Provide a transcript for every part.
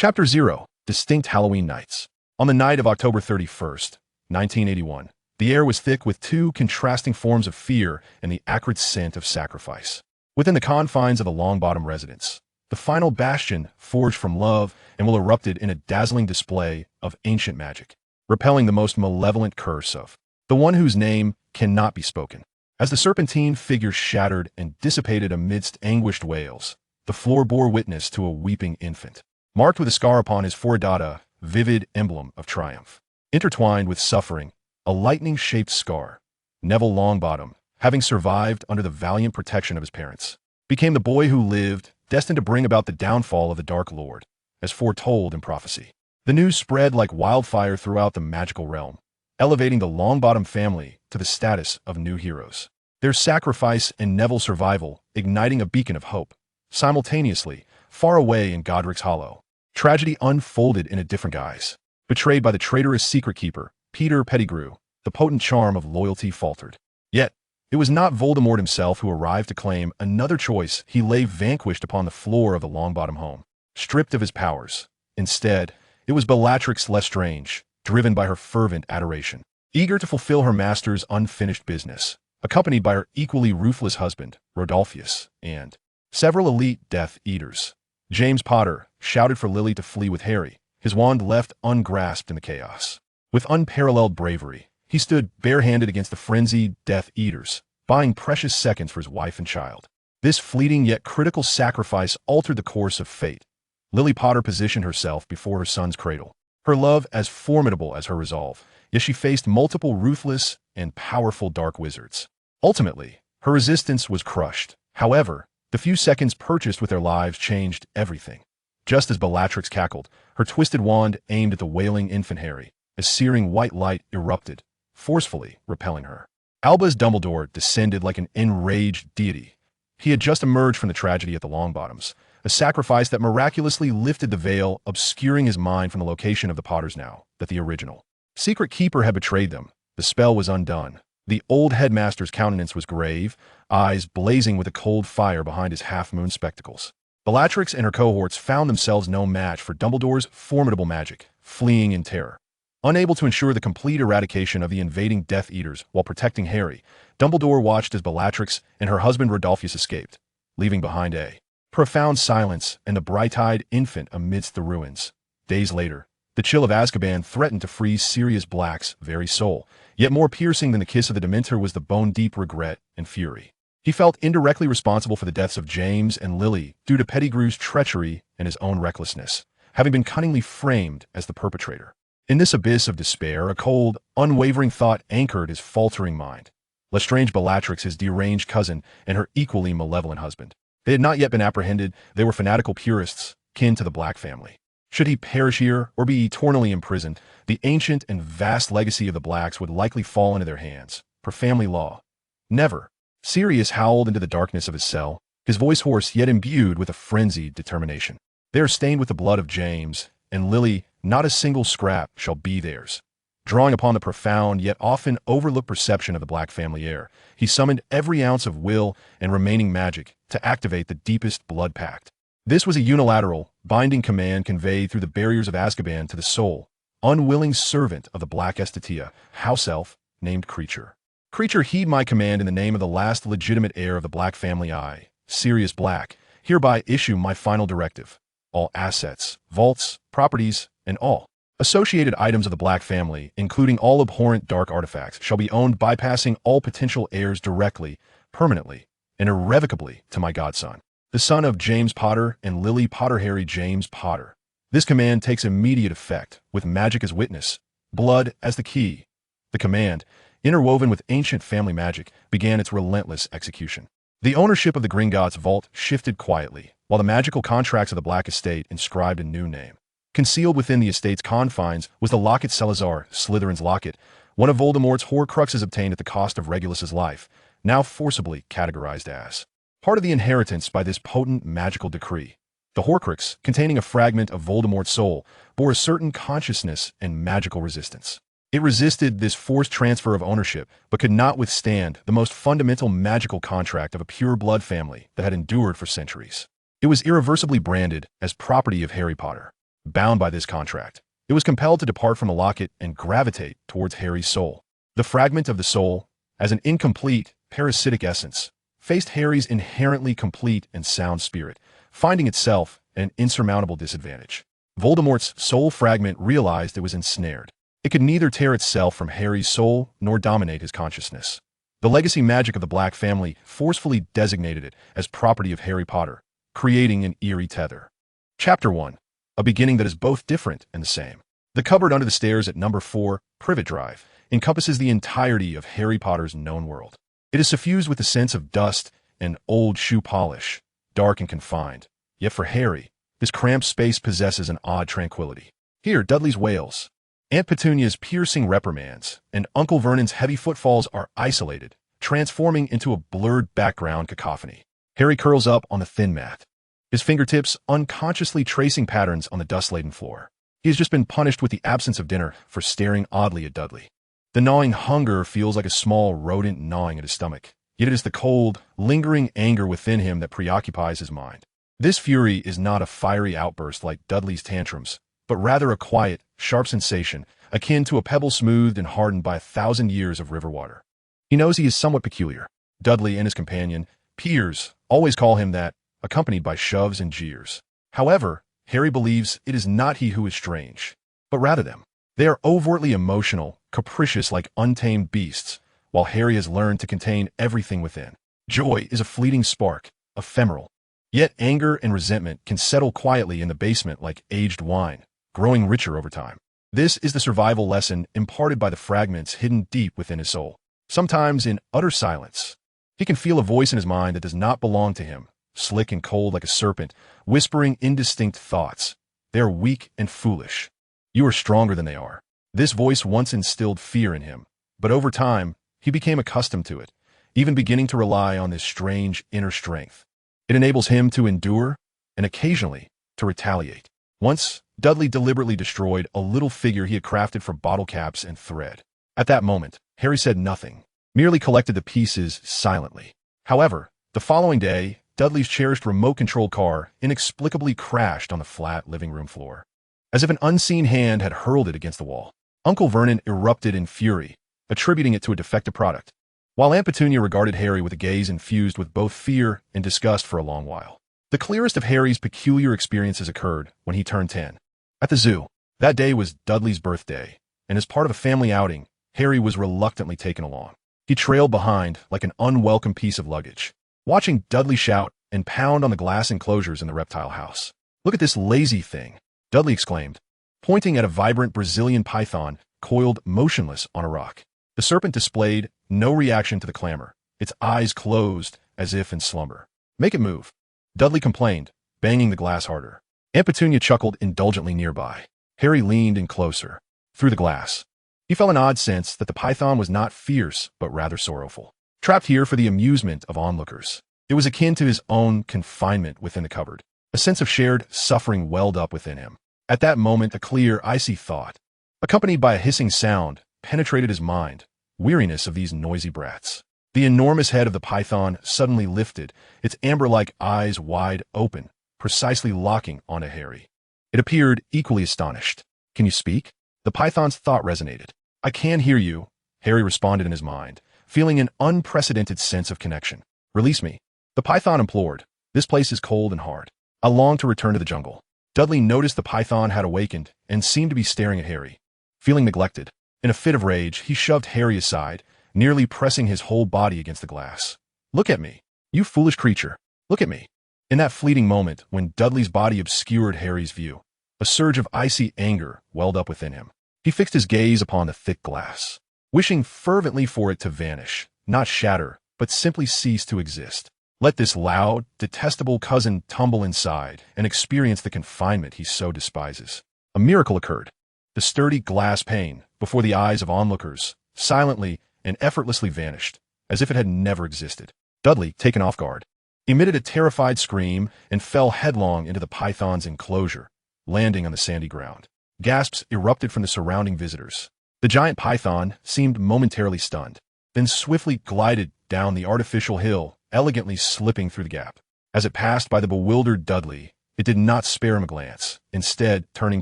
Chapter 0. Distinct Halloween Nights. On the night of October 31st, 1981, the air was thick with two contrasting forms of fear and the acrid scent of sacrifice. Within the confines of the Longbottom residence, the final bastion forged from love and will erupted in a dazzling display of ancient magic, repelling the most malevolent curse of the one whose name cannot be spoken. As the serpentine figure shattered and dissipated amidst anguished wails, the floor bore witness to a weeping infant, marked with a scar upon his forehead, a vivid emblem of triumph. Intertwined with suffering, a lightning-shaped scar, Neville Longbottom, having survived under the valiant protection of his parents, became the boy who lived, destined to bring about the downfall of the Dark Lord, as foretold in prophecy. The news spread like wildfire throughout the magical realm, elevating the Longbottom family to the status of new heroes. Their sacrifice and Neville's survival igniting a beacon of hope. Simultaneously, far away in Godric's Hollow, tragedy unfolded in a different guise. Betrayed by the traitorous secret keeper, Peter Pettigrew, the potent charm of loyalty faltered. Yet, it was not Voldemort himself who arrived to claim another choice. He lay vanquished upon the floor of the Longbottom home, stripped of his powers. Instead, it was Bellatrix Lestrange, driven by her fervent adoration, eager to fulfill her master's unfinished business, accompanied by her equally ruthless husband, Rodolphus, and several elite Death Eaters. James Potter shouted for Lily to flee with Harry, his wand left ungrasped in the chaos. With unparalleled bravery, he stood barehanded against the frenzied Death Eaters, buying precious seconds for his wife and child. This fleeting yet critical sacrifice altered the course of fate. Lily Potter positioned herself before her son's cradle, her love as formidable as her resolve, yet she faced multiple ruthless and powerful dark wizards. Ultimately, her resistance was crushed. However, the few seconds purchased with their lives changed everything. Just as Bellatrix cackled, her twisted wand aimed at the wailing infant Harry, a searing white light erupted, forcefully repelling her. Albus Dumbledore descended like an enraged deity. He had just emerged from the tragedy at the Longbottoms, a sacrifice that miraculously lifted the veil, obscuring his mind from the location of the Potters now that the original secret keeper had betrayed them. The spell was undone. The old headmaster's countenance was grave, eyes blazing with a cold fire behind his half-moon spectacles. Bellatrix and her cohorts found themselves no match for Dumbledore's formidable magic, fleeing in terror. Unable to ensure the complete eradication of the invading Death Eaters while protecting Harry, Dumbledore watched as Bellatrix and her husband Rodolphus escaped, leaving behind a profound silence and the bright-eyed infant amidst the ruins. Days later, the chill of Azkaban threatened to freeze Sirius Black's very soul, yet more piercing than the kiss of the Dementor was the bone-deep regret and fury. He felt indirectly responsible for the deaths of James and Lily due to Pettigrew's treachery and his own recklessness, having been cunningly framed as the perpetrator. In this abyss of despair, a cold, unwavering thought anchored his faltering mind. Lestrange Bellatrix, his deranged cousin, and her equally malevolent husband. They had not yet been apprehended. They were fanatical purists, kin to the Black family. Should he perish here or be eternally imprisoned, the ancient and vast legacy of the Blacks would likely fall into their hands, per family law. Never. Sirius howled into the darkness of his cell, his voice hoarse yet imbued with a frenzied determination. They are stained with the blood of James, and Lily, not a single scrap shall be theirs. Drawing upon the profound yet often overlooked perception of the Black family heir, he summoned every ounce of will and remaining magic to activate the deepest blood pact. This was a unilateral, binding command conveyed through the barriers of Azkaban to the sole, unwilling servant of the Black Estetia, house elf named Creature. Creature, heed my command in the name of the last legitimate heir of the Black family. I, Sirius Black, hereby issue my final directive. All assets, vaults, properties, and all associated items of the Black family, including all abhorrent dark artifacts, shall be owned bypassing all potential heirs directly, permanently, and irrevocably to my godson, the son of James Potter and Lily Potter, Harry James Potter. This command takes immediate effect, with magic as witness, blood as the key. The command, interwoven with ancient family magic, began its relentless execution. The ownership of the Gringotts vault shifted quietly, while the magical contracts of the Black estate inscribed a new name. Concealed within the estate's confines was the locket Salazar, Slytherin's locket, one of Voldemort's Horcruxes obtained at the cost of Regulus's life, now forcibly categorized as part of the inheritance by this potent magical decree. The Horcrux, containing a fragment of Voldemort's soul, bore a certain consciousness and magical resistance. It resisted this forced transfer of ownership, but could not withstand the most fundamental magical contract of a pure blood family that had endured for centuries. It was irreversibly branded as property of Harry Potter. Bound by this contract, it was compelled to depart from the locket and gravitate towards Harry's soul. The fragment of the soul, as an incomplete, parasitic essence, faced Harry's inherently complete and sound spirit, finding itself at an insurmountable disadvantage. Voldemort's soul fragment realized it was ensnared. It could neither tear itself from Harry's soul nor dominate his consciousness. The legacy magic of the Black family forcefully designated it as property of Harry Potter, creating an eerie tether. Chapter 1. A beginning that is both different and the same. The cupboard under the stairs at number 4, Privet Drive, encompasses the entirety of Harry Potter's known world. It is suffused with the sense of dust and old shoe polish, dark and confined. Yet for Harry, this cramped space possesses an odd tranquility. Here, Dudley's wails, Aunt Petunia's piercing reprimands, and Uncle Vernon's heavy footfalls are isolated, transforming into a blurred background cacophony. Harry curls up on the thin mat, his fingertips unconsciously tracing patterns on the dust-laden floor. He has just been punished with the absence of dinner for staring oddly at Dudley. The gnawing hunger feels like a small rodent gnawing at his stomach, yet it is the cold, lingering anger within him that preoccupies his mind. This fury is not a fiery outburst like Dudley's tantrums, but rather a quiet, sharp sensation akin to a pebble smoothed and hardened by 1,000 years of river water. He knows he is somewhat peculiar. Dudley and his companion, Piers, always call him that, accompanied by shoves and jeers. However, Harry believes it is not he who is strange, but rather them. They are overtly emotional, capricious like untamed beasts, while Harry has learned to contain everything within. Joy is a fleeting spark, ephemeral. Yet anger and resentment can settle quietly in the basement like aged wine, growing richer over time. This is the survival lesson imparted by the fragments hidden deep within his soul. Sometimes in utter silence, he can feel a voice in his mind that does not belong to him, slick and cold like a serpent, whispering indistinct thoughts. They are weak and foolish. You are stronger than they are. This voice once instilled fear in him, but over time, he became accustomed to it, even beginning to rely on this strange inner strength. It enables him to endure and occasionally to retaliate. Once, Dudley deliberately destroyed a little figure he had crafted from bottle caps and thread. At that moment, Harry said nothing, merely collected the pieces silently. However, the following day, Dudley's cherished remote-controlled car inexplicably crashed on the flat living room floor, as if an unseen hand had hurled it against the wall. Uncle Vernon erupted in fury, attributing it to a defective product, while Aunt Petunia regarded Harry with a gaze infused with both fear and disgust for a long while. The clearest of Harry's peculiar experiences occurred when he turned 10. At the zoo, that day was Dudley's birthday, and as part of a family outing, Harry was reluctantly taken along. He trailed behind like an unwelcome piece of luggage, watching Dudley shout and pound on the glass enclosures in the reptile house. "Look at this lazy thing," Dudley exclaimed, pointing at a vibrant Brazilian python coiled motionless on a rock. The serpent displayed no reaction to the clamor, its eyes closed as if in slumber. "Make it move," Dudley complained, banging the glass harder. Aunt Petunia chuckled indulgently nearby. Harry leaned in closer. Through the glass, he felt an odd sense that the python was not fierce, but rather sorrowful. Trapped here for the amusement of onlookers, it was akin to his own confinement within the cupboard. A sense of shared suffering welled up within him. At that moment, a clear, icy thought, accompanied by a hissing sound, penetrated his mind. Weariness of these noisy brats. The enormous head of the python suddenly lifted, its amber-like eyes wide open, precisely locking onto Harry. It appeared equally astonished. "Can you speak?" The python's thought resonated. "I can hear you," Harry responded in his mind, feeling an unprecedented sense of connection. "Release me," the python implored. "This place is cold and hard. I long to return to the jungle." Dudley noticed the python had awakened and seemed to be staring at Harry. Feeling neglected, in a fit of rage, he shoved Harry aside, nearly pressing his whole body against the glass. "Look at me, you foolish creature. Look at me." In that fleeting moment, when Dudley's body obscured Harry's view, a surge of icy anger welled up within him. He fixed his gaze upon the thick glass, wishing fervently for it to vanish, not shatter, but simply cease to exist. Let this loud, detestable cousin tumble inside and experience the confinement he so despises. A miracle occurred. The sturdy glass pane, before the eyes of onlookers, silently and effortlessly vanished, as if it had never existed. Dudley, taken off guard, emitted a terrified scream and fell headlong into the python's enclosure, landing on the sandy ground. Gasps erupted from the surrounding visitors. The giant python seemed momentarily stunned, then swiftly glided down the artificial hill, elegantly slipping through the gap. As it passed by the bewildered Dudley, It did not spare him a glance, instead turning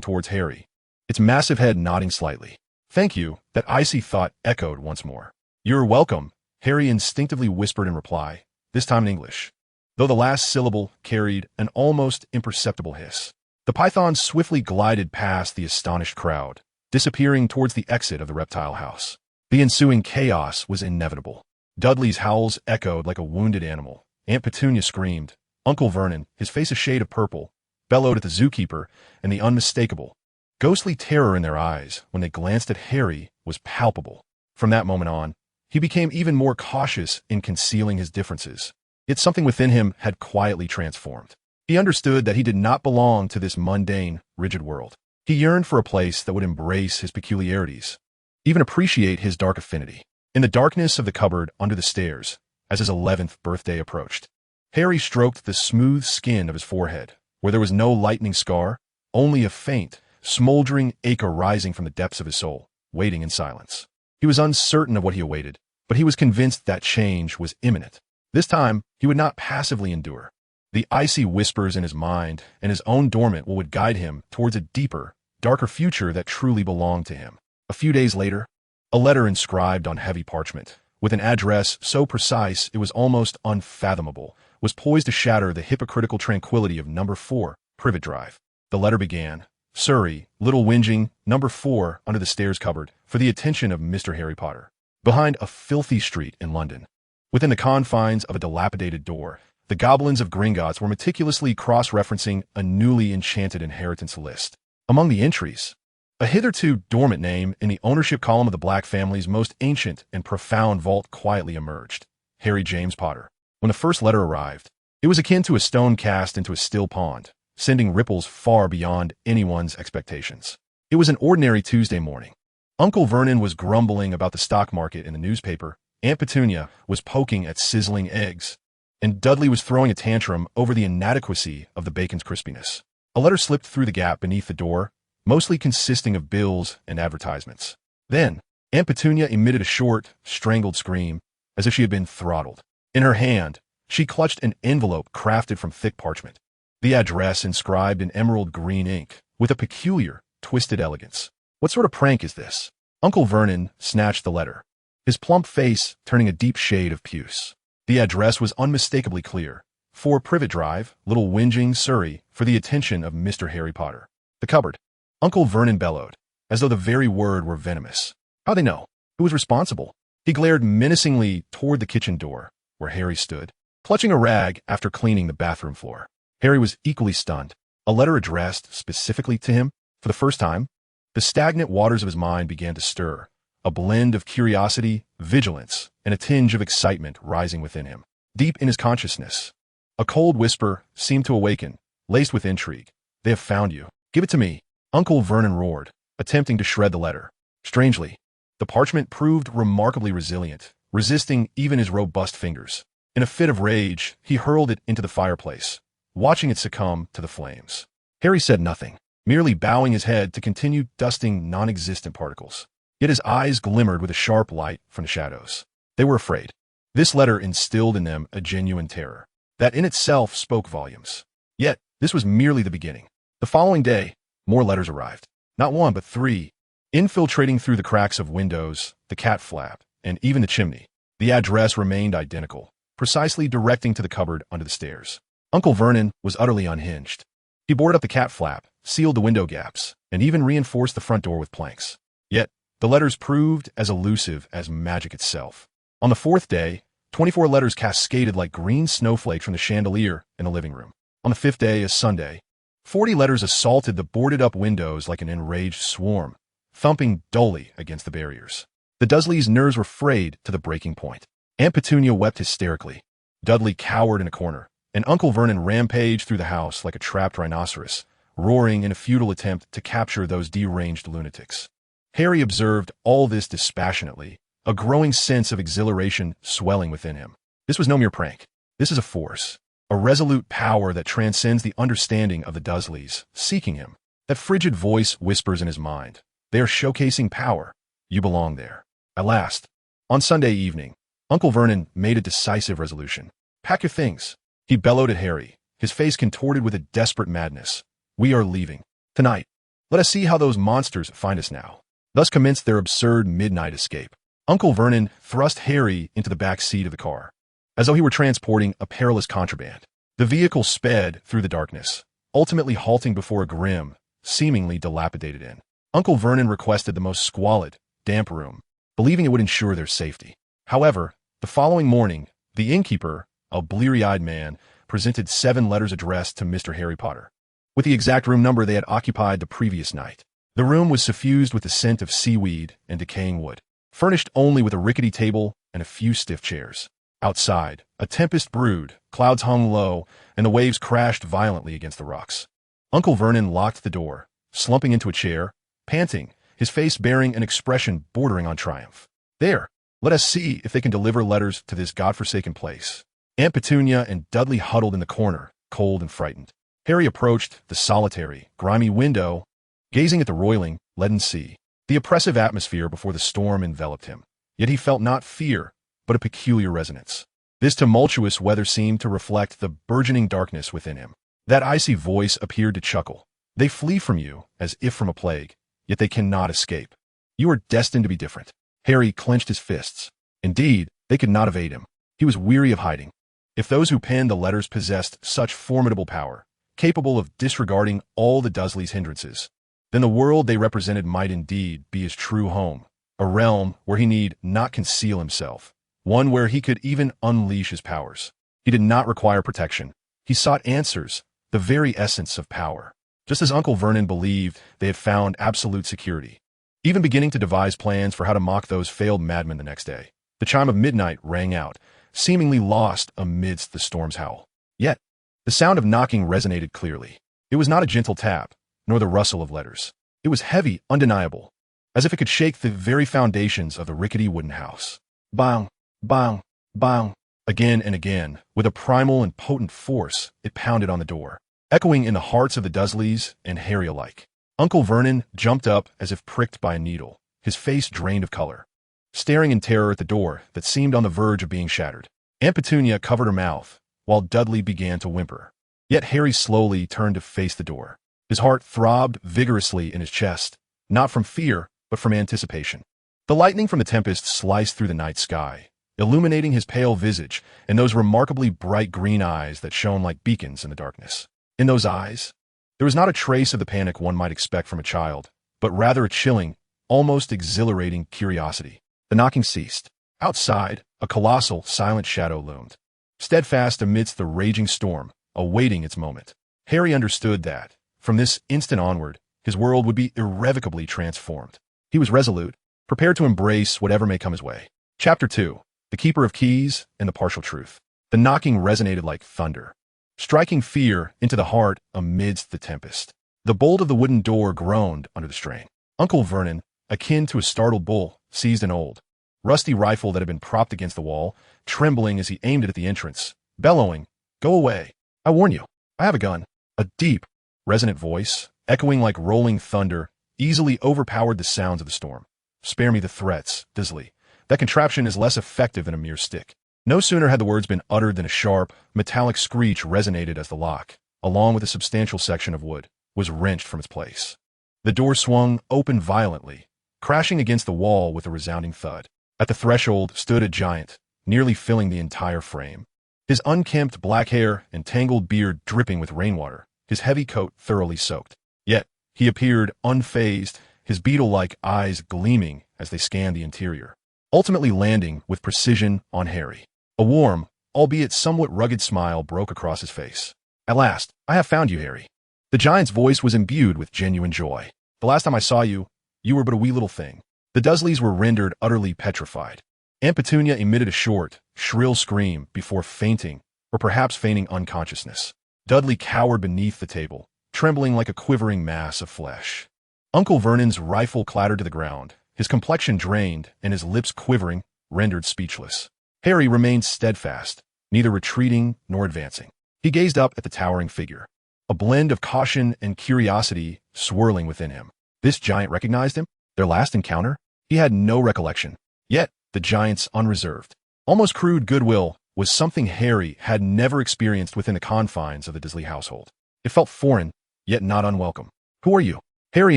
towards Harry, its massive head nodding slightly. "Thank you," that icy thought echoed once more. "You're welcome," Harry instinctively whispered in reply, this time in English, though the last syllable carried an almost imperceptible hiss. The python swiftly glided past the astonished crowd, disappearing towards the exit of the reptile house. The ensuing chaos was inevitable. Dudley's howls echoed like a wounded animal. Aunt Petunia screamed. Uncle Vernon, his face a shade of purple, bellowed at the zookeeper, and the unmistakable, ghostly terror in their eyes when they glanced at Harry was palpable. From that moment on, he became even more cautious in concealing his differences. Yet something within him had quietly transformed. He understood that he did not belong to this mundane, rigid world. He yearned for a place that would embrace his peculiarities, even appreciate his dark affinity. In the darkness of the cupboard under the stairs, as his 11th birthday approached, Harry stroked the smooth skin of his forehead, where there was no lightning scar, only a faint, smoldering ache rising from the depths of his soul, waiting in silence. He was uncertain of what he awaited, but he was convinced that change was imminent. This time, he would not passively endure. The icy whispers in his mind and his own dormant will would guide him towards a deeper, darker future that truly belonged to him. A few days later, a letter inscribed on heavy parchment, with an address so precise it was almost unfathomable, was poised to shatter the hypocritical tranquility of number 4, Privet Drive. The letter began, "Surrey, Little Whinging, number 4, under the stairs cupboard, for the attention of Mr. Harry Potter." Behind a filthy street in London, within the confines of a dilapidated door, the goblins of Gringotts were meticulously cross-referencing a newly enchanted inheritance list. Among the entries, a hitherto dormant name in the ownership column of the Black family's most ancient and profound vault quietly emerged: Harry James Potter. When the first letter arrived, it was akin to a stone cast into a still pond, sending ripples far beyond anyone's expectations. It was an ordinary Tuesday morning. Uncle Vernon was grumbling about the stock market in the newspaper, Aunt Petunia was poking at sizzling eggs, and Dudley was throwing a tantrum over the inadequacy of the bacon's crispiness. A letter slipped through the gap beneath the door, mostly consisting of bills and advertisements. Then, Aunt Petunia emitted a short, strangled scream, as if she had been throttled. In her hand, she clutched an envelope crafted from thick parchment, the address inscribed in emerald green ink, with a peculiar, twisted elegance. "What sort of prank is this?" Uncle Vernon snatched the letter, his plump face turning a deep shade of puce. The address was unmistakably clear: 4 Privet Drive, Little Whinging, Surrey, for the attention of Mr. Harry Potter. "The cupboard," Uncle Vernon bellowed, as though the very word were venomous. "How'd they know? Who was responsible?" He glared menacingly toward the kitchen door, where Harry stood, clutching a rag after cleaning the bathroom floor. Harry was equally stunned. A letter addressed specifically to him. For the first time, the stagnant waters of his mind began to stir, a blend of curiosity, vigilance, and a tinge of excitement rising within him. Deep in his consciousness, a cold whisper seemed to awaken, laced with intrigue. "They have found you. Give it to me," Uncle Vernon roared, attempting to shred the letter. Strangely, the parchment proved remarkably resilient, resisting even his robust fingers. In a fit of rage, he hurled it into the fireplace, watching it succumb to the flames. Harry said nothing, merely bowing his head to continue dusting non-existent particles. Yet his eyes glimmered with a sharp light from the shadows. They were afraid. This letter instilled in them a genuine terror. That in itself spoke volumes. Yet, this was merely the beginning. The following day, more letters arrived. Not 1, but 3. Infiltrating through the cracks of windows, the cat flap, and even the chimney. The address remained identical, precisely directing to the cupboard under the stairs. Uncle Vernon was utterly unhinged. He boarded up the cat flap, sealed the window gaps, and even reinforced the front door with planks. Yet, the letters proved as elusive as magic itself. On the 4th day, 24 letters cascaded like green snowflakes from the chandelier in the living room. On the 5th day, a Sunday, 40 letters assaulted the boarded-up windows like an enraged swarm, thumping dully against the barriers. The Dursleys' nerves were frayed to the breaking point. Aunt Petunia wept hysterically. Dudley cowered in a corner, and Uncle Vernon rampaged through the house like a trapped rhinoceros, roaring in a futile attempt to capture those deranged lunatics. Harry observed all this dispassionately, a growing sense of exhilaration swelling within him. This was no mere prank. This is a force, a resolute power that transcends the understanding of the Dursleys, seeking him. That frigid voice whispers in his mind, "They are showcasing power. You belong there." At last, on Sunday evening, Uncle Vernon made a decisive resolution. "Pack your things," he bellowed at Harry, his face contorted with a desperate madness. "We are leaving. Tonight. Let us see how those monsters find us now." Thus commenced their absurd midnight escape. Uncle Vernon thrust Harry into the back seat of the car, as though he were transporting a perilous contraband. The vehicle sped through the darkness, ultimately halting before a grim, seemingly dilapidated inn. Uncle Vernon requested the most squalid, damp room, believing it would ensure their safety. However, the following morning, the innkeeper, a bleary-eyed man, presented 7 letters addressed to Mr. Harry Potter, with the exact room number they had occupied the previous night. The room was suffused with the scent of seaweed and decaying wood, furnished only with a rickety table and a few stiff chairs. Outside, a tempest brewed, clouds hung low, and the waves crashed violently against the rocks. Uncle Vernon locked the door, slumping into a chair, panting, his face bearing an expression bordering on triumph. "There, let us see if they can deliver letters to this godforsaken place." Aunt Petunia and Dudley huddled in the corner, cold and frightened. Harry approached the solitary, grimy window, gazing at the roiling, leaden sea. The oppressive atmosphere before the storm enveloped him, yet he felt not fear, but a peculiar resonance. This tumultuous weather seemed to reflect the burgeoning darkness within him. That icy voice appeared to chuckle. "They flee from you, as if from a plague, yet they cannot escape. You are destined to be different." Harry clenched his fists. Indeed, they could not evade him. He was weary of hiding. If those who penned the letters possessed such formidable power, capable of disregarding all the Dursleys' hindrances, then the world they represented might indeed be his true home, a realm where he need not conceal himself, one where he could even unleash his powers. He did not require protection. He sought answers, the very essence of power. Just as Uncle Vernon believed they had found absolute security, even beginning to devise plans for how to mock those failed madmen the next day. The chime of midnight rang out, seemingly lost amidst the storm's howl. Yet, the sound of knocking resonated clearly. It was not a gentle tap, nor the rustle of letters. It was heavy, undeniable, as if it could shake the very foundations of the rickety wooden house. Bang, bang, bang. Again and again, with a primal and potent force, it pounded on the door, echoing in the hearts of the Dursleys and Harry alike. Uncle Vernon jumped up as if pricked by a needle, his face drained of color, staring in terror at the door that seemed on the verge of being shattered. Aunt Petunia covered her mouth, while Dudley began to whimper. Yet Harry slowly turned to face the door. His heart throbbed vigorously in his chest, not from fear, but from anticipation. The lightning from the tempest sliced through the night sky, illuminating his pale visage and those remarkably bright green eyes that shone like beacons in the darkness. In those eyes, there was not a trace of the panic one might expect from a child, but rather a chilling, almost exhilarating curiosity. The knocking ceased. Outside, a colossal, silent shadow loomed, steadfast amidst the raging storm, awaiting its moment. Harry understood that, from this instant onward, his world would be irrevocably transformed. He was resolute, prepared to embrace whatever may come his way. Chapter 2. The Keeper of Keys and the Partial Truth. The knocking resonated like thunder, striking fear into the heart amidst the tempest. The bolt of the wooden door groaned under the strain. Uncle Vernon, akin to a startled bull, seized an old, rusty rifle that had been propped against the wall, trembling as he aimed it at the entrance, bellowing, "Go away. I warn you, I have a gun." A deep, resonant voice, echoing like rolling thunder, easily overpowered the sounds of the storm. "Spare me the threats, Dudley. That contraption is less effective than a mere stick." No sooner had the words been uttered than a sharp, metallic screech resonated as the lock, along with a substantial section of wood, was wrenched from its place. The door swung open violently, crashing against the wall with a resounding thud. At the threshold stood a giant, nearly filling the entire frame. His unkempt black hair and tangled beard dripping with rainwater, his heavy coat thoroughly soaked. Yet, he appeared unfazed, his beetle-like eyes gleaming as they scanned the interior, ultimately landing with precision on Harry. A warm, albeit somewhat rugged smile broke across his face. "At last, I have found you, Harry." The giant's voice was imbued with genuine joy. "The last time I saw you, you were but a wee little thing." The Dursleys were rendered utterly petrified. Aunt Petunia emitted a short, shrill scream before fainting, or perhaps feigning unconsciousness. Dudley cowered beneath the table, trembling like a quivering mass of flesh. Uncle Vernon's rifle clattered to the ground, his complexion drained and his lips quivering, rendered speechless. Harry remained steadfast, neither retreating nor advancing. He gazed up at the towering figure, a blend of caution and curiosity swirling within him. This giant recognized him? Their last encounter? He had no recollection. Yet, the giant's unreserved, almost crude goodwill was something Harry had never experienced within the confines of the Dursley household. It felt foreign, yet not unwelcome. "Who are you?" Harry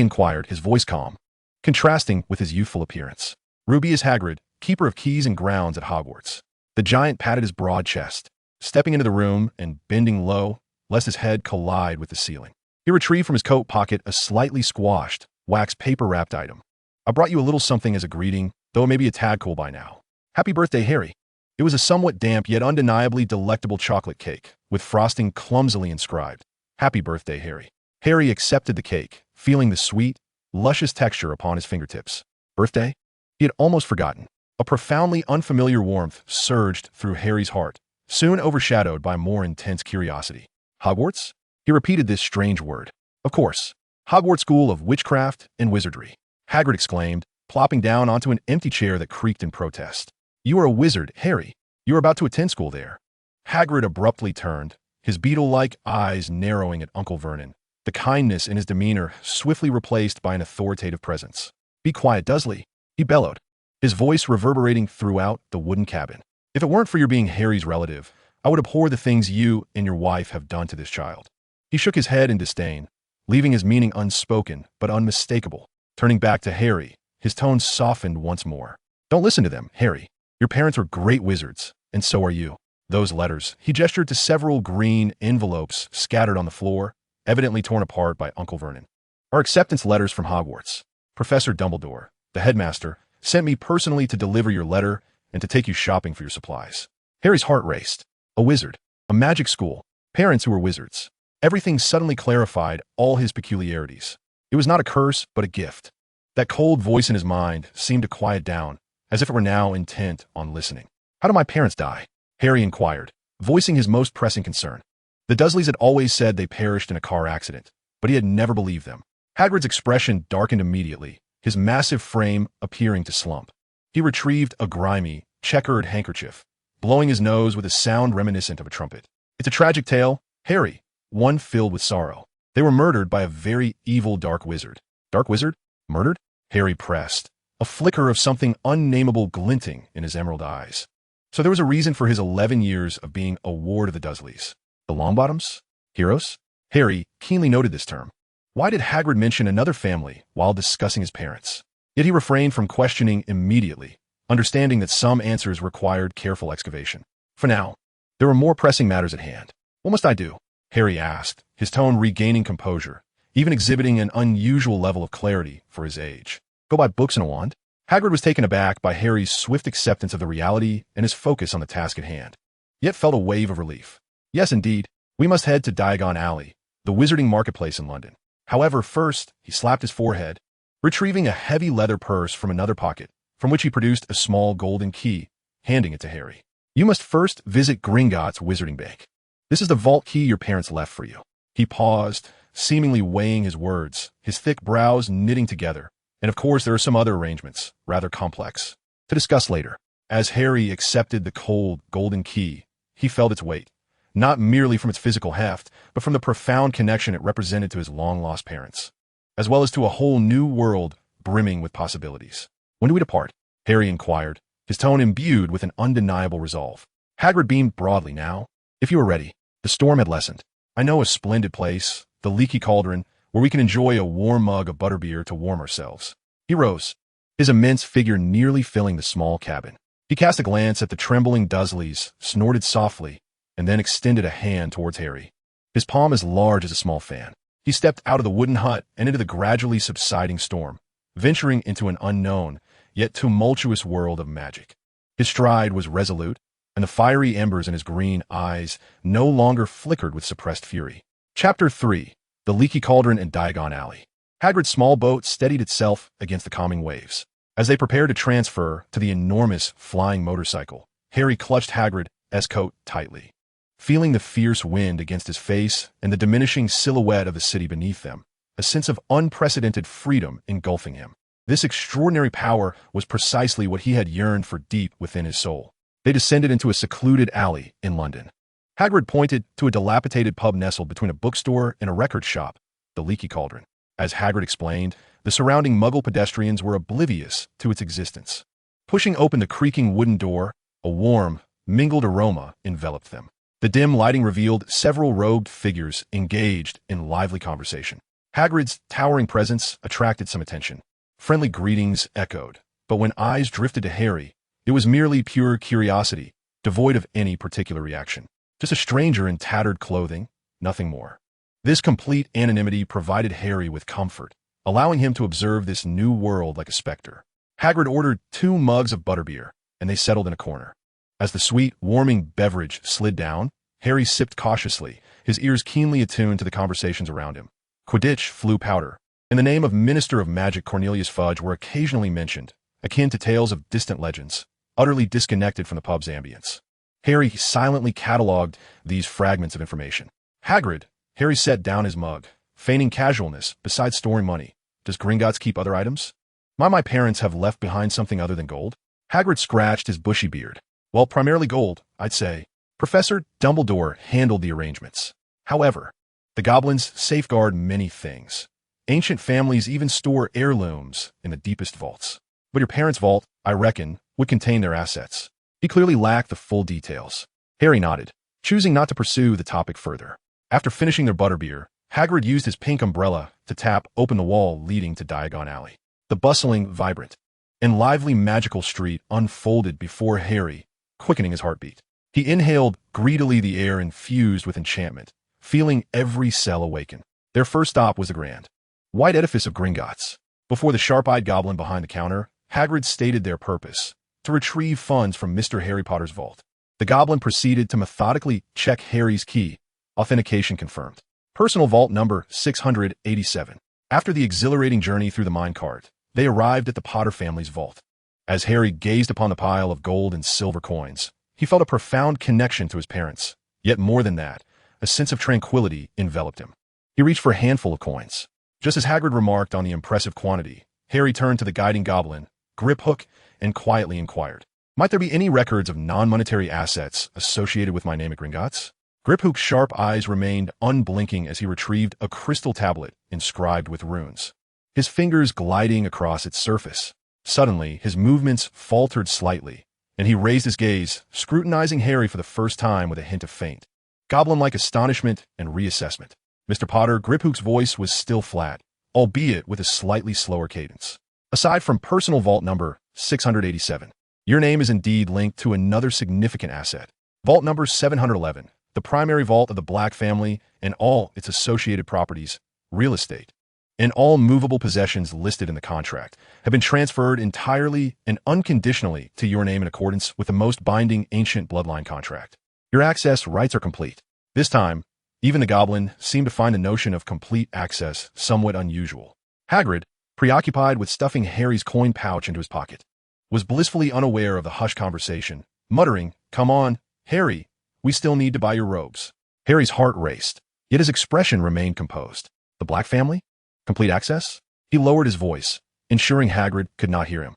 inquired, his voice calm, contrasting with his youthful appearance. "Ruby is Hagrid, keeper of keys and grounds at Hogwarts." The giant patted his broad chest, stepping into the room and bending low, lest his head collide with the ceiling. He retrieved from his coat pocket a slightly squashed, wax paper-wrapped item. "I brought you a little something as a greeting, though it may be a tad cool by now. Happy birthday, Harry." It was a somewhat damp yet undeniably delectable chocolate cake, with frosting clumsily inscribed, "Happy birthday, Harry." Harry accepted the cake, feeling the sweet, luscious texture upon his fingertips. Birthday? He had almost forgotten. A profoundly unfamiliar warmth surged through Harry's heart, soon overshadowed by more intense curiosity. "Hogwarts?" He repeated this strange word. "Of course. Hogwarts School of Witchcraft and Wizardry," Hagrid exclaimed, plopping down onto an empty chair that creaked in protest. "You are a wizard, Harry. You are about to attend school there." Hagrid abruptly turned, his beetle-like eyes narrowing at Uncle Vernon, the kindness in his demeanor swiftly replaced by an authoritative presence. "Be quiet, Dursley," he bellowed, his voice reverberating throughout the wooden cabin. "If it weren't for your being Harry's relative, I would abhor the things you and your wife have done to this child." He shook his head in disdain, leaving his meaning unspoken but unmistakable. Turning back to Harry, his tone softened once more. "Don't listen to them, Harry. Your parents were great wizards, and so are you. Those letters," he gestured to several green envelopes scattered on the floor, evidently torn apart by Uncle Vernon, "are acceptance letters from Hogwarts. Professor Dumbledore, the headmaster, sent me personally to deliver your letter and to take you shopping for your supplies." Harry's heart raced. A wizard, a magic school, parents who were wizards. Everything suddenly clarified all his peculiarities. It was not a curse, but a gift. That cold voice in his mind seemed to quiet down, as if it were now intent on listening. "How did my parents die?" Harry inquired, voicing his most pressing concern. The Dursleys had always said they perished in a car accident, but he had never believed them. Hagrid's expression darkened immediately, his massive frame appearing to slump. He retrieved a grimy, checkered handkerchief, blowing his nose with a sound reminiscent of a trumpet. "It's a tragic tale, Harry, one filled with sorrow. They were murdered by a very evil dark wizard." "Dark wizard? Murdered?" Harry pressed, a flicker of something unnameable glinting in his emerald eyes. So there was a reason for his 11 years of being a ward of the Dursleys. The Longbottoms? Heroes? Harry keenly noted this term. Why did Hagrid mention another family while discussing his parents? Yet he refrained from questioning immediately, understanding that some answers required careful excavation. For now, there were more pressing matters at hand. "What must I do?" Harry asked, his tone regaining composure, even exhibiting an unusual level of clarity for his age. "Go buy books and a wand?" Hagrid was taken aback by Harry's swift acceptance of the reality and his focus on the task at hand, yet felt a wave of relief. "Yes, indeed. We must head to Diagon Alley, the wizarding marketplace in London. However, first," he slapped his forehead, retrieving a heavy leather purse from another pocket, from which he produced a small golden key, handing it to Harry. "You must first visit Gringotts Wizarding Bank. This is the vault key your parents left for you." He paused, seemingly weighing his words, his thick brows knitting together. "And of course there are some other arrangements, rather complex, to discuss later." As Harry accepted the cold, golden key, he felt its weight, not merely from its physical heft, but from the profound connection it represented to his long-lost parents, as well as to a whole new world brimming with possibilities. "When do we depart?" Harry inquired, his tone imbued with an undeniable resolve. Hagrid beamed broadly now. "If you are ready." The storm had lessened. "I know a splendid place, the Leaky Cauldron, where we can enjoy a warm mug of butterbeer to warm ourselves." He rose, his immense figure nearly filling the small cabin. He cast a glance at the trembling Dursleys, snorted softly, and then extended a hand towards Harry, his palm as large as a small fan. He stepped out of the wooden hut and into the gradually subsiding storm, venturing into an unknown, yet tumultuous world of magic. His stride was resolute, and the fiery embers in his green eyes no longer flickered with suppressed fury. Chapter 3. The Leaky Cauldron and Diagon Alley. Hagrid's small boat steadied itself against the calming waves. As they prepared to transfer to the enormous flying motorcycle, Harry clutched Hagrid's coat tightly. Feeling the fierce wind against his face and the diminishing silhouette of the city beneath them, a sense of unprecedented freedom engulfing him. This extraordinary power was precisely what he had yearned for deep within his soul. They descended into a secluded alley in London. Hagrid pointed to a dilapidated pub nestled between a bookstore and a record shop, the Leaky Cauldron. As Hagrid explained, the surrounding Muggle pedestrians were oblivious to its existence. Pushing open the creaking wooden door, a warm, mingled aroma enveloped them. The dim lighting revealed several robed figures engaged in lively conversation. Hagrid's towering presence attracted some attention. Friendly greetings echoed, but when eyes drifted to Harry, it was merely pure curiosity, devoid of any particular reaction. Just a stranger in tattered clothing, nothing more. This complete anonymity provided Harry with comfort, allowing him to observe this new world like a specter. Hagrid ordered 2 mugs of butterbeer, and they settled in a corner. As the sweet, warming beverage slid down, Harry sipped cautiously, his ears keenly attuned to the conversations around him. Quidditch, flew powder, and the name of Minister of Magic Cornelius Fudge were occasionally mentioned, akin to tales of distant legends, utterly disconnected from the pub's ambience. Harry silently catalogued these fragments of information. Hagrid, Harry set down his mug, feigning casualness, besides storing money. Does Gringotts keep other items? Might my parents have left behind something other than gold? Hagrid scratched his bushy beard. Well, primarily gold, I'd say. Professor Dumbledore handled the arrangements. However, the goblins safeguard many things. Ancient families even store heirlooms in the deepest vaults. But your parents' vault, I reckon, would contain their assets. He clearly lacked the full details. Harry nodded, choosing not to pursue the topic further. After finishing their butterbeer, Hagrid used his pink umbrella to tap open the wall leading to Diagon Alley. The bustling, vibrant, and lively magical street unfolded before Harry, quickening his heartbeat. He inhaled greedily the air infused with enchantment, feeling every cell awaken. Their first stop was the grand, white edifice of Gringotts. Before the sharp-eyed goblin behind the counter, Hagrid stated their purpose, to retrieve funds from Mr. Harry Potter's vault. The goblin proceeded to methodically check Harry's key, authentication confirmed. Personal vault number 687. After the exhilarating journey through the minecart, they arrived at the Potter family's vault. As Harry gazed upon the pile of gold and silver coins, he felt a profound connection to his parents. Yet more than that, a sense of tranquility enveloped him. He reached for a handful of coins. Just as Hagrid remarked on the impressive quantity, Harry turned to the guiding goblin, Griphook, and quietly inquired, "Might there be any records of non-monetary assets associated with my name at Gringotts?" Griphook's sharp eyes remained unblinking as he retrieved a crystal tablet inscribed with runes, his fingers gliding across its surface. Suddenly, his movements faltered slightly, and he raised his gaze, scrutinizing Harry for the first time with a hint of faint, goblin-like astonishment and reassessment. Mr. Potter, Griphook's voice was still flat, albeit with a slightly slower cadence. Aside from personal vault number 687, your name is indeed linked to another significant asset. Vault number 711, the primary vault of the Black family and all its associated properties, real estate, and all movable possessions listed in the contract have been transferred entirely and unconditionally to your name in accordance with the most binding ancient bloodline contract. Your access rights are complete. This time, even the goblin seemed to find the notion of complete access somewhat unusual. Hagrid, preoccupied with stuffing Harry's coin pouch into his pocket, was blissfully unaware of the hushed conversation, muttering, "Come on, Harry, we still need to buy your robes." Harry's heart raced, yet his expression remained composed. The Black family? Complete access? He lowered his voice, ensuring Hagrid could not hear him.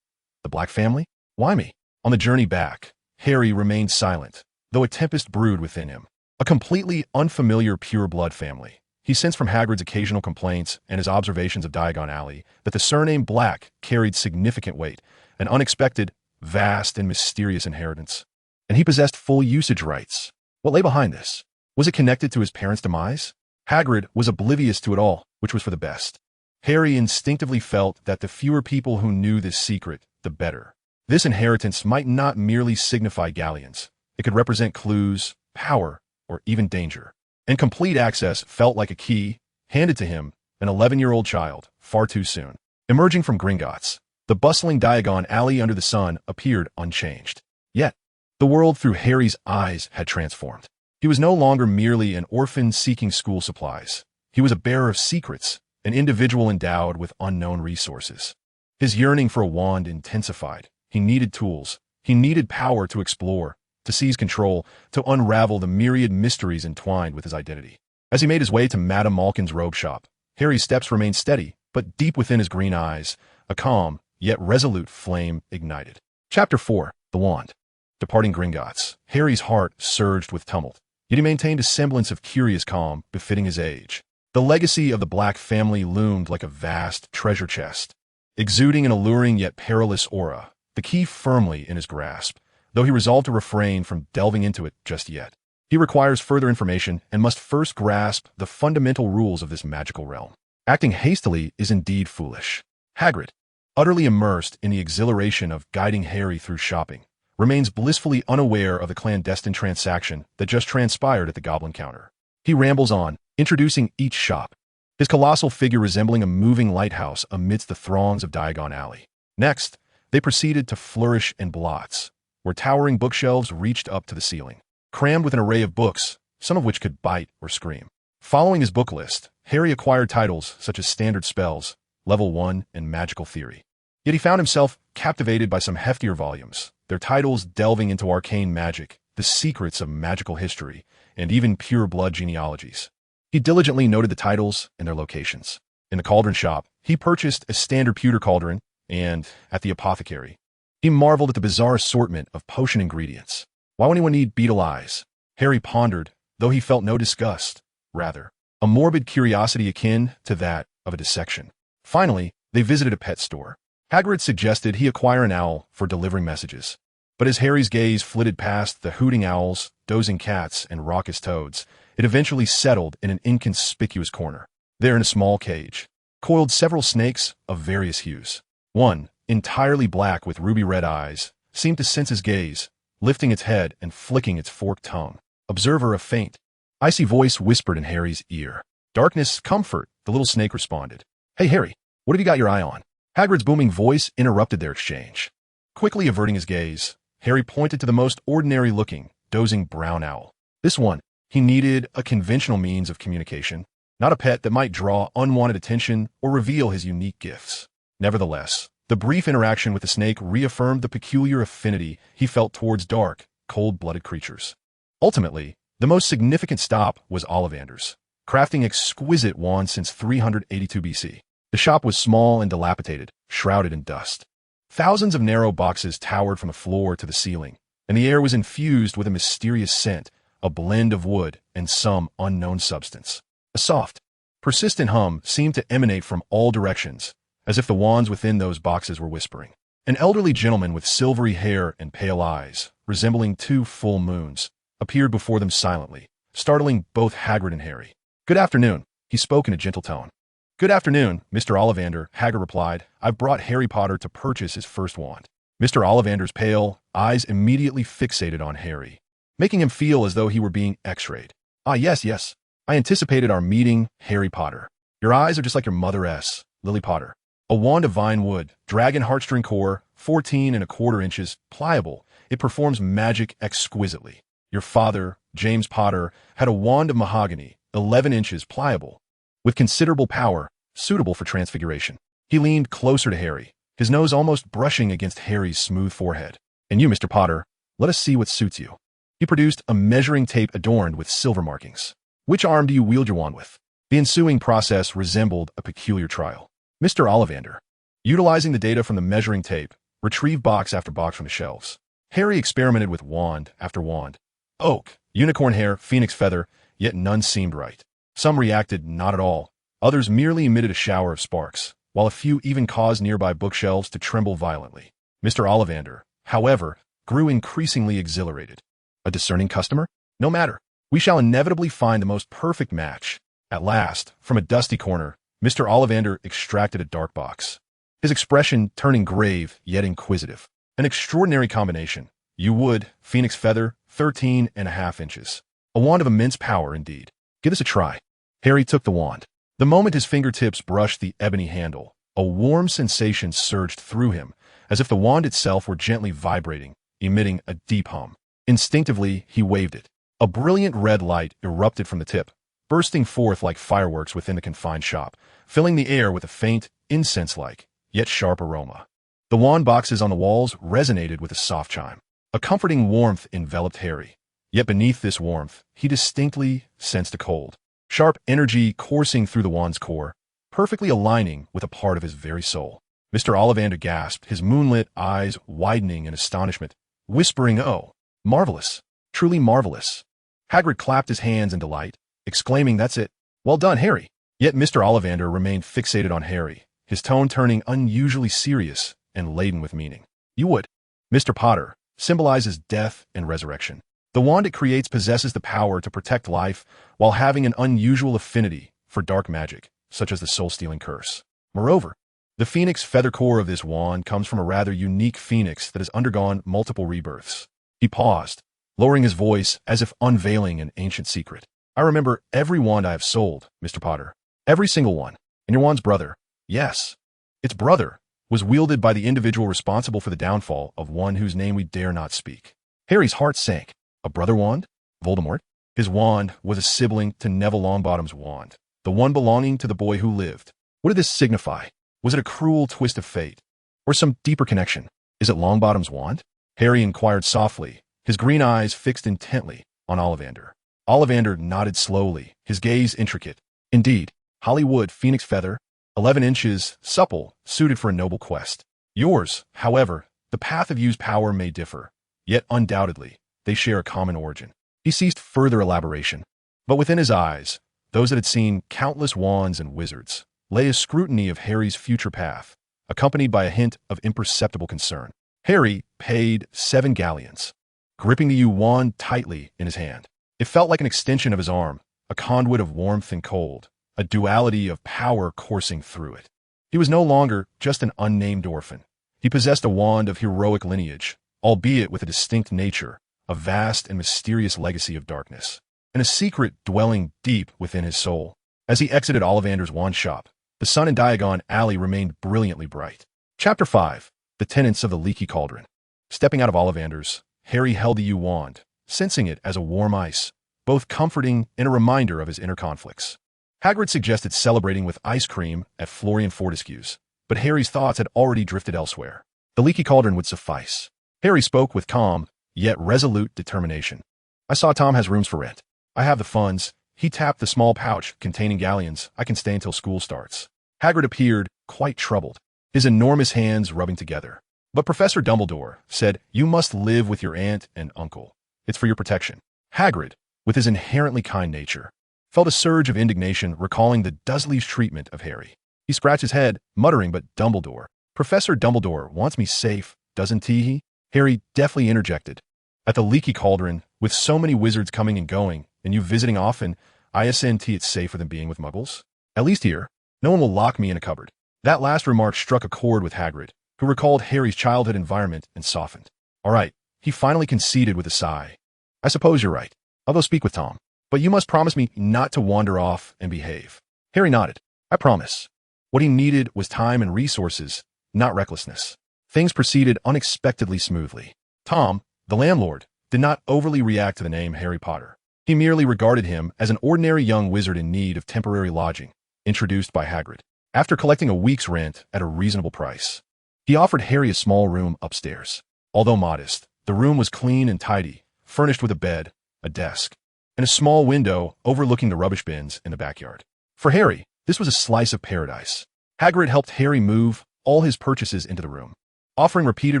The Black family? Why me? On the journey back, Harry remained silent, though a tempest brewed within him. A completely unfamiliar pure-blood family. He sensed from Hagrid's occasional complaints and his observations of Diagon Alley that the surname Black carried significant weight, an unexpected, vast, and mysterious inheritance. And he possessed full usage rights. What lay behind this? Was it connected to his parents' demise? Hagrid was oblivious to it all, which was for the best. Harry instinctively felt that the fewer people who knew this secret, the better. This inheritance might not merely signify galleons. It could represent clues, power, or even danger. And complete access felt like a key, handed to him, an 11-year-old child, far too soon. Emerging from Gringotts, the bustling Diagon Alley under the sun appeared unchanged. Yet, the world through Harry's eyes had transformed. He was no longer merely an orphan seeking school supplies. He was a bearer of secrets, an individual endowed with unknown resources. His yearning for a wand intensified. He needed tools. He needed power to explore, to seize control, to unravel the myriad mysteries entwined with his identity. As he made his way to Madame Malkin's robe shop, Harry's steps remained steady, but deep within his green eyes, a calm, yet resolute flame ignited. Chapter 4. The Wand. Departing Gringotts, Harry's heart surged with tumult, yet he maintained a semblance of curious calm befitting his age. The legacy of the Black family loomed like a vast treasure chest, exuding an alluring yet perilous aura, the key firmly in his grasp, though he resolved to refrain from delving into it just yet. He requires further information and must first grasp the fundamental rules of this magical realm. Acting hastily is indeed foolish. Hagrid, utterly immersed in the exhilaration of guiding Harry through shopping, remains blissfully unaware of the clandestine transaction that just transpired at the goblin counter. He rambles on, introducing each shop, his colossal figure resembling a moving lighthouse amidst the throngs of Diagon Alley. Next, they proceeded to Flourish and Blots, where towering bookshelves reached up to the ceiling, crammed with an array of books, some of which could bite or scream. Following his book list, Harry acquired titles such as Standard Spells, Level 1, and Magical Theory. Yet he found himself captivated by some heftier volumes, their titles delving into arcane magic, the secrets of magical history, and even pure-blood genealogies. He diligently noted the titles and their locations. In the cauldron shop, he purchased a standard pewter cauldron, and, at the apothecary, he marveled at the bizarre assortment of potion ingredients. Why would anyone need beetle eyes? Harry pondered, though he felt no disgust, rather, a morbid curiosity akin to that of a dissection. Finally, they visited a pet store. Hagrid suggested he acquire an owl for delivering messages. But as Harry's gaze flitted past the hooting owls, dozing cats, and raucous toads, it eventually settled in an inconspicuous corner. There in a small cage, coiled several snakes of various hues. One, entirely black with ruby-red eyes, seemed to sense his gaze, lifting its head and flicking its forked tongue. Observer, a faint, icy voice whispered in Harry's ear. Darkness, comfort, the little snake responded. Hey, Harry, what have you got your eye on? Hagrid's booming voice interrupted their exchange. Quickly averting his gaze, Harry pointed to the most ordinary-looking, dozing brown owl. This one, he needed a conventional means of communication, not a pet that might draw unwanted attention or reveal his unique gifts. Nevertheless, the brief interaction with the snake reaffirmed the peculiar affinity he felt towards dark, cold-blooded creatures. Ultimately, the most significant stop was Ollivander's, crafting exquisite wands since 382 BC. The shop was small and dilapidated, shrouded in dust. Thousands of narrow boxes towered from the floor to the ceiling, and the air was infused with a mysterious scent, a blend of wood and some unknown substance. A soft, persistent hum seemed to emanate from all directions, as if the wands within those boxes were whispering. An elderly gentleman with silvery hair and pale eyes, resembling two full moons, appeared before them silently, startling both Hagrid and Harry. Good afternoon, he spoke in a gentle tone. Good afternoon, Mr. Ollivander, Hagrid replied. I've brought Harry Potter to purchase his first wand. Mr. Ollivander's pale eyes immediately fixated on Harry, making him feel as though he were being x-rayed. Ah, yes. I anticipated our meeting, Harry Potter. Your eyes are just like your mother S, Lily Potter. A wand of vine wood, dragon heartstring core, 14¼ inches, pliable. It performs magic exquisitely. Your father, James Potter, had a wand of mahogany, 11 inches, pliable, with considerable power, suitable for transfiguration. He leaned closer to Harry, his nose almost brushing against Harry's smooth forehead. And you, Mr. Potter, let us see what suits you. He produced a measuring tape adorned with silver markings. Which arm do you wield your wand with? The ensuing process resembled a peculiar trial. Mr. Ollivander, utilizing the data from the measuring tape, retrieved box after box from the shelves. Harry experimented with wand after wand. Oak, unicorn hair, phoenix feather, yet none seemed right. Some reacted not at all. Others merely emitted a shower of sparks, while a few even caused nearby bookshelves to tremble violently. Mr. Ollivander, however, grew increasingly exhilarated. A discerning customer? No matter. We shall inevitably find the most perfect match. At last, from a dusty corner, Mr. Ollivander extracted a dark box, his expression turning grave yet inquisitive. An extraordinary combination. You wood, phoenix feather, 13½ inches. A wand of immense power indeed. Give this a try. Harry took the wand. The moment his fingertips brushed the ebony handle, a warm sensation surged through him, as if the wand itself were gently vibrating, emitting a deep hum. Instinctively, he waved it. A brilliant red light erupted from the tip, bursting forth like fireworks within the confined shop, filling the air with a faint, incense-like, yet sharp aroma. The wand boxes on the walls resonated with a soft chime. A comforting warmth enveloped Harry. Yet beneath this warmth, he distinctly sensed a cold, sharp energy coursing through the wand's core, perfectly aligning with a part of his very soul. Mr. Ollivander gasped, his moonlit eyes widening in astonishment, whispering, "Oh, marvelous, truly marvelous." Hagrid clapped his hands in delight, exclaiming, "That's it. Well done, Harry." Yet Mr. Ollivander remained fixated on Harry, his tone turning unusually serious and laden with meaning. "You would, Mr. Potter," symbolizes death and resurrection. The wand it creates possesses the power to protect life while having an unusual affinity for dark magic, such as the soul-stealing curse. Moreover, the phoenix feather core of this wand comes from a rather unique phoenix that has undergone multiple rebirths. He paused, lowering his voice as if unveiling an ancient secret. I remember every wand I have sold, Mr. Potter. Every single one. And your wand's brother. Yes. Its brother was wielded by the individual responsible for the downfall of one whose name we dare not speak. Harry's heart sank. A brother wand? Voldemort? His wand was a sibling to Neville Longbottom's wand, the one belonging to the boy who lived. What did this signify? Was it a cruel twist of fate? Or some deeper connection? Is it Longbottom's wand? Harry inquired softly, his green eyes fixed intently on Ollivander. Ollivander nodded slowly, his gaze intricate. Indeed, Hollywood phoenix feather, 11 inches, supple, suited for a noble quest. Yours, however, the path of used power may differ, yet undoubtedly, they share a common origin. He ceased further elaboration, but within his eyes, those that had seen countless wands and wizards, lay a scrutiny of Harry's future path, accompanied by a hint of imperceptible concern. Harry paid 7 galleons, gripping the wand tightly in his hand. It felt like an extension of his arm, a conduit of warmth and cold, a duality of power coursing through it. He was no longer just an unnamed orphan. He possessed a wand of heroic lineage, albeit with a distinct nature, a vast and mysterious legacy of darkness, and a secret dwelling deep within his soul. As he exited Ollivander's wand shop, the sun in Diagon Alley remained brilliantly bright. Chapter 5. The Tenets of the Leaky Cauldron. Stepping out of Ollivander's, Harry held the wand, sensing it as a warm ice, both comforting and a reminder of his inner conflicts. Hagrid suggested celebrating with ice cream at Florian Fortescue's, but Harry's thoughts had already drifted elsewhere. The Leaky Cauldron would suffice. Harry spoke with calm, yet resolute determination. I saw Tom has rooms for rent. I have the funds. He tapped the small pouch containing galleons. I can stay until school starts. Hagrid appeared, quite troubled, his enormous hands rubbing together. But Professor Dumbledore said, you must live with your aunt and uncle. It's for your protection. Hagrid, with his inherently kind nature, felt a surge of indignation recalling the Dursley's treatment of Harry. He scratched his head, muttering, but Dumbledore. Professor Dumbledore wants me safe, doesn't he? Harry deftly interjected. At the Leaky Cauldron, with so many wizards coming and going, and you visiting often, isn't it's safer than being with muggles? At least here, no one will lock me in a cupboard. That last remark struck a chord with Hagrid, who recalled Harry's childhood environment and softened. All right, he finally conceded with a sigh. I suppose you're right. I'll go speak with Tom. But you must promise me not to wander off and behave. Harry nodded. I promise. What he needed was time and resources, not recklessness. Things proceeded unexpectedly smoothly. Tom, the landlord, did not overly react to the name Harry Potter. He merely regarded him as an ordinary young wizard in need of temporary lodging, introduced by Hagrid. After collecting a week's rent at a reasonable price, he offered Harry a small room upstairs. Although modest, the room was clean and tidy, furnished with a bed, a desk, and a small window overlooking the rubbish bins in the backyard. For Harry, this was a slice of paradise. Hagrid helped Harry move all his purchases into the room, offering repeated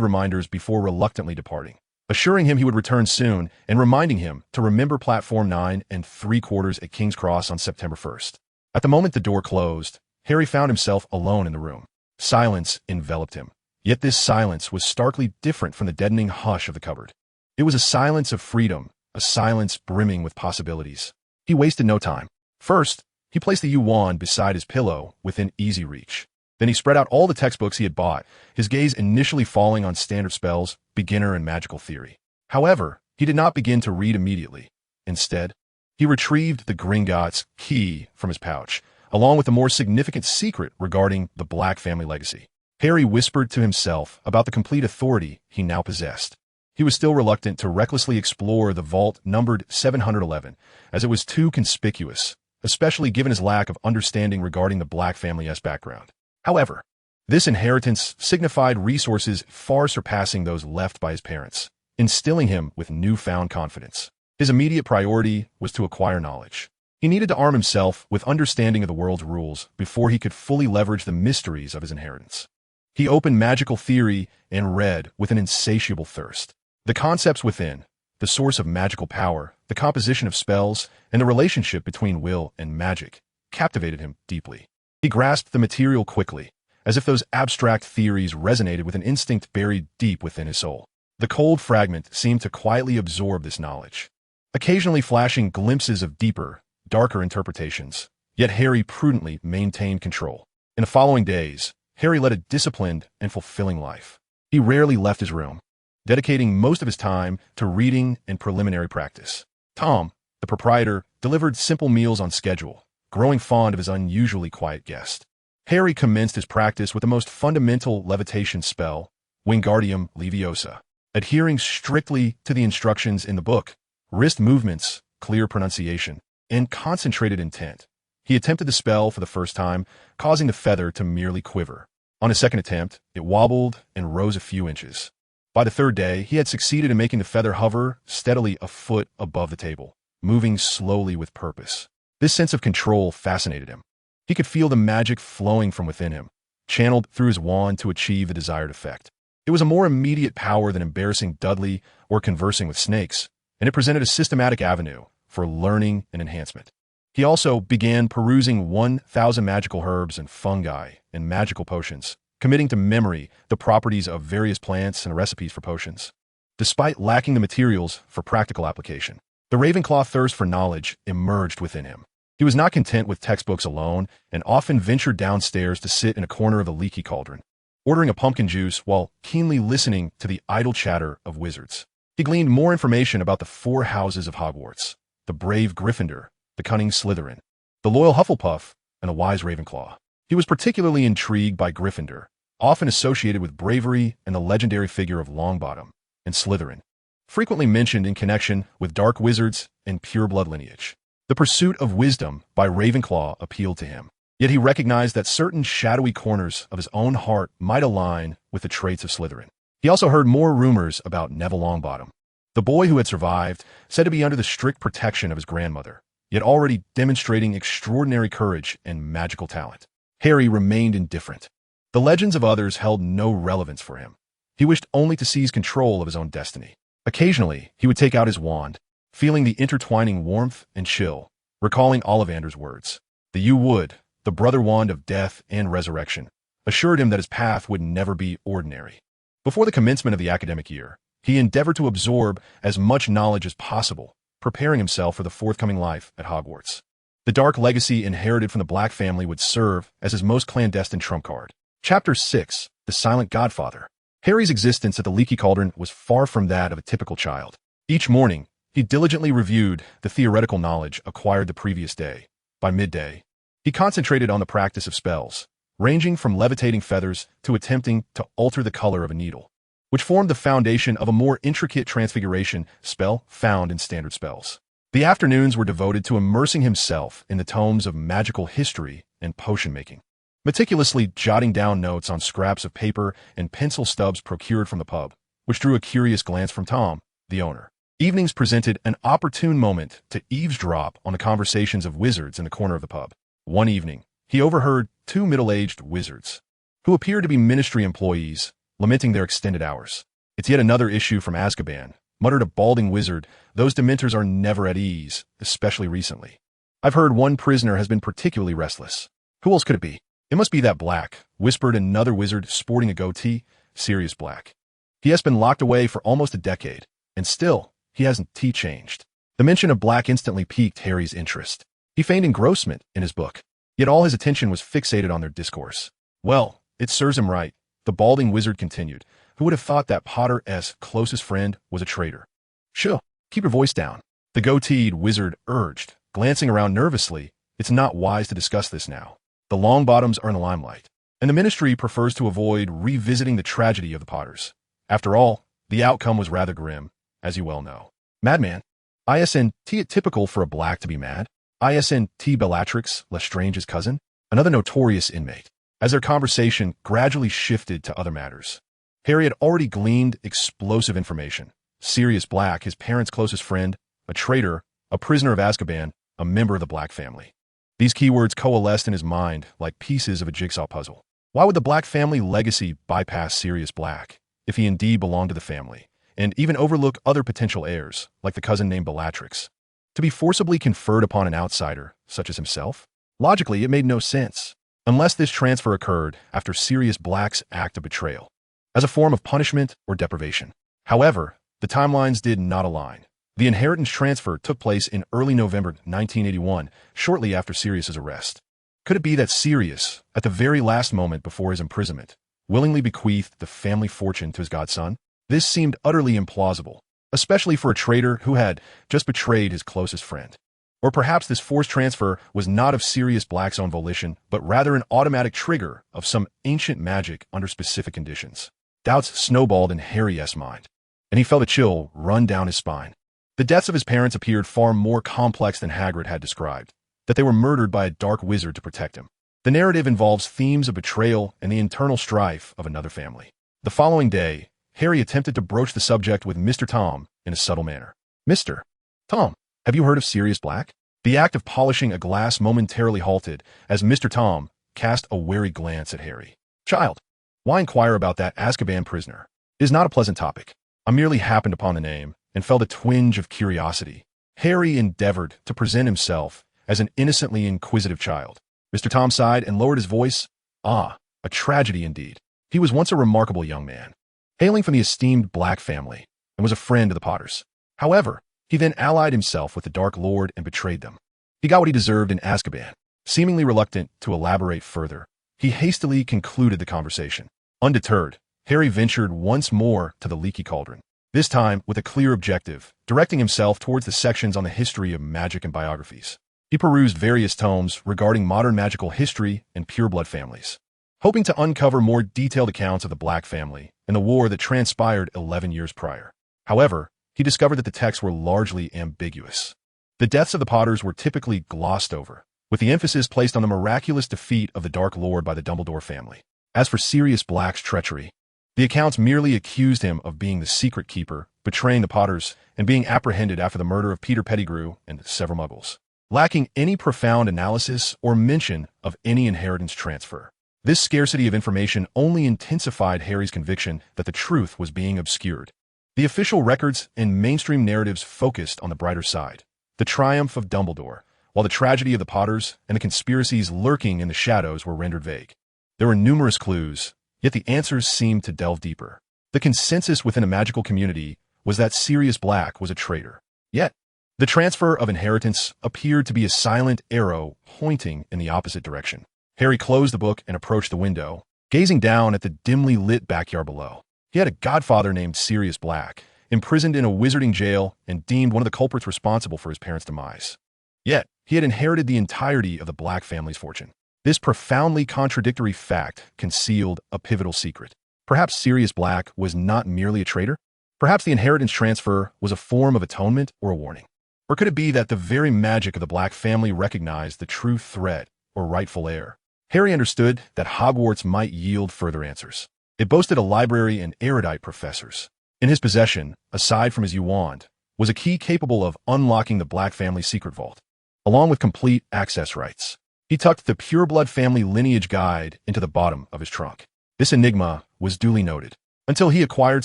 reminders before reluctantly departing, assuring him he would return soon and reminding him to remember platform 9 3/4 at King's Cross on September 1st. At the moment the door closed, Harry found himself alone in the room. Silence enveloped him. Yet this silence was starkly different from the deadening hush of the cupboard. It was a silence of freedom, a silence brimming with possibilities. He wasted no time. First, he placed the wand beside his pillow within easy reach. Then he spread out all the textbooks he had bought, his gaze initially falling on standard spells, beginner, and magical theory. However, he did not begin to read immediately. Instead, he retrieved the Gringotts key from his pouch, along with a more significant secret regarding the Black family legacy. Harry whispered to himself about the complete authority he now possessed. He was still reluctant to recklessly explore the vault numbered 711, as it was too conspicuous, especially given his lack of understanding regarding the Black family's background. However, this inheritance signified resources far surpassing those left by his parents, instilling him with newfound confidence. His immediate priority was to acquire knowledge. He needed to arm himself with understanding of the world's rules before he could fully leverage the mysteries of his inheritance. He opened magical theory and read with an insatiable thirst. The concepts within, the source of magical power, the composition of spells, and the relationship between will and magic, captivated him deeply. He grasped the material quickly, as if those abstract theories resonated with an instinct buried deep within his soul. The cold fragment seemed to quietly absorb this knowledge, occasionally flashing glimpses of deeper, darker interpretations. Yet Harry prudently maintained control. In the following days, Harry led a disciplined and fulfilling life. He rarely left his room, dedicating most of his time to reading and preliminary practice. Tom, the proprietor, delivered simple meals on schedule, growing fond of his unusually quiet guest. Harry commenced his practice with the most fundamental levitation spell, Wingardium Leviosa. Adhering strictly to the instructions in the book, wrist movements, clear pronunciation, and concentrated intent, he attempted the spell for the first time, causing the feather to merely quiver. On his second attempt, it wobbled and rose a few inches. By the third day, he had succeeded in making the feather hover steadily a foot above the table, moving slowly with purpose. This sense of control fascinated him. He could feel the magic flowing from within him, channeled through his wand to achieve the desired effect. It was a more immediate power than embarrassing Dudley or conversing with snakes, and it presented a systematic avenue for learning and enhancement. He also began perusing 1,000 magical herbs and fungi and magical potions, committing to memory the properties of various plants and recipes for potions. Despite lacking the materials for practical application, the Ravenclaw thirst for knowledge emerged within him. He was not content with textbooks alone and often ventured downstairs to sit in a corner of the leaky cauldron, ordering a pumpkin juice while keenly listening to the idle chatter of wizards. He gleaned more information about the four houses of Hogwarts: the brave Gryffindor, the cunning Slytherin, the loyal Hufflepuff, and the wise Ravenclaw. He was particularly intrigued by Gryffindor, often associated with bravery and the legendary figure of Longbottom, and Slytherin, frequently mentioned in connection with dark wizards and pureblood lineage. The pursuit of wisdom by Ravenclaw appealed to him, yet he recognized that certain shadowy corners of his own heart might align with the traits of Slytherin. He also heard more rumors about Neville Longbottom, the boy who had survived, said to be under the strict protection of his grandmother, yet already demonstrating extraordinary courage and magical talent. Harry remained indifferent. The legends of others held no relevance for him. He wished only to seize control of his own destiny. Occasionally, he would take out his wand, feeling the intertwining warmth and chill, recalling Ollivander's words. The You Would, the brother wand of death and resurrection, assured him that his path would never be ordinary. Before the commencement of the academic year, he endeavored to absorb as much knowledge as possible, preparing himself for the forthcoming life at Hogwarts. The dark legacy inherited from the Black family would serve as his most clandestine trump card. Chapter 6: The Silent Godfather. Harry's existence at the Leaky Cauldron was far from that of a typical child. Each morning, he diligently reviewed the theoretical knowledge acquired the previous day. By midday, he concentrated on the practice of spells, ranging from levitating feathers to attempting to alter the color of a needle, which formed the foundation of a more intricate transfiguration spell found in standard spells. The afternoons were devoted to immersing himself in the tomes of magical history and potion-making, meticulously jotting down notes on scraps of paper and pencil stubs procured from the pub, which drew a curious glance from Tom, the owner. Evenings presented an opportune moment to eavesdrop on the conversations of wizards in the corner of the pub. One evening, he overheard two middle-aged wizards, who appeared to be ministry employees, lamenting their extended hours. "It's yet another issue from Azkaban," muttered a balding wizard. "Those Dementors are never at ease, especially recently. I've heard one prisoner has been particularly restless." "Who else could it be?" "It must be that Black," whispered another wizard sporting a goatee. "Sirius Black. He has been locked away for almost a decade, and still, he hasn't changed." The mention of Black instantly piqued Harry's interest. He feigned engrossment in his book, yet all his attention was fixated on their discourse. "Well, it serves him right," the balding wizard continued. "Who would have thought that Potter's closest friend was a traitor?" "Sure, keep your voice down," the goateed wizard urged, glancing around nervously. "It's not wise to discuss this now. The Longbottoms are in the limelight, and the Ministry prefers to avoid revisiting the tragedy of the Potters. After all, the outcome was rather grim, as you well know." "Madman. Isn't it typical for a Black to be mad? Isn't Bellatrix Lestrange's cousin?" Another notorious inmate. As their conversation gradually shifted to other matters, Harry had already gleaned explosive information. Sirius Black, his parents' closest friend, a traitor, a prisoner of Azkaban, a member of the Black family. These keywords coalesced in his mind like pieces of a jigsaw puzzle. Why would the Black family legacy bypass Sirius Black, if he indeed belonged to the family, and even overlook other potential heirs, like the cousin named Bellatrix, to be forcibly conferred upon an outsider, such as himself? Logically, it made no sense, unless this transfer occurred after Sirius Black's act of betrayal, as a form of punishment or deprivation. However, the timelines did not align. The inheritance transfer took place in early November 1981, shortly after Sirius's arrest. Could it be that Sirius, at the very last moment before his imprisonment, willingly bequeathed the family fortune to his godson? This seemed utterly implausible, especially for a traitor who had just betrayed his closest friend. Or perhaps this forced transfer was not of Sirius Black's own volition, but rather an automatic trigger of some ancient magic under specific conditions. Doubts snowballed in Harry's mind, and he felt a chill run down his spine. The deaths of his parents appeared far more complex than Hagrid had described, that they were murdered by a dark wizard to protect him. The narrative involves themes of betrayal and the internal strife of another family. The following day, Harry attempted to broach the subject with Mr. Tom in a subtle manner. "Mr. Tom, have you heard of Sirius Black?" The act of polishing a glass momentarily halted as Mr. Tom cast a wary glance at Harry. "Child, why inquire about that Azkaban prisoner? It is not a pleasant topic. I merely happened upon the name and felt a twinge of curiosity." Harry endeavored to present himself as an innocently inquisitive child. Mr. Tom sighed and lowered his voice. "Ah, a tragedy indeed. He was once a remarkable young man, hailing from the esteemed Black family, and was a friend of the Potters. However, he then allied himself with the Dark Lord and betrayed them. He got what he deserved in Azkaban." Seemingly reluctant to elaborate further, he hastily concluded the conversation. Undeterred, Harry ventured once more to the leaky cauldron, this time with a clear objective, directing himself towards the sections on the history of magic and biographies. He perused various tomes regarding modern magical history and pureblood families, hoping to uncover more detailed accounts of the Black family and the war that transpired 11 years prior. However, he discovered that the texts were largely ambiguous. The deaths of the Potters were typically glossed over, with the emphasis placed on the miraculous defeat of the Dark Lord by the Dumbledore family. As for Sirius Black's treachery, the accounts merely accused him of being the secret keeper, betraying the Potters, and being apprehended after the murder of Peter Pettigrew and several Muggles, lacking any profound analysis or mention of any inheritance transfer. This scarcity of information only intensified Harry's conviction that the truth was being obscured. The official records and mainstream narratives focused on the brighter side, the triumph of Dumbledore, while the tragedy of the Potters and the conspiracies lurking in the shadows were rendered vague. There were numerous clues, yet the answers seemed to delve deeper. The consensus within a magical community was that Sirius Black was a traitor. Yet, the transfer of inheritance appeared to be a silent arrow pointing in the opposite direction. Harry closed the book and approached the window, gazing down at the dimly lit backyard below. He had a godfather named Sirius Black, imprisoned in a wizarding jail and deemed one of the culprits responsible for his parents' demise. Yet, he had inherited the entirety of the Black family's fortune. This profoundly contradictory fact concealed a pivotal secret. Perhaps Sirius Black was not merely a traitor? Perhaps the inheritance transfer was a form of atonement or a warning? Or could it be that the very magic of the Black family recognized the true threat or rightful heir? Harry understood that Hogwarts might yield further answers. It boasted a library and erudite professors. In his possession, aside from his wand, was a key capable of unlocking the Black family's secret vault, along with complete access rights. He tucked the pureblood family lineage guide into the bottom of his trunk. This enigma was duly noted. Until he acquired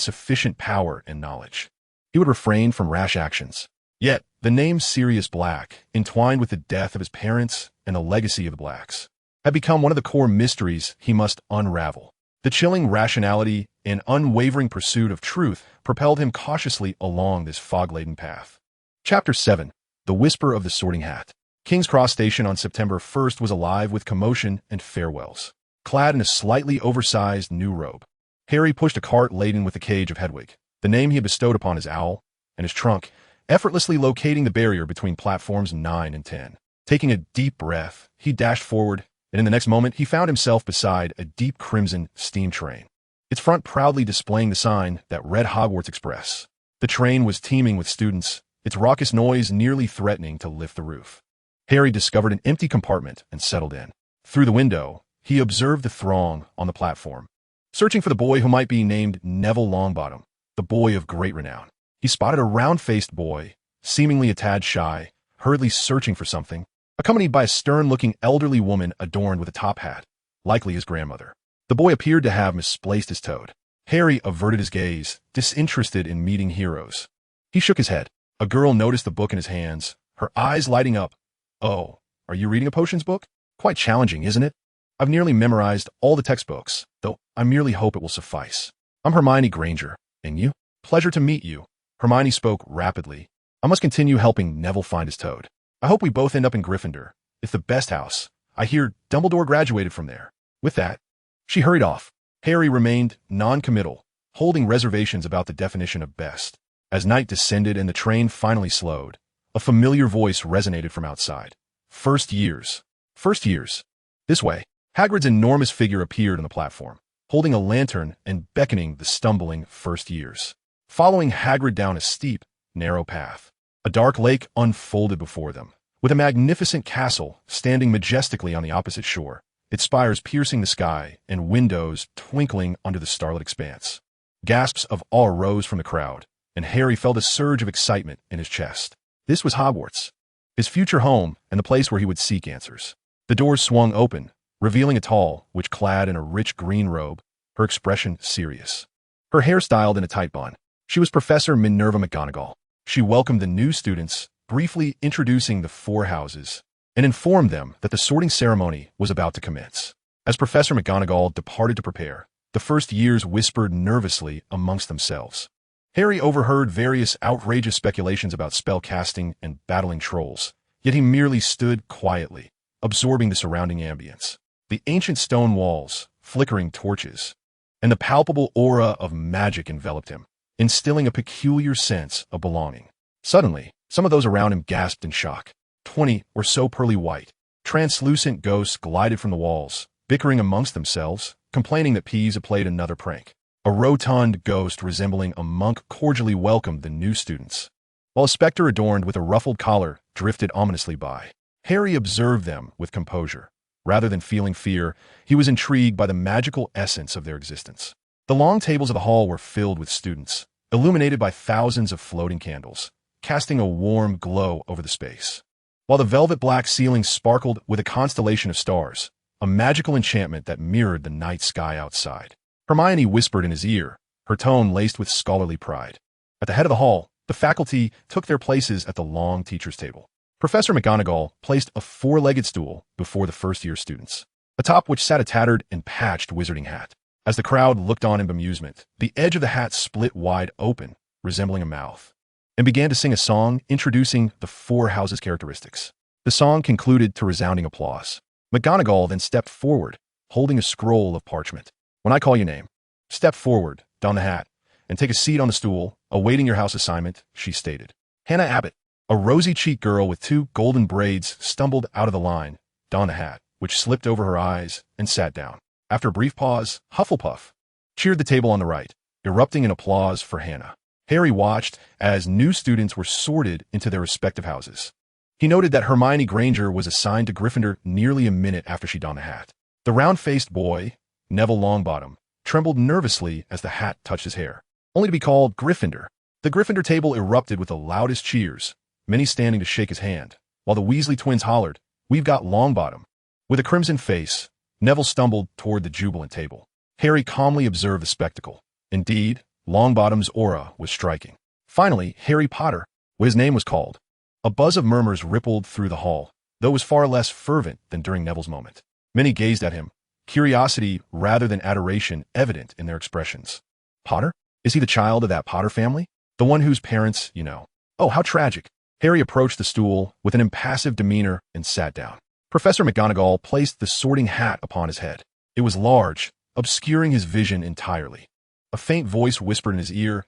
sufficient power and knowledge, he would refrain from rash actions. Yet, the name Sirius Black, entwined with the death of his parents and the legacy of the Blacks, had become one of the core mysteries he must unravel. The chilling rationality and unwavering pursuit of truth propelled him cautiously along this fog-laden path. Chapter 7. The Whisper of the Sorting Hat. King's Cross Station on September 1st was alive with commotion and farewells. Clad in a slightly oversized new robe, Harry pushed a cart laden with the cage of Hedwig, the name he had bestowed upon his owl, and his trunk, effortlessly locating the barrier between platforms 9 and 10. Taking a deep breath, he dashed forward, and in the next moment he found himself beside a deep crimson steam train, its front proudly displaying the sign that read Hogwarts Express. The train was teeming with students, its raucous noise nearly threatening to lift the roof. Harry discovered an empty compartment and settled in. Through the window, he observed the throng on the platform, searching for the boy who might be named Neville Longbottom, the boy of great renown. He spotted a round-faced boy, seemingly a tad shy, hurriedly searching for something, accompanied by a stern-looking elderly woman adorned with a top hat, likely his grandmother. The boy appeared to have misplaced his toad. Harry averted his gaze, disinterested in meeting heroes. He shook his head. A girl noticed the book in his hands, her eyes lighting up. "Oh, are you reading a potions book? Quite challenging, isn't it? I've nearly memorized all the textbooks, though I merely hope it will suffice. I'm Hermione Granger, and you? Pleasure to meet you. Hermione spoke rapidly. I must continue helping Neville find his toad. I hope we both end up in Gryffindor. It's the best house. I hear Dumbledore graduated from there. With that, she hurried off. Harry remained non-committal, holding reservations about the definition of best. As night descended and the train finally slowed, a familiar voice resonated from outside. First years. First years. This way. Hagrid's enormous figure appeared on the platform, holding a lantern and beckoning the stumbling first years. Following Hagrid down a steep, narrow path, a dark lake unfolded before them, with a magnificent castle standing majestically on the opposite shore, its spires piercing the sky and windows twinkling under the starlit expanse. Gasps of awe rose from the crowd, and Harry felt a surge of excitement in his chest. This was Hogwarts, his future home and the place where he would seek answers. The doors swung open, revealing a tall witch clad in a rich green robe, her expression serious. Her hair styled in a tight bun. She was Professor Minerva McGonagall. She welcomed the new students, briefly introducing the four houses, and informed them that the sorting ceremony was about to commence. As Professor McGonagall departed to prepare, the first years whispered nervously amongst themselves. Harry overheard various outrageous speculations about spell casting and battling trolls, yet he merely stood quietly, absorbing the surrounding ambience. The ancient stone walls, flickering torches, and the palpable aura of magic enveloped him, instilling a peculiar sense of belonging. Suddenly, some of those around him gasped in shock. 20 or so pearly white, translucent ghosts glided from the walls, bickering amongst themselves, complaining that Peeves had played another prank. A rotund ghost resembling a monk cordially welcomed the new students, while a specter adorned with a ruffled collar drifted ominously by. Harry observed them with composure. Rather than feeling fear, he was intrigued by the magical essence of their existence. The long tables of the hall were filled with students, illuminated by thousands of floating candles, casting a warm glow over the space. While the velvet black ceiling sparkled with a constellation of stars, a magical enchantment that mirrored the night sky outside. Hermione whispered in his ear, her tone laced with scholarly pride. At the head of the hall, the faculty took their places at the long teacher's table. Professor McGonagall placed a four-legged stool before the first-year students, atop which sat a tattered and patched wizarding hat. As the crowd looked on in bemusement, the edge of the hat split wide open, resembling a mouth, and began to sing a song introducing the four houses' characteristics. The song concluded to resounding applause. McGonagall then stepped forward, holding a scroll of parchment. When I call your name, step forward, don the hat, and take a seat on the stool, awaiting your house assignment, she stated. Hannah Abbott, a rosy-cheeked girl with two golden braids, stumbled out of the line, donned the hat, which slipped over her eyes, and sat down. After a brief pause, Hufflepuff cheered the table on the right, erupting in applause for Hannah. Harry watched as new students were sorted into their respective houses. He noted that Hermione Granger was assigned to Gryffindor nearly a minute after she donned the hat. The round-faced boy, Neville Longbottom, trembled nervously as the hat touched his hair, only to be called Gryffindor. The Gryffindor table erupted with the loudest cheers, many standing to shake his hand, while the Weasley twins hollered, "We've got Longbottom." With a crimson face, Neville stumbled toward the jubilant table. Harry calmly observed the spectacle. Indeed, Longbottom's aura was striking. Finally, Harry Potter, what his name was called. A buzz of murmurs rippled through the hall, though it was far less fervent than during Neville's moment. Many gazed at him, curiosity rather than adoration evident in their expressions. Potter? Is he the child of that Potter family? The one whose parents, you know. Oh, how tragic. Harry approached the stool with an impassive demeanor and sat down. Professor McGonagall placed the sorting hat upon his head. It was large, obscuring his vision entirely. A faint voice whispered in his ear,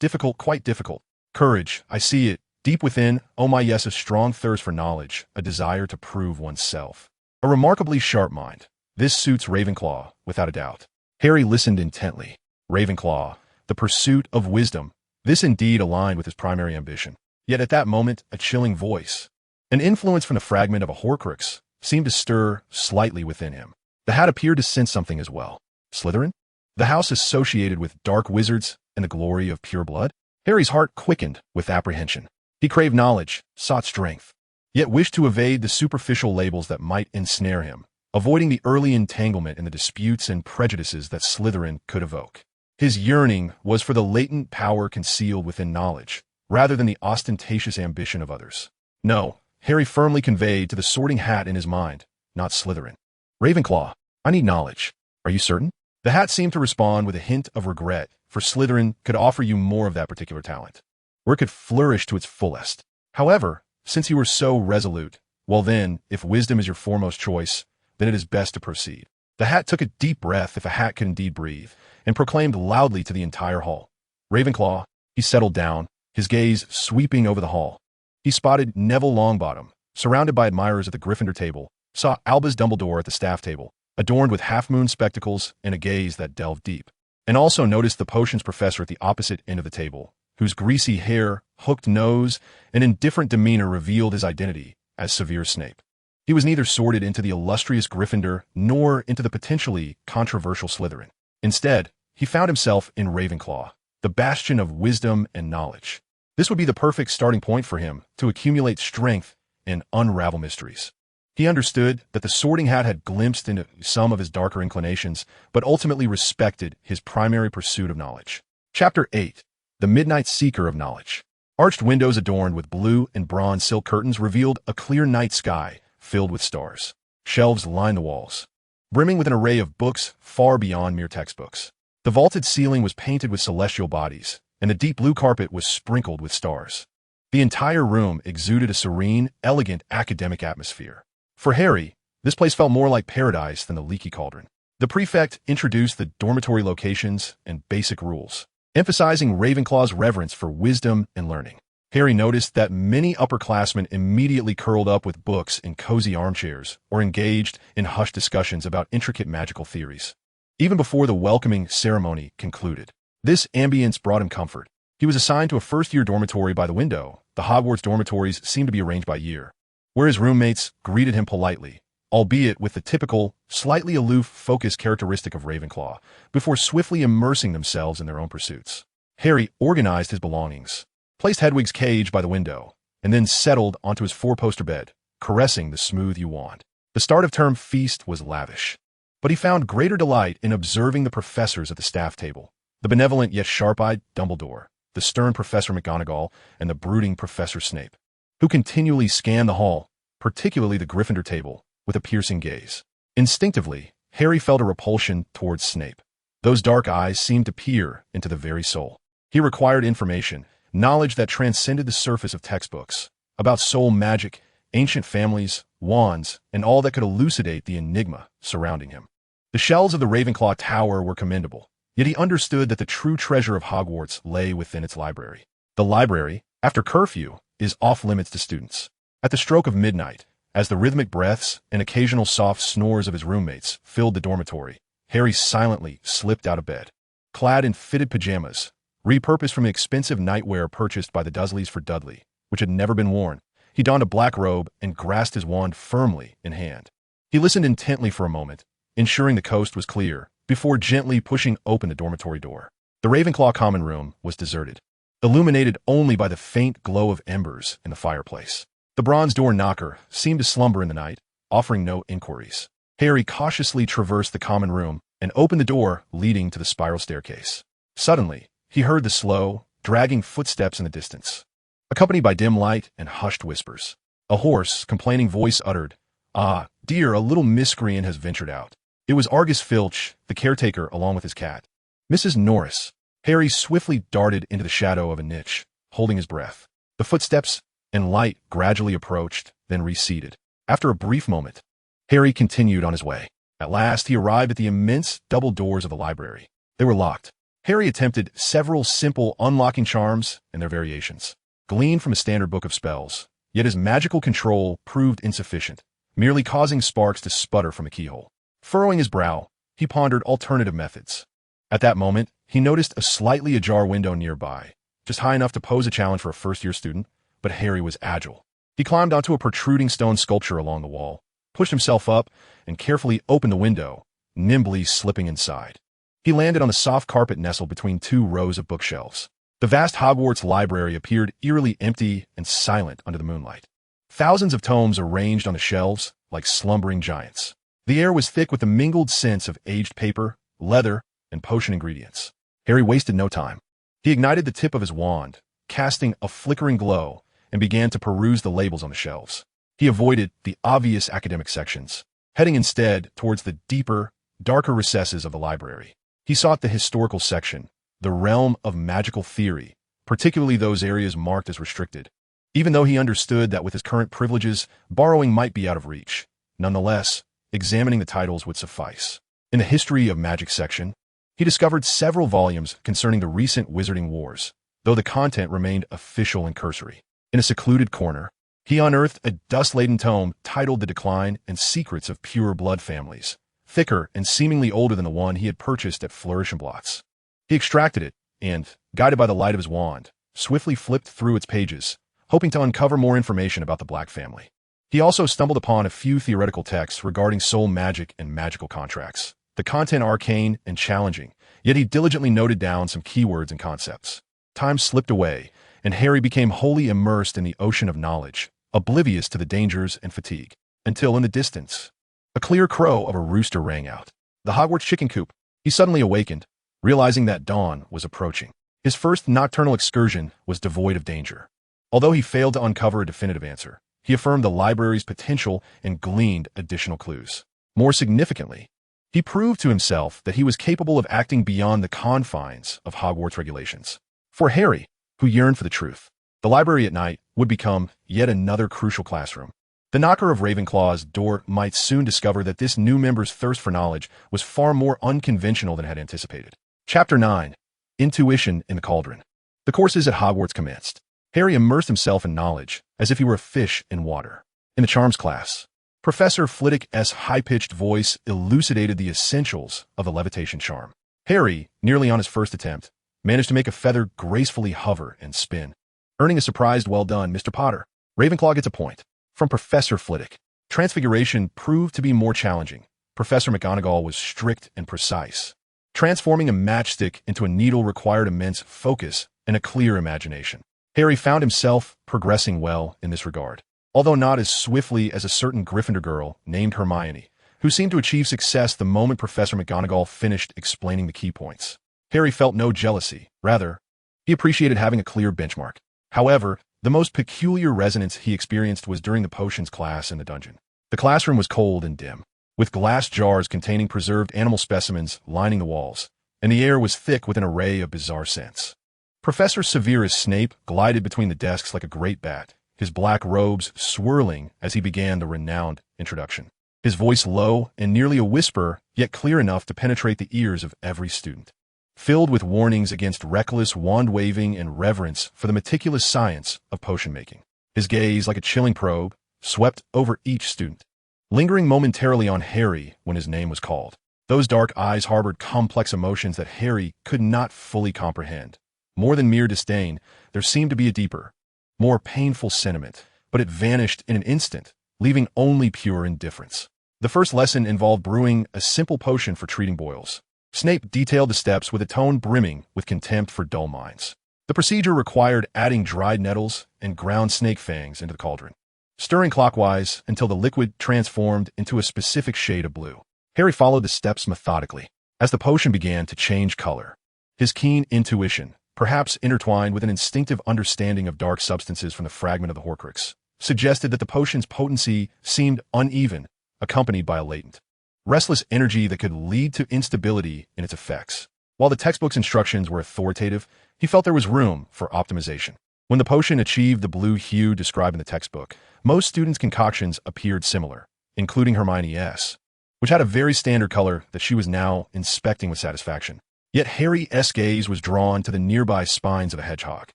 difficult, quite difficult. Courage, I see it. Deep within, oh my yes, a strong thirst for knowledge, a desire to prove oneself. A remarkably sharp mind. This suits Ravenclaw, without a doubt. Harry listened intently. Ravenclaw, the pursuit of wisdom. This indeed aligned with his primary ambition. Yet at that moment, a chilling voice, an influence from the fragment of a Horcrux, seemed to stir slightly within him. The hat appeared to sense something as well. Slytherin? The house associated with dark wizards and the glory of pure blood? Harry's heart quickened with apprehension. He craved knowledge, sought strength, yet wished to evade the superficial labels that might ensnare him, avoiding the early entanglement in the disputes and prejudices that Slytherin could evoke. His yearning was for the latent power concealed within knowledge, rather than the ostentatious ambition of others. No, Harry firmly conveyed to the sorting hat in his mind, not Slytherin. Ravenclaw, I need knowledge. Are you certain? The hat seemed to respond with a hint of regret, for Slytherin could offer you more of that particular talent, where it could flourish to its fullest. However, since you were so resolute, well then, if wisdom is your foremost choice, then it is best to proceed. The hat took a deep breath, if a hat could indeed breathe, and proclaimed loudly to the entire hall. Ravenclaw. He settled down, his gaze sweeping over the hall. He spotted Neville Longbottom, surrounded by admirers at the Gryffindor table, saw Albus Dumbledore at the staff table, adorned with half-moon spectacles and a gaze that delved deep, and also noticed the potions professor at the opposite end of the table, whose greasy hair, hooked nose, and indifferent demeanor revealed his identity as Severus Snape. He was neither sorted into the illustrious Gryffindor nor into the potentially controversial Slytherin. Instead, he found himself in Ravenclaw, the bastion of wisdom and knowledge. This would be the perfect starting point for him to accumulate strength and unravel mysteries. He understood that the Sorting Hat had glimpsed into some of his darker inclinations, but ultimately respected his primary pursuit of knowledge. Chapter 8. The Midnight Seeker of Knowledge. Arched windows adorned with blue and bronze silk curtains revealed a clear night sky filled with stars. Shelves lined the walls, brimming with an array of books far beyond mere textbooks. The vaulted ceiling was painted with celestial bodies, and the deep blue carpet was sprinkled with stars. The entire room exuded a serene, elegant academic atmosphere. For Harry, this place felt more like paradise than the leaky cauldron. The prefect introduced the dormitory locations and basic rules, emphasizing Ravenclaw's reverence for wisdom and learning. Harry noticed that many upperclassmen immediately curled up with books in cozy armchairs or engaged in hushed discussions about intricate magical theories, even before the welcoming ceremony concluded. This ambience brought him comfort. He was assigned to a first-year dormitory by the window. The Hogwarts dormitories seemed to be arranged by year, where his roommates greeted him politely, albeit with the typical, slightly aloof focus characteristic of Ravenclaw, before swiftly immersing themselves in their own pursuits. Harry organized his belongings, placed Hedwig's cage by the window, and then settled onto his four-poster bed, caressing the smooth yuan. The start-of-term feast was lavish, but he found greater delight in observing the professors at the staff table, the benevolent yet sharp-eyed Dumbledore, the stern Professor McGonagall, and the brooding Professor Snape, who continually scanned the hall, particularly the Gryffindor table, with a piercing gaze. Instinctively, Harry felt a repulsion towards Snape. Those dark eyes seemed to peer into the very soul. He required information, knowledge that transcended the surface of textbooks, about soul magic, ancient families, wands, and all that could elucidate the enigma surrounding him. The shelves of the Ravenclaw Tower were commendable, yet he understood that the true treasure of Hogwarts lay within its library. The library, after curfew, is off-limits to students. At the stroke of midnight, as the rhythmic breaths and occasional soft snores of his roommates filled the dormitory, Harry silently slipped out of bed. Clad in fitted pajamas, repurposed from the expensive nightwear purchased by the Dursleys for Dudley, which had never been worn, he donned a black robe and grasped his wand firmly in hand. He listened intently for a moment, ensuring the coast was clear, before gently pushing open the dormitory door. The Ravenclaw common room was deserted, illuminated only by the faint glow of embers in the fireplace. The bronze door knocker seemed to slumber in the night, offering no inquiries. Harry cautiously traversed the common room and opened the door leading to the spiral staircase. Suddenly, he heard the slow, dragging footsteps in the distance, accompanied by dim light and hushed whispers. A hoarse, complaining voice uttered, "Ah, dear, a little miscreant has ventured out." It was Argus Filch, the caretaker, along with his cat. "Mrs. Norris." Harry swiftly darted into the shadow of a niche, holding his breath. The footsteps and light gradually approached, then receded. After a brief moment, Harry continued on his way. At last, he arrived at the immense double doors of the library. They were locked. Harry attempted several simple unlocking charms and their variations, gleaned from a standard book of spells, yet his magical control proved insufficient, merely causing sparks to sputter from a keyhole. Furrowing his brow, he pondered alternative methods. At that moment, he noticed a slightly ajar window nearby, just high enough to pose a challenge for a first-year student, but Harry was agile. He climbed onto a protruding stone sculpture along the wall, pushed himself up, and carefully opened the window, nimbly slipping inside. He landed on the soft carpet nestled between two rows of bookshelves. The vast Hogwarts library appeared eerily empty and silent under the moonlight. Thousands of tomes arranged on the shelves like slumbering giants. The air was thick with the mingled scents of aged paper, leather, and potion ingredients. Harry wasted no time. He ignited the tip of his wand, casting a flickering glow, and began to peruse the labels on the shelves. He avoided the obvious academic sections, heading instead towards the deeper, darker recesses of the library. He sought the historical section, the realm of magical theory, particularly those areas marked as restricted. Even though he understood that with his current privileges, borrowing might be out of reach, nonetheless, examining the titles would suffice. In the History of Magic section, he discovered several volumes concerning the recent Wizarding Wars, though the content remained official and cursory. In a secluded corner, he unearthed a dust-laden tome titled The Decline and Secrets of Pure Blood Families, thicker and seemingly older than the one he had purchased at Flourish and Blotts. He extracted it and, guided by the light of his wand, swiftly flipped through its pages, hoping to uncover more information about the Black family. He also stumbled upon a few theoretical texts regarding soul magic and magical contracts, the content arcane and challenging, yet he diligently noted down some keywords and concepts. Time slipped away, and Harry became wholly immersed in the ocean of knowledge, oblivious to the dangers and fatigue, until in the distance, a clear crow of a rooster rang out. The Hogwarts chicken coop. He suddenly awakened, realizing that dawn was approaching. His first nocturnal excursion was devoid of danger. Although he failed to uncover a definitive answer, he affirmed the library's potential and gleaned additional clues. More significantly, he proved to himself that he was capable of acting beyond the confines of Hogwarts regulations. For Harry, who yearned for the truth, the library at night would become yet another crucial classroom. The knocker of Ravenclaw's door might soon discover that this new member's thirst for knowledge was far more unconventional than had anticipated. Chapter 9. Intuition in the Cauldron. The courses at Hogwarts commenced. Harry immersed himself in knowledge, as if he were a fish in water. In the Charms class, Professor Flitwick's high-pitched voice elucidated the essentials of the levitation charm. Harry, nearly on his first attempt, managed to make a feather gracefully hover and spin, earning a surprised "Well done, Mr. Potter. Ravenclaw gets a point." From Professor Flitwick. Transfiguration proved to be more challenging. Professor McGonagall was strict and precise. Transforming a matchstick into a needle required immense focus and a clear imagination. Harry found himself progressing well in this regard, although not as swiftly as a certain Gryffindor girl named Hermione, who seemed to achieve success the moment Professor McGonagall finished explaining the key points. Harry felt no jealousy. Rather, he appreciated having a clear benchmark. However, the most peculiar resonance he experienced was during the potions class in the dungeon. The classroom was cold and dim, with glass jars containing preserved animal specimens lining the walls, and the air was thick with an array of bizarre scents. Professor Severus Snape glided between the desks like a great bat, his black robes swirling as he began the renowned introduction. His voice low and nearly a whisper, yet clear enough to penetrate the ears of every student. Filled with warnings against reckless wand-waving and reverence for the meticulous science of potion-making. His gaze, like a chilling probe, swept over each student, lingering momentarily on Harry when his name was called. Those dark eyes harbored complex emotions that Harry could not fully comprehend. More than mere disdain, there seemed to be a deeper, more painful sentiment, but it vanished in an instant, leaving only pure indifference. The first lesson involved brewing a simple potion for treating boils. Snape detailed the steps with a tone brimming with contempt for dull minds. The procedure required adding dried nettles and ground snake fangs into the cauldron, stirring clockwise until the liquid transformed into a specific shade of blue. Harry followed the steps methodically. As the potion began to change color, his keen intuition, perhaps intertwined with an instinctive understanding of dark substances from the fragment of the Horcrux, suggested that the potion's potency seemed uneven, accompanied by a latent, restless energy that could lead to instability in its effects. While the textbook's instructions were authoritative, he felt there was room for optimization. When the potion achieved the blue hue described in the textbook, most students' concoctions appeared similar, including Hermione's, which had a very standard color that she was now inspecting with satisfaction. Yet Harry's gaze was drawn to the nearby spines of a hedgehog,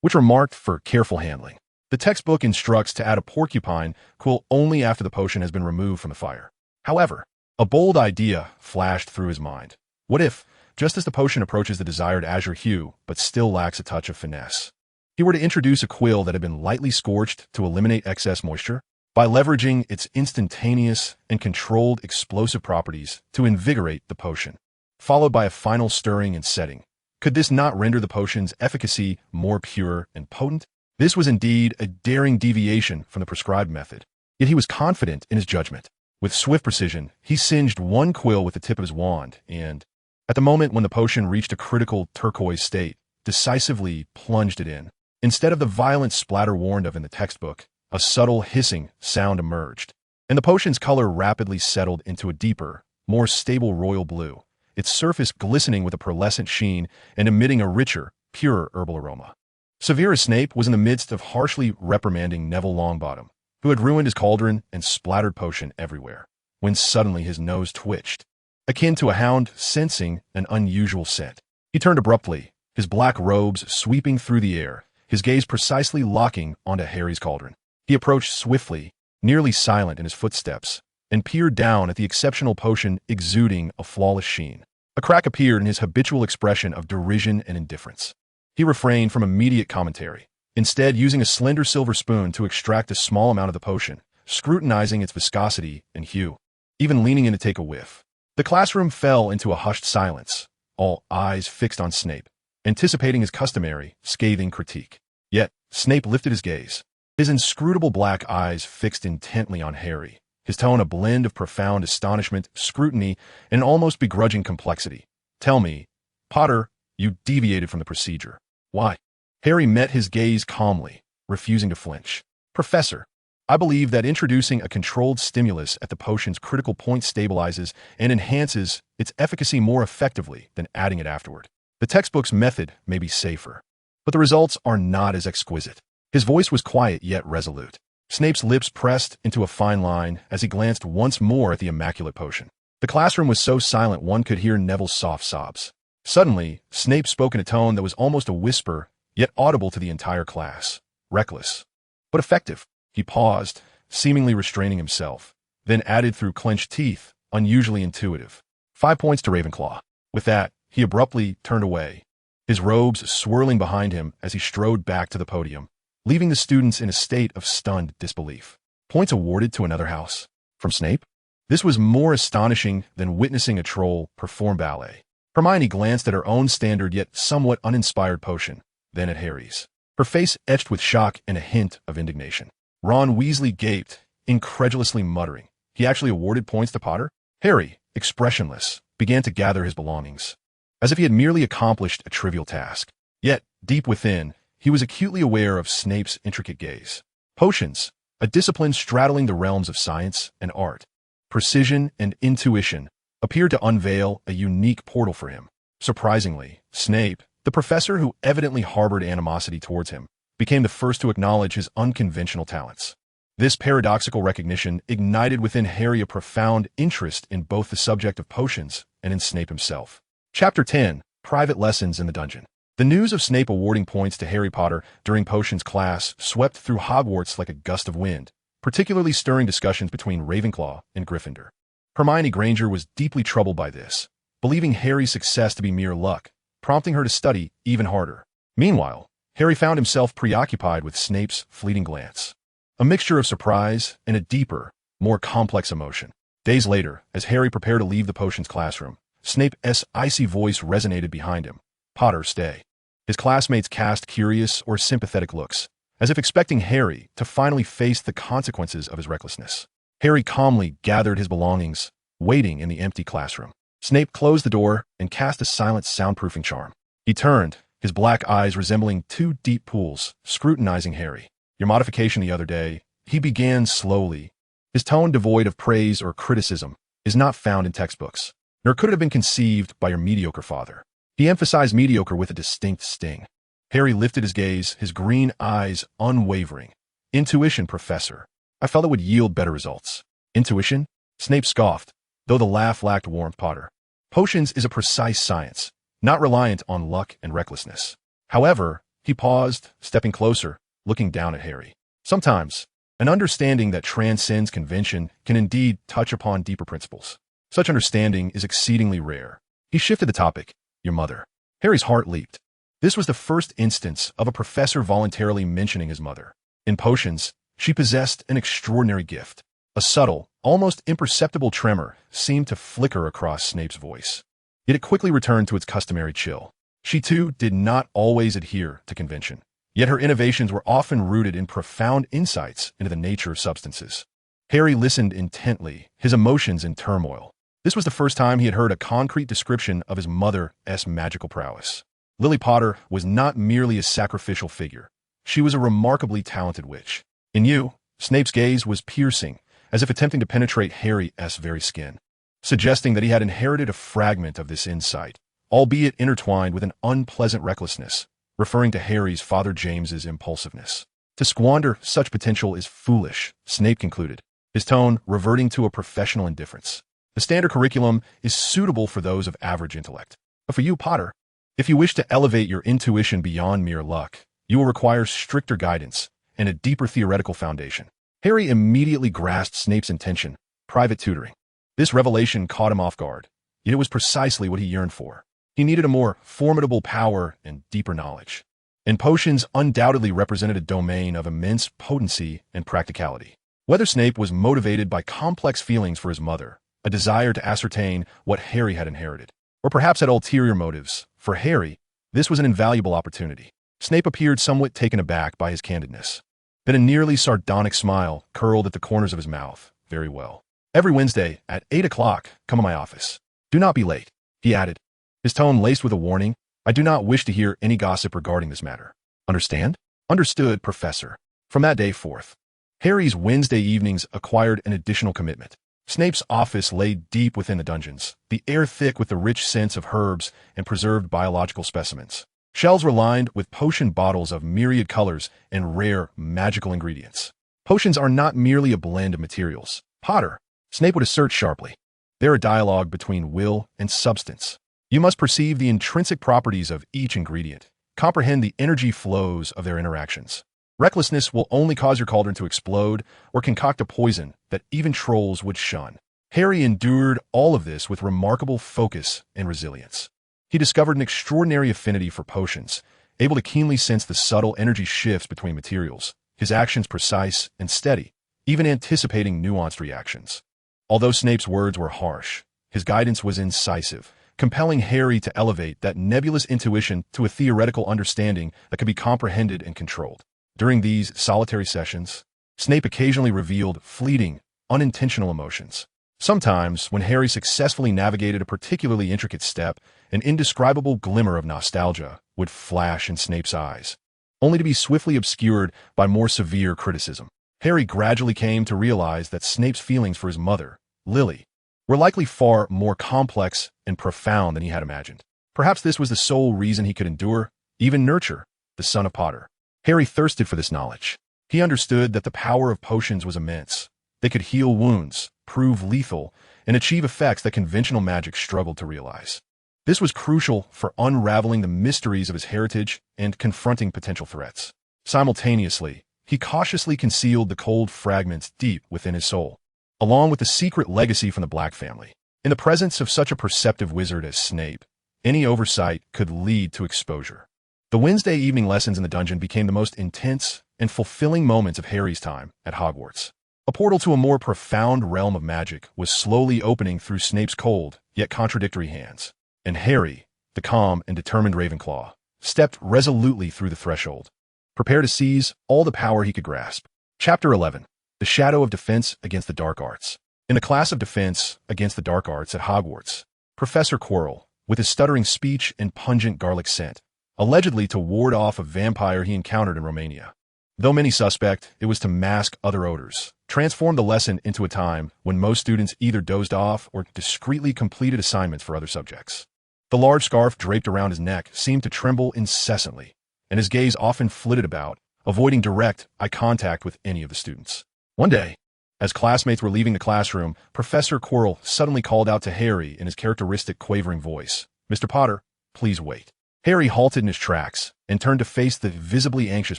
which were marked for careful handling. The textbook instructs to add a porcupine quill only after the potion has been removed from the fire. However, a bold idea flashed through his mind. What if, just as the potion approaches the desired azure hue but still lacks a touch of finesse, he were to introduce a quill that had been lightly scorched to eliminate excess moisture, by leveraging its instantaneous and controlled explosive properties to invigorate the potion, followed by a final stirring and setting? Could this not render the potion's efficacy more pure and potent? This was indeed a daring deviation from the prescribed method, yet he was confident in his judgment. With swift precision, he singed one quill with the tip of his wand and, at the moment when the potion reached a critical turquoise state, decisively plunged it in. Instead of the violent splatter warned of in the textbook, a subtle hissing sound emerged, and the potion's color rapidly settled into a deeper, more stable royal blue, its surface glistening with a pearlescent sheen and emitting a richer, purer herbal aroma. Severe as Snape was in the midst of harshly reprimanding Neville Longbottom, who had ruined his cauldron and splattered potion everywhere, when suddenly his nose twitched, akin to a hound sensing an unusual scent. He turned abruptly, his black robes sweeping through the air, his gaze precisely locking onto Harry's cauldron. He approached swiftly, nearly silent in his footsteps, and peered down at the exceptional potion exuding a flawless sheen. A crack appeared in his habitual expression of derision and indifference. He refrained from immediate commentary, instead using a slender silver spoon to extract a small amount of the potion, scrutinizing its viscosity and hue, even leaning in to take a whiff. The classroom fell into a hushed silence, all eyes fixed on Snape, anticipating his customary, scathing critique. Yet, Snape lifted his gaze, his inscrutable black eyes fixed intently on Harry, his tone a blend of profound astonishment, scrutiny, and almost begrudging complexity. "Tell me, Potter, you deviated from the procedure. Why?" Harry met his gaze calmly, refusing to flinch. "Professor, I believe that introducing a controlled stimulus at the potion's critical point stabilizes and enhances its efficacy more effectively than adding it afterward. The textbook's method may be safer, but the results are not as exquisite." His voice was quiet yet resolute. Snape's lips pressed into a fine line as he glanced once more at the immaculate potion. The classroom was so silent one could hear Neville's soft sobs. Suddenly, Snape spoke in a tone that was almost a whisper, yet audible to the entire class. Reckless, but effective. He paused, seemingly restraining himself, then added through clenched teeth, unusually intuitive. 5 points to Ravenclaw. With that, he abruptly turned away, his robes swirling behind him as he strode back to the podium, leaving the students in a state of stunned disbelief. Points awarded to another house. From Snape? This was more astonishing than witnessing a troll perform ballet. Hermione glanced at her own standard yet somewhat uninspired potion, then at Harry's, her face etched with shock and a hint of indignation. Ron Weasley gaped, incredulously muttering, "He actually awarded points to Potter?" Harry, expressionless, began to gather his belongings, as if he had merely accomplished a trivial task. Yet, deep within, he was acutely aware of Snape's intricate gaze. Potions, a discipline straddling the realms of science and art, precision and intuition, appeared to unveil a unique portal for him. Surprisingly, Snape, the professor who evidently harbored animosity towards him, became the first to acknowledge his unconventional talents. This paradoxical recognition ignited within Harry a profound interest in both the subject of potions and in Snape himself. Chapter 10. Private Lessons in the Dungeon. The news of Snape awarding points to Harry Potter during potions class swept through Hogwarts like a gust of wind, particularly stirring discussions between Ravenclaw and Gryffindor. Hermione Granger was deeply troubled by this, believing Harry's success to be mere luck, prompting her to study even harder. Meanwhile, Harry found himself preoccupied with Snape's fleeting glance, a mixture of surprise and a deeper, more complex emotion. Days later, as Harry prepared to leave the potions classroom, Snape's icy voice resonated behind him. "Potter, stay." His classmates cast curious or sympathetic looks, as if expecting Harry to finally face the consequences of his recklessness. Harry calmly gathered his belongings, waiting in the empty classroom. Snape closed the door and cast a silent soundproofing charm. He turned, his black eyes resembling two deep pools, scrutinizing Harry. "Your modification the other day," he began slowly, his tone devoid of praise or criticism, "is not found in textbooks, nor could it have been conceived by your mediocre father." He emphasized mediocre with a distinct sting. Harry lifted his gaze, his green eyes unwavering. "Intuition, Professor. I felt it would yield better results." "Intuition?" Snape scoffed, though the laugh lacked warmth. "Potter, potions is a precise science, not reliant on luck and recklessness." However, he paused, stepping closer, looking down at Harry. "Sometimes, an understanding that transcends convention can indeed touch upon deeper principles. Such understanding is exceedingly rare." He shifted the topic. "Your mother." Harry's heart leaped. This was the first instance of a professor voluntarily mentioning his mother. In potions, she possessed an extraordinary gift. A subtle, almost imperceptible tremor seemed to flicker across Snape's voice. Yet it quickly returned to its customary chill. She too did not always adhere to convention. Yet her innovations were often rooted in profound insights into the nature of substances. Harry listened intently, his emotions in turmoil. This was the first time he had heard a concrete description of his mother's magical prowess. Lily Potter was not merely a sacrificial figure. She was a remarkably talented witch. "In you," Snape's gaze was piercing, as if attempting to penetrate Harry's very skin. suggesting that he had inherited a fragment of this insight, albeit intertwined with an unpleasant recklessness, referring to Harry's father James's impulsiveness. To squander such potential is foolish, Snape concluded, his tone reverting to a professional indifference. The standard curriculum is suitable for those of average intellect. But for you, Potter, if you wish to elevate your intuition beyond mere luck, you will require stricter guidance and a deeper theoretical foundation. Harry immediately grasped Snape's intention: private tutoring. This revelation caught him off guard, yet it was precisely what he yearned for. He needed a more formidable power and deeper knowledge. And potions undoubtedly represented a domain of immense potency and practicality. Whether Snape was motivated by complex feelings for his mother, a desire to ascertain what Harry had inherited, or perhaps had ulterior motives, for Harry, this was an invaluable opportunity. Snape appeared somewhat taken aback by his candidness. Then a nearly sardonic smile curled at the corners of his mouth. Very well. Every Wednesday at 8 o'clock, come to my office. Do not be late, he added, his tone laced with a warning. I do not wish to hear any gossip regarding this matter. Understand? Understood, Professor. From that day forth, Harry's Wednesday evenings acquired an additional commitment. Snape's office lay deep within the dungeons, the air thick with the rich scents of herbs and preserved biological specimens. Shelves were lined with potion bottles of myriad colors and rare, magical ingredients. Potions are not merely a blend of materials, Potter, Snape would assert sharply. They're a dialogue between will and substance. You must perceive the intrinsic properties of each ingredient, comprehend the energy flows of their interactions. Recklessness will only cause your cauldron to explode or concoct a poison that even trolls would shun. Harry endured all of this with remarkable focus and resilience. He discovered an extraordinary affinity for potions, able to keenly sense the subtle energy shifts between materials, his actions precise and steady, even anticipating nuanced reactions. Although Snape's words were harsh, his guidance was incisive, compelling Harry to elevate that nebulous intuition to a theoretical understanding that could be comprehended and controlled. During these solitary sessions, Snape occasionally revealed fleeting, unintentional emotions. Sometimes, when Harry successfully navigated a particularly intricate step, an indescribable glimmer of nostalgia would flash in Snape's eyes, only to be swiftly obscured by more severe criticism. Harry gradually came to realize that Snape's feelings for his mother, Lily, were likely far more complex and profound than he had imagined. Perhaps this was the sole reason he could endure, even nurture, the son of Potter. Harry thirsted for this knowledge. He understood that the power of potions was immense. They could heal wounds, prove lethal, and achieve effects that conventional magic struggled to realize. This was crucial for unraveling the mysteries of his heritage and confronting potential threats. Simultaneously, he cautiously concealed the cold fragments deep within his soul, along with the secret legacy from the Black family. In the presence of such a perceptive wizard as Snape, any oversight could lead to exposure. The Wednesday evening lessons in the dungeon became the most intense and fulfilling moments of Harry's time at Hogwarts. A portal to a more profound realm of magic was slowly opening through Snape's cold, yet contradictory hands. And Harry, the calm and determined Ravenclaw, stepped resolutely through the threshold, prepared to seize all the power he could grasp. Chapter 11. The Shadow of Defense Against the Dark Arts. In the class of Defense Against the Dark Arts at Hogwarts, Professor Quirrell, with his stuttering speech and pungent garlic scent, allegedly to ward off a vampire he encountered in Romania. Though many suspect it was to mask other odors, transformed the lesson into a time when most students either dozed off or discreetly completed assignments for other subjects. The large scarf draped around his neck seemed to tremble incessantly, and his gaze often flitted about, avoiding direct eye contact with any of the students. One day, as classmates were leaving the classroom, Professor Quirrell suddenly called out to Harry in his characteristic quavering voice, "Mr. Potter, please wait." Harry halted in his tracks and turned to face the visibly anxious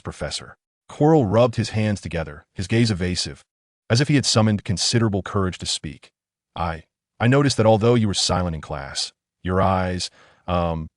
professor. Quirrell rubbed his hands together, his gaze evasive, as if he had summoned considerable courage to speak. I noticed that although you were silent in class, your eyes,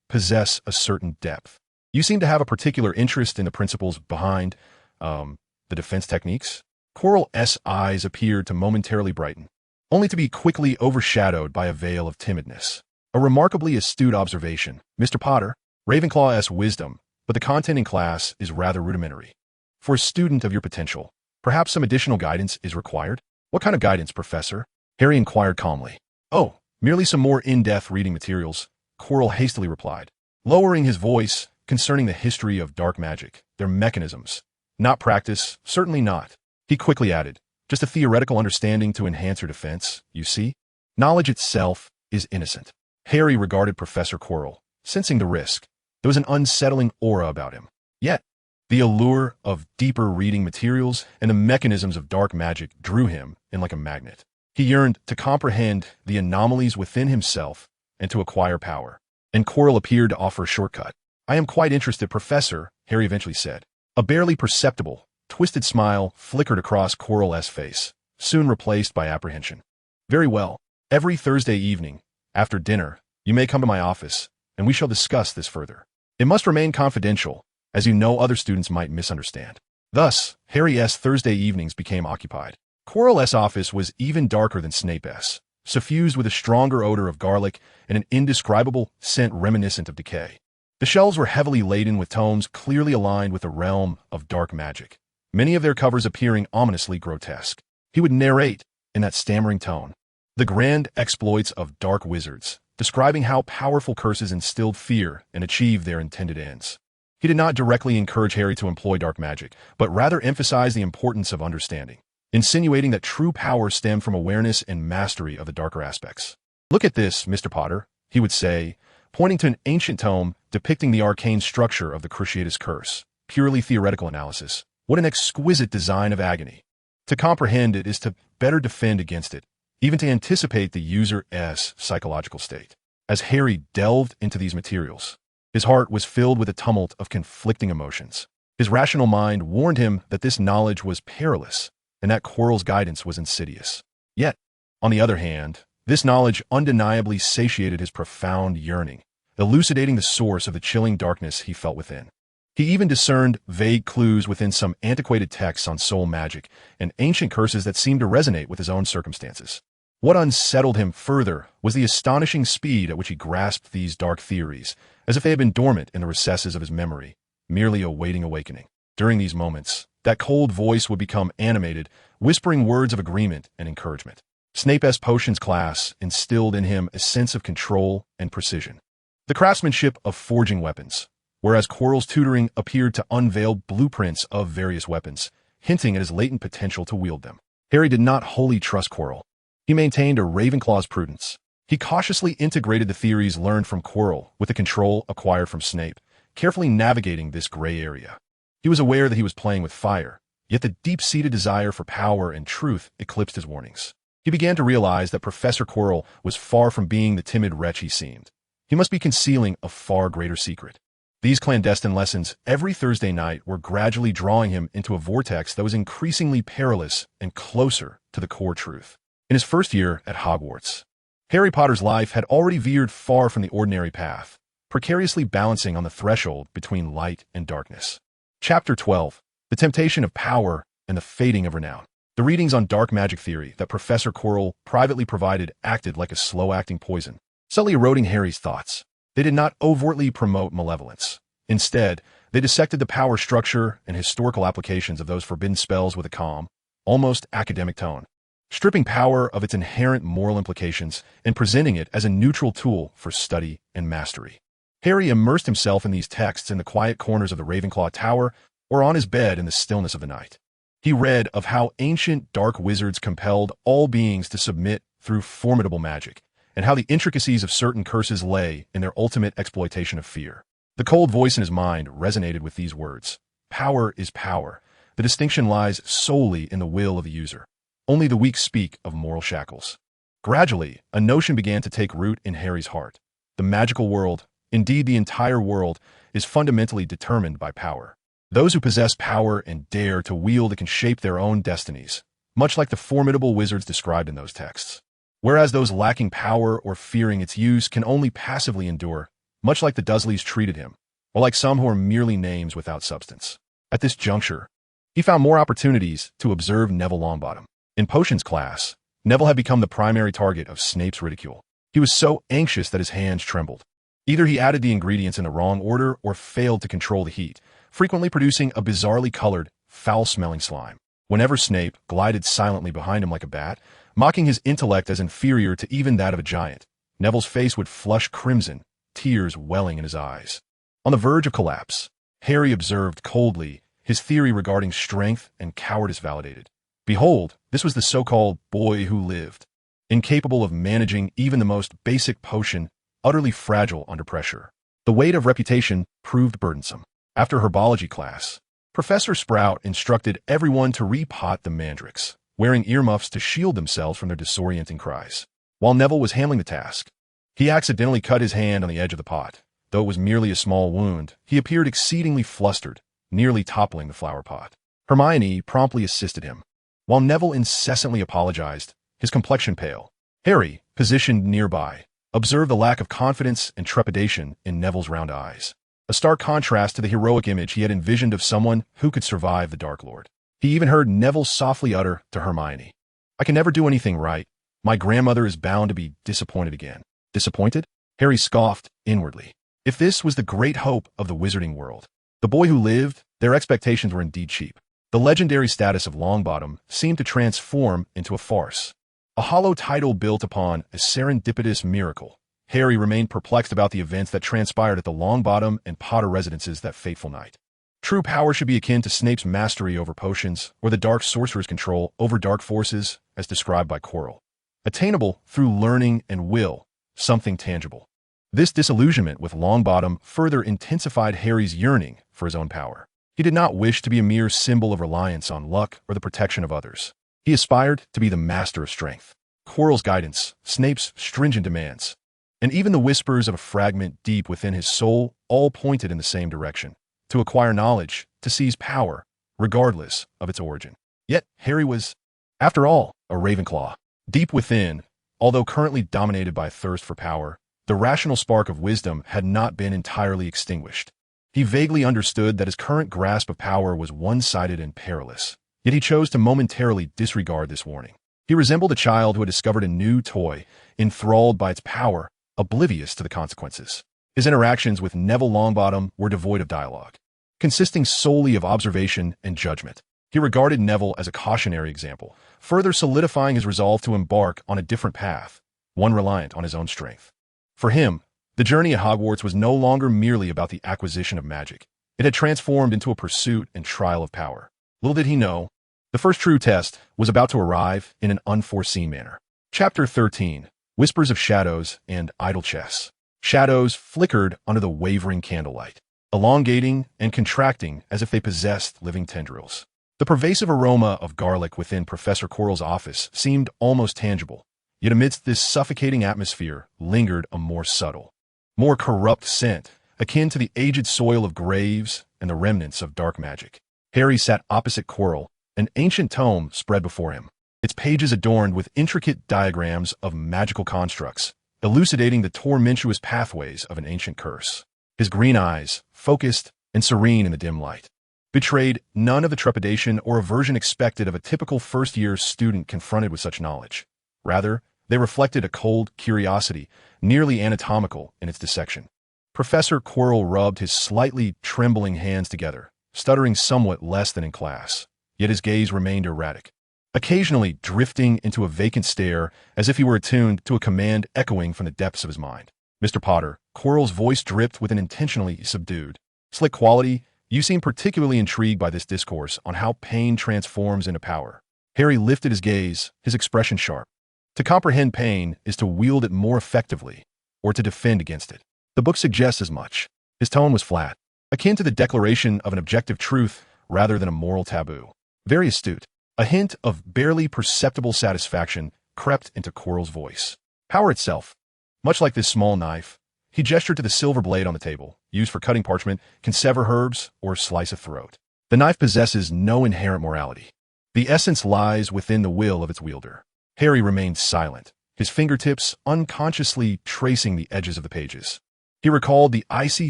possess a certain depth. You seem to have a particular interest in the principles behind, the defense techniques." Quirrell's eyes appeared to momentarily brighten, only to be quickly overshadowed by a veil of timidness. A remarkably astute observation, Mr. Potter. Ravenclaw's wisdom, but the content in class is rather rudimentary. For a student of your potential, perhaps some additional guidance is required? What kind of guidance, Professor? Harry inquired calmly. Oh, merely some more in-depth reading materials, Quirrell hastily replied, lowering his voice concerning the history of dark magic, their mechanisms. Not practice, certainly not. He quickly added, just a theoretical understanding to enhance your defense, you see? Knowledge itself is innocent. Harry regarded Professor Quirrell, sensing the risk. There was an unsettling aura about him. Yet, the allure of deeper reading materials and the mechanisms of dark magic drew him in like a magnet. He yearned to comprehend the anomalies within himself and to acquire power. And Quirrell appeared to offer a shortcut. "I am quite interested, Professor," Harry eventually said. A barely perceptible, twisted smile flickered across Quirrell's face, soon replaced by apprehension. "Very well. Every Thursday evening, after dinner, you may come to my office, and we shall discuss this further. It must remain confidential, as you know other students might misunderstand." Thus, Harry's Thursday evenings became occupied. Quirrell's office was even darker than Snape's, suffused with a stronger odor of garlic and an indescribable scent reminiscent of decay. The shelves were heavily laden with tomes clearly aligned with the realm of dark magic, many of their covers appearing ominously grotesque. He would narrate, in that stammering tone, the grand exploits of dark wizards, describing how powerful curses instilled fear and achieved their intended ends. He did not directly encourage Harry to employ dark magic, but rather emphasized the importance of understanding, insinuating that true power stemmed from awareness and mastery of the darker aspects. "Look at this, Mr. Potter," he would say, pointing to an ancient tome depicting the arcane structure of the Cruciatus Curse. Purely theoretical analysis. What an exquisite design of agony. To comprehend it is to better defend against it, even to anticipate the user's psychological state. As Harry delved into these materials, his heart was filled with a tumult of conflicting emotions. His rational mind warned him that this knowledge was perilous, and that Quirrell's guidance was insidious. Yet, on the other hand, this knowledge undeniably satiated his profound yearning, elucidating the source of the chilling darkness he felt within. He even discerned vague clues within some antiquated texts on soul magic and ancient curses that seemed to resonate with his own circumstances. What unsettled him further was the astonishing speed at which he grasped these dark theories, as if they had been dormant in the recesses of his memory, merely awaiting awakening. During these moments, that cold voice would become animated, whispering words of agreement and encouragement. Snape's potions class instilled in him a sense of control and precision, the craftsmanship of forging weapons, whereas Quirrell's tutoring appeared to unveil blueprints of various weapons, hinting at his latent potential to wield them. Harry did not wholly trust Quirrell. He maintained a Ravenclaw's prudence. He cautiously integrated the theories learned from Quirrell with the control acquired from Snape, carefully navigating this gray area. He was aware that he was playing with fire, yet the deep-seated desire for power and truth eclipsed his warnings. He began to realize that Professor Quirrell was far from being the timid wretch he seemed. He must be concealing a far greater secret. These clandestine lessons every Thursday night were gradually drawing him into a vortex that was increasingly perilous and closer to the core truth. In his first year at Hogwarts, Harry Potter's life had already veered far from the ordinary path, precariously balancing on the threshold between light and darkness. Chapter 12. The Temptation of Power and the Fading of Renown. The readings on dark magic theory that Professor Quirrell privately provided acted like a slow-acting poison, subtly eroding Harry's thoughts. They did not overtly promote malevolence. Instead, they dissected the power structure and historical applications of those forbidden spells with a calm, almost academic tone, stripping power of its inherent moral implications and presenting it as a neutral tool for study and mastery. Harry immersed himself in these texts in the quiet corners of the Ravenclaw Tower or on his bed in the stillness of the night. He read of how ancient dark wizards compelled all beings to submit through formidable magic, and how the intricacies of certain curses lay in their ultimate exploitation of fear. The cold voice in his mind resonated with these words. Power is power. The distinction lies solely in the will of the user. Only the weak speak of moral shackles. Gradually, a notion began to take root in Harry's heart. The magical world, indeed the entire world, is fundamentally determined by power. Those who possess power and dare to wield it can shape their own destinies, much like the formidable wizards described in those texts. Whereas those lacking power or fearing its use can only passively endure, much like the Dursleys treated him, or like some who are merely names without substance. At this juncture, he found more opportunities to observe Neville Longbottom. In potions class, Neville had become the primary target of Snape's ridicule. He was so anxious that his hands trembled. Either he added the ingredients in the wrong order or failed to control the heat, frequently producing a bizarrely colored, foul-smelling slime. Whenever Snape glided silently behind him like a bat, mocking his intellect as inferior to even that of a giant, Neville's face would flush crimson, tears welling in his eyes. On the verge of collapse, Harry observed coldly, his theory regarding strength and cowardice validated. Behold, this was the so-called boy who lived. incapable of managing even the most basic potion, utterly fragile under pressure. The weight of reputation proved burdensome. After herbology class, Professor Sprout instructed everyone to repot the mandrakes, wearing earmuffs to shield themselves from their disorienting cries. While Neville was handling the task, he accidentally cut his hand on the edge of the pot. Though it was merely a small wound, he appeared exceedingly flustered, nearly toppling the flower pot. Hermione promptly assisted him, while Neville incessantly apologized, his complexion pale. Harry, positioned nearby, observed the lack of confidence and trepidation in Neville's round eyes, a stark contrast to the heroic image he had envisioned of someone who could survive the Dark Lord. He even heard Neville softly utter to Hermione, "I can never do anything right. My grandmother is bound to be disappointed again." Disappointed? Harry scoffed inwardly. If this was the great hope of the wizarding world, the boy who lived, their expectations were indeed cheap. The legendary status of Longbottom seemed to transform into a farce, a hollow title built upon a serendipitous miracle. Harry remained perplexed about the events that transpired at the Longbottom and Potter residences that fateful night. True power should be akin to Snape's mastery over potions, or the dark sorcerer's control over dark forces, as described by Quirrell. Attainable through learning and will, something tangible. This disillusionment with Longbottom further intensified Harry's yearning for his own power. He did not wish to be a mere symbol of reliance on luck or the protection of others. He aspired to be the master of strength. Quirrell's guidance, Snape's stringent demands, and even the whispers of a fragment deep within his soul all pointed in the same direction: to acquire knowledge, to seize power, regardless of its origin. Yet Harry was, after all, a Ravenclaw. Deep within, although currently dominated by a thirst for power, the rational spark of wisdom had not been entirely extinguished. He vaguely understood that his current grasp of power was one-sided and perilous, yet he chose to momentarily disregard this warning. He resembled a child who had discovered a new toy, enthralled by its power, oblivious to the consequences. His interactions with Neville Longbottom were devoid of dialogue, consisting solely of observation and judgment. He regarded Neville as a cautionary example, further solidifying his resolve to embark on a different path, one reliant on his own strength. For him, the journey at Hogwarts was no longer merely about the acquisition of magic. It had transformed into a pursuit and trial of power. Little did he know, the first true test was about to arrive in an unforeseen manner. Chapter 13, Whispers of Shadows and Idle Chess. Shadows flickered under the wavering candlelight, elongating and contracting as if they possessed living tendrils. The pervasive aroma of garlic within Professor Quirrell's office seemed almost tangible, yet amidst this suffocating atmosphere lingered a more subtle, more corrupt scent, akin to the aged soil of graves and the remnants of dark magic. Harry sat opposite Quirrell, an ancient tome spread before him, its pages adorned with intricate diagrams of magical constructs, elucidating the tormentuous pathways of an ancient curse. His green eyes, focused and serene in the dim light, betrayed none of the trepidation or aversion expected of a typical first-year student confronted with such knowledge. Rather, they reflected a cold curiosity, nearly anatomical in its dissection. Professor Quirrell rubbed his slightly trembling hands together, stuttering somewhat less than in class, yet his gaze remained erratic, occasionally drifting into a vacant stare as if he were attuned to a command echoing from the depths of his mind. "Mr. Potter," Quirrell's voice dripped with an intentionally subdued, slick quality, "you seem particularly intrigued by this discourse on how pain transforms into power." Harry lifted his gaze, his expression sharp. To comprehend pain is to wield it more effectively, or to defend against it. The book suggests as much. His tone was flat, akin to the declaration of an objective truth rather than a moral taboo. Very astute. A hint of barely perceptible satisfaction crept into Quirrell's voice. Power itself, much like this small knife, he gestured to the silver blade on the table, used for cutting parchment, can sever herbs, or slice a throat. The knife possesses no inherent morality. The essence lies within the will of its wielder. Harry remained silent, his fingertips unconsciously tracing the edges of the pages. He recalled the icy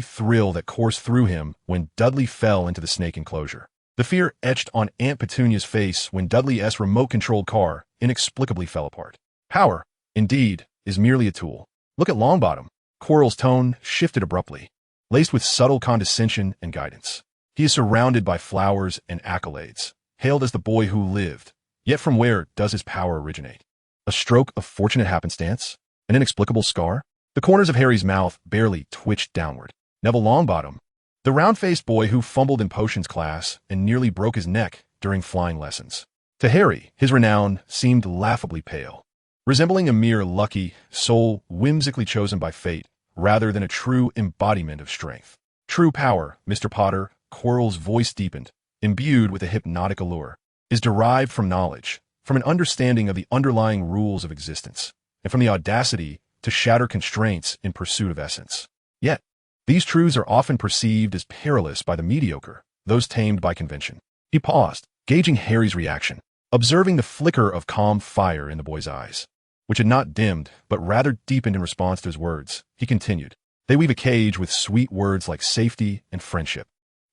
thrill that coursed through him when Dudley fell into the snake enclosure. The fear etched on Aunt Petunia's face when Dudley's remote-controlled car inexplicably fell apart. Power, indeed, is merely a tool. Look at Longbottom. Quirrell's tone shifted abruptly, laced with subtle condescension and guidance. He is surrounded by flowers and accolades, hailed as the boy who lived. Yet from where does his power originate? A stroke of fortunate happenstance? An inexplicable scar? The corners of Harry's mouth barely twitched downward. Neville Longbottom, the round-faced boy who fumbled in potions class and nearly broke his neck during flying lessons. To Harry, his renown seemed laughably pale. resembling a mere lucky soul whimsically chosen by fate, rather than a true embodiment of strength. True power, Mr. Potter, Quirrell's voice deepened, imbued with a hypnotic allure, is derived from knowledge, from an understanding of the underlying rules of existence, and from the audacity to shatter constraints in pursuit of essence. Yet, these truths are often perceived as perilous by the mediocre, those tamed by convention. He paused, gauging Harry's reaction, observing the flicker of calm fire in the boy's eyes, which had not dimmed, but rather deepened in response to his words. He continued, "They weave a cage with sweet words like safety and friendship,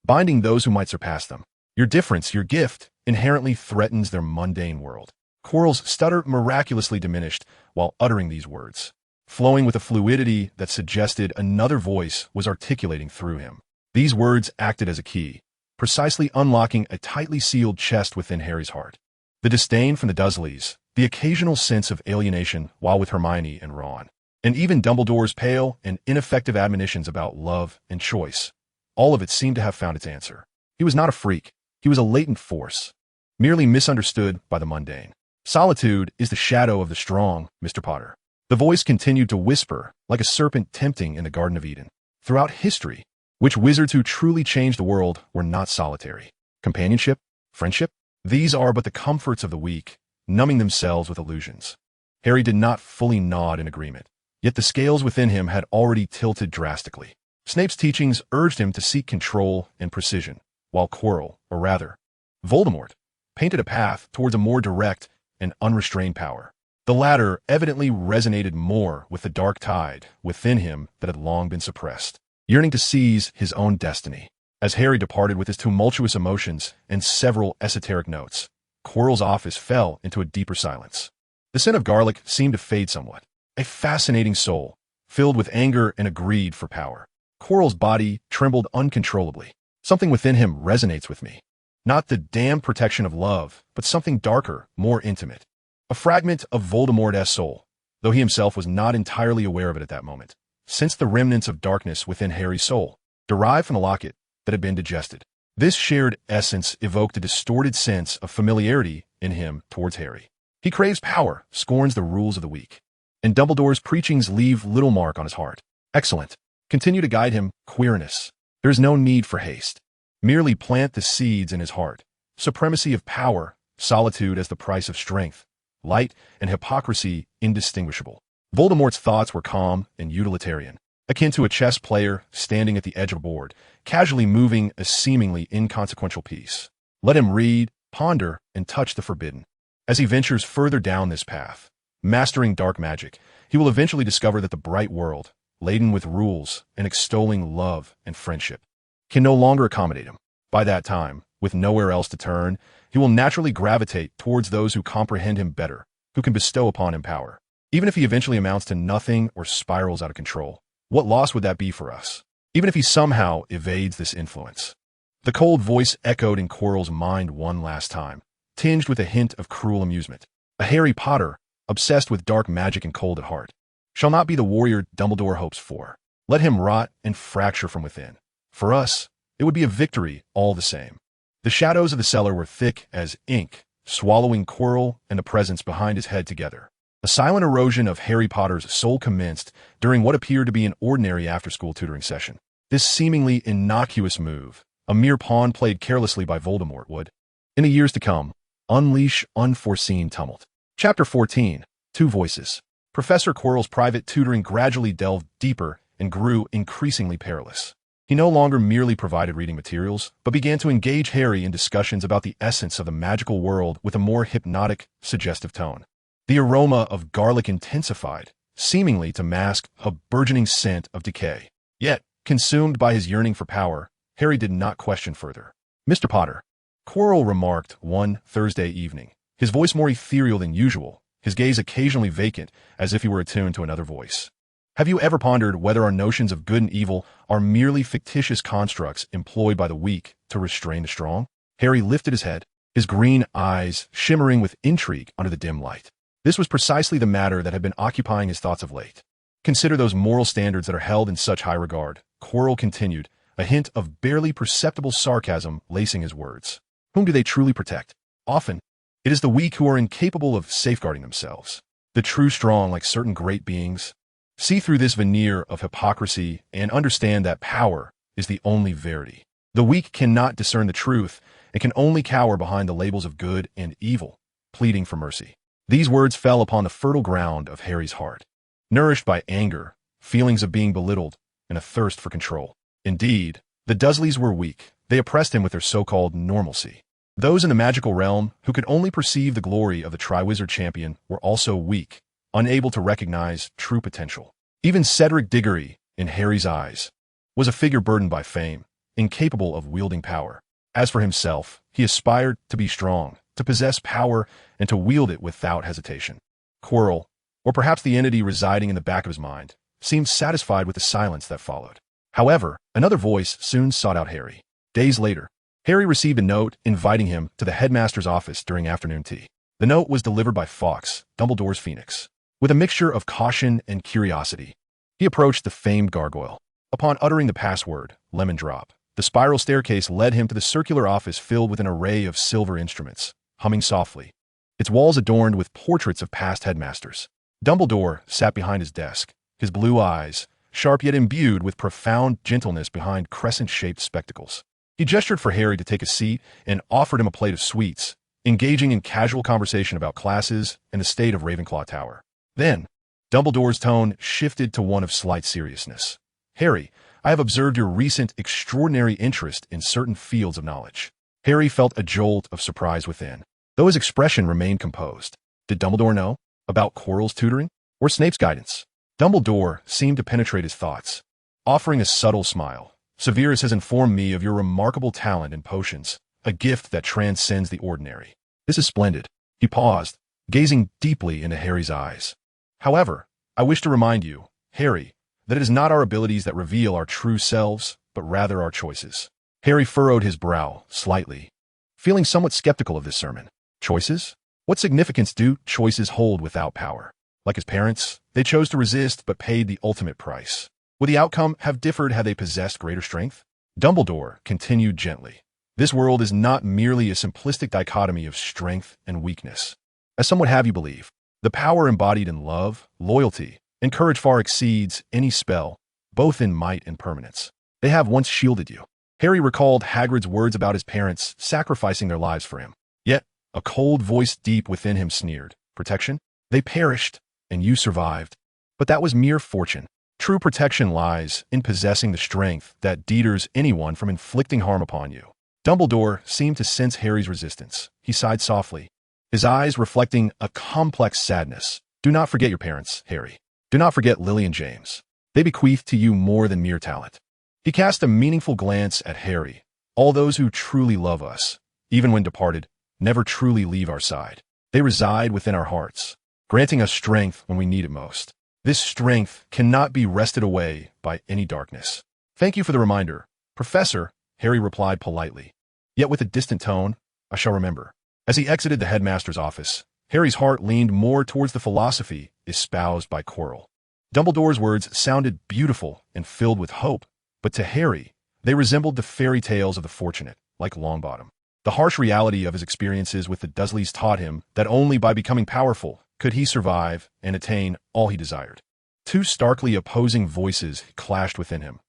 binding those who might surpass them. Your difference, your gift, inherently threatens their mundane world." Quirrell's stutter miraculously diminished while uttering these words, flowing with a fluidity that suggested another voice was articulating through him. These words acted as a key, precisely unlocking a tightly sealed chest within Harry's heart. The disdain from the Dursleys, the occasional sense of alienation while with Hermione and Ron, and even Dumbledore's pale and ineffective admonitions about love and choice, all of it seemed to have found its answer. He was not a freak. He was a latent force, merely misunderstood by the mundane. "Solitude is the shadow of the strong, Mr. Potter." The voice continued to whisper, like a serpent tempting in the Garden of Eden. "Throughout history, which wizards who truly changed the world were not solitary. Companionship, friendship, these are but the comforts of the weak, numbing themselves with illusions." Harry did not fully nod in agreement, yet the scales within him had already tilted drastically. Snape's teachings urged him to seek control and precision, while Quirrell, or rather, Voldemort, painted a path towards a more direct and unrestrained power. The latter evidently resonated more with the dark tide within him that had long been suppressed, yearning to seize his own destiny. As Harry departed with his tumultuous emotions and several esoteric notes, Quirrell's office fell into a deeper silence. The scent of garlic seemed to fade somewhat. A fascinating soul, filled with anger and a greed for power. Quirrell's body trembled uncontrollably. "Something within him resonates with me. Not the damned protection of love, but something darker, more intimate. A fragment of Voldemort's soul, though he himself was not entirely aware of it at that moment. Sensed the remnants of darkness within Harry's soul, derived from the locket that had been digested. This shared essence evoked a distorted sense of familiarity in him towards Harry. He craves power, scorns the rules of the weak. And Dumbledore's preachings leave little mark on his heart. Excellent. Continue to guide him, Quirinus. There is no need for haste. Merely plant the seeds in his heart. Supremacy of power, solitude as the price of strength, light and hypocrisy indistinguishable." Voldemort's thoughts were calm and utilitarian, akin to a chess player standing at the edge of a board, casually moving a seemingly inconsequential piece. Let him read, ponder, and touch the forbidden. As he ventures further down this path, mastering dark magic, he will eventually discover that the bright world, laden with rules and extolling love and friendship, can no longer accommodate him. By that time, with nowhere else to turn, he will naturally gravitate towards those who comprehend him better, who can bestow upon him power. Even if he eventually amounts to nothing or spirals out of control, what loss would that be for us? Even if he somehow evades this influence. The cold voice echoed in Quirrell's mind one last time, tinged with a hint of cruel amusement. A Harry Potter, obsessed with dark magic and cold at heart, shall not be the warrior Dumbledore hopes for. Let him rot and fracture from within. For us, it would be a victory all the same. The shadows of the cellar were thick as ink, swallowing Quirrell and the presence behind his head together. A silent erosion of Harry Potter's soul commenced during what appeared to be an ordinary after-school tutoring session. This seemingly innocuous move, a mere pawn played carelessly by Voldemort, would, in the years to come, unleash unforeseen tumult. Chapter 14. Two Voices. Professor Quirrell's private tutoring gradually delved deeper and grew increasingly perilous. He no longer merely provided reading materials, but began to engage Harry in discussions about the essence of the magical world with a more hypnotic, suggestive tone. The aroma of garlic intensified, seemingly to mask a burgeoning scent of decay. Yet, consumed by his yearning for power, Harry did not question further. "Mr. Potter," Quirrell remarked one Thursday evening, his voice more ethereal than usual, his gaze occasionally vacant, as if he were attuned to another voice. "Have you ever pondered whether our notions of good and evil are merely fictitious constructs employed by the weak to restrain the strong?" Harry lifted his head, his green eyes shimmering with intrigue under the dim light. This was precisely the matter that had been occupying his thoughts of late. "Consider those moral standards that are held in such high regard," Quirrell continued, a hint of barely perceptible sarcasm lacing his words. "Whom do they truly protect? Often, it is the weak who are incapable of safeguarding themselves. the true strong, like certain great beings, see through this veneer of hypocrisy and understand that power is the only verity. The weak cannot discern the truth and can only cower behind the labels of good and evil, pleading for mercy. These words fell upon the fertile ground of Harry's heart, nourished by anger, feelings of being belittled, and a thirst for control. Indeed, the Dursleys were weak. They oppressed him with their so-called normalcy. Those in the magical realm, who could only perceive the glory of the Triwizard Champion, were also weak, unable to recognize true potential. Even Cedric Diggory, in Harry's eyes, was a figure burdened by fame, incapable of wielding power. As for himself, he aspired to be strong, to possess power, and to wield it without hesitation. Quirrell, or perhaps the entity residing in the back of his mind, seemed satisfied with the silence that followed. However, another voice soon sought out Harry. Days later, Harry received a note inviting him to the headmaster's office during afternoon tea. The note was delivered by Fawkes, Dumbledore's phoenix. With a mixture of caution and curiosity, he approached the famed gargoyle. Upon uttering the password, Lemon Drop, the spiral staircase led him to the circular office filled with an array of silver instruments, humming softly, its walls adorned with portraits of past headmasters. Dumbledore sat behind his desk, his blue eyes, sharp yet imbued with profound gentleness behind crescent-shaped spectacles. He gestured for Harry to take a seat and offered him a plate of sweets, engaging in casual conversation about classes and the state of Ravenclaw Tower. Then, Dumbledore's tone shifted to one of slight seriousness. Harry, I have observed your recent extraordinary interest in certain fields of knowledge. Harry felt a jolt of surprise within, though his expression remained composed. Did Dumbledore know about Quirrell's tutoring or Snape's guidance? Dumbledore seemed to penetrate his thoughts, offering a subtle smile. Severus has informed me of your remarkable talent in potions, a gift that transcends the ordinary. This is splendid. He paused, gazing deeply into Harry's eyes. However, I wish to remind you, Harry, that it is not our abilities that reveal our true selves, but rather our choices. Harry furrowed his brow slightly, feeling somewhat skeptical of this sermon. Choices? What significance do choices hold without power? Like his parents, they chose to resist but paid the ultimate price. Would the outcome have differed had they possessed greater strength? Dumbledore continued gently. This world is not merely a simplistic dichotomy of strength and weakness. As some would have you believe, the power embodied in love, loyalty, and courage far exceeds any spell, both in might and permanence. They have once shielded you. Harry recalled Hagrid's words about his parents sacrificing their lives for him. Yet, a cold voice deep within him sneered. Protection? They perished, and you survived. But that was mere fortune. True protection lies in possessing the strength that deters anyone from inflicting harm upon you. Dumbledore seemed to sense Harry's resistance. He sighed softly, his eyes reflecting a complex sadness. Do not forget your parents, Harry. Do not forget Lily and James. They bequeathed to you more than mere talent. He cast a meaningful glance at Harry. All those who truly love us, even when departed, never truly leave our side. They reside within our hearts, granting us strength when we need it most. This strength cannot be wrested away by any darkness. Thank you for the reminder, Professor, Harry replied politely. Yet with a distant tone, I shall remember. As he exited the headmaster's office, Harry's heart leaned more towards the philosophy espoused by Quirrell. Dumbledore's words sounded beautiful and filled with hope, but to Harry, they resembled the fairy tales of the fortunate, like Longbottom. The harsh reality of his experiences with the Dursleys taught him that only by becoming powerful could he survive and attain all he desired. Two starkly opposing voices clashed within him.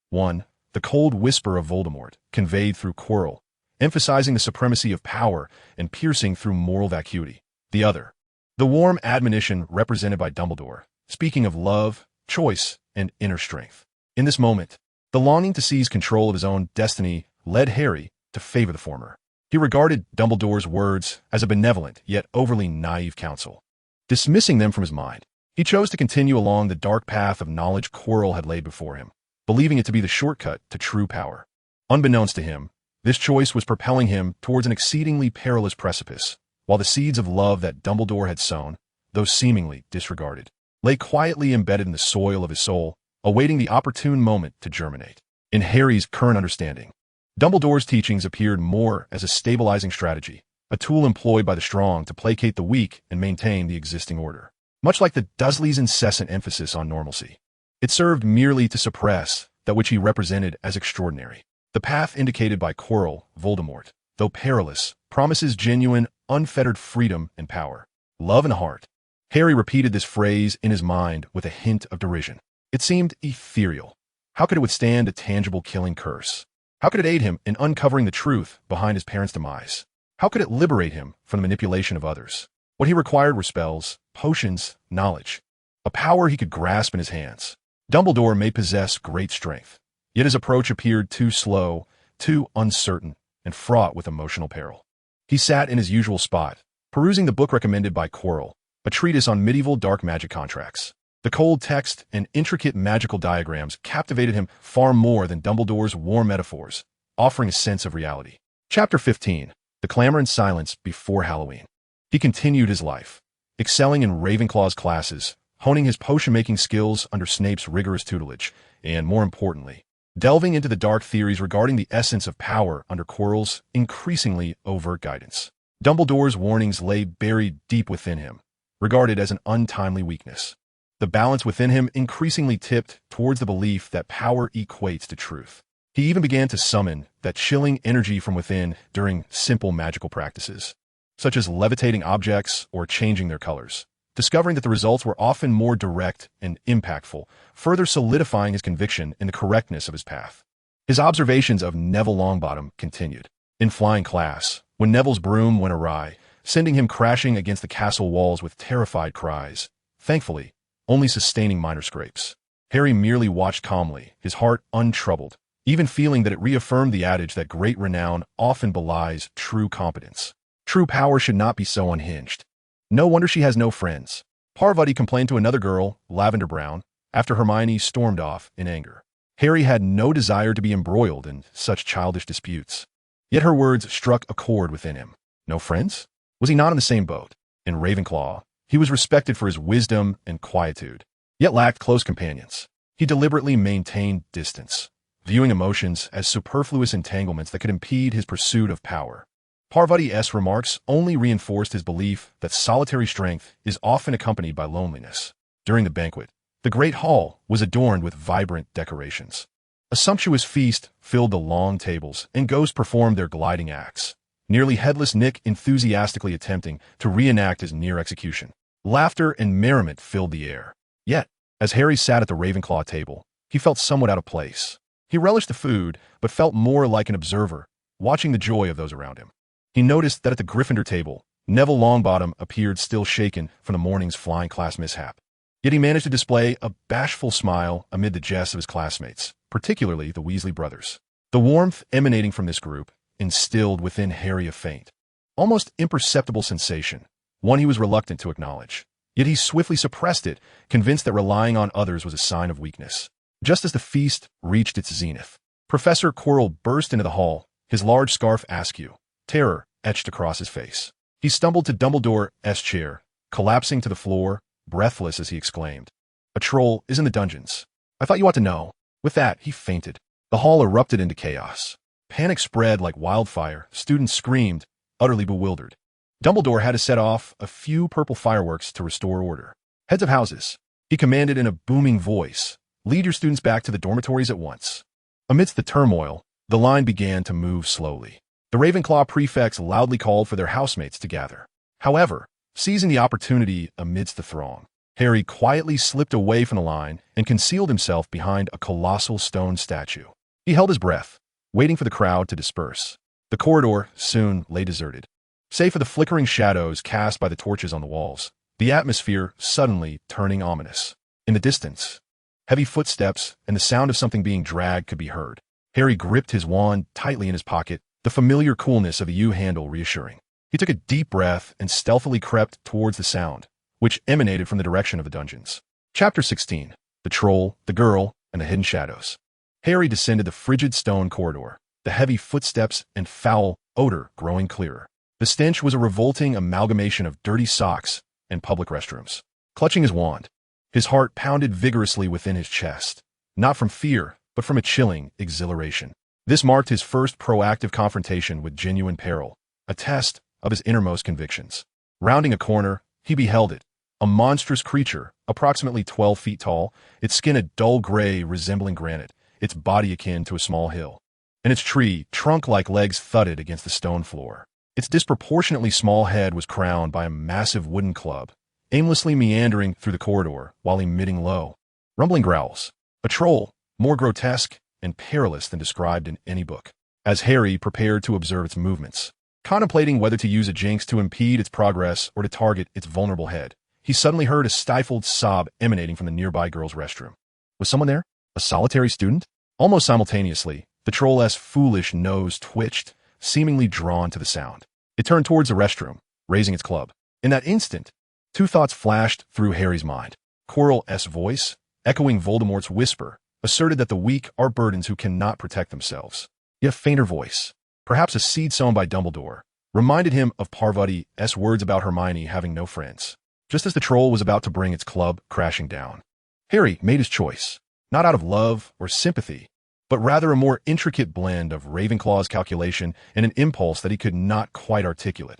One, the cold whisper of Voldemort, conveyed through Quirrell, emphasizing the supremacy of power and piercing through moral vacuity. The other, the warm admonition represented by Dumbledore, speaking of love, choice, and inner strength. In this moment, the longing to seize control of his own destiny led Harry to favor the former. He regarded Dumbledore's words as a benevolent yet overly naive counsel. Dismissing them from his mind, he chose to continue along the dark path of knowledge Quirrell had laid before him, believing it to be the shortcut to true power. Unbeknownst to him, this choice was propelling him towards an exceedingly perilous precipice, while the seeds of love that Dumbledore had sown, though seemingly disregarded, lay quietly embedded in the soil of his soul, awaiting the opportune moment to germinate. In Harry's current understanding, Dumbledore's teachings appeared more as a stabilizing strategy, a tool employed by the strong to placate the weak and maintain the existing order. Much like the Dursleys' incessant emphasis on normalcy, it served merely to suppress that which he represented as extraordinary. The path indicated by Quirrell, Voldemort, though perilous, promises genuine, unfettered freedom and power. Love and heart. Harry repeated this phrase in his mind with a hint of derision. It seemed ethereal. How could it withstand a tangible killing curse? How could it aid him in uncovering the truth behind his parents' demise? How could it liberate him from the manipulation of others? What he required were spells, potions, knowledge, a power he could grasp in his hands. Dumbledore may possess great strength, yet his approach appeared too slow, too uncertain, and fraught with emotional peril. He sat in his usual spot, perusing the book recommended by Quirrell, a treatise on medieval dark magic contracts. The cold text and intricate magical diagrams captivated him far more than Dumbledore's warm metaphors, offering a sense of reality. Chapter 15. The Clamor and Silence Before Halloween. He continued his life, excelling in Ravenclaw's classes, honing his potion-making skills under Snape's rigorous tutelage, and, more importantly, delving into the dark theories regarding the essence of power under Quirrell's increasingly overt guidance. Dumbledore's warnings lay buried deep within him, regarded as an untimely weakness. The balance within him increasingly tipped towards the belief that power equates to truth. He even began to summon that chilling energy from within during simple magical practices, such as levitating objects or changing their colors, discovering that the results were often more direct and impactful, further solidifying his conviction in the correctness of his path. His observations of Neville Longbottom continued. In flying class, when Neville's broom went awry, sending him crashing against the castle walls with terrified cries, thankfully, only sustaining minor scrapes. Harry merely watched calmly, his heart untroubled, even feeling that it reaffirmed the adage that great renown often belies true competence. True power should not be so unhinged. No wonder she has no friends. Parvati complained to another girl, Lavender Brown, after Hermione stormed off in anger. Harry had no desire to be embroiled in such childish disputes. Yet her words struck a chord within him. No friends? Was he not in the same boat? In Ravenclaw, he was respected for his wisdom and quietude, yet lacked close companions. He deliberately maintained distance, viewing emotions as superfluous entanglements that could impede his pursuit of power. Parvati's remarks only reinforced his belief that solitary strength is often accompanied by loneliness. During the banquet, the great hall was adorned with vibrant decorations. A sumptuous feast filled the long tables, and ghosts performed their gliding acts, nearly headless Nick enthusiastically attempting to reenact his near execution. Laughter and merriment filled the air. Yet, as Harry sat at the Ravenclaw table, he felt somewhat out of place. He relished the food, but felt more like an observer, watching the joy of those around him. He noticed that at the Gryffindor table, Neville Longbottom appeared still shaken from the morning's flying class mishap. Yet he managed to display a bashful smile amid the jests of his classmates, particularly the Weasley brothers. The warmth emanating from this group instilled within Harry a faint, almost imperceptible sensation, one he was reluctant to acknowledge. Yet he swiftly suppressed it, convinced that relying on others was a sign of weakness. Just as the feast reached its zenith, Professor Quirrell burst into the hall, his large scarf askew, terror etched across his face. He stumbled to Dumbledore's chair, collapsing to the floor, breathless as he exclaimed, "A troll is in the dungeons. I thought you ought to know." With that, he fainted. The hall erupted into chaos. Panic spread like wildfire. Students screamed, utterly bewildered. Dumbledore had to set off a few purple fireworks to restore order. "Heads of houses," he commanded in a booming voice, "lead your students back to the dormitories at once." Amidst the turmoil, the line began to move slowly. The Ravenclaw prefects loudly called for their housemates to gather. However, seizing the opportunity amidst the throng, Harry quietly slipped away from the line and concealed himself behind a colossal stone statue. He held his breath, waiting for the crowd to disperse. The corridor soon lay deserted. Save for the flickering shadows cast by the torches on the walls, the atmosphere suddenly turning ominous. In the distance, heavy footsteps and the sound of something being dragged could be heard. Harry gripped his wand tightly in his pocket, the familiar coolness of a U-handle reassuring. He took a deep breath and stealthily crept towards the sound, which emanated from the direction of the dungeons. Chapter 16. The Troll, the Girl, and the Hidden Shadows. Harry descended the frigid stone corridor, the heavy footsteps and foul odor growing clearer. The stench was a revolting amalgamation of dirty socks and public restrooms. Clutching his wand, his heart pounded vigorously within his chest, not from fear, but from a chilling exhilaration. This marked his first proactive confrontation with genuine peril, a test of his innermost convictions. Rounding a corner, he beheld it, a monstrous creature, approximately 12 feet tall, its skin a dull gray resembling granite, its body akin to a small hill, and its trunk-like legs thudded against the stone floor. Its disproportionately small head was crowned by a massive wooden club, aimlessly meandering through the corridor while emitting low, rumbling growls. A troll, more grotesque and perilous than described in any book. As Harry prepared to observe its movements, contemplating whether to use a jinx to impede its progress or to target its vulnerable head, he suddenly heard a stifled sob emanating from the nearby girls' restroom. Was someone there? A solitary student? Almost simultaneously, the troll's foolish nose twitched, seemingly drawn to the sound. It turned towards the restroom, raising its club. In that instant, two thoughts flashed through Harry's mind. Quirrell's voice, echoing Voldemort's whisper, asserted that the weak are burdens who cannot protect themselves. Yet a fainter voice, perhaps a seed sown by Dumbledore, reminded him of Parvati's words about Hermione having no friends. Just as the troll was about to bring its club crashing down, Harry made his choice, not out of love or sympathy, but rather a more intricate blend of Ravenclaw's calculation and an impulse that he could not quite articulate.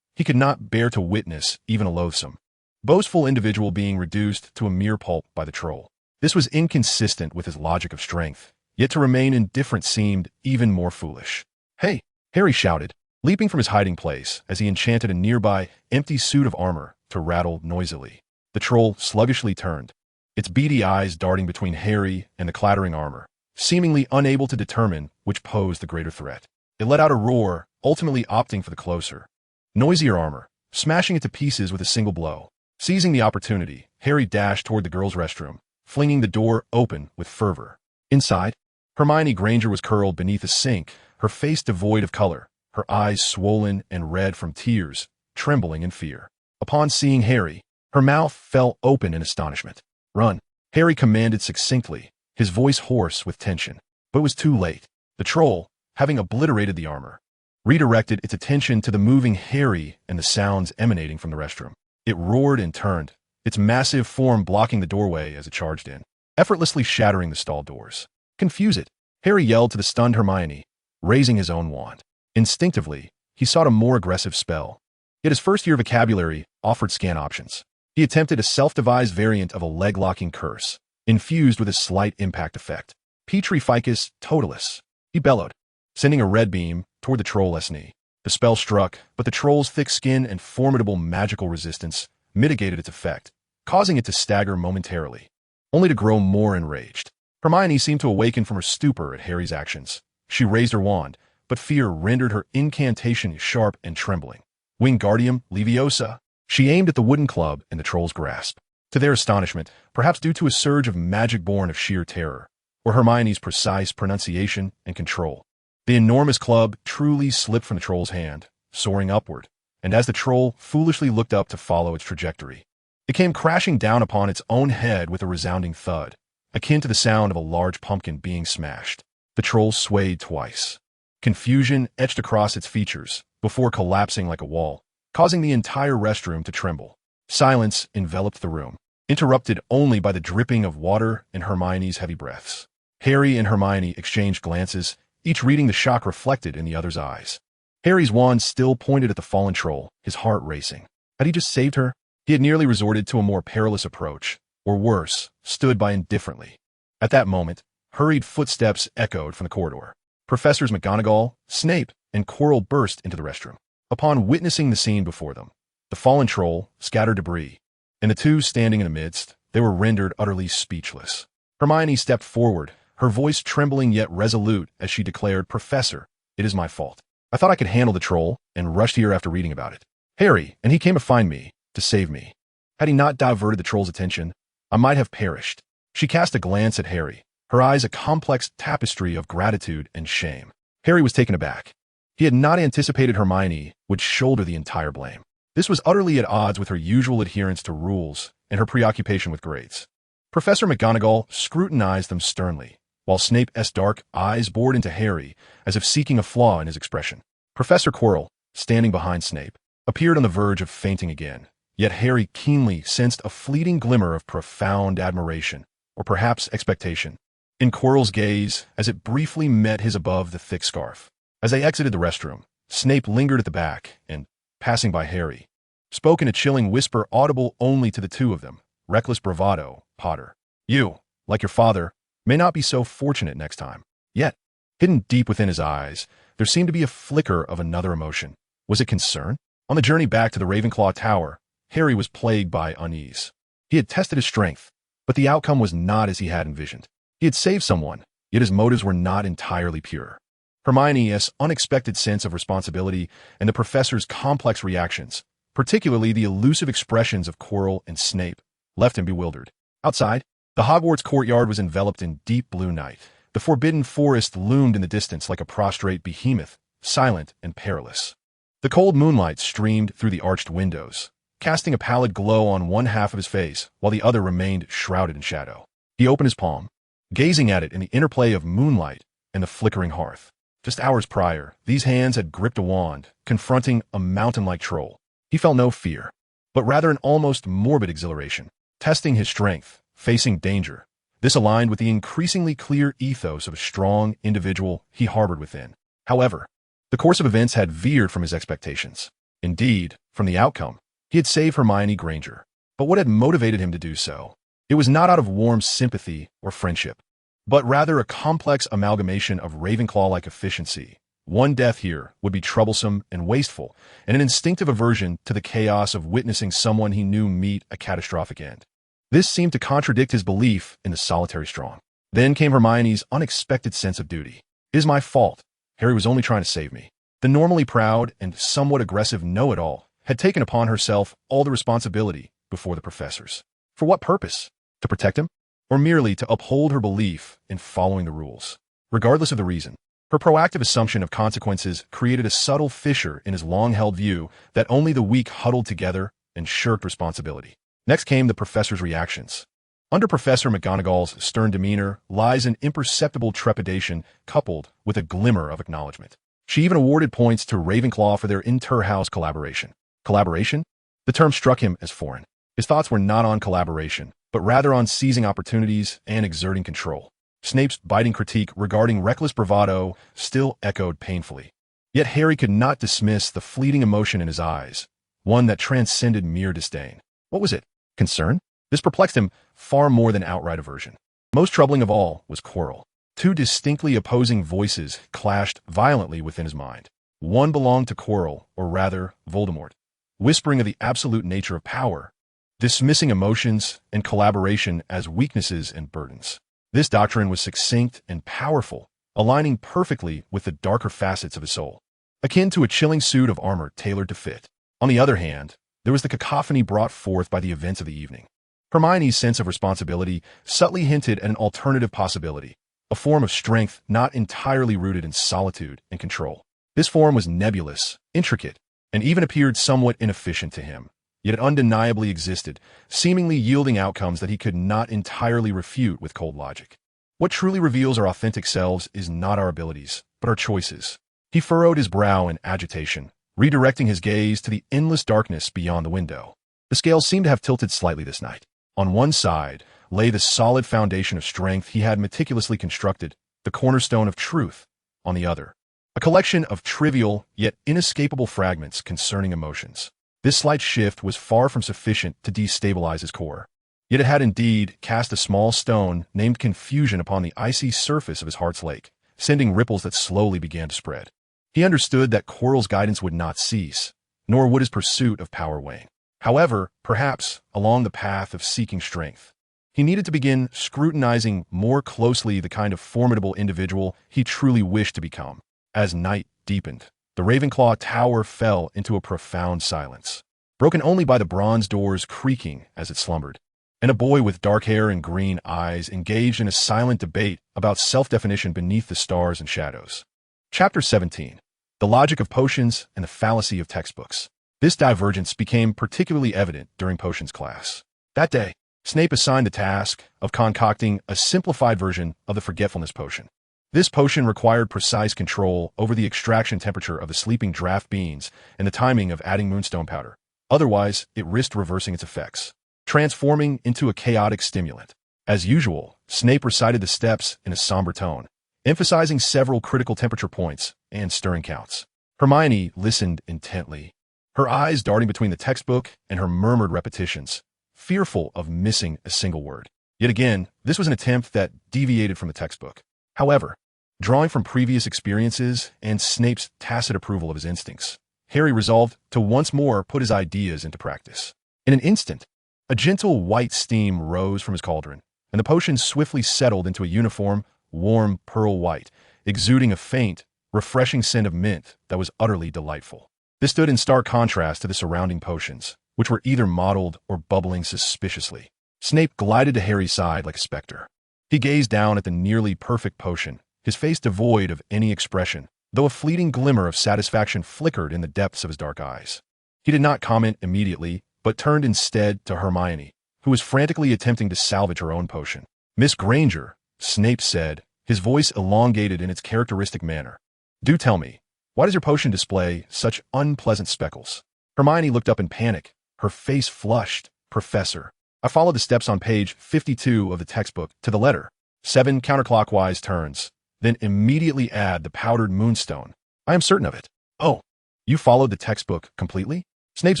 He could not bear to witness even a loathsome, boastful individual being reduced to a mere pulp by the troll. This was inconsistent with his logic of strength, yet to remain indifferent seemed even more foolish. "Hey!" Harry shouted, leaping from his hiding place as he enchanted a nearby empty suit of armor to rattle noisily. The troll sluggishly turned, its beady eyes darting between Harry and the clattering armor, seemingly unable to determine which posed the greater threat. It let out a roar, ultimately opting for the closer, noisier armor, smashing it to pieces with a single blow. Seizing the opportunity, Harry dashed toward the girls' restroom, flinging the door open with fervor. Inside, Hermione Granger was curled beneath a sink, her face devoid of color, her eyes swollen and red from tears, trembling in fear. Upon seeing Harry, her mouth fell open in astonishment. "Run," Harry commanded succinctly, his voice hoarse with tension. But it was too late. The troll, having obliterated the armor, redirected its attention to the moving Harry and the sounds emanating from the restroom. It roared and turned, its massive form blocking the doorway as it charged in, effortlessly shattering the stall doors. "Confuse it," Harry yelled to the stunned Hermione, raising his own wand. Instinctively, he sought a more aggressive spell. Yet his first-year vocabulary offered scant options. He attempted a self-devised variant of a leg-locking curse, infused with a slight impact effect. "Petrificus totalis," he bellowed, sending a red beam toward the troll's knee. The spell struck, but the troll's thick skin and formidable magical resistance mitigated its effect, causing it to stagger momentarily, only to grow more enraged. Hermione seemed to awaken from her stupor at Harry's actions. She raised her wand, but fear rendered her incantation sharp and trembling. "Wingardium Leviosa." She aimed at the wooden club in the troll's grasp. To their astonishment, perhaps due to a surge of magic born of sheer terror, or Hermione's precise pronunciation and control, the enormous club truly slipped from the troll's hand, soaring upward, and as the troll foolishly looked up to follow its trajectory, it came crashing down upon its own head with a resounding thud, akin to the sound of a large pumpkin being smashed. The troll swayed twice. Confusion etched across its features before collapsing like a wall, causing the entire restroom to tremble. Silence enveloped the room, interrupted only by the dripping of water and Hermione's heavy breaths. Harry and Hermione exchanged glances, each reading the shock reflected in the other's eyes. Harry's wand still pointed at the fallen troll, his heart racing. Had he just saved her? He had nearly resorted to a more perilous approach, or worse, stood by indifferently. At that moment, hurried footsteps echoed from the corridor. Professors McGonagall, Snape, and Quirrell burst into the restroom. Upon witnessing the scene before them, the fallen troll scattered debris, and the two standing in the midst, they were rendered utterly speechless. Hermione stepped forward, her voice trembling yet resolute as she declared, "Professor, it is my fault. I thought I could handle the troll and rushed here after reading about it. Harry, and he came to find me, to save me. Had he not diverted the troll's attention, I might have perished." She cast a glance at Harry, her eyes a complex tapestry of gratitude and shame. Harry was taken aback. He had not anticipated Hermione would shoulder the entire blame. This was utterly at odds with her usual adherence to rules and her preoccupation with grades. Professor McGonagall scrutinized them sternly, while Snape's dark eyes bored into Harry as if seeking a flaw in his expression. Professor Quirrell, standing behind Snape, appeared on the verge of fainting again, yet Harry keenly sensed a fleeting glimmer of profound admiration, or perhaps expectation, in Quirrell's gaze as it briefly met his above the thick scarf. As they exited the restroom, Snape lingered at the back and, passing by Harry, spoke in a chilling whisper audible only to the two of them. "Reckless bravado, Potter. You, like your father, may not be so fortunate next time." Yet, hidden deep within his eyes, there seemed to be a flicker of another emotion. Was it concern? On the journey back to the Ravenclaw Tower, Harry was plagued by unease. He had tested his strength, but the outcome was not as he had envisioned. He had saved someone, yet his motives were not entirely pure. Hermione's unexpected sense of responsibility and the professor's complex reactions, particularly the elusive expressions of Quirrell and Snape, left him bewildered. Outside, the Hogwarts courtyard was enveloped in deep blue night. The forbidden forest loomed in the distance like a prostrate behemoth, silent and perilous. The cold moonlight streamed through the arched windows, casting a pallid glow on one half of his face while the other remained shrouded in shadow. He opened his palm, gazing at it in the interplay of moonlight and the flickering hearth. Just hours prior, these hands had gripped a wand, confronting a mountain-like troll. He felt no fear, but rather an almost morbid exhilaration. Testing his strength, facing danger. This aligned with the increasingly clear ethos of a strong individual he harbored within. However, the course of events had veered from his expectations. Indeed, from the outcome, he had saved Hermione Granger. But what had motivated him to do so? It was not out of warm sympathy or friendship, but rather a complex amalgamation of Ravenclaw-like efficiency. One death here would be troublesome and wasteful, and an instinctive aversion to the chaos of witnessing someone he knew meet a catastrophic end. This seemed to contradict his belief in the solitary strong. Then came Hermione's unexpected sense of duty. It is my fault. Harry was only trying to save me. The normally proud and somewhat aggressive know-it-all had taken upon herself all the responsibility before the professors. For what purpose? To protect him? Or merely to uphold her belief in following the rules? Regardless of the reason, her proactive assumption of consequences created a subtle fissure in his long-held view that only the weak huddled together and shirked responsibility. Next came the professor's reactions. Under Professor McGonagall's stern demeanor lies an imperceptible trepidation coupled with a glimmer of acknowledgement. She even awarded points to Ravenclaw for their inter-house collaboration. Collaboration? The term struck him as foreign. His thoughts were not on collaboration, but rather on seizing opportunities and exerting control. Snape's biting critique regarding reckless bravado still echoed painfully. Yet Harry could not dismiss the fleeting emotion in his eyes, one that transcended mere disdain. What was it? Concern? This perplexed him far more than outright aversion. Most troubling of all was Quirrell. Two distinctly opposing voices clashed violently within his mind. One belonged to Quirrell, or rather, Voldemort, whispering of the absolute nature of power, dismissing emotions and collaboration as weaknesses and burdens. This doctrine was succinct and powerful, aligning perfectly with the darker facets of his soul, akin to a chilling suit of armor tailored to fit. On the other hand, there was the cacophony brought forth by the events of the evening. Hermione's sense of responsibility subtly hinted at an alternative possibility, a form of strength not entirely rooted in solitude and control. This form was nebulous, intricate, and even appeared somewhat inefficient to him, yet it undeniably existed, seemingly yielding outcomes that he could not entirely refute with cold logic. What truly reveals our authentic selves is not our abilities, but our choices. He furrowed his brow in agitation, redirecting his gaze to the endless darkness beyond the window. The scales seemed to have tilted slightly this night. On one side lay the solid foundation of strength he had meticulously constructed, the cornerstone of truth. On the other, a collection of trivial yet inescapable fragments concerning emotions. This slight shift was far from sufficient to destabilize his core. Yet it had indeed cast a small stone named confusion upon the icy surface of his heart's lake, sending ripples that slowly began to spread. He understood that Quirrell's guidance would not cease, nor would his pursuit of power wane. However, perhaps, along the path of seeking strength, he needed to begin scrutinizing more closely the kind of formidable individual he truly wished to become. As night deepened, the Ravenclaw tower fell into a profound silence, broken only by the bronze doors creaking as it slumbered, and a boy with dark hair and green eyes engaged in a silent debate about self-definition beneath the stars and shadows. Chapter 17. The Logic of Potions and the Fallacy of Textbooks. This divergence became particularly evident during potions class. That day, Snape assigned the task of concocting a simplified version of the Forgetfulness Potion. This potion required precise control over the extraction temperature of the sleeping draft beans and the timing of adding moonstone powder. Otherwise, it risked reversing its effects, transforming into a chaotic stimulant. As usual, Snape recited the steps in a somber tone, emphasizing several critical temperature points and stirring counts. Hermione listened intently, her eyes darting between the textbook and her murmured repetitions, fearful of missing a single word. Yet again, this was an attempt that deviated from the textbook. However, drawing from previous experiences and Snape's tacit approval of his instincts, Harry resolved to once more put his ideas into practice. In an instant, a gentle white steam rose from his cauldron, and the potion swiftly settled into a uniform, warm pearl white, exuding a faint, refreshing scent of mint that was utterly delightful. This stood in stark contrast to the surrounding potions, which were either mottled or bubbling suspiciously. Snape glided to Harry's side like a specter. He gazed down at the nearly perfect potion, his face devoid of any expression, though a fleeting glimmer of satisfaction flickered in the depths of his dark eyes. He did not comment immediately, but turned instead to Hermione, who was frantically attempting to salvage her own potion. "Miss Granger," Snape said, his voice elongated in its characteristic manner. "Do tell me, why does your potion display such unpleasant speckles?" Hermione looked up in panic, her face flushed. "Professor, I followed the steps on page 52 of the textbook to the letter. 7 counterclockwise turns, then immediately add the powdered moonstone. I am certain of it." "Oh, you followed the textbook completely?" Snape's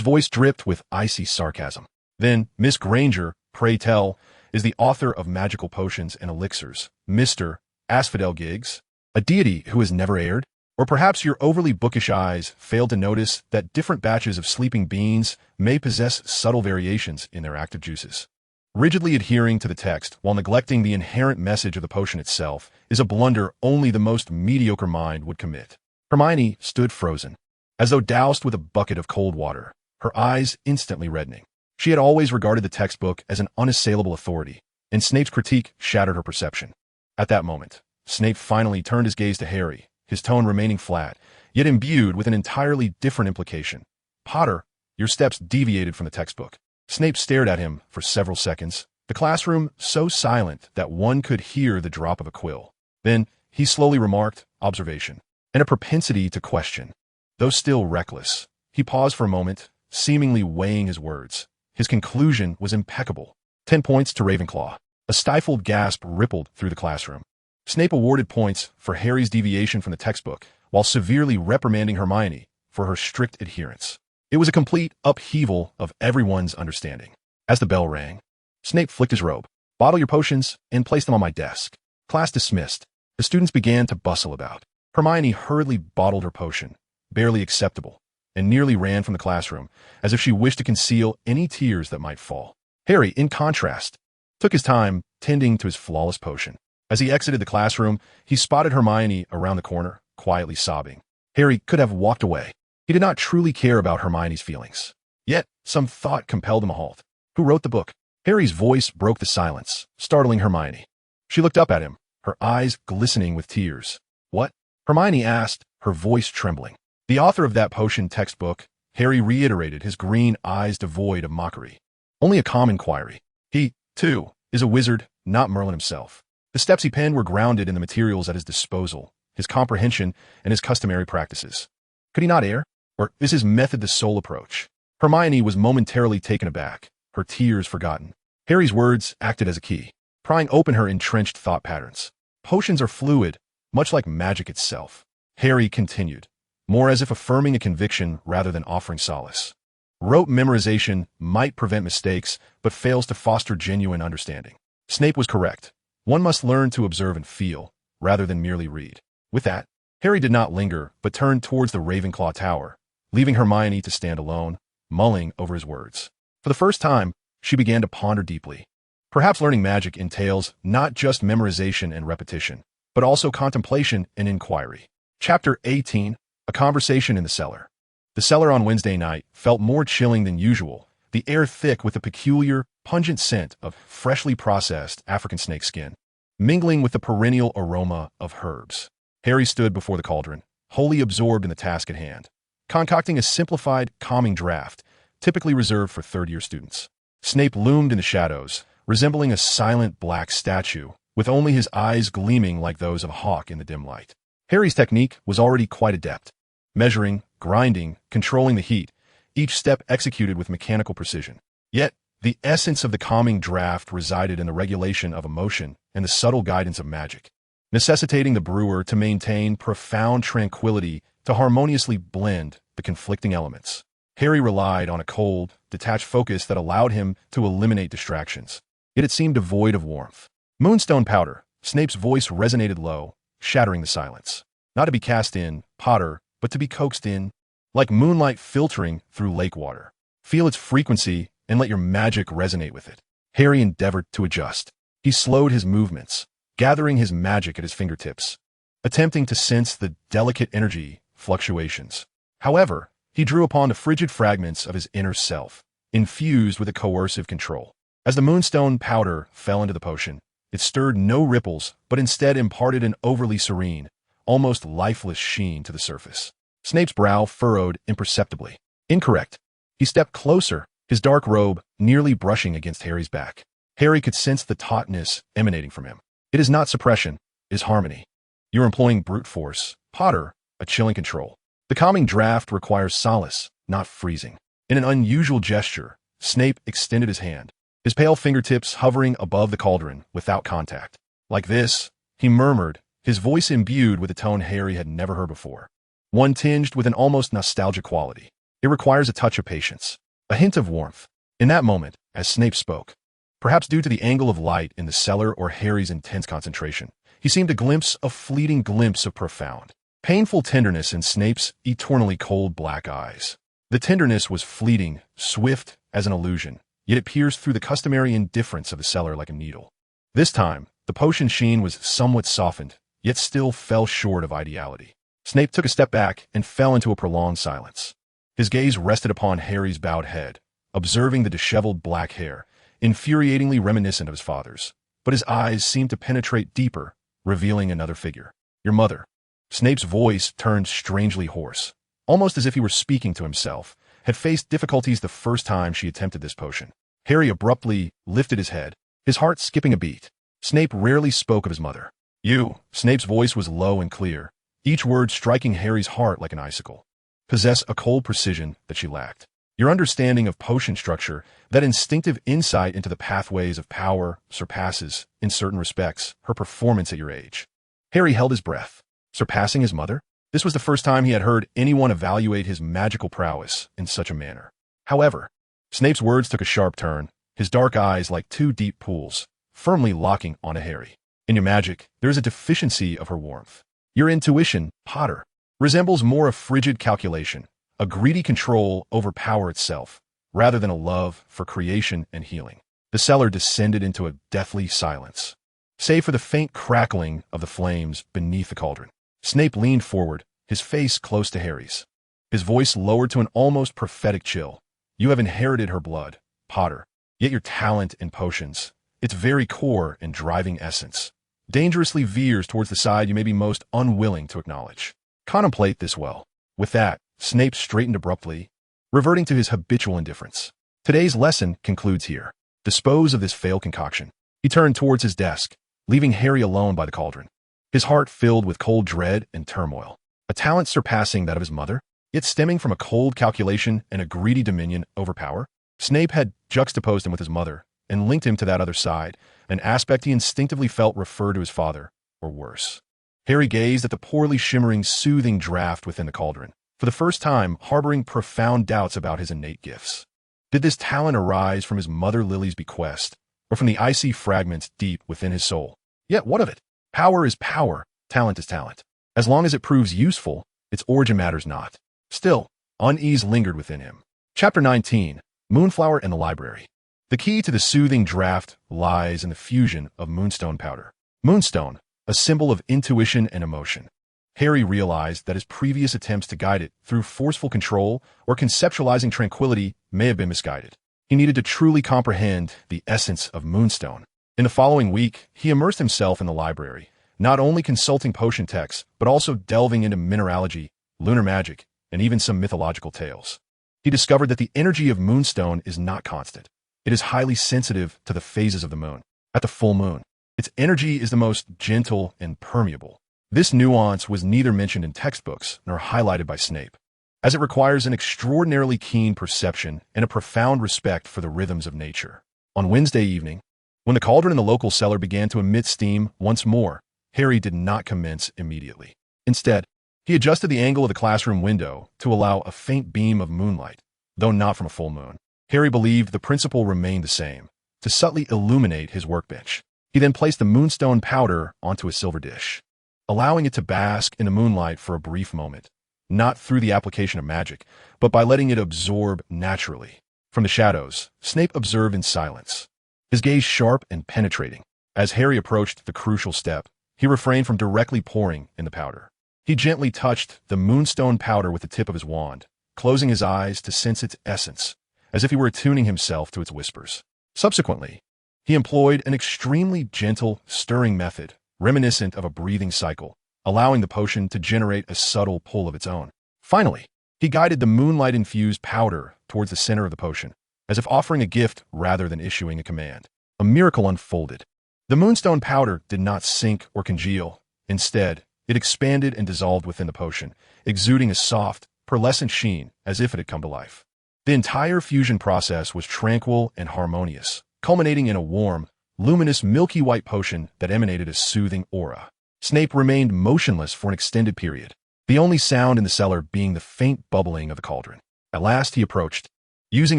voice dripped with icy sarcasm. "Then, Miss Granger, pray tell, is the author of magical potions and elixirs, Mr. Asphodel Giggs, a deity who has never erred? Or perhaps your overly bookish eyes failed to notice that different batches of sleeping beans may possess subtle variations in their active juices. Rigidly adhering to the text while neglecting the inherent message of the potion itself is a blunder only the most mediocre mind would commit." Hermione stood frozen, as though doused with a bucket of cold water, her eyes instantly reddening. She had always regarded the textbook as an unassailable authority, and Snape's critique shattered her perception. At that moment, Snape finally turned his gaze to Harry, his tone remaining flat, yet imbued with an entirely different implication. "Potter, your steps deviated from the textbook." Snape stared at him for several seconds, the classroom so silent that one could hear the drop of a quill. Then he slowly remarked, "Observation, and a propensity to question." Though still reckless, he paused for a moment, seemingly weighing his words. His conclusion was impeccable. 10 points to Ravenclaw. A stifled gasp rippled through the classroom. Snape awarded points for Harry's deviation from the textbook, while severely reprimanding Hermione for her strict adherence. It was a complete upheaval of everyone's understanding. As the bell rang, Snape flicked his robe. "Bottle your potions and place them on my desk." Class dismissed. The students began to bustle about. Hermione hurriedly bottled her potion, barely acceptable, and nearly ran from the classroom, as if she wished to conceal any tears that might fall. Harry, in contrast, took his time tending to his flawless potion. As he exited the classroom, he spotted Hermione around the corner, quietly sobbing. Harry could have walked away. He did not truly care about Hermione's feelings. Yet, some thought compelled him a halt. "Who wrote the book?" Harry's voice broke the silence, startling Hermione. She looked up at him, her eyes glistening with tears. "What?" Hermione asked, her voice trembling. "The author of that potion textbook," Harry reiterated, his green eyes devoid of mockery. "Only a calm inquiry. He, too, is a wizard, not Merlin himself." The steps he penned were grounded in the materials at his disposal, his comprehension, and his customary practices. Could he not err? Or is his method the sole approach? Hermione was momentarily taken aback, her tears forgotten. Harry's words acted as a key, prying open her entrenched thought patterns. "Potions are fluid, much like magic itself," Harry continued, more as if affirming a conviction rather than offering solace. "Rote memorization might prevent mistakes, but fails to foster genuine understanding." Snape was correct. One must learn to observe and feel, rather than merely read. With that, Harry did not linger, but turned towards the Ravenclaw Tower, leaving Hermione to stand alone, mulling over his words. For the first time, she began to ponder deeply. Perhaps learning magic entails not just memorization and repetition, but also contemplation and inquiry. Chapter 18, A Conversation in the Cellar. The cellar on Wednesday night felt more chilling than usual, the air thick with a peculiar, pungent scent of freshly processed African snake skin, mingling with the perennial aroma of herbs. Harry stood before the cauldron, wholly absorbed in the task at hand, concocting a simplified, calming draft, typically reserved for third-year students. Snape loomed in the shadows, resembling a silent black statue, with only his eyes gleaming like those of a hawk in the dim light. Harry's technique was already quite adept, measuring, grinding, controlling the heat, each step executed with mechanical precision. Yet, the essence of the calming draft resided in the regulation of emotion and the subtle guidance of magic, necessitating the brewer to maintain profound tranquility to harmoniously blend the conflicting elements. Harry relied on a cold, detached focus that allowed him to eliminate distractions, yet it seemed devoid of warmth. "Moonstone powder," Snape's voice resonated low, shattering the silence. "Not to be cast in, Potter, but to be coaxed in, like moonlight filtering through lake water. Feel its frequency and let your magic resonate with it. Harry endeavored to adjust. He slowed his movements, gathering his magic at his fingertips, attempting to sense the delicate energy fluctuations. However, he drew upon the frigid fragments of his inner self, infused with a coercive control. As the moonstone powder fell into the potion, it stirred no ripples, but instead imparted an overly serene, almost lifeless sheen to the surface. Snape's brow furrowed imperceptibly. Incorrect. He stepped closer, his dark robe nearly brushing against Harry's back. Harry could sense the tautness emanating from him. It is not suppression, it is harmony. You're employing brute force, Potter, a chilling control. The calming draft requires solace, not freezing. In an unusual gesture, Snape extended his hand, his pale fingertips hovering above the cauldron without contact. Like this, he murmured, his voice imbued with a tone Harry had never heard before. One tinged with an almost nostalgic quality. It requires a touch of patience, a hint of warmth. In that moment, as Snape spoke, perhaps due to the angle of light in the cellar or Harry's intense concentration, he seemed to glimpse a fleeting glimpse of profound, painful tenderness in Snape's eternally cold black eyes. The tenderness was fleeting, swift as an illusion, yet it pierced through the customary indifference of the cellar like a needle. This time, the potion sheen was somewhat softened, yet still fell short of ideality. Snape took a step back and fell into a prolonged silence. His gaze rested upon Harry's bowed head, observing the disheveled black hair, infuriatingly reminiscent of his father's. But his eyes seemed to penetrate deeper, revealing another figure. Your mother. Snape's voice turned strangely hoarse, almost as if he were speaking to himself, had faced difficulties the first time she attempted this potion. Harry abruptly lifted his head, his heart skipping a beat. Snape rarely spoke of his mother. You. Snape's voice was low and clear, each word striking Harry's heart like an icicle. Possess a cold precision that she lacked. Your understanding of potion structure, that instinctive insight into the pathways of power, surpasses, in certain respects, her performance at your age. Harry held his breath. Surpassing his mother? This was the first time he had heard anyone evaluate his magical prowess in such a manner. However, Snape's words took a sharp turn, his dark eyes like two deep pools, firmly locking onto Harry. In your magic, there is a deficiency of her warmth. Your intuition, Potter, resembles more a frigid calculation, a greedy control over power itself, rather than a love for creation and healing. The cellar descended into a deathly silence, save for the faint crackling of the flames beneath the cauldron. Snape leaned forward, his face close to Harry's. His voice lowered to an almost prophetic chill. You have inherited her blood, Potter, yet your talent in potions, its very core and driving essence, dangerously veers towards the side you may be most unwilling to acknowledge. Contemplate this well. With that, Snape straightened abruptly, reverting to his habitual indifference. Today's lesson concludes here. Dispose of this failed concoction. He turned towards his desk, leaving Harry alone by the cauldron, his heart filled with cold dread and turmoil. A talent surpassing that of his mother, yet stemming from a cold calculation and a greedy dominion over power. Snape had juxtaposed him with his mother and linked him to that other side, an aspect he instinctively felt referred to his father, or worse. Harry gazed at the poorly shimmering, soothing draft within the cauldron, for the first time harboring profound doubts about his innate gifts. Did this talent arise from his mother Lily's bequest, or from the icy fragments deep within his soul? Yet what of it? Power is power, talent is talent. As long as it proves useful, its origin matters not. Still, unease lingered within him. Chapter 19, Moonflower and the Library. The key to the soothing draft lies in the fusion of moonstone powder. Moonstone, a symbol of intuition and emotion. Harry realized that his previous attempts to guide it through forceful control or conceptualizing tranquility may have been misguided. He needed to truly comprehend the essence of moonstone. In the following week, he immersed himself in the library, not only consulting potion texts, but also delving into mineralogy, lunar magic, and even some mythological tales. He discovered that the energy of moonstone is not constant. It is highly sensitive to the phases of the moon. At the full moon, its energy is the most gentle and permeable. This nuance was neither mentioned in textbooks nor highlighted by Snape, as it requires an extraordinarily keen perception and a profound respect for the rhythms of nature. On Wednesday evening, when the cauldron in the local cellar began to emit steam once more, Harry did not commence immediately. Instead, he adjusted the angle of the classroom window to allow a faint beam of moonlight, though not from a full moon. Harry believed the principle remained the same, to subtly illuminate his workbench. He then placed the moonstone powder onto a silver dish, allowing it to bask in the moonlight for a brief moment, not through the application of magic, but by letting it absorb naturally. From the shadows, Snape observed in silence, his gaze sharp and penetrating. As Harry approached the crucial step, he refrained from directly pouring in the powder. He gently touched the moonstone powder with the tip of his wand, closing his eyes to sense its essence, as if he were attuning himself to its whispers. Subsequently, he employed an extremely gentle, stirring method, reminiscent of a breathing cycle, allowing the potion to generate a subtle pull of its own. Finally, he guided the moonlight-infused powder towards the center of the potion, as if offering a gift rather than issuing a command. A miracle unfolded. The moonstone powder did not sink or congeal. Instead, it expanded and dissolved within the potion, exuding a soft, pearlescent sheen as if it had come to life. The entire fusion process was tranquil and harmonious, culminating in a warm, luminous, milky white potion that emanated a soothing aura. Snape remained motionless for an extended period, the only sound in the cellar being the faint bubbling of the cauldron. At last he approached, using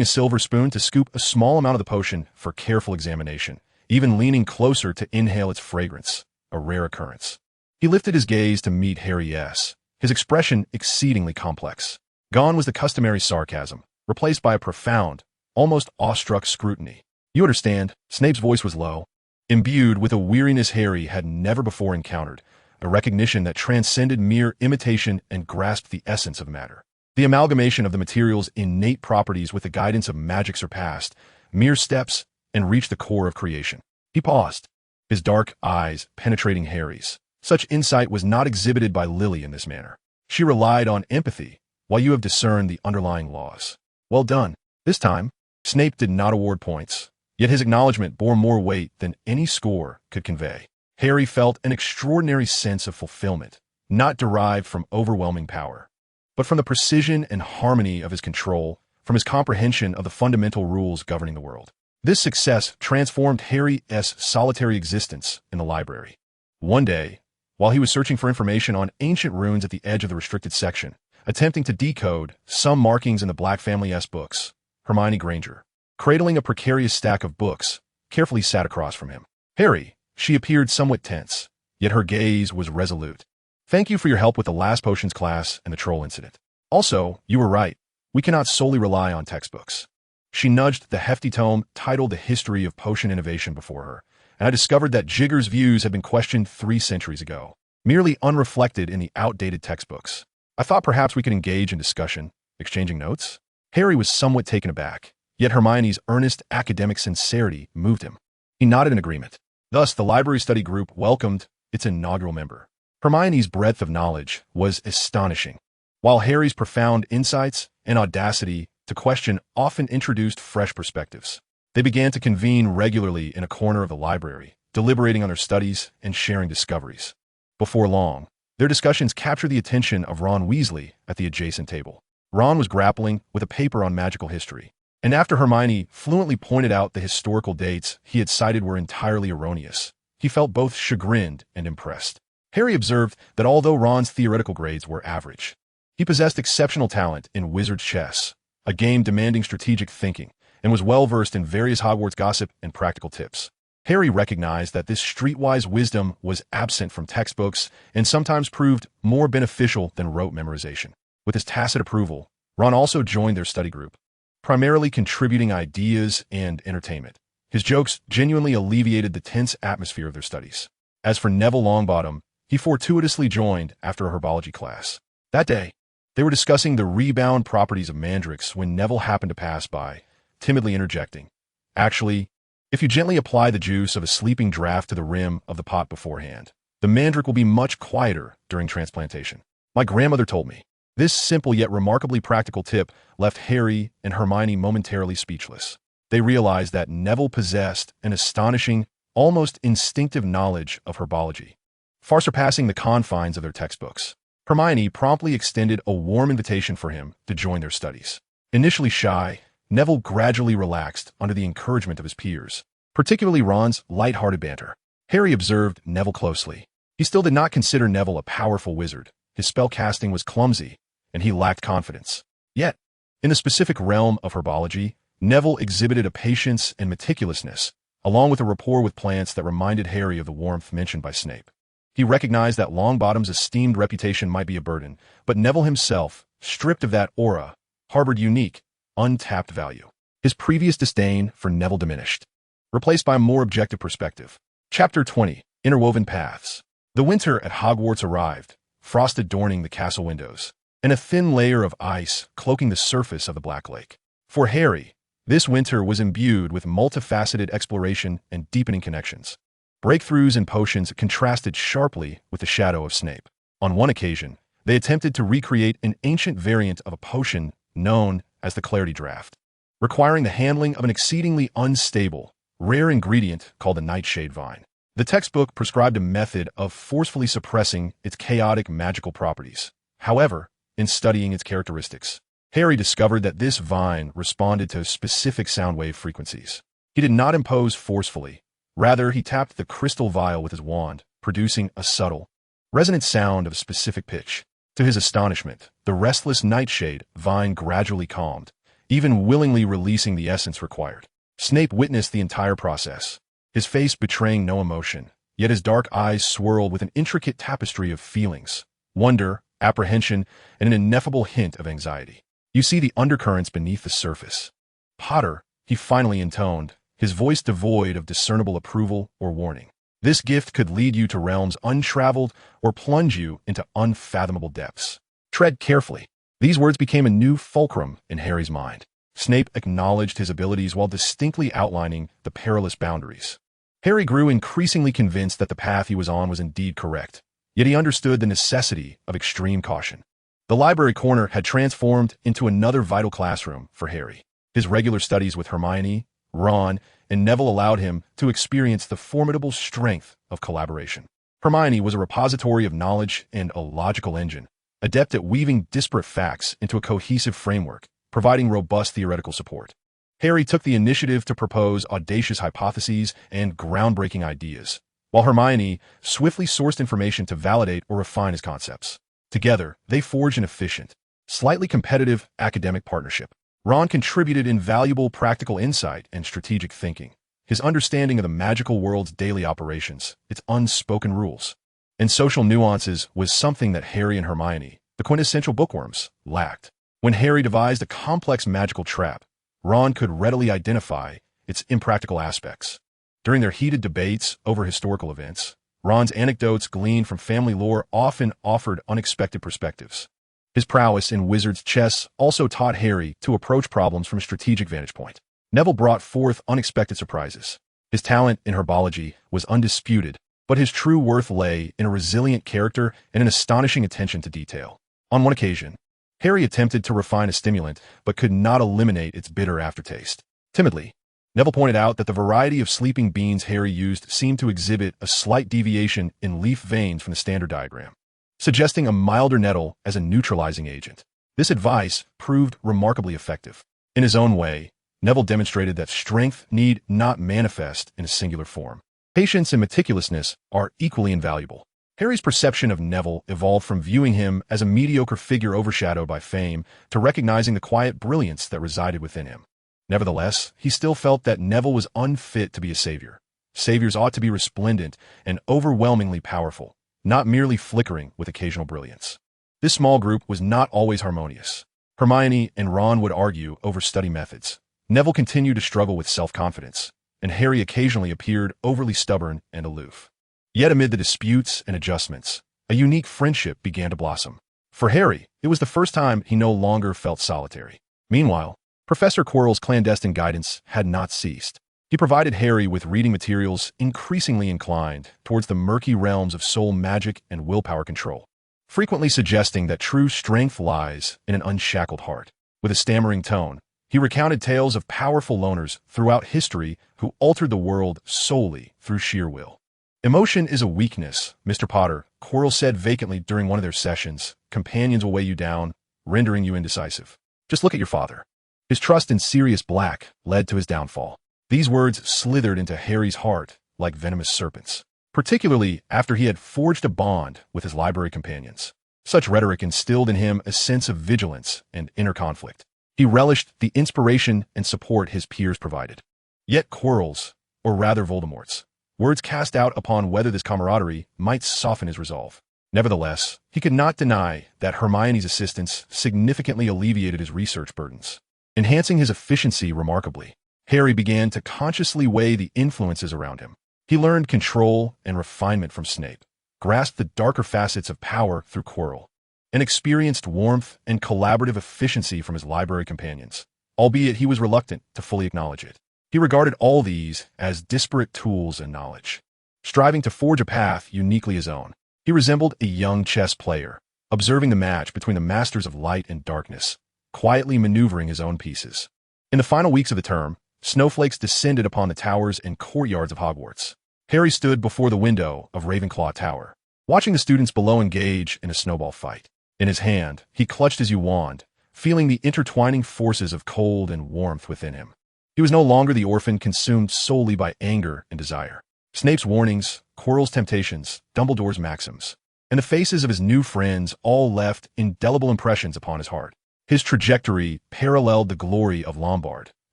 a silver spoon to scoop a small amount of the potion for careful examination, even leaning closer to inhale its fragrance, a rare occurrence. He lifted his gaze to meet Harry S., his expression exceedingly complex. Gone was the customary sarcasm, replaced by a profound, almost awestruck scrutiny. "You understand," Snape's voice was low, imbued with a weariness Harry had never before encountered, a recognition that transcended mere imitation and grasped the essence of matter. The amalgamation of the material's innate properties with the guidance of magic surpassed mere steps and reached the core of creation. He paused, his dark eyes penetrating Harry's. Such insight was not exhibited by Lily in this manner. She relied on empathy, while you have discerned the underlying laws. Well done. This time, Snape did not award points, yet his acknowledgement bore more weight than any score could convey. Harry felt an extraordinary sense of fulfillment, not derived from overwhelming power, but from the precision and harmony of his control, from his comprehension of the fundamental rules governing the world. This success transformed Harry's solitary existence in the library. One day, while he was searching for information on ancient runes at the edge of the restricted section, attempting to decode some markings in the Black Family's books, Hermione Granger, cradling a precarious stack of books, carefully sat across from him. "Harry," she appeared somewhat tense, yet her gaze was resolute. "Thank you for your help with the last potions class and the troll incident. Also, you were right. We cannot solely rely on textbooks." She nudged the hefty tome titled The History of Potion Innovation before her, and I discovered that Jigger's views had been questioned 3 centuries ago, merely unreflected in the outdated textbooks. I thought perhaps we could engage in discussion, exchanging notes. Harry was somewhat taken aback, yet Hermione's earnest academic sincerity moved him. He nodded in agreement. Thus, the library study group welcomed its inaugural member. Hermione's breadth of knowledge was astonishing, while Harry's profound insights and audacity to question often introduced fresh perspectives. They began to convene regularly in a corner of the library, deliberating on their studies and sharing discoveries. Before long, their discussions captured the attention of Ron Weasley at the adjacent table. Ron was grappling with a paper on magical history, and after Hermione fluently pointed out the historical dates he had cited were entirely erroneous, he felt both chagrined and impressed. Harry observed that although Ron's theoretical grades were average, he possessed exceptional talent in wizard's chess, a game demanding strategic thinking, and was well-versed in various Hogwarts gossip and practical tips. Harry recognized that this streetwise wisdom was absent from textbooks and sometimes proved more beneficial than rote memorization. With his tacit approval, Ron also joined their study group, primarily contributing ideas and entertainment. His jokes genuinely alleviated the tense atmosphere of their studies. As for Neville Longbottom, he fortuitously joined after a herbology class. That day, they were discussing the rebound properties of mandrakes when Neville happened to pass by, timidly interjecting, "Actually, if you gently apply the juice of a sleeping draft to the rim of the pot beforehand, the mandrake will be much quieter during transplantation. My grandmother told me." This simple yet remarkably practical tip left Harry and Hermione momentarily speechless. They realized that Neville possessed an astonishing, almost instinctive knowledge of herbology, far surpassing the confines of their textbooks. Hermione promptly extended a warm invitation for him to join their studies. Initially shy, Neville gradually relaxed under the encouragement of his peers, particularly Ron's light-hearted banter. Harry observed Neville closely. He still did not consider Neville a powerful wizard. His spellcasting was clumsy, and he lacked confidence. Yet, in the specific realm of herbology, Neville exhibited a patience and meticulousness, along with a rapport with plants that reminded Harry of the warmth mentioned by Snape. He recognized that Longbottom's esteemed reputation might be a burden, but Neville himself, stripped of that aura, harbored unique, untapped value. His previous disdain for Neville diminished, replaced by a more objective perspective. Chapter 20. Interwoven Paths. The winter at Hogwarts arrived, frost adorning the castle windows, and a thin layer of ice cloaking the surface of the Black Lake. For Harry, this winter was imbued with multifaceted exploration and deepening connections. Breakthroughs in potions contrasted sharply with the shadow of Snape. On one occasion, they attempted to recreate an ancient variant of a potion known as the Clarity Draft, requiring the handling of an exceedingly unstable, rare ingredient called the Nightshade Vine. The textbook prescribed a method of forcefully suppressing its chaotic magical properties. However, in studying its characteristics, Harry discovered that this vine responded to specific sound wave frequencies. He did not impose forcefully. Rather, he tapped the crystal vial with his wand, producing a subtle, resonant sound of a specific pitch. To his astonishment, the restless Nightshade Vine gradually calmed, even willingly releasing the essence required. Snape witnessed the entire process, his face betraying no emotion, yet his dark eyes swirled with an intricate tapestry of feelings, wonder, apprehension, and an ineffable hint of anxiety. You see the undercurrents beneath the surface. Potter, he finally intoned, his voice devoid of discernible approval or warning. This gift could lead you to realms untraveled or plunge you into unfathomable depths. Tread carefully. These words became a new fulcrum in Harry's mind. Snape acknowledged his abilities while distinctly outlining the perilous boundaries. Harry grew increasingly convinced that the path he was on was indeed correct, yet he understood the necessity of extreme caution. The library corner had transformed into another vital classroom for Harry. His regular studies with Hermione, Ron, and Neville allowed him to experience the formidable strength of collaboration. Hermione was a repository of knowledge and a logical engine, adept at weaving disparate facts into a cohesive framework, providing robust theoretical support. Harry took the initiative to propose audacious hypotheses and groundbreaking ideas, while Hermione swiftly sourced information to validate or refine his concepts. Together, they forged an efficient, slightly competitive academic partnership. Ron contributed invaluable practical insight and strategic thinking, his understanding of the magical world's daily operations, its unspoken rules, and social nuances was something that Harry and Hermione, the quintessential bookworms, lacked. When Harry devised a complex magical trap, Ron could readily identify its impractical aspects. During their heated debates over historical events, Ron's anecdotes gleaned from family lore often offered unexpected perspectives. His prowess in wizard's chess also taught Harry to approach problems from a strategic vantage point. Neville brought forth unexpected surprises. His talent in herbology was undisputed, but his true worth lay in a resilient character and an astonishing attention to detail. On one occasion, Harry attempted to refine a stimulant but could not eliminate its bitter aftertaste. Timidly, Neville pointed out that the variety of sleeping beans Harry used seemed to exhibit a slight deviation in leaf veins from the standard diagram, suggesting a milder nettle as a neutralizing agent. This advice proved remarkably effective. In his own way, Neville demonstrated that strength need not manifest in a singular form. Patience and meticulousness are equally invaluable. Harry's perception of Neville evolved from viewing him as a mediocre figure overshadowed by fame to recognizing the quiet brilliance that resided within him. Nevertheless, he still felt that Neville was unfit to be a savior. Saviors ought to be resplendent and overwhelmingly powerful, not merely flickering with occasional brilliance. This small group was not always harmonious. Hermione and Ron would argue over study methods. Neville continued to struggle with self-confidence, and Harry occasionally appeared overly stubborn and aloof. Yet amid the disputes and adjustments, a unique friendship began to blossom. For Harry, it was the first time he no longer felt solitary. Meanwhile, Professor Quirrell's clandestine guidance had not ceased. He provided Harry with reading materials increasingly inclined towards the murky realms of soul magic and willpower control, frequently suggesting that true strength lies in an unshackled heart. With a stammering tone, he recounted tales of powerful loners throughout history who altered the world solely through sheer will. Emotion is a weakness, Mr. Potter, Quirrell said vacantly during one of their sessions. Companions will weigh you down, rendering you indecisive. Just look at your father. His trust in Sirius Black led to his downfall. These words slithered into Harry's heart like venomous serpents, particularly after he had forged a bond with his library companions. Such rhetoric instilled in him a sense of vigilance and inner conflict. He relished the inspiration and support his peers provided. Yet Quirrell's, or rather Voldemort's, words cast out upon whether this camaraderie might soften his resolve. Nevertheless, he could not deny that Hermione's assistance significantly alleviated his research burdens. enhancing his efficiency remarkably. Harry began to consciously weigh the influences around him. He learned control and refinement from Snape, grasped the darker facets of power through Quirrell, and experienced warmth and collaborative efficiency from his library companions, albeit he was reluctant to fully acknowledge it. He regarded all these as disparate tools and knowledge, striving to forge a path uniquely his own. He resembled a young chess player, observing the match between the masters of light and darkness, quietly maneuvering his own pieces. In the final weeks of the term, snowflakes descended upon the towers and courtyards of Hogwarts. Harry stood before the window of Ravenclaw Tower, watching the students below engage in a snowball fight. In his hand, he clutched his wand, feeling the intertwining forces of cold and warmth within him. He was no longer the orphan consumed solely by anger and desire. Snape's warnings, Quirrell's temptations, Dumbledore's maxims, and the faces of his new friends all left indelible impressions upon his heart. His trajectory paralleled the glory of Lombard,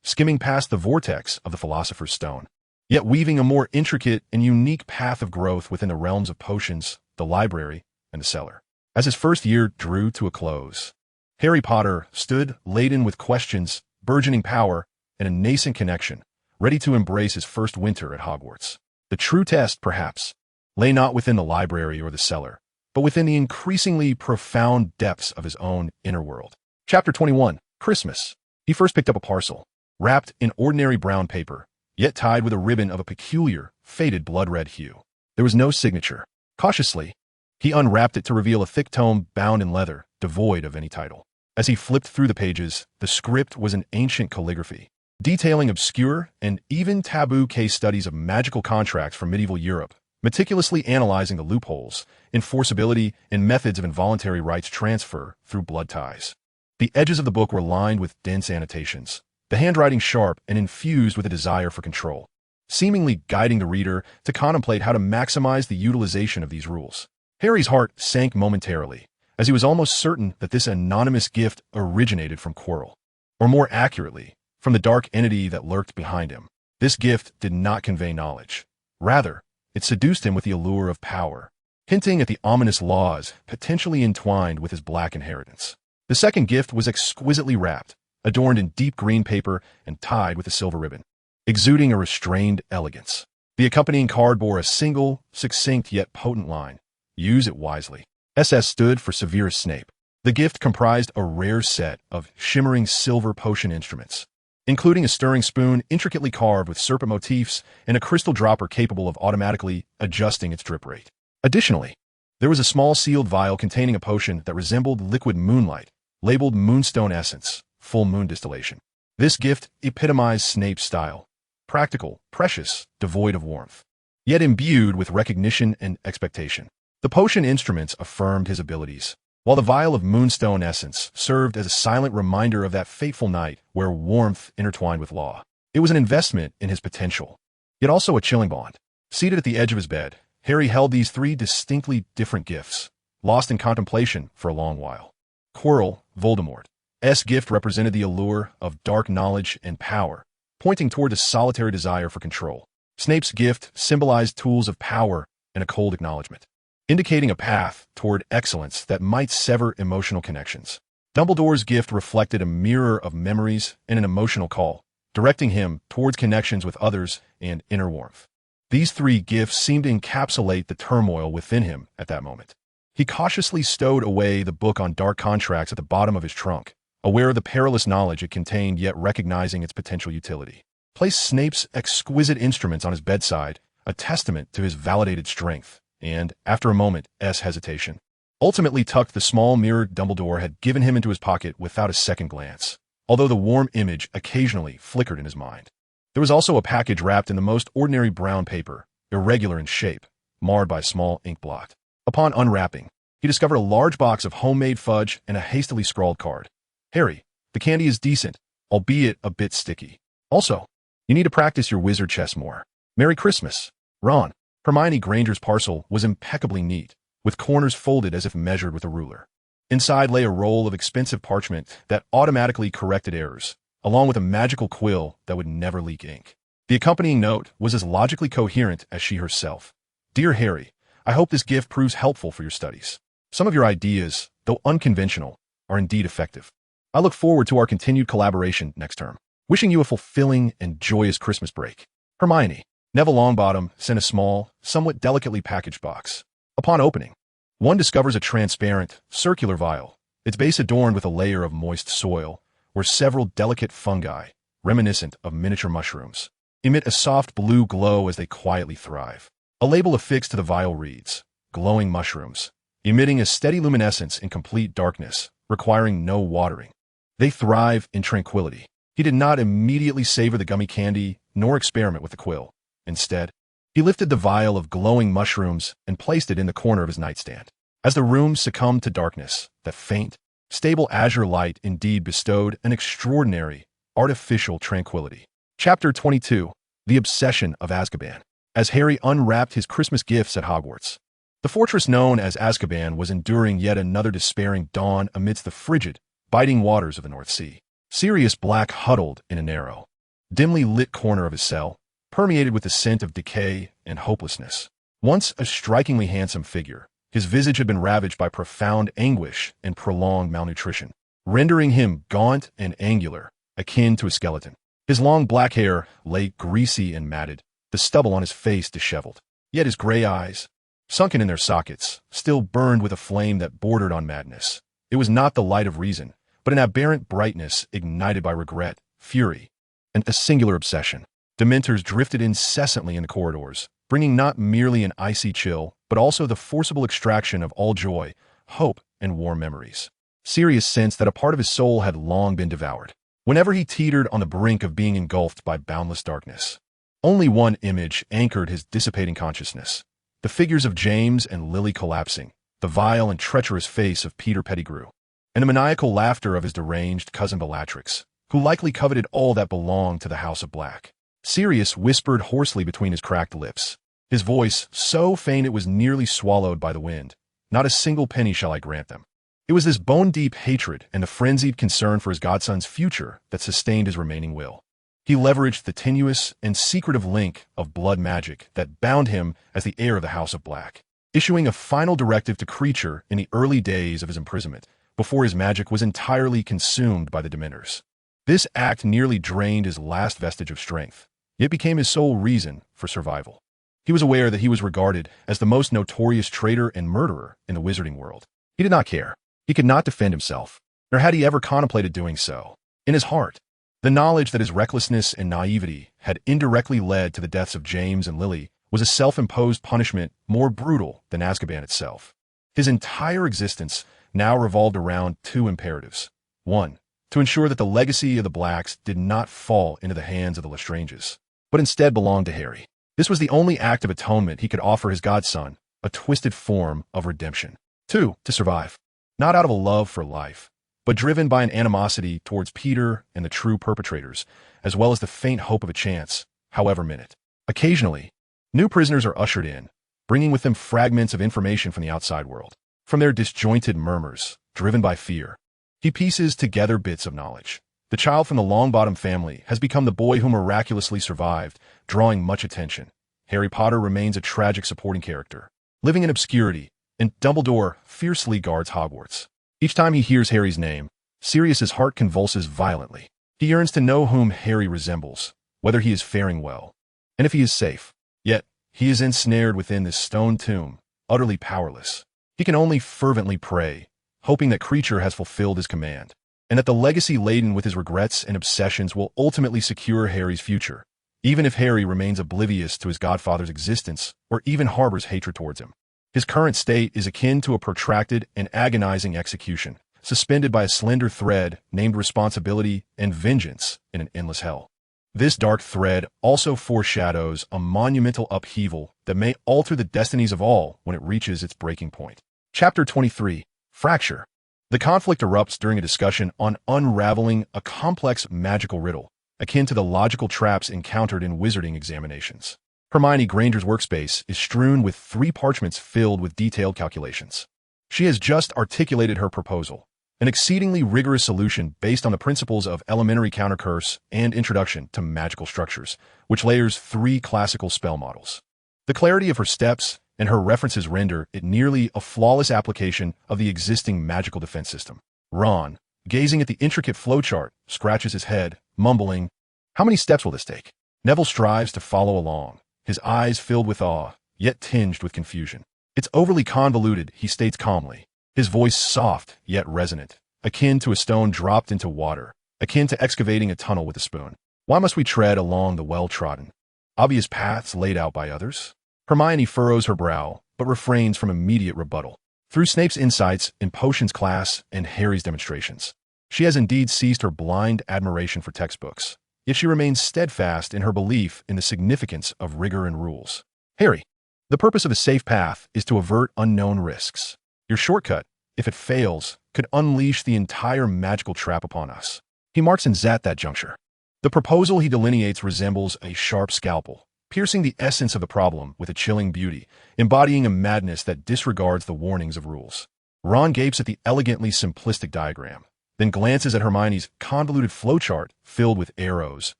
skimming past the vortex of the Philosopher's Stone, yet weaving a more intricate and unique path of growth within the realms of potions, the library, and the cellar. As his first year drew to a close, Harry Potter stood laden with questions, burgeoning power, and a nascent connection, ready to embrace his first winter at Hogwarts. The true test, perhaps, lay not within the library or the cellar, but within the increasingly profound depths of his own inner world. Chapter 21. Christmas. He first picked up a parcel, wrapped in ordinary brown paper, yet tied with a ribbon of a peculiar, faded blood-red hue. There was no signature. Cautiously, he unwrapped it to reveal a thick tome bound in leather, devoid of any title. As he flipped through the pages, the script was an ancient calligraphy, detailing obscure and even taboo case studies of magical contracts from medieval Europe, meticulously analyzing the loopholes, enforceability, and methods of involuntary rights transfer through blood ties. The edges of the book were lined with dense annotations, the handwriting sharp and infused with a desire for control, seemingly guiding the reader to contemplate how to maximize the utilization of these rules. Harry's heart sank momentarily, as he was almost certain that this anonymous gift originated from Quirrell, or more accurately, from the dark entity that lurked behind him. This gift did not convey knowledge. Rather, it seduced him with the allure of power, hinting at the ominous laws potentially entwined with his black inheritance. The second gift was exquisitely wrapped, adorned in deep green paper and tied with a silver ribbon, exuding a restrained elegance. The accompanying card bore a single, succinct yet potent line: "Use it wisely." SS stood for Severus Snape. The gift comprised a rare set of shimmering silver potion instruments, including a stirring spoon intricately carved with serpent motifs and a crystal dropper capable of automatically adjusting its drip rate. Additionally, there was a small sealed vial containing a potion that resembled liquid moonlight, labeled Moonstone Essence, full moon distillation. This gift epitomized Snape's style: practical, precious, devoid of warmth, yet imbued with recognition and expectation. The potion instruments affirmed his abilities, while the vial of Moonstone Essence served as a silent reminder of that fateful night where warmth intertwined with law. It was an investment in his potential, yet also a chilling bond. Seated at the edge of his bed, Harry held these three distinctly different gifts, lost in contemplation for a long while. Quirrell, Voldemort's gift represented the allure of dark knowledge and power, pointing toward a solitary desire for control. Snape's gift symbolized tools of power and a cold acknowledgement, indicating a path toward excellence that might sever emotional connections. Dumbledore's gift reflected a mirror of memories and an emotional call, directing him towards connections with others and inner warmth. These three gifts seemed to encapsulate the turmoil within him at that moment. He cautiously stowed away the book on dark contracts at the bottom of his trunk, aware of the perilous knowledge it contained yet recognizing its potential utility. Placed Snape's exquisite instruments on his bedside, a testament to his validated strength, and, after a moment's hesitation, ultimately tucked the small mirror Dumbledore had given him into his pocket without a second glance, although the warm image occasionally flickered in his mind. There was also a package wrapped in the most ordinary brown paper, irregular in shape, marred by a small ink blot. Upon unwrapping, he discovered a large box of homemade fudge and a hastily scrawled card. "Harry, the candy is decent, albeit a bit sticky. Also, you need to practice your wizard chess more. Merry Christmas, Ron." Hermione Granger's parcel was impeccably neat, with corners folded as if measured with a ruler. Inside lay a roll of expensive parchment that automatically corrected errors, along with a magical quill that would never leak ink. The accompanying note was as logically coherent as she herself. "Dear Harry, I hope this gift proves helpful for your studies. Some of your ideas, though unconventional, are indeed effective. I look forward to our continued collaboration next term. Wishing you a fulfilling and joyous Christmas break. Hermione. Neville Longbottom sent a small, somewhat delicately packaged box. Upon opening, one discovers a transparent, circular vial, its base adorned with a layer of moist soil, where several delicate fungi, reminiscent of miniature mushrooms, emit a soft blue glow as they quietly thrive. A label affixed to the vial reads, "Glowing mushrooms," emitting a steady luminescence in complete darkness, requiring no watering. They thrive in tranquility. He did not immediately savor the gummy candy, nor experiment with the quill. Instead, he lifted the vial of glowing mushrooms and placed it in the corner of his nightstand. As the room succumbed to darkness, that faint, stable azure light indeed bestowed an extraordinary, artificial tranquility. Chapter 22. The Obsession of Azkaban. As Harry unwrapped his Christmas gifts at Hogwarts, the fortress known as Azkaban was enduring yet another despairing dawn amidst the frigid, biting waters of the North Sea. Sirius Black huddled in a narrow, dimly lit corner of his cell, permeated with the scent of decay and hopelessness. Once a strikingly handsome figure, his visage had been ravaged by profound anguish and prolonged malnutrition, rendering him gaunt and angular, akin to a skeleton. His long black hair lay greasy and matted, the stubble on his face disheveled. Yet his gray eyes, sunken in their sockets, still burned with a flame that bordered on madness. It was not the light of reason, but an aberrant brightness ignited by regret, fury, and a singular obsession. Dementors drifted incessantly in the corridors, bringing not merely an icy chill, but also the forcible extraction of all joy, hope, and warm memories. Sirius sensed that a part of his soul had long been devoured. Whenever he teetered on the brink of being engulfed by boundless darkness, only one image anchored his dissipating consciousness: the figures of James and Lily collapsing, the vile and treacherous face of Peter Pettigrew, and the maniacal laughter of his deranged cousin Bellatrix, who likely coveted all that belonged to the House of Black. Sirius whispered hoarsely between his cracked lips, his voice so faint it was nearly swallowed by the wind, "Not a single penny shall I grant them." It was this bone-deep hatred and the frenzied concern for his godson's future that sustained his remaining will. He leveraged the tenuous and secretive link of blood magic that bound him as the heir of the House of Black, issuing a final directive to Creature in the early days of his imprisonment, before his magic was entirely consumed by the Dementors. This act nearly drained his last vestige of strength, yet became his sole reason for survival. He was aware that he was regarded as the most notorious traitor and murderer in the wizarding world. He did not care. He could not defend himself, nor had he ever contemplated doing so. In his heart, the knowledge that his recklessness and naivety had indirectly led to the deaths of James and Lily was a self-imposed punishment more brutal than Azkaban itself. His entire existence now revolved around two imperatives. One, to ensure that the legacy of the Blacks did not fall into the hands of the Lestranges, but instead belonged to Harry. This was the only act of atonement he could offer his godson, a twisted form of redemption. Two, to survive, not out of a love for life, but driven by an animosity towards Peter and the true perpetrators, as well as the faint hope of a chance, however minute. Occasionally, new prisoners are ushered in, bringing with them fragments of information from the outside world. From their disjointed murmurs, driven by fear, he pieces together bits of knowledge. The child from the Longbottom family has become the boy who miraculously survived, drawing much attention. Harry Potter remains a tragic supporting character, living in obscurity, and Dumbledore fiercely guards Hogwarts. Each time he hears Harry's name, Sirius's heart convulses violently. He yearns to know whom Harry resembles, whether he is faring well, and if he is safe. Yet, he is ensnared within this stone tomb, utterly powerless. He can only fervently pray, hoping that Creature has fulfilled his command, and that the legacy laden with his regrets and obsessions will ultimately secure Harry's future, even if Harry remains oblivious to his godfather's existence or even harbors hatred towards him. His current state is akin to a protracted and agonizing execution, suspended by a slender thread named responsibility and vengeance in an endless hell. This dark thread also foreshadows a monumental upheaval that may alter the destinies of all when it reaches its breaking point. Chapter 23. Fracture. The conflict erupts during a discussion on unraveling a complex magical riddle, akin to the logical traps encountered in wizarding examinations. Hermione Granger's workspace is strewn with 3 parchments filled with detailed calculations. She has just articulated her proposal, an exceedingly rigorous solution based on the principles of elementary countercurse and introduction to magical structures, which layers 3 classical spell models. The clarity of her steps and her references render it nearly a flawless application of the existing magical defense system. Ron, gazing at the intricate flowchart, scratches his head, mumbling, "How many steps will this take?" Neville strives to follow along, his eyes filled with awe, yet tinged with confusion. "It's overly convoluted," he states calmly, his voice soft yet resonant, akin to a stone dropped into water, akin to excavating a tunnel with a spoon. "Why must we tread along the well-trodden, obvious paths laid out by others?" Hermione furrows her brow, but refrains from immediate rebuttal. Through Snape's insights in potions class and Harry's demonstrations, she has indeed ceased her blind admiration for textbooks, yet she remains steadfast in her belief in the significance of rigor and rules. "Harry, the purpose of a safe path is to avert unknown risks. Your shortcut, if it fails, could unleash the entire magical trap upon us." He marks ins at that juncture. The proposal he delineates resembles a sharp scalpel, piercing the essence of the problem with a chilling beauty, embodying a madness that disregards the warnings of rules. Ron gapes at the elegantly simplistic diagram, then glances at Hermione's convoluted flowchart filled with arrows,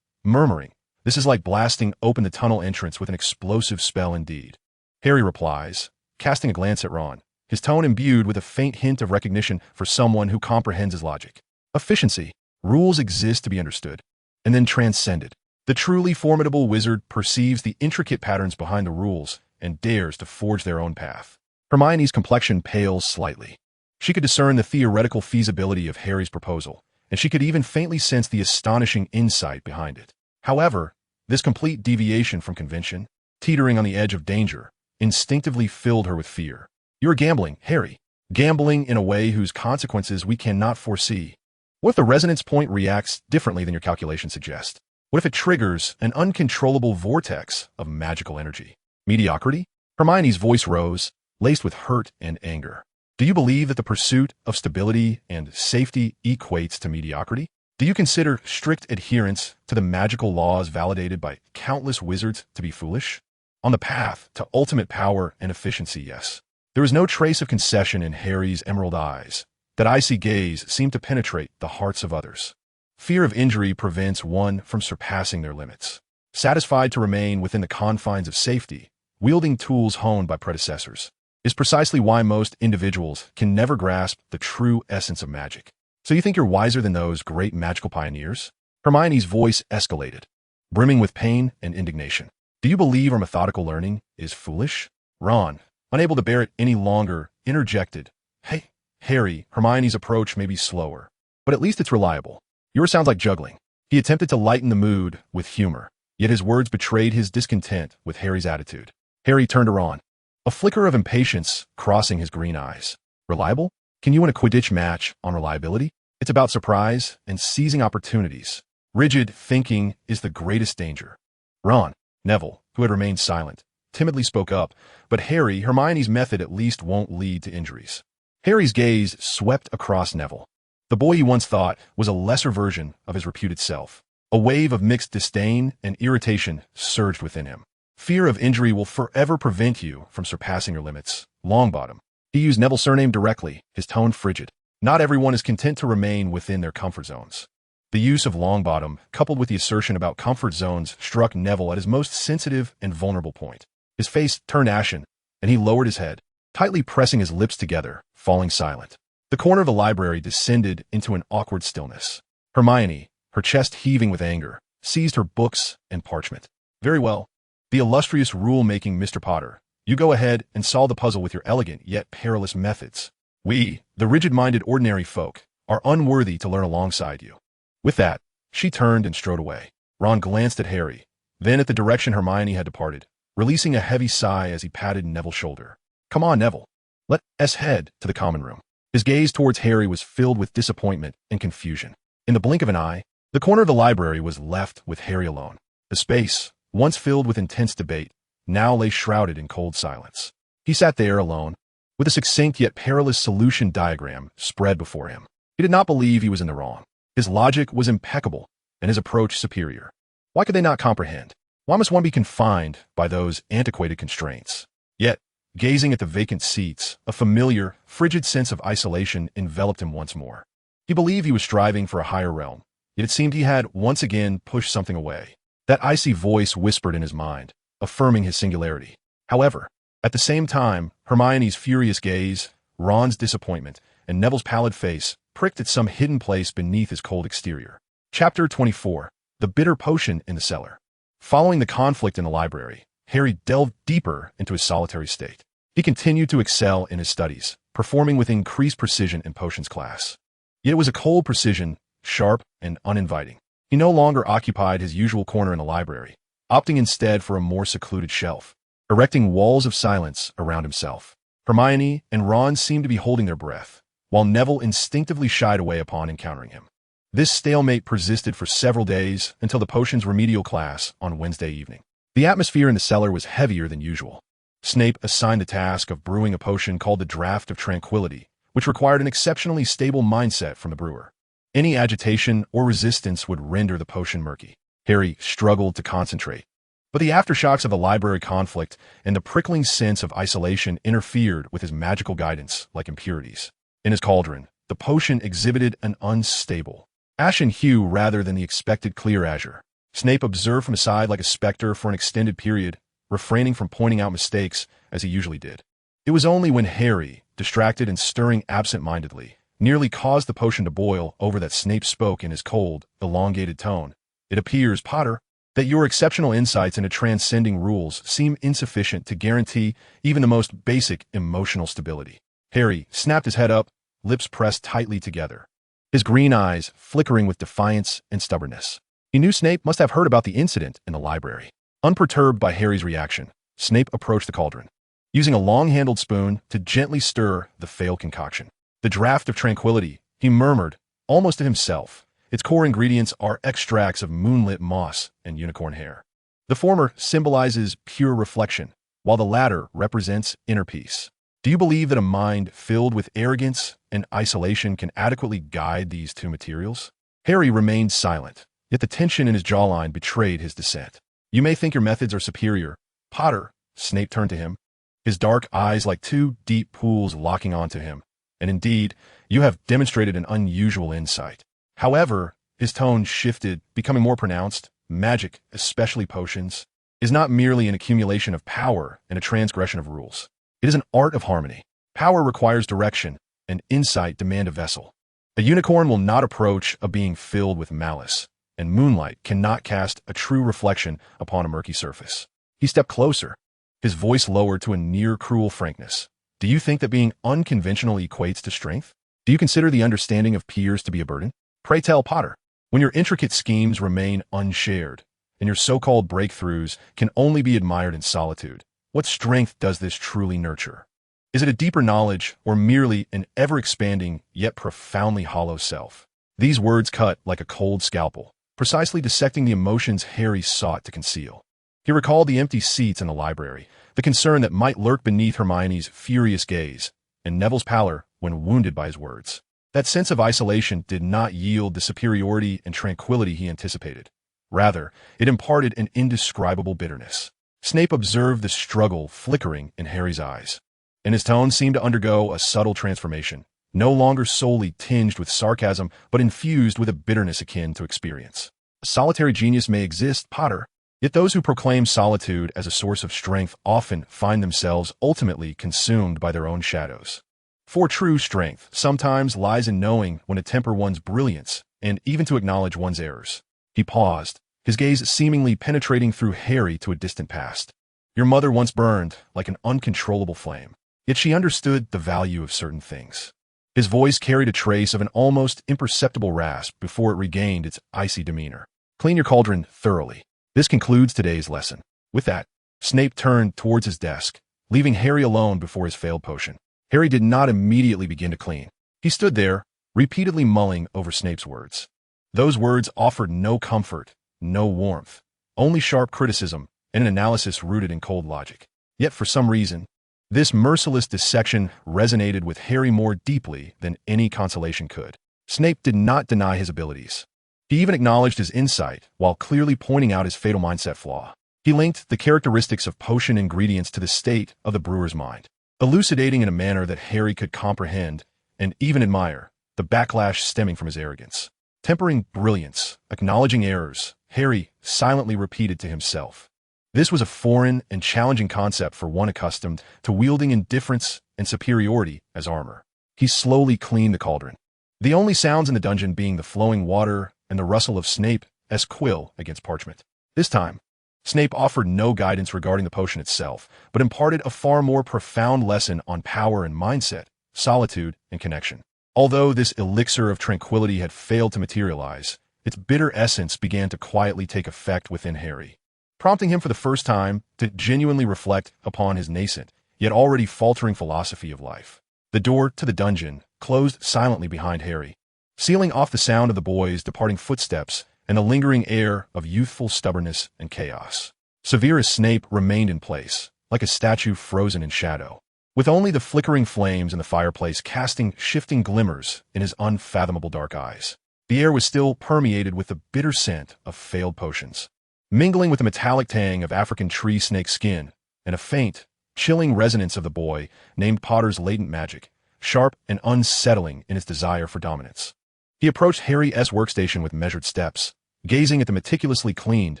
murmuring, "This is like blasting open the tunnel entrance with an explosive spell indeed." Harry replies, casting a glance at Ron, his tone imbued with a faint hint of recognition for someone who comprehends his logic. Efficiency. Rules exist to be understood, and then transcended. The truly formidable wizard perceives the intricate patterns behind the rules and dares to forge their own path. Hermione's complexion pales slightly. She could discern the theoretical feasibility of Harry's proposal, and she could even faintly sense the astonishing insight behind it. However, this complete deviation from convention, teetering on the edge of danger, instinctively filled her with fear. "You're gambling, Harry. Gambling in a way whose consequences we cannot foresee. What if the resonance point reacts differently than your calculations suggest? What if it triggers an uncontrollable vortex of magical energy? Mediocrity?" Hermione's voice rose, laced with hurt and anger. "Do you believe that the pursuit of stability and safety equates to mediocrity? Do you consider strict adherence to the magical laws validated by countless wizards to be foolish? On the path to ultimate power and efficiency, yes." There is no trace of concession in Harry's emerald eyes. That icy gaze seemed to penetrate the hearts of others. Fear of injury prevents one from surpassing their limits. Satisfied to remain within the confines of safety, wielding tools honed by predecessors, is precisely why most individuals can never grasp the true essence of magic. "So you think you're wiser than those great magical pioneers?" Hermione's voice escalated, brimming with pain and indignation. "Do you believe our methodical learning is foolish?" Ron, unable to bear it any longer, interjected, "Hey, Harry, Hermione's approach may be slower, but at least it's reliable. Yours sounds like juggling." He attempted to lighten the mood with humor, yet his words betrayed his discontent with Harry's attitude. Harry turned to Ron, a flicker of impatience crossing his green eyes. "Reliable? Can you win a Quidditch match on reliability? It's about surprise and seizing opportunities. Rigid thinking is the greatest danger." Ron, Neville, who had remained silent, timidly spoke up, "But Harry, Hermione's method at least won't lead to injuries." Harry's gaze swept across Neville. The boy he once thought was a lesser version of his reputed self. A wave of mixed disdain and irritation surged within him. "Fear of injury will forever prevent you from surpassing your limits, Longbottom." He used Neville's surname directly, his tone frigid. Not everyone is content to remain within their comfort zones. The use of Longbottom, coupled with the assertion about comfort zones, struck Neville at his most sensitive and vulnerable point. His face turned ashen, and he lowered his head, tightly pressing his lips together, falling silent. The corner of the library descended into an awkward stillness. Hermione, her chest heaving with anger, seized her books and parchment. "Very well. The illustrious rule-making Mr. Potter, you go ahead and solve the puzzle with your elegant yet perilous methods. We, the rigid-minded ordinary folk, are unworthy to learn alongside you." With that, she turned and strode away. Ron glanced at Harry, then at the direction Hermione had departed, releasing a heavy sigh as he patted Neville's shoulder. "Come on, Neville. Let us head to the common room." His gaze towards Harry was filled with disappointment and confusion. In the blink of an eye, the corner of the library was left with Harry alone. The space, once filled with intense debate, now lay shrouded in cold silence. He sat there alone, with a succinct yet perilous solution diagram spread before him. He did not believe he was in the wrong. His logic was impeccable, and his approach superior. Why could they not comprehend? Why must one be confined by those antiquated constraints? Yet, gazing at the vacant seats, a familiar, frigid sense of isolation enveloped him once more. He believed he was striving for a higher realm, yet it seemed he had once again pushed something away. That icy voice whispered in his mind, affirming his singularity. However, at the same time, Hermione's furious gaze, Ron's disappointment, and Neville's pallid face pricked at some hidden place beneath his cold exterior. Chapter 24. The Bitter Potion in the Cellar. Following the conflict in the library, Harry delved deeper into his solitary state. He continued to excel in his studies, performing with increased precision in potions class. Yet it was a cold precision, sharp and uninviting. He no longer occupied his usual corner in the library, opting instead for a more secluded shelf, erecting walls of silence around himself. Hermione and Ron seemed to be holding their breath, while Neville instinctively shied away upon encountering him. This stalemate persisted for several days until the potion's remedial class on Wednesday evening. The atmosphere in the cellar was heavier than usual. Snape assigned the task of brewing a potion called the Draught of Tranquility, which required an exceptionally stable mindset from the brewer. Any agitation or resistance would render the potion murky. Harry struggled to concentrate, but the aftershocks of the library conflict and the prickling sense of isolation interfered with his magical guidance like impurities. In his cauldron, the potion exhibited an unstable, ashen hue rather than the expected clear azure. Snape observed from his side like a specter for an extended period, refraining from pointing out mistakes as he usually did. It was only when Harry, distracted and stirring absent-mindedly, nearly caused the potion to boil over that Snape spoke in his cold, elongated tone. "It appears, Potter, that your exceptional insights into transcending rules seem insufficient to guarantee even the most basic emotional stability." Harry snapped his head up, lips pressed tightly together, his green eyes flickering with defiance and stubbornness. He knew Snape must have heard about the incident in the library. Unperturbed by Harry's reaction, Snape approached the cauldron, using a long-handled spoon to gently stir the failed concoction. "The Draught of Tranquility," he murmured, almost to himself. "Its core ingredients are extracts of moonlit moss and unicorn hair. The former symbolizes pure reflection, while the latter represents inner peace. Do you believe that a mind filled with arrogance and isolation can adequately guide these two materials?" Harry remained silent, yet the tension in his jawline betrayed his dissent. "You may think your methods are superior, Potter." Snape turned to him, his dark eyes like two deep pools locking onto him. "And indeed, you have demonstrated an unusual insight. However," his tone shifted, becoming more pronounced, "magic, especially potions, is not merely an accumulation of power and a transgression of rules. It is an art of harmony. Power requires direction, and insight demand a vessel. A unicorn will not approach a being filled with malice, and moonlight cannot cast a true reflection upon a murky surface." He stepped closer, his voice lowered to a near-cruel frankness. "Do you think that being unconventional equates to strength? Do you consider the understanding of peers to be a burden? Pray tell, Potter, when your intricate schemes remain unshared, and your so-called breakthroughs can only be admired in solitude, what strength does this truly nurture? Is it a deeper knowledge, or merely an ever-expanding yet profoundly hollow self?" These words cut like a cold scalpel, precisely dissecting the emotions Harry sought to conceal. He recalled the empty seats in the library, the concern that might lurk beneath Hermione's furious gaze, and Neville's pallor when wounded by his words. That sense of isolation did not yield the superiority and tranquility he anticipated. Rather, it imparted an indescribable bitterness. Snape observed the struggle flickering in Harry's eyes, and his tone seemed to undergo a subtle transformation, no longer solely tinged with sarcasm, but infused with a bitterness akin to experience. "A solitary genius may exist, Potter, yet those who proclaim solitude as a source of strength often find themselves ultimately consumed by their own shadows. For true strength sometimes lies in knowing when to temper one's brilliance and even to acknowledge one's errors." He paused, his gaze seemingly penetrating through Harry to a distant past. "Your mother once burned like an uncontrollable flame, yet she understood the value of certain things." His voice carried a trace of an almost imperceptible rasp before it regained its icy demeanor. "Clean your cauldron thoroughly. This concludes today's lesson." With that, Snape turned towards his desk, leaving Harry alone before his failed potion. Harry did not immediately begin to clean. He stood there, repeatedly mulling over Snape's words. Those words offered no comfort, no warmth, only sharp criticism and an analysis rooted in cold logic. Yet for some reason, this merciless dissection resonated with Harry more deeply than any consolation could. Snape did not deny his abilities. He even acknowledged his insight while clearly pointing out his fatal mindset flaw. He linked the characteristics of potion ingredients to the state of the brewer's mind, elucidating in a manner that Harry could comprehend and even admire, the backlash stemming from his arrogance. Tempering brilliance, acknowledging errors, Harry silently repeated to himself. This was a foreign and challenging concept for one accustomed to wielding indifference and superiority as armor. He slowly cleaned the cauldron, the only sounds in the dungeon being the flowing water and the rustle of Snape's quill against parchment. This time, Snape offered no guidance regarding the potion itself, but imparted a far more profound lesson on power and mindset, solitude and connection. Although this elixir of tranquility had failed to materialize, its bitter essence began to quietly take effect within Harry, prompting him for the first time to genuinely reflect upon his nascent, yet already faltering philosophy of life. The door to the dungeon closed silently behind Harry, sealing off the sound of the boy's departing footsteps and the lingering air of youthful stubbornness and chaos. Severus Snape remained in place, like a statue frozen in shadow, with only the flickering flames in the fireplace casting shifting glimmers in his unfathomable dark eyes. The air was still permeated with the bitter scent of failed potions, mingling with the metallic tang of African tree snake skin and a faint, chilling resonance of the boy named Potter's latent magic, sharp and unsettling in its desire for dominance. He approached Harry's workstation with measured steps, gazing at the meticulously cleaned,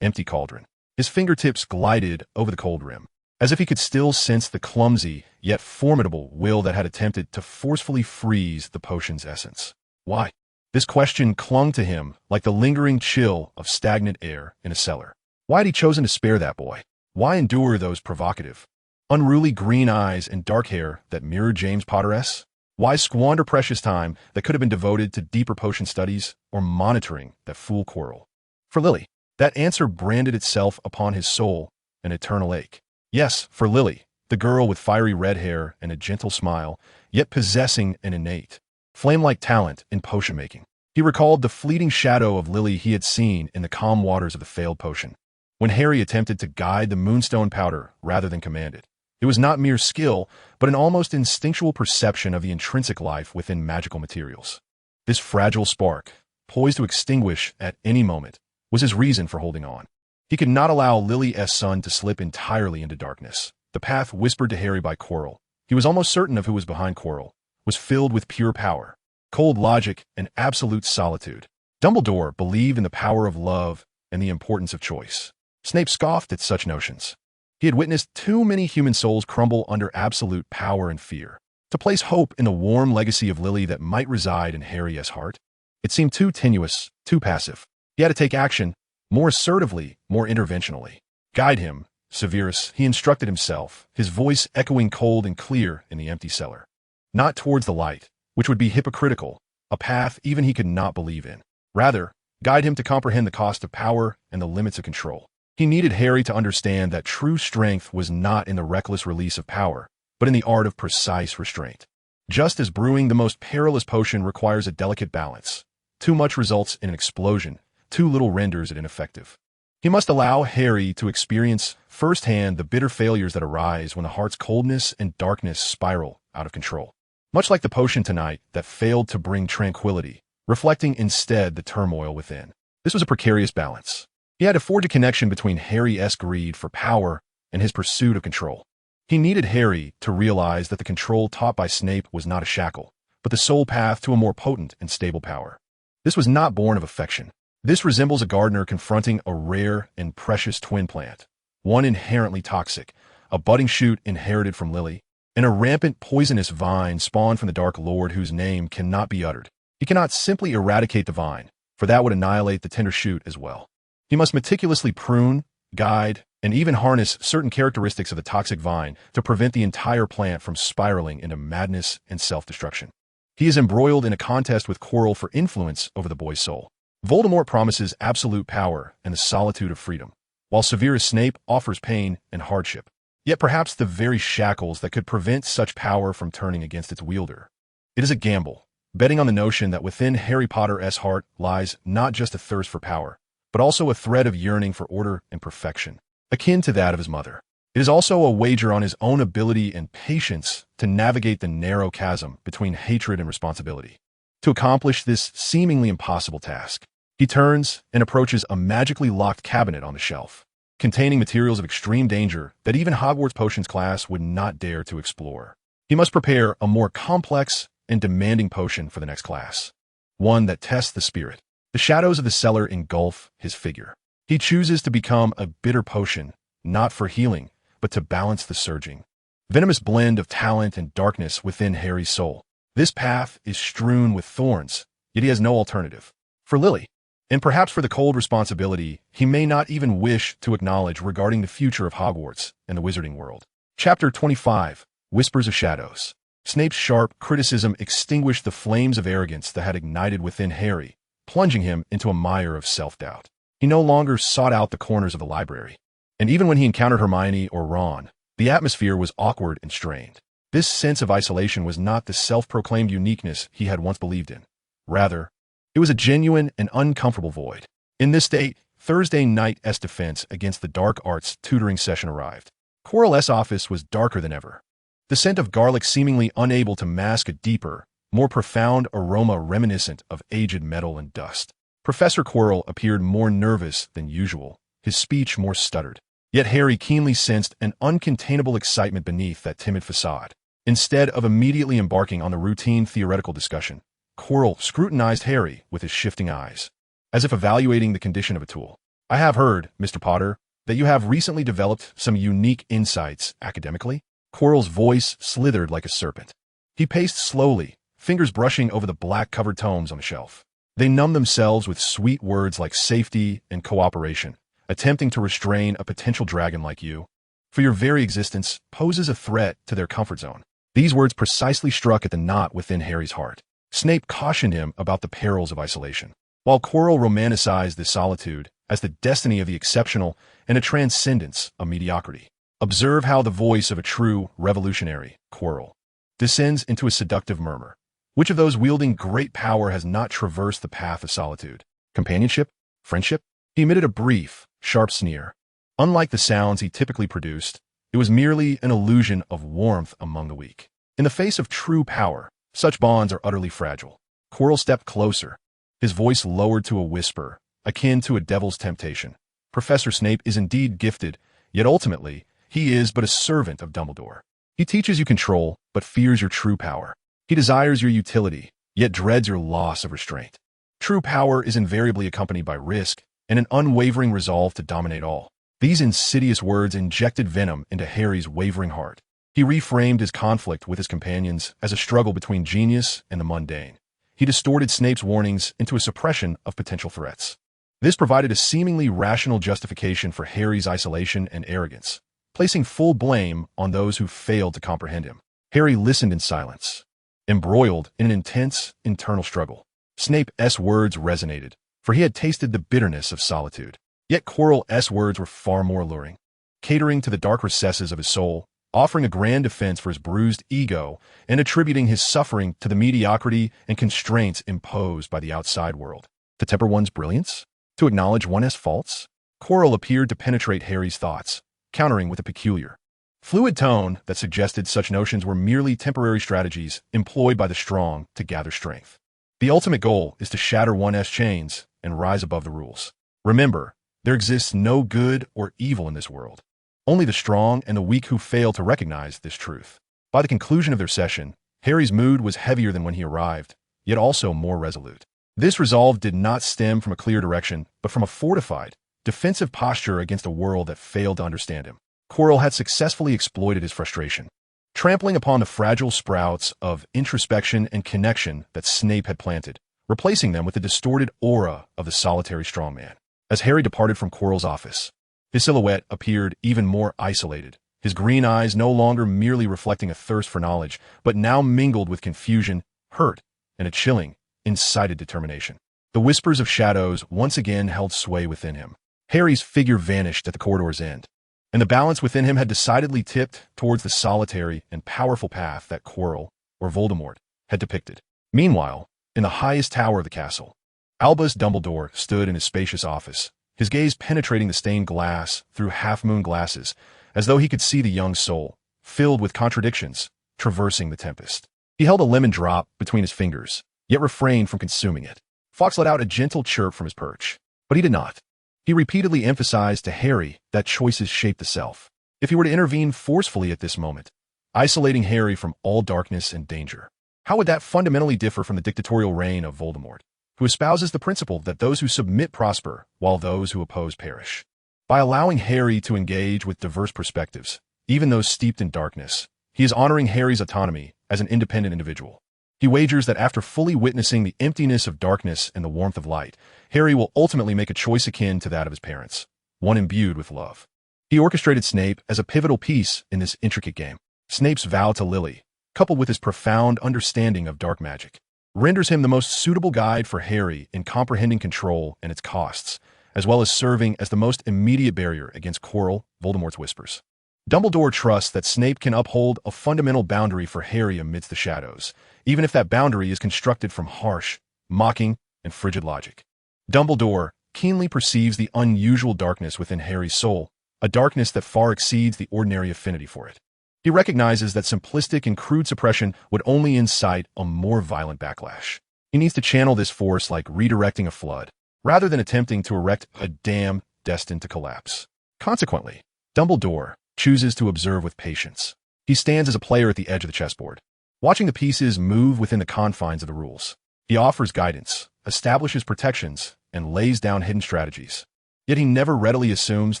empty cauldron. His fingertips glided over the cold rim, as if he could still sense the clumsy yet formidable will that had attempted to forcefully freeze the potion's essence. Why? This question clung to him like the lingering chill of stagnant air in a cellar. Why had he chosen to spare that boy? Why endure those provocative, unruly green eyes and dark hair that mirrored James Potter's? Why squander precious time that could have been devoted to deeper potion studies or monitoring that fool Quirrell? For Lily, that answer branded itself upon his soul an eternal ache. Yes, for Lily, the girl with fiery red hair and a gentle smile, yet possessing an innate, flame-like talent in potion-making. He recalled the fleeting shadow of Lily he had seen in the calm waters of the failed potion, when Harry attempted to guide the moonstone powder rather than command it. It was not mere skill, but an almost instinctual perception of the intrinsic life within magical materials. This fragile spark, poised to extinguish at any moment, was his reason for holding on. He could not allow Lily's sun to slip entirely into darkness. The path whispered to Harry by Quirrell, he was almost certain of who was behind Quirrell, was filled with pure power, cold logic, and absolute solitude. Dumbledore believed in the power of love and the importance of choice. Snape scoffed at such notions. He had witnessed too many human souls crumble under absolute power and fear. To place hope in the warm legacy of Lily that might reside in Harry's heart, it seemed too tenuous, too passive. He had to take action, more assertively, more interventionally. Guide him, Severus, he instructed himself, his voice echoing cold and clear in the empty cellar. Not towards the light, which would be hypocritical, a path even he could not believe in. Rather, guide him to comprehend the cost of power and the limits of control. He needed Harry to understand that true strength was not in the reckless release of power, but in the art of precise restraint. Just as brewing the most perilous potion requires a delicate balance, too much results in an explosion, too little renders it ineffective. He must allow Harry to experience firsthand the bitter failures that arise when the heart's coldness and darkness spiral out of control. Much like the potion tonight that failed to bring tranquility, reflecting instead the turmoil within. This was a precarious balance. He had to forge a connection between Harry's greed for power and his pursuit of control. He needed Harry to realize that the control taught by Snape was not a shackle, but the sole path to a more potent and stable power. This was not born of affection. This resembles a gardener confronting a rare and precious twin plant, one inherently toxic, a budding shoot inherited from Lily, and a rampant poisonous vine spawned from the Dark Lord whose name cannot be uttered. He cannot simply eradicate the vine, for that would annihilate the tender shoot as well. He must meticulously prune, guide, and even harness certain characteristics of the toxic vine to prevent the entire plant from spiraling into madness and self-destruction. He is embroiled in a contest with Quirrell for influence over the boy's soul. Voldemort promises absolute power and the solitude of freedom, while Severus Snape offers pain and hardship, yet perhaps the very shackles that could prevent such power from turning against its wielder. It is a gamble, betting on the notion that within Harry Potter's heart lies not just a thirst for power, but also a thread of yearning for order and perfection, akin to that of his mother. It is also a wager on his own ability and patience to navigate the narrow chasm between hatred and responsibility. To accomplish this seemingly impossible task, he turns and approaches a magically locked cabinet on the shelf, containing materials of extreme danger that even Hogwarts Potions class would not dare to explore. He must prepare a more complex and demanding potion for the next class, one that tests the spirit. The shadows of the cellar engulf his figure. He chooses to become a bitter potion, not for healing, but to balance the surging, venomous blend of talent and darkness within Harry's soul. This path is strewn with thorns, yet he has no alternative. For Lily, and perhaps for the cold responsibility he may not even wish to acknowledge regarding the future of Hogwarts and the wizarding world. Chapter 25, Whispers of Shadows. Snape's sharp criticism extinguished the flames of arrogance that had ignited within Harry, plunging him into a mire of self-doubt. He no longer sought out the corners of the library. And even when he encountered Hermione or Ron, the atmosphere was awkward and strained. This sense of isolation was not the self-proclaimed uniqueness he had once believed in. Rather, it was a genuine and uncomfortable void. In this state, Thursday night's defense against the dark arts tutoring session arrived. Quirrell's office was darker than ever. The scent of garlic seemingly unable to mask a deeper, more profound aroma reminiscent of aged metal and dust. Professor Quirrell appeared more nervous than usual, his speech more stuttered. Yet Harry keenly sensed an uncontainable excitement beneath that timid facade. Instead of immediately embarking on the routine theoretical discussion, Quirrell scrutinized Harry with his shifting eyes, as if evaluating the condition of a tool. "I have heard, Mr. Potter, that you have recently developed some unique insights academically?" Quirrell's voice slithered like a serpent. He paced slowly, fingers brushing over the black-covered tomes on the shelf. They numbed themselves with sweet words like safety and cooperation, attempting to restrain a potential dragon like you. For your very existence poses a threat to their comfort zone. These words precisely struck at the knot within Harry's heart. Snape cautioned him about the perils of isolation, while Quirrell romanticized this solitude as the destiny of the exceptional and a transcendence of mediocrity. Observe how the voice of a true revolutionary, Quirrell, descends into a seductive murmur. Which of those wielding great power has not traversed the path of solitude? Companionship? Friendship? He emitted a brief, sharp sneer. Unlike the sounds he typically produced, it was merely an illusion of warmth among the weak. In the face of true power, such bonds are utterly fragile. Quirrell stepped closer, his voice lowered to a whisper, akin to a devil's temptation. Professor Snape is indeed gifted, yet ultimately, he is but a servant of Dumbledore. He teaches you control, but fears your true power. He desires your utility, yet dreads your loss of restraint. True power is invariably accompanied by risk and an unwavering resolve to dominate all. These insidious words injected venom into Harry's wavering heart. He reframed his conflict with his companions as a struggle between genius and the mundane. He distorted Snape's warnings into a suppression of potential threats. This provided a seemingly rational justification for Harry's isolation and arrogance, placing full blame on those who failed to comprehend him. Harry listened in silence, embroiled in an intense internal struggle. Snape's words resonated, for he had tasted the bitterness of solitude. Yet Quirrell's words were far more alluring, catering to the dark recesses of his soul, offering a grand defense for his bruised ego and attributing his suffering to the mediocrity and constraints imposed by the outside world. To temper one's brilliance? To acknowledge one's faults? Quirrell appeared to penetrate Harry's thoughts, countering with a peculiar, fluid tone that suggested such notions were merely temporary strategies employed by the strong to gather strength. The ultimate goal is to shatter one's chains and rise above the rules. Remember, there exists no good or evil in this world. Only the strong and the weak who fail to recognize this truth. By the conclusion of their session, Harry's mood was heavier than when he arrived, yet also more resolute. This resolve did not stem from a clear direction, but from a fortified, defensive posture against a world that failed to understand him. Quirrell had successfully exploited his frustration, trampling upon the fragile sprouts of introspection and connection that Snape had planted, replacing them with the distorted aura of the solitary strongman. As Harry departed from Quirrell's office, his silhouette appeared even more isolated, his green eyes no longer merely reflecting a thirst for knowledge, but now mingled with confusion, hurt, and a chilling, incited determination. The whispers of shadows once again held sway within him. Harry's figure vanished at the corridor's end, and the balance within him had decidedly tipped towards the solitary and powerful path that Quirrell, or Voldemort, had depicted. Meanwhile, in the highest tower of the castle, Albus Dumbledore stood in his spacious office, his gaze penetrating the stained glass through half-moon glasses, as though he could see the young soul, filled with contradictions, traversing the tempest. He held a lemon drop between his fingers, yet refrained from consuming it. Fawkes let out a gentle chirp from his perch, but he did not. He repeatedly emphasized to Harry that choices shape the self. If he were to intervene forcefully at this moment, isolating Harry from all darkness and danger, how would that fundamentally differ from the dictatorial reign of Voldemort, who espouses the principle that those who submit prosper, while those who oppose perish? By allowing Harry to engage with diverse perspectives, even those steeped in darkness, he is honoring Harry's autonomy as an independent individual. He wagers that after fully witnessing the emptiness of darkness and the warmth of light, Harry will ultimately make a choice akin to that of his parents, one imbued with love. He orchestrated Snape as a pivotal piece in this intricate game. Snape's vow to Lily, coupled with his profound understanding of dark magic, renders him the most suitable guide for Harry in comprehending control and its costs, as well as serving as the most immediate barrier against Quirrell, Voldemort's whispers. Dumbledore trusts that Snape can uphold a fundamental boundary for Harry amidst the shadows, even if that boundary is constructed from harsh, mocking, and frigid logic. Dumbledore keenly perceives the unusual darkness within Harry's soul, a darkness that far exceeds the ordinary affinity for it. He recognizes that simplistic and crude suppression would only incite a more violent backlash. He needs to channel this force like redirecting a flood, rather than attempting to erect a dam destined to collapse. Consequently, Dumbledore chooses to observe with patience. He stands as a player at the edge of the chessboard, watching the pieces move within the confines of the rules. He offers guidance, establishes protections, and lays down hidden strategies. Yet he never readily assumes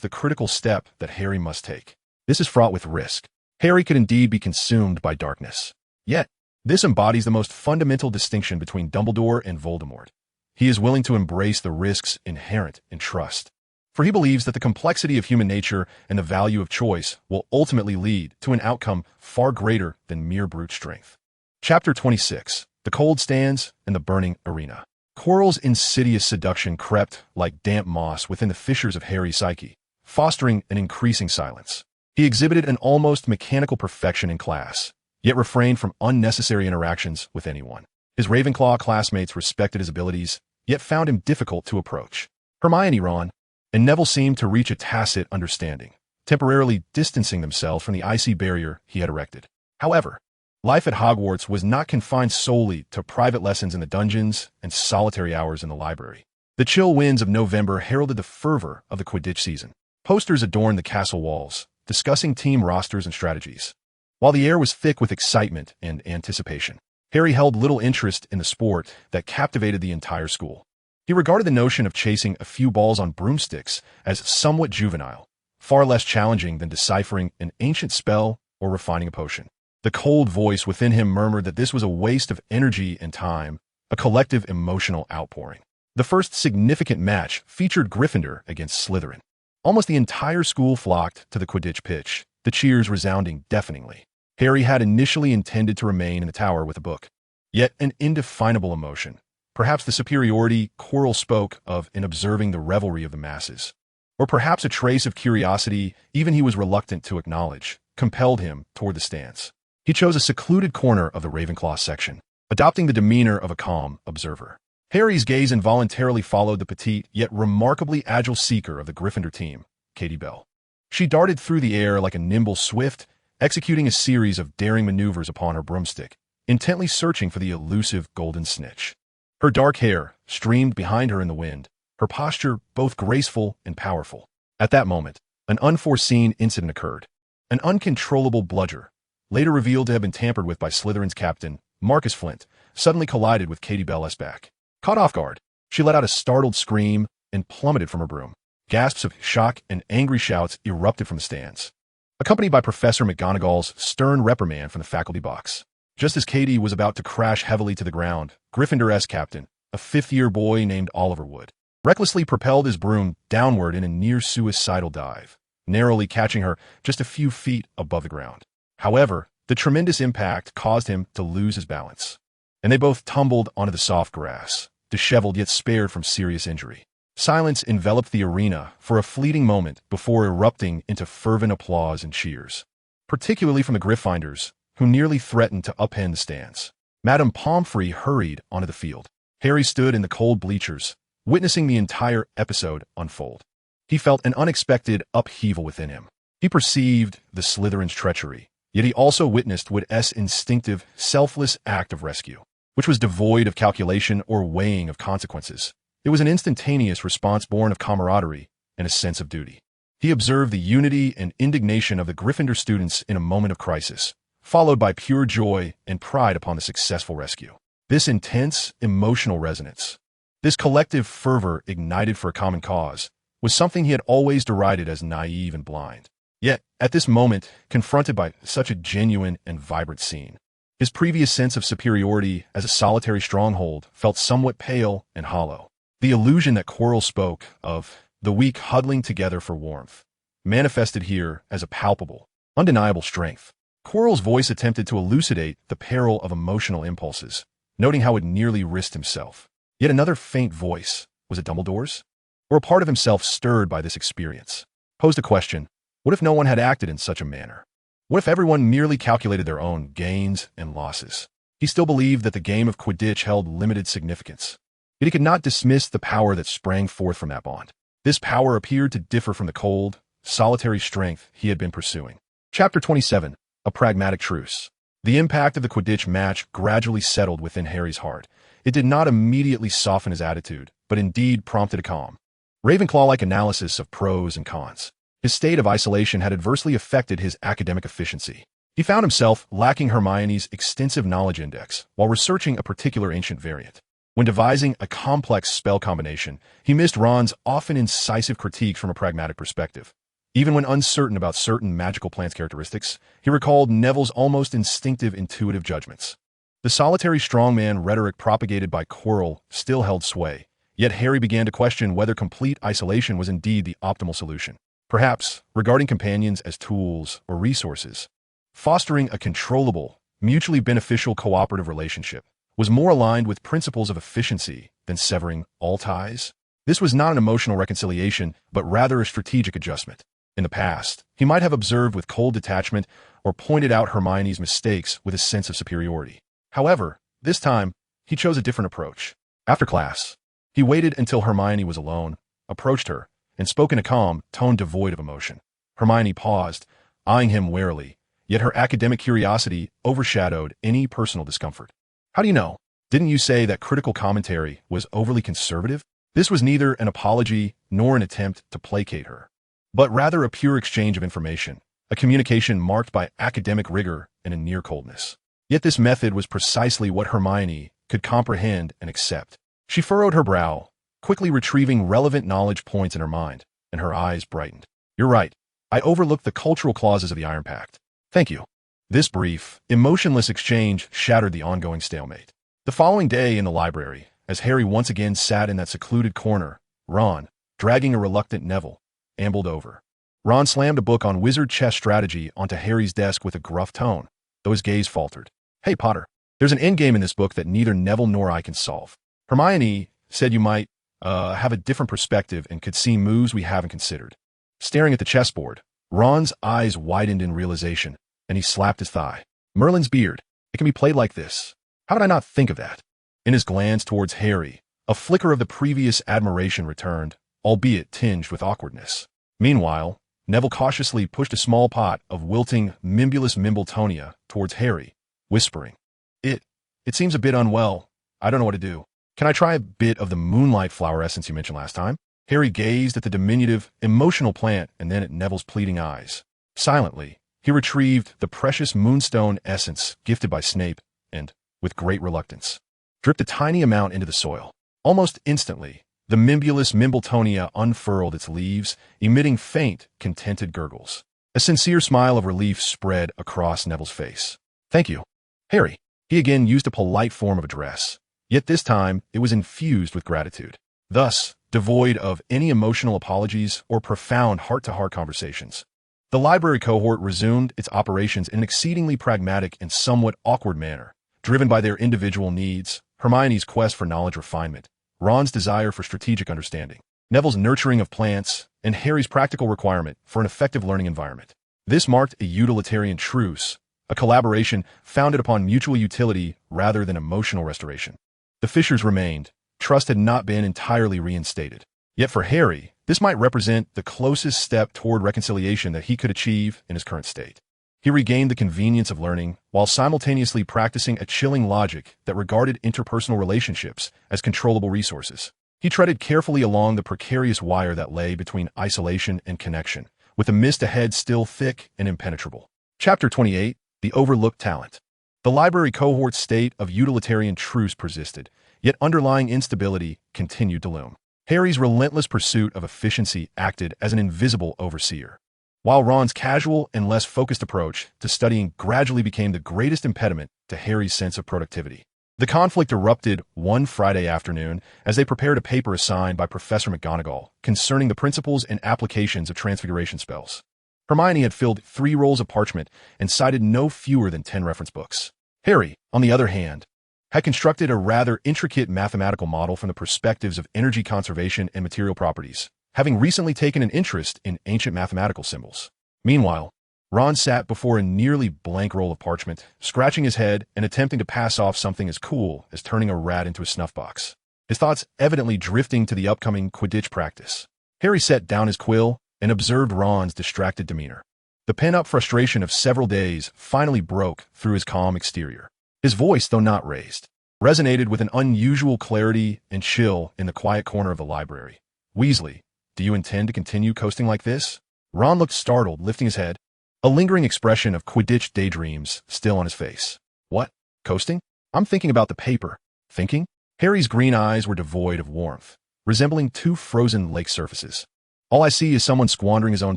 the critical step that Harry must take. This is fraught with risk. Harry could indeed be consumed by darkness. Yet, this embodies the most fundamental distinction between Dumbledore and Voldemort. He is willing to embrace the risks inherent in trust, for he believes that the complexity of human nature and the value of choice will ultimately lead to an outcome far greater than mere brute strength. Chapter 26. The Cold Stands and the Burning Arena. Quirrell's insidious seduction crept like damp moss within the fissures of Harry's psyche, fostering an increasing silence. He exhibited an almost mechanical perfection in class, yet refrained from unnecessary interactions with anyone. His Ravenclaw classmates respected his abilities, yet found him difficult to approach. Hermione, Ron, and Neville seemed to reach a tacit understanding, temporarily distancing themselves from the icy barrier he had erected. However, life at Hogwarts was not confined solely to private lessons in the dungeons and solitary hours in the library. The chill winds of November heralded the fervor of the Quidditch season. Posters adorned the castle walls, discussing team rosters and strategies. While the air was thick with excitement and anticipation, Harry held little interest in the sport that captivated the entire school. He regarded the notion of chasing a few balls on broomsticks as somewhat juvenile, far less challenging than deciphering an ancient spell or refining a potion. The cold voice within him murmured that this was a waste of energy and time, a collective emotional outpouring. The first significant match featured Gryffindor against Slytherin. Almost the entire school flocked to the Quidditch pitch, the cheers resounding deafeningly. Harry had initially intended to remain in the tower with a book. Yet an indefinable emotion, perhaps the superiority Quirrell spoke of in observing the revelry of the masses, or perhaps a trace of curiosity even he was reluctant to acknowledge, compelled him toward the stands. He chose a secluded corner of the Ravenclaw section, adopting the demeanor of a calm observer. Harry's gaze involuntarily followed the petite yet remarkably agile seeker of the Gryffindor team, Katie Bell. She darted through the air like a nimble swift, executing a series of daring maneuvers upon her broomstick, intently searching for the elusive golden snitch. Her dark hair streamed behind her in the wind, her posture both graceful and powerful. At that moment, an unforeseen incident occurred. An uncontrollable bludger, later revealed to have been tampered with by Slytherin's captain, Marcus Flint, suddenly collided with Katie Bell's back. Caught off guard, she let out a startled scream and plummeted from her broom. Gasps of shock and angry shouts erupted from the stands, accompanied by Professor McGonagall's stern reprimand from the faculty box. Just as Katie was about to crash heavily to the ground, Gryffindor's captain, a fifth-year boy named Oliver Wood, recklessly propelled his broom downward in a near-suicidal dive, narrowly catching her just a few feet above the ground. However, the tremendous impact caused him to lose his balance, and they both tumbled onto the soft grass, disheveled yet spared from serious injury. Silence enveloped the arena for a fleeting moment before erupting into fervent applause and cheers, particularly from the Gryffindors, who nearly threatened to upend the stands. Madame Pomfrey hurried onto the field. Harry stood in the cold bleachers, witnessing the entire episode unfold. He felt an unexpected upheaval within him. He perceived the Slytherin's treachery, yet he also witnessed Wood's instinctive, selfless act of rescue, which was devoid of calculation or weighing of consequences. It was an instantaneous response born of camaraderie and a sense of duty. He observed the unity and indignation of the Gryffindor students in a moment of crisis, followed by pure joy and pride upon the successful rescue. This intense emotional resonance, this collective fervor ignited for a common cause, was something he had always derided as naive and blind. Yet, at this moment, confronted by such a genuine and vibrant scene, His previous sense of superiority as a solitary stronghold felt somewhat pale and hollow. The illusion that Quirrell spoke of, the weak huddling together for warmth, manifested here as a palpable, undeniable strength. Quirrell's voice attempted to elucidate the peril of emotional impulses, noting how it nearly risked himself. Yet another faint voice, was it Dumbledore's? Or a part of himself stirred by this experience, posed a question: what if no one had acted in such a manner? What if everyone merely calculated their own gains and losses? He still believed that the game of Quidditch held limited significance, yet he could not dismiss the power that sprang forth from that bond. This power appeared to differ from the cold, solitary strength he had been pursuing. Chapter 27. A Pragmatic Truce. The impact of the Quidditch match gradually settled within Harry's heart. It did not immediately soften his attitude, but indeed prompted a calm, Ravenclaw-like analysis of pros and cons. His state of isolation had adversely affected his academic efficiency. He found himself lacking Hermione's extensive knowledge index while researching a particular ancient variant. When devising a complex spell combination, he missed Ron's often incisive critiques from a pragmatic perspective. Even when uncertain about certain magical plants' characteristics, he recalled Neville's almost instinctive intuitive judgments. The solitary strongman rhetoric propagated by Quirrell still held sway, yet Harry began to question whether complete isolation was indeed the optimal solution. Perhaps, regarding companions as tools or resources, fostering a controllable, mutually beneficial cooperative relationship was more aligned with principles of efficiency than severing all ties. This was not an emotional reconciliation, but rather a strategic adjustment. In the past, he might have observed with cold detachment or pointed out Hermione's mistakes with a sense of superiority. However, this time, he chose a different approach. After class, he waited until Hermione was alone, approached her, and spoke in a calm tone devoid of emotion. Hermione paused, eyeing him warily, yet her academic curiosity overshadowed any personal discomfort. How do you know? Didn't you say that critical commentary was overly conservative? This was neither an apology nor an attempt to placate her, but rather a pure exchange of information, a communication marked by academic rigor and a near coldness. Yet this method was precisely what Hermione could comprehend and accept. She furrowed her brow, quickly retrieving relevant knowledge points in her mind, and her eyes brightened. You're right. I overlooked the cultural clauses of the Iron Pact. Thank you. This brief, emotionless exchange shattered the ongoing stalemate. The following day in the library, as Harry once again sat in that secluded corner, Ron, dragging a reluctant Neville, ambled over. Ron slammed a book on wizard chess strategy onto Harry's desk with a gruff tone, though his gaze faltered. Hey, Potter, there's an endgame in this book that neither Neville nor I can solve. Hermione said you might have a different perspective and could see moves we haven't considered. Staring at the chessboard, Ron's eyes widened in realization, and he slapped his thigh. Merlin's beard. It can be played like this. How did I not think of that? In his glance towards Harry, a flicker of the previous admiration returned, albeit tinged with awkwardness. Meanwhile, Neville cautiously pushed a small pot of wilting Mimbulus Mimbletonia towards Harry, whispering, It seems a bit unwell. I don't know what to do. Can I try a bit of the moonlight flower essence you mentioned last time? Harry gazed at the diminutive, emotional plant and then at Neville's pleading eyes. Silently, he retrieved the precious moonstone essence gifted by Snape and, with great reluctance, dripped a tiny amount into the soil. Almost instantly, the Mimbulus Mimbletonia unfurled its leaves, emitting faint, contented gurgles. A sincere smile of relief spread across Neville's face. Thank you, Harry. He again used a polite form of address, yet this time it was infused with gratitude. Thus, devoid of any emotional apologies or profound heart-to-heart conversations. The library cohort resumed its operations in an exceedingly pragmatic and somewhat awkward manner, driven by their individual needs, Hermione's quest for knowledge refinement, Ron's desire for strategic understanding, Neville's nurturing of plants, and Harry's practical requirement for an effective learning environment. This marked a utilitarian truce, a collaboration founded upon mutual utility rather than emotional restoration. The fissures remained. Trust had not been entirely reinstated. Yet for Harry, this might represent the closest step toward reconciliation that he could achieve in his current state. He regained the convenience of learning while simultaneously practicing a chilling logic that regarded interpersonal relationships as controllable resources. He treaded carefully along the precarious wire that lay between isolation and connection, with the mist ahead still thick and impenetrable. Chapter 28. The Overlooked Talent. The library cohort's state of utilitarian truce persisted, yet underlying instability continued to loom. Harry's relentless pursuit of efficiency acted as an invisible overseer. while Ron's casual and less focused approach to studying gradually became the greatest impediment to Harry's sense of productivity. The conflict erupted one Friday afternoon as they prepared a paper assigned by Professor McGonagall concerning the principles and applications of transfiguration spells. Hermione had filled 3 rolls of parchment and cited no fewer than 10 reference books. Harry, on the other hand, had constructed a rather intricate mathematical model from the perspectives of energy conservation and material properties, having recently taken an interest in ancient mathematical symbols. Meanwhile, Ron sat before a nearly blank roll of parchment, scratching his head and attempting to pass off something as cool as turning a rat into a snuff box, his thoughts evidently drifting to the upcoming Quidditch practice. Harry set down his quill and observed Ron's distracted demeanor. The pent-up frustration of several days finally broke through his calm exterior. His voice, though not raised, resonated with an unusual clarity and chill in the quiet corner of the library. "Weasley, do you intend to continue coasting like this?" Ron looked startled, lifting his head, a lingering expression of Quidditch daydreams still on his face. "What? Coasting? I'm thinking about the paper." "Thinking?" Harry's green eyes were devoid of warmth, resembling 2 frozen lake surfaces. "All I see is someone squandering his own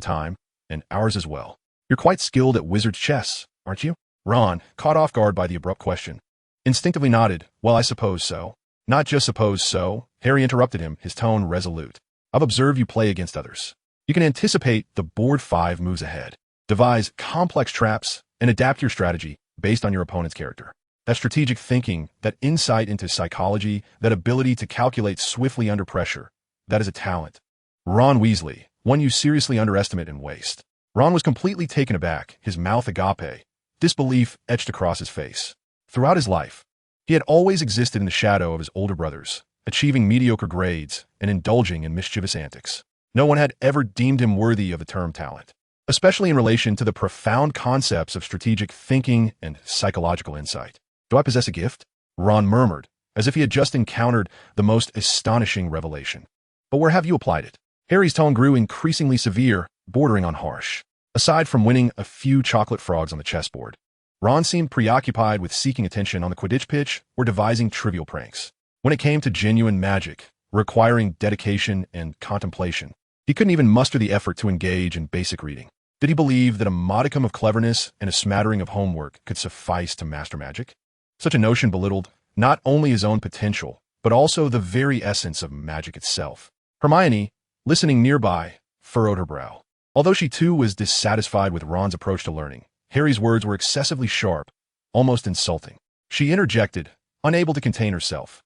time, and ours as well. You're quite skilled at wizard's chess, aren't you?" Ron, caught off guard by the abrupt question, instinctively nodded. "Well, I suppose so." "Not just suppose so," Harry interrupted him, his tone resolute. "I've observed you play against others. You can anticipate the board 5 moves ahead, devise complex traps, and adapt your strategy based on your opponent's character. That strategic thinking, that insight into psychology, that ability to calculate swiftly under pressure, that is a talent. Ron Weasley, one you seriously underestimate and waste." Ron was completely taken aback, his mouth agape, disbelief etched across his face. Throughout his life, he had always existed in the shadow of his older brothers, achieving mediocre grades and indulging in mischievous antics. No one had ever deemed him worthy of the term talent, especially in relation to the profound concepts of strategic thinking and psychological insight. "Do I possess a gift?" Ron murmured, as if he had just encountered the most astonishing revelation. "But where have you applied it?" Harry's tone grew increasingly severe, bordering on harsh. Aside from winning a few chocolate frogs on the chessboard, Ron seemed preoccupied with seeking attention on the Quidditch pitch or devising trivial pranks. When it came to genuine magic, requiring dedication and contemplation, he couldn't even muster the effort to engage in basic reading. Did he believe that a modicum of cleverness and a smattering of homework could suffice to master magic? Such a notion belittled not only his own potential, but also the very essence of magic itself. Hermione, listening nearby, furrowed her brow. Although she too was dissatisfied with Ron's approach to learning, Harry's words were excessively sharp, almost insulting. She interjected, unable to contain herself.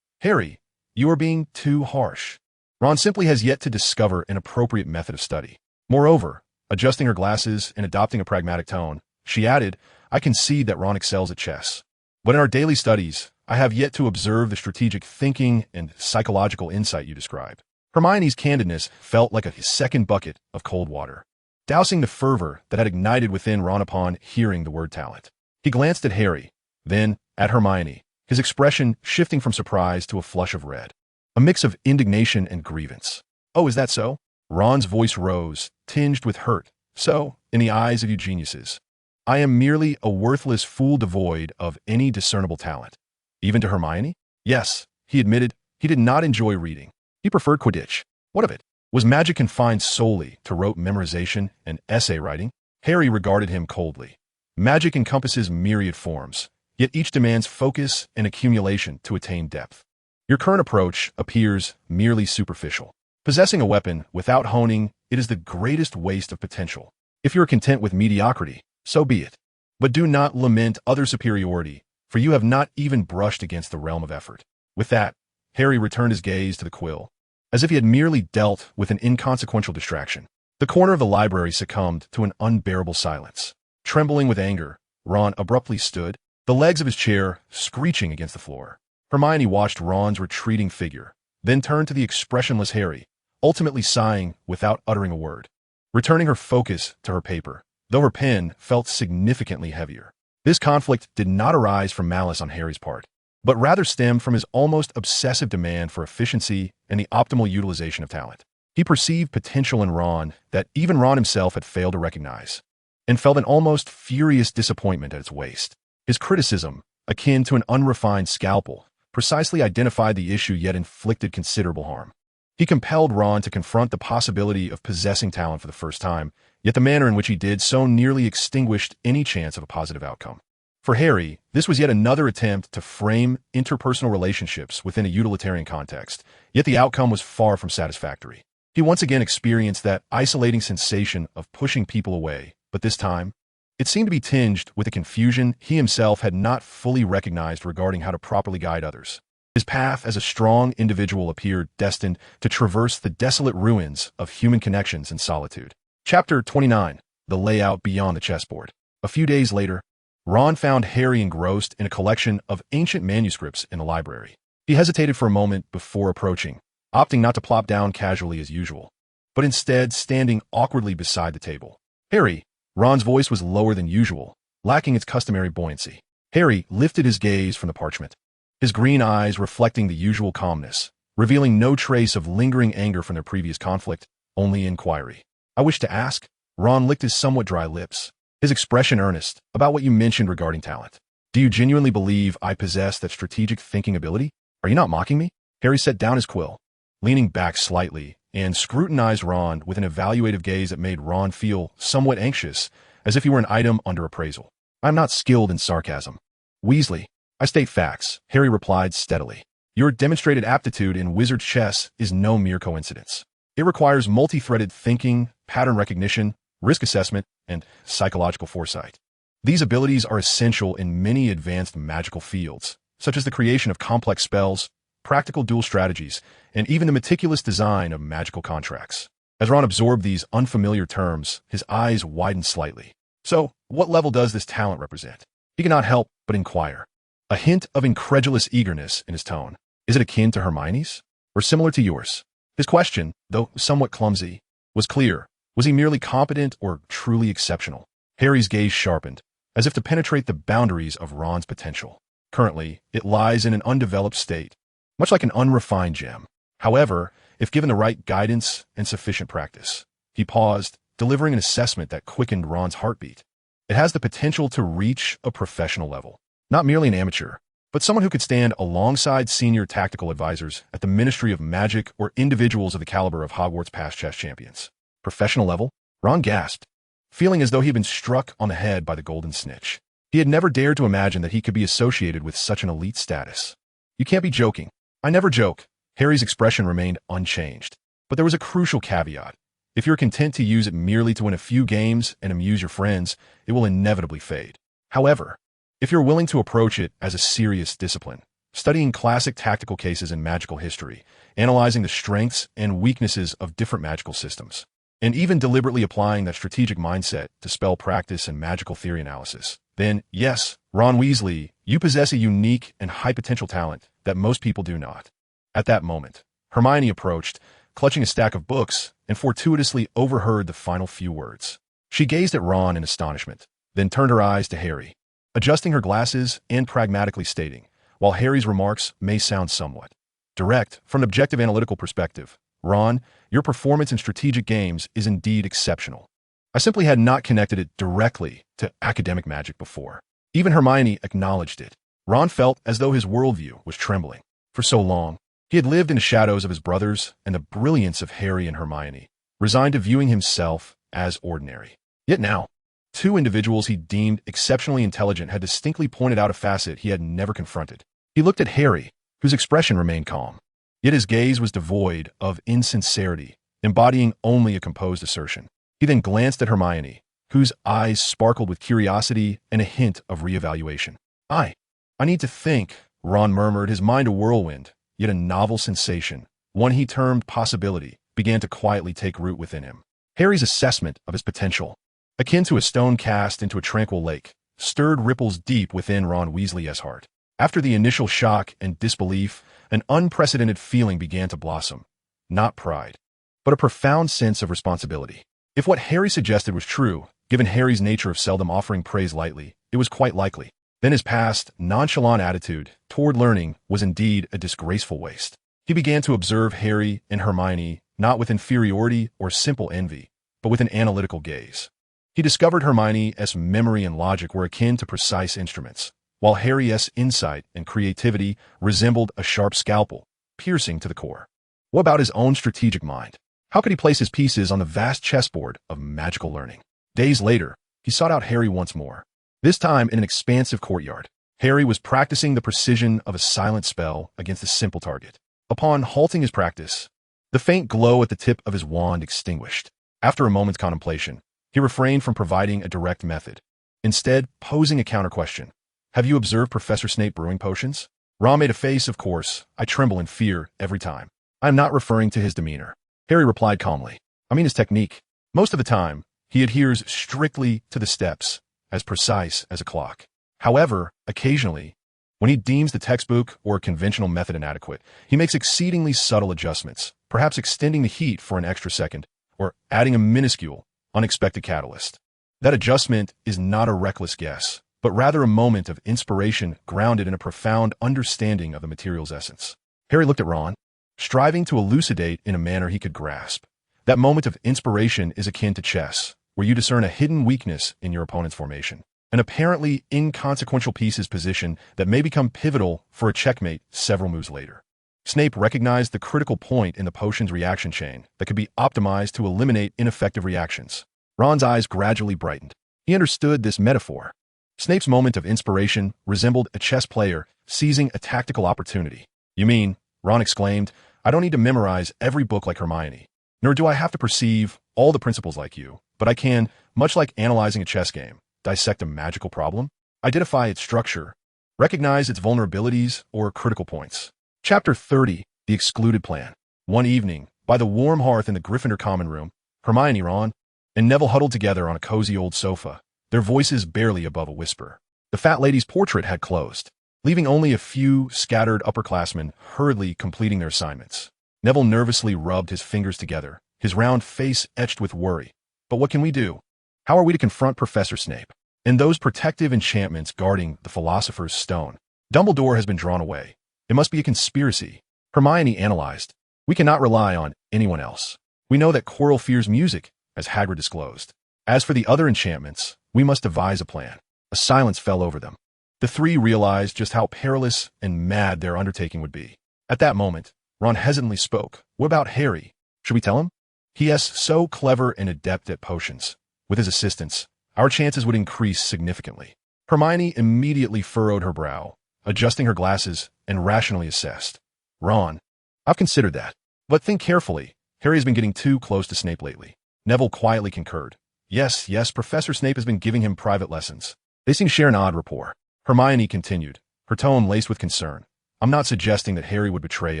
"Harry, you are being too harsh. Ron simply has yet to discover an appropriate method of study." Moreover, adjusting her glasses and adopting a pragmatic tone, she added, "I concede that Ron excels at chess. But in our daily studies, I have yet to observe the strategic thinking and psychological insight you described." Hermione's candidness felt like a second bucket of cold water, dousing the fervor that had ignited within Ron upon hearing the word talent. He glanced at Harry, then at Hermione, his expression shifting from surprise to a flush of red, a mix of indignation and grievance. "Oh, is that so?" Ron's voice rose, tinged with hurt. "So, in the eyes of you geniuses, I am merely a worthless fool devoid of any discernible talent." Even to Hermione? Yes, he admitted, he did not enjoy reading. He preferred Quidditch. What of it? Was magic confined solely to rote memorization and essay writing? Harry regarded him coldly. Magic encompasses myriad forms, yet each demands focus and accumulation to attain depth. Your current approach appears merely superficial. Possessing a weapon without honing it is the greatest waste of potential. If you are content with mediocrity, so be it. But do not lament other superiority, for you have not even brushed against the realm of effort. With that, Harry returned his gaze to the quill, as if he had merely dealt with an inconsequential distraction. The corner of the library succumbed to an unbearable silence. Trembling with anger, Ron abruptly stood, the legs of his chair screeching against the floor. Hermione watched Ron's retreating figure, then turned to the expressionless Harry, ultimately sighing without uttering a word, returning her focus to her paper, though her pen felt significantly heavier. This conflict did not arise from malice on Harry's part, but rather stemmed from his almost obsessive demand for efficiency and the optimal utilization of talent. He perceived potential in Ron that even Ron himself had failed to recognize, and felt an almost furious disappointment at its waste. His criticism, akin to an unrefined scalpel, precisely identified the issue yet inflicted considerable harm. He compelled Ron to confront the possibility of possessing talent for the first time, yet the manner in which he did so nearly extinguished any chance of a positive outcome. For Harry, this was yet another attempt to frame interpersonal relationships within a utilitarian context, yet the outcome was far from satisfactory. He once again experienced that isolating sensation of pushing people away, but this time, it seemed to be tinged with a confusion he himself had not fully recognized regarding how to properly guide others. His path as a strong individual appeared destined to traverse the desolate ruins of human connections and solitude. Chapter 29. The Layout Beyond the Chessboard. A few days later, Ron found Harry engrossed in a collection of ancient manuscripts in the library. He hesitated for a moment before approaching, opting not to plop down casually as usual, but instead standing awkwardly beside the table. Harry, Ron's voice was lower than usual, lacking its customary buoyancy. Harry lifted his gaze from the parchment, his green eyes reflecting the usual calmness, revealing no trace of lingering anger from their previous conflict, only inquiry. I wish to ask. Ron licked his somewhat dry lips, his expression earnest, about what you mentioned regarding talent. Do you genuinely believe I possess that strategic thinking ability? Are you not mocking me? Harry set down his quill, leaning back slightly, and scrutinized Ron with an evaluative gaze that made Ron feel somewhat anxious, as if he were an item under appraisal. I'm not skilled in sarcasm. Weasley, I state facts, Harry replied steadily. Your demonstrated aptitude in wizard chess is no mere coincidence. It requires multi-threaded thinking, pattern recognition, risk assessment, and psychological foresight. These abilities are essential in many advanced magical fields, such as the creation of complex spells, practical duel strategies, and even the meticulous design of magical contracts. As Ron absorbed these unfamiliar terms, his eyes widened slightly. So, what level does this talent represent? He could not help but inquire, a hint of incredulous eagerness in his tone. Is it akin to Hermione's? Or similar to yours? His question, though somewhat clumsy, was clear. Was he merely competent or truly exceptional? Harry's gaze sharpened, as if to penetrate the boundaries of Ron's potential. Currently, it lies in an undeveloped state, much like an unrefined gem. However, if given the right guidance and sufficient practice, he paused, delivering an assessment that quickened Ron's heartbeat. It has the potential to reach a professional level. Not merely an amateur, but someone who could stand alongside senior tactical advisors at the Ministry of Magic or individuals of the caliber of Hogwarts past chess champions. Professional level? Ron gasped, feeling as though he had been struck on the head by the golden snitch. He had never dared to imagine that he could be associated with such an elite status. You can't be joking. I never joke. Harry's expression remained unchanged. But there was a crucial caveat. If you're content to use it merely to win a few games and amuse your friends, it will inevitably fade. However, if you're willing to approach it as a serious discipline, studying classic tactical cases in magical history, analyzing the strengths and weaknesses of different magical systems, and even deliberately applying that strategic mindset to spell practice and magical theory analysis, then, yes, Ron Weasley, you possess a unique and high-potential talent that most people do not. At that moment, Hermione approached, clutching a stack of books, and fortuitously overheard the final few words. She gazed at Ron in astonishment, then turned her eyes to Harry, adjusting her glasses and pragmatically stating, while Harry's remarks may sound somewhat direct, from an objective analytical perspective, Ron, your performance in strategic games is indeed exceptional. I simply had not connected it directly to academic magic before. Even Hermione acknowledged it. Ron felt as though his worldview was trembling. For so long, he had lived in the shadows of his brothers and the brilliance of Harry and Hermione, resigned to viewing himself as ordinary. Yet now, two individuals he deemed exceptionally intelligent had distinctly pointed out a facet he had never confronted. He looked at Harry, whose expression remained calm. Yet his gaze was devoid of insincerity, embodying only a composed assertion. He then glanced at Hermione, whose eyes sparkled with curiosity and a hint of reevaluation. I need to think, Ron murmured, his mind a whirlwind, yet a novel sensation, one he termed possibility, began to quietly take root within him. Harry's assessment of his potential, akin to a stone cast into a tranquil lake, stirred ripples deep within Ron Weasley's heart. After the initial shock and disbelief, an unprecedented feeling began to blossom. Not pride, but a profound sense of responsibility. If what Harry suggested was true, given Harry's nature of seldom offering praise lightly, it was quite likely. Then his past, nonchalant attitude toward learning was indeed a disgraceful waste. He began to observe Harry and Hermione not with inferiority or simple envy, but with an analytical gaze. He discovered Hermione's memory and logic were akin to precise instruments, while Harry's insight and creativity resembled a sharp scalpel, piercing to the core. What about his own strategic mind? How could he place his pieces on the vast chessboard of magical learning? Days later, he sought out Harry once more. This time in an expansive courtyard. Harry was practicing the precision of a silent spell against a simple target. Upon halting his practice, the faint glow at the tip of his wand extinguished. After a moment's contemplation, he refrained from providing a direct method, instead posing a counter-question. Have you observed Professor Snape brewing potions? Ron made a face, of course. I tremble in fear every time. I am not referring to his demeanor. Harry replied calmly. I mean his technique. Most of the time, he adheres strictly to the steps, as precise as a clock. However, occasionally, when he deems the textbook or a conventional method inadequate, he makes exceedingly subtle adjustments, perhaps extending the heat for an extra second, or adding a minuscule, unexpected catalyst. That adjustment is not a reckless guess, but rather a moment of inspiration grounded in a profound understanding of the material's essence. Harry looked at Ron, striving to elucidate in a manner he could grasp. That moment of inspiration is akin to chess, where you discern a hidden weakness in your opponent's formation. An apparently inconsequential piece's position that may become pivotal for a checkmate several moves later. Snape recognized the critical point in the potion's reaction chain that could be optimized to eliminate ineffective reactions. Ron's eyes gradually brightened. He understood this metaphor. Snape's moment of inspiration resembled a chess player seizing a tactical opportunity. You mean, Ron exclaimed, I don't need to memorize every book like Hermione, nor do I have to perceive all the principles like you, but I can, much like analyzing a chess game, dissect a magical problem, identify its structure, recognize its vulnerabilities or critical points. Chapter 30, The Excluded Plan. One evening, by the warm hearth in the Gryffindor common room, Hermione, Ron, and Neville huddled together on a cozy old sofa, their voices barely above a whisper. The fat lady's portrait had closed, leaving only a few scattered upperclassmen hurriedly completing their assignments. Neville nervously rubbed his fingers together, his round face etched with worry. But what can we do? How are we to confront Professor Snape and those protective enchantments guarding the Philosopher's Stone? Dumbledore has been drawn away. It must be a conspiracy. Hermione analyzed. We cannot rely on anyone else. We know that Quirrell fears music, as Hagrid disclosed. As for the other enchantments, we must devise a plan. A silence fell over them. The three realized just how perilous and mad their undertaking would be. At that moment, Ron hesitantly spoke. What about Harry? Should we tell him? He is so clever and adept at potions. With his assistance, our chances would increase significantly. Hermione immediately furrowed her brow, adjusting her glasses, and rationally assessed. Ron, I've considered that. But think carefully. Harry has been getting too close to Snape lately. Neville quietly concurred. Yes, Professor Snape has been giving him private lessons. They seem to share an odd rapport. Hermione continued, her tone laced with concern. I'm not suggesting that Harry would betray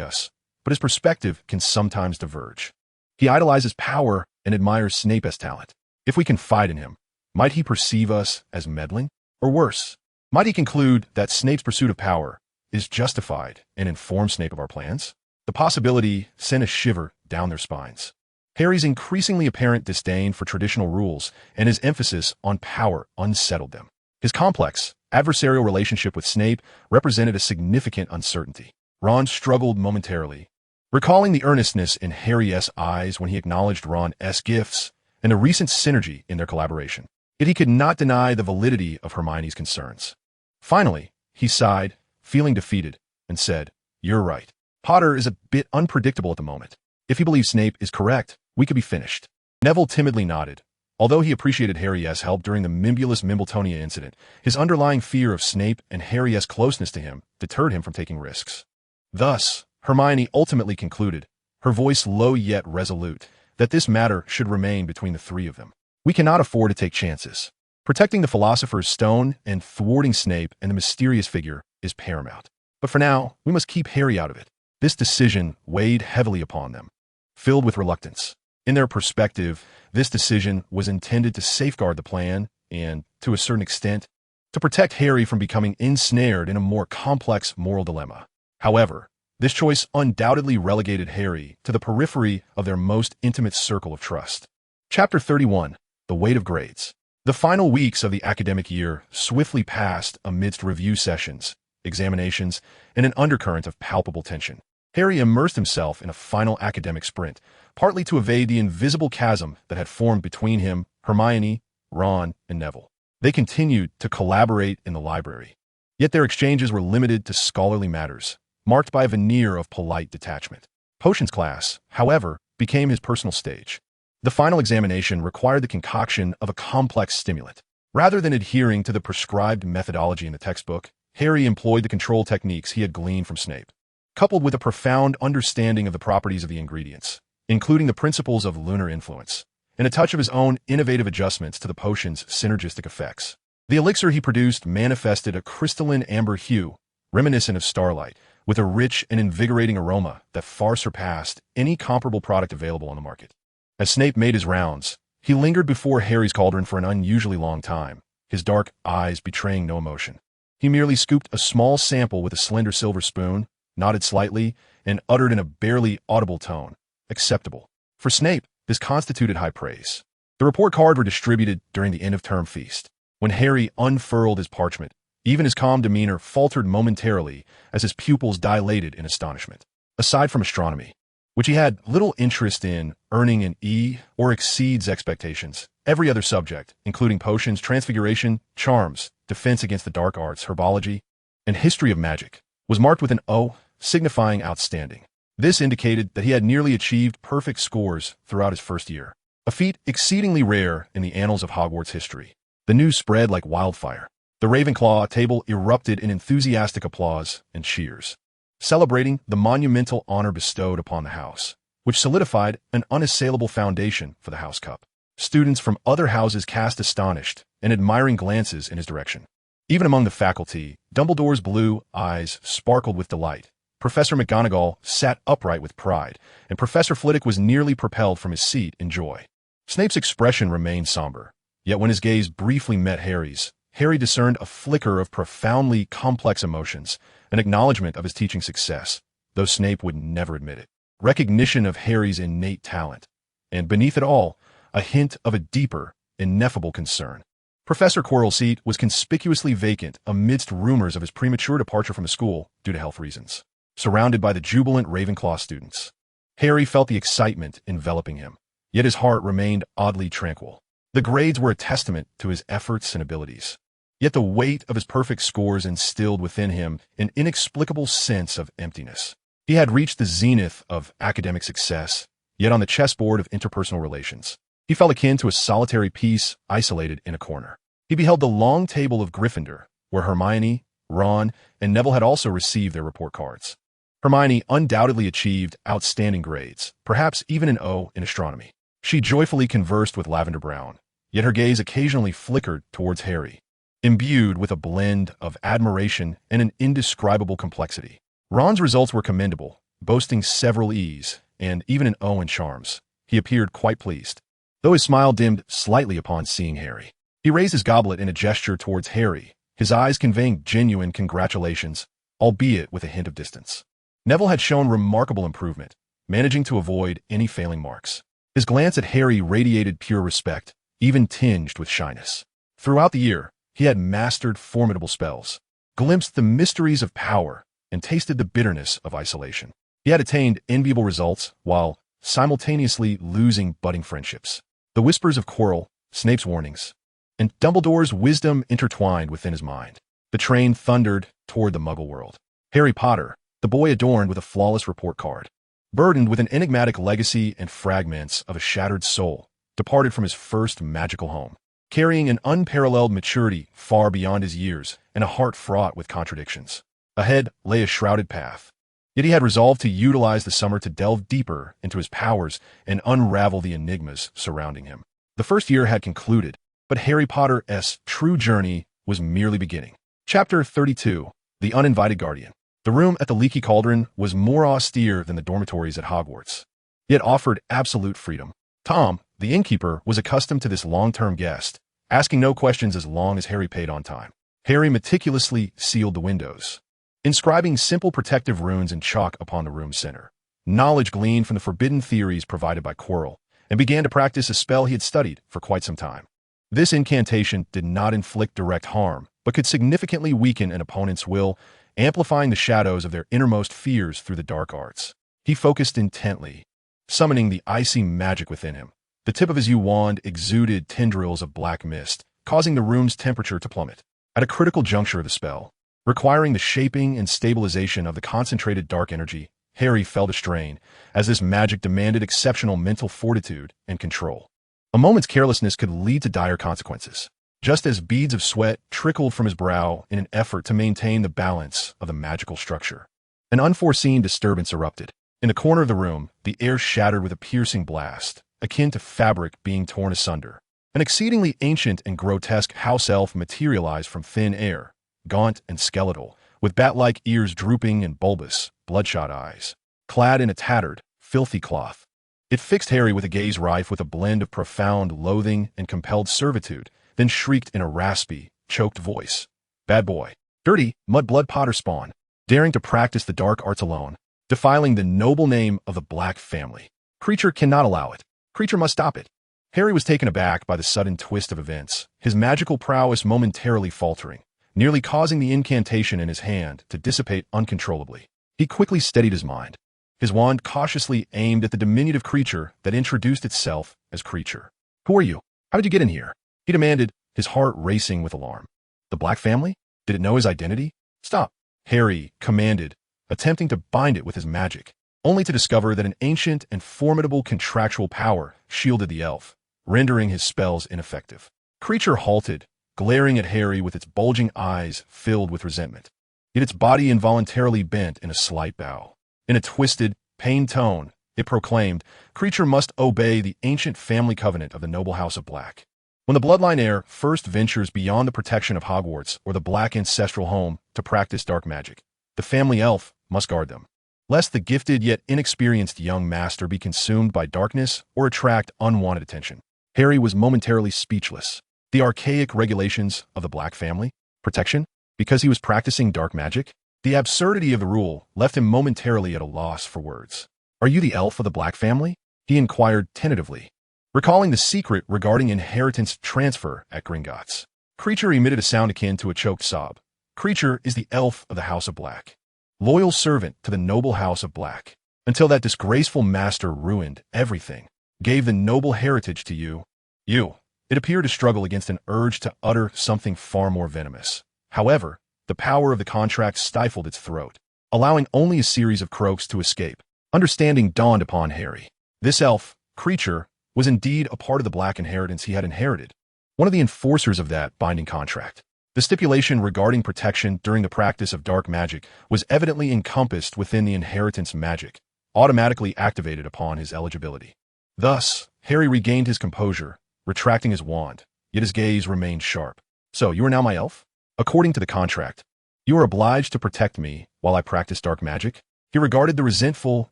us, but his perspective can sometimes diverge. He idolizes power and admires Snape as talent. If we confide in him, might he perceive us as meddling? Or worse, might he conclude that Snape's pursuit of power is justified and inform Snape of our plans? The possibility sent a shiver down their spines. Harry's increasingly apparent disdain for traditional rules and his emphasis on power unsettled them. His complex, adversarial relationship with Snape represented a significant uncertainty. Ron struggled momentarily, recalling the earnestness in Harry's eyes when he acknowledged Ron's gifts and the recent synergy in their collaboration. Yet he could not deny the validity of Hermione's concerns. Finally, he sighed, feeling defeated, and said, You're right. Potter is a bit unpredictable at the moment. If he believes Snape is correct, we could be finished. Neville timidly nodded. Although he appreciated Harry's help during the Mimbulus Mimbletonia incident, his underlying fear of Snape and Harry's closeness to him deterred him from taking risks. Thus, Hermione ultimately concluded, her voice low yet resolute, that this matter should remain between the three of them. We cannot afford to take chances. Protecting the Philosopher's Stone and thwarting Snape and the mysterious figure is paramount. But for now, we must keep Harry out of it. This decision weighed heavily upon them, filled with reluctance. In their perspective, this decision was intended to safeguard the plan and, to a certain extent, to protect Harry from becoming ensnared in a more complex moral dilemma. However, this choice undoubtedly relegated Harry to the periphery of their most intimate circle of trust. Chapter 31, The Weight of Grades. The final weeks of the academic year swiftly passed amidst review sessions, examinations, and an undercurrent of palpable tension. Harry immersed himself in a final academic sprint, partly to evade the invisible chasm that had formed between him, Hermione, Ron, and Neville. They continued to collaborate in the library, yet their exchanges were limited to scholarly matters, marked by a veneer of polite detachment. Potions class, however, became his personal stage. The final examination required the concoction of a complex stimulant. Rather than adhering to the prescribed methodology in the textbook, Harry employed the control techniques he had gleaned from Snape, coupled with a profound understanding of the properties of the ingredients, including the principles of lunar influence, and a touch of his own innovative adjustments to the potion's synergistic effects. The elixir he produced manifested a crystalline amber hue, reminiscent of starlight, with a rich and invigorating aroma that far surpassed any comparable product available on the market. As Snape made his rounds, he lingered before Harry's cauldron for an unusually long time, his dark eyes betraying no emotion. He merely scooped a small sample with a slender silver spoon, nodded slightly, and uttered in a barely audible tone, "Acceptable." For Snape, this constituted high praise. The report cards were distributed during the end-of-term feast. When Harry unfurled his parchment, even his calm demeanor faltered momentarily as his pupils dilated in astonishment. Aside from astronomy, which he had little interest in earning an E or exceeds expectations, every other subject, including potions, transfiguration, charms, defense against the dark arts, herbology, and history of magic, was marked with an O, signifying outstanding. This indicated that he had nearly achieved perfect scores throughout his first year, a feat exceedingly rare in the annals of Hogwarts history. The news spread like wildfire. The Ravenclaw table erupted in enthusiastic applause and cheers, celebrating the monumental honor bestowed upon the house, which solidified an unassailable foundation for the House Cup. Students from other houses cast astonished and admiring glances in his direction. Even among the faculty, Dumbledore's blue eyes sparkled with delight. Professor McGonagall sat upright with pride, and Professor Flitwick was nearly propelled from his seat in joy. Snape's expression remained somber, yet when his gaze briefly met Harry's, Harry discerned a flicker of profoundly complex emotions, an acknowledgement of his teaching success, though Snape would never admit it, recognition of Harry's innate talent, and beneath it all, a hint of a deeper, ineffable concern. Professor Quirrell's seat was conspicuously vacant amidst rumors of his premature departure from the school due to health reasons. Surrounded by the jubilant Ravenclaw students, Harry felt the excitement enveloping him, yet his heart remained oddly tranquil. The grades were a testament to his efforts and abilities, yet the weight of his perfect scores instilled within him an inexplicable sense of emptiness. He had reached the zenith of academic success, yet on the chessboard of interpersonal relations, he felt akin to a solitary piece isolated in a corner. He beheld the long table of Gryffindor, where Hermione, Ron, and Neville had also received their report cards. Hermione undoubtedly achieved outstanding grades, perhaps even an O in astronomy. She joyfully conversed with Lavender Brown, yet her gaze occasionally flickered towards Harry, imbued with a blend of admiration and an indescribable complexity. Ron's results were commendable, boasting several E's and even an O in charms. He appeared quite pleased, though his smile dimmed slightly upon seeing Harry. He raised his goblet in a gesture towards Harry, his eyes conveying genuine congratulations, albeit with a hint of distance. Neville had shown remarkable improvement, managing to avoid any failing marks. His glance at Harry radiated pure respect, even tinged with shyness. Throughout the year, he had mastered formidable spells, glimpsed the mysteries of power, and tasted the bitterness of isolation. He had attained enviable results while simultaneously losing budding friendships. The whispers of Quirrell, Snape's warnings, and Dumbledore's wisdom intertwined within his mind. The train thundered toward the Muggle world. Harry Potter, the boy adorned with a flawless report card, burdened with an enigmatic legacy and fragments of a shattered soul, departed from his first magical home, carrying an unparalleled maturity far beyond his years and a heart fraught with contradictions. Ahead lay a shrouded path, yet he had resolved to utilize the summer to delve deeper into his powers and unravel the enigmas surrounding him. The first year had concluded, but Harry Potter's true journey was merely beginning. Chapter 32, The Uninvited Guardian. The room at the Leaky Cauldron was more austere than the dormitories at Hogwarts, yet offered absolute freedom. Tom, the innkeeper, was accustomed to this long-term guest, asking no questions as long as Harry paid on time. Harry meticulously sealed the windows, inscribing simple protective runes in chalk upon the room's center. Knowledge gleaned from the forbidden theories provided by Quirrell, and began to practice a spell he had studied for quite some time. This incantation did not inflict direct harm, but could significantly weaken an opponent's will, amplifying the shadows of their innermost fears through the dark arts. He focused intently, summoning the icy magic within him. The tip of his wand exuded tendrils of black mist, causing the room's temperature to plummet. At a critical juncture of the spell, requiring the shaping and stabilization of the concentrated dark energy, Harry felt a strain, as this magic demanded exceptional mental fortitude and control. A moment's carelessness could lead to dire consequences, just as beads of sweat trickled from his brow in an effort to maintain the balance of the magical structure. An unforeseen disturbance erupted. In the corner of the room, the air shattered with a piercing blast, akin to fabric being torn asunder. An exceedingly ancient and grotesque house elf materialized from thin air, gaunt and skeletal, with bat-like ears drooping and bulbous, bloodshot eyes, clad in a tattered, filthy cloth. It fixed Harry with a gaze rife with a blend of profound loathing and compelled servitude, then shrieked in a raspy, choked voice, "Bad boy! Dirty, mud-blood Potter spawn! Daring to practice the dark arts alone, defiling the noble name of the Black family. Creature cannot allow it. Creature must stop it." Harry was taken aback by the sudden twist of events, his magical prowess momentarily faltering, nearly causing the incantation in his hand to dissipate uncontrollably. He quickly steadied his mind, his wand cautiously aimed at the diminutive creature that introduced itself as Creature. "Who are you? How did you get in here?" he demanded, his heart racing with alarm. "The Black family? Did it know his identity?" "Stop," Harry commanded, attempting to bind it with his magic, only to discover that an ancient and formidable contractual power shielded the elf, rendering his spells ineffective. Creature halted, glaring at Harry with its bulging eyes filled with resentment. Yet its body involuntarily bent in a slight bow. In a twisted, pained tone, it proclaimed, Creature must obey the ancient family covenant of the noble house of Black. When the bloodline heir first ventures beyond the protection of Hogwarts or the Black ancestral home to practice dark magic, the family elf must guard them, lest the gifted yet inexperienced young master be consumed by darkness or attract unwanted attention. Harry was momentarily speechless. The archaic regulations of the Black family? Protection? Because he was practicing dark magic? The absurdity of the rule left him momentarily at a loss for words. "Are you the elf of the Black family?" he inquired tentatively, recalling the secret regarding inheritance transfer at Gringotts. Creature emitted a sound akin to a choked sob. Creature is the elf of the House of Black, loyal servant to the noble House of Black, until that disgraceful master ruined everything, gave the noble heritage to you. It appeared to struggle against an urge to utter something far more venomous. However, the power of the contract stifled its throat, allowing only a series of croaks to escape. Understanding dawned upon Harry. This elf, Creature, was indeed a part of the Black inheritance he had inherited, one of the enforcers of that binding contract. The stipulation regarding protection during the practice of dark magic was evidently encompassed within the inheritance magic, automatically activated upon his eligibility. Thus, Harry regained his composure, retracting his wand, yet his gaze remained sharp. "So, you are now my elf? According to the contract, you are obliged to protect me while I practice dark magic?" He regarded the resentful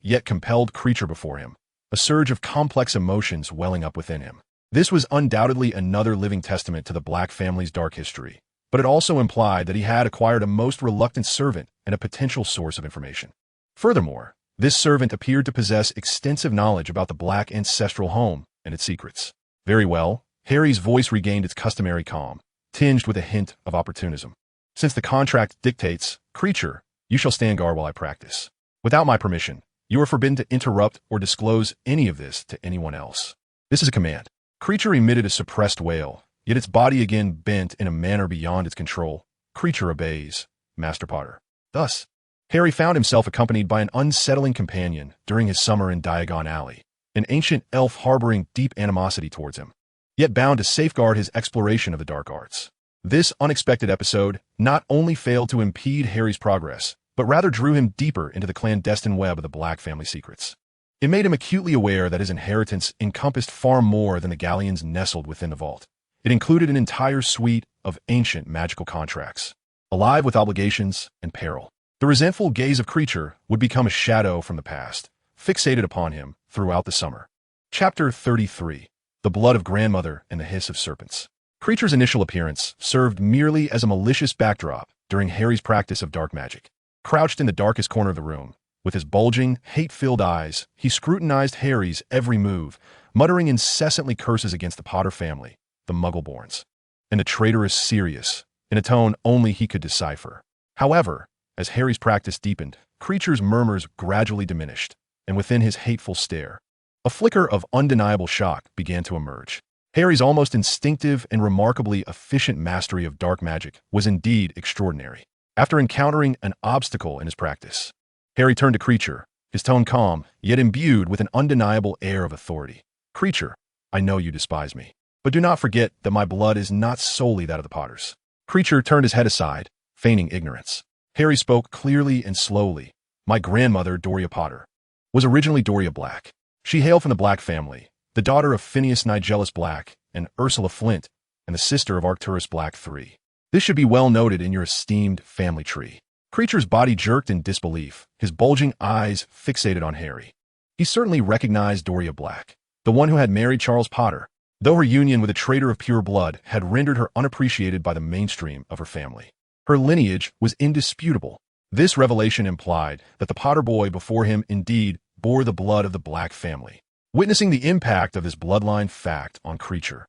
yet compelled creature before him, a surge of complex emotions welling up within him. This was undoubtedly another living testament to the Black family's dark history, but it also implied that he had acquired a most reluctant servant and a potential source of information. Furthermore, this servant appeared to possess extensive knowledge about the Black ancestral home and its secrets. "Very well," Harry's voice regained its customary calm, tinged with a hint of opportunism. "Since the contract dictates, Creature, you shall stand guard while I practice. Without my permission, you are forbidden to interrupt or disclose any of this to anyone else. This is a command." Creature emitted a suppressed wail, yet its body again bent in a manner beyond its control. "Creature obeys, Master Potter." Thus, Harry found himself accompanied by an unsettling companion during his summer in Diagon Alley, an ancient elf harboring deep animosity towards him, yet bound to safeguard his exploration of the dark arts. This unexpected episode not only failed to impede Harry's progress, but rather drew him deeper into the clandestine web of the Black family secrets. It made him acutely aware that his inheritance encompassed far more than the galleons nestled within the vault. It included an entire suite of ancient magical contracts, alive with obligations and peril. The resentful gaze of Creature would become a shadow from the past, fixated upon him throughout the summer. Chapter 33. The Blood of Grandmother and the Hiss of Serpents. Creature's initial appearance served merely as a malicious backdrop during Harry's practice of dark magic. Crouched in the darkest corner of the room, with his bulging, hate-filled eyes, he scrutinized Harry's every move, muttering incessantly curses against the Potter family, the Muggleborns, and the traitorous Sirius, in a tone only he could decipher. However, as Harry's practice deepened, Creature's murmurs gradually diminished, and within his hateful stare, a flicker of undeniable shock began to emerge. Harry's almost instinctive and remarkably efficient mastery of dark magic was indeed extraordinary. After encountering an obstacle in his practice, Harry turned to Creature, his tone calm, yet imbued with an undeniable air of authority. "Creature, I know you despise me, but do not forget that my blood is not solely that of the Potters." Creature turned his head aside, feigning ignorance. Harry spoke clearly and slowly. "My grandmother, Doria Potter, was originally Doria Black. She hailed from the Black family, the daughter of Phineas Nigellus Black and Ursula Flint, and the sister of Arcturus Black III. This should be well noted in your esteemed family tree." Creature's body jerked in disbelief, his bulging eyes fixated on Harry. He certainly recognized Doria Black, the one who had married Charles Potter, though her union with a traitor of pure blood had rendered her unappreciated by the mainstream of her family. Her lineage was indisputable. This revelation implied that the Potter boy before him indeed bore the blood of the Black family. Witnessing the impact of this bloodline fact on Creature,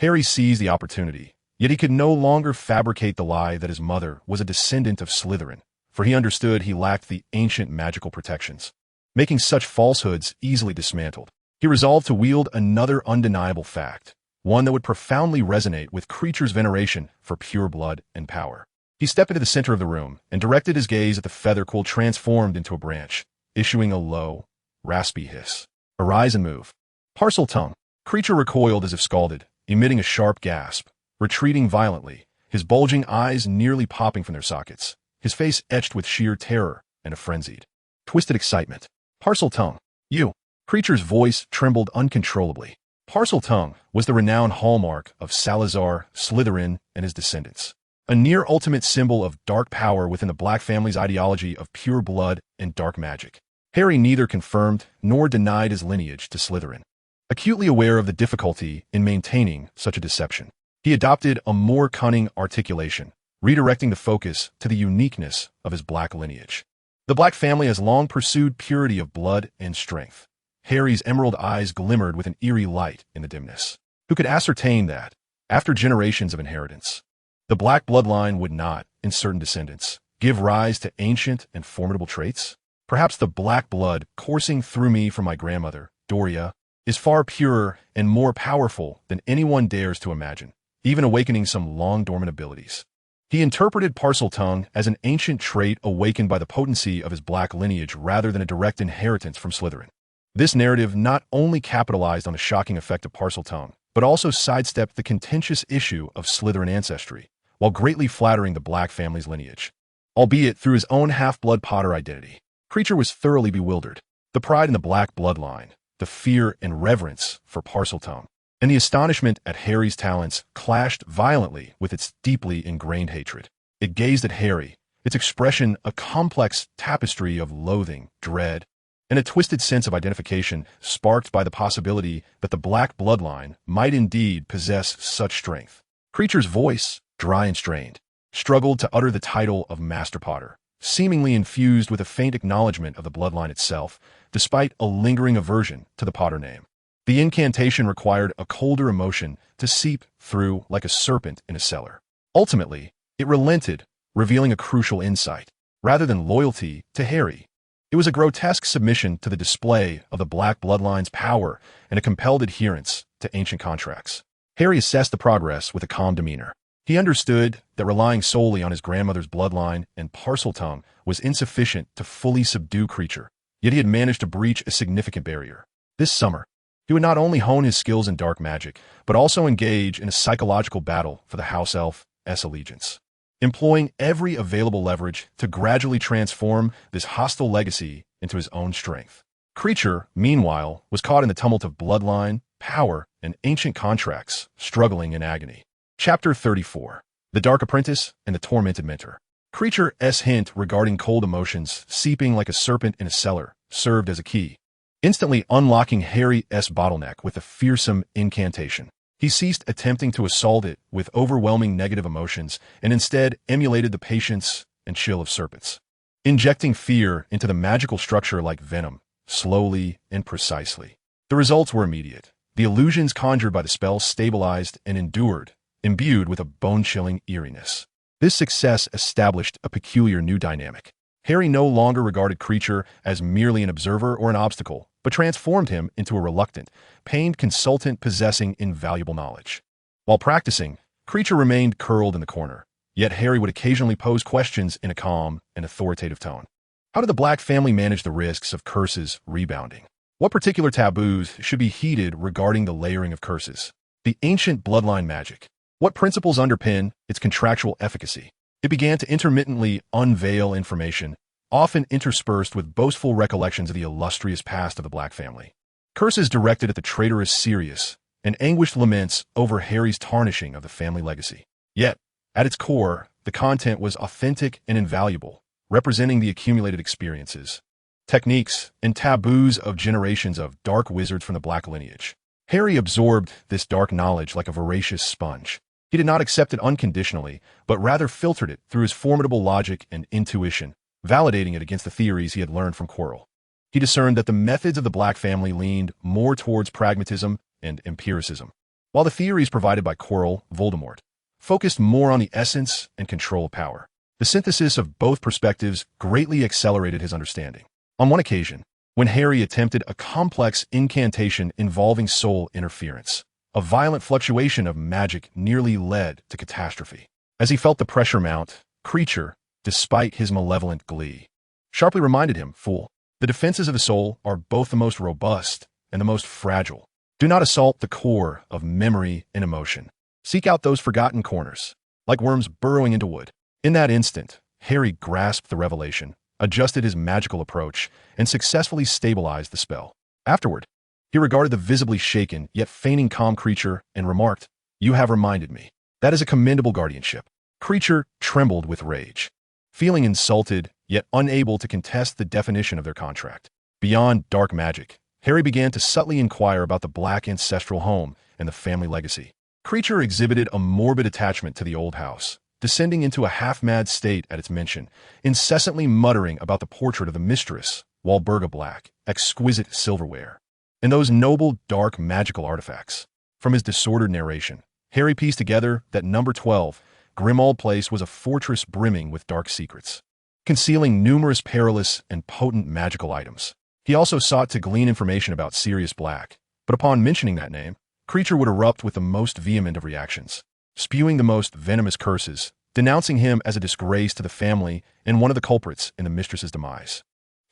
Harry seized the opportunity, yet he could no longer fabricate the lie that his mother was a descendant of Slytherin, for he understood he lacked the ancient magical protections, making such falsehoods easily dismantled. He resolved to wield another undeniable fact, one that would profoundly resonate with Creature's veneration for pure blood and power. He stepped into the center of the room and directed his gaze at the feather quill transformed into a branch, issuing a low, raspy hiss. "Arise and move." Parcel tongue. Creature recoiled as if scalded, emitting a sharp gasp, retreating violently, his bulging eyes nearly popping from their sockets, his face etched with sheer terror and a frenzied, twisted excitement. "Parcel tongue, you!" Creature's voice trembled uncontrollably. Parcel tongue was the renowned hallmark of Salazar, Slytherin, and his descendants, a near-ultimate symbol of dark power within the Black family's ideology of pure blood and dark magic. Harry neither confirmed nor denied his lineage to Slytherin. Acutely aware of the difficulty in maintaining such a deception, he adopted a more cunning articulation, redirecting the focus to the uniqueness of his Black lineage. The Black family has long pursued purity of blood and strength. Harry's emerald eyes glimmered with an eerie light in the dimness. Who could ascertain that, after generations of inheritance, the Black bloodline would not, in certain descendants, give rise to ancient and formidable traits? Perhaps the Black blood coursing through me from my grandmother, Doria, is far purer and more powerful than anyone dares to imagine, even awakening some long-dormant abilities. He interpreted Parcel tongue as an ancient trait awakened by the potency of his Black lineage rather than a direct inheritance from Slytherin. This narrative not only capitalized on the shocking effect of Parcel tongue, but also sidestepped the contentious issue of Slytherin ancestry, while greatly flattering the Black family's lineage, albeit through his own half-blood Potter identity. Creature was thoroughly bewildered. The pride in the Black bloodline, the fear and reverence for Parcel tongue, and the astonishment at Harry's talents clashed violently with its deeply ingrained hatred. It gazed at Harry, its expression a complex tapestry of loathing, dread, and a twisted sense of identification sparked by the possibility that the Black bloodline might indeed possess such strength. Creature's voice, dry and strained, struggled to utter the title of Master Potter, seemingly infused with a faint acknowledgement of the bloodline itself, despite a lingering aversion to the Potter name. The incantation required a colder emotion to seep through like a serpent in a cellar. Ultimately, it relented, revealing a crucial insight. Rather than loyalty to Harry, it was a grotesque submission to the display of the Black bloodline's power and a compelled adherence to ancient contracts. Harry assessed the progress with a calm demeanor. He understood that relying solely on his grandmother's bloodline and Parcel tongue was insufficient to fully subdue Creature, yet he had managed to breach a significant barrier. This summer, he would not only hone his skills in dark magic, but also engage in a psychological battle for the House Elf's allegiance, employing every available leverage to gradually transform this hostile legacy into his own strength. Creature, meanwhile, was caught in the tumult of bloodline, power, and ancient contracts, struggling in agony. Chapter 34. The Dark Apprentice and the Tormented Mentor. Creature's hint regarding cold emotions seeping like a serpent in a cellar served as a key, instantly unlocking Harry's bottleneck with a fearsome incantation. He ceased attempting to assault it with overwhelming negative emotions and instead emulated the patience and chill of serpents, injecting fear into the magical structure like venom, slowly and precisely. The results were immediate. The illusions conjured by the spell stabilized and endured, imbued with a bone-chilling eeriness. This success established a peculiar new dynamic. Harry no longer regarded Creature as merely an observer or an obstacle, but transformed him into a reluctant, pained consultant possessing invaluable knowledge. While practicing, Creature remained curled in the corner, yet Harry would occasionally pose questions in a calm and authoritative tone. How did the Black family manage the risks of curses rebounding? What particular taboos should be heeded regarding the layering of curses? The ancient bloodline magic. What principles underpin its contractual efficacy? It began to intermittently unveil information, often interspersed with boastful recollections of the illustrious past of the Black family. Curses directed at the traitorous Sirius, and anguished laments over Harry's tarnishing of the family legacy. Yet, at its core, the content was authentic and invaluable, representing the accumulated experiences, techniques, and taboos of generations of dark wizards from the Black lineage. Harry absorbed this dark knowledge like a voracious sponge. He did not accept it unconditionally, but rather filtered it through his formidable logic and intuition, validating it against the theories he had learned from Quirrell. He discerned that the methods of the Black family leaned more towards pragmatism and empiricism, while the theories provided by Quirrell, Voldemort, focused more on the essence and control of power. The synthesis of both perspectives greatly accelerated his understanding. On one occasion, when Harry attempted a complex incantation involving soul interference, a violent fluctuation of magic nearly led to catastrophe. As he felt the pressure mount, Creature, despite his malevolent glee, sharply reminded him, "Fool, the defenses of the soul are both the most robust and the most fragile. Do not assault the core of memory and emotion. Seek out those forgotten corners, like worms burrowing into wood." In that instant, Harry grasped the revelation, adjusted his magical approach, and successfully stabilized the spell. Afterward, he regarded the visibly shaken yet feigning calm Creature and remarked, "You have reminded me. That is a commendable guardianship." Creature trembled with rage, feeling insulted yet unable to contest the definition of their contract. Beyond dark magic, Harry began to subtly inquire about the Black ancestral home and the family legacy. Creature exhibited a morbid attachment to the old house, descending into a half-mad state at its mention, incessantly muttering about the portrait of the mistress, Walburga Black, exquisite silverware, and those noble, dark, magical artifacts. From his disordered narration, Harry pieced together that number 12, Grimmauld Place, was a fortress brimming with dark secrets, concealing numerous perilous and potent magical items. He also sought to glean information about Sirius Black, but upon mentioning that name, Creature would erupt with the most vehement of reactions, spewing the most venomous curses, denouncing him as a disgrace to the family and one of the culprits in the mistress's demise.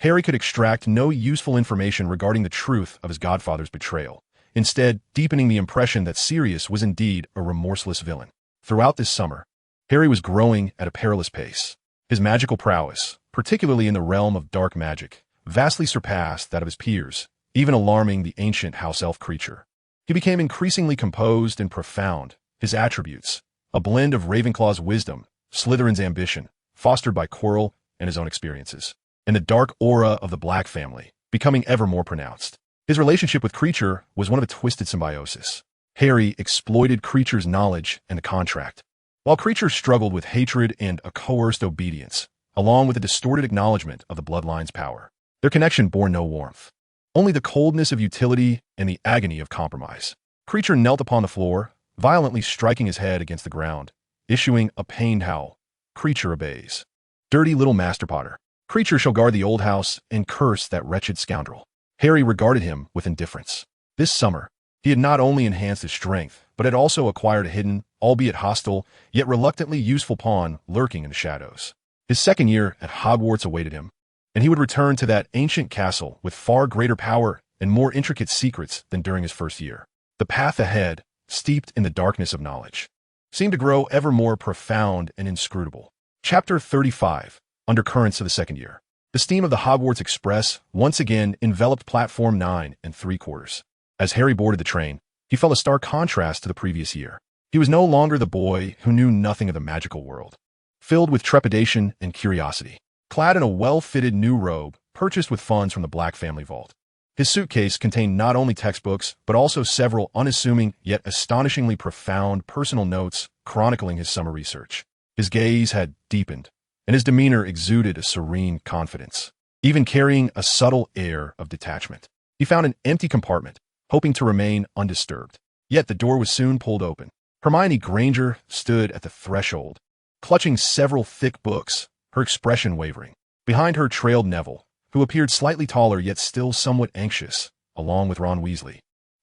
Harry could extract no useful information regarding the truth of his godfather's betrayal, instead deepening the impression that Sirius was indeed a remorseless villain. Throughout this summer, Harry was growing at a perilous pace. His magical prowess, particularly in the realm of dark magic, vastly surpassed that of his peers, even alarming the ancient house elf Creature. He became increasingly composed and profound, his attributes, a blend of Ravenclaw's wisdom, Slytherin's ambition, fostered by Quirrell and his own experiences, and the dark aura of the Black family, becoming ever more pronounced. His relationship with Creature was one of a twisted symbiosis. Harry exploited Creature's knowledge and the contract, while Creature struggled with hatred and a coerced obedience, along with a distorted acknowledgement of the bloodline's power. Their connection bore no warmth, only the coldness of utility and the agony of compromise. Creature knelt upon the floor, violently striking his head against the ground, issuing a pained howl. Creature obeys. Dirty little Master Potter. Creature shall guard the old house and curse that wretched scoundrel. Harry regarded him with indifference. This summer, he had not only enhanced his strength, but had also acquired a hidden, albeit hostile, yet reluctantly useful pawn lurking in the shadows. His second year at Hogwarts awaited him, and he would return to that ancient castle with far greater power and more intricate secrets than during his first year. The path ahead, steeped in the darkness of knowledge, seemed to grow ever more profound and inscrutable. Chapter 35. Undercurrents of the second year. The steam of the Hogwarts Express once again enveloped Platform 9 3/4. As Harry boarded the train, he felt a stark contrast to the previous year. He was no longer the boy who knew nothing of the magical world, filled with trepidation and curiosity. Clad in a well-fitted new robe purchased with funds from the Black family vault, his suitcase contained not only textbooks, but also several unassuming yet astonishingly profound personal notes chronicling his summer research. His gaze had deepened, and his demeanor exuded a serene confidence, even carrying a subtle air of detachment. He found an empty compartment, hoping to remain undisturbed. Yet the door was soon pulled open. Hermione Granger stood at the threshold, clutching several thick books, her expression wavering. Behind her trailed Neville, who appeared slightly taller yet still somewhat anxious, along with Ron Weasley,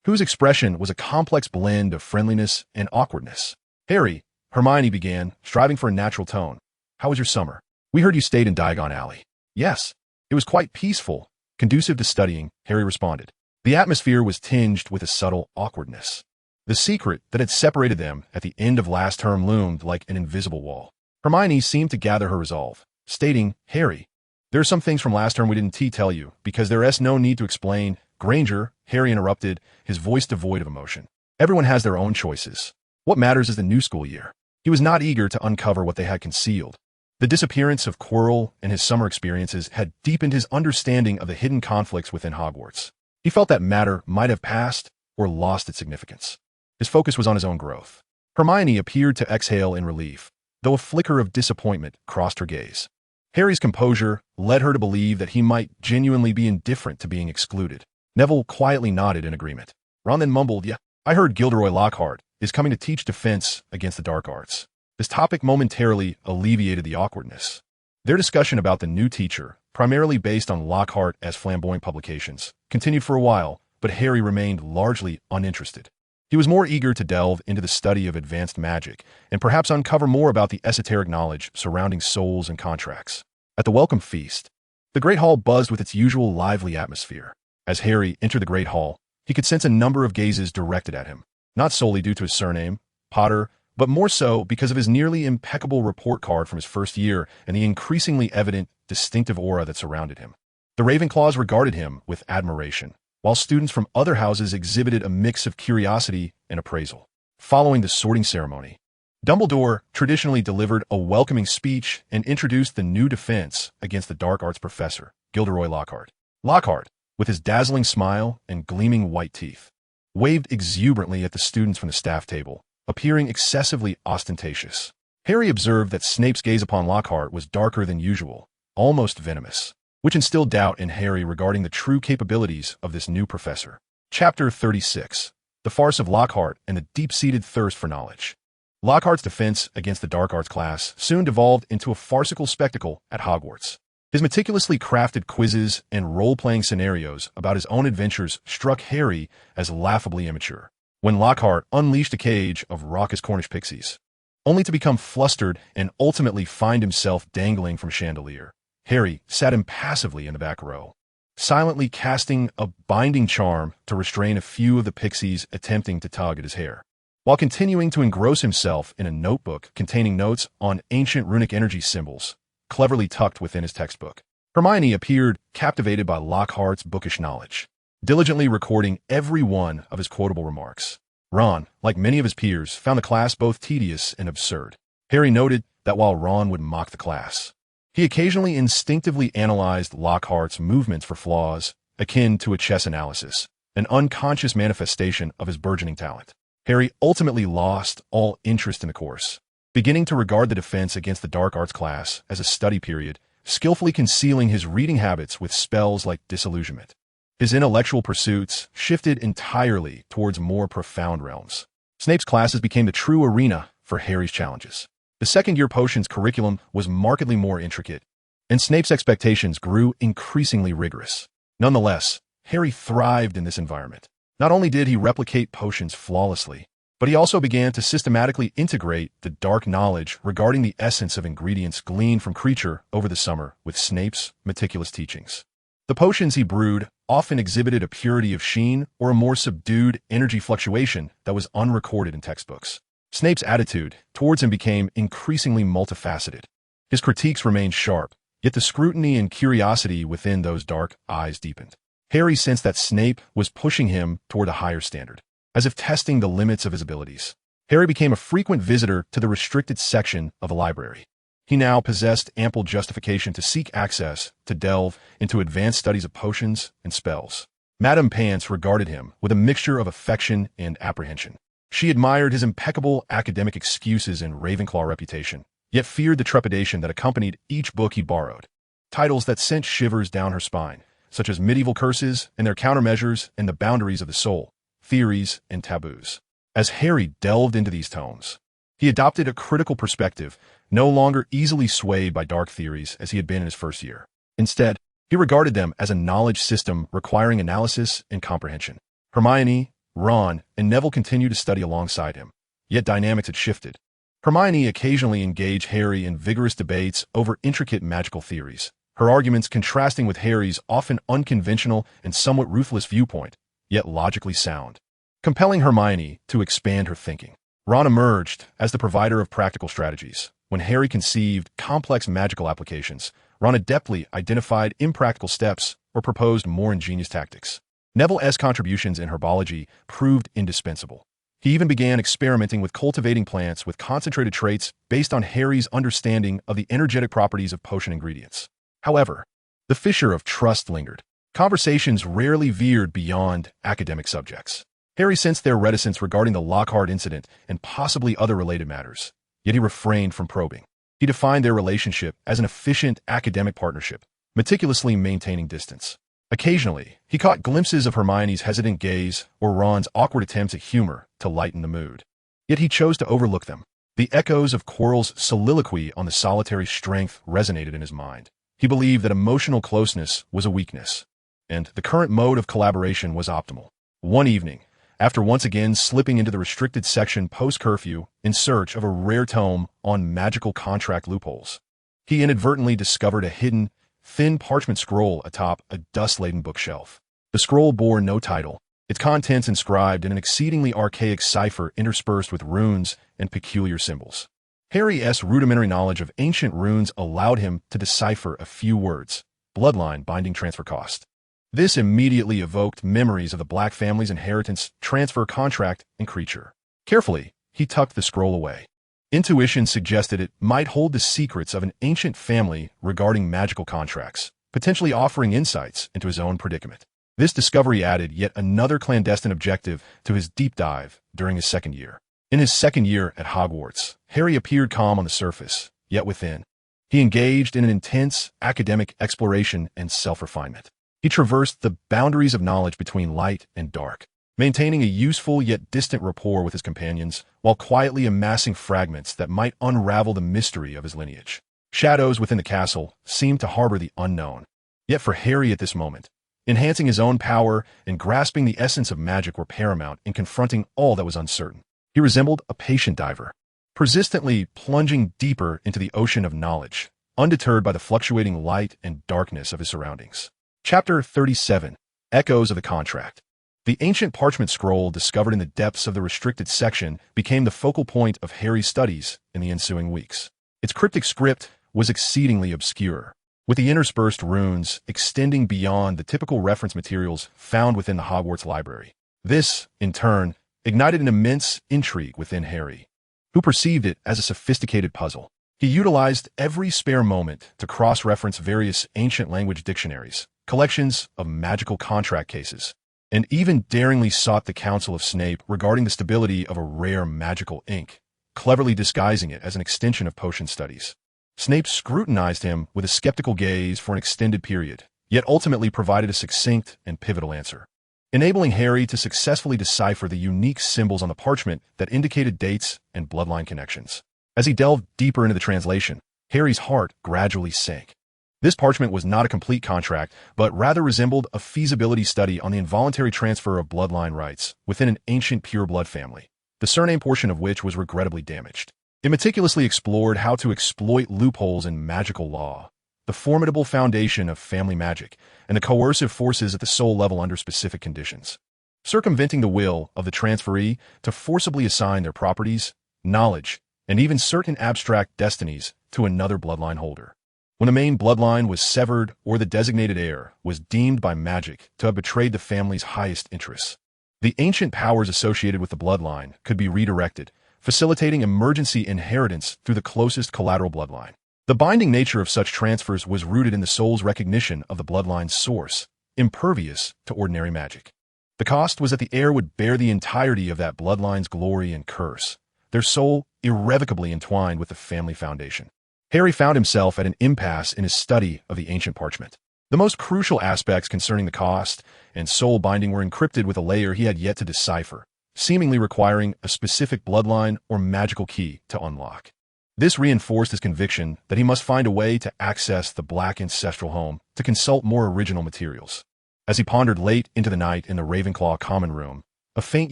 whose expression was a complex blend of friendliness and awkwardness. "Harry," Hermione began, striving for a natural tone, "how was your summer? We heard you stayed in Diagon Alley." "Yes," It was quite peaceful, conducive to studying, Harry responded. The atmosphere was tinged with a subtle awkwardness. The secret that had separated them at the end of last term loomed like an invisible wall. Hermione seemed to gather her resolve, stating, Harry, there are some things from last term we didn't tell you, because there's no need to explain. Granger, Harry interrupted, his voice devoid of emotion. Everyone has their own choices. What matters is the new school year. He was not eager to uncover what they had concealed. The disappearance of Quirrell and his summer experiences had deepened his understanding of the hidden conflicts within Hogwarts. He felt that matter might have passed or lost its significance. His focus was on his own growth. Hermione appeared to exhale in relief, though a flicker of disappointment crossed her gaze. Harry's composure led her to believe that he might genuinely be indifferent to being excluded. Neville quietly nodded in agreement. Ron then mumbled, Yeah, I heard Gilderoy Lockhart is coming to teach defense against the dark arts. This topic momentarily alleviated the awkwardness. Their discussion about the new teacher, primarily based on Lockhart as flamboyant publications, continued for a while, but Harry remained largely uninterested. He was more eager to delve into the study of advanced magic and perhaps uncover more about the esoteric knowledge surrounding souls and contracts. At the welcome feast, the Great Hall buzzed with its usual lively atmosphere. As Harry entered the Great Hall, he could sense a number of gazes directed at him, not solely due to his surname, Potter, but more so because of his nearly impeccable report card from his first year and the increasingly evident, distinctive aura that surrounded him. The Ravenclaws regarded him with admiration, while students from other houses exhibited a mix of curiosity and appraisal. Following the sorting ceremony, Dumbledore traditionally delivered a welcoming speech and introduced the new defense against the dark arts professor, Gilderoy Lockhart. Lockhart, with his dazzling smile and gleaming white teeth, waved exuberantly at the students from the staff table, appearing excessively ostentatious. Harry observed that Snape's gaze upon Lockhart was darker than usual, almost venomous, which instilled doubt in Harry regarding the true capabilities of this new professor. Chapter 36. The Farce of Lockhart and the Deep-Seated Thirst for Knowledge. Lockhart's defense against the dark arts class soon devolved into a farcical spectacle at Hogwarts. His meticulously crafted quizzes and role-playing scenarios about his own adventures struck Harry as laughably immature. When Lockhart unleashed a cage of raucous Cornish pixies, only to become flustered and ultimately find himself dangling from chandelier, Harry sat impassively in the back row, silently casting a binding charm to restrain a few of the pixies attempting to tug at his hair, while continuing to engross himself in a notebook containing notes on ancient runic energy symbols, cleverly tucked within his textbook. Hermione appeared captivated by Lockhart's bookish knowledge, diligently recording every one of his quotable remarks. Ron, like many of his peers, found the class both tedious and absurd. Harry noted that while Ron would mock the class, he occasionally instinctively analyzed Lockhart's movements for flaws akin to a chess analysis, an unconscious manifestation of his burgeoning talent. Harry ultimately lost all interest in the course, beginning to regard the defense against the dark arts class as a study period, skillfully concealing his reading habits with spells like disillusionment. His intellectual pursuits shifted entirely towards more profound realms. Snape's classes became the true arena for Harry's challenges. The second-year potions curriculum was markedly more intricate, and Snape's expectations grew increasingly rigorous. Nonetheless, Harry thrived in this environment. Not only did he replicate potions flawlessly, but he also began to systematically integrate the dark knowledge regarding the essence of ingredients gleaned from Creature over the summer with Snape's meticulous teachings. The potions he brewed often exhibited a purity of sheen or a more subdued energy fluctuation that was unrecorded in textbooks. Snape's attitude towards him became increasingly multifaceted. His critiques remained sharp, yet the scrutiny and curiosity within those dark eyes deepened. Harry sensed that Snape was pushing him toward a higher standard, as if testing the limits of his abilities. Harry became a frequent visitor to the restricted section of the library. He now possessed ample justification to seek access to delve into advanced studies of potions and spells. Madame Pants regarded him with a mixture of affection and apprehension. She admired his impeccable academic excuses and Ravenclaw reputation, yet feared the trepidation that accompanied each book he borrowed. Titles that sent shivers down her spine, such as Medieval Curses and their countermeasures and the Boundaries of the Soul, Theories and Taboos. As Harry delved into these tomes, he adopted a critical perspective, no longer easily swayed by dark theories as he had been in his first year. Instead, he regarded them as a knowledge system requiring analysis and comprehension. Hermione, Ron, and Neville continued to study alongside him, yet dynamics had shifted. Hermione occasionally engaged Harry in vigorous debates over intricate magical theories, her arguments contrasting with Harry's often unconventional and somewhat ruthless viewpoint, yet logically sound, compelling Hermione to expand her thinking. Ron emerged as the provider of practical strategies. When Harry conceived complex magical applications, Ron adeptly identified impractical steps or proposed more ingenious tactics. Neville's contributions in herbology proved indispensable. He even began experimenting with cultivating plants with concentrated traits based on Harry's understanding of the energetic properties of potion ingredients. However, the fissure of trust lingered. Conversations rarely veered beyond academic subjects. Harry sensed their reticence regarding the Lockhart incident and possibly other related matters, yet he refrained from probing. He defined their relationship as an efficient academic partnership, meticulously maintaining distance. Occasionally, he caught glimpses of Hermione's hesitant gaze or Ron's awkward attempts at humor to lighten the mood. Yet he chose to overlook them. The echoes of Quirrell's soliloquy on the solitary strength resonated in his mind. He believed that emotional closeness was a weakness, and the current mode of collaboration was optimal. One evening, after once again slipping into the restricted section post-curfew in search of a rare tome on magical contract loopholes, he inadvertently discovered a hidden, thin parchment scroll atop a dust-laden bookshelf. The scroll bore no title, its contents inscribed in an exceedingly archaic cipher interspersed with runes and peculiar symbols. Harry's rudimentary knowledge of ancient runes allowed him to decipher a few words: bloodline binding transfer cost. This immediately evoked memories of the Black family's inheritance, transfer contract, and creature. Carefully, he tucked the scroll away. Intuition suggested it might hold the secrets of an ancient family regarding magical contracts, potentially offering insights into his own predicament. This discovery added yet another clandestine objective to his deep dive during his second year. In his second year at Hogwarts, Harry appeared calm on the surface, yet within, he engaged in an intense academic exploration and self-refinement. He traversed the boundaries of knowledge between light and dark, maintaining a useful yet distant rapport with his companions, while quietly amassing fragments that might unravel the mystery of his lineage. Shadows within the castle seemed to harbor the unknown. Yet for Harry at this moment, enhancing his own power and grasping the essence of magic were paramount in confronting all that was uncertain. He resembled a patient diver, persistently plunging deeper into the ocean of knowledge, undeterred by the fluctuating light and darkness of his surroundings. Chapter 37. Echoes of the Contract. The ancient parchment scroll discovered in the depths of the restricted section became the focal point of Harry's studies in the ensuing weeks. Its cryptic script was exceedingly obscure, with the interspersed runes extending beyond the typical reference materials found within the Hogwarts library. This, in turn, ignited an immense intrigue within Harry, who perceived it as a sophisticated puzzle. He utilized every spare moment to cross-reference various ancient language dictionaries, collections of magical contract cases, and even daringly sought the counsel of Snape regarding the stability of a rare magical ink, cleverly disguising it as an extension of potion studies. Snape scrutinized him with a skeptical gaze for an extended period, yet ultimately provided a succinct and pivotal answer, enabling Harry to successfully decipher the unique symbols on the parchment that indicated dates and bloodline connections. As he delved deeper into the translation, Harry's heart gradually sank. This parchment was not a complete contract, but rather resembled a feasibility study on the involuntary transfer of bloodline rights within an ancient pureblood family, the surname portion of which was regrettably damaged. It meticulously explored how to exploit loopholes in magical law, the formidable foundation of family magic, and the coercive forces at the soul level under specific conditions, circumventing the will of the transferee to forcibly assign their properties, knowledge, and even certain abstract destinies to another bloodline holder. When the main bloodline was severed or the designated heir was deemed by magic to have betrayed the family's highest interests, the ancient powers associated with the bloodline could be redirected, facilitating emergency inheritance through the closest collateral bloodline. The binding nature of such transfers was rooted in the soul's recognition of the bloodline's source, impervious to ordinary magic. The cost was that the heir would bear the entirety of that bloodline's glory and curse, their soul irrevocably entwined with the family foundation. Harry found himself at an impasse in his study of the ancient parchment. The most crucial aspects concerning the cost and soul binding were encrypted with a layer he had yet to decipher, seemingly requiring a specific bloodline or magical key to unlock. This reinforced his conviction that he must find a way to access the Black ancestral home to consult more original materials. As he pondered late into the night in the Ravenclaw common room, a faint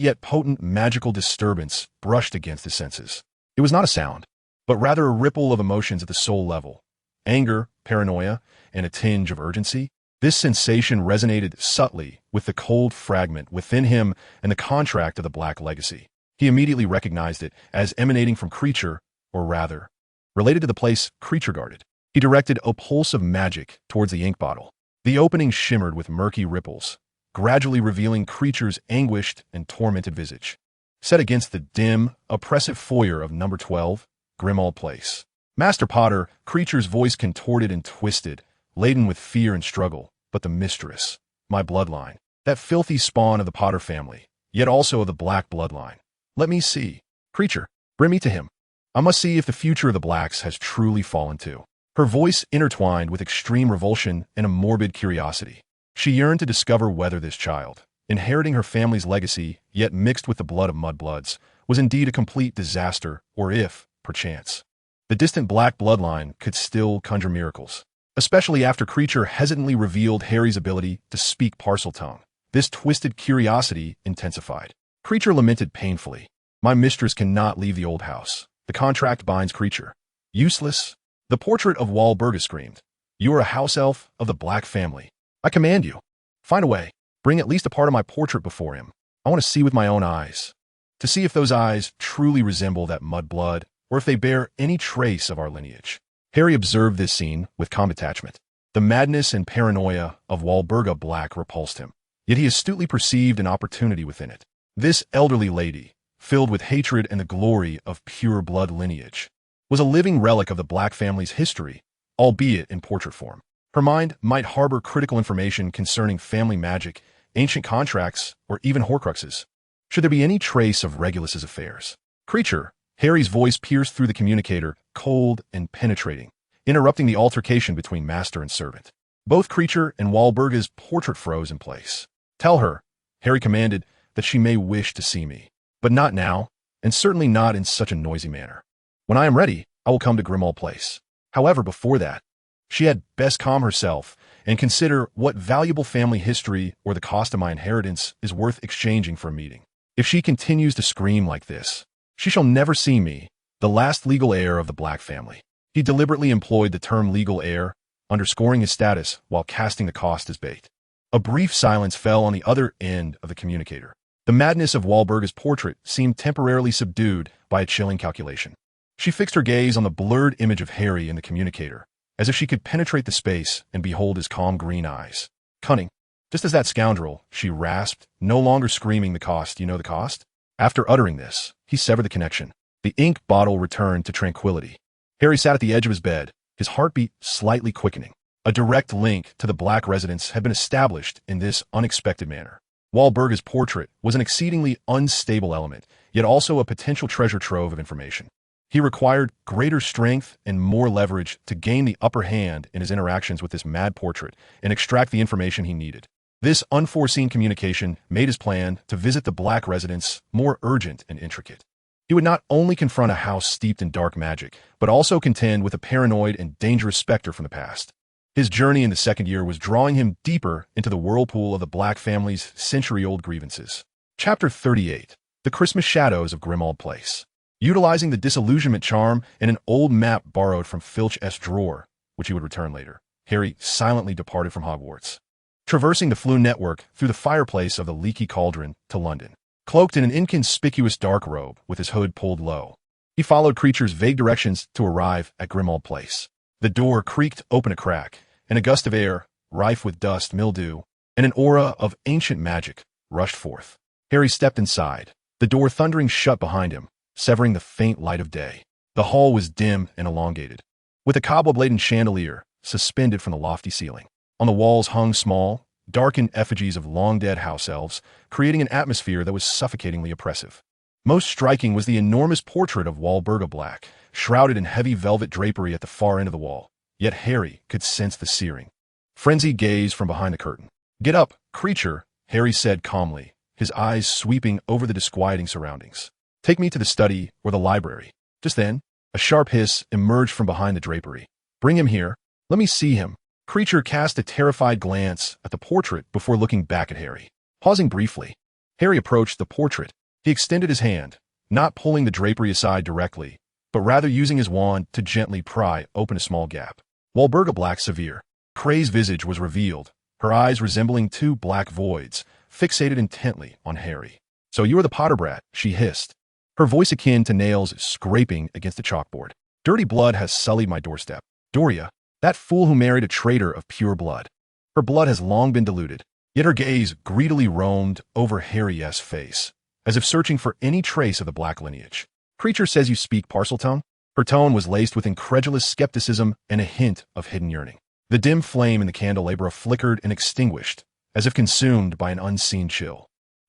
yet potent magical disturbance brushed against his senses. It was not a sound, but rather a ripple of emotions at the soul level: anger, paranoia, and a tinge of urgency. This sensation resonated subtly with the cold fragment within him and the contract of the Black Legacy. He immediately recognized it as emanating from Creature, or rather, related to the place Creature guarded. He directed a pulse of magic towards the ink bottle. The opening shimmered with murky ripples, gradually revealing Creature's anguished and tormented visage. Set against the dim, oppressive foyer of number 12, Grimmauld Place. Master Potter, Creature's voice contorted and twisted, laden with fear and struggle. But the mistress, my bloodline, that filthy spawn of the Potter family, yet also of the Black bloodline. Let me see. Creature, bring me to him. I must see if the future of the Blacks has truly fallen to. Her voice intertwined with extreme revulsion and a morbid curiosity. She yearned to discover whether this child, inheriting her family's legacy, yet mixed with the blood of mudbloods, was indeed a complete disaster, or if, perchance, the distant Black bloodline could still conjure miracles. Especially after Creature hesitantly revealed Harry's ability to speak Parseltongue. This twisted curiosity intensified. Creature lamented painfully. My mistress cannot leave the old house. The contract binds Creature. Useless. The portrait of Walburga screamed. You are a house elf of the Black family. I command you. Find a way. Bring at least a part of my portrait before him. I want to see with my own eyes. To see if those eyes truly resemble that mudblood, or if they bear any trace of our lineage. Harry observed this scene with calm detachment. The madness and paranoia of Walburga Black repulsed him, yet he astutely perceived an opportunity within it. This elderly lady, filled with hatred and the glory of pure blood lineage, was a living relic of the Black family's history, albeit in portrait form. Her mind might harbor critical information concerning family magic, ancient contracts, or even Horcruxes. Should there be any trace of Regulus's affairs? Creature, Harry's voice pierced through the communicator, cold and penetrating, interrupting the altercation between master and servant. Both Creature and Walburga's portrait froze in place. Tell her, Harry commanded, that she may wish to see me, but not now, and certainly not in such a noisy manner. When I am ready, I will come to Grimmauld Place. However, before that, she had best calm herself and consider what valuable family history or the cost of my inheritance is worth exchanging for a meeting. If she continues to scream like this, she shall never see me, the last legal heir of the Black family. He deliberately employed the term legal heir, underscoring his status while casting the cost as bait. A brief silence fell on the other end of the communicator. The madness of Walburga's portrait seemed temporarily subdued by a chilling calculation. She fixed her gaze on the blurred image of Harry in the communicator, as if she could penetrate the space and behold his calm green eyes. Cunning. Just as that scoundrel, she rasped, no longer screaming the cost. You know the cost? After uttering this, he severed the connection. The ink bottle returned to tranquility. Harry sat at the edge of his bed, his heartbeat slightly quickening. A direct link to the Black residence had been established in this unexpected manner. Walburga's portrait was an exceedingly unstable element, yet also a potential treasure trove of information. He required greater strength and more leverage to gain the upper hand in his interactions with this mad portrait and extract the information he needed. This unforeseen communication made his plan to visit the Black residence more urgent and intricate. He would not only confront a house steeped in dark magic, but also contend with a paranoid and dangerous specter from the past. His journey in the second year was drawing him deeper into the whirlpool of the Black family's century-old grievances. Chapter 38. The Christmas Shadows of Grimmauld Place. Utilizing the disillusionment charm and an old map borrowed from Filch's drawer, which he would return later, Harry silently departed from Hogwarts, traversing the Floon network through the fireplace of the Leaky Cauldron to London. Cloaked in an inconspicuous dark robe with his hood pulled low, he followed Creature's vague directions to arrive at Grimmauld Place. The door creaked open a crack, and a gust of air, rife with dust, mildew, and an aura of ancient magic, rushed forth. Harry stepped inside, the door thundering shut behind him, severing the faint light of day. The hall was dim and elongated, with a cobweb-laden chandelier suspended from the lofty ceiling. On the walls hung small, darkened effigies of long-dead house elves, creating an atmosphere that was suffocatingly oppressive. Most striking was the enormous portrait of Walburga Black, shrouded in heavy velvet drapery at the far end of the wall. Yet Harry could sense the searing, frenzied gaze from behind the curtain. "Get up, Creature," Harry said calmly, his eyes sweeping over the disquieting surroundings. "Take me to the study or the library." Just then, a sharp hiss emerged from behind the drapery. "Bring him here. Let me see him." Creature cast a terrified glance at the portrait before looking back at Harry. Pausing briefly, Harry approached the portrait. He extended his hand, not pulling the drapery aside directly, but rather using his wand to gently pry open a small gap. Walburga Black severe. Cray's visage was revealed, her eyes resembling two black voids, fixated intently on Harry. "So you are the Potter brat," she hissed, her voice akin to nails scraping against a chalkboard. "Dirty blood has sullied my doorstep. Doria, that fool who married a traitor of pure blood. Her blood has long been diluted." Yet her gaze greedily roamed over Harry's face, as if searching for any trace of the black lineage. "Creature says you speak Parseltongue?" Her tone was laced with incredulous skepticism and a hint of hidden yearning. The dim flame in the candelabra flickered and extinguished, as if consumed by an unseen chill.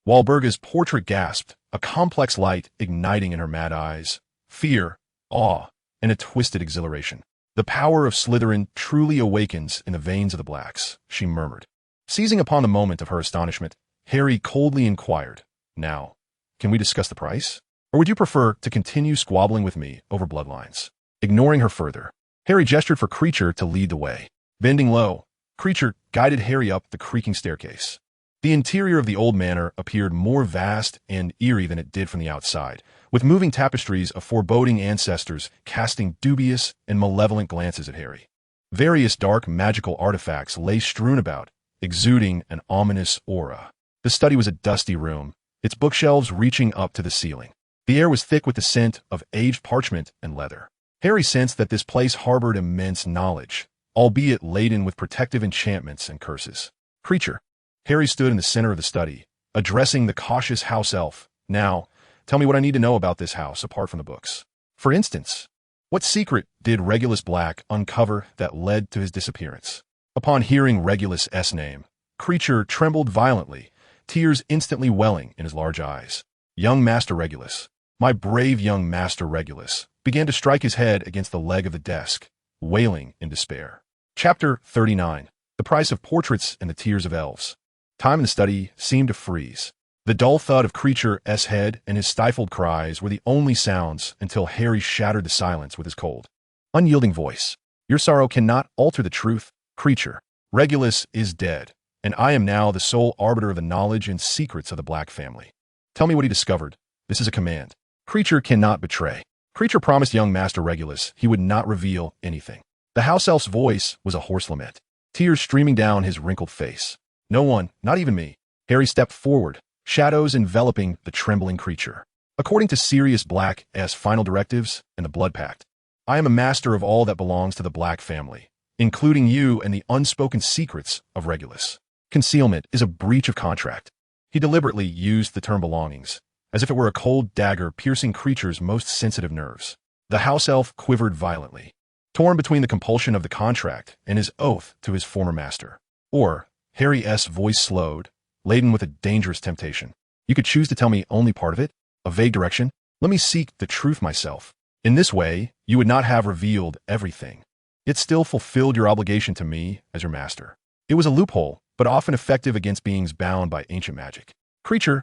Walburga's portrait gasped, a complex light igniting in her mad eyes. Fear, awe, and a twisted exhilaration. "The power of Slytherin truly awakens in the veins of the Blacks," she murmured. Seizing upon the moment of her astonishment, Harry coldly inquired, "Now, can we discuss the price? Or would you prefer to continue squabbling with me over bloodlines?" Ignoring her further, Harry gestured for Creature to lead the way. Bending low, Creature guided Harry up the creaking staircase. The interior of the old manor appeared more vast and eerie than it did from the outside, with moving tapestries of foreboding ancestors casting dubious and malevolent glances at Harry. Various dark magical artifacts lay strewn about, exuding an ominous aura. The study was a dusty room, its bookshelves reaching up to the ceiling. The air was thick with the scent of aged parchment and leather. Harry sensed that this place harbored immense knowledge, albeit laden with protective enchantments and curses. "Creature." Harry stood in the center of the study, addressing the cautious house elf. "Now, tell me what I need to know about this house apart from the books. For instance, what secret did Regulus Black uncover that led to his disappearance?" Upon hearing Regulus' name, Creature trembled violently, tears instantly welling in his large eyes. "Young Master Regulus, my brave young Master Regulus," began to strike his head against the leg of the desk, wailing in despair. Chapter 39. The Price of Portraits and the Tears of Elves. Time in the study seemed to freeze. The dull thud of Creature's head and his stifled cries were the only sounds until Harry shattered the silence with his cold, unyielding voice. "Your sorrow cannot alter the truth, Creature. Regulus is dead, and I am now the sole arbiter of the knowledge and secrets of the Black family. Tell me what he discovered. This is a command. Creature cannot betray." Creature promised young Master Regulus he would not reveal anything. The house elf's voice was a hoarse lament, tears streaming down his wrinkled face. "No one, not even me." Harry stepped forward, shadows enveloping the trembling Creature. "According to Sirius Black's final directives and the Blood Pact, I am a master of all that belongs to the Black family, including you and the unspoken secrets of Regulus. Concealment is a breach of contract." He deliberately used the term belongings, as if it were a cold dagger piercing Creature's most sensitive nerves. The house elf quivered violently, torn between the compulsion of the contract and his oath to his former master. "Or," Harry's voice slowed, laden with a dangerous temptation, "you could choose to tell me only part of it, a vague direction. Let me seek the truth myself. In this way, you would not have revealed everything, yet still fulfilled your obligation to me as your master." It was a loophole, but often effective against beings bound by ancient magic. Creature's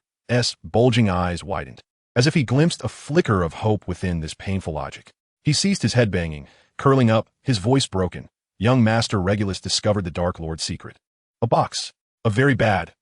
bulging eyes widened, as if he glimpsed a flicker of hope within this painful logic. He ceased his head-banging, curling up, his voice broken. Young Master Regulus discovered the Dark Lord's secret. A box. A very bad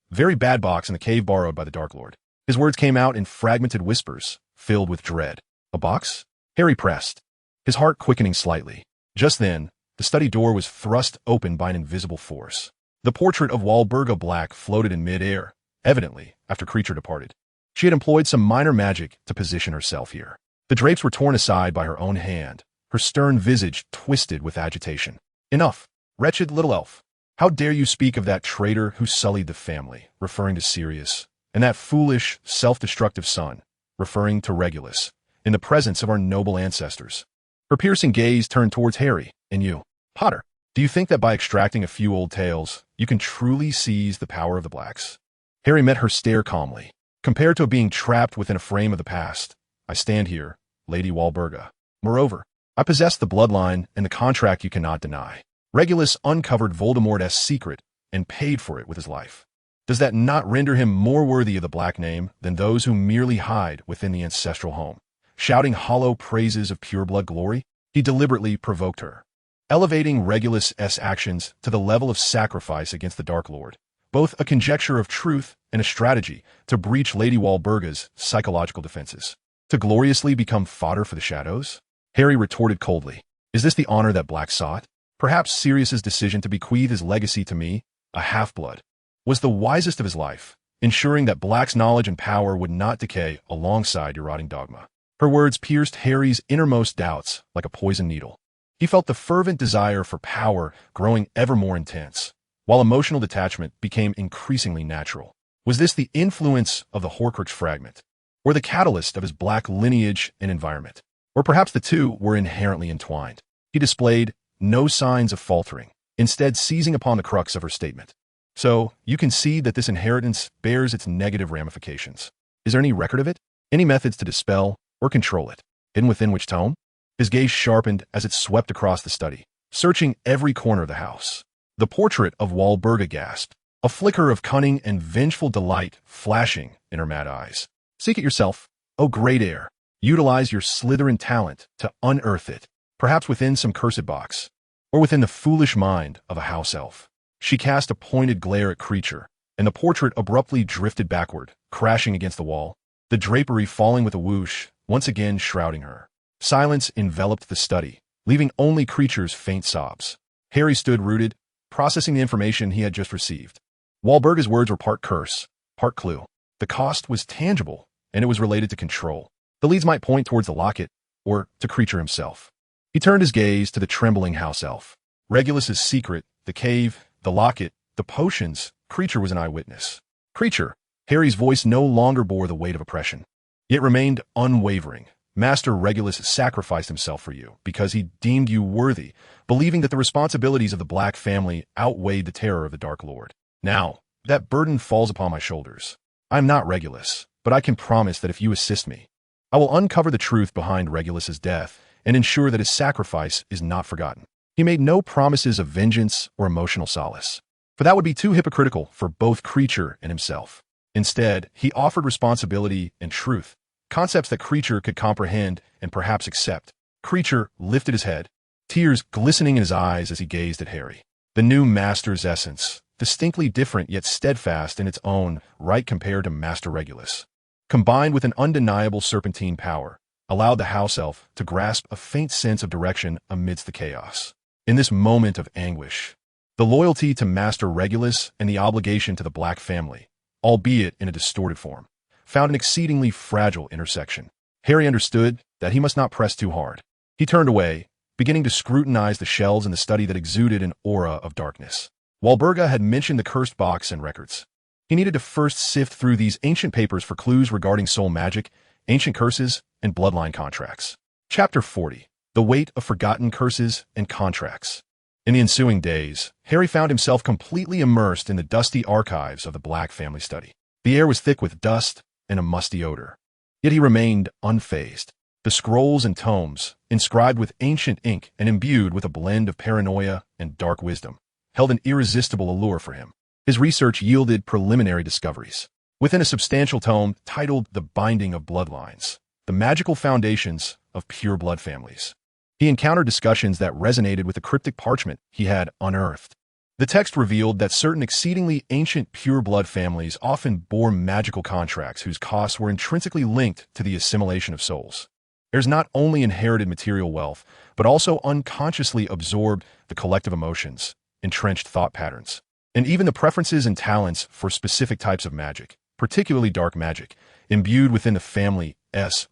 box in the cave borrowed by the Dark Lord. His words came out in fragmented whispers, filled with dread. "A box?" Harry pressed, his heart quickening slightly. Just then, the study door was thrust open by an invisible force. The portrait of Walburga Black floated in mid-air, evidently after Creature departed. She had employed some minor magic to position herself here. The drapes were torn aside by her own hand, her stern visage twisted with agitation. "Enough, wretched little elf. How dare you speak of that traitor who sullied the family," referring to Sirius, "and that foolish, self-destructive son," referring to Regulus, "in the presence of our noble ancestors?" Her piercing gaze turned towards Harry. "And you, Potter, do you think that by extracting a few old tales, you can truly seize the power of the Blacks?" Harry met her stare calmly. "Compared to being trapped within a frame of the past, I stand here, Lady Walburga. Moreover, I possess the bloodline and the contract you cannot deny. Regulus uncovered Voldemort's secret and paid for it with his life. Does that not render him more worthy of the Black name than those who merely hide within the ancestral home, shouting hollow praises of pureblood glory?" He deliberately provoked her, elevating Regulus' actions to the level of sacrifice against the Dark Lord, both a conjecture of truth and a strategy to breach Lady Walburga's psychological defenses. To gloriously become fodder for the shadows? Harry retorted coldly. "Is this the honor that Black sought? Perhaps Sirius's decision to bequeath his legacy to me, a half-blood, was the wisest of his life, ensuring that Black's knowledge and power would not decay alongside your rotting dogma. Her words pierced Harry's innermost doubts like a poisoned needle. He felt the fervent desire for power growing ever more intense, while emotional detachment became increasingly natural. Was this the influence of the Horcrux fragment, or the catalyst of his Black lineage and environment? Or perhaps the two were inherently entwined. He displayed no signs of faltering, instead seizing upon the crux of her statement. So, you can see that this inheritance bears its negative ramifications. Is there any record of it? Any methods to dispel or control it? Hidden within which tome? His gaze sharpened as it swept across the study, searching every corner of the house. The portrait of Walburga gasped, a flicker of cunning and vengeful delight flashing in her mad eyes. Seek it yourself, O great heir. Utilize your Slytherin talent to unearth it, perhaps within some cursed box, or within the foolish mind of a house elf. She cast a pointed glare at Creature, and the portrait abruptly drifted backward, crashing against the wall, the drapery falling with a whoosh, once again shrouding her. Silence enveloped the study, leaving only Creature's faint sobs. Harry stood rooted, processing the information he had just received. Walburga's words were part curse, part clue. The cost was tangible, and it was related to control. The leads might point towards the locket, or to Creature himself. He turned his gaze to the trembling house elf. Regulus's secret, the cave, the locket, the potions, Creature was an eyewitness. Creature, Harry's voice no longer bore the weight of oppression. It remained unwavering. Master Regulus sacrificed himself for you because he deemed you worthy, believing that the responsibilities of the Black family outweighed the terror of the Dark Lord. Now, that burden falls upon my shoulders. I am not Regulus, but I can promise that if you assist me, I will uncover the truth behind Regulus's death and ensure that his sacrifice is not forgotten. He made no promises of vengeance or emotional solace, for that would be too hypocritical for both Creature and himself. Instead, he offered responsibility and truth, concepts that Creature could comprehend and perhaps accept. Creature lifted his head, tears glistening in his eyes as he gazed at Harry. The new master's essence, distinctly different yet steadfast in its own right compared to Master Regulus, combined with an undeniable serpentine power, allowed the house elf to grasp a faint sense of direction amidst the chaos. In this moment of anguish, the loyalty to Master Regulus and the obligation to the Black family, albeit in a distorted form, found an exceedingly fragile intersection. Harry understood that he must not press too hard. He turned away, beginning to scrutinize the shelves in the study that exuded an aura of darkness. Walburga had mentioned the cursed box and records. He needed to first sift through these ancient papers for clues regarding soul magic, ancient curses, and bloodline contracts. Chapter 40. The Weight of Forgotten Curses and Contracts. In the ensuing days, Harry found himself completely immersed in the dusty archives of the Black family study. The air was thick with dust and a musty odor. Yet he remained unfazed. The scrolls and tomes, inscribed with ancient ink and imbued with a blend of paranoia and dark wisdom, held an irresistible allure for him. His research yielded preliminary discoveries. Within a substantial tome titled The Binding of Bloodlines, the magical foundations of pure blood families, he encountered discussions that resonated with the cryptic parchment he had unearthed. The text revealed that certain exceedingly ancient pure blood families often bore magical contracts whose costs were intrinsically linked to the assimilation of souls. Heirs not only inherited material wealth, but also unconsciously absorbed the collective emotions, entrenched thought patterns, and even the preferences and talents for specific types of magic, particularly dark magic, imbued within the family's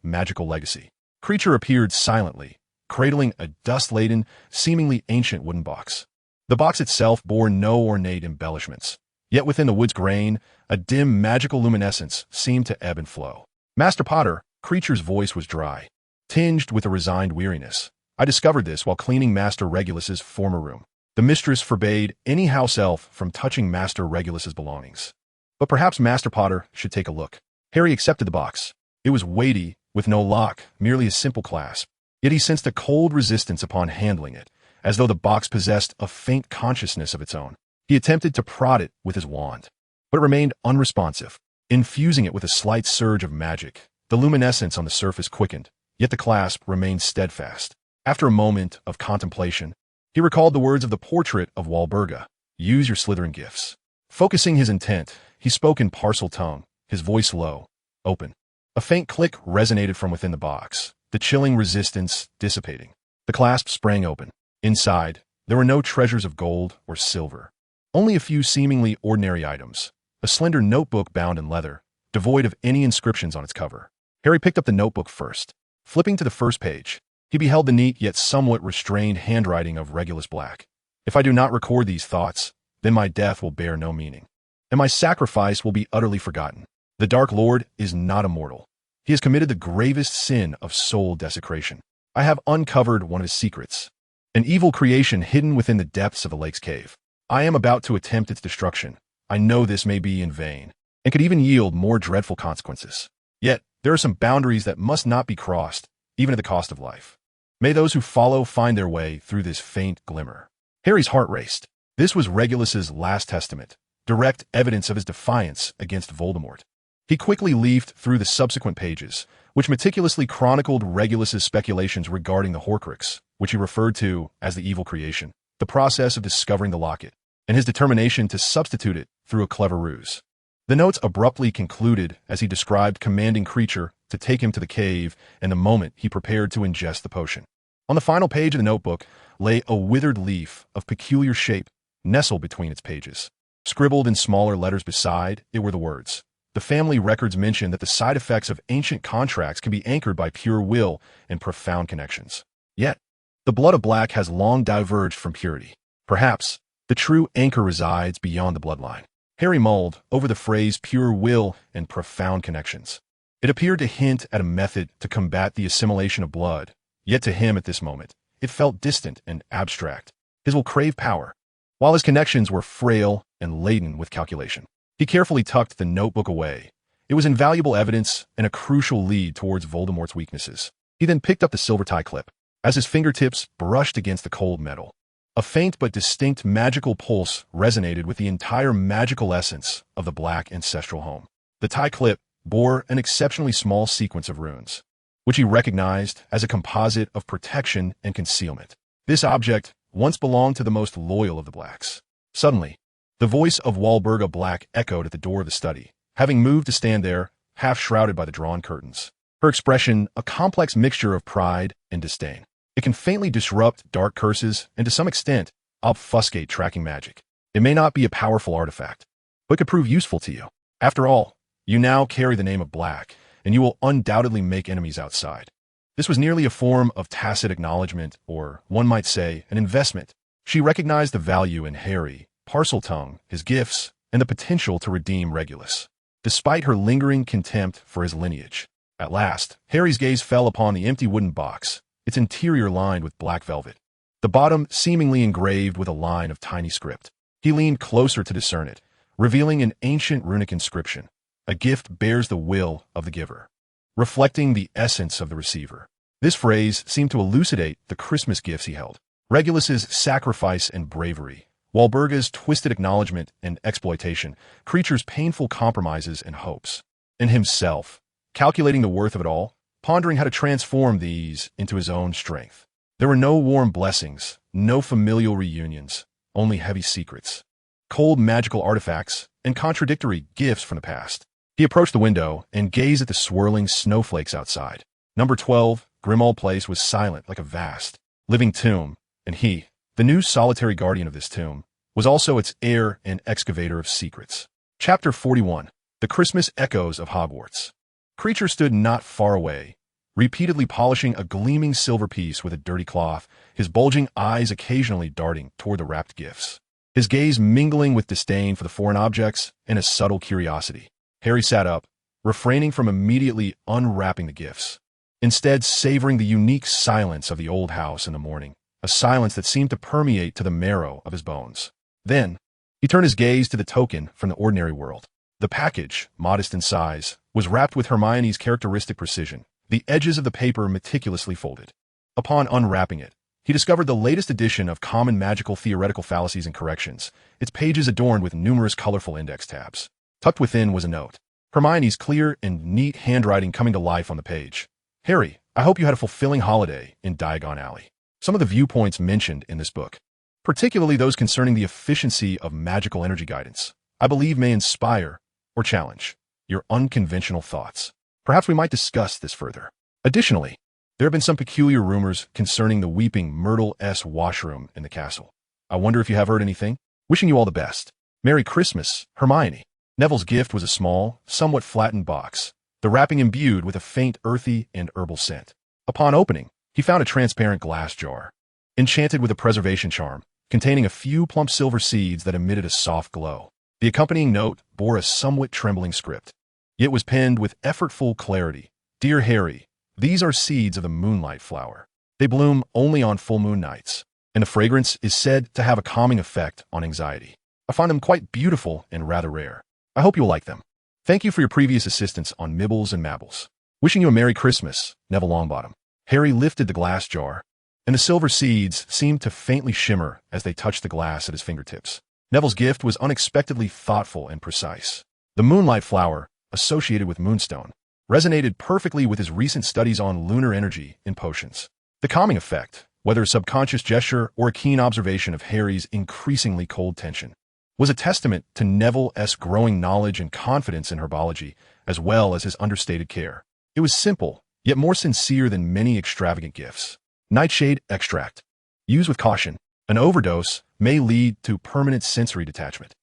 magical legacy. Creature appeared silently, cradling a dust-laden, seemingly ancient wooden box. The box itself bore no ornate embellishments, yet within the wood's grain, a dim magical luminescence seemed to ebb and flow. Master Potter, Creature's voice was dry, tinged with a resigned weariness. I discovered this while cleaning Master Regulus's former room. The mistress forbade any house elf from touching Master Regulus's belongings. But perhaps Master Potter should take a look. Harry accepted the box. It was weighty, with no lock, merely a simple clasp. Yet he sensed a cold resistance upon handling it, as though the box possessed a faint consciousness of its own. He attempted to prod it with his wand, but it remained unresponsive. Infusing it with a slight surge of magic, the luminescence on the surface quickened, yet the clasp remained steadfast. After a moment of contemplation, he recalled the words of the portrait of Walburga, "Use your Slytherin gifts." Focusing his intent, he spoke in parcel tongue, his voice low, open. A faint click resonated from within the box, the chilling resistance dissipating. The clasp sprang open. Inside, There were no treasures of gold or silver. Only a few seemingly ordinary items. A slender notebook bound in leather, devoid of any inscriptions on its cover. Harry picked up the notebook first. Flipping to the first page, he beheld the neat yet somewhat restrained handwriting of Regulus Black. If I do not record these thoughts, then my death will bear no meaning, and my sacrifice will be utterly forgotten. The Dark Lord is not immortal. He has committed the gravest sin of soul desecration. I have uncovered one of his secrets, an evil creation hidden within the depths of the lake's cave. I am about to attempt its destruction. I know this may be in vain, and could even yield more dreadful consequences. Yet, there are some boundaries that must not be crossed, even at the cost of life. May those who follow find their way through this faint glimmer. Harry's heart raced. This was Regulus's last testament, direct evidence of his defiance against Voldemort. He quickly leafed through the subsequent pages, which meticulously chronicled Regulus's speculations regarding the Horcrux, which he referred to as the evil creation, the process of discovering the locket, and his determination to substitute it through a clever ruse. The notes abruptly concluded as he described commanding Creature to take him to the cave and the moment he prepared to ingest the potion. On the final page of the notebook lay a withered leaf of peculiar shape, nestled between its pages. Scribbled in smaller letters beside it were the words, "The family records mention that the side effects of ancient contracts can be anchored by pure will and profound connections. Yet, the blood of Black has long diverged from purity. Perhaps, the true anchor resides beyond the bloodline." Harry mulled over the phrase pure will and profound connections. It appeared to hint at a method to combat the assimilation of blood, yet to him at this moment, it felt distant and abstract. His will craved power, while his connections were frail and laden with calculation. He carefully tucked the notebook away. It was invaluable evidence and a crucial lead towards Voldemort's weaknesses. He then picked up the silver tie clip. As his fingertips brushed against the cold metal, a faint but distinct magical pulse resonated with the entire magical essence of the Black ancestral home. The tie clip bore an exceptionally small sequence of runes, which he recognized as a composite of protection and concealment. This object once belonged to the most loyal of the Blacks. Suddenly, the voice of Walburga Black echoed at the door of the study, having moved to stand there, half shrouded by the drawn curtains. Her expression, a complex mixture of pride and disdain. It can faintly disrupt dark curses and to some extent, obfuscate tracking magic. It may not be a powerful artifact, but could prove useful to you. After all, you now carry the name of Black, and you will undoubtedly make enemies outside. This was nearly a form of tacit acknowledgement, or, one might say, an investment. She recognized the value in Harry, Parseltongue, his gifts, and the potential to redeem Regulus, despite her lingering contempt for his lineage. At last, Harry's gaze fell upon the empty wooden box, its interior lined with black velvet, the bottom seemingly engraved with a line of tiny script. He leaned closer to discern it, revealing an ancient runic inscription. A gift bears the will of the giver, reflecting the essence of the receiver. This phrase seemed to elucidate the Christmas gifts he held. Regulus's sacrifice and bravery, Walburga's twisted acknowledgement and exploitation, Creature's painful compromises and hopes, and himself, calculating the worth of it all, pondering how to transform these into his own strength. There were no warm blessings, no familial reunions, only heavy secrets, cold magical artifacts, and contradictory gifts from the past. He approached the window and gazed at the swirling snowflakes outside. Number 12, Grimmauld Place, was silent like a vast, living tomb, and he, the new solitary guardian of this tomb, was also its heir and excavator of secrets. Chapter 41. The Christmas Echoes of Hogwarts. Creature stood not far away, repeatedly polishing a gleaming silver piece with a dirty cloth, his bulging eyes occasionally darting toward the wrapped gifts, his gaze mingling with disdain for the foreign objects and a subtle curiosity. Harry sat up, refraining from immediately unwrapping the gifts, instead savoring the unique silence of the old house in the morning, a silence that seemed to permeate to the marrow of his bones. Then, he turned his gaze to the token from the ordinary world. The package, modest in size, was wrapped with Hermione's characteristic precision, the edges of the paper meticulously folded. Upon unwrapping it, he discovered the latest edition of Common Magical Theoretical Fallacies and Corrections, its pages adorned with numerous colorful index tabs. Tucked within was a note, Hermione's clear and neat handwriting coming to life on the page. "Harry, I hope you had a fulfilling holiday in Diagon Alley." Some of the viewpoints mentioned in this book, particularly those concerning the efficiency of magical energy guidance, I believe may inspire or challenge your unconventional thoughts. Perhaps we might discuss this further. Additionally, there have been some peculiar rumors concerning the Weeping Myrtle's washroom in the castle. I wonder if you have heard anything? Wishing you all the best. Merry Christmas, Hermione. Neville's gift was a small, somewhat flattened box, the wrapping imbued with a faint earthy and herbal scent. Upon opening, he found a transparent glass jar, enchanted with a preservation charm, containing a few plump silver seeds that emitted a soft glow. The accompanying note bore a somewhat trembling script. It was penned with effortful clarity. Dear Harry, these are seeds of the moonlight flower. They bloom only on full moon nights, and the fragrance is said to have a calming effect on anxiety. I find them quite beautiful and rather rare. I hope you'll like them. Thank you for your previous assistance on Mibbles and Mabbles. Wishing you a Merry Christmas, Neville Longbottom. Harry lifted the glass jar, and the silver seeds seemed to faintly shimmer as they touched the glass at his fingertips. Neville's gift was unexpectedly thoughtful and precise. The moonlight flower, associated with moonstone, resonated perfectly with his recent studies on lunar energy in potions. The calming effect, whether a subconscious gesture or a keen observation of Harry's increasingly cold tension, was a testament to Neville's growing knowledge and confidence in herbology, as well as his understated care. It was simple, yet more sincere than many extravagant gifts. Nightshade extract. Used with caution. An overdose may lead to permanent sensory detachment.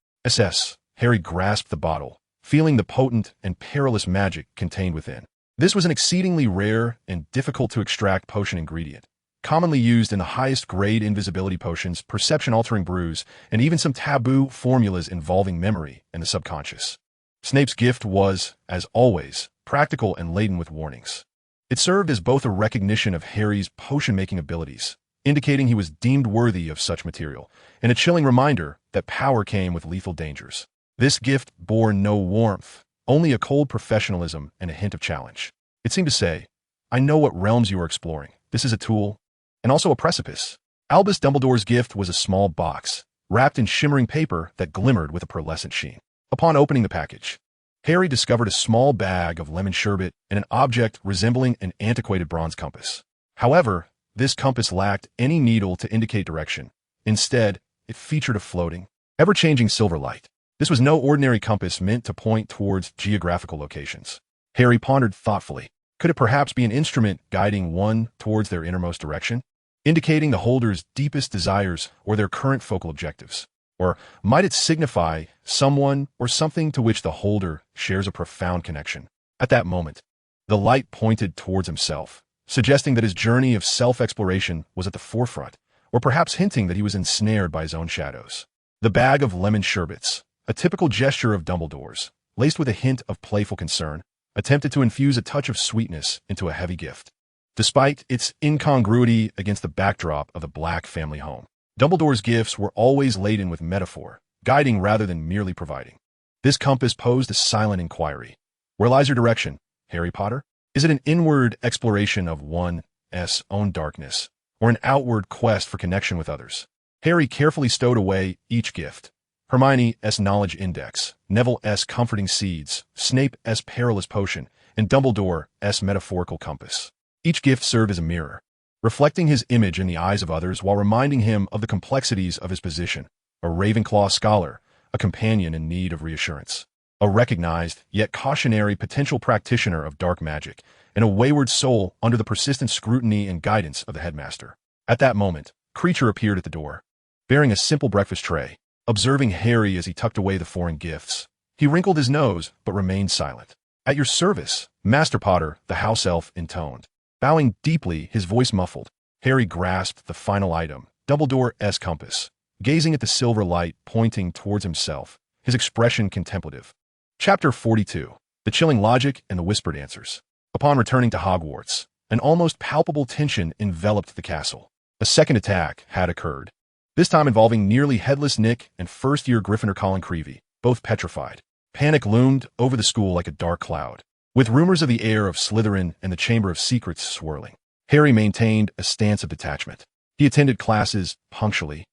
Harry grasped the bottle, feeling the potent and perilous magic contained within. This was an exceedingly rare and difficult to extract potion ingredient, commonly used in the highest grade invisibility potions, perception-altering brews, and even some taboo formulas involving memory and the subconscious. Snape's gift was, as always, practical and laden with warnings. It served as both a recognition of Harry's potion-making abilities, indicating he was deemed worthy of such material, and a chilling reminder that power came with lethal dangers. This gift bore no warmth, only a cold professionalism and a hint of challenge. It seemed to say, I know what realms you are exploring. This is a tool, and also a precipice. Albus Dumbledore's gift was a small box, wrapped in shimmering paper that glimmered with a pearlescent sheen. Upon opening the package, Harry discovered a small bag of lemon sherbet and an object resembling an antiquated bronze compass. However, this compass lacked any needle to indicate direction. Instead, it featured a floating, ever-changing silver light. This was no ordinary compass meant to point towards geographical locations. Harry pondered thoughtfully. Could it perhaps be an instrument guiding one towards their innermost direction, indicating the holder's deepest desires or their current focal objectives? Or might it signify someone or something to which the holder shares a profound connection? At that moment, the light pointed towards himself, suggesting that his journey of self-exploration was at the forefront, or perhaps hinting that he was ensnared by his own shadows. The bag of lemon sherbets, a typical gesture of Dumbledore's, laced with a hint of playful concern, attempted to infuse a touch of sweetness into a heavy gift. Despite its incongruity against the backdrop of the Black family home, Dumbledore's gifts were always laden with metaphor, guiding rather than merely providing. This compass posed a silent inquiry. Where lies your direction, Harry Potter? Is it an inward exploration of one's own darkness, or an outward quest for connection with others? Harry carefully stowed away each gift. Hermione's knowledge index, Neville's comforting seeds, Snape's perilous potion, and Dumbledore's metaphorical compass. Each gift served as a mirror, reflecting his image in the eyes of others while reminding him of the complexities of his position, a Ravenclaw scholar, a companion in need of reassurance, a recognized yet cautionary potential practitioner of dark magic, and a wayward soul under the persistent scrutiny and guidance of the headmaster. At that moment, Creature appeared at the door, bearing a simple breakfast tray. Observing Harry as he tucked away the foreign gifts, he wrinkled his nose but remained silent. At your service, Master Potter, the house elf intoned. Bowing deeply, his voice muffled, Harry grasped the final item, Dumbledore's compass, gazing at the silver light pointing towards himself, his expression contemplative. Chapter 42. The Chilling Logic and the Whispered Answers. Upon returning to Hogwarts, an almost palpable tension enveloped the castle. A second attack had occurred, this time involving nearly headless Nick and first-year Gryffindor Colin Creevey, both petrified. Panic loomed over the school like a dark cloud, with rumors of the heir of Slytherin and the Chamber of Secrets swirling. Harry maintained a stance of detachment. He attended classes punctually,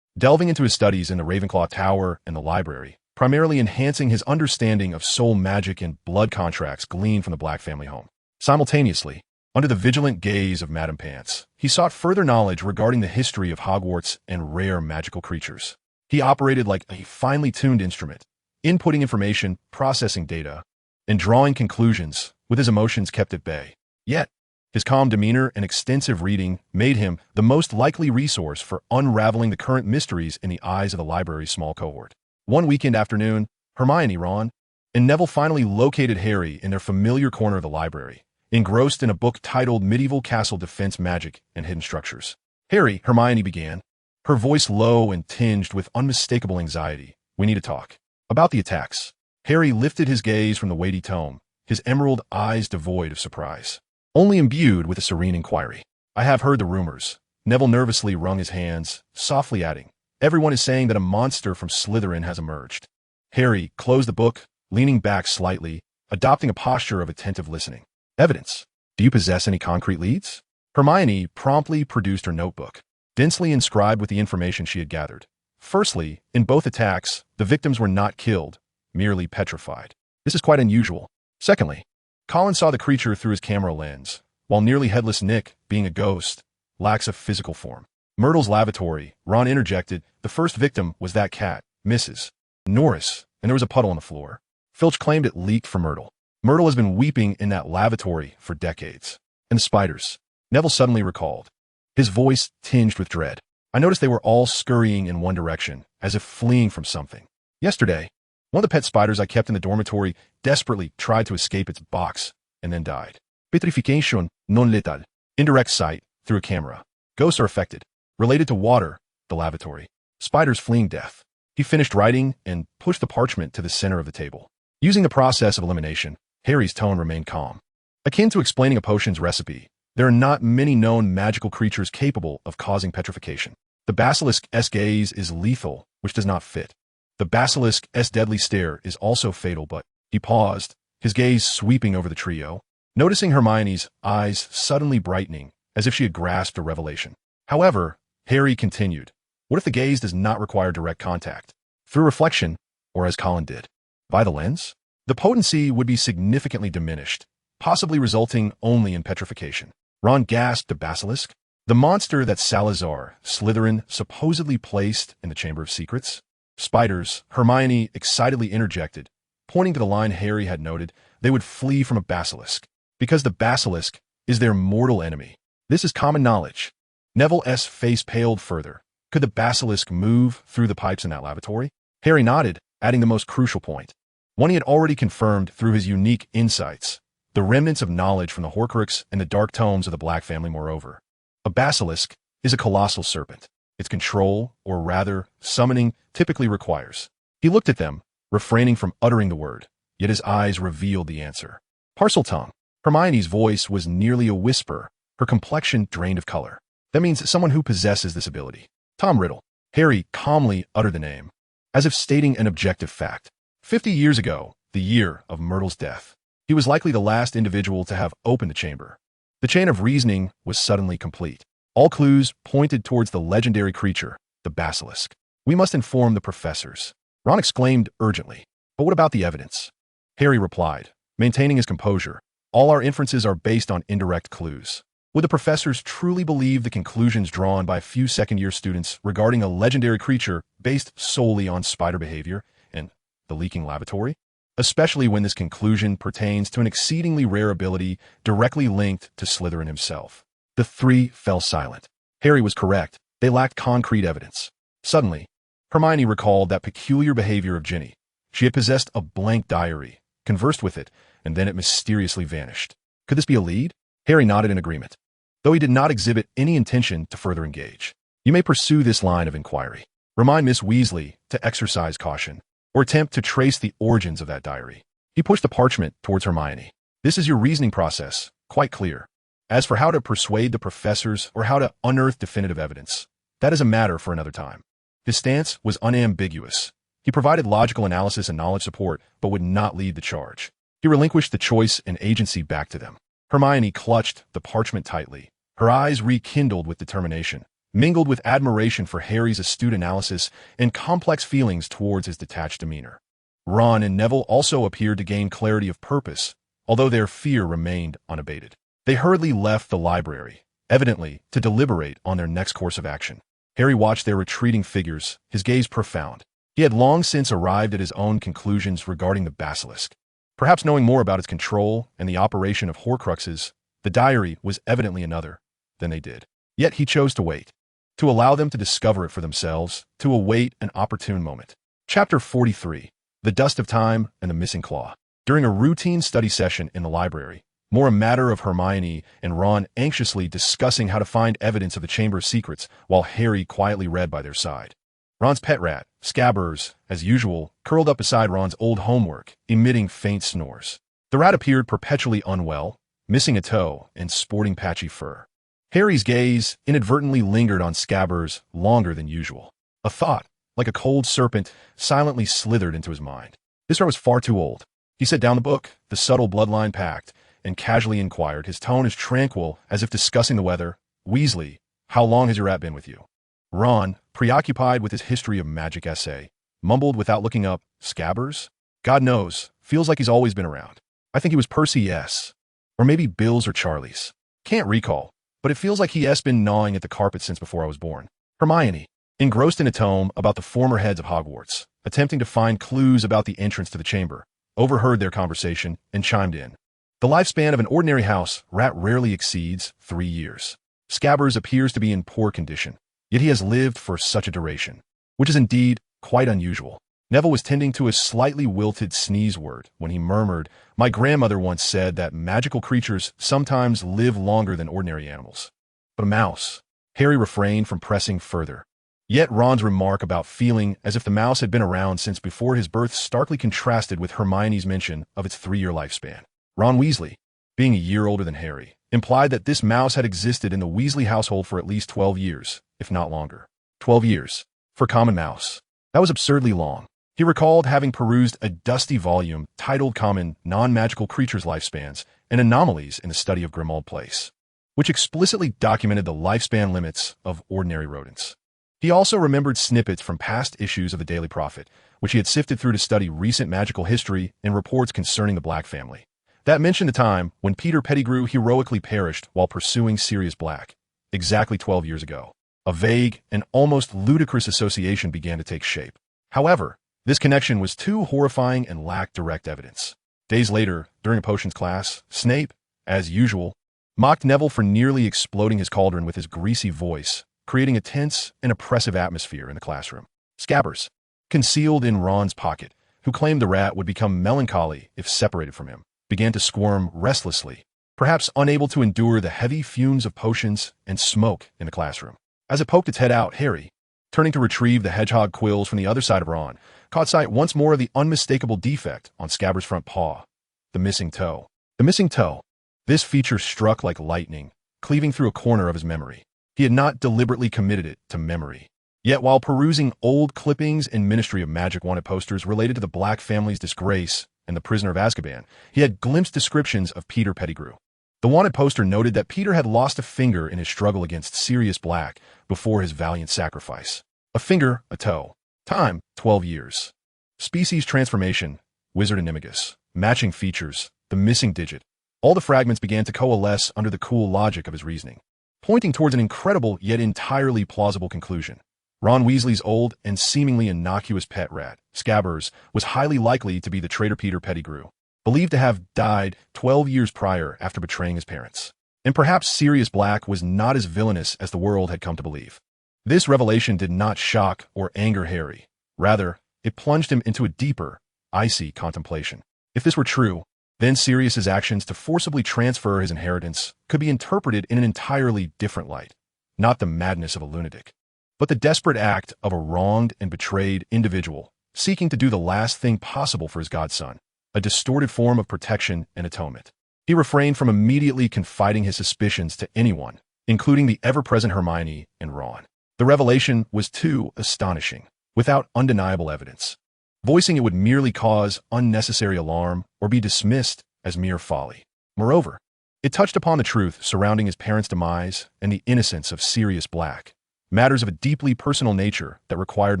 delving into his studies in the Ravenclaw Tower and the library, primarily enhancing his understanding of soul magic and blood contracts gleaned from the Black family home. Simultaneously, under the vigilant gaze of Madame Pants, he sought further knowledge regarding the history of Hogwarts and rare magical creatures. He operated like a finely tuned instrument, inputting information, processing data, and drawing conclusions with his emotions kept at bay. Yet, His calm demeanor and extensive reading made him the most likely resource for unraveling the current mysteries in the eyes of the library's small cohort. One weekend afternoon, Hermione, Ron, and Neville finally located Harry in their familiar corner of the library, engrossed in a book titled Medieval Castle Defense Magic and Hidden Structures. "Harry," Hermione began, her voice low and tinged with unmistakable anxiety. "We need to talk." "About the attacks." Harry lifted his gaze from the weighty tome, his emerald eyes devoid of surprise, only imbued with a serene inquiry. "I have heard the rumors." Neville nervously wrung his hands, softly adding, "Everyone is saying that a monster from Slytherin has emerged." Harry closed the book, leaning back slightly, adopting a posture of attentive listening. "Evidence. Do you possess any concrete leads?" Hermione promptly produced her notebook, densely inscribed with the information she had gathered. Firstly, in both attacks, the victims were not killed, merely petrified. This is quite unusual. Secondly, Colin saw the creature through his camera lens, while nearly headless Nick, being a ghost, lacks a physical form. Myrtle's lavatory, Ron interjected, the first victim was that cat, Mrs. Norris, and there was a puddle on the floor. Filch claimed it leaked from Myrtle. Myrtle has been weeping in that lavatory for decades. And the spiders, Neville suddenly recalled, his voice tinged with dread. "I noticed they were all scurrying in one direction, as if fleeing from something. Yesterday, one of the pet spiders I kept in the dormitory desperately tried to escape its box and then died. Petrification non letal. Indirect sight through a camera. Ghosts are affected. Related to water, the lavatory. Spiders fleeing death." He finished writing and pushed the parchment to the center of the table. Using the process of elimination, Harry's tone remained calm. Akin to explaining a potion's recipe, there are not many known magical creatures capable of causing petrification. The basilisk's gaze is lethal, which does not fit. The basilisk's deadly stare is also fatal, but he paused, his gaze sweeping over the trio, noticing Hermione's eyes suddenly brightening, as if she had grasped a revelation. However, Harry continued, "What if the gaze does not require direct contact? Through reflection, or as Colin did, by the lens? The potency would be significantly diminished, possibly resulting only in petrification." Ron gasped. "The basilisk? The monster that Salazar, Slytherin, supposedly placed in the Chamber of Secrets?" "Spiders," Hermione excitedly interjected, pointing to the line Harry had noted, "they would flee from a basilisk, because the basilisk is their mortal enemy. This is common knowledge." Neville's face paled further. Could the basilisk move through the pipes in that lavatory? Harry nodded, adding the most crucial point, one he had already confirmed through his unique insights, the remnants of knowledge from the Horcrux and the dark tomes of the Black family moreover. A basilisk is a colossal serpent. Its control, or rather, summoning, typically requires. He looked at them, refraining from uttering the word, yet his eyes revealed the answer. Parseltongue. Hermione's voice was nearly a whisper, her complexion drained of color. "That means someone who possesses this ability." "Tom Riddle." Harry calmly uttered the name, as if stating an objective fact. 50 years ago, the year of Myrtle's death, he was likely the last individual to have opened the chamber. The chain of reasoning was suddenly complete. All clues pointed towards the legendary creature, the basilisk. "We must inform the professors," Ron exclaimed urgently. "But what about the evidence?" Harry replied, maintaining his composure. "All our inferences are based on indirect clues. Would the professors truly believe the conclusions drawn by a few second-year students regarding a legendary creature based solely on spider behavior and the leaking lavatory? Especially when this conclusion pertains to an exceedingly rare ability directly linked to Slytherin himself." The three fell silent. Harry was correct. They lacked concrete evidence. Suddenly, Hermione recalled that peculiar behavior of Ginny. She had possessed a blank diary, conversed with it, and then it mysteriously vanished. Could this be a lead? Harry nodded in agreement, though he did not exhibit any intention to further engage. "You may pursue this line of inquiry. Remind Miss Weasley to exercise caution, or attempt to trace the origins of that diary." He pushed the parchment towards Hermione. "This is your reasoning process, quite clear. As for how to persuade the professors or how to unearth definitive evidence, that is a matter for another time." His stance was unambiguous. He provided logical analysis and knowledge support, but would not lead the charge. He relinquished the choice and agency back to them. Hermione clutched the parchment tightly, her eyes rekindled with determination, mingled with admiration for Harry's astute analysis and complex feelings towards his detached demeanor. Ron and Neville also appeared to gain clarity of purpose, although their fear remained unabated. They hurriedly left the library, evidently to deliberate on their next course of action. Harry watched their retreating figures, his gaze profound. He had long since arrived at his own conclusions regarding the basilisk. Perhaps knowing more about its control and the operation of Horcruxes The diary was evidently another than they did. Yet he chose to wait, to allow them to discover it for themselves, to await an opportune moment. Chapter 43. The Dust of Time and the Missing Claw. During a routine study session in the library, more a matter of Hermione and Ron anxiously discussing how to find evidence of the Chamber of Secrets while Harry quietly read by their side. Ron's pet rat, Scabbers, as usual, curled up beside Ron's old homework, emitting faint snores. The rat appeared perpetually unwell, missing a toe and sporting patchy fur. Harry's gaze inadvertently lingered on Scabbers longer than usual. A thought, like a cold serpent, silently slithered into his mind. This rat was far too old. He set down the book, the subtle bloodline pact, and casually inquired, his tone as tranquil as if discussing the weather. "Weasley, how long has your rat been with you?" Ron, preoccupied with his history of magic essay, mumbled without looking up, "Scabbers? God knows, feels like he's always been around. I think he was Percy S. Or maybe Bill's or Charlie's. Can't recall, but it feels like he has been gnawing at the carpet since before I was born." Hermione, engrossed in a tome about the former heads of Hogwarts, attempting to find clues about the entrance to the chamber, overheard their conversation and chimed in. The lifespan of an ordinary house rat rarely exceeds 3 years. Scabbers appears to be in poor condition, yet he has lived for such a duration, which is indeed quite unusual. Neville was tending to a slightly wilted sneeze word when he murmured, "My grandmother once said that magical creatures sometimes live longer than ordinary animals." But a mouse. Harry refrained from pressing further. Yet Ron's remark about feeling as if the mouse had been around since before his birth starkly contrasted with Hermione's mention of its 3-year lifespan. Ron Weasley, being a year older than Harry, implied that this mouse had existed in the Weasley household for at least 12 years, if not longer. 12 years. For common mouse. That was absurdly long. He recalled having perused a dusty volume titled Common Non-Magical Creatures' Lifespans and Anomalies in the Study of Grimmauld Place, which explicitly documented the lifespan limits of ordinary rodents. He also remembered snippets from past issues of the Daily Prophet, which he had sifted through to study recent magical history and reports concerning the Black family. That mentioned the time when Peter Pettigrew heroically perished while pursuing Sirius Black, exactly 12 years ago. A vague and almost ludicrous association began to take shape. However, this connection was too horrifying and lacked direct evidence. Days later, during a potions class, Snape, as usual, mocked Neville for nearly exploding his cauldron with his greasy voice, creating a tense and oppressive atmosphere in the classroom. Scabbers, concealed in Ron's pocket, who claimed the rat would become melancholy if separated from him, began to squirm restlessly, perhaps unable to endure the heavy fumes of potions and smoke in the classroom. As it poked its head out, Harry, turning to retrieve the hedgehog quills from the other side of Ron, caught sight once more of the unmistakable defect on Scabbers' front paw, the missing toe. The missing toe. This feature struck like lightning, cleaving through a corner of his memory. He had not deliberately committed it to memory. Yet while perusing old clippings and Ministry of Magic wanted posters related to the Black family's disgrace and the Prisoner of Azkaban, he had glimpsed descriptions of Peter Pettigrew. The wanted poster noted that Peter had lost a finger in his struggle against Sirius Black before his valiant sacrifice. A finger, a toe. Time, 12 years. Species transformation, Wizard Animagus. Matching features, the missing digit. All the fragments began to coalesce under the cool logic of his reasoning, pointing towards an incredible yet entirely plausible conclusion. Ron Weasley's old and seemingly innocuous pet rat, Scabbers, was highly likely to be the traitor Peter Pettigrew, believed to have died 12 years prior after betraying his parents. And perhaps Sirius Black was not as villainous as the world had come to believe. This revelation did not shock or anger Harry. Rather, it plunged him into a deeper, icy contemplation. If this were true, then Sirius's actions to forcibly transfer his inheritance could be interpreted in an entirely different light. Not the madness of a lunatic, but the desperate act of a wronged and betrayed individual seeking to do the last thing possible for his godson, a distorted form of protection and atonement. He refrained from immediately confiding his suspicions to anyone, including the ever-present Hermione and Ron. The revelation was too astonishing, without undeniable evidence. Voicing it would merely cause unnecessary alarm or be dismissed as mere folly. Moreover, it touched upon the truth surrounding his parents' demise and the innocence of Sirius Black, matters of a deeply personal nature that required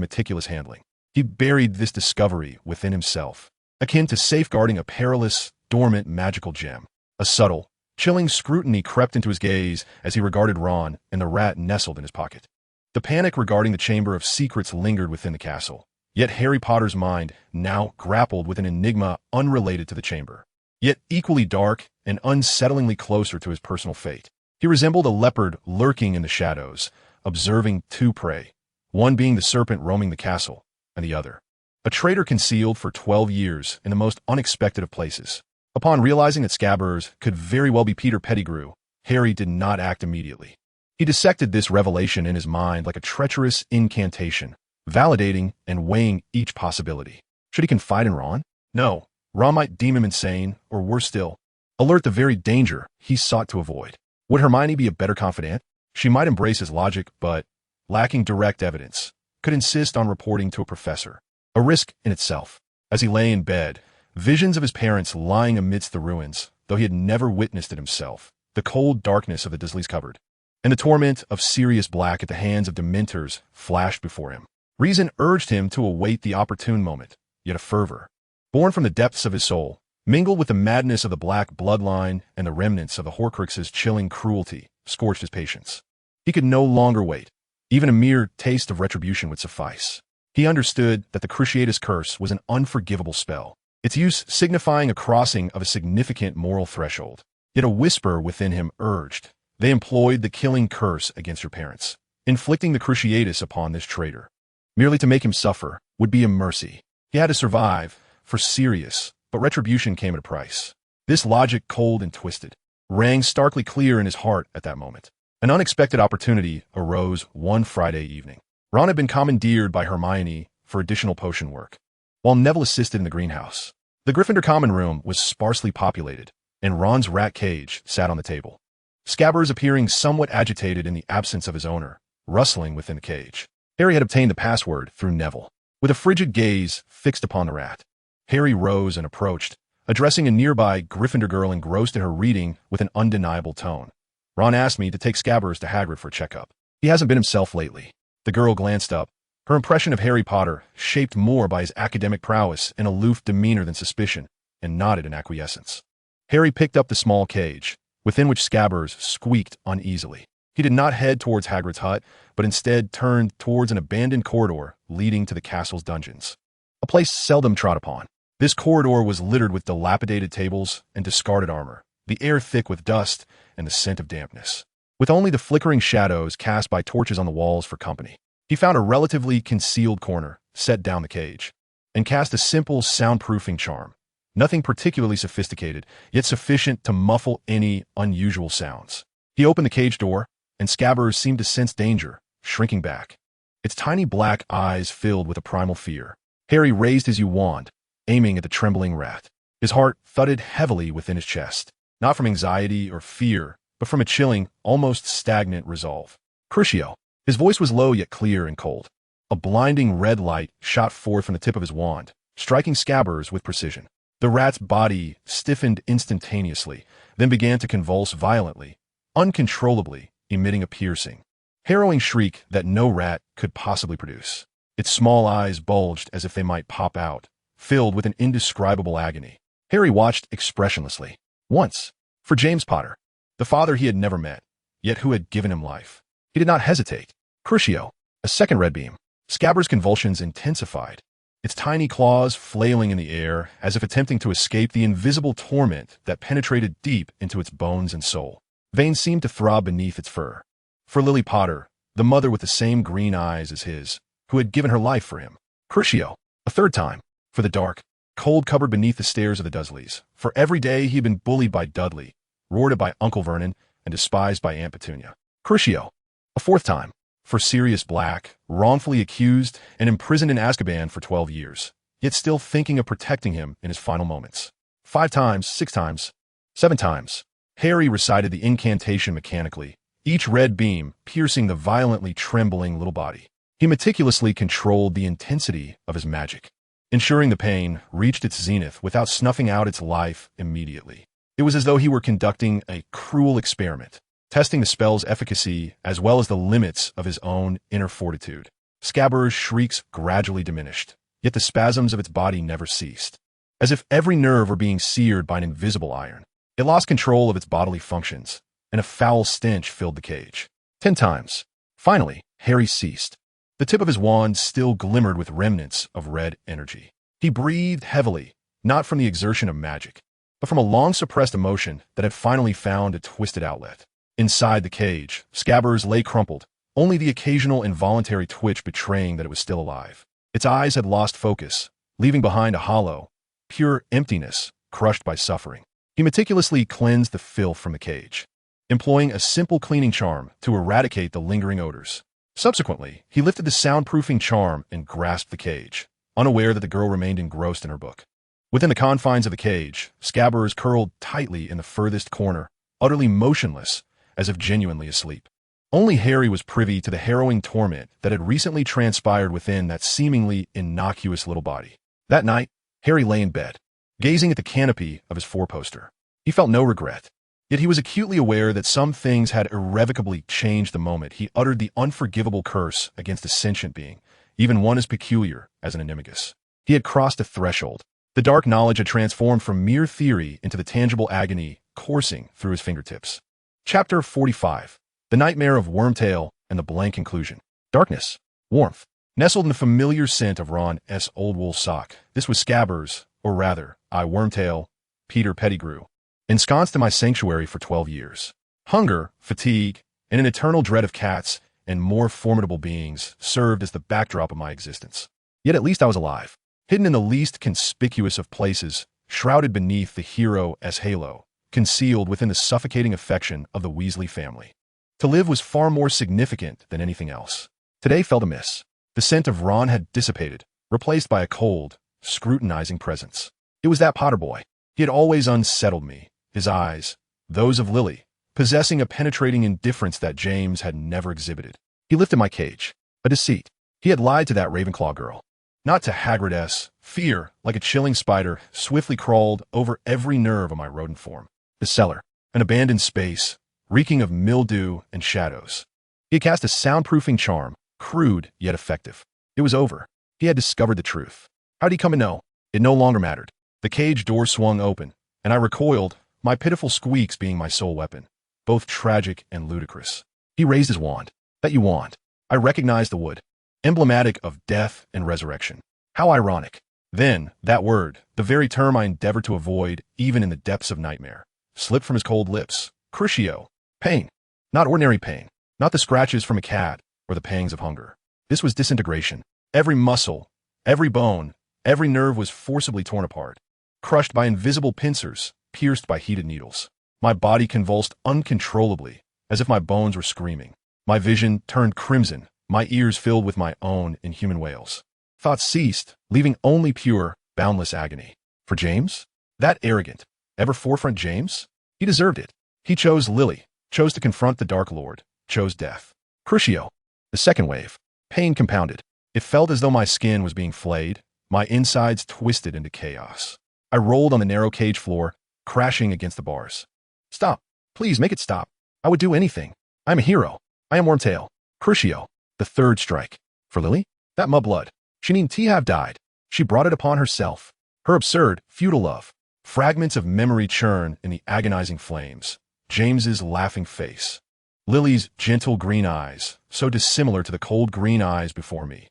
meticulous handling. He buried this discovery within himself, akin to safeguarding a perilous, dormant magical gem. A subtle, chilling scrutiny crept into his gaze as he regarded Ron and the rat nestled in his pocket. The panic regarding the Chamber of Secrets lingered within the castle, yet Harry Potter's mind now grappled with an enigma unrelated to the chamber. yet equally dark and unsettlingly closer to his personal fate. He resembled a leopard lurking in the shadows, observing two prey, one being the serpent roaming the castle, and the other a traitor concealed for 12 years in the most unexpected of places. Upon realizing that Scabbers could very well be Peter Pettigrew, Harry did not act immediately. He dissected this revelation in his mind like a treacherous incantation, validating and weighing each possibility. Should he confide in Ron? No. Ron might deem him insane, or worse still, alert the very danger he sought to avoid. Would Hermione be a better confidant? She might embrace his logic, but, lacking direct evidence, could insist on reporting to a professor. A risk in itself. As he lay in bed, visions of his parents lying amidst the ruins, though he had never witnessed it himself, the cold darkness of the Dursley's cupboard, and the torment of Sirius Black at the hands of Dementors flashed before him. Reason urged him to await the opportune moment, yet a fervor, born from the depths of his soul, mingled with the madness of the Black bloodline and the remnants of the Horcrux's chilling cruelty, scorched his patience. He could no longer wait. Even a mere taste of retribution would suffice. He understood that the Cruciatus Curse was an unforgivable spell, its use signifying a crossing of a significant moral threshold. Yet a whisper within him urged, they employed the killing curse against your parents. Inflicting the Cruciatus upon this traitor, merely to make him suffer, would be a mercy. He had to survive, for Sirius, but retribution came at a price. This logic, cold and twisted, rang starkly clear in his heart at that moment. An unexpected opportunity arose one Friday evening. Ron had been commandeered by Hermione for additional potion work, while Neville assisted in the greenhouse. The Gryffindor common room was sparsely populated, and Ron's rat cage sat on the table. Scabbers appearing somewhat agitated in the absence of his owner, rustling within the cage. Harry had obtained the password through Neville. With a frigid gaze fixed upon the rat, Harry rose and approached, addressing a nearby Gryffindor girl engrossed in her reading with an undeniable tone. Ron asked me to take Scabbers to Hagrid for a checkup. He hasn't been himself lately. The girl glanced up, her impression of Harry Potter shaped more by his academic prowess and aloof demeanor than suspicion, and nodded in acquiescence. Harry picked up the small cage, within which Scabbers squeaked uneasily. He did not head towards Hagrid's hut, but instead turned towards an abandoned corridor leading to the castle's dungeons. A place seldom trod upon. This corridor was littered with dilapidated tables and discarded armor, the air thick with dust and the scent of dampness. With only the flickering shadows cast by torches on the walls for company, he found a relatively concealed corner, set down the cage, and cast a simple soundproofing charm. Nothing particularly sophisticated, yet sufficient to muffle any unusual sounds. He opened the cage door, and Scabbers seemed to sense danger, shrinking back. Its tiny black eyes filled with a primal fear. Harry raised his wand, aiming at the trembling rat. His heart thudded heavily within his chest, not from anxiety or fear, but from a chilling, almost stagnant resolve. Crucio. His voice was low yet clear and cold. A blinding red light shot forth from the tip of his wand, striking Scabbers with precision. The rat's body stiffened instantaneously, then began to convulse violently, uncontrollably, emitting a piercing, harrowing shriek that no rat could possibly produce. Its small eyes bulged as if they might pop out, filled with an indescribable agony. Harry watched expressionlessly. Once, for James Potter, the father he had never met, yet who had given him life. He did not hesitate. Crucio. A second red beam. Scabbers' convulsions intensified, its tiny claws flailing in the air as if attempting to escape the invisible torment that penetrated deep into its bones and soul. Veins seemed to throb beneath its fur. For Lily Potter, the mother with the same green eyes as his, who had given her life for him. Crucio. A third time. For the dark, cold cupboard beneath the stairs of the Dursleys. For every day he had been bullied by Dudley, roared at by Uncle Vernon, and despised by Aunt Petunia. Crucio. A fourth time. For Sirius Black, wrongfully accused and imprisoned in Azkaban for 12 years, yet still thinking of protecting him in his final moments. 5 times, 6 times, 7 times. Harry recited the incantation mechanically, each red beam piercing the violently trembling little body. He meticulously controlled the intensity of his magic, ensuring the pain reached its zenith without snuffing out its life immediately. It was as though he were conducting a cruel experiment, testing the spell's efficacy as well as the limits of his own inner fortitude. Scabbers' shrieks gradually diminished, yet the spasms of its body never ceased. As if every nerve were being seared by an invisible iron, it lost control of its bodily functions, and a foul stench filled the cage. 10 times. Finally, Harry ceased. The tip of his wand still glimmered with remnants of red energy. He breathed heavily, not from the exertion of magic, but from a long-suppressed emotion that had finally found a twisted outlet. Inside the cage, Scabbers lay crumpled, only the occasional involuntary twitch betraying that it was still alive. Its eyes had lost focus, leaving behind a hollow, pure emptiness, crushed by suffering. He meticulously cleansed the filth from the cage, employing a simple cleaning charm to eradicate the lingering odors. Subsequently, he lifted the soundproofing charm and grasped the cage, unaware that the girl remained engrossed in her book. Within the confines of the cage, Scabbers curled tightly in the furthest corner, utterly motionless, as if genuinely asleep. Only Harry was privy to the harrowing torment that had recently transpired within that seemingly innocuous little body. That night, Harry lay in bed, gazing at the canopy of his four-poster. He felt no regret, yet he was acutely aware that some things had irrevocably changed the moment he uttered the unforgivable curse against a sentient being, even one as peculiar as an animagus. He had crossed a threshold. The dark knowledge had transformed from mere theory into the tangible agony coursing through his fingertips. Chapter 45. The Nightmare of Wormtail and the Blank Conclusion. Darkness. Warmth. Nestled in the familiar scent of Ron's old wool sock, this was Scabbers, or rather, Wormtail, Peter Pettigrew, ensconced in my sanctuary for 12 years. Hunger, fatigue, and an eternal dread of cats and more formidable beings served as the backdrop of my existence. Yet at least I was alive, hidden in the least conspicuous of places, shrouded beneath the hero's halo, concealed within the suffocating affection of the Weasley family. To live was far more significant than anything else. Today felt amiss. The scent of Ron had dissipated, replaced by a cold, scrutinizing presence. It was that Potter boy. He had always unsettled me, his eyes, those of Lily, possessing a penetrating indifference that James had never exhibited. He lifted my cage. A deceit. He had lied to that Ravenclaw girl. Not to Hagrid's. Fear, like a chilling spider, swiftly crawled over every nerve of my rodent form. The cellar. An abandoned space, reeking of mildew and shadows. He had cast a soundproofing charm, crude yet effective. It was over. He had discovered the truth. How'd he come to know? It no longer mattered. The cage door swung open, and I recoiled, my pitiful squeaks being my sole weapon, both tragic and ludicrous. He raised his wand. That you wand. I recognized the wood, emblematic of death and resurrection. How ironic. Then, that word, the very term I endeavored to avoid even in the depths of nightmare, slipped from his cold lips. Crucio. Pain. Not ordinary pain. Not the scratches from a cat or the pangs of hunger. This was disintegration. Every muscle, every bone, every nerve was forcibly torn apart, crushed by invisible pincers, pierced by heated needles. My body convulsed uncontrollably, as if my bones were screaming. My vision turned crimson, my ears filled with my own inhuman wails. Thoughts ceased, leaving only pure, boundless agony. For James? That arrogant, ever-forefront James? He deserved it. He chose Lily, chose to confront the Dark Lord, chose death. Crucio. The second wave. Pain compounded. It felt as though my skin was being flayed, my insides twisted into chaos. I rolled on the narrow cage floor, crashing against the bars. Stop. Please make it stop. I would do anything. I am a hero. I am Wormtail. Crucio. The third strike. For Lily? That mudblood. She needn't have died. She brought it upon herself. Her absurd, futile love. Fragments of memory churn in the agonizing flames. James's laughing face. Lily's gentle green eyes, so dissimilar to the cold green eyes before me.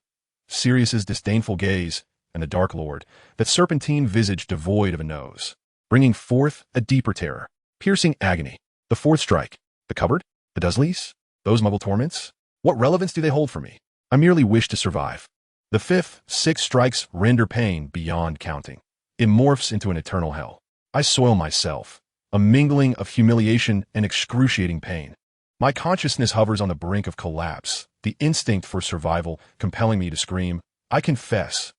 Sirius's disdainful gaze, and the Dark Lord, that serpentine visage devoid of a nose, bringing forth a deeper terror, piercing agony. The fourth strike. The cupboard? The Dursleys? Those Muggle torments? What relevance do they hold for me? I merely wish to survive. The fifth, sixth strikes render pain beyond counting. It morphs into an eternal hell. I soil myself, a mingling of humiliation and excruciating pain. My consciousness hovers on the brink of collapse, the instinct for survival compelling me to scream, I confess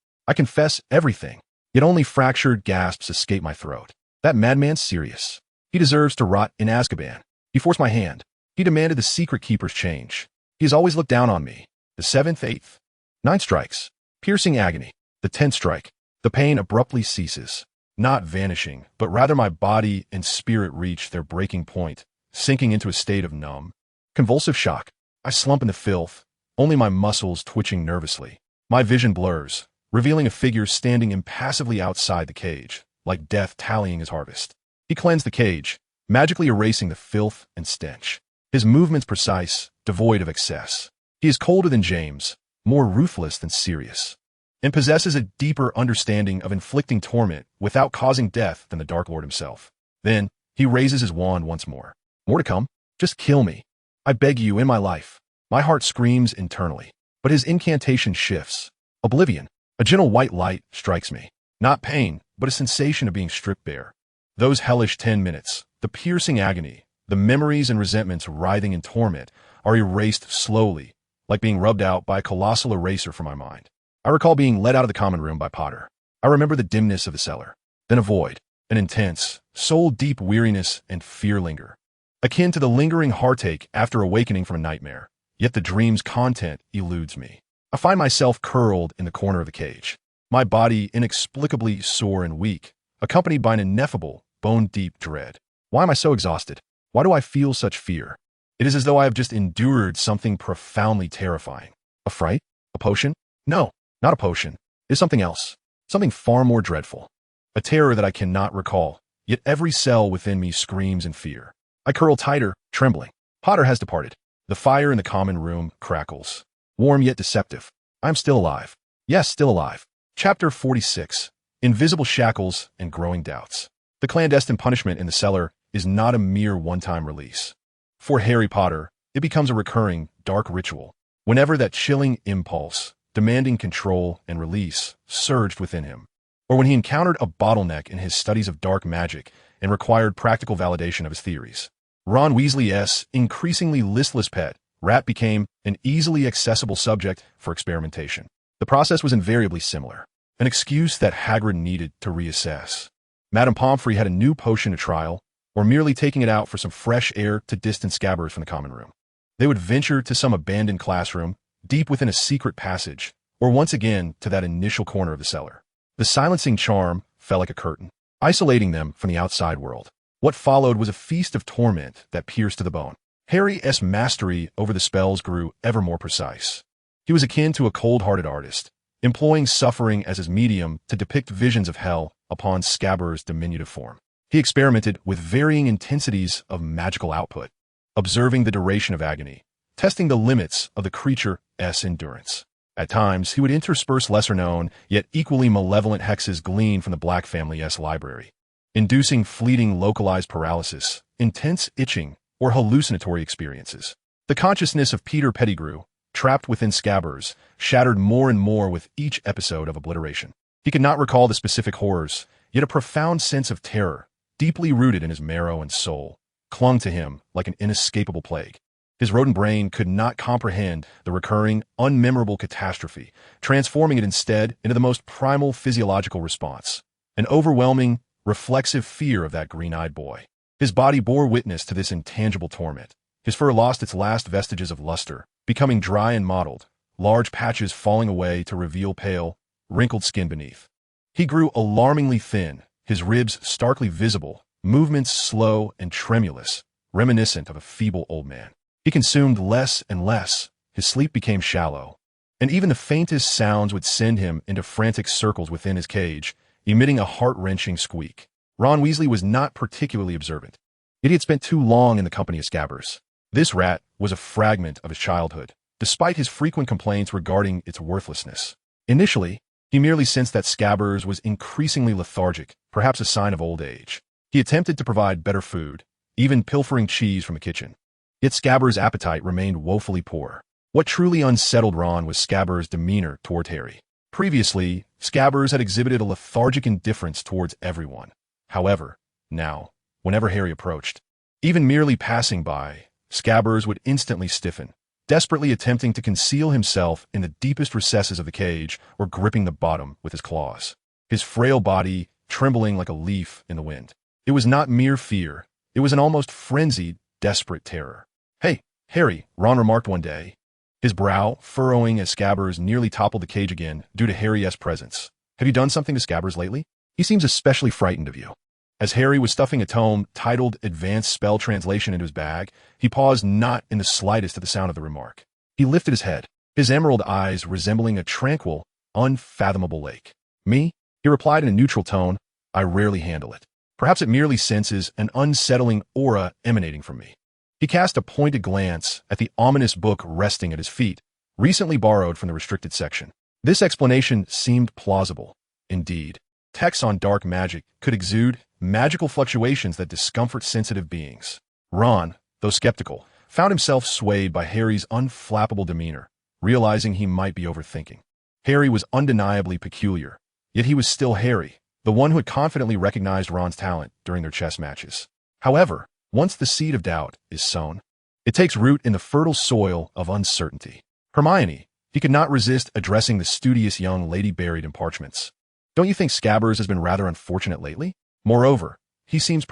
everything. Yet only fractured gasps escape my throat. That madman's Sirius. He deserves to rot in Azkaban. He forced my hand. He demanded the secret keeper's change. He has always looked down on me. The seventh, eighth. 9 strikes. Piercing agony. The 10th strike. The pain abruptly ceases. Not vanishing, but rather my body and spirit reach their breaking point, sinking into a state of numb, convulsive shock. I slump in the filth, only my muscles twitching nervously. My vision blurs, revealing a figure standing impassively outside the cage, like death tallying his harvest. He cleansed the cage, magically erasing the filth and stench. His movements precise, devoid of excess. He is colder than James, more ruthless than Sirius. and possesses a deeper understanding of inflicting torment without causing death than the Dark Lord himself. Then, he raises his wand once more. More to come? Just kill me. I beg you, in my life. My heart screams internally. But his incantation shifts. Oblivion. A gentle white light strikes me. Not pain, but a sensation of being stripped bare. Those hellish 10 minutes, the piercing agony, the memories and resentments writhing in torment, are erased slowly, like being rubbed out by a colossal eraser from my mind. I recall being led out of the common room by Potter. I remember the dimness of the cellar. Then a void, an intense, soul-deep weariness and fear linger, akin to the lingering heartache after awakening from a nightmare. Yet the dream's content eludes me. I find myself curled in the corner of the cage, my body inexplicably sore and weak, accompanied by an ineffable, bone-deep dread. Why am I so exhausted? Why do I feel such fear? It is as though I have just endured something profoundly terrifying. A fright? A potion? No, not a potion. It is something else. Something far more dreadful. A terror that I cannot recall, yet every cell within me screams in fear. I curl tighter, trembling. Potter has departed. The fire in the common room crackles. Warm yet deceptive. I am still alive. Yes, still alive. Chapter 46. Invisible Shackles and Growing Doubts. The clandestine punishment in the cellar is not a mere one-time release. For Harry Potter, it becomes a recurring, dark ritual. Whenever that chilling impulse, demanding control and release, surged within him, or when he encountered a bottleneck in his studies of dark magic and required practical validation of his theories. Ron Weasley's increasingly listless pet, Rat, became an easily accessible subject for experimentation. The process was invariably similar, an excuse that Hagrid needed to reassess. Madame Pomfrey had a new potion to trial, or merely taking it out for some fresh air to distance Scabbers from the common room. They would venture to some abandoned classroom, deep within a secret passage, or once again to that initial corner of the cellar. The silencing charm fell like a curtain, isolating them from the outside world. What followed was a feast of torment that pierced to the bone. Harry's mastery over the spells grew ever more precise. He was akin to a cold-hearted artist, employing suffering as his medium to depict visions of hell upon Scabbers' diminutive form. He experimented with varying intensities of magical output, observing the duration of agony, testing the limits of the creature's endurance. At times, he would intersperse lesser-known, yet equally malevolent hexes gleaned from the Black family's library, inducing fleeting localized paralysis, intense itching, or hallucinatory experiences. The consciousness of Peter Pettigrew, trapped within Scabbers, shattered more and more with each episode of obliteration. He could not recall the specific horrors, yet a profound sense of terror, deeply rooted in his marrow and soul, clung to him like an inescapable plague. His rodent brain could not comprehend the recurring, unmemorable catastrophe, transforming it instead into the most primal physiological response, an overwhelming, reflexive fear of that green-eyed boy. His body bore witness to this intangible torment. His fur lost its last vestiges of luster, becoming dry and mottled, large patches falling away to reveal pale, wrinkled skin beneath. He grew alarmingly thin, his ribs starkly visible, movements slow and tremulous, reminiscent of a feeble old man. He consumed less and less, his sleep became shallow, and even the faintest sounds would send him into frantic circles within his cage, emitting a heart-wrenching squeak. Ron Weasley was not particularly observant. He had spent too long in the company of Scabbers. This rat was a fragment of his childhood, despite his frequent complaints regarding its worthlessness. Initially, he merely sensed that Scabbers was increasingly lethargic, perhaps a sign of old age. He attempted to provide better food, even pilfering cheese from the kitchen. Yet Scabbers' appetite remained woefully poor. What truly unsettled Ron was Scabbers' demeanor toward Harry. Previously, Scabbers had exhibited a lethargic indifference towards everyone. However, now, whenever Harry approached, even merely passing by, Scabbers would instantly stiffen, desperately attempting to conceal himself in the deepest recesses of the cage or gripping the bottom with his claws, his frail body trembling like a leaf in the wind. It was not mere fear, it was an almost frenzied, desperate terror. "Hey, Harry," Ron remarked one day, his brow furrowing as Scabbers nearly toppled the cage again due to Harry's presence. "Have you done something to Scabbers lately? He seems especially frightened of you." As Harry was stuffing a tome titled Advanced Spell Translation into his bag, he paused not in the slightest at the sound of the remark. He lifted his head, his emerald eyes resembling a tranquil, unfathomable lake. "Me?" he replied in a neutral tone. "I rarely handle it. Perhaps it merely senses an unsettling aura emanating from me." He cast a pointed glance at the ominous book resting at his feet, recently borrowed from the restricted section. This explanation seemed plausible. Indeed, texts on dark magic could exude magical fluctuations that discomfort sensitive beings. Ron, though skeptical, found himself swayed by Harry's unflappable demeanor, realizing he might be overthinking. Harry was undeniably peculiar, yet he was still Harry, the one who had confidently recognized Ron's talent during their chess matches. However, once the seed of doubt is sown, it takes root in the fertile soil of uncertainty. Hermione, he could not resist addressing the studious young lady buried in parchments. Don't you think Scabbers has been rather unfortunate lately? Moreover, he seems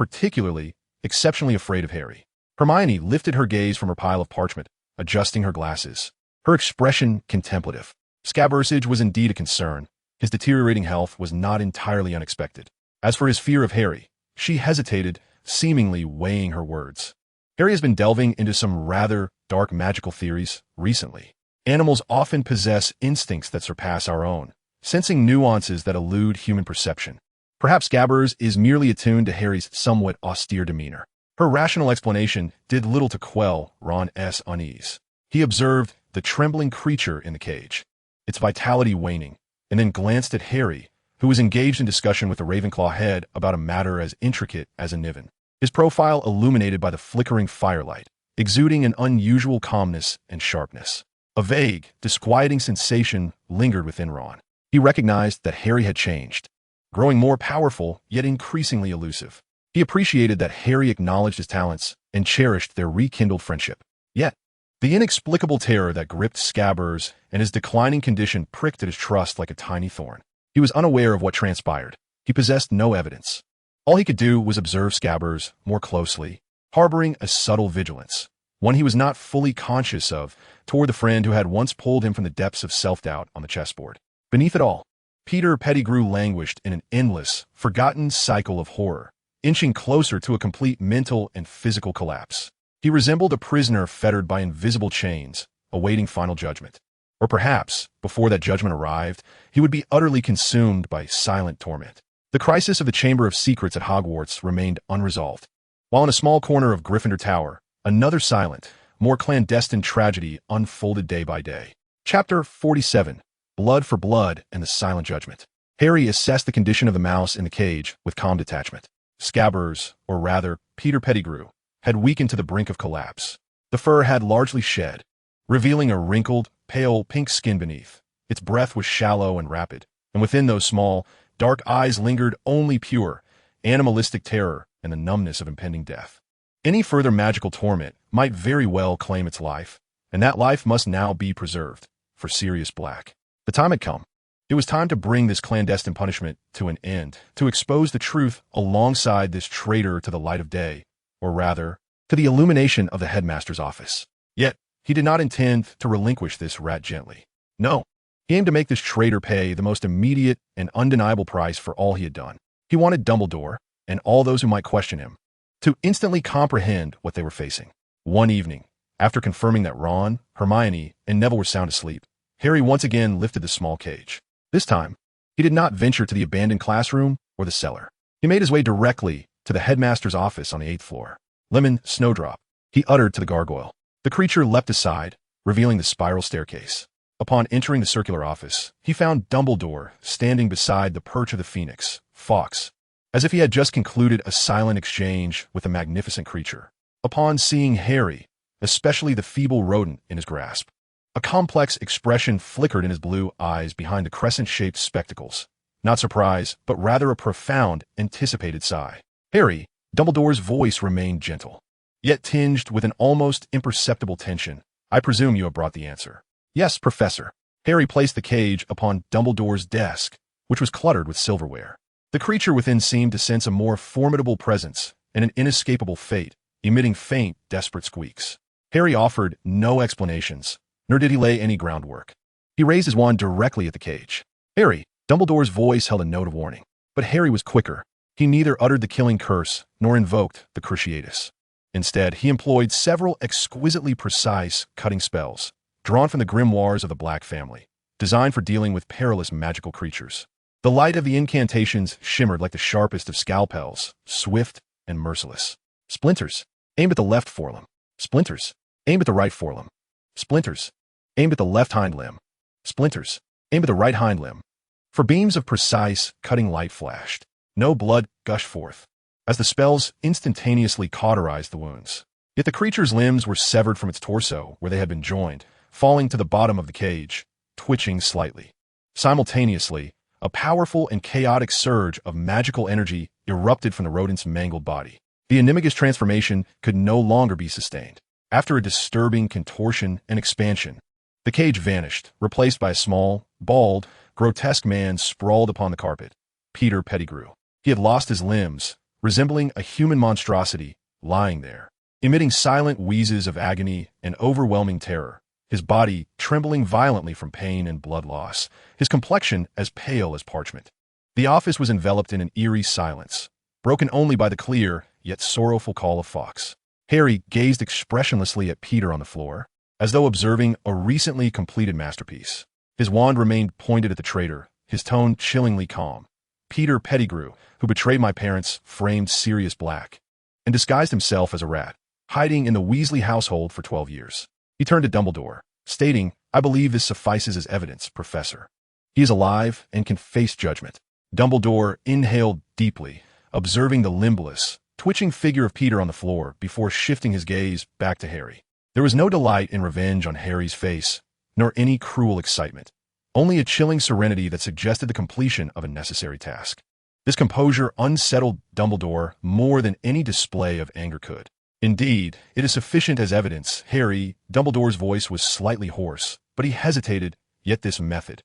exceptionally afraid of Harry. Hermione lifted her gaze from her pile of parchment, adjusting her glasses, her expression contemplative. Scabbersage was indeed a concern. His deteriorating health was not entirely unexpected. As for his fear of Harry, she hesitated, seemingly weighing her words. Harry has been delving into some rather dark magical theories recently. Animals often possess instincts that surpass our own, sensing nuances that elude human perception. Perhaps Scabbers is merely attuned to Harry's somewhat austere demeanor. Her rational explanation did little to quell Ron's unease. He observed the trembling creature in the cage, its vitality waning, and then glanced at Harry, who was engaged in discussion with the Ravenclaw head about a matter as intricate as a Niven. His profile illuminated by the flickering firelight, exuding an unusual calmness and sharpness. A vague, disquieting sensation lingered within Ron. He recognized that Harry had changed, growing more powerful yet increasingly elusive. He appreciated that Harry acknowledged his talents and cherished their rekindled friendship. Yet, the inexplicable terror that gripped Scabbers and his declining condition pricked at his trust like a tiny thorn. He was unaware of what transpired. He possessed no evidence. All he could do was observe Scabbers more closely, harboring a subtle vigilance, one he was not fully conscious of, toward the friend who had once pulled him from the depths of self-doubt on the chessboard. Beneath it all, Peter Pettigrew languished in an endless, forgotten cycle of horror, inching closer to a complete mental and physical collapse. He resembled a prisoner fettered by invisible chains, awaiting final judgment. Or perhaps, before that judgment arrived, he would be utterly consumed by silent torment. The crisis of the Chamber of Secrets at Hogwarts remained unresolved. While in a small corner of Gryffindor Tower, another silent, more clandestine tragedy unfolded day by day. Chapter 47. Blood for Blood and the Silent Judgment. Harry assessed the condition of the mouse in the cage with calm detachment. Scabbers, or rather, Peter Pettigrew, had weakened to the brink of collapse. The fur had largely shed, revealing a wrinkled, pale pink skin beneath. Its breath was shallow and rapid, and within those small, dark eyes lingered only pure, animalistic terror and the numbness of impending death. Any further magical torment might very well claim its life, and that life must now be preserved for Sirius Black. The time had come. It was time to bring this clandestine punishment to an end, to expose the truth alongside this traitor to the light of day, or rather, to the illumination of the headmaster's office. Yet, he did not intend to relinquish this rat gently. No, he aimed to make this traitor pay the most immediate and undeniable price for all he had done. He wanted Dumbledore, and all those who might question him, to instantly comprehend what they were facing. One evening, after confirming that Ron, Hermione, and Neville were sound asleep, Harry once again lifted the small cage. This time, he did not venture to the abandoned classroom or the cellar. He made his way directly to the headmaster's office on the 8th floor. "Lemon, Snowdrop," he uttered to the gargoyle. The creature leapt aside, revealing the spiral staircase. Upon entering the circular office, he found Dumbledore standing beside the perch of the phoenix, Fawkes, as if he had just concluded a silent exchange with a magnificent creature. Upon seeing Harry, especially the feeble rodent in his grasp, a complex expression flickered in his blue eyes behind the crescent-shaped spectacles. Not surprise, but rather a profound, anticipated sigh. "Harry," Dumbledore's voice remained gentle, yet tinged with an almost imperceptible tension. "I presume you have brought the answer." "Yes, Professor." Harry placed the cage upon Dumbledore's desk, which was cluttered with silverware. The creature within seemed to sense a more formidable presence and an inescapable fate, emitting faint, desperate squeaks. Harry offered no explanations, nor did he lay any groundwork. He raised his wand directly at the cage. "Harry," Dumbledore's voice held a note of warning. But Harry was quicker. He neither uttered the killing curse nor invoked the Cruciatus. Instead, he employed several exquisitely precise, cutting spells, drawn from the grimoires of the Black family, designed for dealing with perilous magical creatures. The light of the incantations shimmered like the sharpest of scalpels, swift and merciless. "Splinters, aimed at the left forelimb. Splinters, aimed at the right forelimb. Splinters, aimed at the left hind limb. Splinters, Aim at the right hind limb. For beams of precise, cutting light flashed. No blood gushed forth, as the spells instantaneously cauterized the wounds. Yet the creature's limbs were severed from its torso, where they had been joined, falling to the bottom of the cage, twitching slightly. Simultaneously, a powerful and chaotic surge of magical energy erupted from the rodent's mangled body. The animagus transformation could no longer be sustained. After a disturbing contortion and expansion, the cage vanished, replaced by a small, bald, grotesque man sprawled upon the carpet. Peter Pettigrew. He had lost his limbs, resembling a human monstrosity, lying there, emitting silent wheezes of agony and overwhelming terror, his body trembling violently from pain and blood loss, his complexion as pale as parchment. The office was enveloped in an eerie silence, broken only by the clear, yet sorrowful call of Fox. Harry gazed expressionlessly at Peter on the floor, as though observing a recently completed masterpiece. His wand remained pointed at the traitor, his tone chillingly calm. Peter Pettigrew, who betrayed my parents, framed Sirius Black, and disguised himself as a rat, hiding in the Weasley household for 12 years. He turned to Dumbledore, stating, "I believe this suffices as evidence, Professor. He is alive and can face judgment." Dumbledore inhaled deeply, observing the limbless, twitching figure of Peter on the floor before shifting his gaze back to Harry. There was no delight in revenge on Harry's face, nor any cruel excitement, only a chilling serenity that suggested the completion of a necessary task. This composure unsettled Dumbledore more than any display of anger could. "Indeed, it is sufficient as evidence, Harry." Dumbledore's voice was slightly hoarse, but he hesitated, "Yet this method."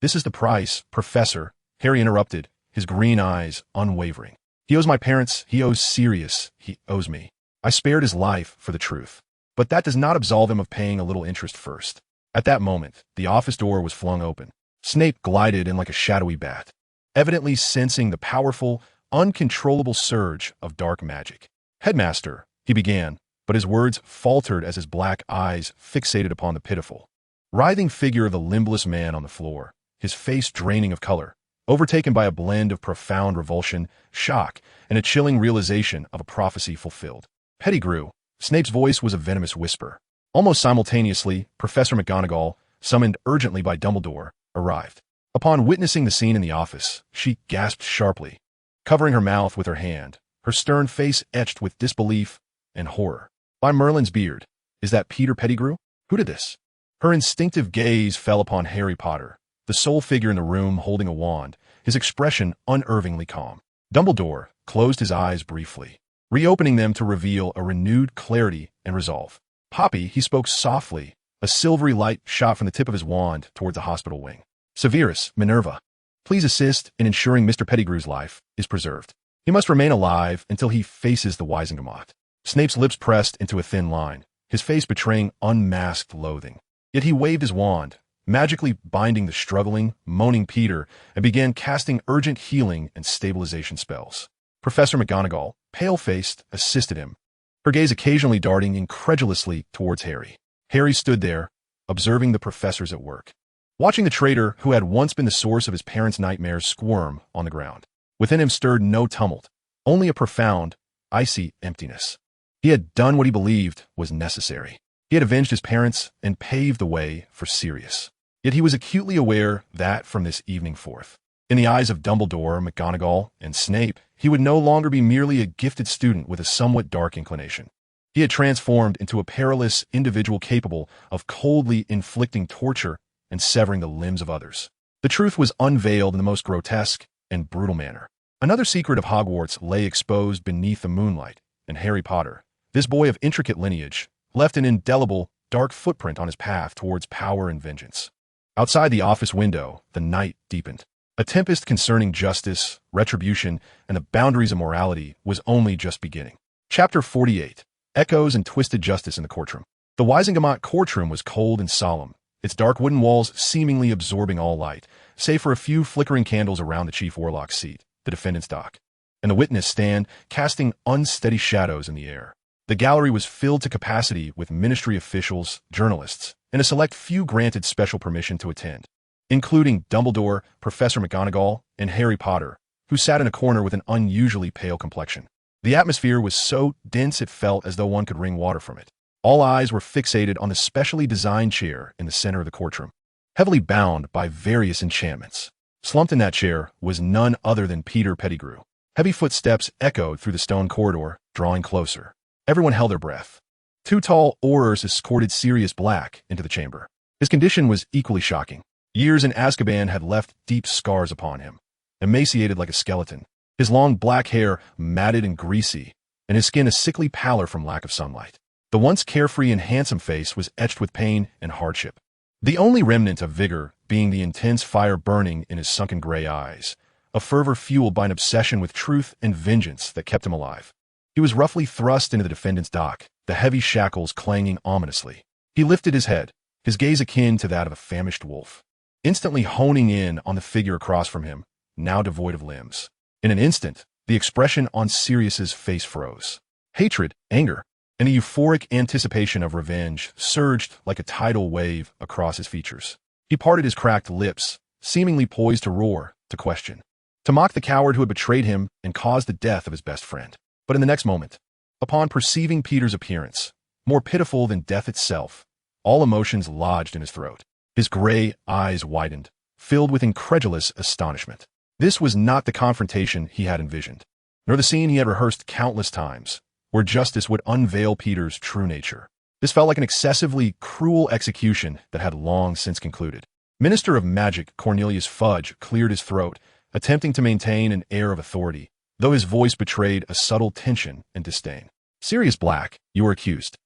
"This is the price, Professor," Harry interrupted, his green eyes unwavering. "He owes my parents, he owes Sirius, he owes me. I spared his life for the truth. But that does not absolve him of paying a little interest first." At that moment, the office door was flung open. Snape glided in like a shadowy bat, evidently sensing the powerful, uncontrollable surge of dark magic. "Headmaster," he began, but his words faltered as his black eyes fixated upon the pitiful, writhing figure of the limbless man on the floor, his face draining of color, overtaken by a blend of profound revulsion, shock, and a chilling realization of a prophecy fulfilled. "Pettigrew." Snape's voice was a venomous whisper. Almost simultaneously, Professor McGonagall, summoned urgently by Dumbledore, arrived. Upon witnessing the scene in the office, she gasped sharply, covering her mouth with her hand, her stern face etched with disbelief and horror. "By Merlin's beard, is that Peter Pettigrew? Who did this?" Her instinctive gaze fell upon Harry Potter, the sole figure in the room holding a wand, his expression unervingly calm. Dumbledore closed his eyes briefly, reopening them to reveal a renewed clarity and resolve. "Poppy," he spoke softly, a silvery light shot from the tip of his wand towards the hospital wing. "Severus, Minerva, please assist in ensuring Mr. Pettigrew's life is preserved. He must remain alive until he faces the Wizengamot." Snape's lips pressed into a thin line, his face betraying unmasked loathing. Yet he waved his wand, magically binding the struggling, moaning Peter, and began casting urgent healing and stabilization spells. Professor McGonagall, pale-faced, assisted him, her gaze occasionally darting incredulously towards Harry. Harry stood there, observing the professors at work, watching the traitor who had once been the source of his parents' nightmares squirm on the ground. Within him stirred no tumult, only a profound, icy emptiness. He had done what he believed was necessary. He had avenged his parents and paved the way for Sirius. Yet he was acutely aware that from this evening forth, in the eyes of Dumbledore, McGonagall, and Snape, he would no longer be merely a gifted student with a somewhat dark inclination. He had transformed into a perilous individual capable of coldly inflicting torture and severing the limbs of others. The truth was unveiled in the most grotesque and brutal manner. Another secret of Hogwarts lay exposed beneath the moonlight, and Harry Potter, this boy of intricate lineage, left an indelible, dark footprint on his path towards power and vengeance. Outside the office window, the night deepened. A tempest concerning justice, retribution, and the boundaries of morality was only just beginning. Chapter 48. Echoes and Twisted Justice in the Courtroom. The Wizengamot courtroom was cold and solemn, its dark wooden walls seemingly absorbing all light, save for a few flickering candles around the Chief Warlock's seat, the defendant's dock, and the witness stand casting unsteady shadows in the air. The gallery was filled to capacity with ministry officials, journalists, and a select few granted special permission to attend, including Dumbledore, Professor McGonagall, and Harry Potter, who sat in a corner with an unusually pale complexion. The atmosphere was so dense it felt as though one could wring water from it. All eyes were fixated on the specially designed chair in the center of the courtroom. heavily bound by various enchantments. Slumped in that chair was none other than Peter Pettigrew. Heavy footsteps echoed through the stone corridor, drawing closer. Everyone held their breath. Two tall Aurors escorted Sirius Black into the chamber. His condition was equally shocking. Years in Azkaban had left deep scars upon him. Emaciated like a skeleton, his long black hair matted and greasy, and his skin a sickly pallor from lack of sunlight. The once carefree and handsome face was etched with pain and hardship, the only remnant of vigor being the intense fire burning in his sunken gray eyes, a fervor fueled by an obsession with truth and vengeance that kept him alive. He was roughly thrust into the defendant's dock, the heavy shackles clanging ominously. He lifted his head, his gaze akin to that of a famished wolf, instantly honing in on the figure across from him, now devoid of limbs. In an instant, the expression on Sirius's face froze. Hatred, anger, and a euphoric anticipation of revenge surged like a tidal wave across his features. He parted his cracked lips, seemingly poised to roar, to question, to mock the coward who had betrayed him and caused the death of his best friend. But in the next moment, upon perceiving Peter's appearance, more pitiful than death itself, all emotions lodged in his throat. His gray eyes widened, filled with incredulous astonishment. This was not the confrontation he had envisioned, nor the scene he had rehearsed countless times, where justice would unveil Peter's true nature. This felt like an excessively cruel execution that had long since concluded. Minister of Magic Cornelius Fudge cleared his throat, attempting to maintain an air of authority, though his voice betrayed a subtle tension and disdain. Sirius Black, you are accused.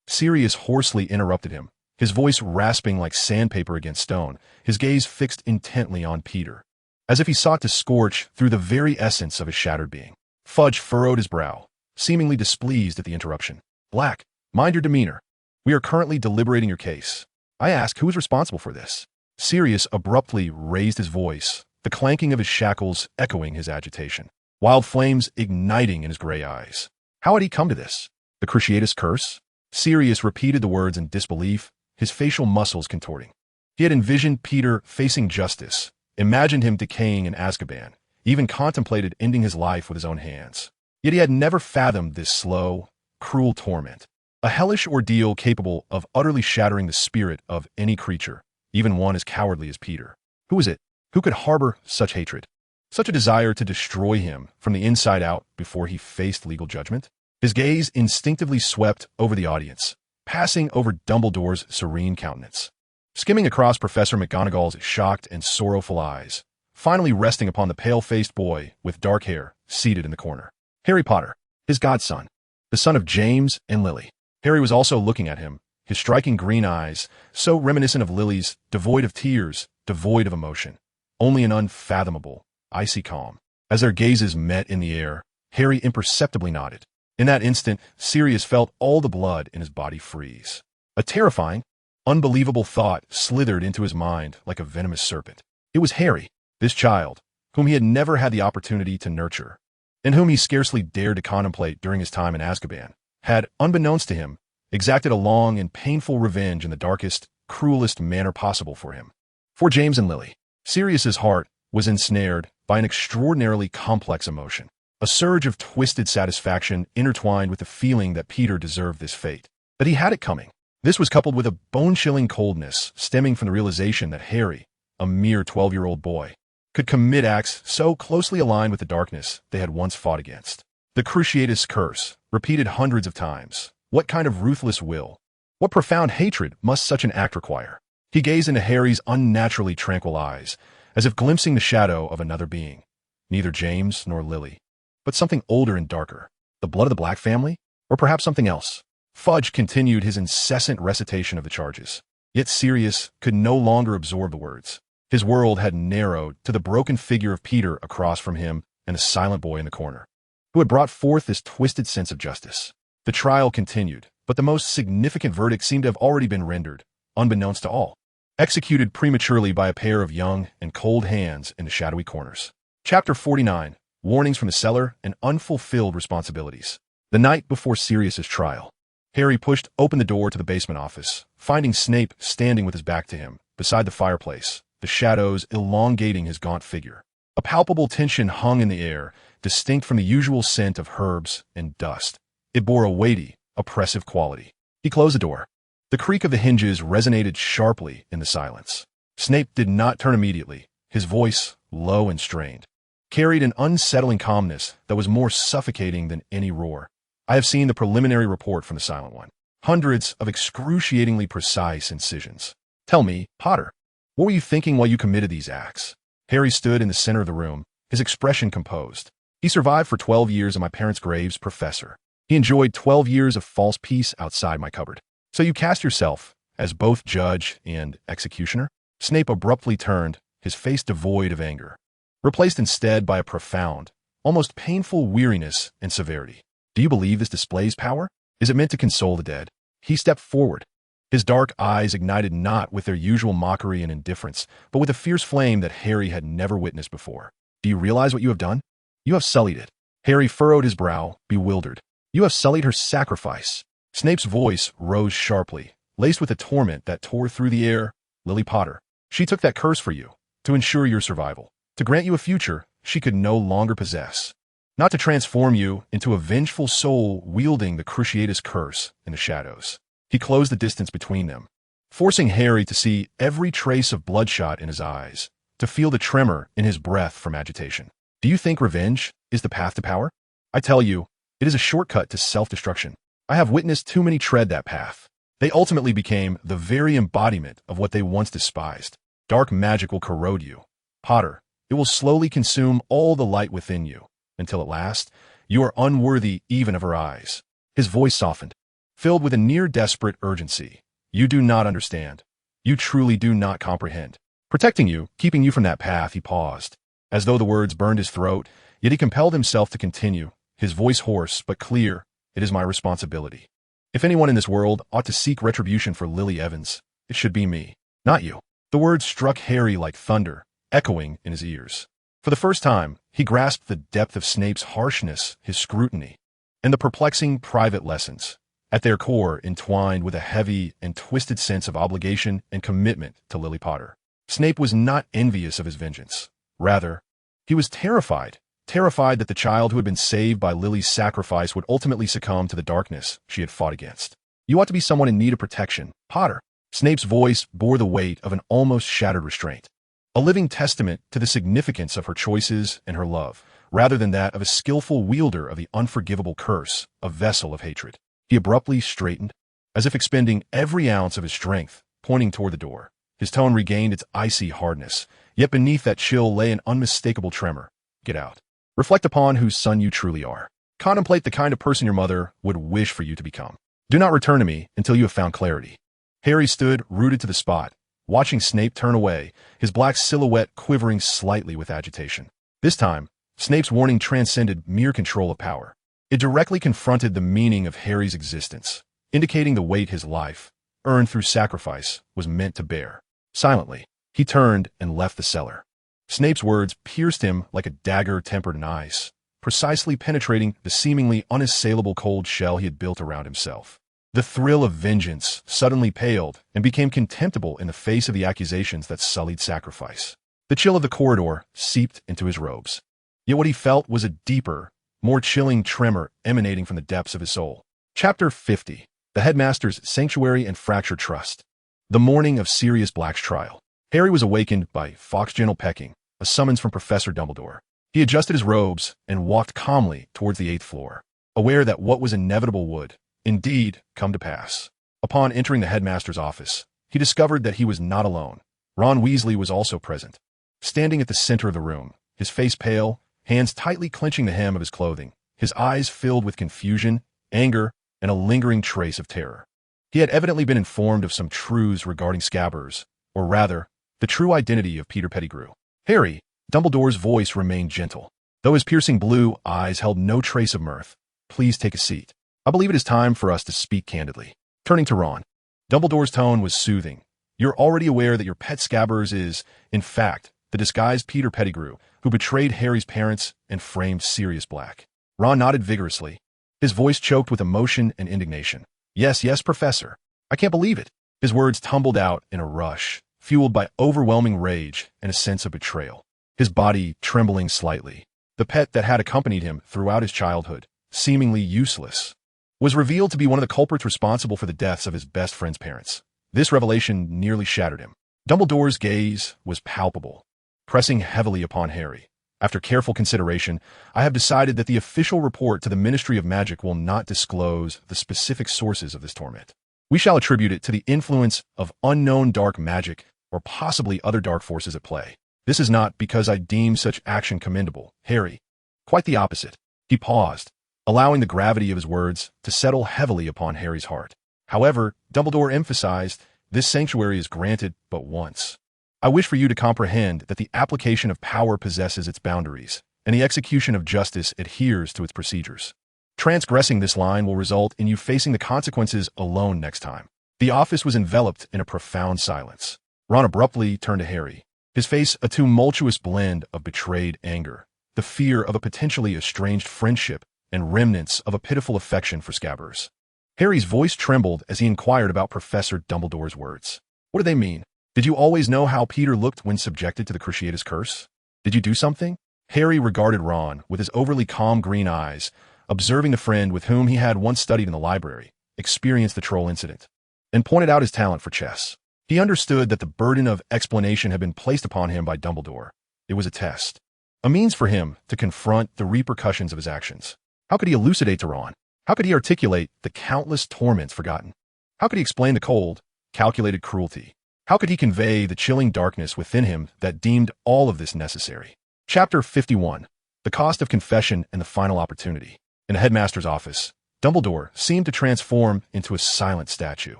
Sirius hoarsely interrupted him, his voice rasping like sandpaper against stone, his gaze fixed intently on Peter, as if he sought to scorch through the very essence of his shattered being. Fudge furrowed his brow, seemingly displeased at the interruption. Black, mind your demeanor. We are currently deliberating your case. I ask, who is responsible for this? Sirius abruptly raised his voice, the clanking of his shackles echoing his agitation, wild flames igniting in his gray eyes. How had he come to this? The Cruciatus curse? Sirius repeated the words in disbelief, his facial muscles contorting. He had envisioned Peter facing justice, imagined him decaying in Azkaban, even contemplated ending his life with his own hands. Yet he had never fathomed this slow, cruel torment, a hellish ordeal capable of utterly shattering the spirit of any creature, even one as cowardly as Peter. Who was it? Who could harbor such hatred? Such a desire to destroy him from the inside out before he faced legal judgment? His gaze instinctively swept over the audience, passing over Dumbledore's serene countenance, skimming across Professor McGonagall's shocked and sorrowful eyes, finally resting upon the pale-faced boy with dark hair seated in the corner. Harry Potter, his godson, the son of James and Lily. Harry was also looking at him, his striking green eyes, so reminiscent of Lily's, devoid of tears, devoid of emotion, only an unfathomable, icy calm. As their gazes met in the air, Harry imperceptibly nodded. In that instant, Sirius felt all the blood in his body freeze. A terrifying, unbelievable thought slithered into his mind like a venomous serpent. It was Harry, this child, whom he had never had the opportunity to nurture, and whom he scarcely dared to contemplate during his time in Azkaban, had, unbeknownst to him, exacted a long and painful revenge in the darkest, cruelest manner possible for him. For James and Lily, Sirius's heart was ensnared by an extraordinarily complex emotion, a surge of twisted satisfaction intertwined with the feeling that Peter deserved this fate, that he had it coming. This was coupled with a bone-chilling coldness stemming from the realization that Harry, a mere 12-year-old boy, could commit acts so closely aligned with the darkness they had once fought against. The Cruciatus curse, repeated hundreds of times. What kind of ruthless will? What profound hatred must such an act require? He gazed into Harry's unnaturally tranquil eyes, as if glimpsing the shadow of another being. Neither James nor Lily, but something older and darker. The blood of the Black family? Or perhaps something else? Fudge continued his incessant recitation of the charges. Yet Sirius could no longer absorb the words. His world had narrowed to the broken figure of Peter across from him and the silent boy in the corner, who had brought forth this twisted sense of justice. The trial continued, but the most significant verdict seemed to have already been rendered, unbeknownst to all, executed prematurely by a pair of young and cold hands in the shadowy corners. Chapter 49. Warnings from the Cellar and Unfulfilled Responsibilities. The night before Sirius's trial, Harry pushed open the door to the basement office, finding Snape standing with his back to him, beside the fireplace, the shadows elongating his gaunt figure. A palpable tension hung in the air, distinct from the usual scent of herbs and dust. It bore a weighty, oppressive quality. He closed the door. The creak of the hinges resonated sharply in the silence. Snape did not turn immediately. His voice, low and strained, carried an unsettling calmness that was more suffocating than any roar. I have seen the preliminary report from the Silent One. Hundreds of excruciatingly precise incisions. Tell me, Potter, what were you thinking while you committed these acts? Harry stood in the center of the room, his expression composed. He survived for 12 years in my parents' graves, Professor. He enjoyed 12 years of false peace outside my cupboard. So you cast yourself as both judge and executioner? Snape abruptly turned, his face devoid of anger, replaced instead by a profound, almost painful weariness and severity. Do you believe this displays power? Is it meant to console the dead? He stepped forward. His dark eyes ignited not with their usual mockery and indifference, but with a fierce flame that Harry had never witnessed before. Do you realize what you have done? You have sullied it. Harry furrowed his brow, bewildered. You have sullied her sacrifice. Snape's voice rose sharply, laced with a torment that tore through the air. Lily Potter, she took that curse for you, to ensure your survival, to grant you a future she could no longer possess, not to transform you into a vengeful soul wielding the Cruciatus curse in the shadows. He closed the distance between them, forcing Harry to see every trace of bloodshot in his eyes, to feel the tremor in his breath from agitation. Do you think revenge is the path to power? I tell you, it is a shortcut to self-destruction. I have witnessed too many tread that path. They ultimately became the very embodiment of what they once despised. Dark magic will corrode you, Potter. It will slowly consume all the light within you, until at last, you are unworthy even of her eyes. His voice softened, filled with a near-desperate urgency. You do not understand. You truly do not comprehend. Protecting you, keeping you from that path, he paused, as though the words burned his throat, yet he compelled himself to continue, his voice hoarse but clear. It is my responsibility. If anyone in this world ought to seek retribution for Lily Evans, it should be me, not you. The words struck Harry like thunder, echoing in his ears. For the first time, he grasped the depth of Snape's harshness, his scrutiny, and the perplexing private lessons, at their core entwined with a heavy and twisted sense of obligation and commitment to Lily Potter. Snape was not envious of his vengeance. Rather, he was terrified that the child who had been saved by Lily's sacrifice would ultimately succumb to the darkness she had fought against. You ought to be someone in need of protection, Potter. Snape's voice bore the weight of an almost shattered restraint, a living testament to the significance of her choices and her love, rather than that of a skillful wielder of the unforgivable curse, a vessel of hatred. He abruptly straightened, as if expending every ounce of his strength, pointing toward the door. His tone regained its icy hardness, yet beneath that chill lay an unmistakable tremor. Get out. Reflect upon whose son you truly are. Contemplate the kind of person your mother would wish for you to become. Do not return to me until you have found clarity. Harry stood rooted to the spot, watching Snape turn away, his black silhouette quivering slightly with agitation. This time, Snape's warning transcended mere control of power. It directly confronted the meaning of Harry's existence, indicating the weight his life, earned through sacrifice, was meant to bear. Silently, he turned and left the cellar. Snape's words pierced him like a dagger tempered in ice, precisely penetrating the seemingly unassailable cold shell he had built around himself. The thrill of vengeance suddenly paled and became contemptible in the face of the accusations that sullied sacrifice. The chill of the corridor seeped into his robes. Yet what he felt was a deeper, more chilling tremor emanating from the depths of his soul. Chapter 50. The Headmaster's Sanctuary and Fractured Trust. The morning of Sirius Black's trial. Harry was awakened by Fawkes' gentle pecking, a summons from Professor Dumbledore. He adjusted his robes and walked calmly towards the 8th floor, aware that what was inevitable would, indeed, come to pass. Upon entering the headmaster's office, he discovered that he was not alone. Ron Weasley was also present, standing at the center of the room, his face pale, hands tightly clenching the hem of his clothing, his eyes filled with confusion, anger, and a lingering trace of terror. He had evidently been informed of some truths regarding Scabbers, or rather, the true identity of Peter Pettigrew. Harry, Dumbledore's voice remained gentle, though his piercing blue eyes held no trace of mirth. Please take a seat. I believe it is time for us to speak candidly. Turning to Ron, Dumbledore's tone was soothing. You're already aware that your pet Scabbers is, in fact, the disguised Peter Pettigrew, who betrayed Harry's parents and framed Sirius Black. Ron nodded vigorously, his voice choked with emotion and indignation. Yes, Professor. I can't believe it. His words tumbled out in a rush, fueled by overwhelming rage and a sense of betrayal. His body trembling slightly. The pet that had accompanied him throughout his childhood, seemingly useless, was revealed to be one of the culprits responsible for the deaths of his best friend's parents. This revelation nearly shattered him. Dumbledore's gaze was palpable, pressing heavily upon Harry. After careful consideration, I have decided that the official report to the Ministry of Magic will not disclose the specific sources of this torment. We shall attribute it to the influence of unknown dark magic or possibly other dark forces at play. This is not because I deem such action commendable, Harry. Quite the opposite. He paused, allowing the gravity of his words to settle heavily upon Harry's heart. However, Dumbledore emphasized, this sanctuary is granted but once. I wish for you to comprehend that the application of power possesses its boundaries, and the execution of justice adheres to its procedures. Transgressing this line will result in you facing the consequences alone next time. The office was enveloped in a profound silence. Ron abruptly turned to Harry, his face a tumultuous blend of betrayed anger, the fear of a potentially estranged friendship, and remnants of a pitiful affection for Scabbers. Harry's voice trembled as he inquired about Professor Dumbledore's words. What do they mean? Did you always know how Peter looked when subjected to the Cruciatus Curse? Did you do something? Harry regarded Ron with his overly calm green eyes, observing the friend with whom he had once studied in the library, experienced the troll incident, and pointed out his talent for chess. He understood that the burden of explanation had been placed upon him by Dumbledore. It was a test, a means for him to confront the repercussions of his actions. How could he elucidate to Ron? How could he articulate the countless torments forgotten? How could he explain the cold, calculated cruelty? How could he convey the chilling darkness within him that deemed all of this necessary? Chapter 51. The Cost of Confession and the Final Opportunity. In the headmaster's office, Dumbledore seemed to transform into a silent statue,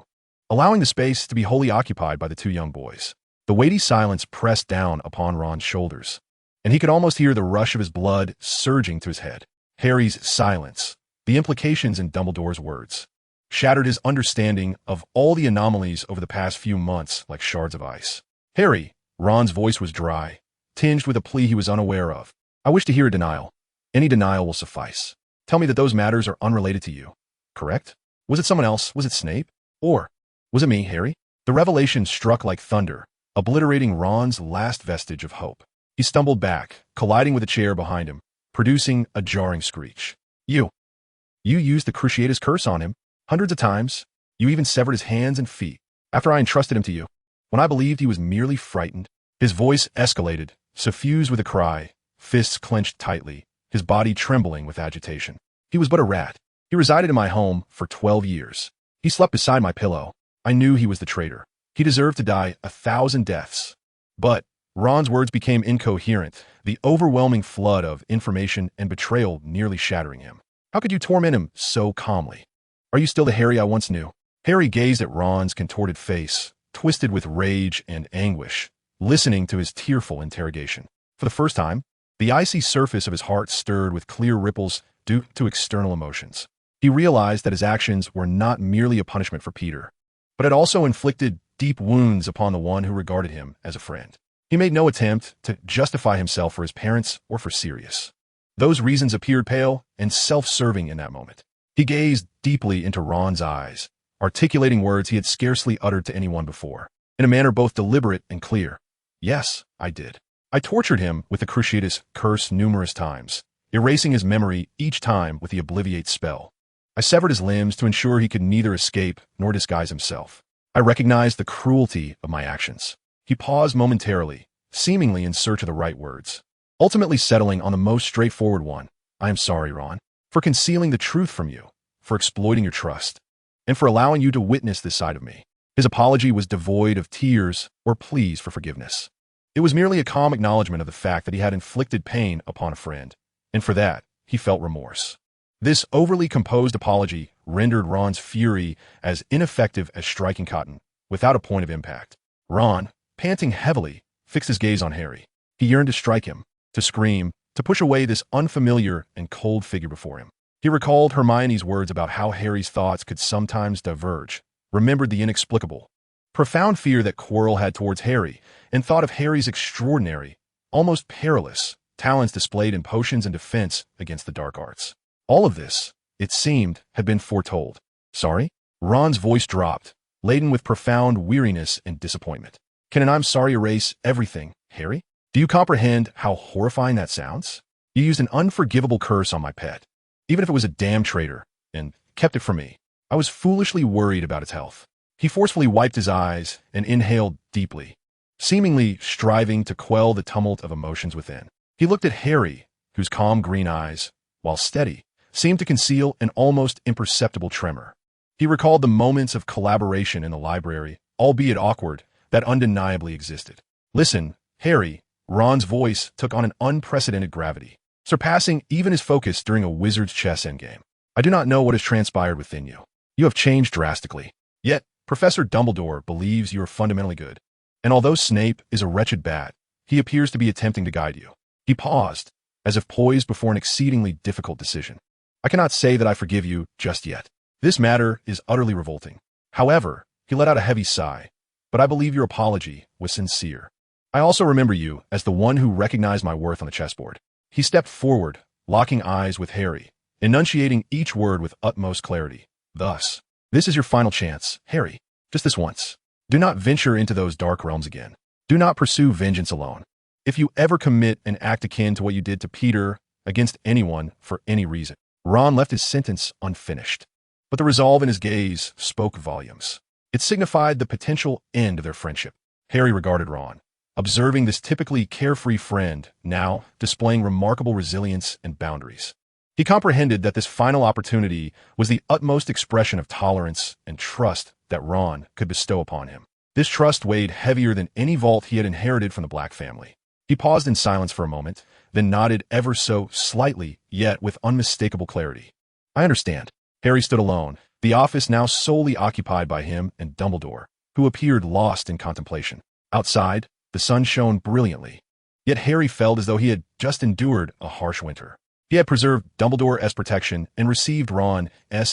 allowing the space to be wholly occupied by the two young boys. The weighty silence pressed down upon Ron's shoulders, and he could almost hear the rush of his blood surging to his head. Harry's silence, the implications in Dumbledore's words, shattered his understanding of all the anomalies over the past few months like shards of ice. Harry, Ron's voice was dry, tinged with a plea he was unaware of. I wish to hear a denial. Any denial will suffice. Tell me that those matters are unrelated to you. Correct? Was it someone else? Was it Snape? Or was it me, Harry? The revelation struck like thunder, obliterating Ron's last vestige of hope. He stumbled back, colliding with a chair behind him, producing a jarring screech. You used the Cruciatus Curse on him. Hundreds of times. You even severed his hands and feet. After I entrusted him to you, when I believed he was merely frightened. His voice escalated, suffused with a cry, fists clenched tightly, his body trembling with agitation. He was but a rat. He resided in my home for 12 years. He slept beside my pillow. I knew he was the traitor. He deserved to die 1,000 deaths. But Ron's words became incoherent, the overwhelming flood of information and betrayal nearly shattering him. How could you torment him so calmly? Are you still the Harry I once knew? Harry gazed at Ron's contorted face, twisted with rage and anguish, listening to his tearful interrogation. For the first time, the icy surface of his heart stirred with clear ripples due to external emotions. He realized that his actions were not merely a punishment for Peter, but had also inflicted deep wounds upon the one who regarded him as a friend. He made no attempt to justify himself for his parents or for Sirius. Those reasons appeared pale and self-serving in that moment. He gazed deeply into Ron's eyes, articulating words he had scarcely uttered to anyone before, in a manner both deliberate and clear. Yes, I did. I tortured him with the Cruciatus Curse numerous times, erasing his memory each time with the Obliviate spell. I severed his limbs to ensure he could neither escape nor disguise himself. I recognized the cruelty of my actions. He paused momentarily, seemingly in search of the right words, ultimately settling on the most straightforward one. I am sorry, Ron, for concealing the truth from you, for exploiting your trust, and for allowing you to witness this side of me. His apology was devoid of tears or pleas for forgiveness. It was merely a calm acknowledgement of the fact that he had inflicted pain upon a friend, and for that, he felt remorse. This overly composed apology rendered Ron's fury as ineffective as striking cotton, without a point of impact. Ron, panting heavily, fixed his gaze on Harry. He yearned to strike him, to scream, to push away this unfamiliar and cold figure before him. He recalled Hermione's words about how Harry's thoughts could sometimes diverge, remembered the inexplicable, profound fear that Quirrell had towards Harry, and thought of Harry's extraordinary, almost perilous, talents displayed in potions and defense against the dark arts. All of this, it seemed, had been foretold. Sorry? Ron's voice dropped, laden with profound weariness and disappointment. Can an I'm sorry erase everything, Harry? Do you comprehend how horrifying that sounds? You used an unforgivable curse on my pet, even if it was a damn traitor, and kept it from me. I was foolishly worried about its health. He forcefully wiped his eyes and inhaled deeply, seemingly striving to quell the tumult of emotions within. He looked at Harry, whose calm green eyes, while steady, seemed to conceal an almost imperceptible tremor. He recalled the moments of collaboration in the library, albeit awkward, that undeniably existed. "Listen, Harry," Ron's voice took on an unprecedented gravity, surpassing even his focus during a wizard's chess endgame. "I do not know what has transpired within you. You have changed drastically. Yet, Professor Dumbledore believes you are fundamentally good. And although Snape is a wretched bat, he appears to be attempting to guide you." He paused, as if poised before an exceedingly difficult decision. "I cannot say that I forgive you just yet. This matter is utterly revolting. However," he let out a heavy sigh, "but I believe your apology was sincere. I also remember you as the one who recognized my worth on the chessboard." He stepped forward, locking eyes with Harry, enunciating each word with utmost clarity. "Thus, this is your final chance, Harry. Just this once. Do not venture into those dark realms again. Do not pursue vengeance alone. If you ever commit an act akin to what you did to Peter against anyone for any reason." Ron left his sentence unfinished, but the resolve in his gaze spoke volumes. It signified the potential end of their friendship. Harry regarded Ron, observing this typically carefree friend now displaying remarkable resilience and boundaries. He comprehended that this final opportunity was the utmost expression of tolerance and trust that Ron could bestow upon him. This trust weighed heavier than any vault he had inherited from the Black family. He paused in silence for a moment, then nodded ever so slightly, yet with unmistakable clarity. "I understand." Harry stood alone, the office now solely occupied by him and Dumbledore, who appeared lost in contemplation. Outside, the sun shone brilliantly, yet Harry felt as though he had just endured a harsh winter. He had preserved Dumbledore's protection and received Ron's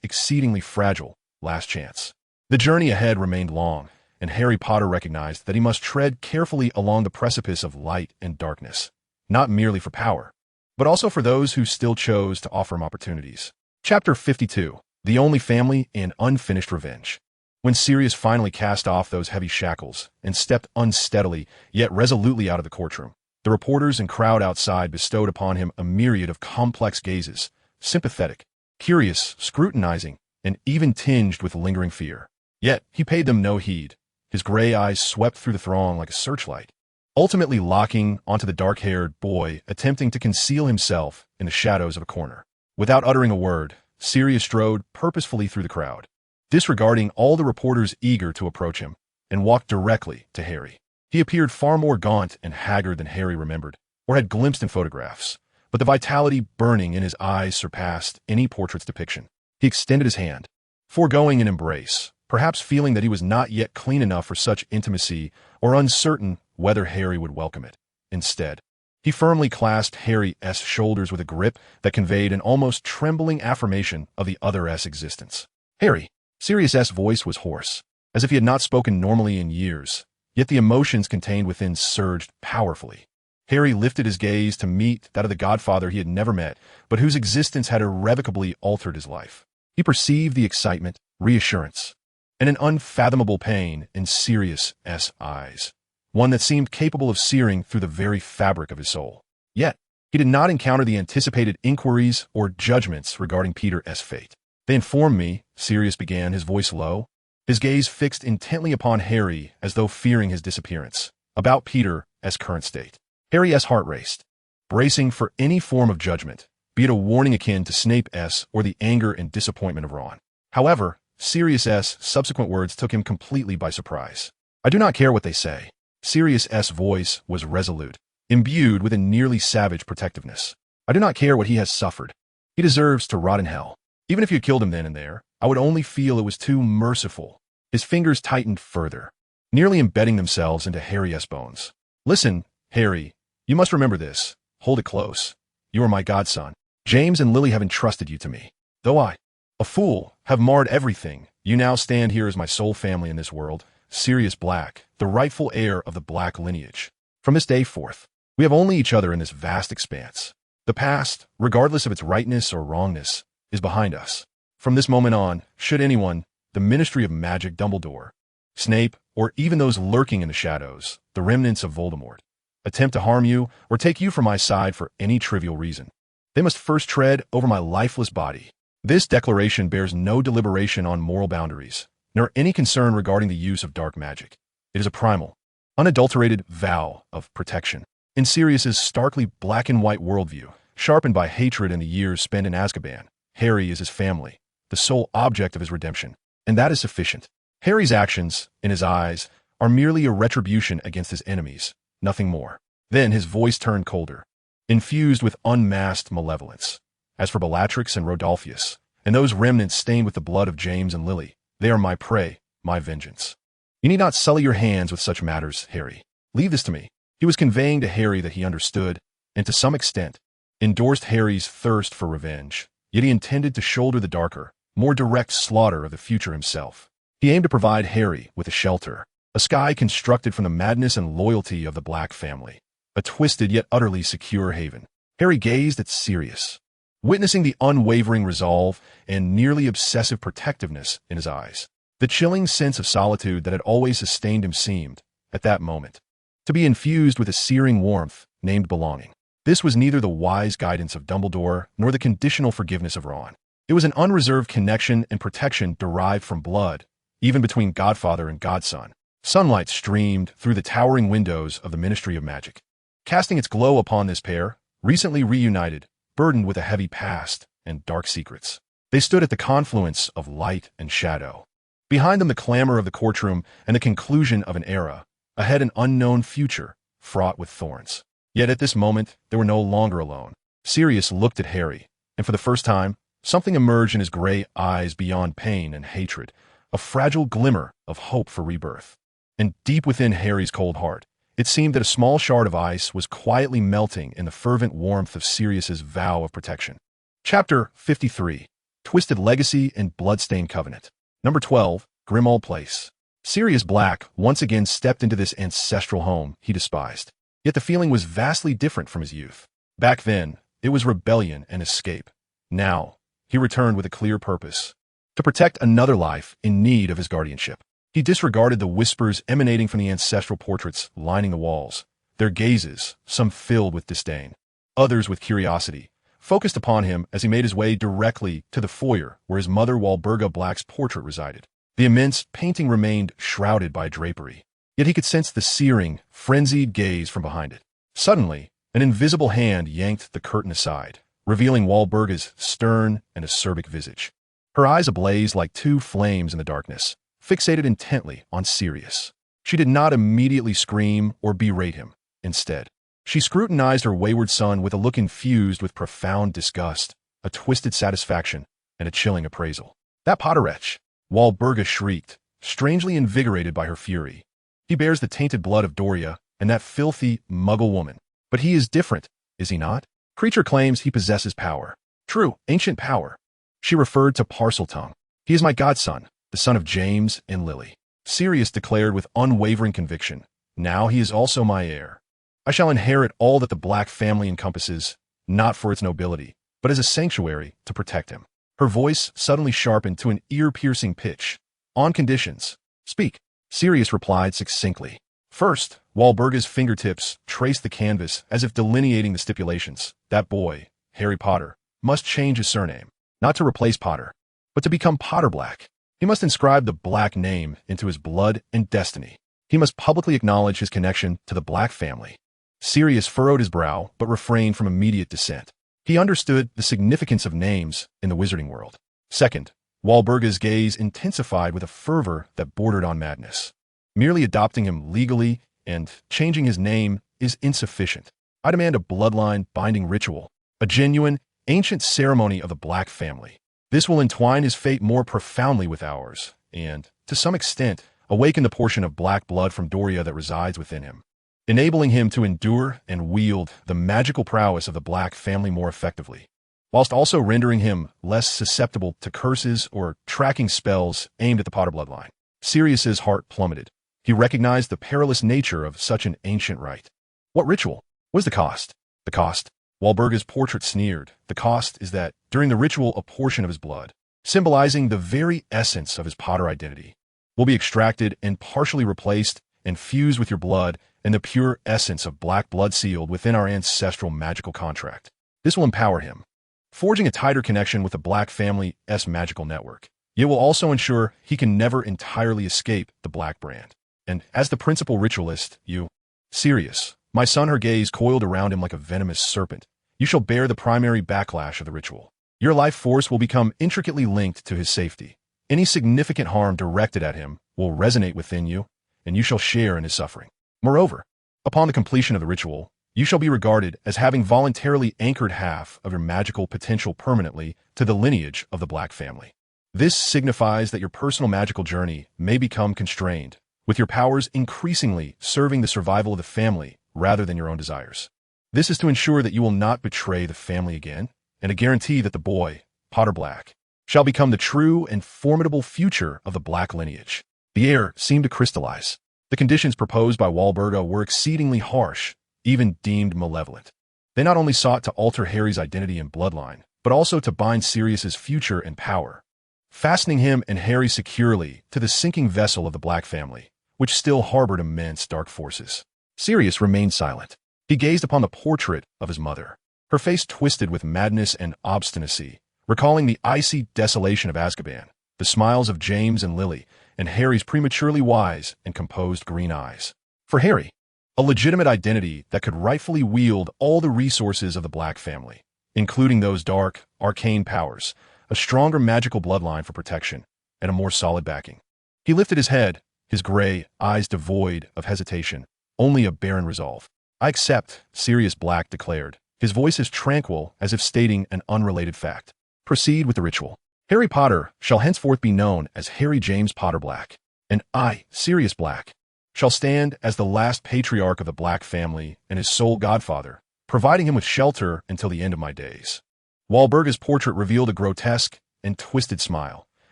exceedingly fragile last chance. The journey ahead remained long, and Harry Potter recognized that he must tread carefully along the precipice of light and darkness, not merely for power, but also for those who still chose to offer him opportunities. Chapter 52. The Only Family and Unfinished Revenge. When Sirius finally cast off those heavy shackles and stepped unsteadily yet resolutely out of the courtroom, the reporters and crowd outside bestowed upon him a myriad of complex gazes, sympathetic, curious, scrutinizing, and even tinged with lingering fear. Yet he paid them no heed. His gray eyes swept through the throng like a searchlight, ultimately locking onto the dark-haired boy attempting to conceal himself in the shadows of a corner. Without uttering a word, Sirius strode purposefully through the crowd, disregarding all the reporters eager to approach him, and walked directly to Harry. He appeared far more gaunt and haggard than Harry remembered, or had glimpsed in photographs, but the vitality burning in his eyes surpassed any portrait's depiction. He extended his hand, foregoing an embrace, perhaps feeling that he was not yet clean enough for such intimacy or uncertain whether Harry would welcome it. Instead, he firmly clasped Harry's shoulders with a grip that conveyed an almost trembling affirmation of the other's existence. "Harry." Sirius's voice was hoarse, as if he had not spoken normally in years, yet the emotions contained within surged powerfully. Harry lifted his gaze to meet that of the godfather he had never met, but whose existence had irrevocably altered his life. He perceived the excitement, reassurance, and an unfathomable pain in Sirius's eyes, one that seemed capable of searing through the very fabric of his soul. Yet, he did not encounter the anticipated inquiries or judgments regarding Peter's fate. "They informed me," Sirius began, his voice low, his gaze fixed intently upon Harry as though fearing his disappearance, "about Peter's current state." Harry's heart raced, bracing for any form of judgment, be it a warning akin to Snape's or the anger and disappointment of Ron. However, Sirius's subsequent words took him completely by surprise. "I do not care what they say." Sirius's voice was resolute, imbued with a nearly savage protectiveness. "I do not care what he has suffered. He deserves to rot in hell. Even if you killed him then and there, I would only feel it was too merciful." His fingers tightened further, nearly embedding themselves into Harry's bones. "Listen, Harry, you must remember this. Hold it close. You are my godson. James and Lily have entrusted you to me. Though I, a fool, have marred everything, you now stand here as my sole family in this world, Sirius Black, the rightful heir of the Black lineage. From this day forth, we have only each other in this vast expanse. The past, regardless of its rightness or wrongness, is behind us. From this moment on, should anyone, the Ministry of Magic Dumbledore, Snape, or even those lurking in the shadows, the remnants of Voldemort, attempt to harm you or take you from my side for any trivial reason, they must first tread over my lifeless body. This declaration bears no deliberation on moral boundaries, nor any concern regarding the use of dark magic. It is a primal, unadulterated vow of protection. In Sirius's starkly black and white worldview, sharpened by hatred and the years spent in Azkaban, Harry is his family, the sole object of his redemption, and that is sufficient. Harry's actions, in his eyes, are merely a retribution against his enemies, nothing more. Then his voice turned colder, infused with unmasked malevolence. As for Bellatrix and Rodolphus, and those remnants stained with the blood of James and Lily, they are my prey, my vengeance. You need not sully your hands with such matters, Harry. Leave this to me. He was conveying to Harry that he understood, and to some extent, endorsed Harry's thirst for revenge, yet he intended to shoulder the darker, more direct slaughter of the future himself. He aimed to provide Harry with a shelter, a sky constructed from the madness and loyalty of the Black family, a twisted yet utterly secure haven. Harry gazed at Sirius, witnessing the unwavering resolve and nearly obsessive protectiveness in his eyes. The chilling sense of solitude that had always sustained him seemed, at that moment, to be infused with a searing warmth named belonging. This was neither the wise guidance of Dumbledore nor the conditional forgiveness of Ron. It was an unreserved connection and protection derived from blood, even between godfather and godson. Sunlight streamed through the towering windows of the Ministry of Magic, casting its glow upon this pair, recently reunited, burdened with a heavy past and dark secrets. They stood at the confluence of light and shadow. Behind them the clamor of the courtroom and the conclusion of an era, ahead an unknown future, fraught with thorns. Yet at this moment, they were no longer alone. Sirius looked at Harry, and for the first time, something emerged in his gray eyes beyond pain and hatred, a fragile glimmer of hope for rebirth. And deep within Harry's cold heart, it seemed that a small shard of ice was quietly melting in the fervent warmth of Sirius's vow of protection. Chapter 53. Twisted Legacy and Bloodstained Covenant. Number 12, Grimmauld Place. Sirius Black once again stepped into this ancestral home he despised. Yet the feeling was vastly different from his youth. Back then, it was rebellion and escape. Now, he returned with a clear purpose: to protect another life in need of his guardianship. He disregarded the whispers emanating from the ancestral portraits lining the walls. Their gazes, some filled with disdain, others with curiosity, focused upon him as he made his way directly to the foyer where his mother Walburga Black's portrait resided. The immense painting remained shrouded by drapery, yet he could sense the searing, frenzied gaze from behind it. Suddenly, an invisible hand yanked the curtain aside, revealing Walburga's stern and acerbic visage. Her eyes ablaze like two flames in the darkness, fixated intently on Sirius. She did not immediately scream or berate him. Instead, she scrutinized her wayward son with a look infused with profound disgust, a twisted satisfaction, and a chilling appraisal. "That Potterwretch!" Walburga shrieked, strangely invigorated by her fury. "He bears the tainted blood of Doria and that filthy Muggle woman. But he is different, is he not? Creature claims he possesses power. True, ancient power." She referred to Parseltongue. "He is my godson, the son of James and Lily," Sirius declared with unwavering conviction. "Now he is also my heir. I shall inherit all that the Black family encompasses, not for its nobility, but as a sanctuary to protect him." Her voice suddenly sharpened to an ear-piercing pitch. "On conditions." "Speak," Sirius replied succinctly. First, Walburga's fingertips traced the canvas as if delineating the stipulations. That boy, Harry Potter, must change his surname, not to replace Potter, but to become Potterblack. He must inscribe the Black name into his blood and destiny. He must publicly acknowledge his connection to the Black family. Sirius furrowed his brow, but refrained from immediate dissent. He understood the significance of names in the wizarding world. Second, Walburga's gaze intensified with a fervor that bordered on madness. Merely adopting him legally and changing his name is insufficient. I demand a bloodline-binding ritual, a genuine, ancient ceremony of the Black family. This will entwine his fate more profoundly with ours, and, to some extent, awaken the portion of Black blood from Doria that resides within him, enabling him to endure and wield the magical prowess of the Black family more effectively, whilst also rendering him less susceptible to curses or tracking spells aimed at the Potter bloodline. Sirius's heart plummeted. He recognized the perilous nature of such an ancient rite. What ritual? What is the cost? The cost? Walburga's portrait sneered. The cost is that, during the ritual, a portion of his blood, symbolizing the very essence of his Potter identity, will be extracted and partially replaced and fused with your blood and the pure essence of Black blood sealed within our ancestral magical contract. This will empower him, forging a tighter connection with the Black family's magical network. It will also ensure he can never entirely escape the Black brand. And as the principal ritualist, you, Sirius, my son, her gaze coiled around him like a venomous serpent, you shall bear the primary backlash of the ritual. Your life force will become intricately linked to his safety. Any significant harm directed at him will resonate within you, and you shall share in his suffering. Moreover, upon the completion of the ritual, you shall be regarded as having voluntarily anchored half of your magical potential permanently to the lineage of the Black family. This signifies that your personal magical journey may become constrained, with your powers increasingly serving the survival of the family rather than your own desires. This is to ensure that you will not betray the family again, and a guarantee that the boy, Potter Black, shall become the true and formidable future of the Black lineage. The air seemed to crystallize. The conditions proposed by Walburga were exceedingly harsh, even deemed malevolent. They not only sought to alter Harry's identity and bloodline, but also to bind Sirius's future and power, fastening him and Harry securely to the sinking vessel of the Black family, which still harbored immense dark forces. Sirius remained silent. He gazed upon the portrait of his mother, her face twisted with madness and obstinacy, recalling the icy desolation of Azkaban, the smiles of James and Lily, and Harry's prematurely wise and composed green eyes. For Harry, a legitimate identity that could rightfully wield all the resources of the Black family, including those dark, arcane powers, a stronger magical bloodline for protection, and a more solid backing. He lifted his head, his gray eyes devoid of hesitation, only a barren resolve. I accept, Sirius Black declared, his voice as tranquil as if stating an unrelated fact. Proceed with the ritual. Harry Potter shall henceforth be known as Harry James Potter Black, and I, Sirius Black, shall stand as the last patriarch of the Black family and his sole godfather, providing him with shelter until the end of my days. Walburga's portrait revealed a grotesque and twisted smile,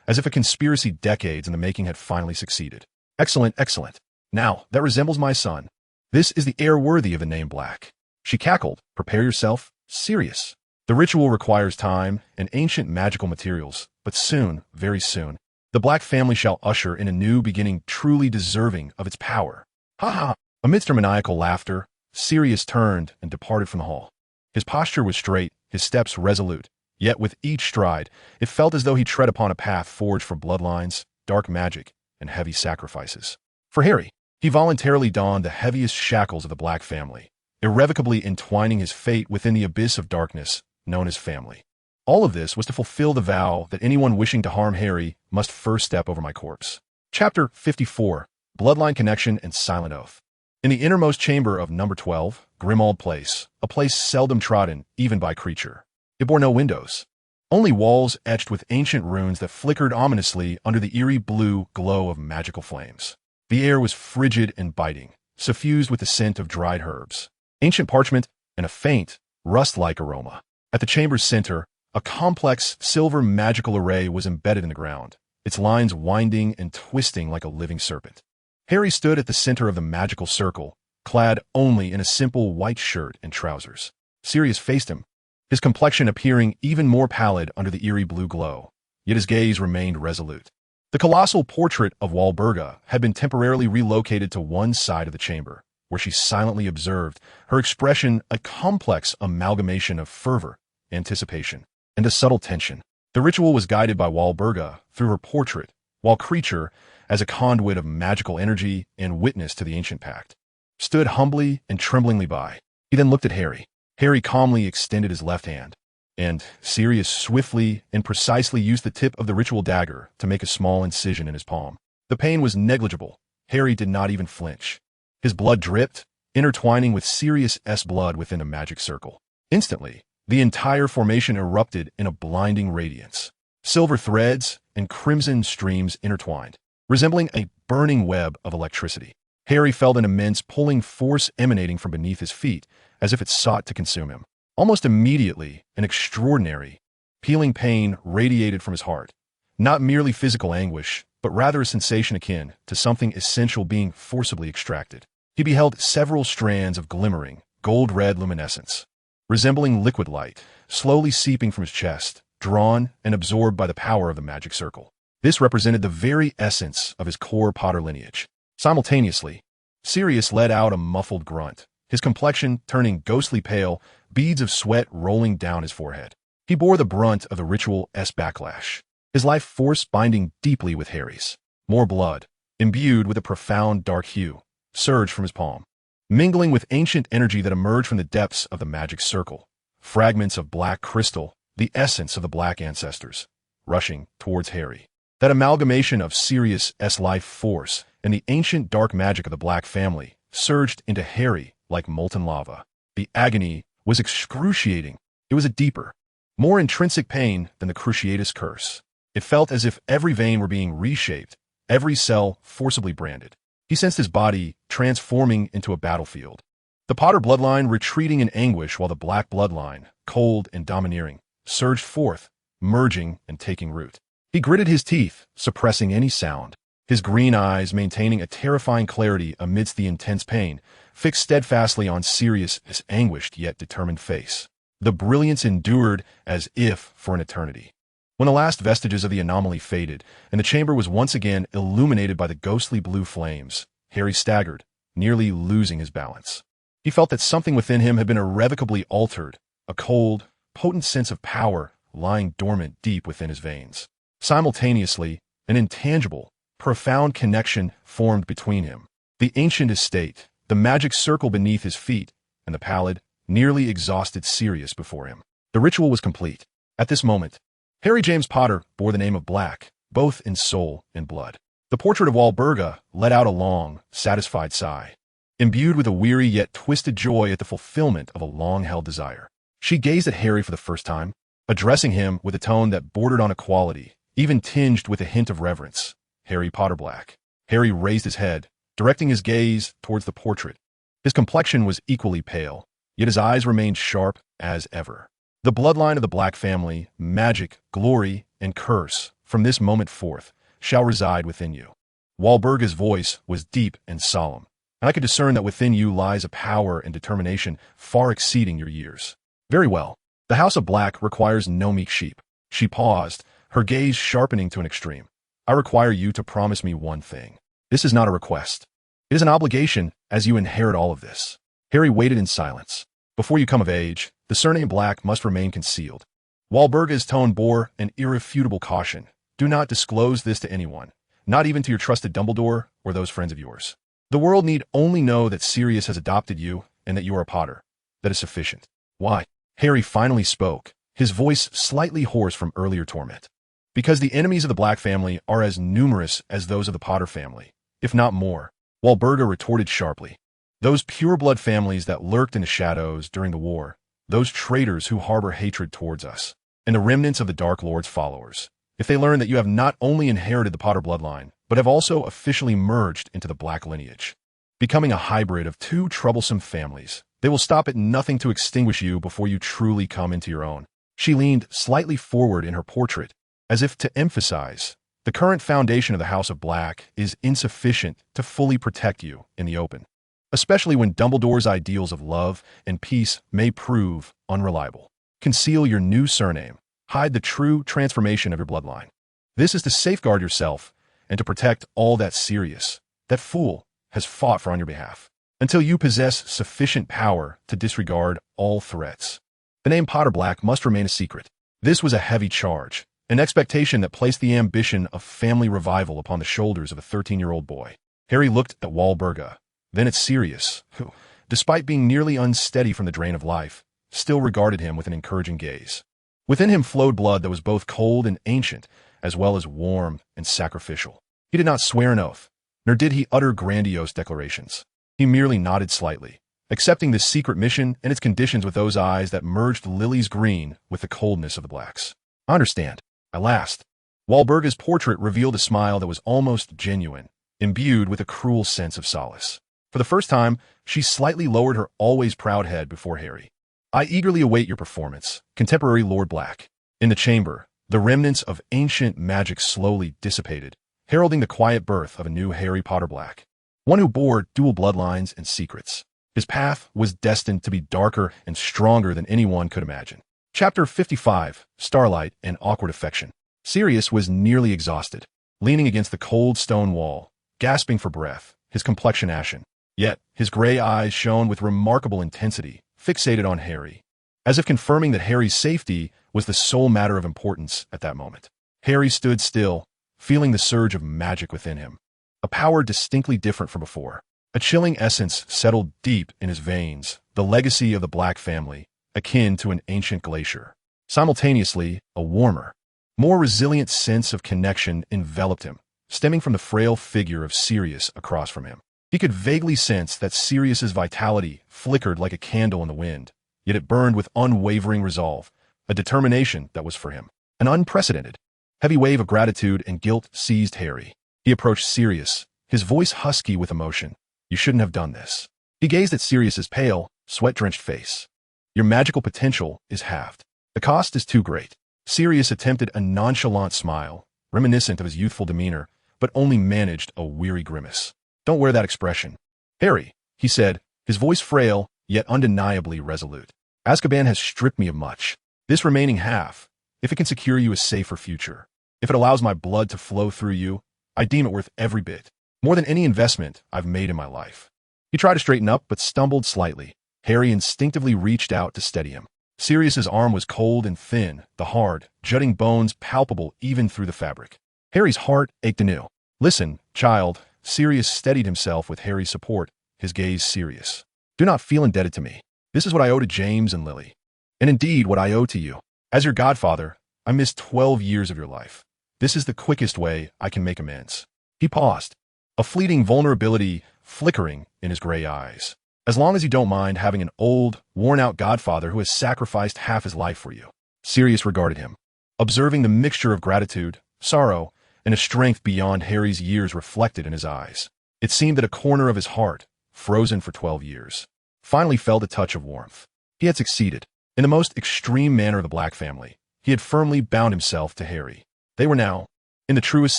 as if a conspiracy decades in the making had finally succeeded. Excellent, excellent. Now, that resembles my son. This is the heir worthy of the name Black. She cackled. Prepare yourself, Sirius. The ritual requires time and ancient magical materials, but soon, very soon, the Black family shall usher in a new beginning truly deserving of its power. Ha ha! Amidst her maniacal laughter, Sirius turned and departed from the hall. His posture was straight, his steps resolute, yet with each stride, it felt as though he tread upon a path forged for bloodlines, dark magic, and heavy sacrifices. For Harry, he voluntarily donned the heaviest shackles of the Black family, irrevocably entwining his fate within the abyss of darkness known as family. All of this was to fulfill the vow that anyone wishing to harm Harry must first step over my corpse. Chapter 54, Bloodline Connection and Silent Oath. In the innermost chamber of number 12, Grimmauld Place, a place seldom trodden even by creature. It bore no windows, only walls etched with ancient runes that flickered ominously under the eerie blue glow of magical flames. The air was frigid and biting, suffused with the scent of dried herbs, ancient parchment, and a faint, rust-like aroma. At the chamber's center, a complex silver magical array was embedded in the ground, its lines winding and twisting like a living serpent. Harry stood at the center of the magical circle, clad only in a simple white shirt and trousers. Sirius faced him, his complexion appearing even more pallid under the eerie blue glow, yet his gaze remained resolute. The colossal portrait of Walburga had been temporarily relocated to one side of the chamber, where she silently observed, her expression a complex amalgamation of fervor, anticipation, and a subtle tension. The ritual was guided by Walburga through her portrait, while Creature, as a conduit of magical energy and witness to the ancient pact, stood humbly and tremblingly by. He then looked at Harry. Harry calmly extended his left hand, and Sirius swiftly and precisely used the tip of the ritual dagger to make a small incision in his palm. The pain was negligible. Harry did not even flinch. His blood dripped, intertwining with Sirius's blood within a magic circle. Instantly, the entire formation erupted in a blinding radiance. Silver threads and crimson streams intertwined, resembling a burning web of electricity. Harry felt an immense pulling force emanating from beneath his feet, as if it sought to consume him. Almost immediately, an extraordinary, peeling pain radiated from his heart. Not merely physical anguish, but rather a sensation akin to something essential being forcibly extracted. He beheld several strands of glimmering, gold-red luminescence, resembling liquid light, slowly seeping from his chest, drawn and absorbed by the power of the magic circle. This represented the very essence of his core Potter lineage. Simultaneously, Sirius let out a muffled grunt, his complexion turning ghostly pale, beads of sweat rolling down his forehead. He bore the brunt of the ritual's backlash, his life force binding deeply with Harry's. More blood, imbued with a profound dark hue, surged from his palm, mingling with ancient energy that emerged from the depths of the magic circle. Fragments of black crystal, the essence of the black ancestors, rushing towards Harry. That amalgamation of Sirius's life force and the ancient dark magic of the Black family surged into Harry like molten lava. The agony was excruciating. It was a deeper, more intrinsic pain than the Cruciatus curse. It felt as if every vein were being reshaped, every cell forcibly branded. He sensed his body transforming into a battlefield. The Potter bloodline retreating in anguish while the Black bloodline, cold and domineering, surged forth, merging and taking root. He gritted his teeth, suppressing any sound. His green eyes, maintaining a terrifying clarity amidst the intense pain, fixed steadfastly on Sirius's anguished yet determined face. The brilliance endured as if for an eternity. When the last vestiges of the anomaly faded, and the chamber was once again illuminated by the ghostly blue flames, Harry staggered, nearly losing his balance. He felt that something within him had been irrevocably altered, a cold, potent sense of power lying dormant deep within his veins. Simultaneously, an intangible, profound connection formed between him. The ancient estate, the magic circle beneath his feet, and the pallid, nearly exhausted Sirius before him. The ritual was complete. At this moment, Harry James Potter bore the name of Black, both in soul and blood. The portrait of Walburga let out a long, satisfied sigh, imbued with a weary yet twisted joy at the fulfillment of a long-held desire. She gazed at Harry for the first time, addressing him with a tone that bordered on equality, even tinged with a hint of reverence. Harry Potter Black. Harry raised his head, directing his gaze towards the portrait. His complexion was equally pale, yet his eyes remained sharp as ever. The bloodline of the Black family, magic, glory, and curse, from this moment forth, shall reside within you. Walburga's voice was deep and solemn, and I could discern that within you lies a power and determination far exceeding your years. Very well. The House of Black requires no meek sheep. She paused, her gaze sharpening to an extreme. I require you to promise me one thing. This is not a request. It is an obligation, as you inherit all of this. Harry waited in silence. Before you come of age, the surname Black must remain concealed. Walburga's tone bore an irrefutable caution. Do not disclose this to anyone, not even to your trusted Dumbledore or those friends of yours. The world need only know that Sirius has adopted you and that you are a Potter. That is sufficient. Why? Harry finally spoke, his voice slightly hoarse from earlier torment. Because the enemies of the Black family are as numerous as those of the Potter family, if not more, Walburga retorted sharply. Those pure-blood families that lurked in the shadows during the war, those traitors who harbor hatred towards us, and the remnants of the Dark Lord's followers, if they learn that you have not only inherited the Potter bloodline, but have also officially merged into the Black lineage, becoming a hybrid of two troublesome families, they will stop at nothing to extinguish you before you truly come into your own. She leaned slightly forward in her portrait, as if to emphasize, the current foundation of the House of Black is insufficient to fully protect you in the open, especially when Dumbledore's ideals of love and peace may prove unreliable. Conceal your new surname. Hide the true transformation of your bloodline. This is to safeguard yourself and to protect all that Sirius, that fool, has fought for on your behalf, until you possess sufficient power to disregard all threats. The name Potter Black must remain a secret. This was a heavy charge, an expectation that placed the ambition of family revival upon the shoulders of a 13-year-old boy. Harry looked at Walburga, then at Sirius, who, despite being nearly unsteady from the drain of life, still regarded him with an encouraging gaze. Within him flowed blood that was both cold and ancient, as well as warm and sacrificial. He did not swear an oath, nor did he utter grandiose declarations. He merely nodded slightly, accepting this secret mission and its conditions with those eyes that merged lilies green with the coldness of the Blacks. I understand. At last, Walburga's portrait revealed a smile that was almost genuine, imbued with a cruel sense of solace. For the first time, she slightly lowered her always proud head before Harry. I eagerly await your performance, contemporary Lord Black. In the chamber, the remnants of ancient magic slowly dissipated, heralding the quiet birth of a new Harry Potter Black, one who bore dual bloodlines and secrets. His path was destined to be darker and stronger than anyone could imagine. Chapter 55, Starlight and Awkward Affection. Sirius was nearly exhausted, leaning against the cold stone wall, gasping for breath, his complexion ashen. Yet, his gray eyes shone with remarkable intensity, fixated on Harry, as if confirming that Harry's safety was the sole matter of importance at that moment. Harry stood still, feeling the surge of magic within him. a power distinctly different from before. A chilling essence settled deep in his veins, the legacy of the Black family, akin to an ancient glacier. Simultaneously, a warmer, more resilient sense of connection enveloped him, stemming from the frail figure of Sirius across from him. He could vaguely sense that Sirius's vitality flickered like a candle in the wind, yet it burned with unwavering resolve, a determination that was for him. An unprecedented, heavy wave of gratitude and guilt seized Harry. He approached Sirius, his voice husky with emotion. "You shouldn't have done this." He gazed at Sirius's pale, sweat-drenched face. "Your magical potential is halved. The cost is too great." Sirius attempted a nonchalant smile, reminiscent of his youthful demeanor, but only managed a weary grimace. "Don't wear that expression, Harry," he said, his voice frail, yet undeniably resolute. "Azkaban has stripped me of much. This remaining half, if it can secure you a safer future, if it allows my blood to flow through you, I deem it worth every bit, more than any investment I've made in my life." He tried to straighten up, but stumbled slightly. Harry instinctively reached out to steady him. Sirius's arm was cold and thin, the hard, jutting bones palpable even through the fabric. Harry's heart ached anew. "Listen, child." Sirius steadied himself with Harry's support, his gaze serious. "Do not feel indebted to me. This is what I owe to James and Lily. And indeed what I owe to you. As your godfather, I missed 12 years of your life. This is the quickest way I can make amends." He paused, a fleeting vulnerability flickering in his gray eyes. "As long as you don't mind having an old, worn-out godfather who has sacrificed half his life for you." Sirius regarded him, observing the mixture of gratitude, sorrow, and a strength beyond Harry's years reflected in his eyes. It seemed that a corner of his heart, frozen for 12 years, finally felt a touch of warmth. He had succeeded. In the most extreme manner of the Black family, he had firmly bound himself to Harry. They were now, in the truest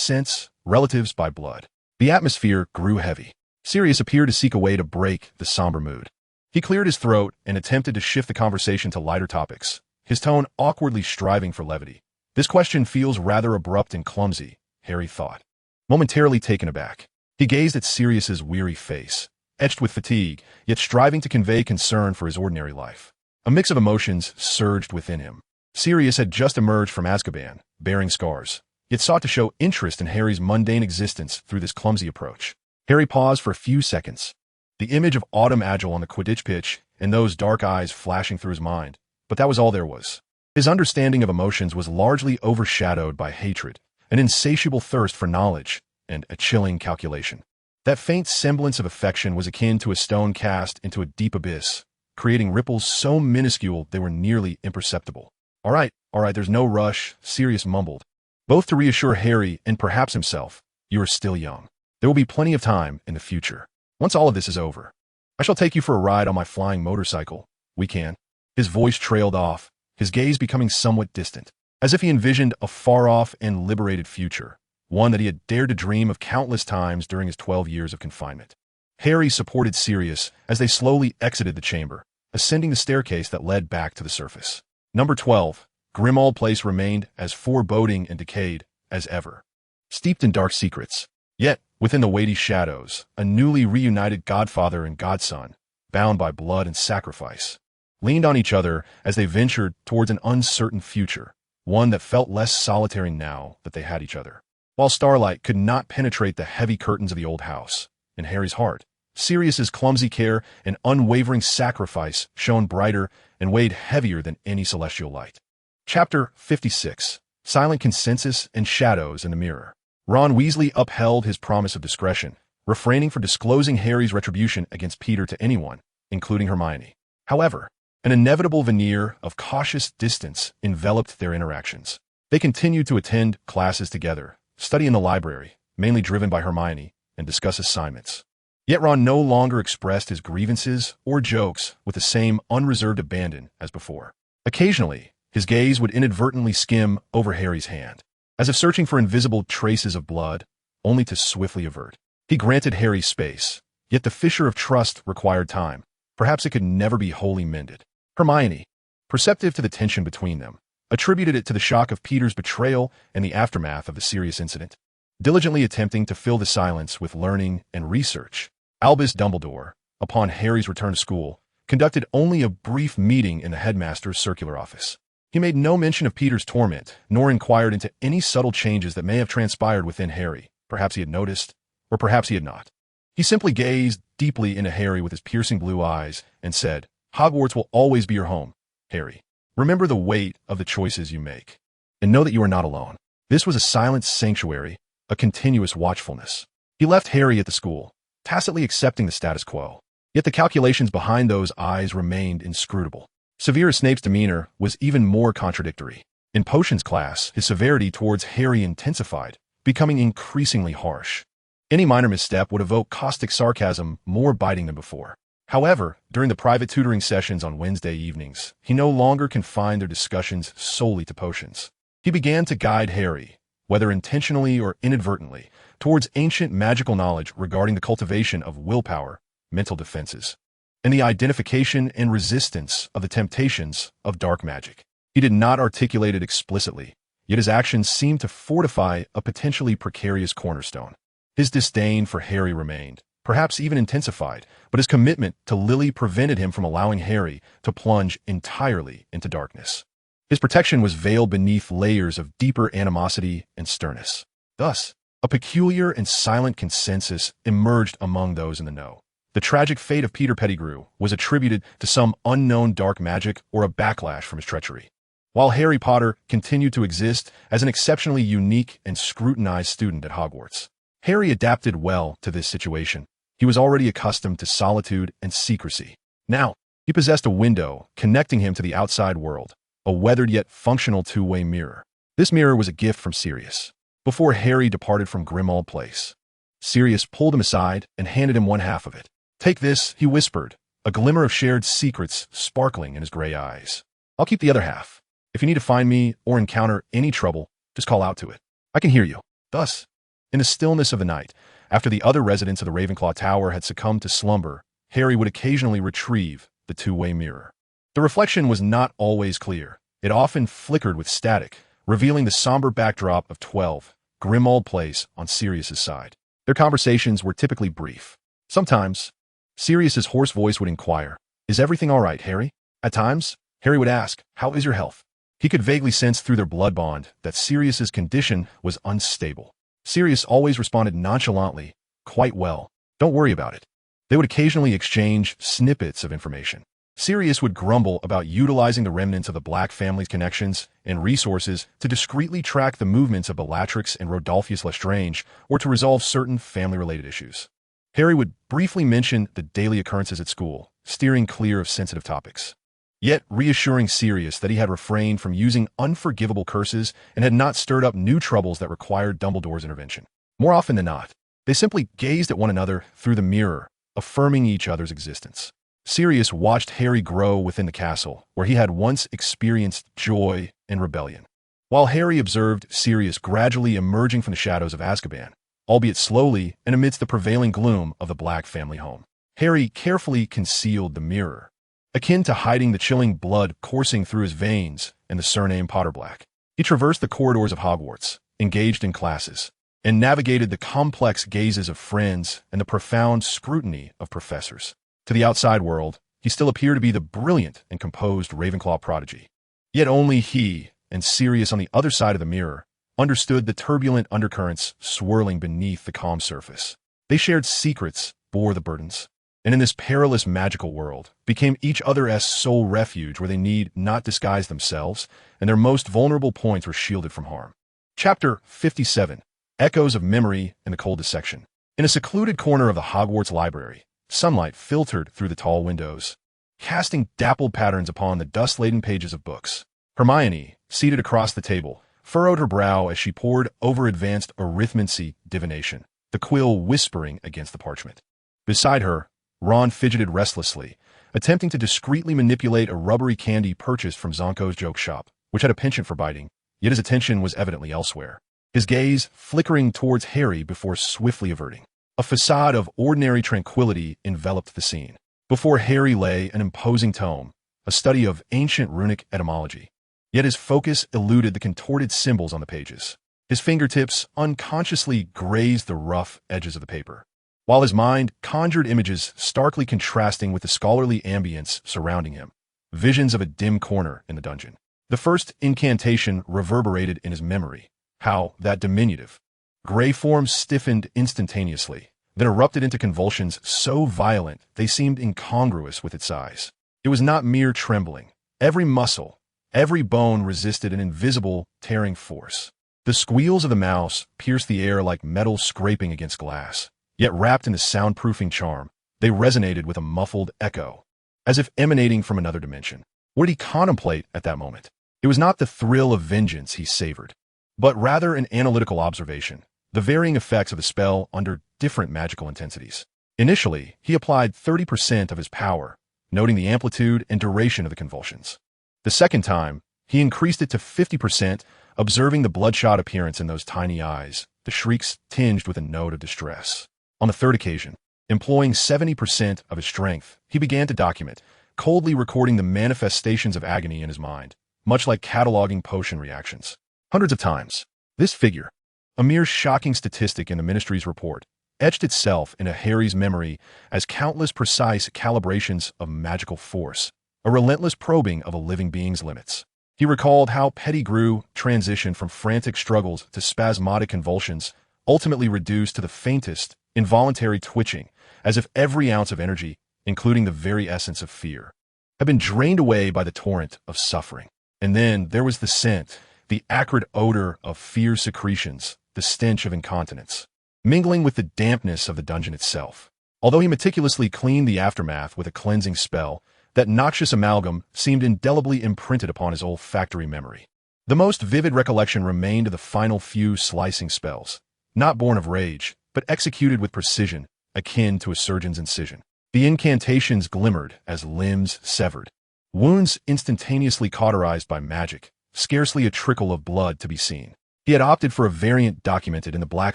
sense, relatives by blood. The atmosphere grew heavy. Sirius appeared to seek a way to break the somber mood. He cleared his throat and attempted to shift the conversation to lighter topics, his tone awkwardly striving for levity. "This question feels rather abrupt and clumsy," Harry thought. Momentarily taken aback, he gazed at Sirius's weary face, etched with fatigue, yet striving to convey concern for his ordinary life. A mix of emotions surged within him. Sirius had just emerged from Azkaban, bearing scars, yet sought to show interest in Harry's mundane existence through this clumsy approach. Harry paused for a few seconds, the image of Autumn Agile on the Quidditch pitch and those dark eyes flashing through his mind, but that was all there was. His understanding of emotions was largely overshadowed by hatred, an insatiable thirst for knowledge, and a chilling calculation. That faint semblance of affection was akin to a stone cast into a deep abyss, creating ripples so minuscule they were nearly imperceptible. All right, there's no rush," Sirius mumbled, both to reassure Harry and perhaps himself. "You are still young. There will be plenty of time in the future. Once all of this is over, I shall take you for a ride on my flying motorcycle. We can." His voice trailed off, his gaze becoming somewhat distant, as if he envisioned a far-off and liberated future, one that he had dared to dream of countless times during his 12 years of confinement. Harry supported Sirius as they slowly exited the chamber, ascending the staircase that led back to the surface. Number 12, Grimmauld Place remained as foreboding and decayed as ever, steeped in dark secrets. Yet, within the weighty shadows, a newly reunited godfather and godson, bound by blood and sacrifice, leaned on each other as they ventured towards an uncertain future, one that felt less solitary now that they had each other. While starlight could not penetrate the heavy curtains of the old house, in Harry's heart, Sirius's clumsy care and unwavering sacrifice shone brighter and weighed heavier than any celestial light. Chapter 56. Silent Consensus and Shadows in the Mirror. Ron Weasley upheld his promise of discretion, refraining from disclosing Harry's retribution against Peter to anyone, including Hermione. However, an inevitable veneer of cautious distance enveloped their interactions. They continued to attend classes together, study in the library, mainly driven by Hermione, and discuss assignments. Yet Ron no longer expressed his grievances or jokes with the same unreserved abandon as before. Occasionally, his gaze would inadvertently skim over Harry's hand, as if searching for invisible traces of blood, only to swiftly avert. He granted Harry space, yet the fissure of trust required time. Perhaps it could never be wholly mended. Hermione, perceptive to the tension between them, attributed it to the shock of Peter's betrayal and the aftermath of the Sirius incident, diligently attempting to fill the silence with learning and research. Albus Dumbledore, upon Harry's return to school, conducted only a brief meeting in the headmaster's circular office. He made no mention of Peter's torment, nor inquired into any subtle changes that may have transpired within Harry. Perhaps he had noticed, Or perhaps he had not. He simply gazed deeply into Harry with his piercing blue eyes and said, "Hogwarts will always be your home, Harry. Remember the weight of the choices you make. And know that you are not alone." This was a silent sanctuary, a continuous watchfulness. He left Harry at the school, tacitly accepting the status quo. Yet the calculations behind those eyes remained inscrutable. Severus Snape's demeanor was even more contradictory. In potions class, his severity towards Harry intensified, becoming increasingly harsh. Any minor misstep would evoke caustic sarcasm more biting than before. However, during the private tutoring sessions on Wednesday evenings, he no longer confined their discussions solely to potions. He began to guide Harry, whether intentionally or inadvertently, towards ancient magical knowledge regarding the cultivation of willpower, mental defenses, and the identification and resistance of the temptations of dark magic. He did not articulate it explicitly, yet his actions seemed to fortify a potentially precarious cornerstone. His disdain for Harry remained, perhaps even intensified, but his commitment to Lily prevented him from allowing Harry to plunge entirely into darkness. His protection was veiled beneath layers of deeper animosity and sternness. Thus, a peculiar and silent consensus emerged among those in the know. The tragic fate of Peter Pettigrew was attributed to some unknown dark magic or a backlash from his treachery, while Harry Potter continued to exist as an exceptionally unique and scrutinized student at Hogwarts. Harry adapted well to this situation. He was already accustomed to solitude and secrecy. Now, he possessed a window connecting him to the outside world, a weathered yet functional two-way mirror. This mirror was a gift from Sirius. Before Harry departed from Grimmauld Place, Sirius pulled him aside and handed him one half of it. "Take this," he whispered, a glimmer of shared secrets sparkling in his gray eyes. "I'll keep the other half. If you need to find me or encounter any trouble, just call out to it. I can hear you." Thus, in the stillness of the night, after the other residents of the Ravenclaw Tower had succumbed to slumber, Harry would occasionally retrieve the two-way mirror. The reflection was not always clear. It often flickered with static, revealing the somber backdrop of 12, Grimmauld Place on Sirius's side. Their conversations were typically brief. Sometimes, Sirius's hoarse voice would inquire, "Is everything all right, Harry?" At times, Harry would ask, "How is your health?" He could vaguely sense through their blood bond that Sirius's condition was unstable. Sirius always responded nonchalantly, "Quite well. Don't worry about it." They would occasionally exchange snippets of information. Sirius would grumble about utilizing the remnants of the Black family's connections and resources to discreetly track the movements of Bellatrix and Rodolphus Lestrange, or to resolve certain family-related issues. Harry would briefly mention the daily occurrences at school, steering clear of sensitive topics, yet reassuring Sirius that he had refrained from using unforgivable curses and had not stirred up new troubles that required Dumbledore's intervention. More often than not, they simply gazed at one another through the mirror, affirming each other's existence. Sirius watched Harry grow within the castle, where he had once experienced joy and rebellion, while Harry observed Sirius gradually emerging from the shadows of Azkaban, albeit slowly and amidst the prevailing gloom of the Black family home. Harry carefully concealed the mirror, akin to hiding the chilling blood coursing through his veins and the surname Potterblack. He traversed the corridors of Hogwarts, engaged in classes, and navigated the complex gazes of friends and the profound scrutiny of professors. To the outside world, he still appeared to be the brilliant and composed Ravenclaw prodigy. Yet only he, and Sirius on the other side of the mirror, understood the turbulent undercurrents swirling beneath the calm surface. They shared secrets, bore the burdens, and in this perilous magical world, became each other's sole refuge where they need not disguise themselves, and their most vulnerable points were shielded from harm. Chapter 57. Echoes of Memory in the Cold Dissection. In a secluded corner of the Hogwarts library, sunlight filtered through the tall windows, casting dappled patterns upon the dust-laden pages of books. Hermione, seated across the table, furrowed her brow as she pored over advanced arithmancy divination, the quill whispering against the parchment. Beside her, Ron fidgeted restlessly, attempting to discreetly manipulate a rubbery candy purchased from Zonko's joke shop, which had a penchant for biting, yet his attention was evidently elsewhere, his gaze flickering towards Harry before swiftly averting. A facade of ordinary tranquility enveloped the scene. Before Harry lay an imposing tome, a study of ancient runic etymology. Yet his focus eluded the contorted symbols on the pages. His fingertips unconsciously grazed the rough edges of the paper, while his mind conjured images starkly contrasting with the scholarly ambience surrounding him, visions of a dim corner in the dungeon. The first incantation reverberated in his memory, how that diminutive, Gray forms stiffened instantaneously, then erupted into convulsions so violent they seemed incongruous with its size. It was not mere trembling. Every muscle, every bone resisted an invisible, tearing force. The squeals of the mouse pierced the air like metal scraping against glass, yet wrapped in a soundproofing charm, they resonated with a muffled echo, as if emanating from another dimension. What did he contemplate at that moment? It was not the thrill of vengeance he savored, but rather an analytical observation, the varying effects of the spell under different magical intensities. Initially, he applied 30% of his power, noting the amplitude and duration of the convulsions. The second time, he increased it to 50%, observing the bloodshot appearance in those tiny eyes, the shrieks tinged with a note of distress. On the third occasion, employing 70% of his strength, he began to document, coldly recording the manifestations of agony in his mind, much like cataloging potion reactions. Hundreds of times, this figure, a mere shocking statistic in the Ministry's report, etched itself into Harry's memory as countless precise calibrations of magical force, a relentless probing of a living being's limits. He recalled how Pettigrew transitioned from frantic struggles to spasmodic convulsions, ultimately reduced to the faintest, involuntary twitching, as if every ounce of energy, including the very essence of fear, had been drained away by the torrent of suffering. And then there was the scent, the acrid odor of fear secretions, the stench of incontinence, mingling with the dampness of the dungeon itself. Although he meticulously cleaned the aftermath with a cleansing spell, that noxious amalgam seemed indelibly imprinted upon his olfactory memory. The most vivid recollection remained of the final few slicing spells, not born of rage, but executed with precision, akin to a surgeon's incision. The incantations glimmered as limbs severed, wounds instantaneously cauterized by magic, scarcely a trickle of blood to be seen. He had opted for a variant documented in the Black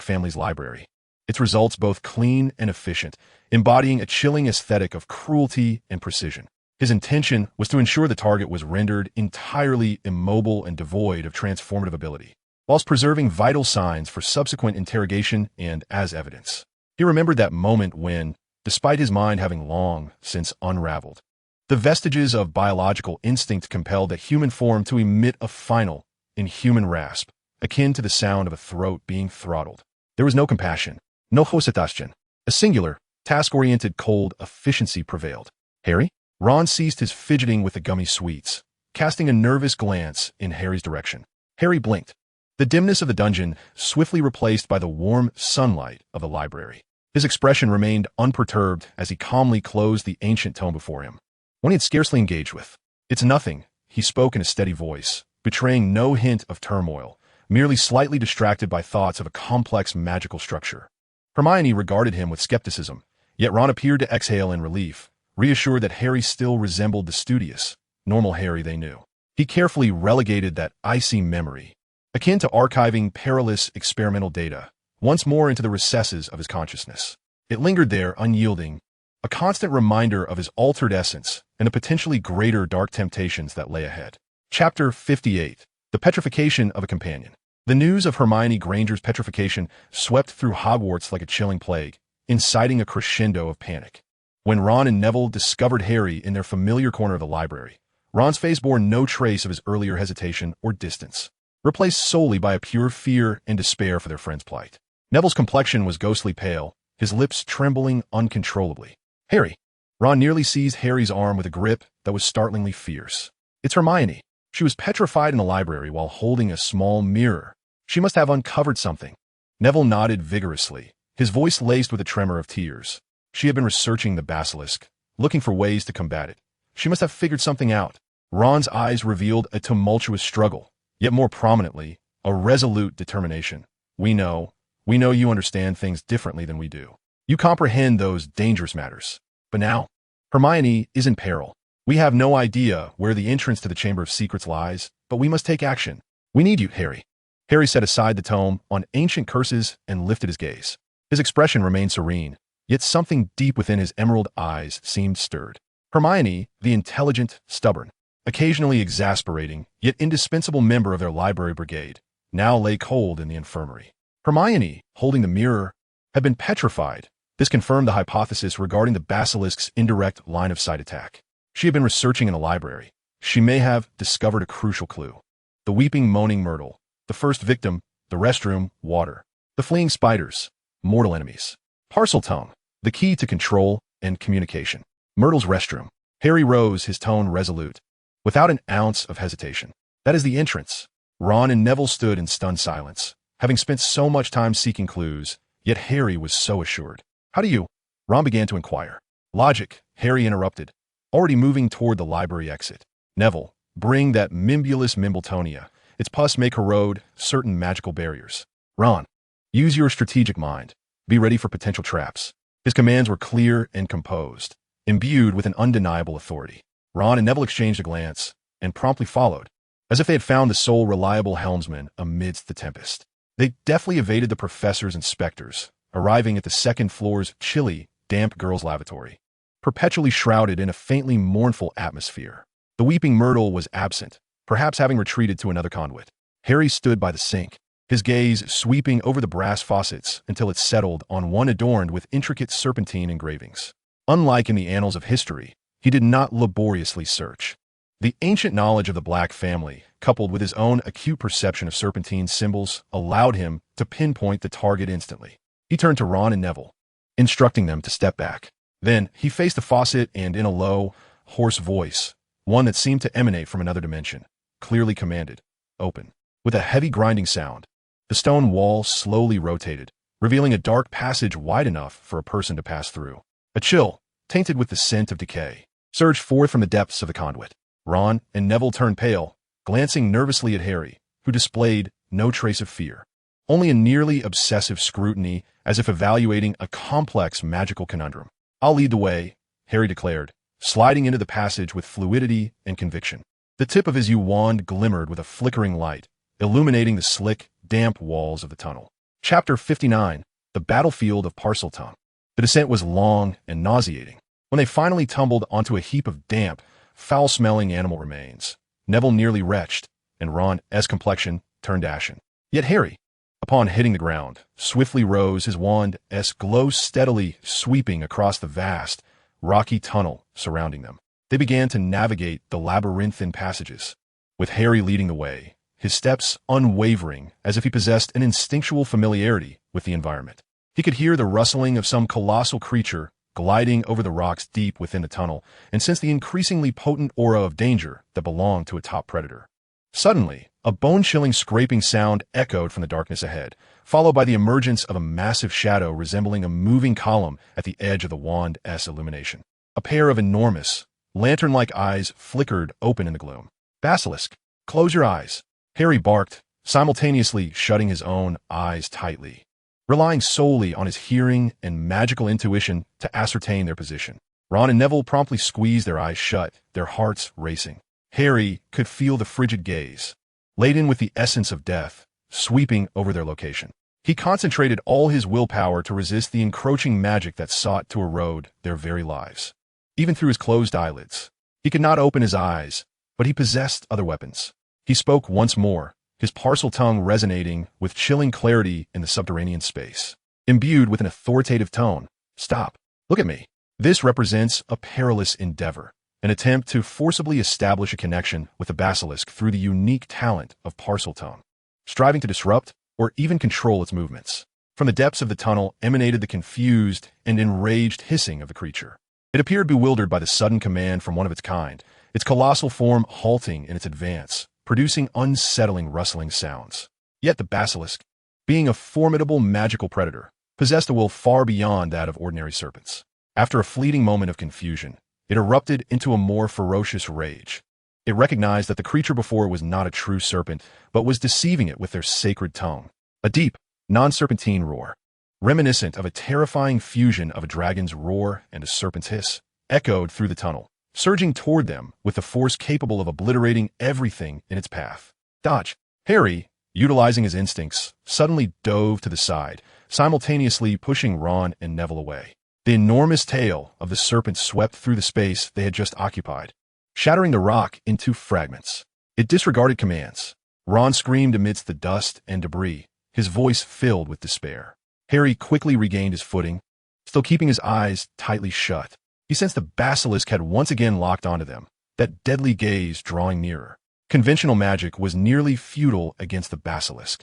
family's library, its results both clean and efficient, embodying a chilling aesthetic of cruelty and precision. His intention was to ensure the target was rendered entirely immobile and devoid of transformative ability, whilst preserving vital signs for subsequent interrogation and as evidence. He remembered that moment when, despite his mind having long since unraveled, the vestiges of biological instinct compelled the human form to emit a final, inhuman rasp, akin to the sound of a throat being throttled. There was no compassion, no hositastion. A singular, task-oriented cold efficiency prevailed. Harry? Ron ceased his fidgeting with the gummy sweets, casting a nervous glance in Harry's direction. Harry blinked. The dimness of the dungeon swiftly replaced by the warm sunlight of the library. His expression remained unperturbed as he calmly closed the ancient tome before him. One he had scarcely engaged with. It's nothing, he spoke in a steady voice, betraying no hint of turmoil, merely slightly distracted by thoughts of a complex magical structure. Hermione regarded him with skepticism, yet Ron appeared to exhale in relief, reassured that Harry still resembled the studious, normal Harry they knew. He carefully relegated that icy memory, akin to archiving perilous experimental data, once more into the recesses of his consciousness. It lingered there unyielding, a constant reminder of his altered essence and the potentially greater dark temptations that lay ahead. Chapter 58. The Petrification of a Companion. The news of Hermione Granger's petrification swept through Hogwarts like a chilling plague, inciting a crescendo of panic. When Ron and Neville discovered Harry in their familiar corner of the library, Ron's face bore no trace of his earlier hesitation or distance, replaced solely by a pure fear and despair for their friend's plight. Neville's complexion was ghostly pale, his lips trembling uncontrollably. Harry! Ron nearly seized Harry's arm with a grip that was startlingly fierce. It's Hermione. She was petrified in the library while holding a small mirror. She must have uncovered something. Neville nodded vigorously, his voice laced with a tremor of tears. She had been researching the basilisk, looking for ways to combat it. She must have figured something out. Ron's eyes revealed a tumultuous struggle, yet more prominently, a resolute determination. We know you understand things differently than we do. You comprehend those dangerous matters. But now, Hermione is in peril. We have no idea where the entrance to the Chamber of Secrets lies, but we must take action. We need you, Harry. Harry set aside the tome on ancient curses and lifted his gaze. His expression remained serene, yet something deep within his emerald eyes seemed stirred. Hermione, the intelligent, stubborn, occasionally exasperating, yet indispensable member of their library brigade, now lay cold in the infirmary. Hermione, holding the mirror, had been petrified. This confirmed the hypothesis regarding the basilisk's indirect line-of-sight attack. She had been researching in the library. She may have discovered a crucial clue. The weeping, moaning Myrtle. The first victim, the restroom, water. The The fleeing spiders, mortal enemies. Parseltongue, the key to control and communication. Myrtle's restroom. Harry rose, his tone resolute, without an ounce of hesitation. That is the entrance. Ron and Neville stood in stunned silence, having spent so much time seeking clues, yet Harry was so assured. How do you? Ron began to inquire. Logic, Harry interrupted, already moving toward the library exit. Neville, bring that Mimbulus Mimbletonia. Its pus may corrode certain magical barriers. Ron, use your strategic mind. Be ready for potential traps. His commands were clear and composed, imbued with an undeniable authority. Ron and Neville exchanged a glance, and promptly followed, as if they had found the sole reliable helmsman amidst the tempest. They deftly evaded the professor's inspectors, arriving at the second floor's chilly, damp girls' lavatory, perpetually shrouded in a faintly mournful atmosphere. The weeping Myrtle was absent, perhaps having retreated to another conduit. Harry stood by the sink, his gaze sweeping over the brass faucets until it settled on one adorned with intricate serpentine engravings. Unlike in the annals of history, he did not laboriously search. The ancient knowledge of the Black family, coupled with his own acute perception of serpentine symbols, allowed him to pinpoint the target instantly. He turned to Ron and Neville, instructing them to step back. Then he faced the faucet and, in a low, hoarse voice, one that seemed to emanate from another dimension, clearly commanded, "Open." With a heavy grinding sound, the stone wall slowly rotated, revealing a dark passage wide enough for a person to pass through. A chill, tainted with the scent of decay, surged forth from the depths of the conduit. Ron and Neville turned pale, glancing nervously at Harry, who displayed no trace of fear, only a nearly obsessive scrutiny as if evaluating a complex magical conundrum. "I'll lead the way," Harry declared, sliding into the passage with fluidity and conviction. The tip of his wand glimmered with a flickering light, illuminating the slick, damp walls of the tunnel. Chapter 59, The Battlefield of Parseltongue. The descent was long and nauseating. When they finally tumbled onto a heap of damp, foul-smelling animal remains, Neville nearly retched, and Ron's complexion turned ashen. Yet Harry, upon hitting the ground, swiftly rose, his wand's glow steadily sweeping across the vast, rocky tunnel surrounding them. They began to navigate the labyrinthine passages, with Harry leading the way, his steps unwavering as if he possessed an instinctual familiarity with the environment. He could hear the rustling of some colossal creature gliding over the rocks deep within the tunnel, and sensed the increasingly potent aura of danger that belonged to a top predator. Suddenly, a bone-chilling scraping sound echoed from the darkness ahead, followed by the emergence of a massive shadow resembling a moving column at the edge of the wand's illumination. A pair of enormous, lantern-like eyes flickered open in the gloom. "Basilisk, close your eyes," Harry barked, simultaneously shutting his own eyes tightly, relying solely on his hearing and magical intuition to ascertain their position. Ron and Neville promptly squeezed their eyes shut, their hearts racing. Harry could feel the frigid gaze, laden with the essence of death, sweeping over their location. He concentrated all his willpower to resist the encroaching magic that sought to erode their very lives. Even through his closed eyelids, he could not open his eyes, but he possessed other weapons. He spoke once more, his Parseltongue resonating with chilling clarity in the subterranean space. Imbued with an authoritative tone, "Stop. Look at me." This represents a perilous endeavor, an attempt to forcibly establish a connection with the basilisk through the unique talent of Parseltongue, striving to disrupt or even control its movements. From the depths of the tunnel emanated the confused and enraged hissing of the creature. It appeared bewildered by the sudden command from one of its kind, its colossal form halting in its advance, producing unsettling rustling sounds. Yet the basilisk, being a formidable magical predator, possessed a will far beyond that of ordinary serpents. After a fleeting moment of confusion, it erupted into a more ferocious rage. It recognized that the creature before it was not a true serpent, but was deceiving it with their sacred tongue. A deep, non-serpentine roar, reminiscent of a terrifying fusion of a dragon's roar and a serpent's hiss, echoed through the tunnel, surging toward them with a force capable of obliterating everything in its path. "Dodge!" Harry, utilizing his instincts, suddenly dove to the side, simultaneously pushing Ron and Neville away. The enormous tail of the serpent swept through the space they had just occupied, shattering the rock into fragments. It disregarded commands. Ron screamed amidst the dust and debris, his voice filled with despair. Harry quickly regained his footing, still keeping his eyes tightly shut. He sensed the basilisk had once again locked onto them, that deadly gaze drawing nearer. Conventional magic was nearly futile against the basilisk.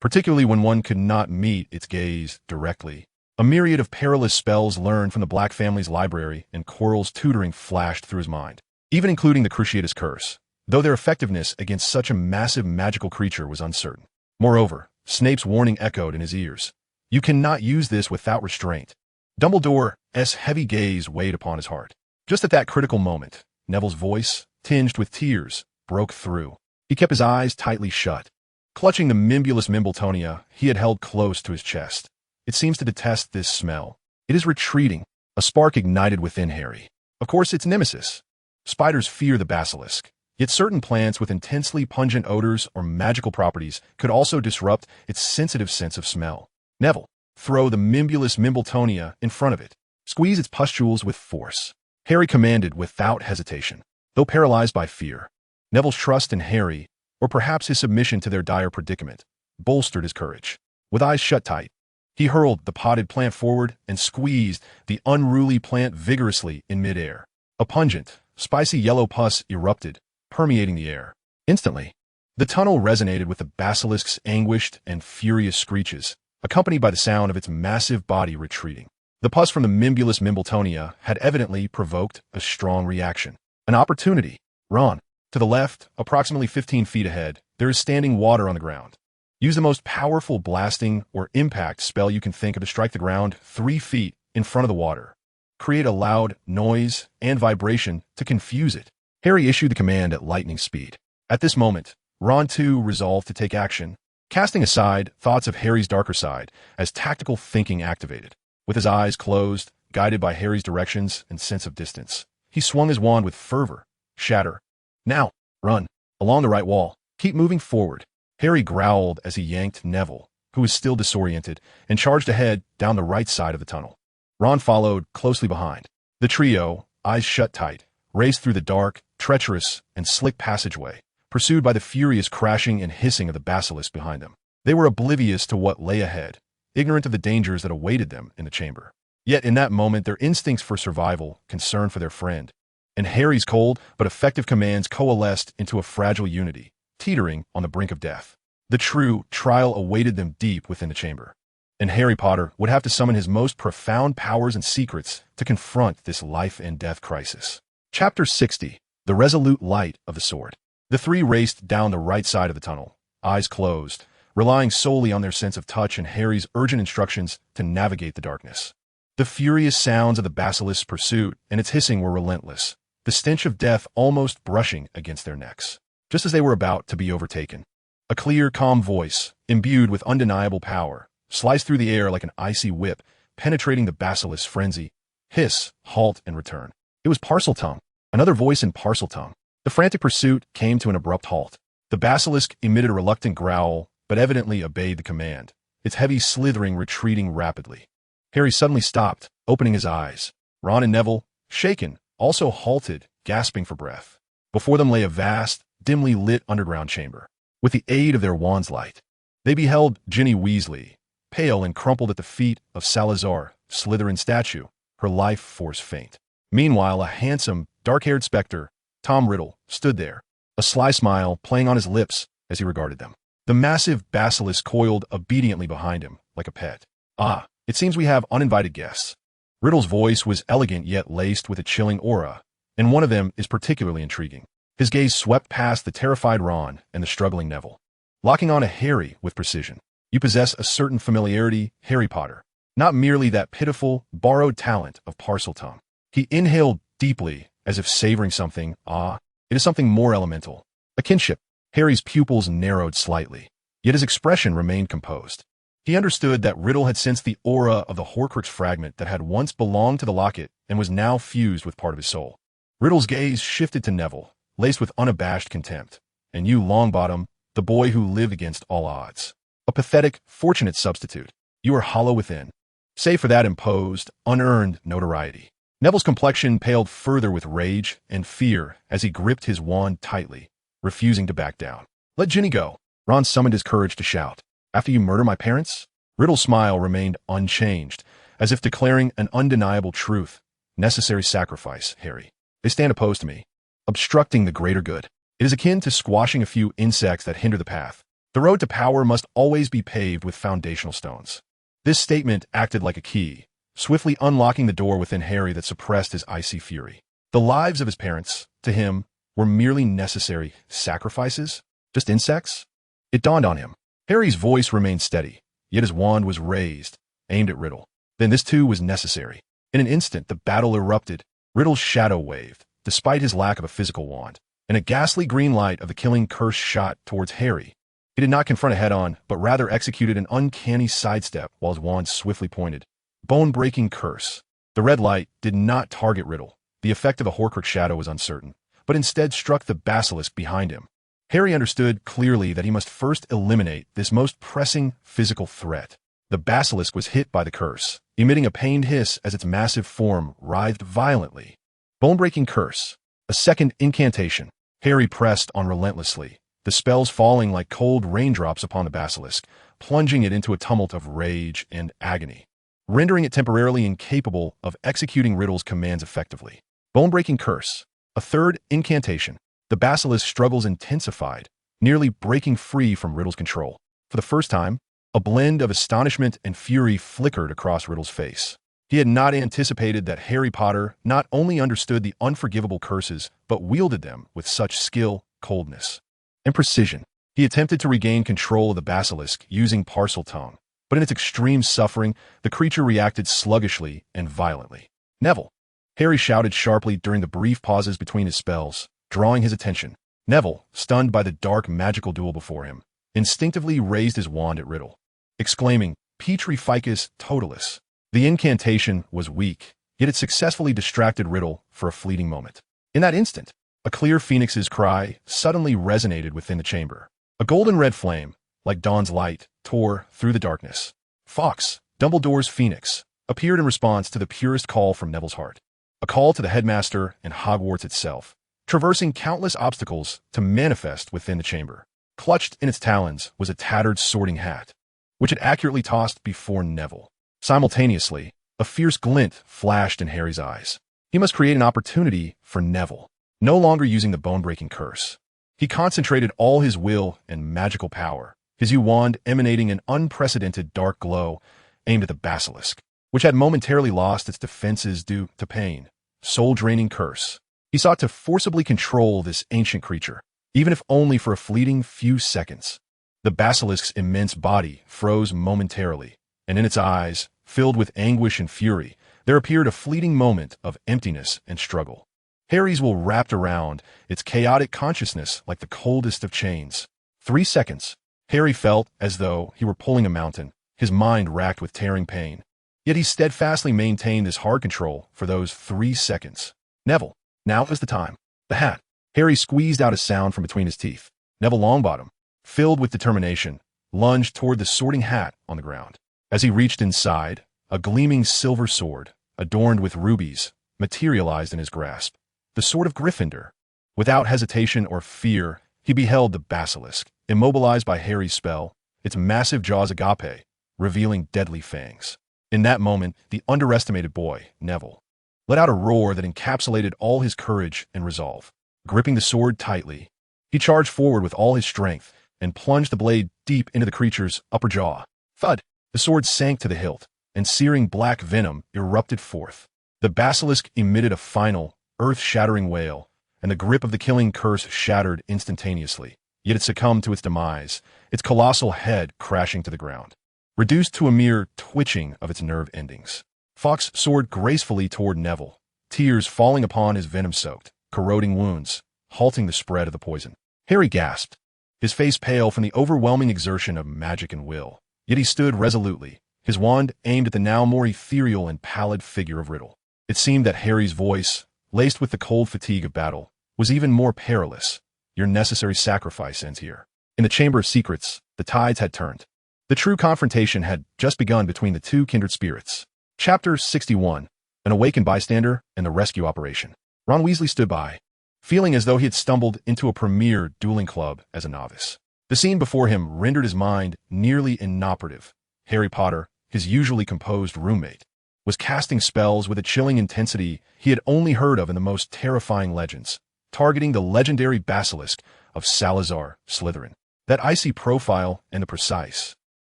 particularly when one could not meet its gaze directly. A myriad of perilous spells learned from the Black family's library and Quirrell's tutoring flashed through his mind, even including the Cruciatus Curse, though their effectiveness against such a massive magical creature was uncertain. Moreover, Snape's warning echoed in his ears. You cannot use this without restraint. Dumbledore's heavy gaze weighed upon his heart. Just at that critical moment, Neville's voice, tinged with tears, broke through. He kept his eyes tightly shut, clutching the Mimbulus Mimbletonia he had held close to his chest. It seems to detest this smell. It is retreating. A spark ignited within Harry. Of course, its nemesis. Spiders fear the basilisk, yet certain plants with intensely pungent odors or magical properties could also disrupt its sensitive sense of smell. Neville, throw the Mimbulus Mimbletonia in front of it. Squeeze its pustules with force. Harry commanded without hesitation. Though paralyzed by fear, Neville's trust in Harry, or perhaps his submission to their dire predicament, bolstered his courage. With eyes shut tight, he hurled the potted plant forward and squeezed the unruly plant vigorously in midair. A pungent, spicy yellow pus erupted, permeating the air. Instantly, the tunnel resonated with the basilisk's anguished and furious screeches, accompanied by the sound of its massive body retreating. The pus from the Mimbulus Mimbletonia had evidently provoked a strong reaction. An opportunity. Ron. To the left, approximately 15 feet ahead, there is standing water on the ground. Use the most powerful blasting or impact spell you can think of to strike the ground 3 feet in front of the water. Create a loud noise and vibration to confuse it. Harry issued the command at lightning speed. At this moment, Ron too resolved to take action, casting aside thoughts of Harry's darker side as tactical thinking activated. With his eyes closed, guided by Harry's directions and sense of distance, he swung his wand with fervor. Shatter. Now, run. Along the right wall. Keep moving forward. Harry growled as he yanked Neville, who was still disoriented, and charged ahead down the right side of the tunnel. Ron followed closely behind. The trio, eyes shut tight, raced through the dark, treacherous, and slick passageway, pursued by the furious crashing and hissing of the basilisk behind them. They were oblivious to what lay ahead, ignorant of the dangers that awaited them in the chamber. Yet in that moment, their instincts for survival, concern for their friend, and Harry's cold but effective commands coalesced into a fragile unity, teetering on the brink of death. The true trial awaited them deep within the chamber, and Harry Potter would have to summon his most profound powers and secrets to confront this life and death crisis. Chapter 60. The Resolute Light of the Sword. The three raced down the right side of the tunnel, eyes closed, relying solely on their sense of touch and Harry's urgent instructions to navigate the darkness. The furious sounds of the basilisk's pursuit and its hissing were relentless, the stench of death almost brushing against their necks. Just as they were about to be overtaken, a clear, calm voice, imbued with undeniable power, sliced through the air like an icy whip, penetrating the basilisk's frenzy. Hiss, halt, and return. It was Parseltongue, another voice in Parseltongue. The frantic pursuit came to an abrupt halt. The basilisk emitted a reluctant growl, but evidently obeyed the command, its heavy slithering retreating rapidly. Harry suddenly stopped, opening his eyes. Ron and Neville, shaken, also halted, gasping for breath. Before them lay a vast, dimly lit underground chamber. With the aid of their wand's light, they beheld Ginny Weasley, pale and crumpled at the feet of Salazar, Slytherin statue, her life force faint. Meanwhile, a handsome, dark-haired specter, Tom Riddle, stood there, a sly smile playing on his lips as he regarded them. The massive basilisk coiled obediently behind him, like a pet. Ah, it seems we have uninvited guests. Riddle's voice was elegant yet laced with a chilling aura, and one of them is particularly intriguing. His gaze swept past the terrified Ron and the struggling Neville, locking on to Harry with precision. You possess a certain familiarity, Harry Potter, not merely that pitiful, borrowed talent of Parseltongue. He inhaled deeply, as if savoring something. Ah, it is something more elemental. A kinship. Harry's pupils narrowed slightly, yet his expression remained composed. He understood that Riddle had sensed the aura of the Horcrux fragment that had once belonged to the locket and was now fused with part of his soul. Riddle's gaze shifted to Neville, laced with unabashed contempt. And you, Longbottom, the boy who lived against all odds. A pathetic, fortunate substitute. You are hollow within, save for that imposed, unearned notoriety. Neville's complexion paled further with rage and fear as he gripped his wand tightly, refusing to back down. Let Ginny go. Ron summoned his courage to shout. After you murder my parents? Riddle's smile remained unchanged, as if declaring an undeniable truth. Necessary sacrifice, Harry. They stand opposed to me, obstructing the greater good. It is akin to squashing a few insects that hinder the path. The road to power must always be paved with foundational stones. This statement acted like a key, swiftly unlocking the door within Harry that suppressed his icy fury. The lives of his parents, to him, were merely necessary sacrifices? Just insects? It dawned on him. Harry's voice remained steady, yet his wand was raised, aimed at Riddle. Then this too was necessary. In an instant, the battle erupted. Riddle's shadow waved, despite his lack of a physical wand, and a ghastly green light of the killing curse shot towards Harry. He did not confront it head-on, but rather executed an uncanny sidestep while his wand swiftly pointed. Bone-breaking curse. The red light did not target Riddle. The effect of a Horcrux shadow was uncertain, but instead struck the basilisk behind him. Harry understood clearly that he must first eliminate this most pressing physical threat. The basilisk was hit by the curse, emitting a pained hiss as its massive form writhed violently. Bone-breaking curse. A second incantation. Harry pressed on relentlessly, the spells falling like cold raindrops upon the basilisk, plunging it into a tumult of rage and agony, rendering it temporarily incapable of executing Riddle's commands effectively. Bone-breaking curse. A third incantation. The basilisk's struggles intensified, nearly breaking free from Riddle's control. For the first time, a blend of astonishment and fury flickered across Riddle's face. He had not anticipated that Harry Potter not only understood the unforgivable curses, but wielded them with such skill, coldness, and precision. He attempted to regain control of the basilisk using Parseltongue, but in its extreme suffering, the creature reacted sluggishly and violently. Neville! Harry shouted sharply during the brief pauses between his spells, drawing his attention. Neville, stunned by the dark magical duel before him, instinctively raised his wand at Riddle, exclaiming, Petrificus Totalis. The incantation was weak, yet it successfully distracted Riddle for a fleeting moment. In that instant, a clear phoenix's cry suddenly resonated within the chamber. A golden red flame, like dawn's light, tore through the darkness. Fawkes, Dumbledore's phoenix, appeared in response to the purest call from Neville's heart. A call to the headmaster and Hogwarts itself, traversing countless obstacles to manifest within the chamber. Clutched in its talons was a tattered sorting hat, which it accurately tossed before Neville. Simultaneously, a fierce glint flashed in Harry's eyes. He must create an opportunity for Neville. No longer using the bone-breaking curse, he concentrated all his will and magical power, his wand emanating an unprecedented dark glow aimed at the basilisk, which had momentarily lost its defenses due to pain. Soul-draining curse. He sought to forcibly control this ancient creature, even if only for a fleeting few seconds. The basilisk's immense body froze momentarily, and in its eyes, filled with anguish and fury, there appeared a fleeting moment of emptiness and struggle. Harry's will wrapped around its chaotic consciousness like the coldest of chains. 3 seconds. Harry felt as though he were pulling a mountain, his mind racked with tearing pain. Yet he steadfastly maintained this hard control for those 3 seconds. Neville, now is the time. The hat. Harry squeezed out a sound from between his teeth. Neville Longbottom, filled with determination, lunged toward the sorting hat on the ground. As he reached inside, a gleaming silver sword, adorned with rubies, materialized in his grasp. The sword of Gryffindor. Without hesitation or fear, he beheld the basilisk, immobilized by Harry's spell, its massive jaws agape, revealing deadly fangs. In that moment, the underestimated boy, Neville, let out a roar that encapsulated all his courage and resolve. Gripping the sword tightly, he charged forward with all his strength and plunged the blade deep into the creature's upper jaw. Thud! The sword sank to the hilt, and searing black venom erupted forth. The basilisk emitted a final, earth-shattering wail, and the grip of the killing curse shattered instantaneously. Yet it succumbed to its demise, its colossal head crashing to the ground, reduced to a mere twitching of its nerve endings. Fawkes soared gracefully toward Neville, tears falling upon his venom-soaked, corroding wounds, halting the spread of the poison. Harry gasped, his face pale from the overwhelming exertion of magic and will. Yet he stood resolutely, his wand aimed at the now more ethereal and pallid figure of Riddle. It seemed that Harry's voice, laced with the cold fatigue of battle, was even more perilous. Your necessary sacrifice ends here. In the Chamber of Secrets, the tides had turned. The true confrontation had just begun between the two kindred spirits. Chapter 61. An Awakened Bystander and the Rescue Operation. Ron Weasley stood by, feeling as though he had stumbled into a premier dueling club as a novice. The scene before him rendered his mind nearly inoperative. Harry Potter, his usually composed roommate, was casting spells with a chilling intensity he had only heard of in the most terrifying legends, targeting the legendary basilisk of Salazar Slytherin. That icy profile and the precise,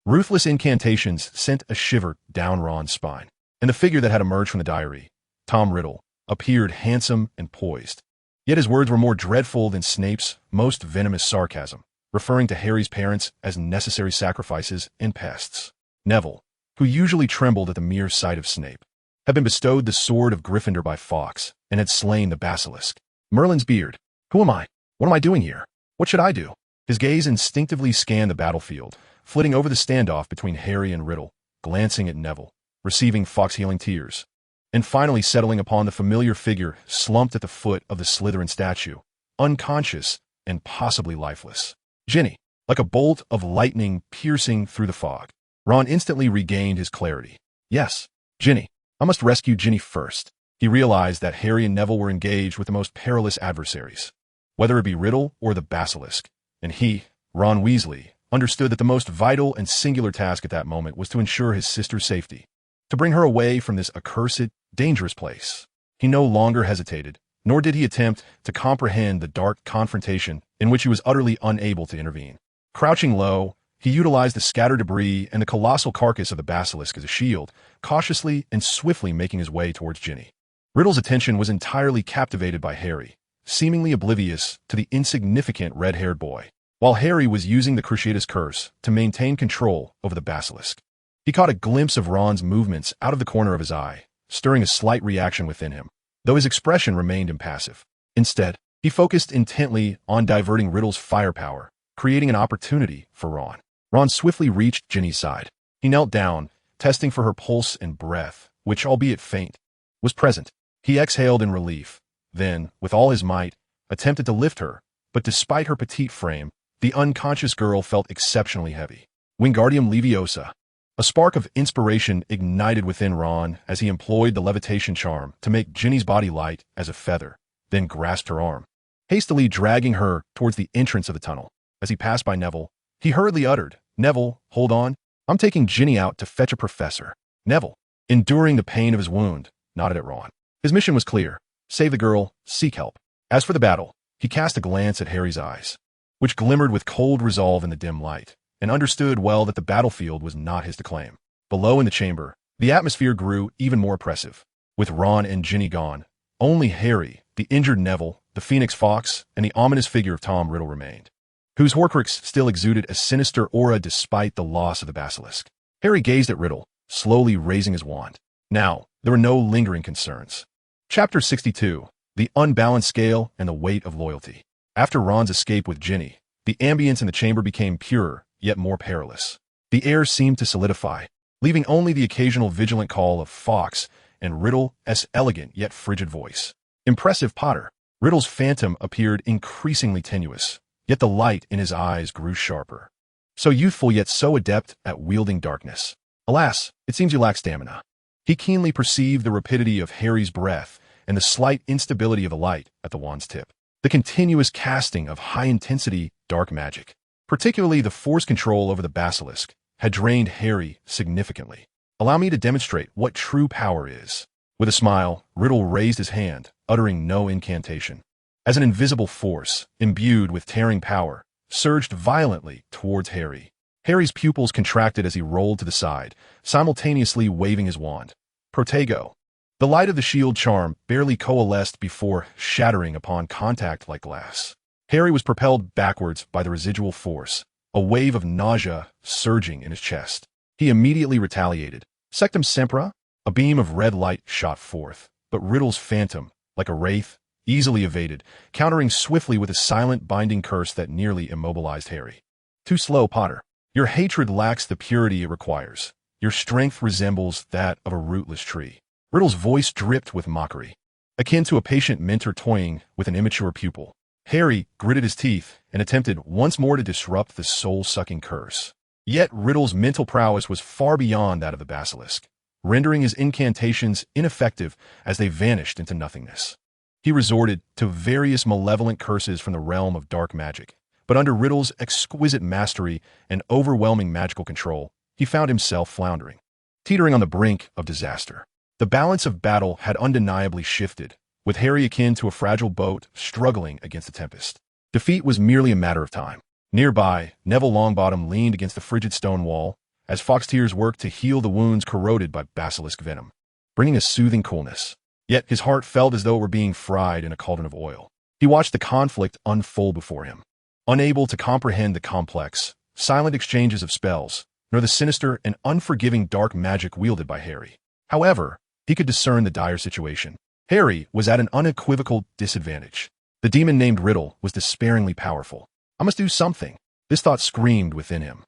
ruthless incantations sent a shiver down Ron's spine. And the figure that had emerged from the diary, Tom Riddle, appeared handsome and poised. Yet his words were more dreadful than Snape's most venomous sarcasm, referring to Harry's parents as necessary sacrifices and pests. Neville, who usually trembled at the mere sight of Snape, had been bestowed the sword of Gryffindor by Fawkes and had slain the basilisk. Merlin's beard. Who am I? What am I doing here? What should I do? His gaze instinctively scanned the battlefield, flitting over the standoff between Harry and Riddle, glancing at Neville, receiving Fawkes' healing tears, and finally settling upon the familiar figure slumped at the foot of the Slytherin statue, unconscious and possibly lifeless. Ginny, like a bolt of lightning piercing through the fog. Ron instantly regained his clarity. Yes, Ginny. I must rescue Ginny first. He realized that Harry and Neville were engaged with the most perilous adversaries, whether it be Riddle or the basilisk, and he, Ron Weasley, understood that the most vital and singular task at that moment was to ensure his sister's safety, to bring her away from this accursed, dangerous place. He no longer hesitated, nor did he attempt to comprehend the dark confrontation in which he was utterly unable to intervene. Crouching low, he utilized the scattered debris and the colossal carcass of the basilisk as a shield, cautiously and swiftly making his way towards Ginny. Riddle's attention was entirely captivated by Harry, seemingly oblivious to the insignificant red-haired boy, while Harry was using the Cruciatus Curse to maintain control over the basilisk. He caught a glimpse of Ron's movements out of the corner of his eye, stirring a slight reaction within him, though his expression remained impassive. Instead, he focused intently on diverting Riddle's firepower, creating an opportunity for Ron. Ron swiftly reached Ginny's side. He knelt down, testing for her pulse and breath, which, albeit faint, was present. He exhaled in relief, then, with all his might, attempted to lift her, but despite her petite frame, the unconscious girl felt exceptionally heavy. Wingardium Leviosa. A spark of inspiration ignited within Ron as he employed the levitation charm to make Ginny's body light as a feather, then grasped her arm, hastily dragging her towards the entrance of the tunnel. As he passed by Neville, he hurriedly uttered, "Neville, hold on. I'm taking Ginny out to fetch a professor." Neville, enduring the pain of his wound, nodded at Ron. His mission was clear. Save the girl, seek help. As for the battle, he cast a glance at Harry's eyes, which glimmered with cold resolve in the dim light, and understood well that the battlefield was not his to claim. Below in the chamber, the atmosphere grew even more oppressive. With Ron and Ginny gone, only Harry, the injured Neville, the Phoenix Fawkes, and the ominous figure of Tom Riddle remained, whose Horcrux still exuded a sinister aura despite the loss of the basilisk. Harry gazed at Riddle, slowly raising his wand. Now, there were no lingering concerns. Chapter 62. The Unbalanced Scale and the Weight of Loyalty. After Ron's escape with Ginny, the ambience in the chamber became purer, yet more perilous. The air seemed to solidify, leaving only the occasional vigilant call of Fawkes and Riddle's elegant yet frigid voice. Impressive Potter. Riddle's phantom appeared increasingly tenuous, yet the light in his eyes grew sharper. So youthful yet so adept at wielding darkness. Alas, it seems you lack stamina. He keenly perceived the rapidity of Harry's breath and the slight instability of the light at the wand's tip. The continuous casting of high-intensity dark magic, particularly the force control over the basilisk, had drained Harry significantly. Allow me to demonstrate what true power is. With a smile, Riddle raised his hand, uttering no incantation. As an invisible force, imbued with tearing power, surged violently towards Harry. Harry's pupils contracted as he rolled to the side, simultaneously waving his wand. Protego. The light of the shield charm barely coalesced before shattering upon contact like glass. Harry was propelled backwards by the residual force, a wave of nausea surging in his chest. He immediately retaliated. Sectum Sempra? A beam of red light shot forth, but Riddle's phantom, like a wraith, easily evaded, countering swiftly with a silent binding curse that nearly immobilized Harry. Too slow, Potter. Your hatred lacks the purity it requires. Your strength resembles that of a rootless tree. Riddle's voice dripped with mockery, akin to a patient mentor toying with an immature pupil. Harry gritted his teeth and attempted once more to disrupt the soul-sucking curse. Yet Riddle's mental prowess was far beyond that of the basilisk, rendering his incantations ineffective as they vanished into nothingness. He resorted to various malevolent curses from the realm of dark magic, but under Riddle's exquisite mastery and overwhelming magical control, he found himself floundering, teetering on the brink of disaster. The balance of battle had undeniably shifted, with Harry akin to a fragile boat struggling against the tempest. Defeat was merely a matter of time. Nearby, Neville Longbottom leaned against the frigid stone wall as Fox tears worked to heal the wounds corroded by basilisk venom, bringing a soothing coolness. Yet his heart felt as though it were being fried in a cauldron of oil. He watched the conflict unfold before him, unable to comprehend the complex, silent exchanges of spells, nor the sinister and unforgiving dark magic wielded by Harry. However, he could discern the dire situation. Harry was at an unequivocal disadvantage. The demon named Riddle was despairingly powerful. I must do something. This thought screamed within him.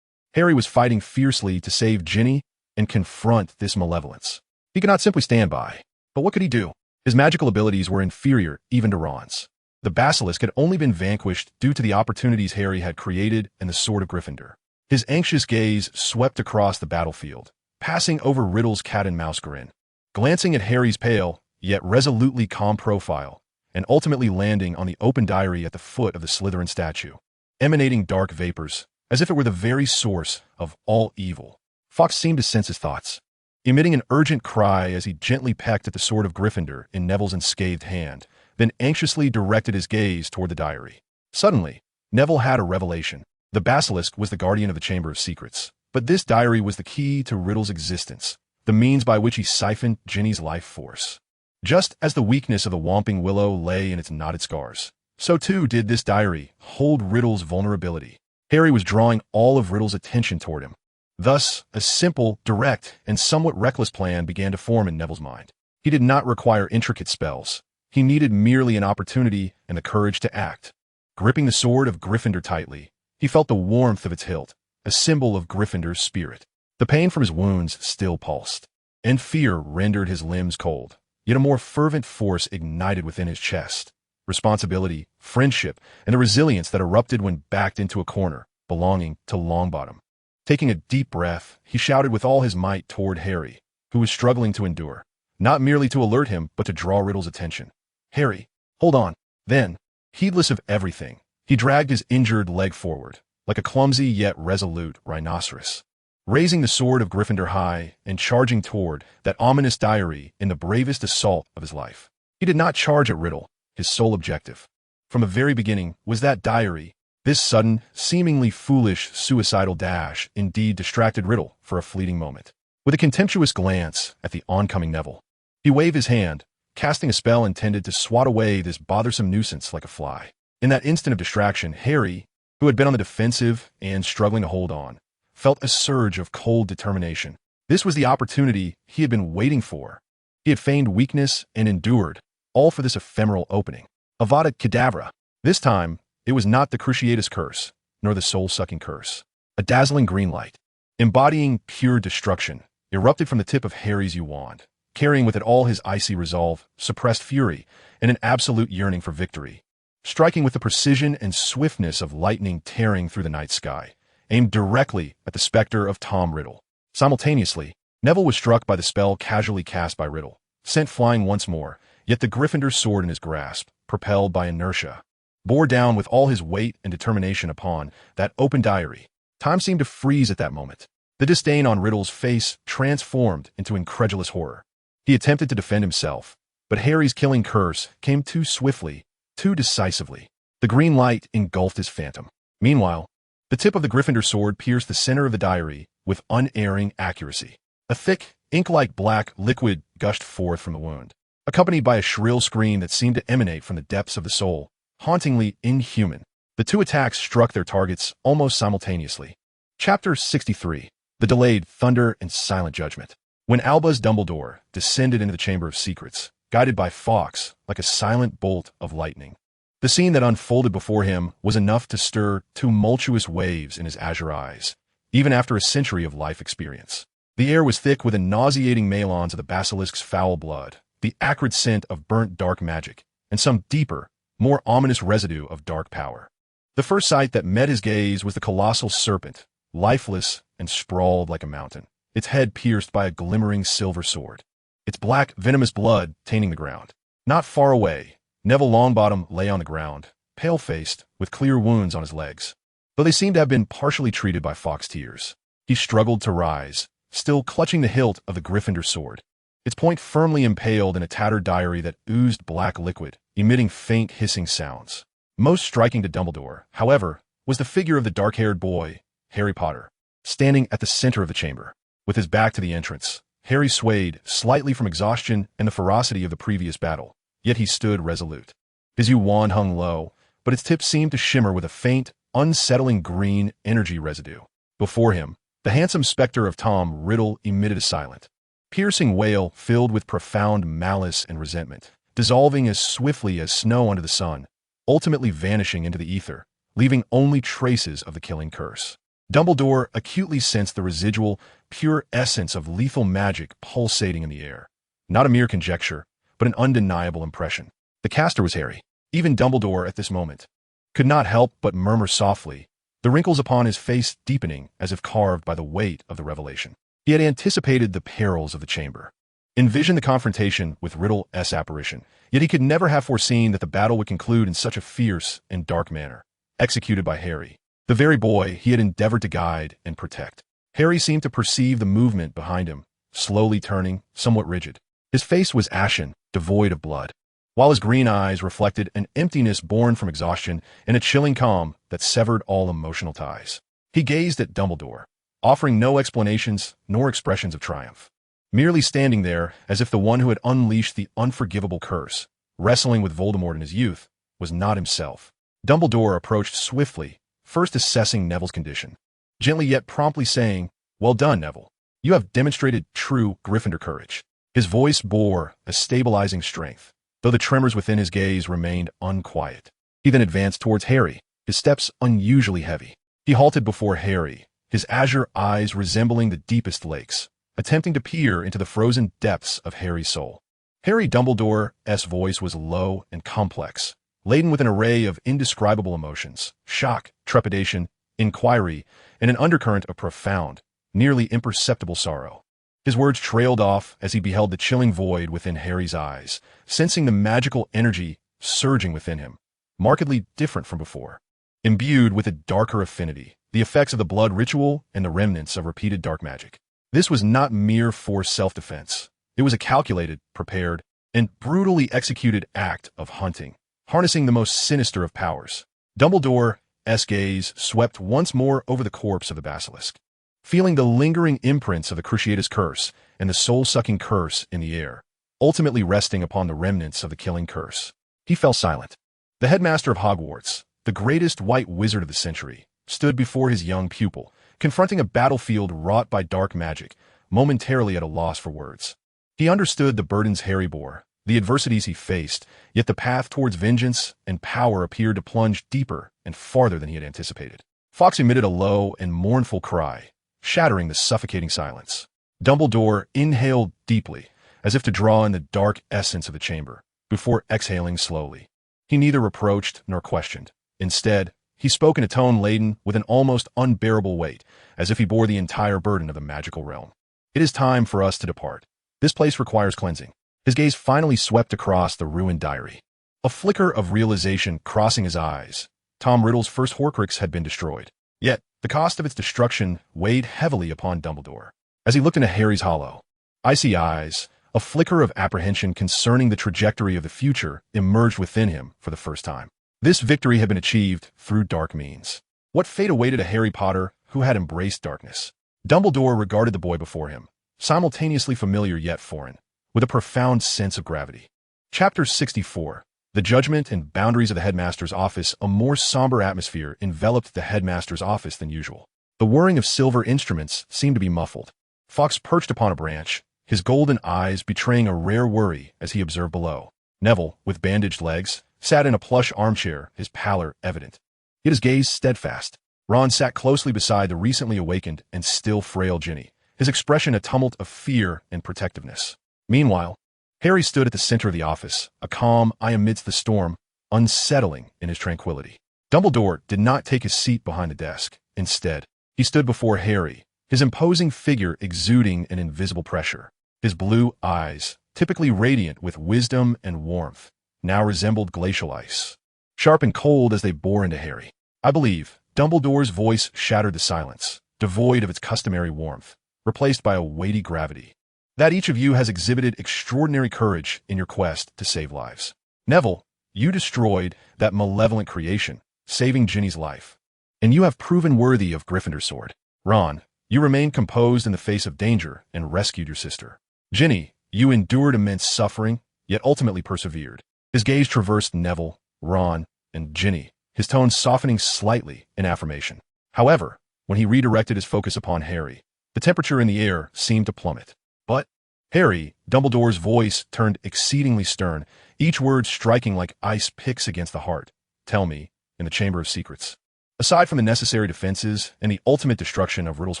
Harry was fighting fiercely to save Ginny and confront this malevolence. He could not simply stand by. But what could he do? His magical abilities were inferior even to Ron's. The basilisk had only been vanquished due to the opportunities Harry had created and the Sword of Gryffindor. His anxious gaze swept across the battlefield, passing over Riddle's cat-and-mouse grin, glancing at Harry's pale, yet resolutely calm profile, and ultimately landing on the open diary at the foot of the Slytherin statue, emanating dark vapors, as if it were the very source of all evil. Fox seemed to sense his thoughts, emitting an urgent cry as he gently pecked at the Sword of Gryffindor in Neville's unscathed hand, then anxiously directed his gaze toward the diary. Suddenly, Neville had a revelation. The basilisk was the guardian of the Chamber of Secrets, but this diary was the key to Riddle's existence, the means by which he siphoned Ginny's life force. Just as the weakness of the Whomping Willow lay in its knotted scars, so too did this diary hold Riddle's vulnerability. Harry was drawing all of Riddle's attention toward him. Thus, a simple, direct, and somewhat reckless plan began to form in Neville's mind. He did not require intricate spells. He needed merely an opportunity and the courage to act. Gripping the Sword of Gryffindor tightly, he felt the warmth of its hilt, a symbol of Gryffindor's spirit. The pain from his wounds still pulsed, and fear rendered his limbs cold. Yet a more fervent force ignited within his chest. Responsibility, friendship, and the resilience that erupted when backed into a corner, belonging to Longbottom. Taking a deep breath, he shouted with all his might toward Harry, who was struggling to endure, not merely to alert him, but to draw Riddle's attention. "Harry, hold on." Then, heedless of everything, he dragged his injured leg forward, like a clumsy yet resolute rhinoceros, raising the Sword of Gryffindor high and charging toward that ominous diary in the bravest assault of his life. He did not charge at Riddle. His sole objective, from the very beginning, was that diary. This sudden, seemingly foolish, suicidal dash indeed distracted Riddle for a fleeting moment. With a contemptuous glance at the oncoming Neville, he waved his hand, casting a spell intended to swat away this bothersome nuisance like a fly. In that instant of distraction, Harry, who had been on the defensive and struggling to hold on, felt a surge of cold determination. This was the opportunity he had been waiting for. He had feigned weakness and endured, all for this ephemeral opening. Avada Kedavra. This time, it was not the Cruciatus curse, nor the soul-sucking curse. A dazzling green light, embodying pure destruction, erupted from the tip of Harry's wand, carrying with it all his icy resolve, suppressed fury, and an absolute yearning for victory. Striking with the precision and swiftness of lightning tearing through the night sky, aimed directly at the specter of Tom Riddle. Simultaneously, Neville was struck by the spell casually cast by Riddle, sent flying once more, yet the Gryffindor sword in his grasp, propelled by inertia, bore down with all his weight and determination upon that open diary. Time seemed to freeze at that moment. The disdain on Riddle's face transformed into incredulous horror. He attempted to defend himself, but Harry's killing curse came too swiftly, too decisively. The green light engulfed his phantom. Meanwhile, the tip of the Gryffindor sword pierced the center of the diary with unerring accuracy. A thick, ink-like black liquid gushed forth from the wound, accompanied by a shrill scream that seemed to emanate from the depths of the soul, hauntingly inhuman. The two attacks struck their targets almost simultaneously. Chapter 63. The Delayed Thunder and Silent Judgment. When Albus Dumbledore descended into the Chamber of Secrets, guided by Fawkes like a silent bolt of lightning, the scene that unfolded before him was enough to stir tumultuous waves in his azure eyes, even after a century of life experience. The air was thick with the nauseating malons of the basilisk's foul blood, the acrid scent of burnt dark magic, and some deeper, more ominous residue of dark power. The first sight that met his gaze was the colossal serpent, lifeless and sprawled like a mountain, its head pierced by a glimmering silver sword, its black, venomous blood tainting the ground. Not far away, Neville Longbottom lay on the ground, pale-faced, with clear wounds on his legs, though they seemed to have been partially treated by Fawkes' tears. He struggled to rise, still clutching the hilt of the Gryffindor sword, its point firmly impaled in a tattered diary that oozed black liquid, emitting faint hissing sounds. Most striking to Dumbledore, however, was the figure of the dark-haired boy, Harry Potter, standing at the center of the chamber. With his back to the entrance, Harry swayed slightly from exhaustion and the ferocity of the previous battle, yet he stood resolute. His yew wand hung low, but its tip seemed to shimmer with a faint, unsettling green energy residue. Before him, the handsome specter of Tom Riddle emitted a silent, piercing wail filled with profound malice and resentment, dissolving as swiftly as snow under the sun, ultimately vanishing into the ether, leaving only traces of the killing curse. Dumbledore acutely sensed the residual, pure essence of lethal magic pulsating in the air. Not a mere conjecture, but an undeniable impression. The caster was Harry. Even Dumbledore at this moment could not help but murmur softly, the wrinkles upon his face deepening as if carved by the weight of the revelation. He had anticipated the perils of the chamber, envisioned the confrontation with Riddle's apparition, yet he could never have foreseen that the battle would conclude in such a fierce and dark manner, executed by Harry, the very boy he had endeavored to guide and protect. Harry seemed to perceive the movement behind him, slowly turning, somewhat rigid. His face was ashen, devoid of blood, while his green eyes reflected an emptiness born from exhaustion and a chilling calm that severed all emotional ties. He gazed at Dumbledore, offering no explanations nor expressions of triumph, merely standing there as if the one who had unleashed the unforgivable curse, wrestling with Voldemort in his youth, was not himself. Dumbledore approached swiftly, first assessing Neville's condition, gently yet promptly saying, "Well done, Neville. You have demonstrated true Gryffindor courage." His voice bore a stabilizing strength, though the tremors within his gaze remained unquiet. He then advanced towards Harry, his steps unusually heavy. He halted before Harry, his azure eyes resembling the deepest lakes, attempting to peer into the frozen depths of Harry's soul. Harry Dumbledore's voice was low and complex, laden with an array of indescribable emotions, shock, trepidation, inquiry, and an undercurrent of profound, nearly imperceptible sorrow. His words trailed off as he beheld the chilling void within Harry's eyes, sensing the magical energy surging within him, markedly different from before. Imbued with a darker affinity, the effects of the blood ritual and the remnants of repeated dark magic. This was not mere forced self-defense. It was a calculated, prepared, and brutally executed act of hunting, harnessing the most sinister of powers. Dumbledore's gaze swept once more over the corpse of the basilisk, feeling the lingering imprints of the Cruciatus curse and the soul-sucking curse in the air, ultimately resting upon the remnants of the killing curse. He fell silent. The headmaster of Hogwarts, the greatest white wizard of the century, stood before his young pupil, confronting a battlefield wrought by dark magic, momentarily at a loss for words. He understood the burdens Harry bore, the adversities he faced, yet the path towards vengeance and power appeared to plunge deeper and farther than he had anticipated. Fawkes emitted a low and mournful cry, shattering the suffocating silence. Dumbledore inhaled deeply, as if to draw in the dark essence of the chamber, before exhaling slowly. He neither reproached nor questioned. Instead, he spoke in a tone laden with an almost unbearable weight, as if he bore the entire burden of the magical realm. "It is time for us to depart. This place requires cleansing." His gaze finally swept across the ruined diary. A flicker of realization crossing his eyes. Tom Riddle's first Horcrux had been destroyed. Yet, the cost of its destruction weighed heavily upon Dumbledore. As he looked into Harry's hollow, icy eyes, a flicker of apprehension concerning the trajectory of the future emerged within him for the first time. This victory had been achieved through dark means. What fate awaited a Harry Potter who had embraced darkness? Dumbledore regarded the boy before him, simultaneously familiar yet foreign, with a profound sense of gravity. Chapter 64. The judgment and boundaries of the headmaster's office. A more somber atmosphere enveloped the headmaster's office than usual. The whirring of silver instruments seemed to be muffled. Fawkes perched upon a branch, his golden eyes betraying a rare worry as he observed below. Neville, with bandaged legs, sat in a plush armchair, his pallor evident, yet his gaze steadfast. Ron sat closely beside the recently awakened and still frail Ginny, his expression a tumult of fear and protectiveness. Meanwhile, Harry stood at the center of the office, a calm eye amidst the storm, unsettling in his tranquility. Dumbledore did not take his seat behind the desk. Instead, he stood before Harry, his imposing figure exuding an invisible pressure. His blue eyes, typically radiant with wisdom and warmth, now resembled glacial ice, sharp and cold as they bore into Harry. "I believe," Dumbledore's voice shattered the silence, devoid of its customary warmth, replaced by a weighty gravity, "that each of you has exhibited extraordinary courage in your quest to save lives. Neville, you destroyed that malevolent creation, saving Ginny's life. and you have proven worthy of Gryffindor's sword. Ron, you remained composed in the face of danger and rescued your sister. Ginny, you endured immense suffering, yet ultimately persevered. His gaze traversed Neville, Ron, and Ginny, his tone softening slightly in affirmation. However, when he redirected his focus upon Harry, the temperature in the air seemed to plummet. But, Harry, Dumbledore's voice turned exceedingly stern, each word striking like ice picks against the heart. Tell me, in the Chamber of Secrets, aside from the necessary defenses and the ultimate destruction of Riddle's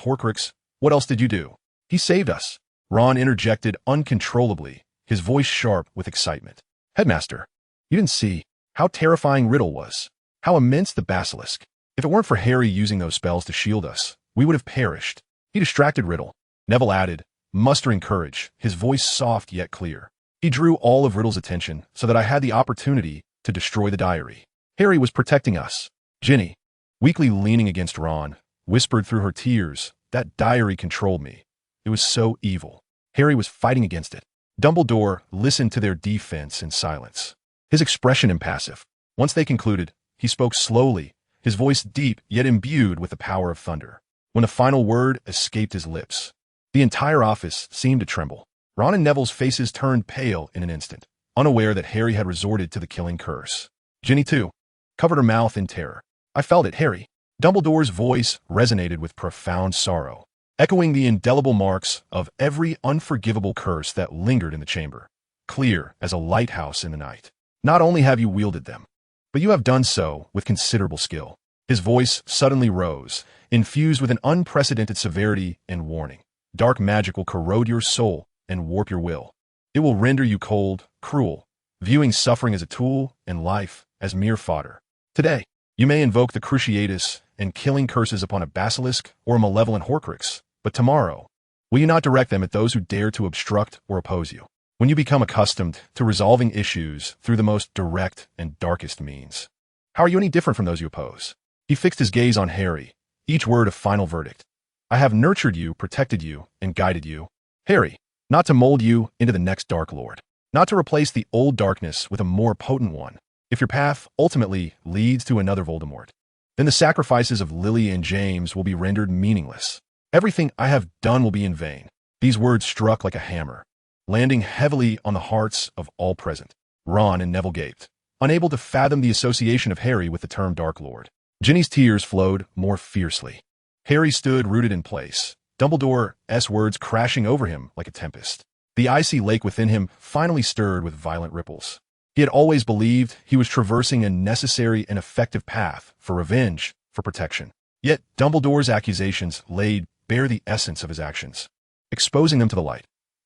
Horcrux, what else did you do? He saved us. Ron interjected uncontrollably, his voice sharp with excitement. Headmaster, you didn't see how terrifying Riddle was, how immense the basilisk. If it weren't for Harry using those spells to shield us, we would have perished. He distracted Riddle. Neville added, mustering courage, his voice soft yet clear. He drew all of Riddle's attention so that I had the opportunity to destroy the diary. Harry was protecting us. Ginny, weakly leaning against Ron, whispered through her tears, that diary controlled me. It was so evil. Harry was fighting against it. Dumbledore listened to their defense in silence, his expression impassive. Once they concluded, he spoke slowly, his voice deep yet imbued with the power of thunder. When the final word escaped his lips, the entire office seemed to tremble. Ron and Neville's faces turned pale in an instant, unaware that Harry had resorted to the killing curse. Ginny, too, covered her mouth in terror. I felt it, Harry. Dumbledore's voice resonated with profound sorrow, echoing the indelible marks of every unforgivable curse that lingered in the chamber, clear as a lighthouse in the night. Not only have you wielded them, but you have done so with considerable skill. His voice suddenly rose, infused with an unprecedented severity and warning. Dark magic will corrode your soul and warp your will. It will render you cold, cruel, viewing suffering as a tool and life as mere fodder. Today, you may invoke the Cruciatus and killing curses upon a basilisk or a malevolent Horcrux, but tomorrow, will you not direct them at those who dare to obstruct or oppose you? When you become accustomed to resolving issues through the most direct and darkest means, how are you any different from those you oppose? He fixed his gaze on Harry, each word a final verdict. I have nurtured you, protected you, and guided you, Harry, not to mold you into the next Dark Lord, not to replace the old darkness with a more potent one. If your path ultimately leads to another Voldemort, then the sacrifices of Lily and James will be rendered meaningless. Everything I have done will be in vain. These words struck like a hammer, landing heavily on the hearts of all present. Ron and Neville gaped, unable to fathom the association of Harry with the term Dark Lord. Ginny's tears flowed more fiercely. Harry stood rooted in place, Dumbledore's words crashing over him like a tempest. The icy lake within him finally stirred with violent ripples. He had always believed he was traversing a necessary and effective path for revenge, for protection. Yet Dumbledore's accusations laid bare the essence of his actions, exposing them to the light.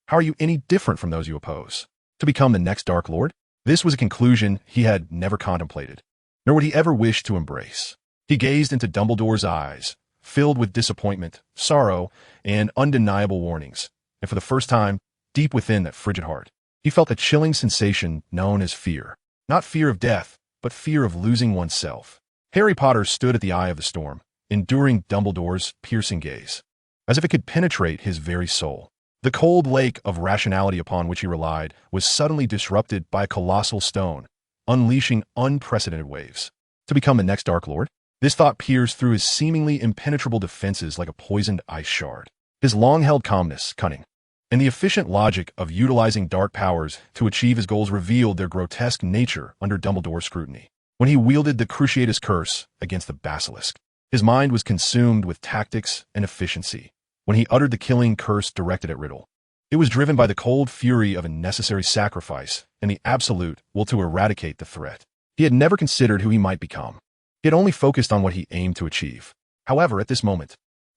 How are you any different from those you oppose? To become the next Dark Lord? This was a conclusion he had never contemplated, nor would he ever wish to embrace. He gazed into Dumbledore's eyes, filled with disappointment, sorrow, and undeniable warnings, and for the first time, deep within that frigid heart, he felt a chilling sensation known as fear. Not fear of death, but fear of losing oneself. Harry Potter stood at the eye of the storm, enduring Dumbledore's piercing gaze, as if it could penetrate his very soul. The cold lake of rationality upon which he relied was suddenly disrupted by a colossal stone, unleashing unprecedented waves. To become the next Dark Lord? This thought pierced through his seemingly impenetrable defenses like a poisoned ice shard. His long-held calmness, cunning, and the efficient logic of utilizing dark powers to achieve his goals revealed their grotesque nature under Dumbledore's scrutiny. When he wielded the Cruciatus Curse against the basilisk, his mind was consumed with tactics and efficiency. When he uttered the killing curse directed at Riddle, it was driven by the cold fury of a necessary sacrifice and the absolute will to eradicate the threat. He had never considered who he might become. He had only focused on what he aimed to achieve. However, at this moment,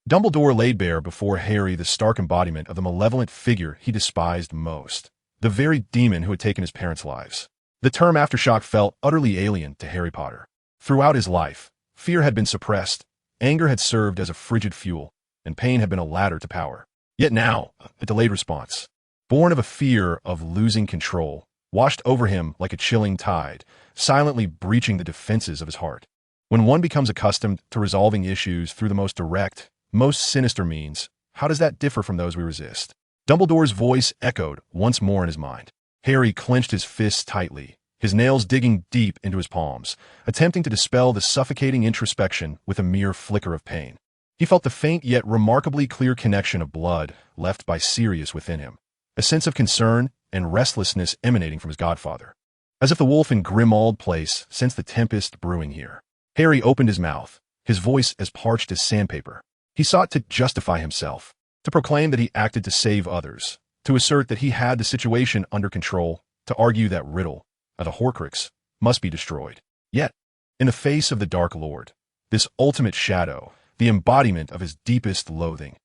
Dumbledore laid bare before Harry the stark embodiment of the malevolent figure he despised most, the very demon who had taken his parents' lives. The term aftershock felt utterly alien to Harry Potter. Throughout his life, fear had been suppressed, anger had served as a frigid fuel, and pain had been a ladder to power. Yet now, a delayed response, born of a fear of losing control, washed over him like a chilling tide, silently breaching the defenses of his heart. When one becomes accustomed to resolving issues through the most direct, most sinister means, how does that differ from those we resist? Dumbledore's voice echoed once more in his mind. Harry clenched his fists tightly, his nails digging deep into his palms, attempting to dispel the suffocating introspection with a mere flicker of pain. He felt the faint yet remarkably clear connection of blood left by Sirius within him, a sense of concern and restlessness emanating from his godfather. As if the wolf in Grimmauld Place sensed the tempest brewing here. Harry opened his mouth, his voice as parched as sandpaper. He sought to justify himself, to proclaim that he acted to save others, to assert that he had the situation under control, to argue that Riddle, the Horcrux, must be destroyed. Yet, in the face of the Dark Lord, this ultimate shadow, the embodiment of his deepest loathing,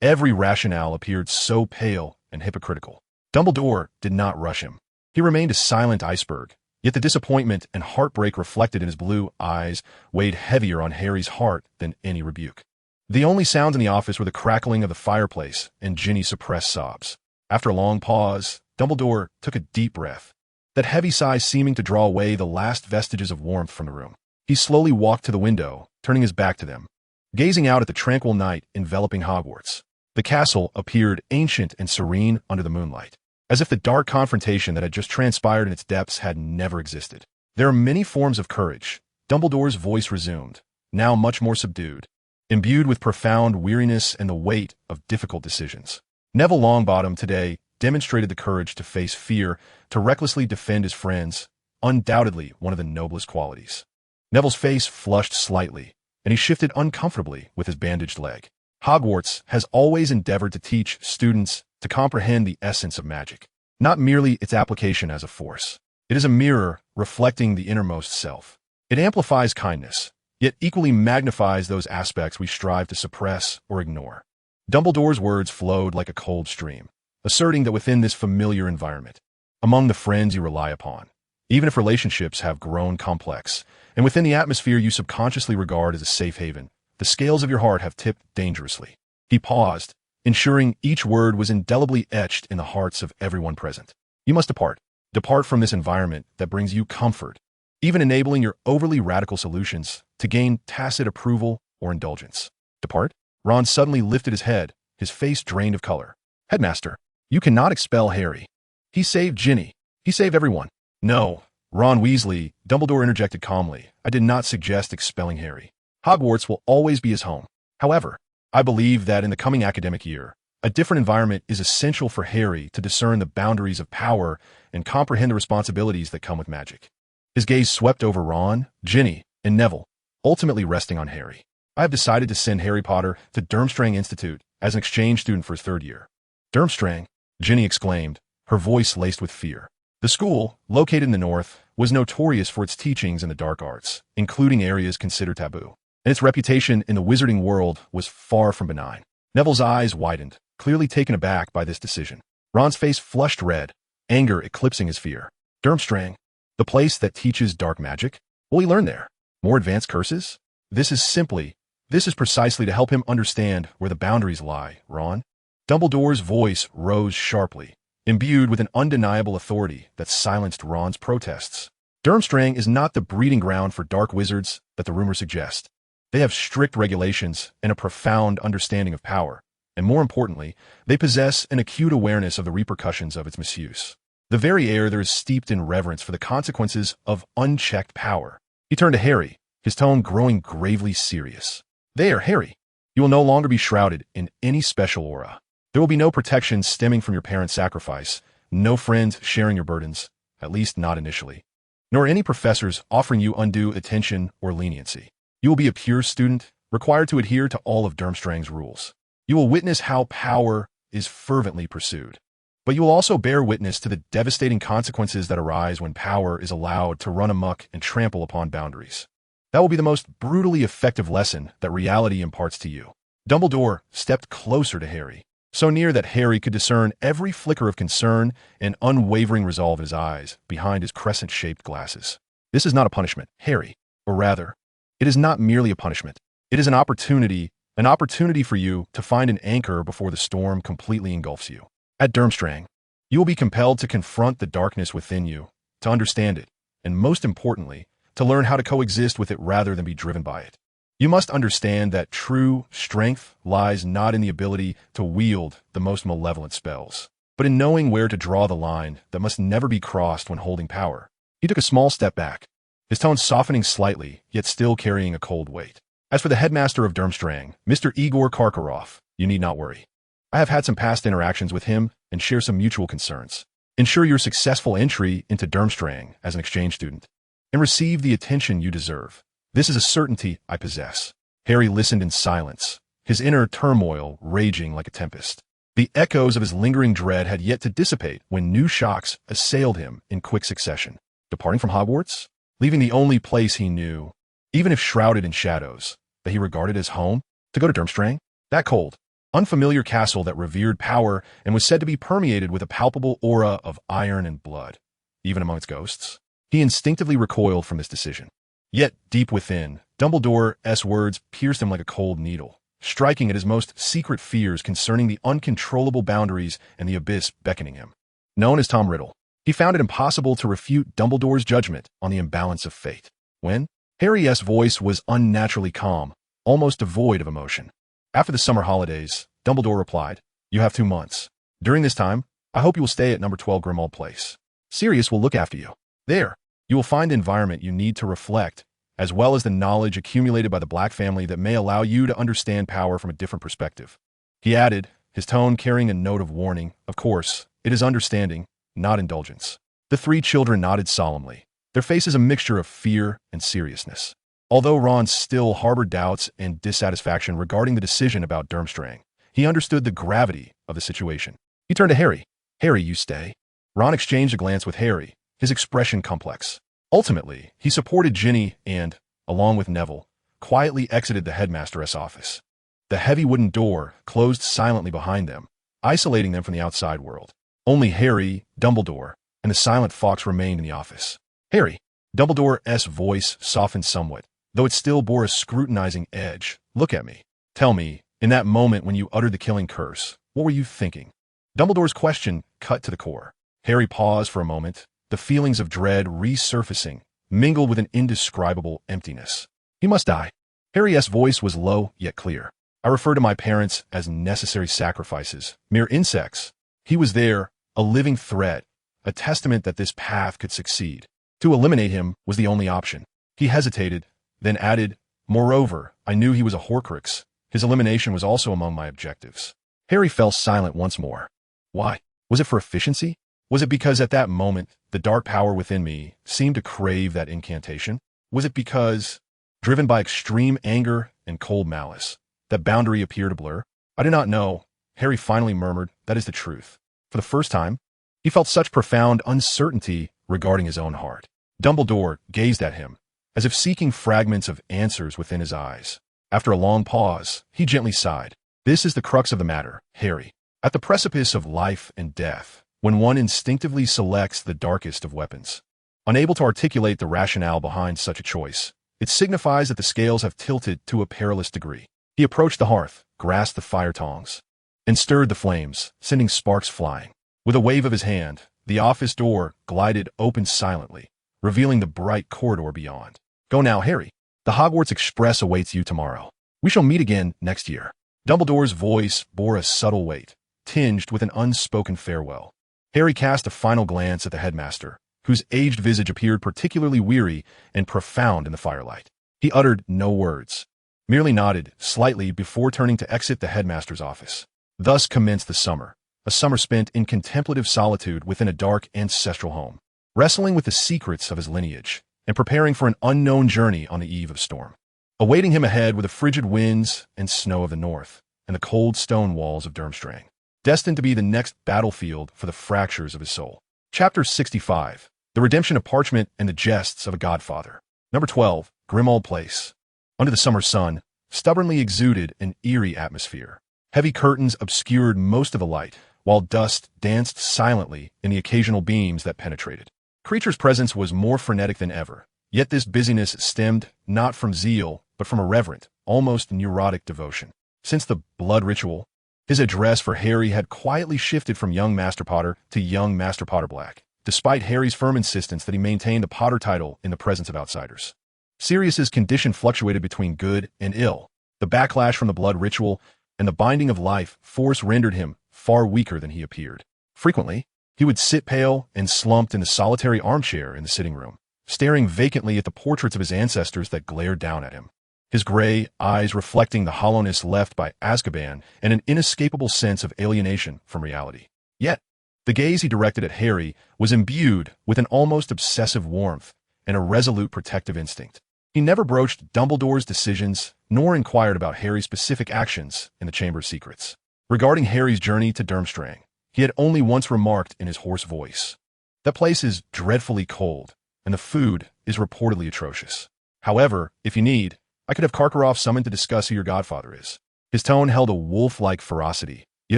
every rationale appeared so pale and hypocritical. Dumbledore did not rush him. He remained a silent iceberg, yet the disappointment and heartbreak reflected in his blue eyes weighed heavier on Harry's heart than any rebuke. The only sounds in the office were the crackling of the fireplace and Ginny's suppressed sobs. After a long pause, Dumbledore took a deep breath, that heavy sigh seeming to draw away the last vestiges of warmth from the room. He slowly walked to the window, turning his back to them, gazing out at the tranquil night enveloping Hogwarts. The castle appeared ancient and serene under the moonlight, as if the dark confrontation that had just transpired in its depths had never existed. There are many forms of courage, Dumbledore's voice resumed, now much more subdued, imbued with profound weariness and the weight of difficult decisions. Neville Longbottom today demonstrated the courage to face fear, to recklessly defend his friends, undoubtedly one of the noblest qualities. Neville's face flushed slightly, and he shifted uncomfortably with his bandaged leg. Hogwarts has always endeavored to teach students to comprehend the essence of magic, not merely its application as a force. It is a mirror reflecting the innermost self. It amplifies kindness, yet equally magnifies those aspects we strive to suppress or ignore. Dumbledore's words flowed like a cold stream, asserting that within this familiar environment, among the friends you rely upon, even if relationships have grown complex, and within the atmosphere you subconsciously regard as a safe haven, the scales of your heart have tipped dangerously. He paused, ensuring each word was indelibly etched in the hearts of everyone present. You must depart. Depart from this environment that brings you comfort, even enabling your overly radical solutions to gain tacit approval or indulgence. Depart? Ron suddenly lifted his head, his face drained of color. Headmaster, you cannot expel Harry. He saved Ginny. He saved everyone. No, Ron Weasley, Dumbledore interjected calmly. I did not suggest expelling Harry. Hogwarts will always be his home. However, I believe that in the coming academic year, a different environment is essential for Harry to discern the boundaries of power and comprehend the responsibilities that come with magic. His gaze swept over Ron, Ginny, and Neville, ultimately resting on Harry. I have decided to send Harry Potter to Durmstrang Institute as an exchange student for his third year. Durmstrang, Ginny exclaimed, her voice laced with fear. The school, located in the north, was notorious for its teachings in the dark arts, including areas considered taboo, and its reputation in the wizarding world was far from benign. Neville's eyes widened, clearly taken aback by this decision. Ron's face flushed red, anger eclipsing his fear. Durmstrang, the place that teaches dark magic? Will he learn there? More advanced curses? This is precisely to help him understand where the boundaries lie, Ron. Dumbledore's voice rose sharply, imbued with an undeniable authority that silenced Ron's protests. Durmstrang is not the breeding ground for dark wizards that the rumors suggest. They have strict regulations and a profound understanding of power, and more importantly, they possess an acute awareness of the repercussions of its misuse. The very air there is steeped in reverence for the consequences of unchecked power. He turned to Harry, his tone growing gravely serious. There, Harry, you will no longer be shrouded in any special aura. There will be no protection stemming from your parents' sacrifice, no friends sharing your burdens, at least not initially, nor any professors offering you undue attention or leniency. You will be a pure student, required to adhere to all of Durmstrang's rules. You will witness how power is fervently pursued, but you will also bear witness to the devastating consequences that arise when power is allowed to run amok and trample upon boundaries. That will be the most brutally effective lesson that reality imparts to you. Dumbledore stepped closer to Harry, so near that Harry could discern every flicker of concern and unwavering resolve in his eyes behind his crescent-shaped glasses. This is not a punishment, Harry, or rather, it is not merely a punishment. It is an opportunity for you to find an anchor before the storm completely engulfs you. At Durmstrang, you will be compelled to confront the darkness within you, to understand it, and most importantly, to learn how to coexist with it rather than be driven by it. You must understand that true strength lies not in the ability to wield the most malevolent spells, but in knowing where to draw the line that must never be crossed when holding power. He took a small step back, his tone softening slightly, yet still carrying a cold weight. As for the headmaster of Durmstrang, Mr. Igor Karkaroff, you need not worry. I have had some past interactions with him and share some mutual concerns. Ensure your successful entry into Durmstrang as an exchange student, and receive the attention you deserve. This is a certainty I possess. Harry listened in silence, his inner turmoil raging like a tempest. The echoes of his lingering dread had yet to dissipate when new shocks assailed him in quick succession. Departing from Hogwarts? Leaving the only place he knew, even if shrouded in shadows, that he regarded as home? To go to Durmstrang? That cold, unfamiliar castle that revered power and was said to be permeated with a palpable aura of iron and blood, even among its ghosts? He instinctively recoiled from this decision. Yet, deep within, Dumbledore's words pierced him like a cold needle, striking at his most secret fears concerning the uncontrollable boundaries and the abyss beckoning him. Known as Tom Riddle, he found it impossible to refute Dumbledore's judgment on the imbalance of fate. When? Harry's voice was unnaturally calm, almost devoid of emotion. After the summer holidays, Dumbledore replied, "You have 2 months. During this time, I hope you will stay at number 12 Grimmauld Place. Sirius will look after you. There, you will find the environment you need to reflect, as well as the knowledge accumulated by the Black family that may allow you to understand power from a different perspective." He added, his tone carrying a note of warning, "Of course, it is understanding, not indulgence." The 3 children nodded solemnly, their faces a mixture of fear and seriousness. Although Ron still harbored doubts and dissatisfaction regarding the decision about Durmstrang, he understood the gravity of the situation. He turned to Harry. "Harry, you stay." Ron exchanged a glance with Harry, his expression complex. Ultimately, he supported Ginny and, along with Neville, quietly exited the headmaster's office. The heavy wooden door closed silently behind them, isolating them from the outside world. Only Harry, Dumbledore, and the silent fox remained in the office. "Harry," Dumbledore's voice softened somewhat, though it still bore a scrutinizing edge. "Look at me. Tell me, in that moment when you uttered the killing curse, what were you thinking?" Dumbledore's question cut to the core. Harry paused for a moment, the feelings of dread resurfacing, mingled with an indescribable emptiness. "He must die." Harry's voice was low yet clear. "I refer to my parents as necessary sacrifices, mere insects. He was there, a living threat, a testament that this path could succeed. To eliminate him was the only option." He hesitated, then added, "Moreover, I knew he was a Horcrux. His elimination was also among my objectives." Harry fell silent once more. Why? Was it for efficiency? Was it because at that moment, the dark power within me seemed to crave that incantation? Was it because, driven by extreme anger and cold malice, that boundary appeared to blur? I do not know. Harry finally murmured, "That is the truth." For the first time, he felt such profound uncertainty regarding his own heart. Dumbledore gazed at him, as if seeking fragments of answers within his eyes. After a long pause, he gently sighed. "This is the crux of the matter, Harry. At the precipice of life and death, when one instinctively selects the darkest of weapons, unable to articulate the rationale behind such a choice, it signifies that the scales have tilted to a perilous degree." He approached the hearth, grasped the fire tongs, and stirred the flames, sending sparks flying. With a wave of his hand, the office door glided open silently, revealing the bright corridor beyond. "Go now, Harry. The Hogwarts Express awaits you tomorrow. We shall meet again next year." Dumbledore's voice bore a subtle weight, tinged with an unspoken farewell. Harry cast a final glance at the headmaster, whose aged visage appeared particularly weary and profound in the firelight. He uttered no words, merely nodded slightly before turning to exit the headmaster's office. Thus commenced the summer, a summer spent in contemplative solitude within a dark ancestral home, wrestling with the secrets of his lineage and preparing for an unknown journey on the eve of storm. Awaiting him ahead were the frigid winds and snow of the north and the cold stone walls of Durmstrang, destined to be the next battlefield for the fractures of his soul. Chapter 65. The Redemption of Parchment and the Jests of a Godfather. Number 12. Grimmauld Place. Under the summer sun, stubbornly exuded an eerie atmosphere. Heavy curtains obscured most of the light, while dust danced silently in the occasional beams that penetrated. Creature's presence was more frenetic than ever, yet this busyness stemmed not from zeal, but from a reverent, almost neurotic devotion. Since the blood ritual, his address for Harry had quietly shifted from young Master Potter to young Master Potter Black, despite Harry's firm insistence that he maintain the Potter title in the presence of outsiders. Sirius's condition fluctuated between good and ill. The backlash from the blood ritual and the binding of life force rendered him far weaker than he appeared. Frequently, He would sit pale and slumped in the solitary armchair in the sitting room, staring vacantly at the portraits of his ancestors that glared down at him, his gray eyes reflecting the hollowness left by Azkaban and an inescapable sense of alienation from reality. Yet, the gaze he directed at Harry was imbued with an almost obsessive warmth and a resolute protective instinct. He never broached Dumbledore's decisions, nor inquired about Harry's specific actions in the Chamber of Secrets. Regarding Harry's journey to Durmstrang, he had only once remarked in his hoarse voice, "That place is dreadfully cold, and the food is reportedly atrocious. However, if you need, I could have Karkaroff summoned to discuss who your godfather is." His tone held a wolf-like ferocity, yet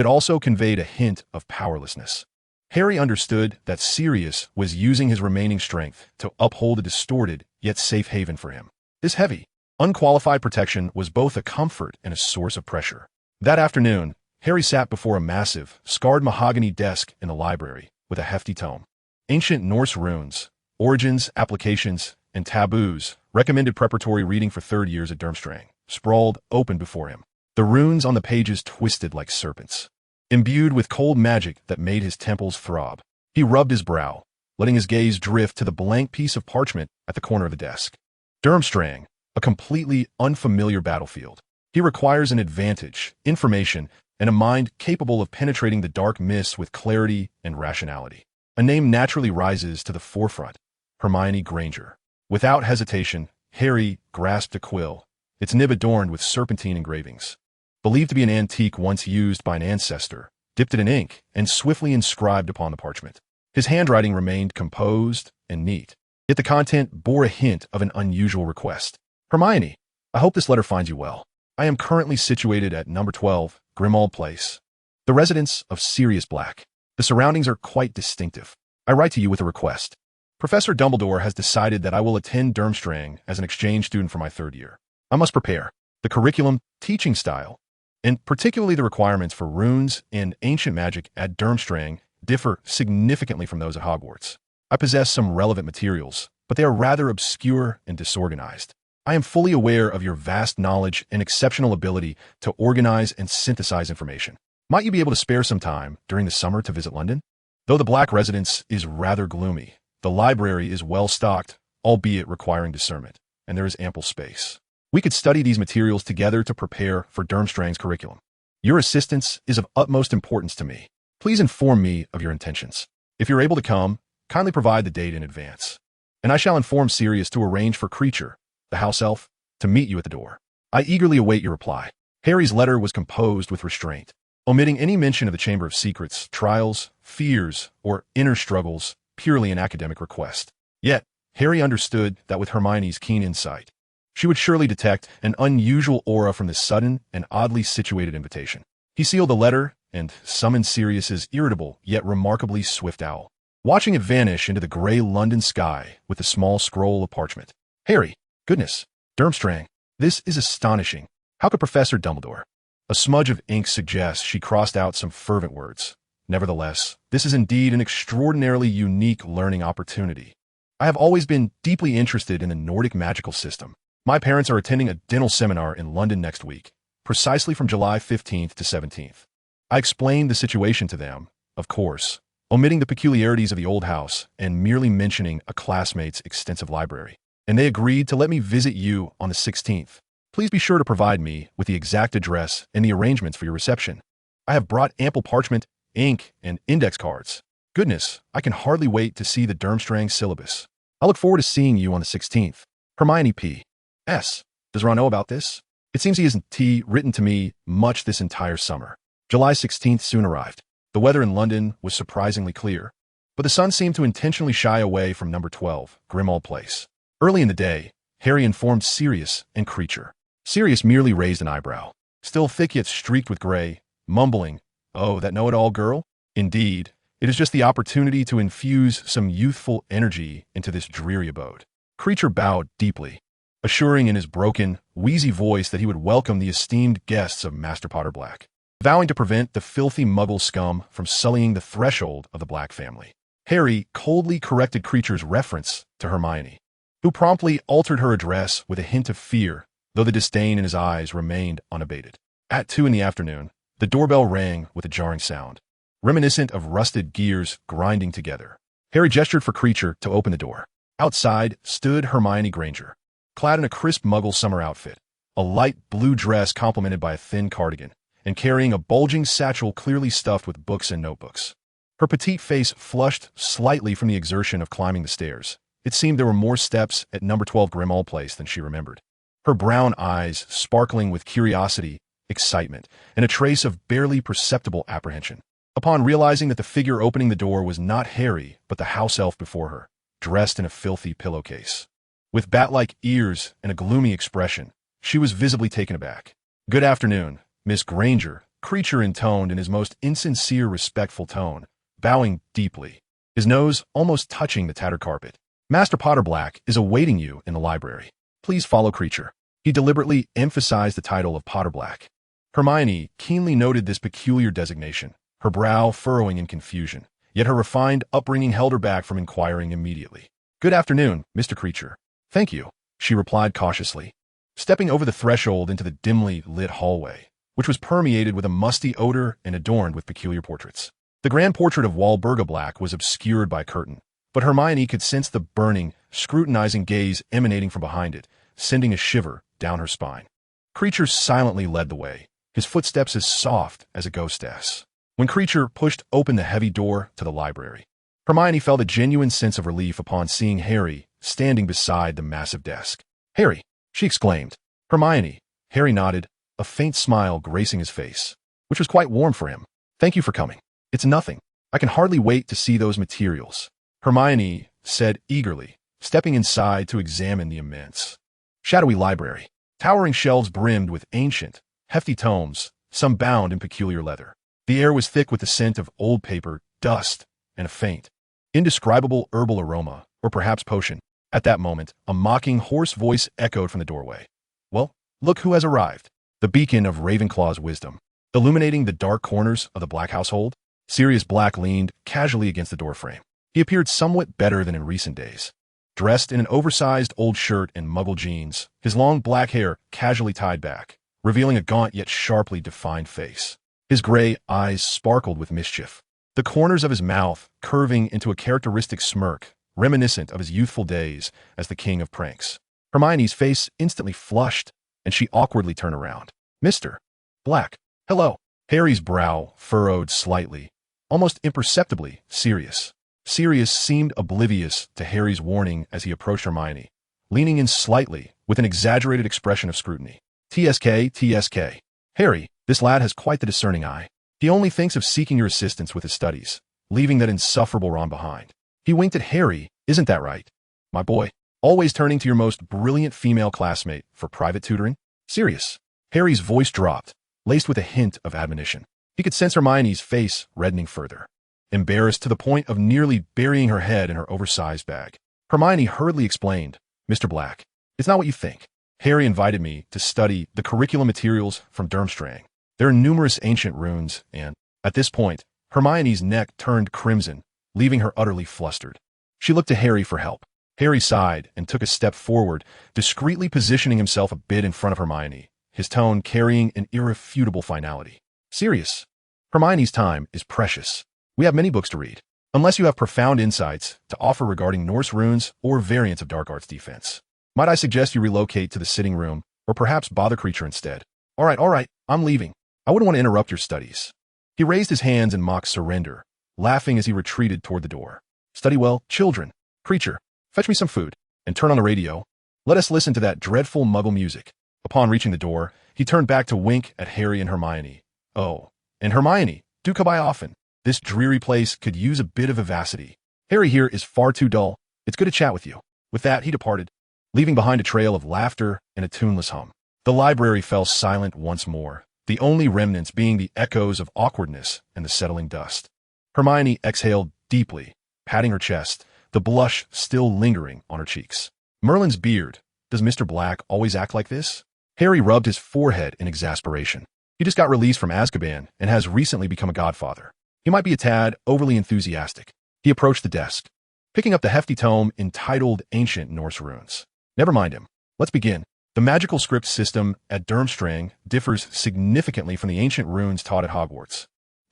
it also conveyed a hint of powerlessness. Harry understood that Sirius was using his remaining strength to uphold a distorted yet safe haven for him. This heavy, unqualified protection was both a comfort and a source of pressure. That afternoon, Harry sat before a massive, scarred mahogany desk in the library with a hefty tome. Ancient Norse runes, origins, applications, and taboos, recommended preparatory reading for third years at Durmstrang, sprawled open before him. The runes on the pages twisted like serpents, imbued with cold magic that made his temples throb. He rubbed his brow, letting his gaze drift to the blank piece of parchment at the corner of the desk. Durmstrang, a completely unfamiliar battlefield. He requires an advantage, information, and a mind capable of penetrating the dark mists with clarity and rationality. A name naturally rises to the forefront: Hermione Granger. Without hesitation, Harry grasped a quill, its nib adorned with serpentine engravings. Believed to be an antique once used by an ancestor, dipped it in ink, and swiftly inscribed upon the parchment. His handwriting remained composed and neat, yet the content bore a hint of an unusual request. "Hermione, I hope this letter finds you well. I am currently situated at number 12, Grimmauld Place, the residence of Sirius Black. The surroundings are quite distinctive. I write to you with a request. Professor Dumbledore has decided that I will attend Durmstrang as an exchange student for my third year. I must prepare. The curriculum, teaching style, and particularly the requirements for runes and ancient magic at Durmstrang differ significantly from those at Hogwarts. I possess some relevant materials, but they are rather obscure and disorganized. I am fully aware of your vast knowledge and exceptional ability to organize and synthesize information. Might you be able to spare some time during the summer to visit London? Though the Black residence is rather gloomy, the library is well stocked, albeit requiring discernment, and there is ample space. We could study these materials together to prepare for Durmstrang's curriculum. Your assistance is of utmost importance to me. Please inform me of your intentions. If you're able to come, kindly provide the date in advance, and I shall inform Sirius to arrange for Creature, the house elf, to meet you at the door. I eagerly await your reply." Harry's letter was composed with restraint, omitting any mention of the Chamber of Secrets, trials, fears, or inner struggles, purely an academic request. Yet, Harry understood that with Hermione's keen insight, she would surely detect an unusual aura from this sudden and oddly situated invitation. He sealed the letter and summoned Sirius's irritable yet remarkably swift owl, watching it vanish into the gray London sky with the small scroll of parchment. "Harry, goodness, Durmstrang, this is astonishing. How could Professor Dumbledore?" A smudge of ink suggests she crossed out some fervent words. "Nevertheless, this is indeed an extraordinarily unique learning opportunity. I have always been deeply interested in the Nordic magical system. My parents are attending a dental seminar in London next week, precisely from July 15th to 17th. I explained the situation to them, of course, omitting the peculiarities of the old house and merely mentioning a classmate's extensive library, and they agreed to let me visit you on the 16th. Please be sure to provide me with the exact address and the arrangements for your reception. I have brought ample parchment, ink, and index cards. Goodness, I can hardly wait to see the Durmstrang syllabus. I look forward to seeing you on the 16th. Hermione P. S. Does Ron know about this? It seems he hasn't written to me much this entire summer." July 16th soon arrived. The weather in London was surprisingly clear, but the sun seemed to intentionally shy away from number 12, Grimmauld Place. Early in the day, Harry informed Sirius and Creature. Sirius merely raised an eyebrow, still thick yet streaked with gray, mumbling, "Oh, that know-it-all girl? Indeed, it is just the opportunity to infuse some youthful energy into this dreary abode." Creature bowed deeply, assuring in his broken, wheezy voice that he would welcome the esteemed guests of Master Potter Black, vowing to prevent the filthy muggle scum from sullying the threshold of the Black family. Harry coldly corrected Creature's reference to Hermione, who promptly altered her address with a hint of fear, though the disdain in his eyes remained unabated. At 2 in the afternoon, the doorbell rang with a jarring sound. reminiscent of rusted gears grinding together. Harry gestured for Creature to open the door. Outside stood Hermione Granger, clad in a crisp Muggle summer outfit, a light blue dress complemented by a thin cardigan, and carrying a bulging satchel clearly stuffed with books and notebooks. Her petite face flushed slightly from the exertion of climbing the stairs. It seemed there were more steps at number 12 Grimmauld Place than she remembered. Her brown eyes sparkling with curiosity, excitement, and a trace of barely perceptible apprehension. Upon realizing that the figure opening the door was not Harry, but the house elf before her, dressed in a filthy pillowcase. With bat-like ears and a gloomy expression, she was visibly taken aback. "Good afternoon, Miss Granger," Creature intoned in his most insincere, respectful tone, bowing deeply, his nose almost touching the tattered carpet. "Master Potterblack is awaiting you in the library. Please follow Creature." He deliberately emphasized the title of Potterblack. Hermione keenly noted this peculiar designation, her brow furrowing in confusion, yet her refined upbringing held her back from inquiring immediately. "Good afternoon, Mr. Creature." "Thank you," she replied cautiously, stepping over the threshold into the dimly lit hallway, which was permeated with a musty odor and adorned with peculiar portraits. The grand portrait of Walburga Black was obscured by a curtain, but Hermione could sense the burning, scrutinizing gaze emanating from behind it, sending a shiver down her spine. Creature silently led the way, his footsteps as soft as a ghostess. When Creature pushed open the heavy door to the library, Hermione felt a genuine sense of relief upon seeing Harry standing beside the massive desk. "Harry!" she exclaimed. "Hermione!" Harry nodded, a faint smile gracing his face, which was quite warm for him. "Thank you for coming." "It's nothing. I can hardly wait to see those materials," Hermione said eagerly, stepping inside to examine the immense, shadowy library. Towering shelves brimmed with ancient, hefty tomes, some bound in peculiar leather. The air was thick with the scent of old paper, dust, and a faint, indescribable herbal aroma, or perhaps potion. At that moment, a mocking, hoarse voice echoed from the doorway. "Well, look who has arrived." The beacon of Ravenclaw's wisdom, illuminating the dark corners of the Black household. Sirius Black leaned casually against the doorframe. He appeared somewhat better than in recent days. Dressed in an oversized old shirt and Muggle jeans, his long black hair casually tied back, revealing a gaunt yet sharply defined face. His gray eyes sparkled with mischief, the corners of his mouth curving into a characteristic smirk, reminiscent of his youthful days as the king of pranks. Hermione's face instantly flushed, and she awkwardly turned around. "Mr. Black, hello." Harry's brow furrowed slightly, almost imperceptibly serious. Sirius seemed oblivious to Harry's warning as he approached Hermione, leaning in slightly with an exaggerated expression of scrutiny. "TSK, TSK. Harry, this lad has quite the discerning eye. He only thinks of seeking your assistance with his studies, leaving that insufferable Ron behind." He winked at Harry. "Isn't that right, my boy? Always turning to your most brilliant female classmate for private tutoring?" "Sirius." Harry's voice dropped, laced with a hint of admonition. He could sense Hermione's face reddening further, embarrassed to the point of nearly burying her head in her oversized bag. Hermione hurriedly explained, "Mr. Black, it's not what you think. Harry invited me to study the curriculum materials from Durmstrang. There are numerous ancient runes, and..." At this point, Hermione's neck turned crimson, leaving her utterly flustered. She looked to Harry for help. Harry sighed and took a step forward, discreetly positioning himself a bit in front of Hermione, his tone carrying an irrefutable finality. "Sirius, Hermione's time is precious. We have many books to read. Unless you have profound insights to offer regarding Norse runes or variants of dark arts defense, might I suggest you relocate to the sitting room, or perhaps bother Creature instead?" All right, I'm leaving. I wouldn't want to interrupt your studies." He raised his hands in mock surrender, laughing as he retreated toward the door. "Study well, children. Creature, fetch me some food, and turn on the radio. Let us listen to that dreadful Muggle music." Upon reaching the door, he turned back to wink at Harry and Hermione. "Oh, and Hermione, do come by often. This dreary place could use a bit of vivacity. Harry here is far too dull. It's good to chat with you." With that, he departed, leaving behind a trail of laughter and a tuneless hum. The library fell silent once more, the only remnants being the echoes of awkwardness and the settling dust. Hermione exhaled deeply, patting her chest, the blush still lingering on her cheeks. "Merlin's beard. Does Mr. Black always act like this?" Harry rubbed his forehead in exasperation. He just got released from Azkaban and has recently become a godfather. He might be a tad overly enthusiastic. He approached the desk, picking up the hefty tome entitled Ancient Norse Runes. "Never mind him. Let's begin." The magical script system at Durmstrang differs significantly from the ancient runes taught at Hogwarts.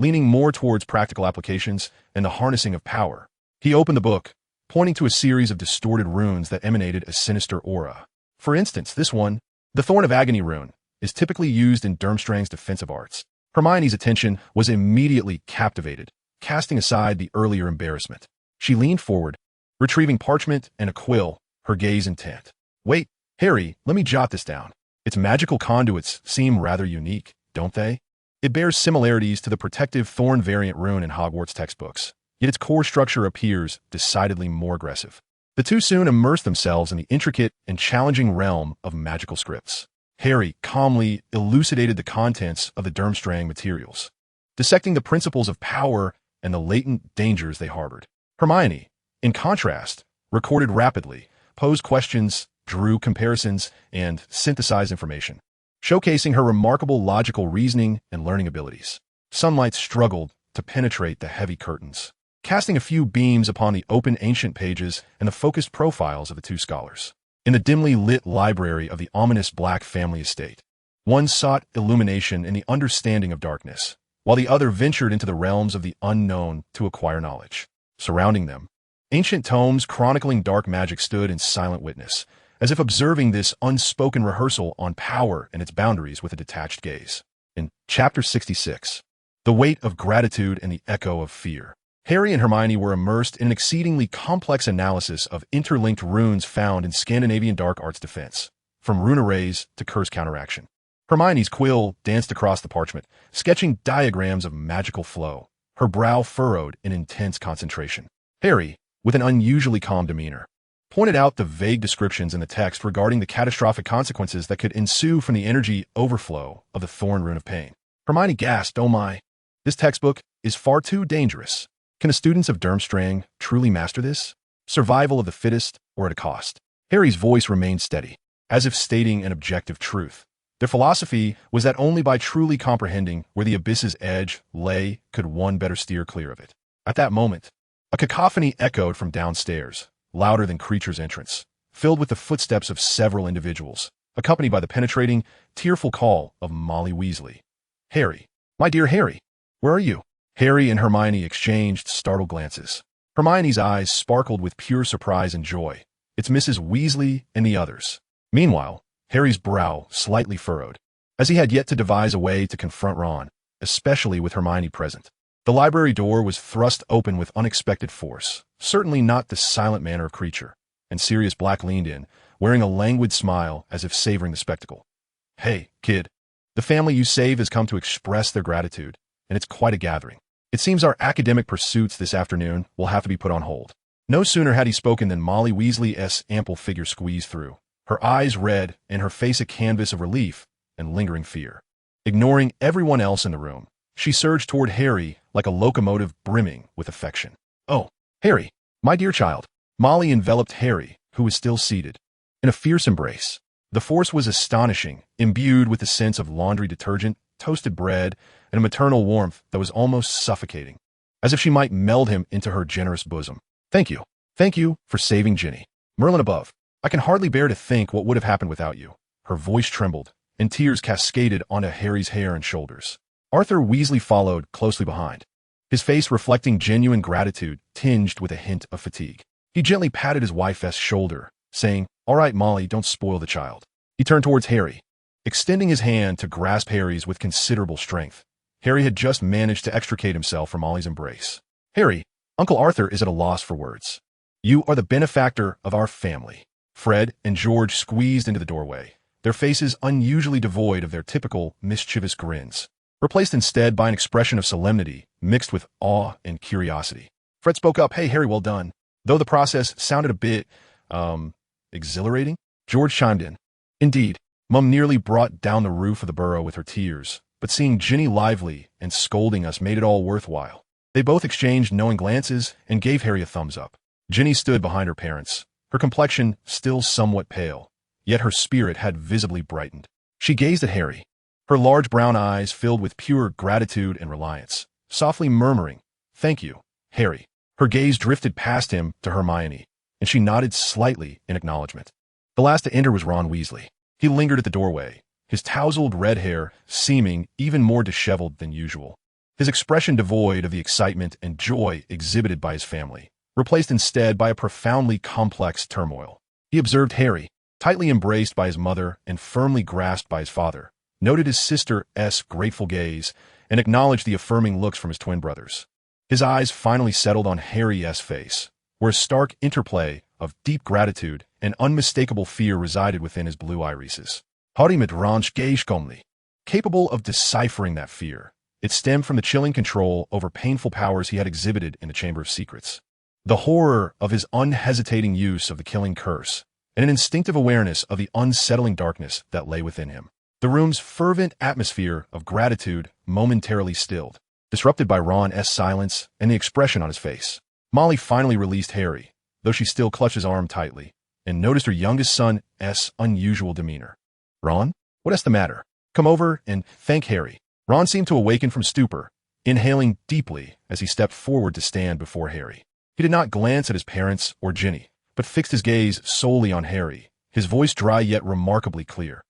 leaning more towards practical applications and the harnessing of power. He opened the book, pointing to a series of distorted runes that emanated a sinister aura. For instance, this one, the Thorn of Agony rune, is typically used in Durmstrang's defensive arts. Hermione's attention was immediately captivated, casting aside the earlier embarrassment. She leaned forward, retrieving parchment and a quill, her gaze intent. Wait, Harry, let me jot this down. Its magical conduits seem rather unique, don't they? It bears similarities to the protective thorn variant rune in Hogwarts textbooks, yet its core structure appears decidedly more aggressive. The two soon immersed themselves in the intricate and challenging realm of magical scripts. Harry calmly elucidated the contents of the Durmstrang materials, dissecting the principles of power and the latent dangers they harbored. Hermione, in contrast, recorded rapidly, posed questions, drew comparisons, and synthesized information, showcasing her remarkable logical reasoning and learning abilities. Sunlight struggled to penetrate the heavy curtains, casting a few beams upon the open ancient pages and the focused profiles of the two scholars. In the dimly lit library of the ominous Black family estate, one sought illumination in the understanding of darkness, while the other ventured into the realms of the unknown to acquire knowledge. Surrounding them, ancient tomes chronicling dark magic stood in silent witness, as if observing this unspoken rehearsal on power and its boundaries with a detached gaze. In Chapter 66, The Weight of Gratitude and the Echo of Fear, Harry and Hermione were immersed in an exceedingly complex analysis of interlinked runes found in Scandinavian dark arts defense, from rune arrays to curse counteraction. Hermione's quill danced across the parchment, sketching diagrams of magical flow, her brow furrowed in intense concentration. Harry, with an unusually calm demeanor, pointed out the vague descriptions in the text regarding the catastrophic consequences that could ensue from the energy overflow of the Thorn Rune of Pain. Hermione gasped, "Oh my, this textbook is far too dangerous. Can the students of Durmstrang truly master this? Survival of the fittest, or at a cost?" Harry's voice remained steady, as if stating an objective truth. Their philosophy was that only by truly comprehending where the abyss's edge lay could one better steer clear of it. At that moment, a cacophony echoed from downstairs, louder than Creature's entrance, filled with the footsteps of several individuals, accompanied by the penetrating, tearful call of Molly Weasley. "Harry, my dear Harry, where are you?" Harry and Hermione exchanged startled glances. Hermione's eyes sparkled with pure surprise and joy. "It's Mrs. Weasley and the others." Meanwhile, Harry's brow slightly furrowed, as he had yet to devise a way to confront Ron, especially with Hermione present. The library door was thrust open with unexpected force, certainly not the silent manner of Creature, and Sirius Black leaned in, wearing a languid smile as if savoring the spectacle. "Hey, kid, the family you save has come to express their gratitude, and it's quite a gathering. It seems our academic pursuits this afternoon will have to be put on hold." No sooner had he spoken than Molly Weasley's ample figure squeezed through, her eyes red and her face a canvas of relief and lingering fear. Ignoring everyone else in the room, she surged toward Harry like a locomotive brimming with affection. "Oh, Harry, my dear child." Molly enveloped Harry, who was still seated, in a fierce embrace. The force was astonishing, imbued with the sense of laundry detergent, toasted bread, and a maternal warmth that was almost suffocating, as if she might meld him into her generous bosom. Thank you for saving Ginny. Merlin above, I can hardly bear to think what would have happened without you." Her voice trembled, and tears cascaded onto Harry's hair and shoulders. Arthur Weasley followed closely behind, his face reflecting genuine gratitude tinged with a hint of fatigue. He gently patted his wife's shoulder, saying, "All right, Molly, don't spoil the child." He turned towards Harry, extending his hand to grasp Harry's with considerable strength. Harry had just managed to extricate himself from Molly's embrace. "Harry, Uncle Arthur is at a loss for words. You are the benefactor of our family." Fred and George squeezed into the doorway, their faces unusually devoid of their typical mischievous grins, replaced instead by an expression of solemnity mixed with awe and curiosity. Fred spoke up, "Hey, Harry, well done." Though the process sounded a bit, exhilarating, George chimed in, "Indeed, Mum nearly brought down the roof of the burrow with her tears, but seeing Ginny lively and scolding us made it all worthwhile." They both exchanged knowing glances and gave Harry a thumbs up. Ginny stood behind her parents, her complexion still somewhat pale, yet her spirit had visibly brightened. She gazed at Harry, her large brown eyes filled with pure gratitude and reliance, softly murmuring, "Thank you, Harry." Her gaze drifted past him to Hermione, and she nodded slightly in acknowledgement. The last to enter was Ron Weasley. He lingered at the doorway, his tousled red hair seeming even more disheveled than usual. his expression devoid of the excitement and joy exhibited by his family, replaced instead by a profoundly complex turmoil. He observed Harry, tightly embraced by his mother and firmly grasped by his father, noted his sister's grateful gaze, and acknowledged the affirming looks from his twin brothers. His eyes finally settled on Harry's face, where a stark interplay of deep gratitude and unmistakable fear resided within his blue irises. Harry mit ranch gage komli. Capable of deciphering that fear, it stemmed from the chilling control over painful powers he had exhibited in the Chamber of Secrets. The horror of his unhesitating use of the killing curse, and an instinctive awareness of the unsettling darkness that lay within him. The room's fervent atmosphere of gratitude momentarily stilled, disrupted by Ron's silence and the expression on his face. Molly finally released Harry, though she still clutched his arm tightly, and noticed her youngest son's unusual demeanor. Ron, what's the matter? Come over and thank Harry. Ron seemed to awaken from stupor, inhaling deeply as he stepped forward to stand before Harry. He did not glance at his parents or Ginny, but fixed his gaze solely on Harry, his voice dry yet remarkably clear.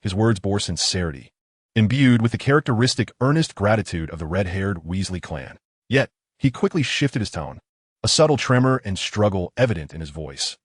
His words bore sincerity, imbued with the characteristic earnest gratitude of the red-haired Weasley clan. Yet, he quickly shifted his tone, a subtle tremor and struggle evident in his voice.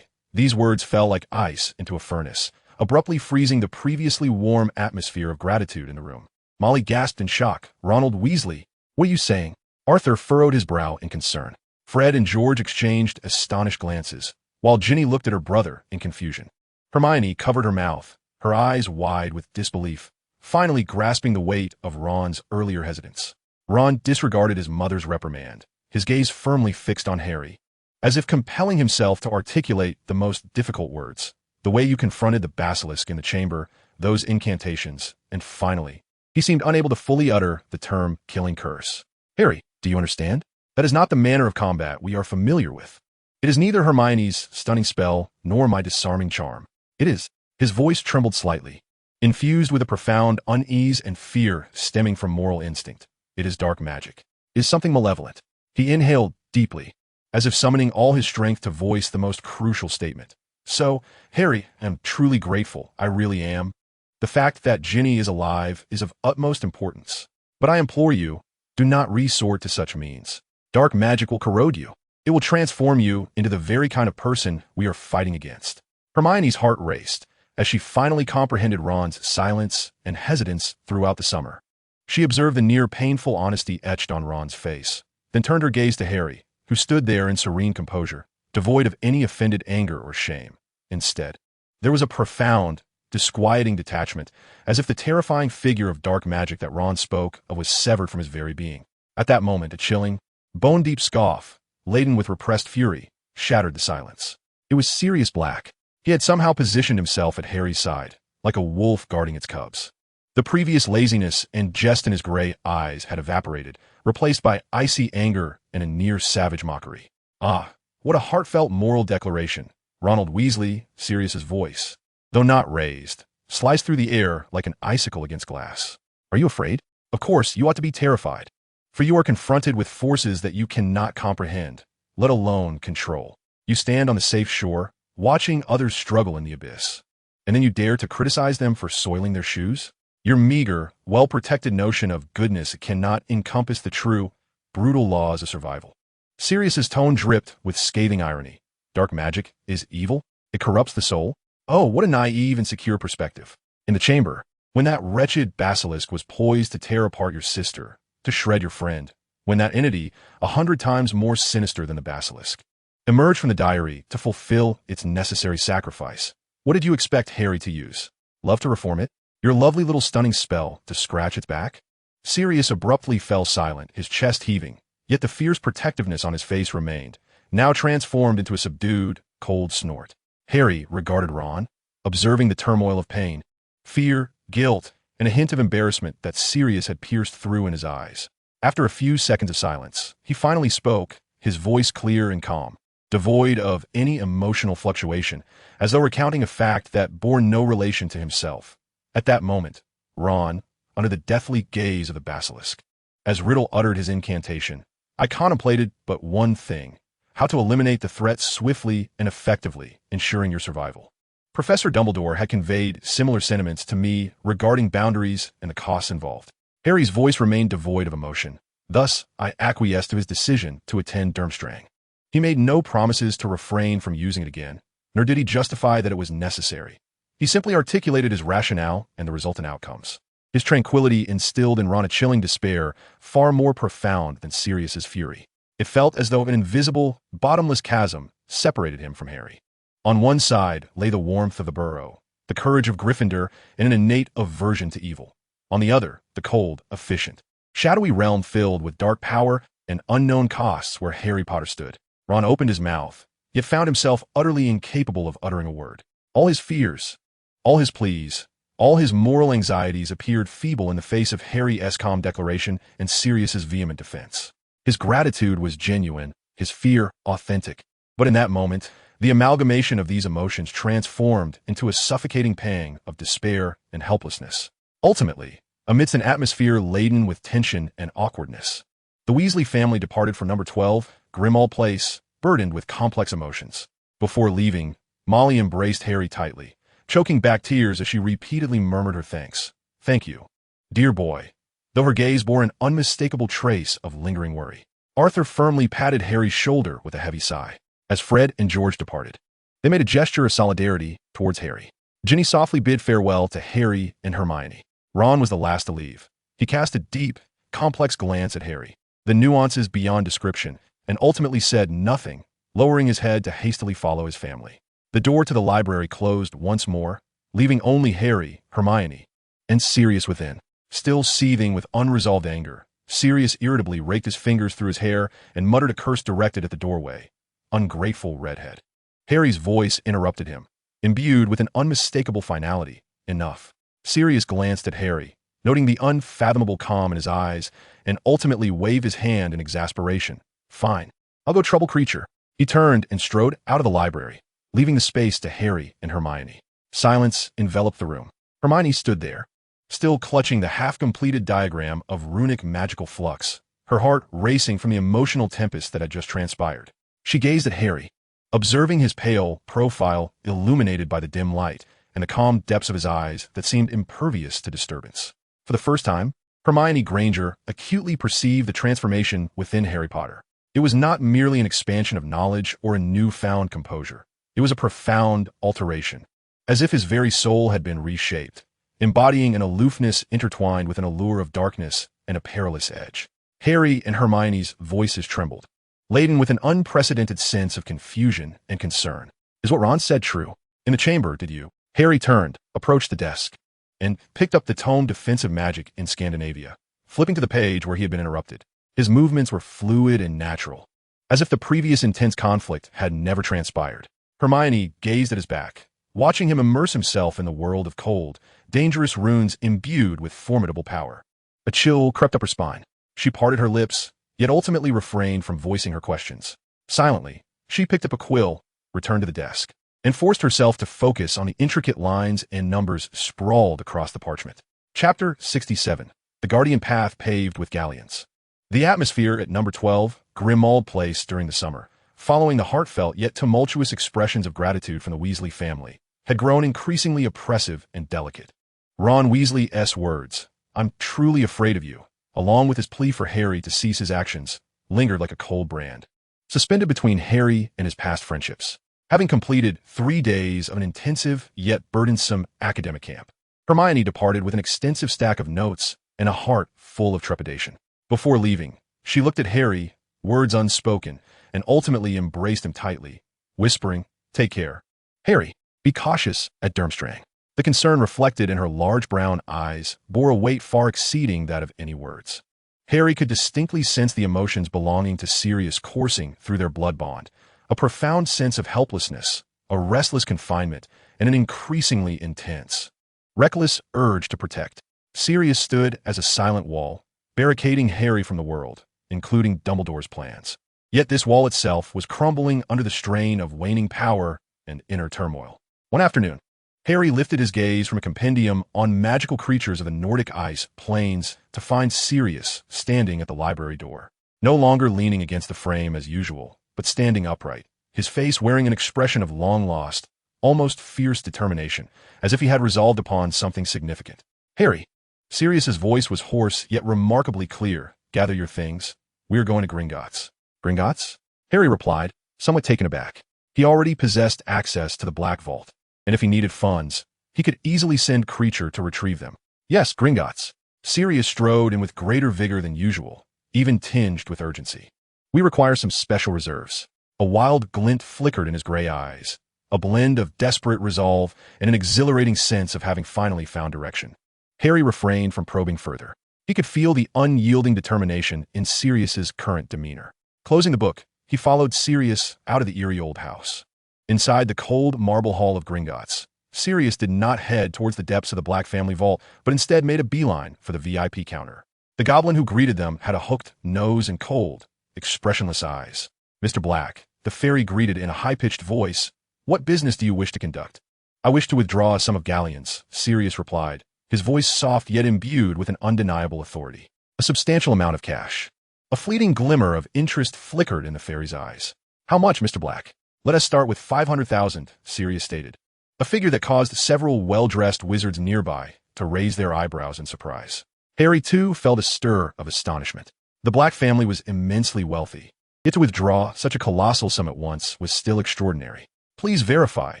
These words fell like ice into a furnace, abruptly freezing the previously warm atmosphere of gratitude in the room. Molly gasped in shock. Ronald Weasley, what are you saying? Arthur furrowed his brow in concern. Fred and George exchanged astonished glances, while Ginny looked at her brother in confusion. Hermione covered her mouth, her eyes wide with disbelief, finally grasping the weight of Ron's earlier hesitance. Ron disregarded his mother's reprimand, his gaze firmly fixed on Harry, as if compelling himself to articulate the most difficult words. The way you confronted the basilisk in the chamber, those incantations, and finally, he seemed unable to fully utter the term killing curse. Harry, do you understand? That is not the manner of combat we are familiar with. It is neither Hermione's stunning spell nor my disarming charm. It is. His voice trembled slightly, infused with a profound unease and fear stemming from moral instinct. It is dark magic. It is something malevolent. He inhaled deeply, as if summoning all his strength to voice the most crucial statement. So, Harry, I'm truly grateful. I really am. The fact that Ginny is alive is of utmost importance. But I implore you, do not resort to such means. Dark magic will corrode you. It will transform you into the very kind of person we are fighting against. Hermione's heart raced as she finally comprehended Ron's silence and hesitance throughout the summer. She observed the near painful honesty etched on Ron's face, then turned her gaze to Harry, who stood there in serene composure, devoid of any offended anger or shame. Instead, there was a profound, disquieting detachment, as if the terrifying figure of dark magic that Ron spoke of was severed from his very being. At that moment, a chilling, bone-deep scoff, laden with repressed fury, shattered the silence. It was Sirius Black. He had somehow positioned himself at Harry's side, like a wolf guarding its cubs. The previous laziness and jest in his gray eyes had evaporated, replaced by icy anger and a near-savage mockery. What a heartfelt moral declaration. Ronald Weasley, Sirius's voice, though not raised, sliced through the air like an icicle against glass. Are you afraid? Of course, you ought to be terrified, for you are confronted with forces that you cannot comprehend, let alone control. You stand on the safe shore, watching others struggle in the abyss, and then you dare to criticize them for soiling their shoes? Your meager, well-protected notion of goodness cannot encompass the true, brutal laws of survival. Sirius's tone dripped with scathing irony. Dark magic is evil? It corrupts the soul? Oh, what a naive and secure perspective. In the chamber, when that wretched basilisk was poised to tear apart your sister, to shred your friend, when that entity, 100 times more sinister than the basilisk, emerged from the diary to fulfill its necessary sacrifice, what did you expect Harry to use? Love to reform it? Your lovely little stunning spell to scratch its back? Sirius abruptly fell silent, his chest heaving, yet the fierce protectiveness on his face remained, now transformed into a subdued, cold snort. Harry regarded Ron, observing the turmoil of pain, fear, guilt, and a hint of embarrassment that Sirius had pierced through in his eyes. After a few seconds of silence, he finally spoke, his voice clear and calm, devoid of any emotional fluctuation, as though recounting a fact that bore no relation to himself. At that moment, Ron, under the deathly gaze of the basilisk, as Riddle uttered his incantation, I contemplated but one thing: how to eliminate the threat swiftly and effectively, ensuring your survival. Professor Dumbledore had conveyed similar sentiments to me regarding boundaries and the costs involved. Harry's voice remained devoid of emotion. Thus, I acquiesced to his decision to attend Durmstrang. He made no promises to refrain from using it again, nor did he justify that it was necessary. He simply articulated his rationale and the resultant outcomes. His tranquility instilled in Ron a chilling despair far more profound than Sirius's fury. It felt as though an invisible, bottomless chasm separated him from Harry. On one side lay the warmth of the burrow, the courage of Gryffindor, and an innate aversion to evil. On the other, the cold, efficient, shadowy realm filled with dark power and unknown costs where Harry Potter stood. Ron opened his mouth, yet found himself utterly incapable of uttering a word. All his fears, all his pleas, all his moral anxieties appeared feeble in the face of Harry's calm declaration and Sirius's vehement defense. His gratitude was genuine, his fear authentic. But in that moment, the amalgamation of these emotions transformed into a suffocating pang of despair and helplessness. Ultimately, amidst an atmosphere laden with tension and awkwardness, the Weasley family departed for number 12, Grimmauld Place, burdened with complex emotions. Before leaving, Molly embraced Harry tightly, choking back tears as she repeatedly murmured her thanks. "Thank you, dear boy," though her gaze bore an unmistakable trace of lingering worry. Arthur firmly patted Harry's shoulder with a heavy sigh. As Fred and George departed, they made a gesture of solidarity towards Harry. Ginny softly bid farewell to Harry and Hermione. Ron was the last to leave. He cast a deep, complex glance at Harry, the nuances beyond description, and ultimately said nothing, lowering his head to hastily follow his family. The door to the library closed once more, leaving only Harry, Hermione, and Sirius within. Still seething with unresolved anger, Sirius irritably raked his fingers through his hair and muttered a curse directed at the doorway. "Ungrateful redhead." Harry's voice interrupted him, imbued with an unmistakable finality. "Enough." Sirius glanced at Harry, noting the unfathomable calm in his eyes, and ultimately waved his hand in exasperation. "Fine. I'll go trouble creature." He turned and strode out of the library, leaving the space to Harry and Hermione. Silence enveloped the room. Hermione stood there, still clutching the half-completed diagram of runic magical flux, her heart racing from the emotional tempest that had just transpired. She gazed at Harry, observing his pale profile illuminated by the dim light and the calm depths of his eyes that seemed impervious to disturbance. For the first time, Hermione Granger acutely perceived the transformation within Harry Potter. It was not merely an expansion of knowledge or a newfound composure. It was a profound alteration, as if his very soul had been reshaped, embodying an aloofness intertwined with an allure of darkness and a perilous edge. Harry and Hermione's voices trembled, laden with an unprecedented sense of confusion and concern. "Is what Ron said true? In the chamber, did you?" Harry turned, approached the desk, and picked up the tome Defensive Magic in Scandinavia, flipping to the page where he had been interrupted. His movements were fluid and natural, as if the previous intense conflict had never transpired. Hermione gazed at his back, watching him immerse himself in the world of cold, dangerous runes imbued with formidable power. A chill crept up her spine. She parted her lips, yet ultimately refrained from voicing her questions. Silently, she picked up a quill, returned to the desk, and forced herself to focus on the intricate lines and numbers sprawled across the parchment. Chapter 67. The Guardian Path Paved with Galleons. The atmosphere at number 12, Grimmauld Place during the summer, following the heartfelt yet tumultuous expressions of gratitude from the Weasley family, had grown increasingly oppressive and delicate. Ron Weasley's words, "I'm truly afraid of you," along with his plea for Harry to cease his actions, lingered like a cold brand, suspended between Harry and his past friendships. Having completed 3 days of an intensive yet burdensome academic camp, Hermione departed with an extensive stack of notes and a heart full of trepidation. Before leaving, she looked at Harry, words unspoken, and ultimately embraced him tightly, whispering, "Take care. Harry, be cautious at Durmstrang." The concern reflected in her large brown eyes bore a weight far exceeding that of any words. Harry could distinctly sense the emotions belonging to Sirius coursing through their blood bond, a profound sense of helplessness, a restless confinement, and an increasingly intense, reckless urge to protect. Sirius stood as a silent wall, barricading Harry from the world, including Dumbledore's plans. Yet this wall itself was crumbling under the strain of waning power and inner turmoil. One afternoon, Harry lifted his gaze from a compendium on magical creatures of the Nordic ice plains to find Sirius standing at the library door, no longer leaning against the frame as usual, but standing upright, his face wearing an expression of long-lost, almost fierce determination, as if he had resolved upon something significant. "Harry," Sirius's voice was hoarse yet remarkably clear. "Gather your things. We are going to Gringotts." "Gringotts?" Harry replied, somewhat taken aback. He already possessed access to the Black Vault, and if he needed funds, he could easily send Creature to retrieve them. "Yes, Gringotts." Sirius strode in with greater vigor than usual, even tinged with urgency. "We require some special reserves." A wild glint flickered in his gray eyes, a blend of desperate resolve and an exhilarating sense of having finally found direction. Harry refrained from probing further. He could feel the unyielding determination in Sirius's current demeanor. Closing the book, he followed Sirius out of the eerie old house. Inside the cold marble hall of Gringotts, Sirius did not head towards the depths of the Black family vault, but instead made a beeline for the VIP counter. The goblin who greeted them had a hooked nose and cold, expressionless eyes. "Mr. Black," the fairy greeted in a high-pitched voice, "what business do you wish to conduct?" "I wish to withdraw a sum of galleons," Sirius replied, his voice soft yet imbued with an undeniable authority. "A substantial amount of cash." A fleeting glimmer of interest flickered in the fairy's eyes. "How much, Mr. Black?" "Let us start with 500,000, Sirius stated, a figure that caused several well-dressed wizards nearby to raise their eyebrows in surprise. Harry, too, felt a stir of astonishment. The Black family was immensely wealthy, yet to withdraw such a colossal sum at once was still extraordinary. "Please verify,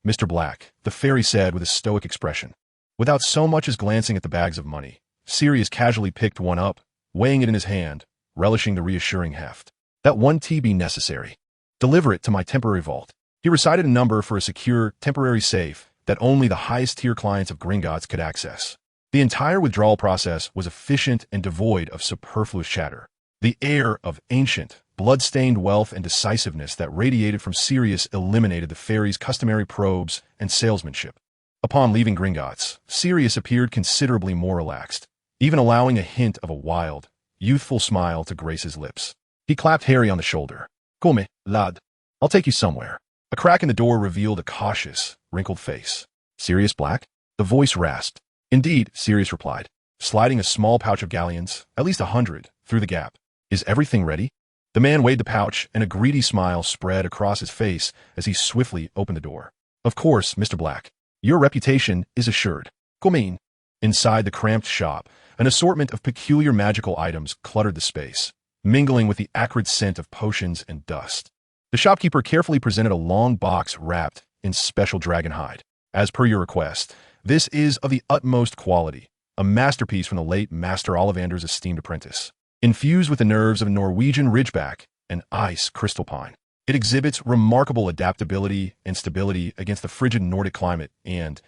Mr. Black," the fairy said with a stoic expression. Without so much as glancing at the bags of money, Sirius casually picked one up, weighing it in his hand, relishing the reassuring heft. "That 1T be necessary. Deliver it to my temporary vault." He recited a number for a secure, temporary safe that only the highest-tier clients of Gringotts could access. The entire withdrawal process was efficient and devoid of superfluous chatter. The air of ancient, blood-stained wealth and decisiveness that radiated from Sirius eliminated the fairy's customary probes and salesmanship. Upon leaving Gringotts, Sirius appeared considerably more relaxed, even allowing a hint of a wild, youthful smile to grace his lips. He clapped Harry on the shoulder. "Come, lad. I'll take you somewhere." A crack in the door revealed a cautious, wrinkled face. "Sirius Black?" The voice rasped. "Indeed," Sirius replied, sliding a small pouch of galleons, at least 100, through the gap. "Is everything ready?" The man weighed the pouch, and a greedy smile spread across his face as he swiftly opened the door. "Of course, Mr. Black. Your reputation is assured." "Come in." Inside the cramped shop, an assortment of peculiar magical items cluttered the space, mingling with the acrid scent of potions and dust. The shopkeeper carefully presented a long box wrapped in special dragon hide. "As per your request, this is of the utmost quality, a masterpiece from the late Master Ollivander's esteemed apprentice. Infused with the nerves of a Norwegian ridgeback and ice crystal pine, it exhibits remarkable adaptability and stability against the frigid Nordic climate and,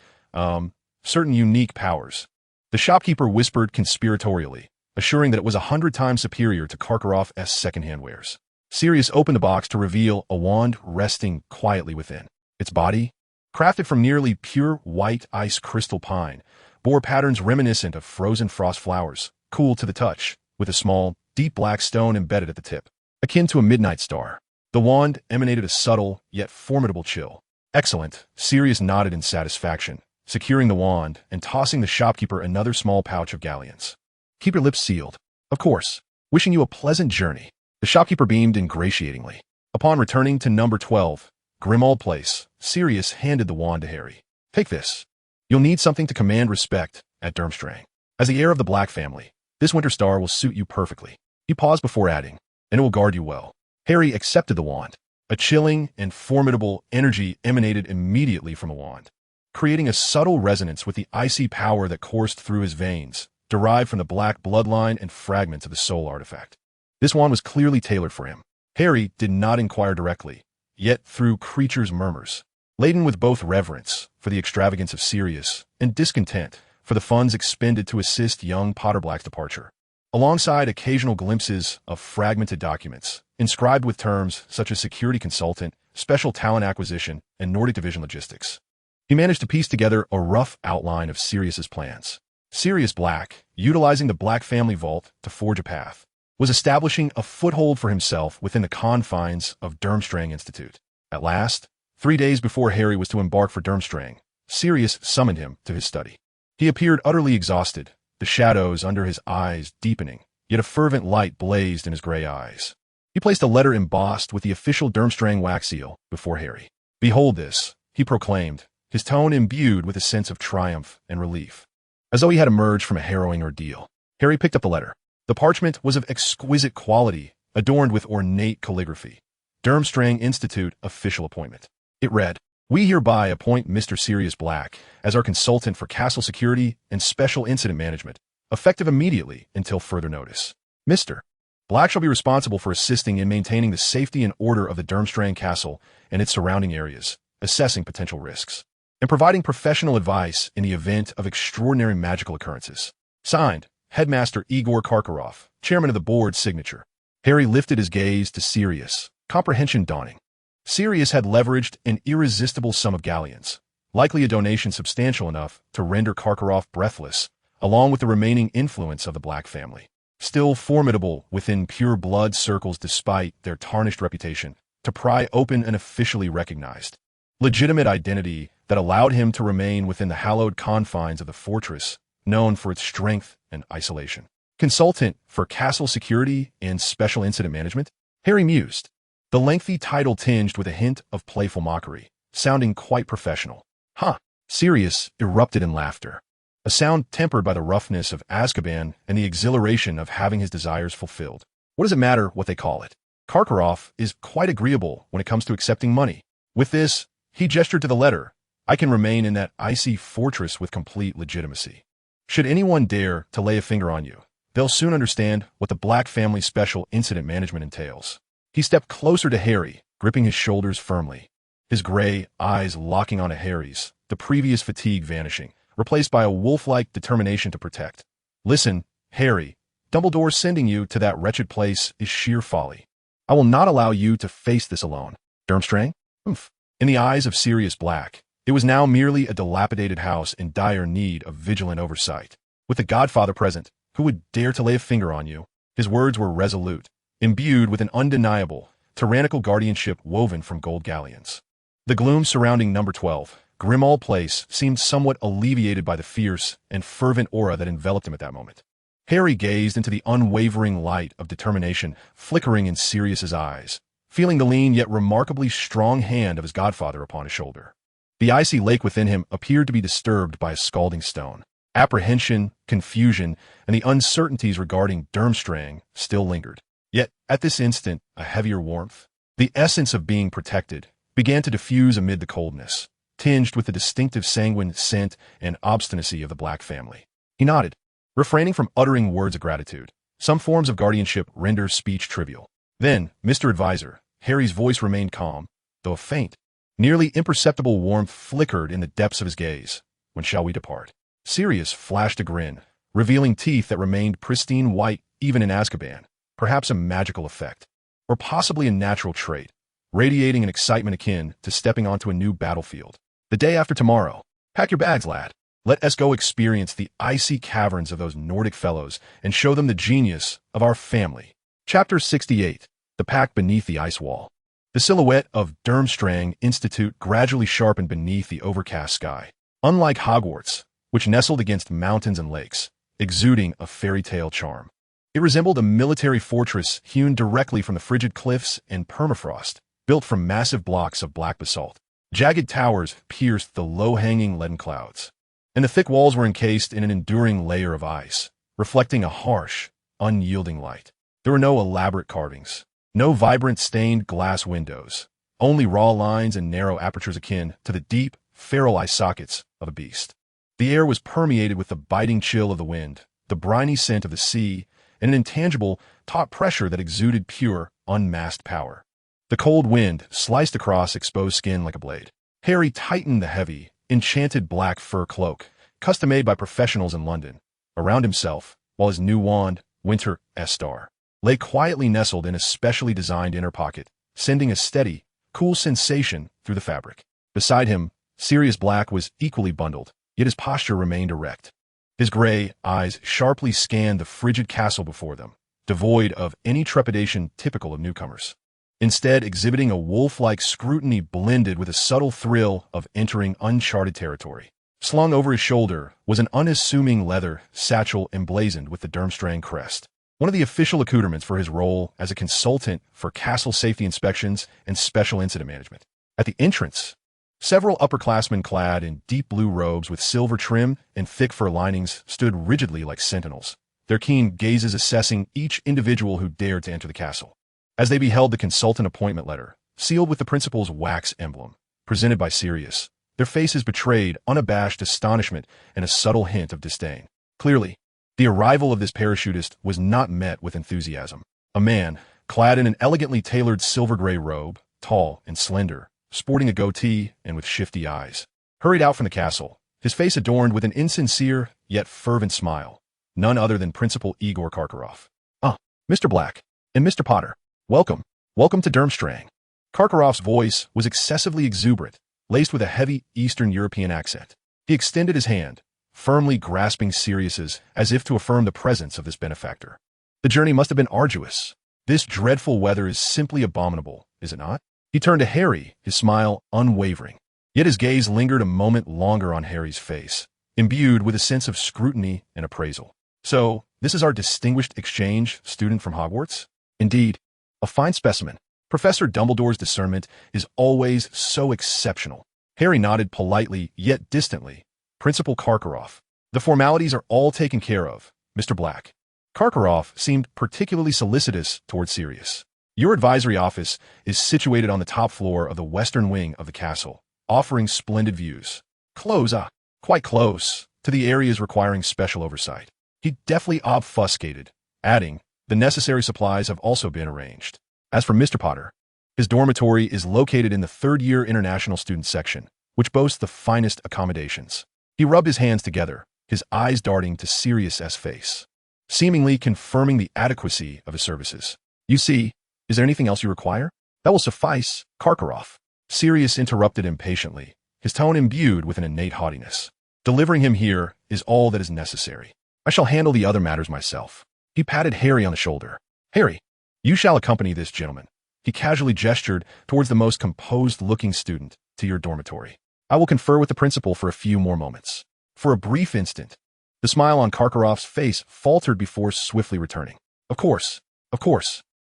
certain unique powers." The shopkeeper whispered conspiratorially, assuring that it was 100 times superior to Karkaroff's second-hand wares. Sirius opened the box to reveal a wand resting quietly within. Its body, crafted from nearly pure white ice crystal pine, bore patterns reminiscent of frozen frost flowers, cool to the touch, with a small, deep black stone embedded at the tip, akin to a midnight star. The wand emanated a subtle, yet formidable chill. "Excellent," Sirius nodded in satisfaction, securing the wand and tossing the shopkeeper another small pouch of galleons. "Keep your lips sealed." "Of course. Wishing you a pleasant journey." The shopkeeper beamed ingratiatingly. Upon returning to number 12, Grimmauld Place, Sirius handed the wand to Harry. "Take this. You'll need something to command respect at Durmstrang. As the heir of the Black family, this winter star will suit you perfectly." He paused before adding, "and it will guard you well." Harry accepted the wand. A chilling and formidable energy emanated immediately from the wand, creating a subtle resonance with the icy power that coursed through his veins, derived from the Black bloodline and fragments of the soul artifact. This wand was clearly tailored for him. Harry did not inquire directly, yet through Creature's murmurs, laden with both reverence for the extravagance of Sirius and discontent for the funds expended to assist young Potterblack's departure, alongside occasional glimpses of fragmented documents, inscribed with terms such as security consultant, special talent acquisition, and Nordic division logistics. He managed to piece together a rough outline of Sirius's plans. Sirius Black, utilizing the Black family vault to forge a path, was establishing a foothold for himself within the confines of Durmstrang Institute. At last, 3 days before Harry was to embark for Durmstrang, Sirius summoned him to his study. He appeared utterly exhausted, the shadows under his eyes deepening, yet a fervent light blazed in his gray eyes. He placed a letter embossed with the official Durmstrang wax seal before Harry. "Behold this," he proclaimed, his tone imbued with a sense of triumph and relief. as though he had emerged from a harrowing ordeal. Harry picked up the letter. The parchment was of exquisite quality, adorned with ornate calligraphy. Durmstrang Institute official appointment. It read, "We hereby appoint Mr. Sirius Black as our consultant for castle security and special incident management, effective immediately until further notice. Mr. Black shall be responsible for assisting in maintaining the safety and order of the Durmstrang Castle and its surrounding areas, assessing potential risks, and providing professional advice in the event of extraordinary magical occurrences." Signed, Headmaster Igor Karkaroff, chairman of the board signature. Harry lifted his gaze to Sirius, comprehension dawning. Sirius had leveraged an irresistible sum of galleons, likely a donation substantial enough to render Karkaroff breathless, along with the remaining influence of the Black family. Still formidable within pure blood circles despite their tarnished reputation, to pry open an officially recognized, legitimate identity that allowed him to remain within the hallowed confines of the fortress, known for its strength and isolation. Consultant for castle security and special incident management? Harry mused, the lengthy title tinged with a hint of playful mockery, sounding quite professional. Huh! Sirius erupted in laughter, a sound tempered by the roughness of Azkaban and the exhilaration of having his desires fulfilled. What does it matter what they call it? Karkaroff is quite agreeable when it comes to accepting money. With this, he gestured to the letter. I can remain in that icy fortress with complete legitimacy. Should anyone dare to lay a finger on you, they'll soon understand what the Black family special incident management entails. He stepped closer to Harry, gripping his shoulders firmly, his gray eyes locking onto Harry's, the previous fatigue vanishing, replaced by a wolf-like determination to protect. Listen, Harry, Dumbledore sending you to that wretched place is sheer folly. I will not allow you to face this alone. Durmstrang? Oomph. In the eyes of Sirius Black, it was now merely a dilapidated house in dire need of vigilant oversight. With the Godfather present, who would dare to lay a finger on you? His words were resolute, imbued with an undeniable, tyrannical guardianship woven from gold galleons. The gloom surrounding Number 12, Grimmauld Place, seemed somewhat alleviated by the fierce and fervent aura that enveloped him at that moment. Harry gazed into the unwavering light of determination flickering in Sirius's eyes, feeling the lean yet remarkably strong hand of his godfather upon his shoulder. The icy lake within him appeared to be disturbed by a scalding stone. Apprehension, confusion, and the uncertainties regarding Durmstrang still lingered. Yet, at this instant, a heavier warmth, the essence of being protected, began to diffuse amid the coldness, tinged with the distinctive sanguine scent and obstinacy of the Black family. He nodded, refraining from uttering words of gratitude. Some forms of guardianship render speech trivial. Then, Mr. Advisor, Harry's voice remained calm, though a faint, nearly imperceptible warmth flickered in the depths of his gaze. When shall we depart? Sirius flashed a grin, revealing teeth that remained pristine white even in Azkaban, perhaps a magical effect, or possibly a natural trait, radiating an excitement akin to stepping onto a new battlefield. The day after tomorrow. Pack your bags, lad. Let us go experience the icy caverns of those Nordic fellows and show them the genius of our family. Chapter 68. The Pact Beneath the Ice Wall. The silhouette of Durmstrang Institute gradually sharpened beneath the overcast sky. Unlike Hogwarts, which nestled against mountains and lakes, exuding a fairy tale charm, it resembled a military fortress hewn directly from the frigid cliffs and permafrost, built from massive blocks of black basalt. Jagged towers pierced the low-hanging leaden clouds, and the thick walls were encased in an enduring layer of ice, reflecting a harsh, unyielding light. There were no elaborate carvings, no vibrant stained glass windows, only raw lines and narrow apertures akin to the deep, feral eye sockets of a beast. The air was permeated with the biting chill of the wind, the briny scent of the sea, and an intangible, taut pressure that exuded pure, unmasked power. The cold wind sliced across exposed skin like a blade. Harry tightened the heavy, enchanted black fur cloak, custom-made by professionals in London, around himself, while his new wand, Winter Star, lay quietly nestled in a specially designed inner pocket, sending a steady, cool sensation through the fabric. Beside him, Sirius Black was equally bundled, yet his posture remained erect. His gray eyes sharply scanned the frigid castle before them, devoid of any trepidation typical of newcomers. Instead, exhibiting a wolf-like scrutiny blended with a subtle thrill of entering uncharted territory. Slung over his shoulder was an unassuming leather satchel emblazoned with the Durmstrang crest, one of the official accoutrements for his role as a consultant for castle safety inspections and special incident management. At the entrance, Several upperclassmen clad in deep blue robes with silver trim and thick fur linings stood rigidly like sentinels, their keen gazes assessing each individual who dared to enter the castle. As they beheld the consultant appointment letter, sealed with the principal's wax emblem, presented by Sirius, their faces betrayed unabashed astonishment and a subtle hint of disdain. Clearly, the arrival of this parachutist was not met with enthusiasm. A man, clad in an elegantly tailored silver-gray robe, tall and slender, sporting a goatee and with shifty eyes, hurried out from the castle, his face adorned with an insincere yet fervent smile, none other than Principal Igor Karkaroff. "Ah, Mr. Black and Mr. Potter, welcome to Durmstrang." Karkaroff's voice was excessively exuberant, laced with a heavy Eastern European accent. He extended his hand, firmly grasping Sirius's as if to affirm the presence of this benefactor. "The journey must have been arduous. This dreadful weather is simply abominable, is it not?" He turned to Harry, his smile unwavering. Yet his gaze lingered a moment longer on Harry's face, imbued with a sense of scrutiny and appraisal. "So, this is our distinguished exchange student from Hogwarts?" "Indeed, a fine specimen. Professor Dumbledore's discernment is always so exceptional." Harry nodded politely yet distantly. "Principal Karkaroff, the formalities are all taken care of, Mr. Black." Karkaroff seemed particularly solicitous toward Sirius. "Your advisory office is situated on the top floor of the western wing of the castle, offering splendid views. Quite close to the areas requiring special oversight." He deftly obfuscated, adding, "The necessary supplies have also been arranged. As for Mr. Potter, his dormitory is located in the third-year international student section, which boasts the finest accommodations." He rubbed his hands together, his eyes darting to Sirius's face, seemingly confirming the adequacy of his services. "You see, is there anything else you require?" "That will suffice, Karkaroff." Sirius interrupted impatiently, his tone imbued with an innate haughtiness. "Delivering him here is all that is necessary. I shall handle the other matters myself." He patted Harry on the shoulder. "Harry, you shall accompany this gentleman." He casually gestured towards the most composed-looking student to your dormitory. "I will confer with the principal for a few more moments." For a brief instant, the smile on Karkaroff's face faltered before swiftly returning. Of course.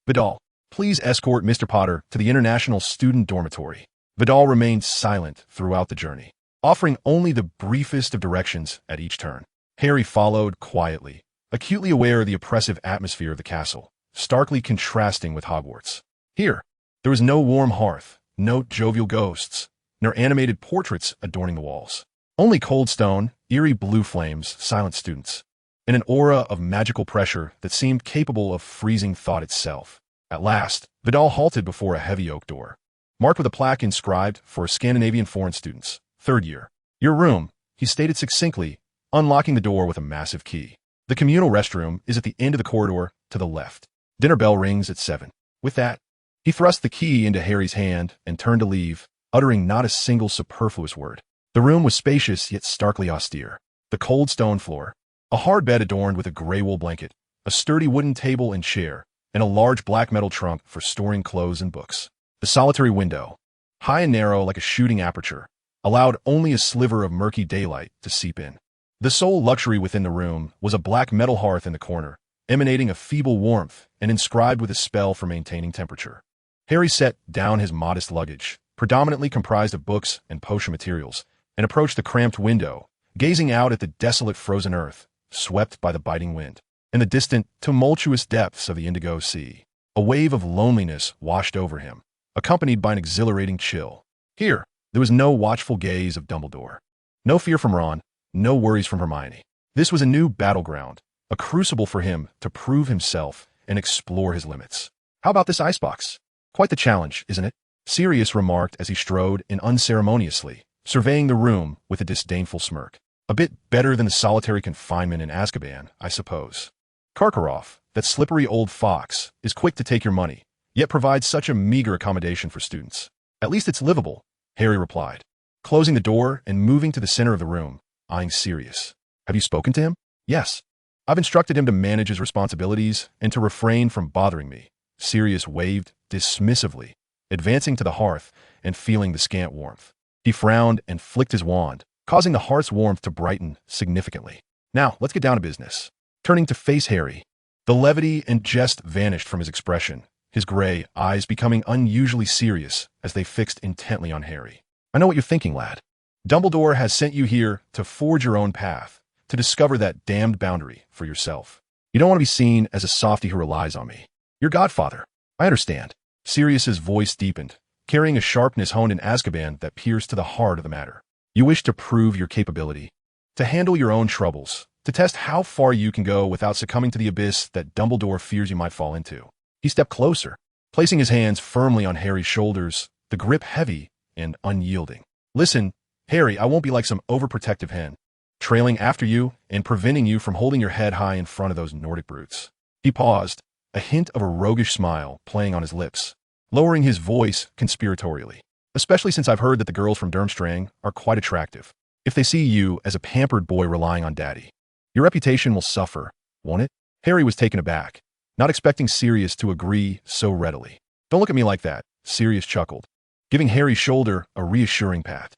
Vidal, please escort Mr. Potter to the international student dormitory." Vidal remained silent throughout the journey, offering only the briefest of directions at each turn. Harry followed quietly, acutely aware of the oppressive atmosphere of the castle, starkly contrasting with Hogwarts. Here, there was no warm hearth, no jovial ghosts, nor animated portraits adorning the walls. Only cold stone, eerie blue flames, silent students, and an aura of magical pressure that seemed capable of freezing thought itself. At last, Vidal halted before a heavy oak door, marked with a plaque inscribed for Scandinavian foreign students, third year. "Your room," he stated succinctly, unlocking the door with a massive key. "The communal restroom is at the end of the corridor to the left. Dinner bell rings at 7. With that, he thrust the key into Harry's hand and turned to leave, uttering not a single superfluous word. The room was spacious yet starkly austere. The cold stone floor, a hard bed adorned with a gray wool blanket, a sturdy wooden table and chair, and a large black metal trunk for storing clothes and books. The solitary window, high and narrow like a shooting aperture, allowed only a sliver of murky daylight to seep in. The sole luxury within the room was a black metal hearth in the corner, emanating a feeble warmth and inscribed with a spell for maintaining temperature. Harry set down his modest luggage, predominantly comprised of books and potion materials, and approached the cramped window, gazing out at the desolate frozen earth, swept by the biting wind. In the distant, tumultuous depths of the Indigo Sea, a wave of loneliness washed over him, accompanied by an exhilarating chill. Here, there was no watchful gaze of Dumbledore, no fear from Ron, no worries from Hermione. This was a new battleground, a crucible for him to prove himself and explore his limits. "How about this icebox? Quite the challenge, isn't it?" Sirius remarked as he strode in unceremoniously, surveying the room with a disdainful smirk. "A bit better than the solitary confinement in Azkaban, I suppose. Karkaroff, that slippery old fox, is quick to take your money, yet provides such a meager accommodation for students." "At least it's livable," Harry replied, closing the door and moving to the center of the room, eyeing Sirius. "Have you spoken to him?" "Yes. I've instructed him to manage his responsibilities and to refrain from bothering me." Sirius waved dismissively, advancing to the hearth and feeling the scant warmth. He frowned and flicked his wand, causing the hearth's warmth to brighten significantly. "Now, let's get down to business." Turning to face Harry, the levity and jest vanished from his expression, his gray eyes becoming unusually serious as they fixed intently on Harry. I know what you're thinking, lad. Dumbledore has sent you here to forge your own path, to discover that damned boundary for yourself. You don't want to be seen as a softy who relies on me. Your godfather. I understand. Sirius's voice deepened, carrying a sharpness honed in Azkaban that pierced to the heart of the matter. You wish to prove your capability, to handle your own troubles, to test how far you can go without succumbing to the abyss that Dumbledore fears you might fall into. He stepped closer, placing his hands firmly on Harry's shoulders, the grip heavy and unyielding. Listen, Harry, I won't be like some overprotective hen, trailing after you and preventing you from holding your head high in front of those Nordic brutes. He paused, a hint of a roguish smile playing on his lips, lowering his voice conspiratorially. Especially since I've heard that the girls from Durmstrang are quite attractive. If they see you as a pampered boy relying on daddy, your reputation will suffer, won't it? Harry was taken aback, not expecting Sirius to agree so readily. Don't look at me like that, Sirius chuckled, giving Harry's shoulder a reassuring pat.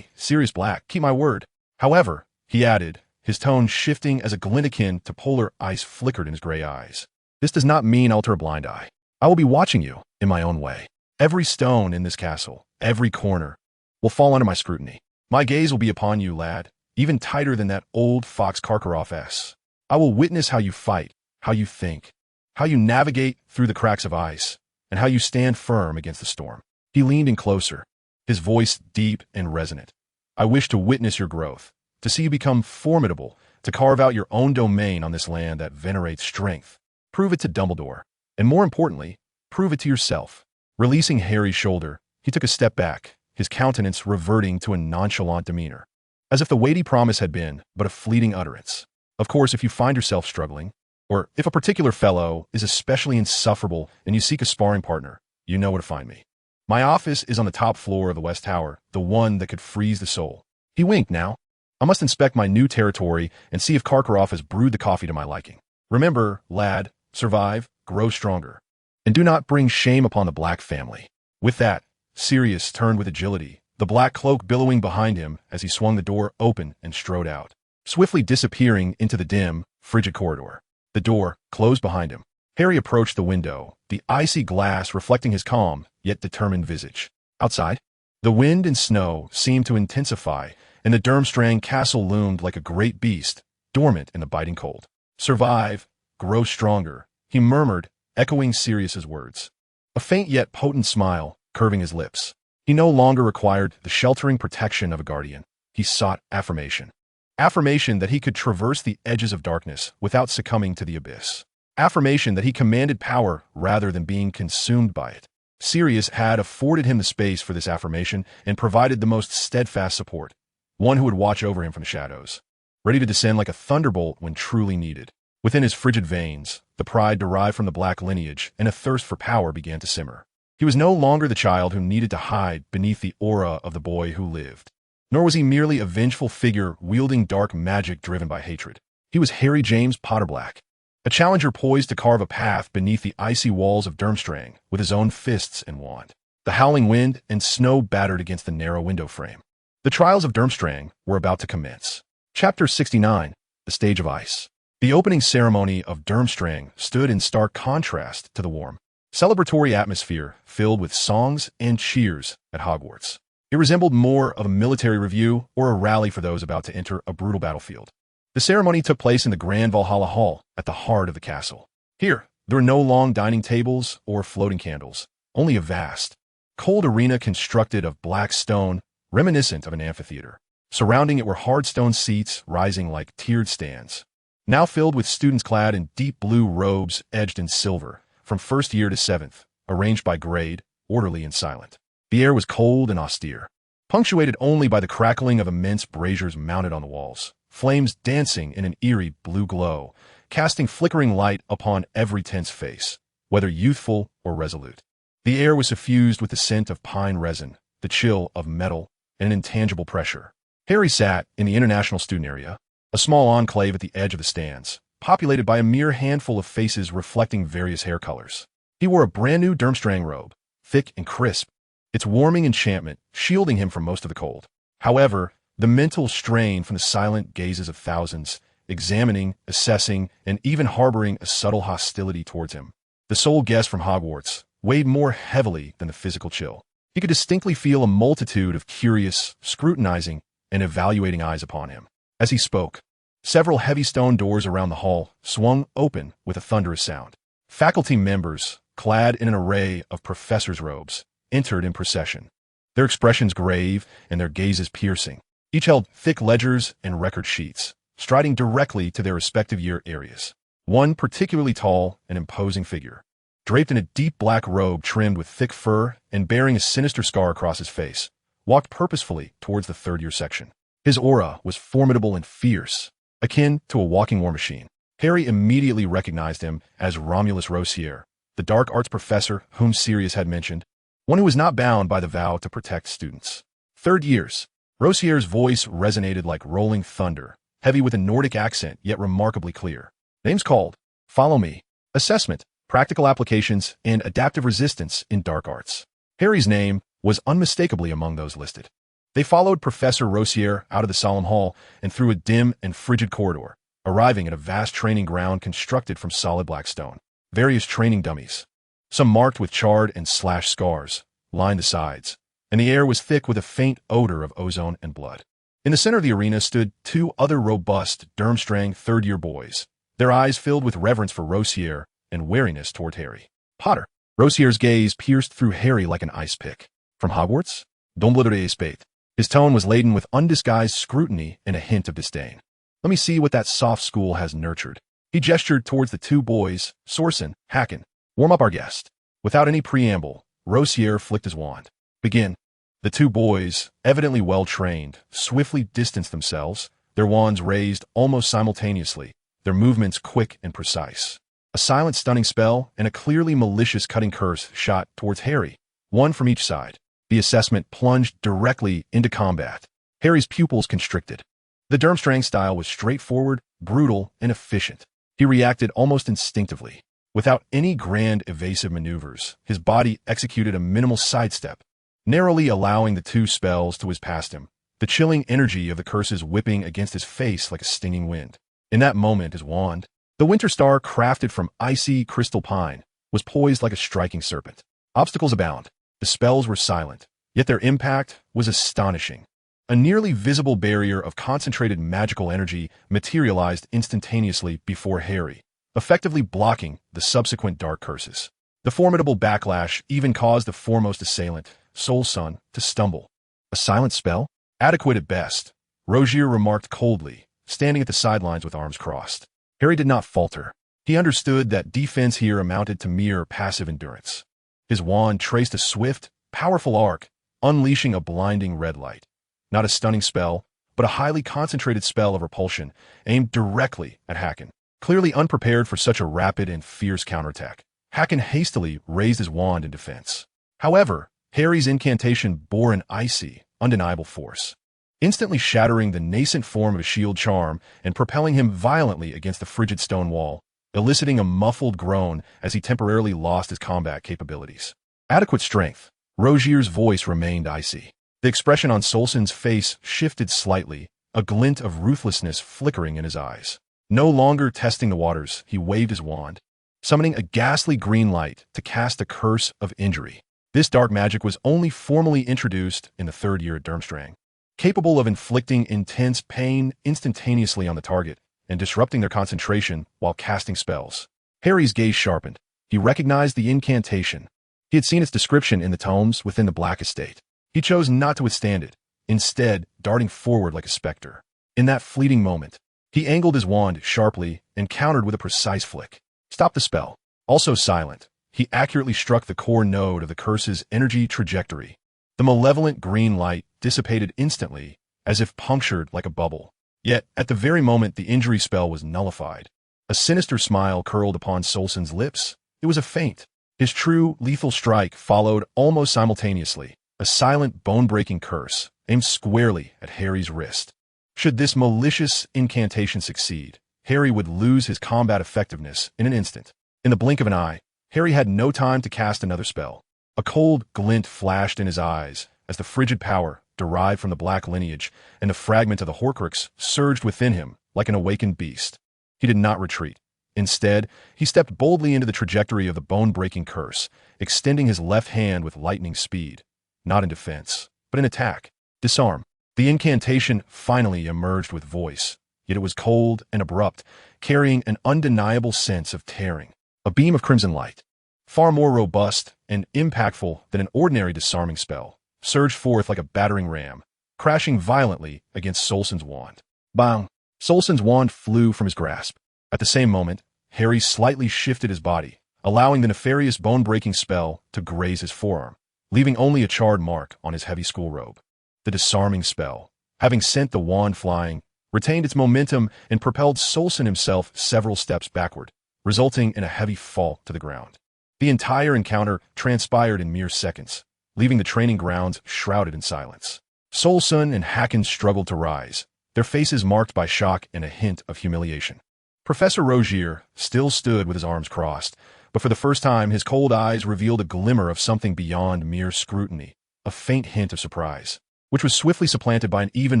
Sirius Black, keep my word. However, he added, his tone shifting as a glint akin to polar ice flickered in his gray eyes. This does not mean I'll turn a blind eye. I will be watching you in my own way. Every stone in this castle, every corner, will fall under my scrutiny. My gaze will be upon you, lad, even tighter than that old fox Karkaroff. I will witness how you fight, how you think, how you navigate through the cracks of ice, and how you stand firm against the storm. He leaned in closer, his voice deep and resonant. I wish to witness your growth, to see you become formidable, to carve out your own domain on this land that venerates strength. Prove it to Dumbledore, and more importantly, prove it to yourself. Releasing Harry's shoulder, he took a step back, his countenance reverting to a nonchalant demeanor, as if the weighty promise had been but a fleeting utterance. Of course, if you find yourself struggling, or if a particular fellow is especially insufferable and you seek a sparring partner, you know where to find me. My office is on the top floor of the West Tower, the one that could freeze the soul. He winked now. I must inspect my new territory and see if Karkaroff has brewed the coffee to my liking. Remember, lad, survive, grow stronger, and do not bring shame upon the Black family. With that, Sirius turned with agility, the black cloak billowing behind him as he swung the door open and strode out, swiftly disappearing into the dim, frigid corridor. The door closed behind him. Harry approached the window, the icy glass reflecting his calm, yet determined visage. Outside, the wind and snow seemed to intensify, and the Durmstrang castle loomed like a great beast, dormant in the biting cold. Survive, grow stronger, he murmured, echoing Sirius's words. A faint yet potent smile curving his lips. He no longer required the sheltering protection of a guardian. He sought affirmation. Affirmation that he could traverse the edges of darkness without succumbing to the abyss. Affirmation that he commanded power rather than being consumed by it. Sirius had afforded him the space for this affirmation and provided the most steadfast support, one who would watch over him from the shadows, ready to descend like a thunderbolt when truly needed. Within his frigid veins, the pride derived from the Black lineage and a thirst for power began to simmer. He was no longer the child who needed to hide beneath the aura of the boy who lived. Nor was he merely a vengeful figure wielding dark magic driven by hatred. He was Harry James Potterblack, a challenger poised to carve a path beneath the icy walls of Durmstrang with his own fists and wand. The howling wind and snow battered against the narrow window frame. The trials of Durmstrang were about to commence. Chapter 69, The Stage of Ice. The opening ceremony of Durmstrang stood in stark contrast to the warm, celebratory atmosphere filled with songs and cheers at Hogwarts. It resembled more of a military review or a rally for those about to enter a brutal battlefield. The ceremony took place in the Grand Valhalla Hall at the heart of the castle. Here, there were no long dining tables or floating candles, only a vast, cold arena constructed of black stone, reminiscent of an amphitheater. Surrounding it were hard stone seats rising like tiered stands, now filled with students clad in deep blue robes edged in silver, from first year to seventh, arranged by grade, orderly and silent. The air was cold and austere, punctuated only by the crackling of immense braziers mounted on the walls, flames dancing in an eerie blue glow, casting flickering light upon every tense face, whether youthful or resolute. The air was suffused with the scent of pine resin, the chill of metal, and an intangible pressure. Harry sat in the international student area, a small enclave at the edge of the stands, populated by a mere handful of faces reflecting various hair colors. He wore a brand new Durmstrang robe, thick and crisp, its warming enchantment shielding him from most of the cold. However, the mental strain from the silent gazes of thousands, examining, assessing, and even harboring a subtle hostility towards him, the sole guest from Hogwarts, weighed more heavily than the physical chill. He could distinctly feel a multitude of curious, scrutinizing, and evaluating eyes upon him. As he spoke, several heavy stone doors around the hall swung open with a thunderous sound. Faculty members, clad in an array of professors' robes, entered in procession, their expressions grave and their gazes piercing. Each held thick ledgers and record sheets, striding directly to their respective year areas. One particularly tall and imposing figure, draped in a deep black robe trimmed with thick fur and bearing a sinister scar across his face, walked purposefully towards the third-year section. His aura was formidable and fierce, akin to a walking war machine. Harry immediately recognized him as Romulus Rosier, the dark arts professor whom Sirius had mentioned, one who was not bound by the vow to protect students. Third years. Rosier's voice resonated like rolling thunder, heavy with a Nordic accent yet remarkably clear. Names called. Follow me. Assessment, practical applications, and adaptive resistance in dark arts. Harry's name was unmistakably among those listed. They followed Professor Rosier out of the solemn hall and through a dim and frigid corridor, arriving at a vast training ground constructed from solid black stone. Various training dummies, some marked with charred and slashed scars, lined the sides, and the air was thick with a faint odor of ozone and blood. In the center of the arena stood two other robust Durmstrang third-year boys, their eyes filled with reverence for Rosier and wariness toward Harry. Potter. Rosier's gaze pierced through Harry like an ice pick. From Hogwarts? Dumbledore spate. His tone was laden with undisguised scrutiny and a hint of disdain. Let me see what that soft school has nurtured. He gestured towards the two boys, Sorsen, Hacken. Warm up our guest. Without any preamble, Rosier flicked his wand. Begin. The two boys, evidently well-trained, swiftly distanced themselves, their wands raised almost simultaneously, their movements quick and precise. A silent stunning spell and a clearly malicious cutting curse shot towards Harry, one from each side. The assessment plunged directly into combat. Harry's pupils constricted. The Durmstrang style was straightforward, brutal, and efficient. He reacted almost instinctively. Without any grand evasive maneuvers, his body executed a minimal sidestep, narrowly allowing the two spells to whiz past him, the chilling energy of the curses whipping against his face like a stinging wind. In that moment, his wand, the winter star crafted from icy crystal pine, was poised like a striking serpent. Obstacles abound. The spells were silent, yet their impact was astonishing. A nearly visible barrier of concentrated magical energy materialized instantaneously before Harry, effectively blocking the subsequent dark curses. The formidable backlash even caused the foremost assailant, Solsun, to stumble. A silent spell? Adequate at best, Rosier remarked coldly, standing at the sidelines with arms crossed. Harry did not falter. He understood that defense here amounted to mere passive endurance. His wand traced a swift, powerful arc, unleashing a blinding red light. Not a stunning spell, but a highly concentrated spell of repulsion aimed directly at Hacken. Clearly unprepared for such a rapid and fierce counterattack, Hacken hastily raised his wand in defense. However, Harry's incantation bore an icy, undeniable force, instantly shattering the nascent form of a shield charm and propelling him violently against the frigid stone wall, eliciting a muffled groan as he temporarily lost his combat capabilities. Adequate strength. Rosier's voice remained icy. The expression on Solsen's face shifted slightly, a glint of ruthlessness flickering in his eyes. No longer testing the waters, he waved his wand, summoning a ghastly green light to cast a curse of injury. This dark magic was only formally introduced in the third year at Durmstrang, capable of inflicting intense pain instantaneously on the target and disrupting their concentration while casting spells. Harry's gaze sharpened. He recognized the incantation. He had seen its description in the tomes within the Black Estate. He chose not to withstand it, instead darting forward like a specter. In that fleeting moment, he angled his wand sharply and countered with a precise flick. Stop the spell. Also silent, he accurately struck the core node of the curse's energy trajectory. The malevolent green light dissipated instantly, as if punctured like a bubble. Yet, at the very moment the injury spell was nullified, a sinister smile curled upon Solsen's lips. It was a feint. His true, lethal strike followed almost simultaneously, a silent, bone-breaking curse, aimed squarely at Harry's wrist. Should this malicious incantation succeed, Harry would lose his combat effectiveness in an instant. In the blink of an eye, Harry had no time to cast another spell. A cold glint flashed in his eyes as the frigid power, derived from the black lineage, and the fragment of the Horcrux surged within him like an awakened beast. He did not retreat. Instead, he stepped boldly into the trajectory of the bone-breaking curse, extending his left hand with lightning speed. not in defense, but in attack. Disarm. The incantation finally emerged with voice, yet it was cold and abrupt, carrying an undeniable sense of tearing. A beam of crimson light, far more robust and impactful than an ordinary disarming spell, surged forth like a battering ram, crashing violently against Solson's wand. Bang! Solson's wand flew from his grasp. At the same moment, Harry slightly shifted his body, allowing the nefarious bone-breaking spell to graze his forearm, leaving only a charred mark on his heavy school robe. The disarming spell, having sent the wand flying, retained its momentum and propelled Solson himself several steps backward, resulting in a heavy fall to the ground. The entire encounter transpired in mere seconds, leaving the training grounds shrouded in silence. Solson and Hacken struggled to rise, their faces marked by shock and a hint of humiliation. Professor Rogier still stood with his arms crossed, but for the first time his cold eyes revealed a glimmer of something beyond mere scrutiny, a faint hint of surprise, which was swiftly supplanted by an even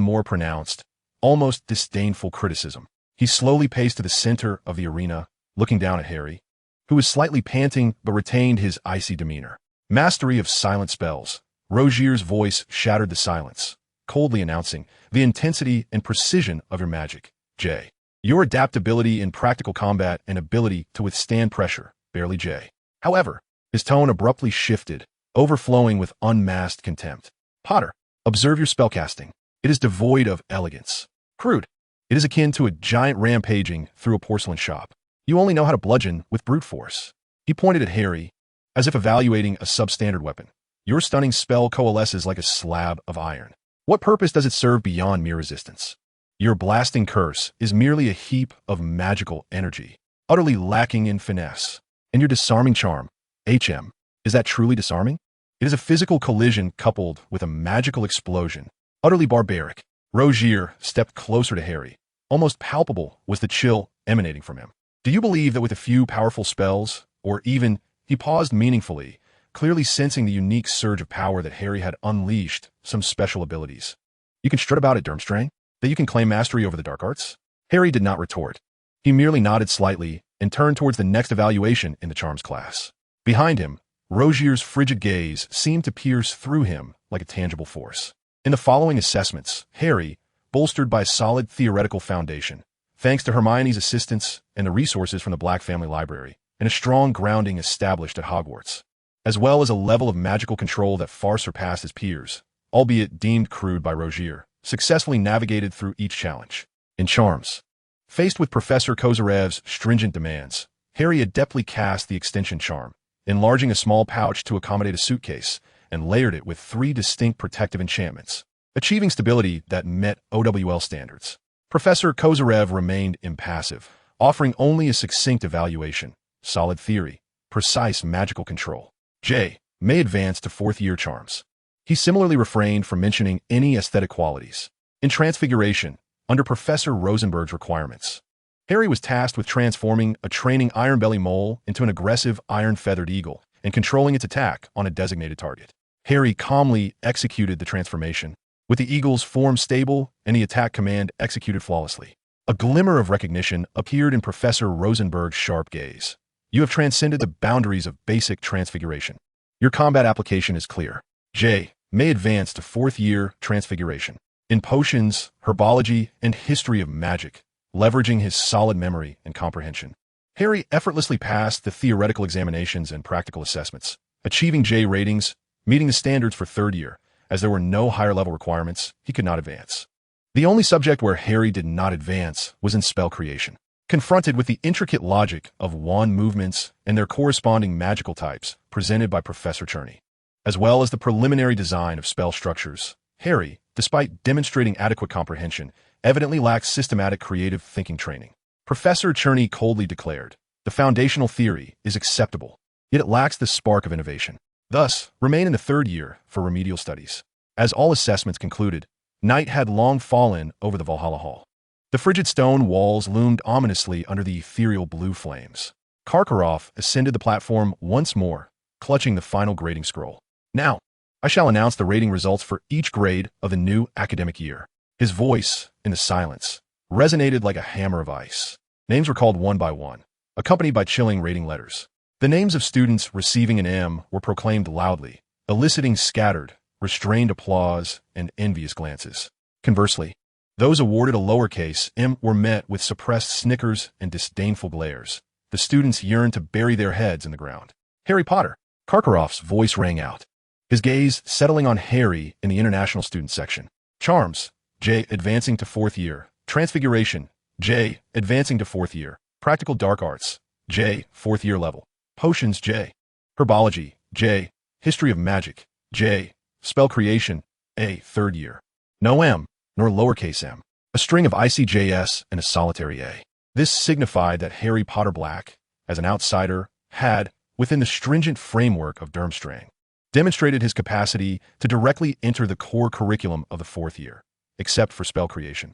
more pronounced, almost disdainful criticism. He slowly paced to the center of the arena, looking down at Harry, who was slightly panting but retained his icy demeanor. Mastery of silent spells. Rogier's voice shattered the silence, coldly announcing the intensity and precision of your magic, J. Your adaptability in practical combat and ability to withstand pressure, barely J. However, his tone abruptly shifted, overflowing with unmasked contempt. Potter, observe your spellcasting. It is devoid of elegance. Crude. It is akin to a giant rampaging through a porcelain shop. You only know how to bludgeon with brute force. He pointed at Harry, as if evaluating a substandard weapon. Your stunning spell coalesces like a slab of iron. What purpose does it serve beyond mere resistance? Your blasting curse is merely a heap of magical energy, utterly lacking in finesse. And your disarming charm, HM, is that truly disarming? It is a physical collision coupled with a magical explosion, utterly barbaric. Rogier stepped closer to Harry. Almost palpable was the chill emanating from him. Do you believe that with a few powerful spells, or even, he paused meaningfully, clearly sensing the unique surge of power that Harry had unleashed, some special abilities, you can strut about at Durmstrang? That you can claim mastery over the dark arts? Harry did not retort. He merely nodded slightly and turned towards the next evaluation in the charms class. Behind him, Rogier's frigid gaze seemed to pierce through him like a tangible force. In the following assessments, Harry, bolstered by a solid theoretical foundation, thanks to Hermione's assistance and the resources from the Black Family Library, and a strong grounding established at Hogwarts, as well as a level of magical control that far surpassed his peers, albeit deemed crude by Rogier, successfully navigated through each challenge. In charms, faced with Professor Kozarev's stringent demands, Harry adeptly cast the extension charm, enlarging a small pouch to accommodate a suitcase, and layered it with 3 distinct protective enchantments, achieving stability that met OWL standards. Professor Kozarev remained impassive, offering only a succinct evaluation, solid theory, precise magical control. J. may advance to 4th-year charms. He similarly refrained from mentioning any aesthetic qualities. In Transfiguration, under Professor Rosenberg's requirements, Harry was tasked with transforming a training iron-belly mole into an aggressive iron-feathered eagle and controlling its attack on a designated target. Harry calmly executed the transformation, with the eagle's form stable and the attack command executed flawlessly. A glimmer of recognition appeared in Professor Rosenberg's sharp gaze. You have transcended the boundaries of basic transfiguration. Your combat application is clear. J. may advance to 4th-year transfiguration. In potions, herbology, and history of magic, leveraging his solid memory and comprehension, Harry effortlessly passed the theoretical examinations and practical assessments, achieving J ratings, meeting the standards for 3rd year. As there were no higher-level requirements, he could not advance. The only subject where Harry did not advance was in spell creation. Confronted with the intricate logic of wand movements and their corresponding magical types presented by Professor Cherney, as well as the preliminary design of spell structures, Harry, despite demonstrating adequate comprehension, evidently lacked systematic creative thinking training. Professor Cherney coldly declared, the foundational theory is acceptable, yet it lacks the spark of innovation. Thus, remain in the 3rd year for remedial studies. As all assessments concluded, night had long fallen over the Valhalla Hall. The frigid stone walls loomed ominously under the ethereal blue flames. Karkaroff ascended the platform once more, clutching the final grading scroll. Now, I shall announce the rating results for each grade of the new academic year. His voice, in the silence, resonated like a hammer of ice. Names were called one by one, accompanied by chilling rating letters. The names of students receiving an M were proclaimed loudly, eliciting scattered, restrained applause, and envious glances. Conversely, those awarded a lowercase m were met with suppressed snickers and disdainful glares. The students yearned to bury their heads in the ground. Harry Potter. Karkaroff's voice rang out, his gaze settling on Harry in the international student section. Charms, J, advancing to 4th year. Transfiguration, J, advancing to 4th year. Practical dark arts, J, 4th year level. Potions, J. Herbology, J. History of magic, J. Spell creation, A, 3rd year. No M, nor lowercase m. A string of ICJS and a solitary A. This signified that Harry Potter Black, as an outsider, had, within the stringent framework of Durmstrang, demonstrated his capacity to directly enter the core curriculum of the 4th year, except for spell creation,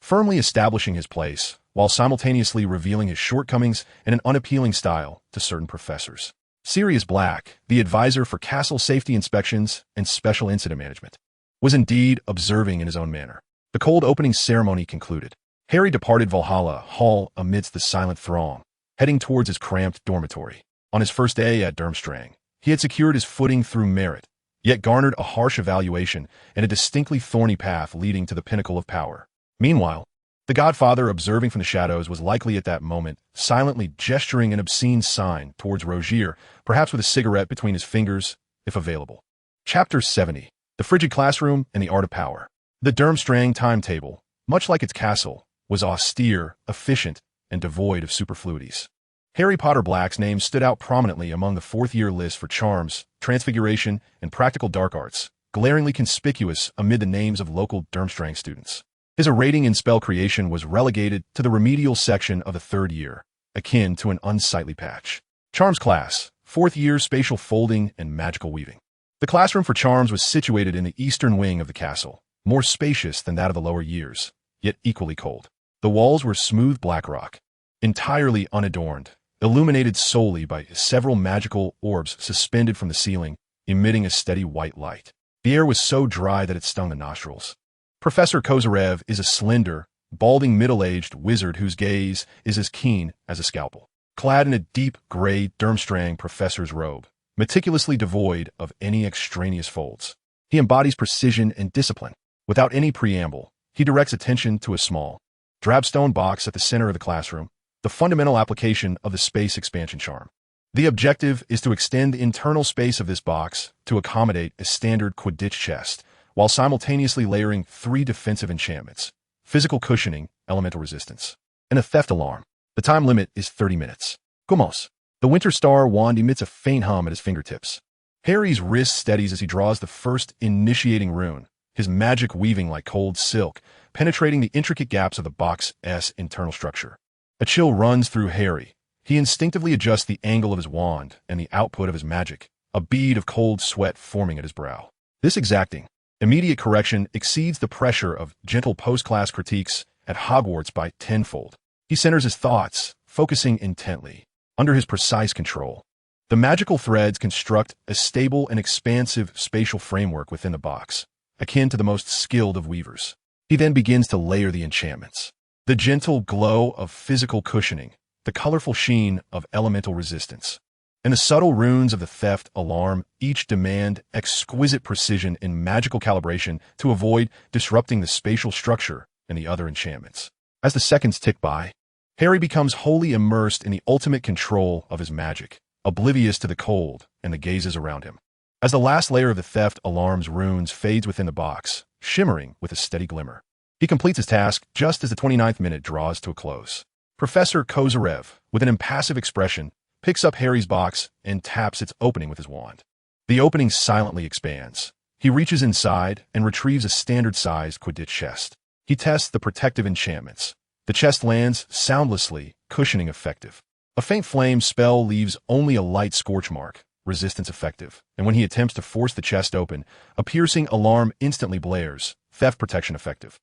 firmly establishing his place while simultaneously revealing his shortcomings and an unappealing style to certain professors. Sirius Black, the advisor for castle safety inspections and special incident management, was indeed observing in his own manner. The cold opening ceremony concluded. Harry departed Valhalla Hall amidst the silent throng, heading towards his cramped dormitory. On his first day at Durmstrang, he had secured his footing through merit, yet garnered a harsh evaluation and a distinctly thorny path leading to the pinnacle of power. Meanwhile, the Godfather, observing from the shadows, was likely at that moment silently gesturing an obscene sign towards Rogier, perhaps with a cigarette between his fingers, if available. Chapter 70. The Frigid Classroom and the Art of Power. The Durmstrang timetable, much like its castle, was austere, efficient, and devoid of superfluities. Harry Potter Black's name stood out prominently among the 4th year list for charms, transfiguration, and practical dark arts, glaringly conspicuous amid the names of local Durmstrang students. His rating in spell creation was relegated to the remedial section of the 3rd year, akin to an unsightly patch. Charms class, 4th year spatial folding and magical weaving. The classroom for charms was situated in the eastern wing of the castle, more spacious than that of the lower years, yet equally cold. The walls were smooth black rock, entirely unadorned, illuminated solely by several magical orbs suspended from the ceiling, emitting a steady white light. The air was so dry that it stung the nostrils. Professor Kozarev is a slender, balding middle-aged wizard whose gaze is as keen as a scalpel. Clad in a deep gray Durmstrang professor's robe, meticulously devoid of any extraneous folds, he embodies precision and discipline. Without any preamble, he directs attention to a small, drab stone box at the center of the classroom, the fundamental application of the space expansion charm. The objective is to extend the internal space of this box to accommodate a standard Quidditch chest, while simultaneously layering 3 defensive enchantments: physical cushioning, elemental resistance, and a theft alarm. The time limit is 30 minutes. Gumos. The Winter Star wand emits a faint hum at his fingertips. Harry's wrist steadies as he draws the first initiating rune, his magic weaving like cold silk, penetrating the intricate gaps of the box's internal structure. A chill runs through Harry. He instinctively adjusts the angle of his wand and the output of his magic, a bead of cold sweat forming at his brow. This exacting, immediate correction exceeds the pressure of gentle post-class critiques at Hogwarts by tenfold. He centers his thoughts, focusing intently. Under his precise control, the magical threads construct a stable and expansive spatial framework within the box, akin to the most skilled of weavers. He then begins to layer the enchantments. The gentle glow of physical cushioning, the colorful sheen of elemental resistance, and the subtle runes of the theft alarm each demand exquisite precision in magical calibration to avoid disrupting the spatial structure and the other enchantments. As the seconds tick by, Harry becomes wholly immersed in the ultimate control of his magic, oblivious to the cold and the gazes around him. As the last layer of the theft alarm's runes fades within the box, shimmering with a steady glimmer, he completes his task just as the 29th minute draws to a close. Professor Kozarev, with an impassive expression, picks up Harry's box and taps its opening with his wand. The opening silently expands. He reaches inside and retrieves a standard-sized Quidditch chest. He tests the protective enchantments. The chest lands soundlessly, cushioning effective. A faint flame spell leaves only a light scorch mark, resistance effective, and when he attempts to force the chest open, a piercing alarm instantly blares, theft protection effective.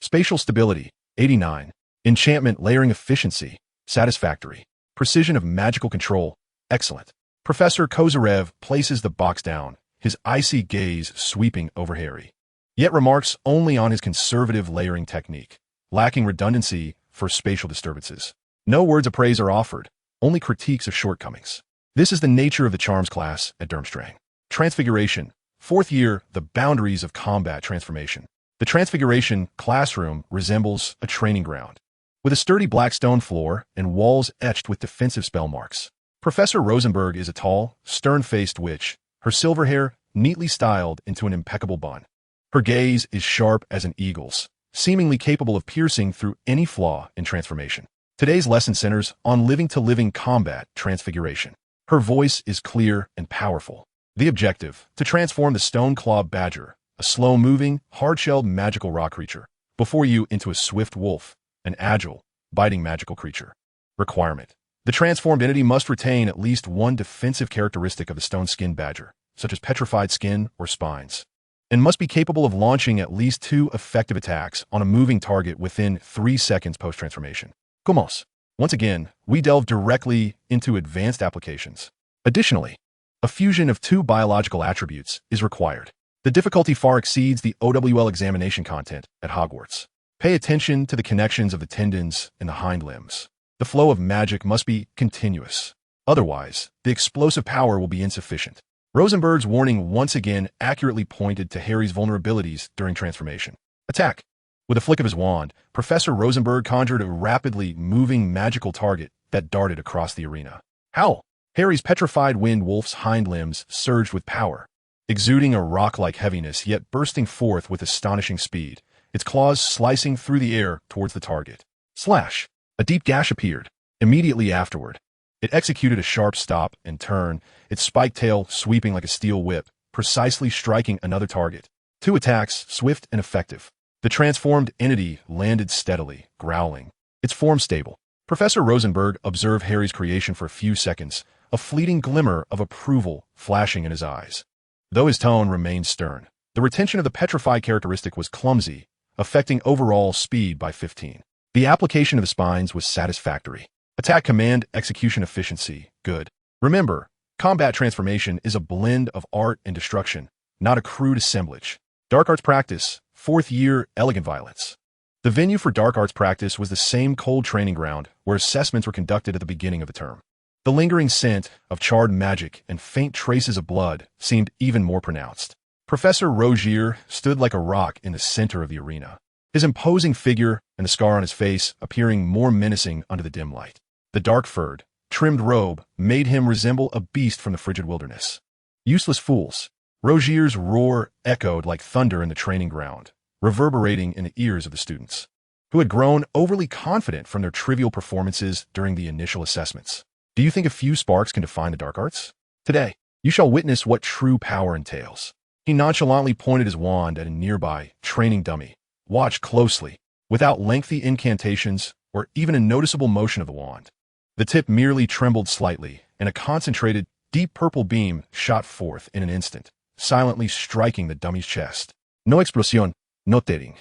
Spatial stability, 89. Enchantment layering efficiency, satisfactory. Precision of magical control, excellent. Professor Kozarev places the box down, his icy gaze sweeping over Harry, yet remarks only on his conservative layering technique, lacking redundancy for spatial disturbances. No words of praise are offered, only critiques of shortcomings. This is the nature of the charms class at Durmstrang. Transfiguration, Fourth year, the boundaries of combat transformation. The Transfiguration classroom resembles a training ground, with a sturdy black stone floor and walls etched with defensive spell marks. Professor Rosenberg is a tall, stern-faced witch, her silver hair neatly styled into an impeccable bun. Her gaze is sharp as an eagle's, seemingly capable of piercing through any flaw in transformation. Today's lesson centers on living-to-living combat transfiguration. Her voice is clear and powerful. The objective: to transform the stone-clawed badger, a slow-moving, hard-shelled magical rock creature, before you into a swift wolf, an agile, biting magical creature. Requirement: the transformed entity must retain at least one defensive characteristic of the stone-skinned badger, such as petrified skin or spines, and must be capable of launching at least 2 effective attacks on a moving target within 3 seconds post-transformation. Comos. Once again, we delve directly into advanced applications. Additionally, a fusion of 2 biological attributes is required. The difficulty far exceeds the OWL examination content at Hogwarts. Pay attention to the connections of the tendons and the hind limbs. The flow of magic must be continuous. Otherwise, the explosive power will be insufficient. Rosenberg's warning once again accurately pointed to Harry's vulnerabilities during transformation. Attack. With a flick of his wand, Professor Rosenberg conjured a rapidly moving magical target that darted across the arena. Howl! Harry's petrified wind wolf's hind limbs surged with power, exuding a rock-like heaviness yet bursting forth with astonishing speed, its claws slicing through the air towards the target. Slash! A deep gash appeared. Immediately afterward, it executed a sharp stop and turn, its spiked tail sweeping like a steel whip, precisely striking another target. 2 attacks, swift and effective. The transformed entity landed steadily, growling, its form stable. Professor Rosenberg observed Harry's creation for a few seconds, a fleeting glimmer of approval flashing in his eyes. Though his tone remained stern, the retention of the petrified characteristic was clumsy, affecting overall speed by 15. The application of the spines was satisfactory. Attack command execution efficiency, good. Remember, combat transformation is a blend of art and destruction, not a crude assemblage. Dark arts practice, 4th year, elegant violence. The venue for dark arts practice was the same cold training ground where assessments were conducted at the beginning of the term. The lingering scent of charred magic and faint traces of blood seemed even more pronounced. Professor Rogier stood like a rock in the center of the arena, his imposing figure and the scar on his face appearing more menacing under the dim light. The dark-furred, trimmed robe made him resemble a beast from the frigid wilderness. Useless fools. Rogier's roar echoed like thunder in the training ground, reverberating in the ears of the students, who had grown overly confident from their trivial performances during the initial assessments. Do you think a few sparks can define the dark arts? Today, you shall witness what true power entails. He nonchalantly pointed his wand at a nearby training dummy. Watch closely, without lengthy incantations or even a noticeable motion of the wand. The tip merely trembled slightly, and a concentrated, deep purple beam shot forth in an instant, silently striking the dummy's chest. No explosión, no tearing.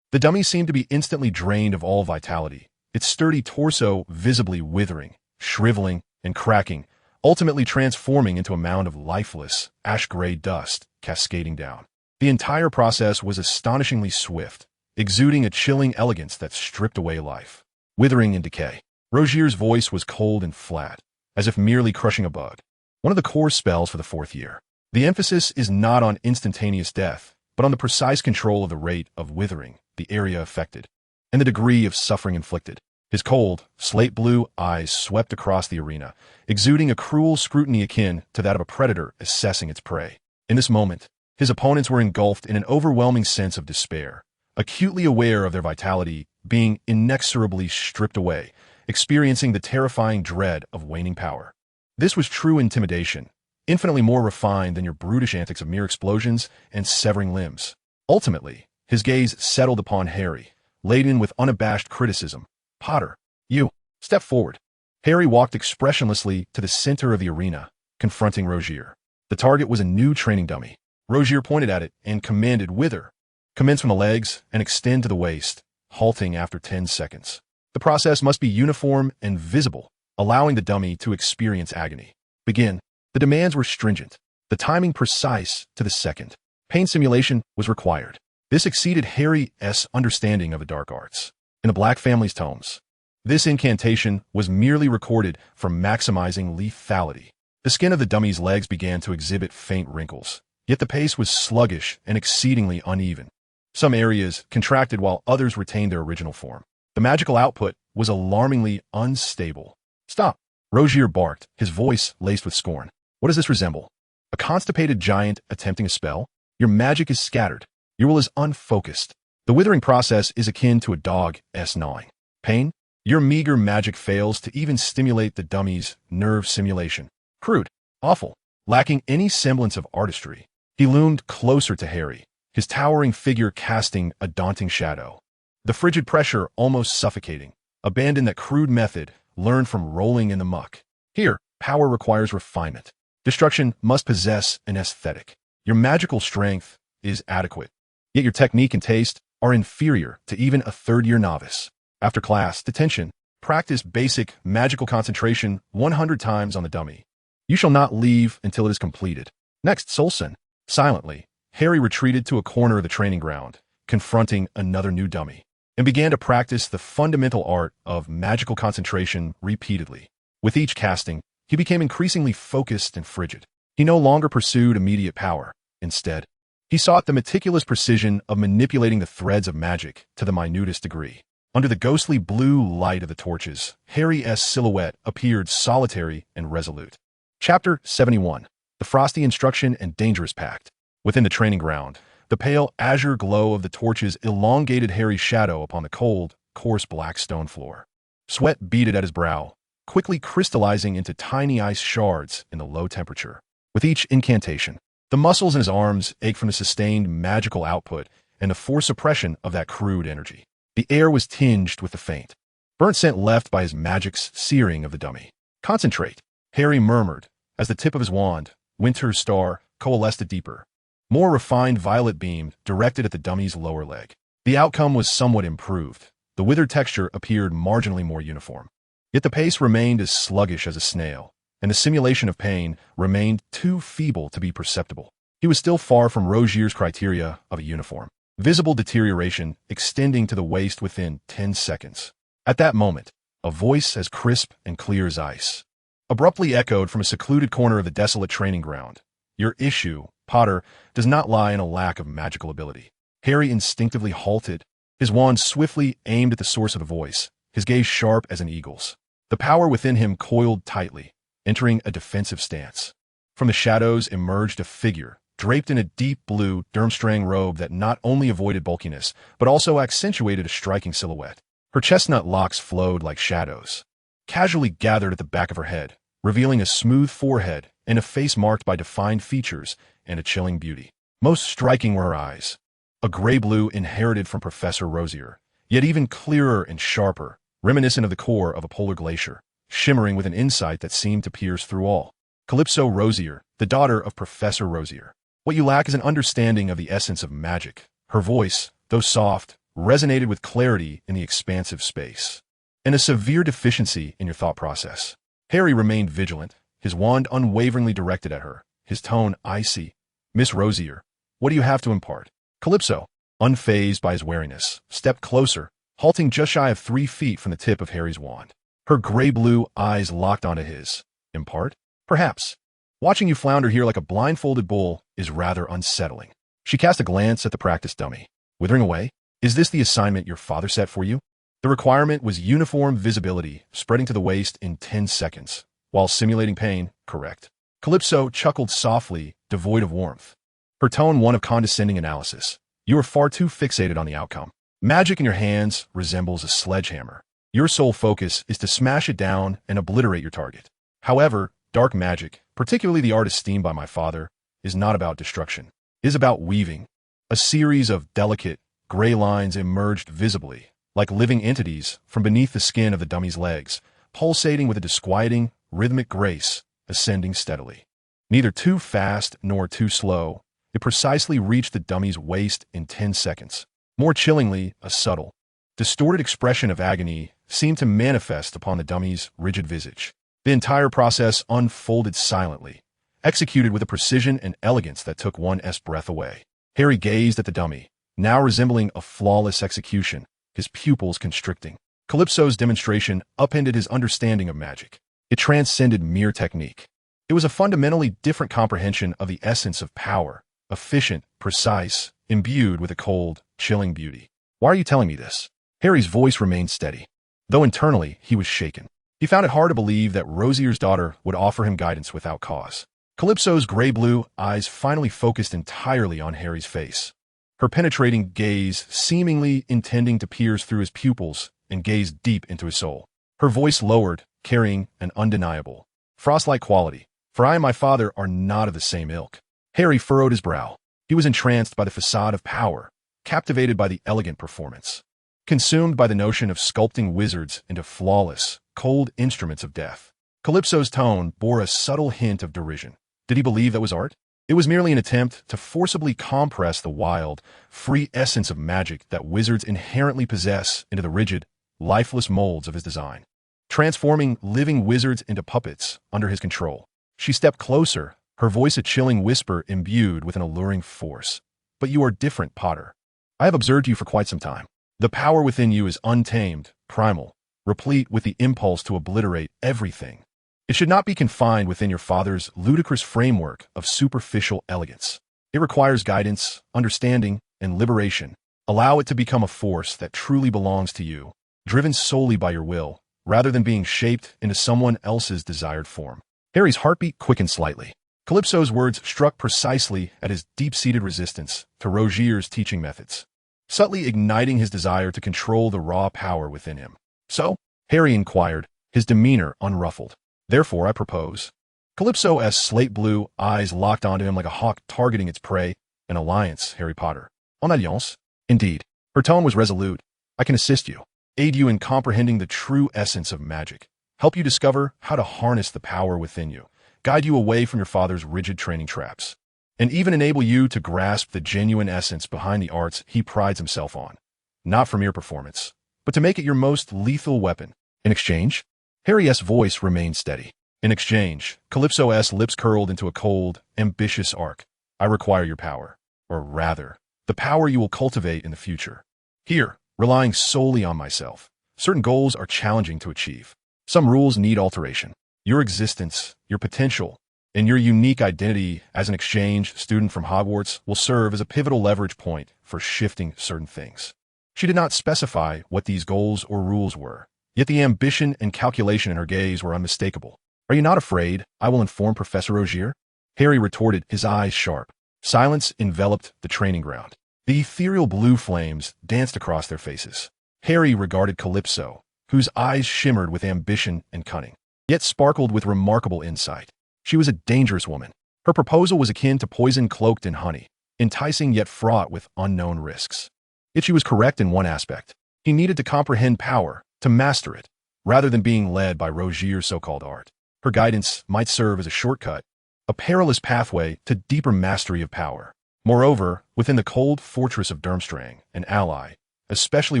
The dummy seemed to be instantly drained of all vitality, its sturdy torso visibly withering, shriveling, and cracking, ultimately transforming into a mound of lifeless, ash-gray dust cascading down. The entire process was astonishingly swift, exuding a chilling elegance that stripped away life. Withering in decay. Rogier's voice was cold and flat, as if merely crushing a bug. One of the core spells for the 4th year. The emphasis is not on instantaneous death, but on the precise control of the rate of withering, the area affected, and the degree of suffering inflicted. His cold, slate-blue eyes swept across the arena, exuding a cruel scrutiny akin to that of a predator assessing its prey. In this moment, his opponents were engulfed in an overwhelming sense of despair, acutely aware of their vitality being inexorably stripped away, experiencing the terrifying dread of waning power. This was true intimidation, infinitely more refined than your brutish antics of mere explosions and severing limbs. Ultimately, his gaze settled upon Harry, laden with unabashed criticism. Potter, you, step forward. Harry walked expressionlessly to the center of the arena, confronting Rogier. The target was a new training dummy. Rogier pointed at it and commanded wither. Commence from the legs and extend to the waist, halting after 10 seconds. The process must be uniform and visible, allowing the dummy to experience agony. Begin. The demands were stringent, the timing precise to the second. Pain simulation was required. This exceeded Harry's understanding of the dark arts. In the Black family's tomes, this incantation was merely recorded for maximizing lethality. The skin of the dummy's legs began to exhibit faint wrinkles, Yet the pace was sluggish and exceedingly uneven. Some areas contracted while others retained their original form. The magical output was alarmingly unstable. "Stop!" Rosier barked, his voice laced with scorn. "What does this resemble? A constipated giant attempting a spell? Your magic is scattered. Your will is unfocused. The withering process is akin to a dog's gnawing. Pain? Your meager magic fails to even stimulate the dummy's nerve simulation. Crude, awful, lacking any semblance of artistry." He loomed closer to Harry, his towering figure casting a daunting shadow. The frigid pressure almost suffocating, abandon that crude method learned from rolling in the muck. Here, power requires refinement. Destruction must possess an aesthetic. Your magical strength is adequate, yet your technique and taste are inferior to even a third-year novice. After class, detention, practice basic magical concentration 100 times on the dummy. You shall not leave until it is completed. Next, Solson. Silently, Harry retreated to a corner of the training ground, confronting another new dummy, and began to practice the fundamental art of magical concentration repeatedly. With each casting, he became increasingly focused and frigid. He no longer pursued immediate power. Instead, he sought the meticulous precision of manipulating the threads of magic to the minutest degree. Under the ghostly blue light of the torches, Harry's silhouette appeared solitary and resolute. Chapter 71. The Frosty Instruction and Dangerous Pact. Within the training ground, the pale azure glow of the torches elongated Harry's shadow upon the cold, coarse black stone floor. Sweat beaded at his brow, quickly crystallizing into tiny ice shards in the low temperature. With each incantation, the muscles in his arms ached from the sustained magical output and the forced suppression of that crude energy. The air was tinged with the faint, burnt scent left by his magic's searing of the dummy. "Concentrate," Harry murmured, as the tip of his wand, Winter's Star, coalesced a deeper, more refined violet beam directed at the dummy's lower leg. The outcome was somewhat improved. The withered texture appeared marginally more uniform. Yet the pace remained as sluggish as a snail, and the simulation of pain remained too feeble to be perceptible. He was still far from Rosier's criteria of a uniform. Visible deterioration extending to the waist within 10 seconds. At that moment, a voice as crisp and clear as ice abruptly echoed from a secluded corner of the desolate training ground. "Your issue, Potter, does not lie in a lack of magical ability." Harry instinctively halted, his wand swiftly aimed at the source of the voice, his gaze sharp as an eagle's. The power within him coiled tightly, entering a defensive stance. From the shadows emerged a figure, draped in a deep blue Durmstrang robe that not only avoided bulkiness, but also accentuated a striking silhouette. Her chestnut locks flowed like shadows, casually gathered at the back of her head, revealing a smooth forehead and a face marked by defined features and a chilling beauty. Most striking were her eyes, a gray-blue inherited from Professor Rosier, yet even clearer and sharper, reminiscent of the core of a polar glacier, shimmering with an insight that seemed to pierce through all. Calypso Rosier, the daughter of Professor Rosier. What you lack is an understanding of the essence of magic. Her voice, though soft, resonated with clarity in the expansive space, and a severe deficiency in your thought process. Harry remained vigilant, his wand unwaveringly directed at her, his tone icy. "Miss Rosier, what do you have to impart?" Calypso, unfazed by his wariness, stepped closer, halting just shy of 3 feet from the tip of Harry's wand. Her gray-blue eyes locked onto his. "Impart? Perhaps. Watching you flounder here like a blindfolded bull is rather unsettling." She cast a glance at the practice dummy. "Withering away? Is this the assignment your father set for you?" The requirement was uniform visibility, spreading to the waist in 10 seconds, while simulating pain, correct. Calypso chuckled softly, devoid of warmth. Her tone one of condescending analysis. "You are far too fixated on the outcome. Magic in your hands resembles a sledgehammer. Your sole focus is to smash it down and obliterate your target. However, dark magic, particularly the art esteemed by my father, is not about destruction. It is about weaving." A series of delicate, gray lines emerged visibly, like living entities, from beneath the skin of the dummy's legs, pulsating with a disquieting, rhythmic grace, ascending steadily. Neither too fast nor too slow, it precisely reached the dummy's waist in 10 seconds. More chillingly, a subtle, distorted expression of agony seemed to manifest upon the dummy's rigid visage. The entire process unfolded silently, executed with a precision and elegance that took one's breath away. Harry gazed at the dummy, now resembling a flawless execution, his pupils constricting. Calypso's demonstration upended his understanding of magic. It transcended mere technique. It was a fundamentally different comprehension of the essence of power, efficient, precise, imbued with a cold, chilling beauty. Why are you telling me this? Harry's voice remained steady, though internally he was shaken. He found it hard to believe that Rosier's daughter would offer him guidance without cause. Calypso's gray-blue eyes finally focused entirely on Harry's face. Her penetrating gaze seemingly intending to pierce through his pupils and gaze deep into his soul. Her voice lowered, carrying an undeniable, frost-like quality. For I and my father are not of the same ilk. Harry furrowed his brow. He was entranced by the facade of power, captivated by the elegant performance, consumed by the notion of sculpting wizards into flawless, cold instruments of death. Calypso's tone bore a subtle hint of derision. Did he believe that was art? It was merely an attempt to forcibly compress the wild, free essence of magic that wizards inherently possess into the rigid, lifeless molds of his design, transforming living wizards into puppets under his control. She stepped closer, her voice a chilling whisper imbued with an alluring force. But you are different, Potter. I have observed you for quite some time. The power within you is untamed, primal, replete with the impulse to obliterate everything. It should not be confined within your father's ludicrous framework of superficial elegance. It requires guidance, understanding, and liberation. Allow it to become a force that truly belongs to you, driven solely by your will, rather than being shaped into someone else's desired form. Harry's heartbeat quickened slightly. Calypso's words struck precisely at his deep-seated resistance to Rogier's teaching methods, subtly igniting his desire to control the raw power within him. So, Harry inquired, his demeanor unruffled. Therefore, I propose. Calypso's slate-blue eyes locked onto him like a hawk targeting its prey. An alliance, Harry Potter. En alliance? Indeed. Her tone was resolute. I can assist you, aid you in comprehending the true essence of magic, help you discover how to harness the power within you, guide you away from your father's rigid training traps, and even enable you to grasp the genuine essence behind the arts he prides himself on, not for mere performance, but to make it your most lethal weapon. In exchange? Harry's voice remained steady. In exchange, Calypso's lips curled into a cold, ambitious arc. I require your power, or rather, the power you will cultivate in the future. Here, relying solely on myself, certain goals are challenging to achieve. Some rules need alteration. Your existence, your potential, and your unique identity as an exchange student from Hogwarts will serve as a pivotal leverage point for shifting certain things. She did not specify what these goals or rules were, yet the ambition and calculation in her gaze were unmistakable. Are you not afraid I will inform Professor Rogier? Harry retorted, his eyes sharp. Silence enveloped the training ground. The ethereal blue flames danced across their faces. Harry regarded Calypso, whose eyes shimmered with ambition and cunning, yet sparkled with remarkable insight. She was a dangerous woman. Her proposal was akin to poison cloaked in honey, enticing yet fraught with unknown risks. Yet she was correct in one aspect. He needed to comprehend power, to master it, rather than being led by Rogier's so-called art. Her guidance might serve as a shortcut, a perilous pathway to deeper mastery of power. Moreover, within the cold fortress of Durmstrang, an ally, especially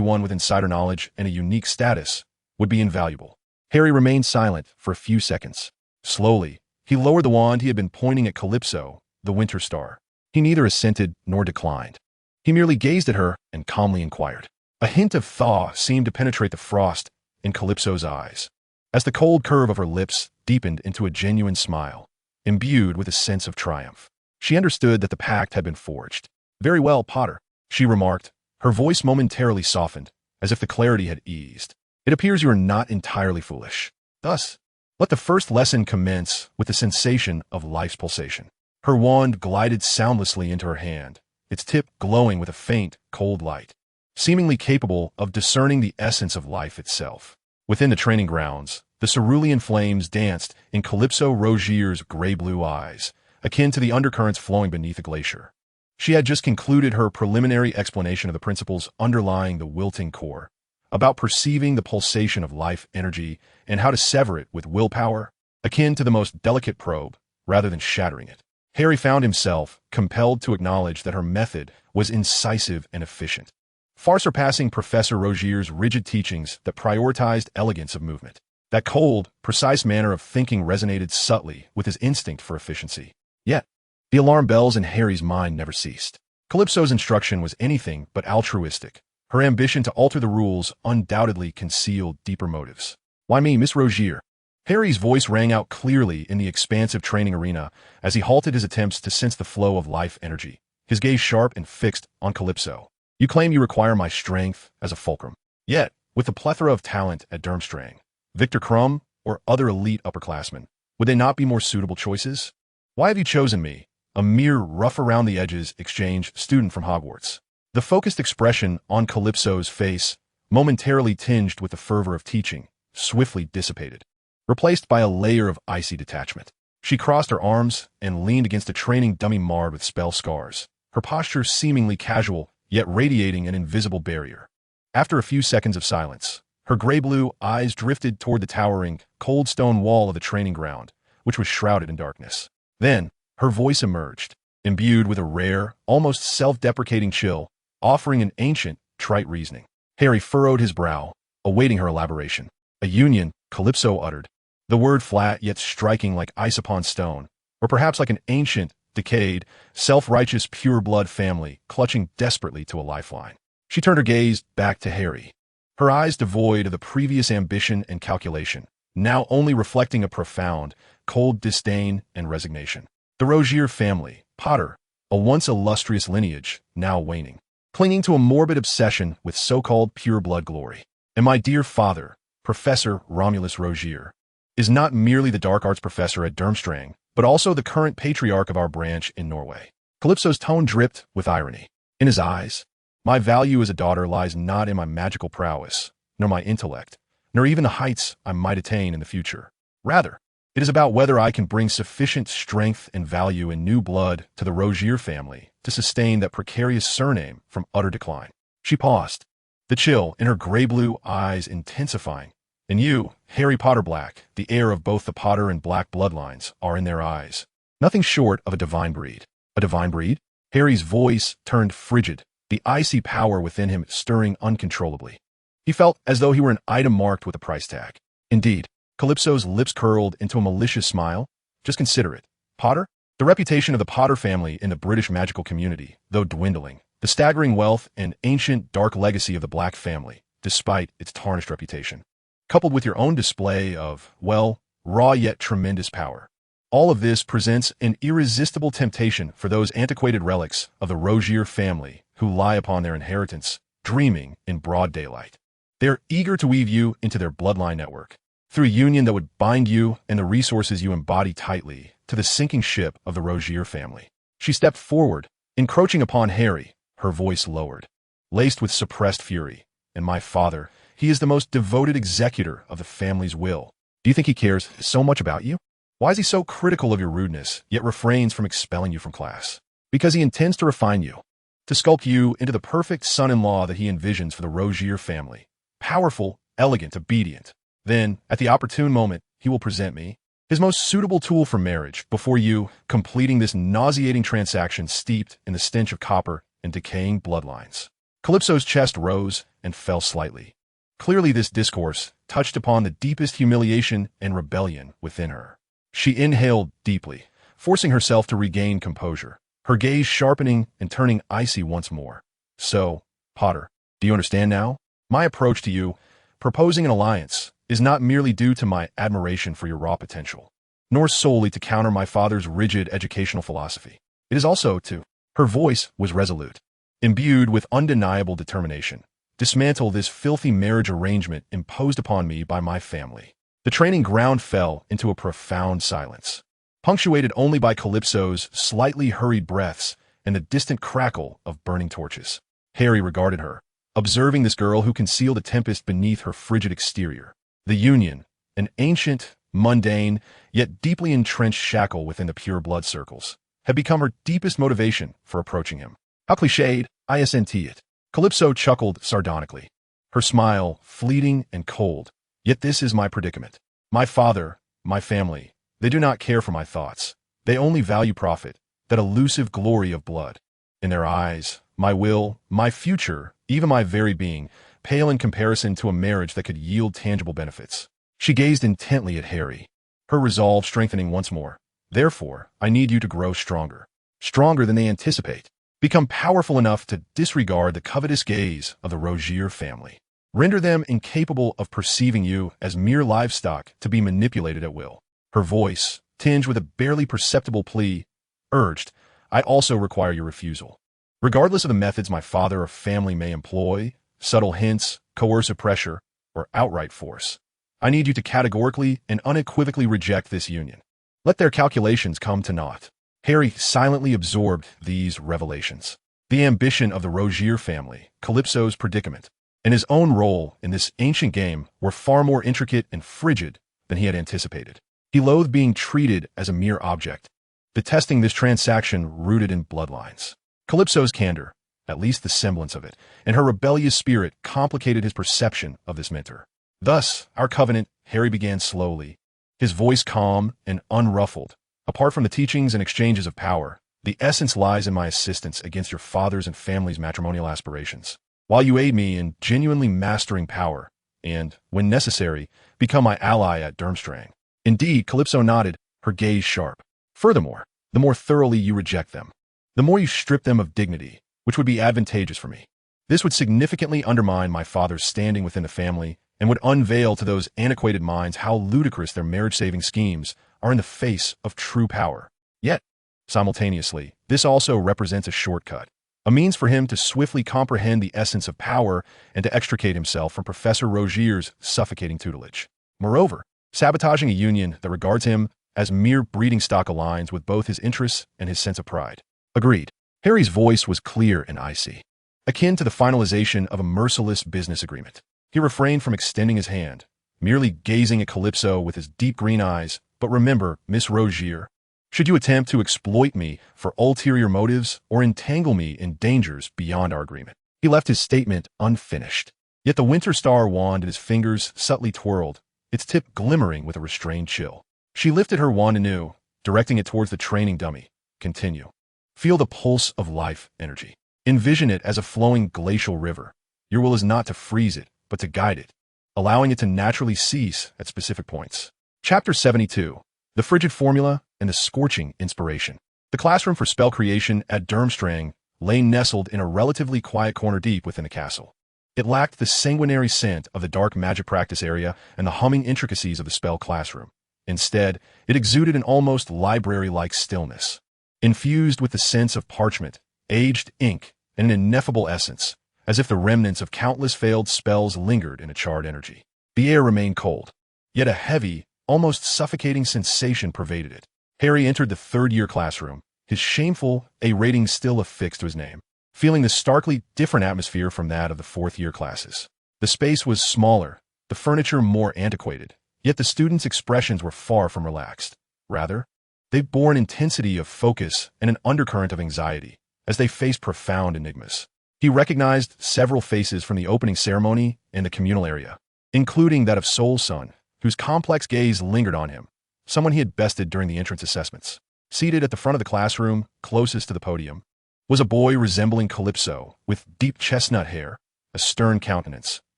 one with insider knowledge and a unique status, would be invaluable. Harry remained silent for a few seconds. Slowly, he lowered the wand he had been pointing at Calypso, the Winter Star. He neither assented nor declined. He merely gazed at her and calmly inquired. A hint of thaw seemed to penetrate the frost in Calypso's eyes, as the cold curve of her lips deepened into a genuine smile, imbued with a sense of triumph. She understood that the pact had been forged. Very well, Potter, she remarked. Her voice momentarily softened, as if the clarity had eased. It appears you are not entirely foolish. Thus, let the first lesson commence with the sensation of life's pulsation. Her wand glided soundlessly into her hand, its tip glowing with a faint, cold light, seemingly capable of discerning the essence of life itself. Within the training grounds, the cerulean flames danced in Calypso Rogier's gray-blue eyes, akin to the undercurrents flowing beneath a glacier. She had just concluded her preliminary explanation of the principles underlying the wilting core, about perceiving the pulsation of life energy and how to sever it with willpower, akin to the most delicate probe, rather than shattering it. Harry found himself compelled to acknowledge that her method was incisive and efficient, far surpassing Professor Rogier's rigid teachings that prioritized elegance of movement. That cold, precise manner of thinking resonated subtly with his instinct for efficiency. Yet, the alarm bells in Harry's mind never ceased. Calypso's instruction was anything but altruistic. Her ambition to alter the rules undoubtedly concealed deeper motives. Why me, Miss Rogier? Harry's voice rang out clearly in the expansive training arena as he halted his attempts to sense the flow of life energy, his gaze sharp and fixed on Calypso. You claim you require my strength as a fulcrum. Yet, with the plethora of talent at Durmstrang, Victor Crumb, or other elite upperclassmen, would they not be more suitable choices? Why have you chosen me, a mere rough-around-the-edges exchange student from Hogwarts? The focused expression on Calypso's face, momentarily tinged with the fervor of teaching, swiftly dissipated, replaced by a layer of icy detachment. She crossed her arms and leaned against a training dummy marred with spell scars, her posture seemingly casual, yet radiating an invisible barrier. After a few seconds of silence, her gray-blue eyes drifted toward the towering, cold stone wall of the training ground, which was shrouded in darkness. Then, her voice emerged, imbued with a rare, almost self-deprecating chill, offering an ancient, trite reasoning. Harry furrowed his brow, awaiting her elaboration. A union, Calypso uttered, the word flat yet striking like ice upon stone, or perhaps like an ancient, decayed, self-righteous pure-blood family clutching desperately to a lifeline. She turned her gaze back to Harry, her eyes devoid of the previous ambition and calculation, now only reflecting a profound, cold disdain and resignation. The Rogier family, Potter, a once illustrious lineage, now waning, clinging to a morbid obsession with so-called pure-blood glory. And my dear father, Professor Romulus Rogier, is not merely the dark arts professor at Durmstrang, but also the current patriarch of our branch in Norway. Calypso's tone dripped with irony. In his eyes, my value as a daughter lies not in my magical prowess, nor my intellect, nor even the heights I might attain in the future. Rather, it is about whether I can bring sufficient strength and value in new blood to the Rogier family to sustain that precarious surname from utter decline. She paused, the chill in her gray-blue eyes intensifying. And you, Harry Potter Black, the heir of both the Potter and Black bloodlines, are in their eyes nothing short of a divine breed. A divine breed? Harry's voice turned frigid, the icy power within him stirring uncontrollably. He felt as though he were an item marked with a price tag. Indeed, Calypso's lips curled into a malicious smile. Just consider it. Potter? The reputation of the Potter family in the British magical community, though dwindling, the staggering wealth and ancient dark legacy of the Black family, despite its tarnished reputation, coupled with your own display of, well, raw yet tremendous power. All of this presents an irresistible temptation for those antiquated relics of the Rogier family who lie upon their inheritance, dreaming in broad daylight. They are eager to weave you into their bloodline network, through a union that would bind you and the resources you embody tightly to the sinking ship of the Rogier family. She stepped forward, encroaching upon Harry, her voice lowered, laced with suppressed fury. And my father, he is the most devoted executor of the family's will. Do you think he cares so much about you? Why is he so critical of your rudeness, yet refrains from expelling you from class? Because he intends to refine you, to sculpt you into the perfect son-in-law that he envisions for the Rogier family. Powerful, elegant, obedient. Then, at the opportune moment, he will present me, his most suitable tool for marriage, before you, completing this nauseating transaction steeped in the stench of copper and decaying bloodlines. Calypso's chest rose and fell slightly. Clearly this discourse touched upon the deepest humiliation and rebellion within her. She inhaled deeply, forcing herself to regain composure, her gaze sharpening and turning icy once more. So, Potter, do you understand now? My approach to you, proposing an alliance, is not merely due to my admiration for your raw potential, nor solely to counter my father's rigid educational philosophy. It is also to— her voice was resolute, imbued with undeniable determination— dismantle this filthy marriage arrangement imposed upon me by my family. The training ground fell into a profound silence, punctuated only by Calypso's slightly hurried breaths and the distant crackle of burning torches. Harry regarded her, observing this girl who concealed a tempest beneath her frigid exterior. The union, an ancient, mundane, yet deeply entrenched shackle within the pure blood circles, had become her deepest motivation for approaching him. How cliched, isn't it? Calypso chuckled sardonically, her smile fleeting and cold. Yet this is my predicament. My father, my family, they do not care for my thoughts. They only value profit, that elusive glory of blood. In their eyes, my will, my future, even my very being, pale in comparison to a marriage that could yield tangible benefits. She gazed intently at Harry, her resolve strengthening once more. Therefore, I need you to grow stronger. Stronger than they anticipate. Become powerful enough to disregard the covetous gaze of the Rogier family. Render them incapable of perceiving you as mere livestock to be manipulated at will. Her voice, tinged with a barely perceptible plea, urged, I also require your refusal. Regardless of the methods my father or family may employ, subtle hints, coercive pressure, or outright force, I need you to categorically and unequivocally reject this union. Let their calculations come to naught. Harry silently absorbed these revelations. The ambition of the Rogier family, Calypso's predicament, and his own role in this ancient game were far more intricate and frigid than he had anticipated. He loathed being treated as a mere object, detesting this transaction rooted in bloodlines. Calypso's candor, at least the semblance of it, and her rebellious spirit complicated his perception of this mentor. Thus, our covenant, Harry began slowly, his voice calm and unruffled. Apart from the teachings and exchanges of power, the essence lies in my assistance against your father's and family's matrimonial aspirations, while you aid me in genuinely mastering power and, when necessary, become my ally at Durmstrang. Indeed, Calypso nodded, her gaze sharp. Furthermore, the more thoroughly you reject them, the more you strip them of dignity, which would be advantageous for me. This would significantly undermine my father's standing within the family and would unveil to those antiquated minds how ludicrous their marriage-saving schemes are in the face of true power. Yet, simultaneously, this also represents a shortcut, a means for him to swiftly comprehend the essence of power and to extricate himself from Professor Rogier's suffocating tutelage. Moreover, sabotaging a union that regards him as mere breeding stock aligns with both his interests and his sense of pride. Agreed. Harry's voice was clear and icy, akin to the finalization of a merciless business agreement. He refrained from extending his hand, merely gazing at Calypso with his deep green eyes. But remember, Miss Rogier, should you attempt to exploit me for ulterior motives or entangle me in dangers beyond our agreement. He left his statement unfinished. Yet the Winter Star wand in his fingers subtly twirled, its tip glimmering with a restrained chill. She lifted her wand anew, directing it towards the training dummy. Continue. Feel the pulse of life energy. Envision it as a flowing glacial river. Your will is not to freeze it, but to guide it, allowing it to naturally cease at specific points. Chapter 72. The Frigid Formula and the Scorching Inspiration. The classroom for spell creation at Durmstrang lay nestled in a relatively quiet corner deep within the castle. It lacked the sanguinary scent of the dark magic practice area and the humming intricacies of the spell classroom. Instead, it exuded an almost library-like stillness, infused with the sense of parchment, aged ink, and an ineffable essence, as if the remnants of countless failed spells lingered in a charred energy. The air remained cold, yet a heavy, almost suffocating sensation pervaded it. Harry entered the third-year classroom, his shameful A rating still affixed to his name, feeling the starkly different atmosphere from that of the fourth-year classes. The space was smaller, the furniture more antiquated, yet the students' expressions were far from relaxed. Rather, they bore an intensity of focus and an undercurrent of anxiety as they faced profound enigmas. He recognized several faces from the opening ceremony in the communal area, including that of Soul's son, whose complex gaze lingered on him, someone he had bested during the entrance assessments. Seated at the front of the classroom, closest to the podium, was a boy resembling Calypso, with deep chestnut hair, a stern countenance,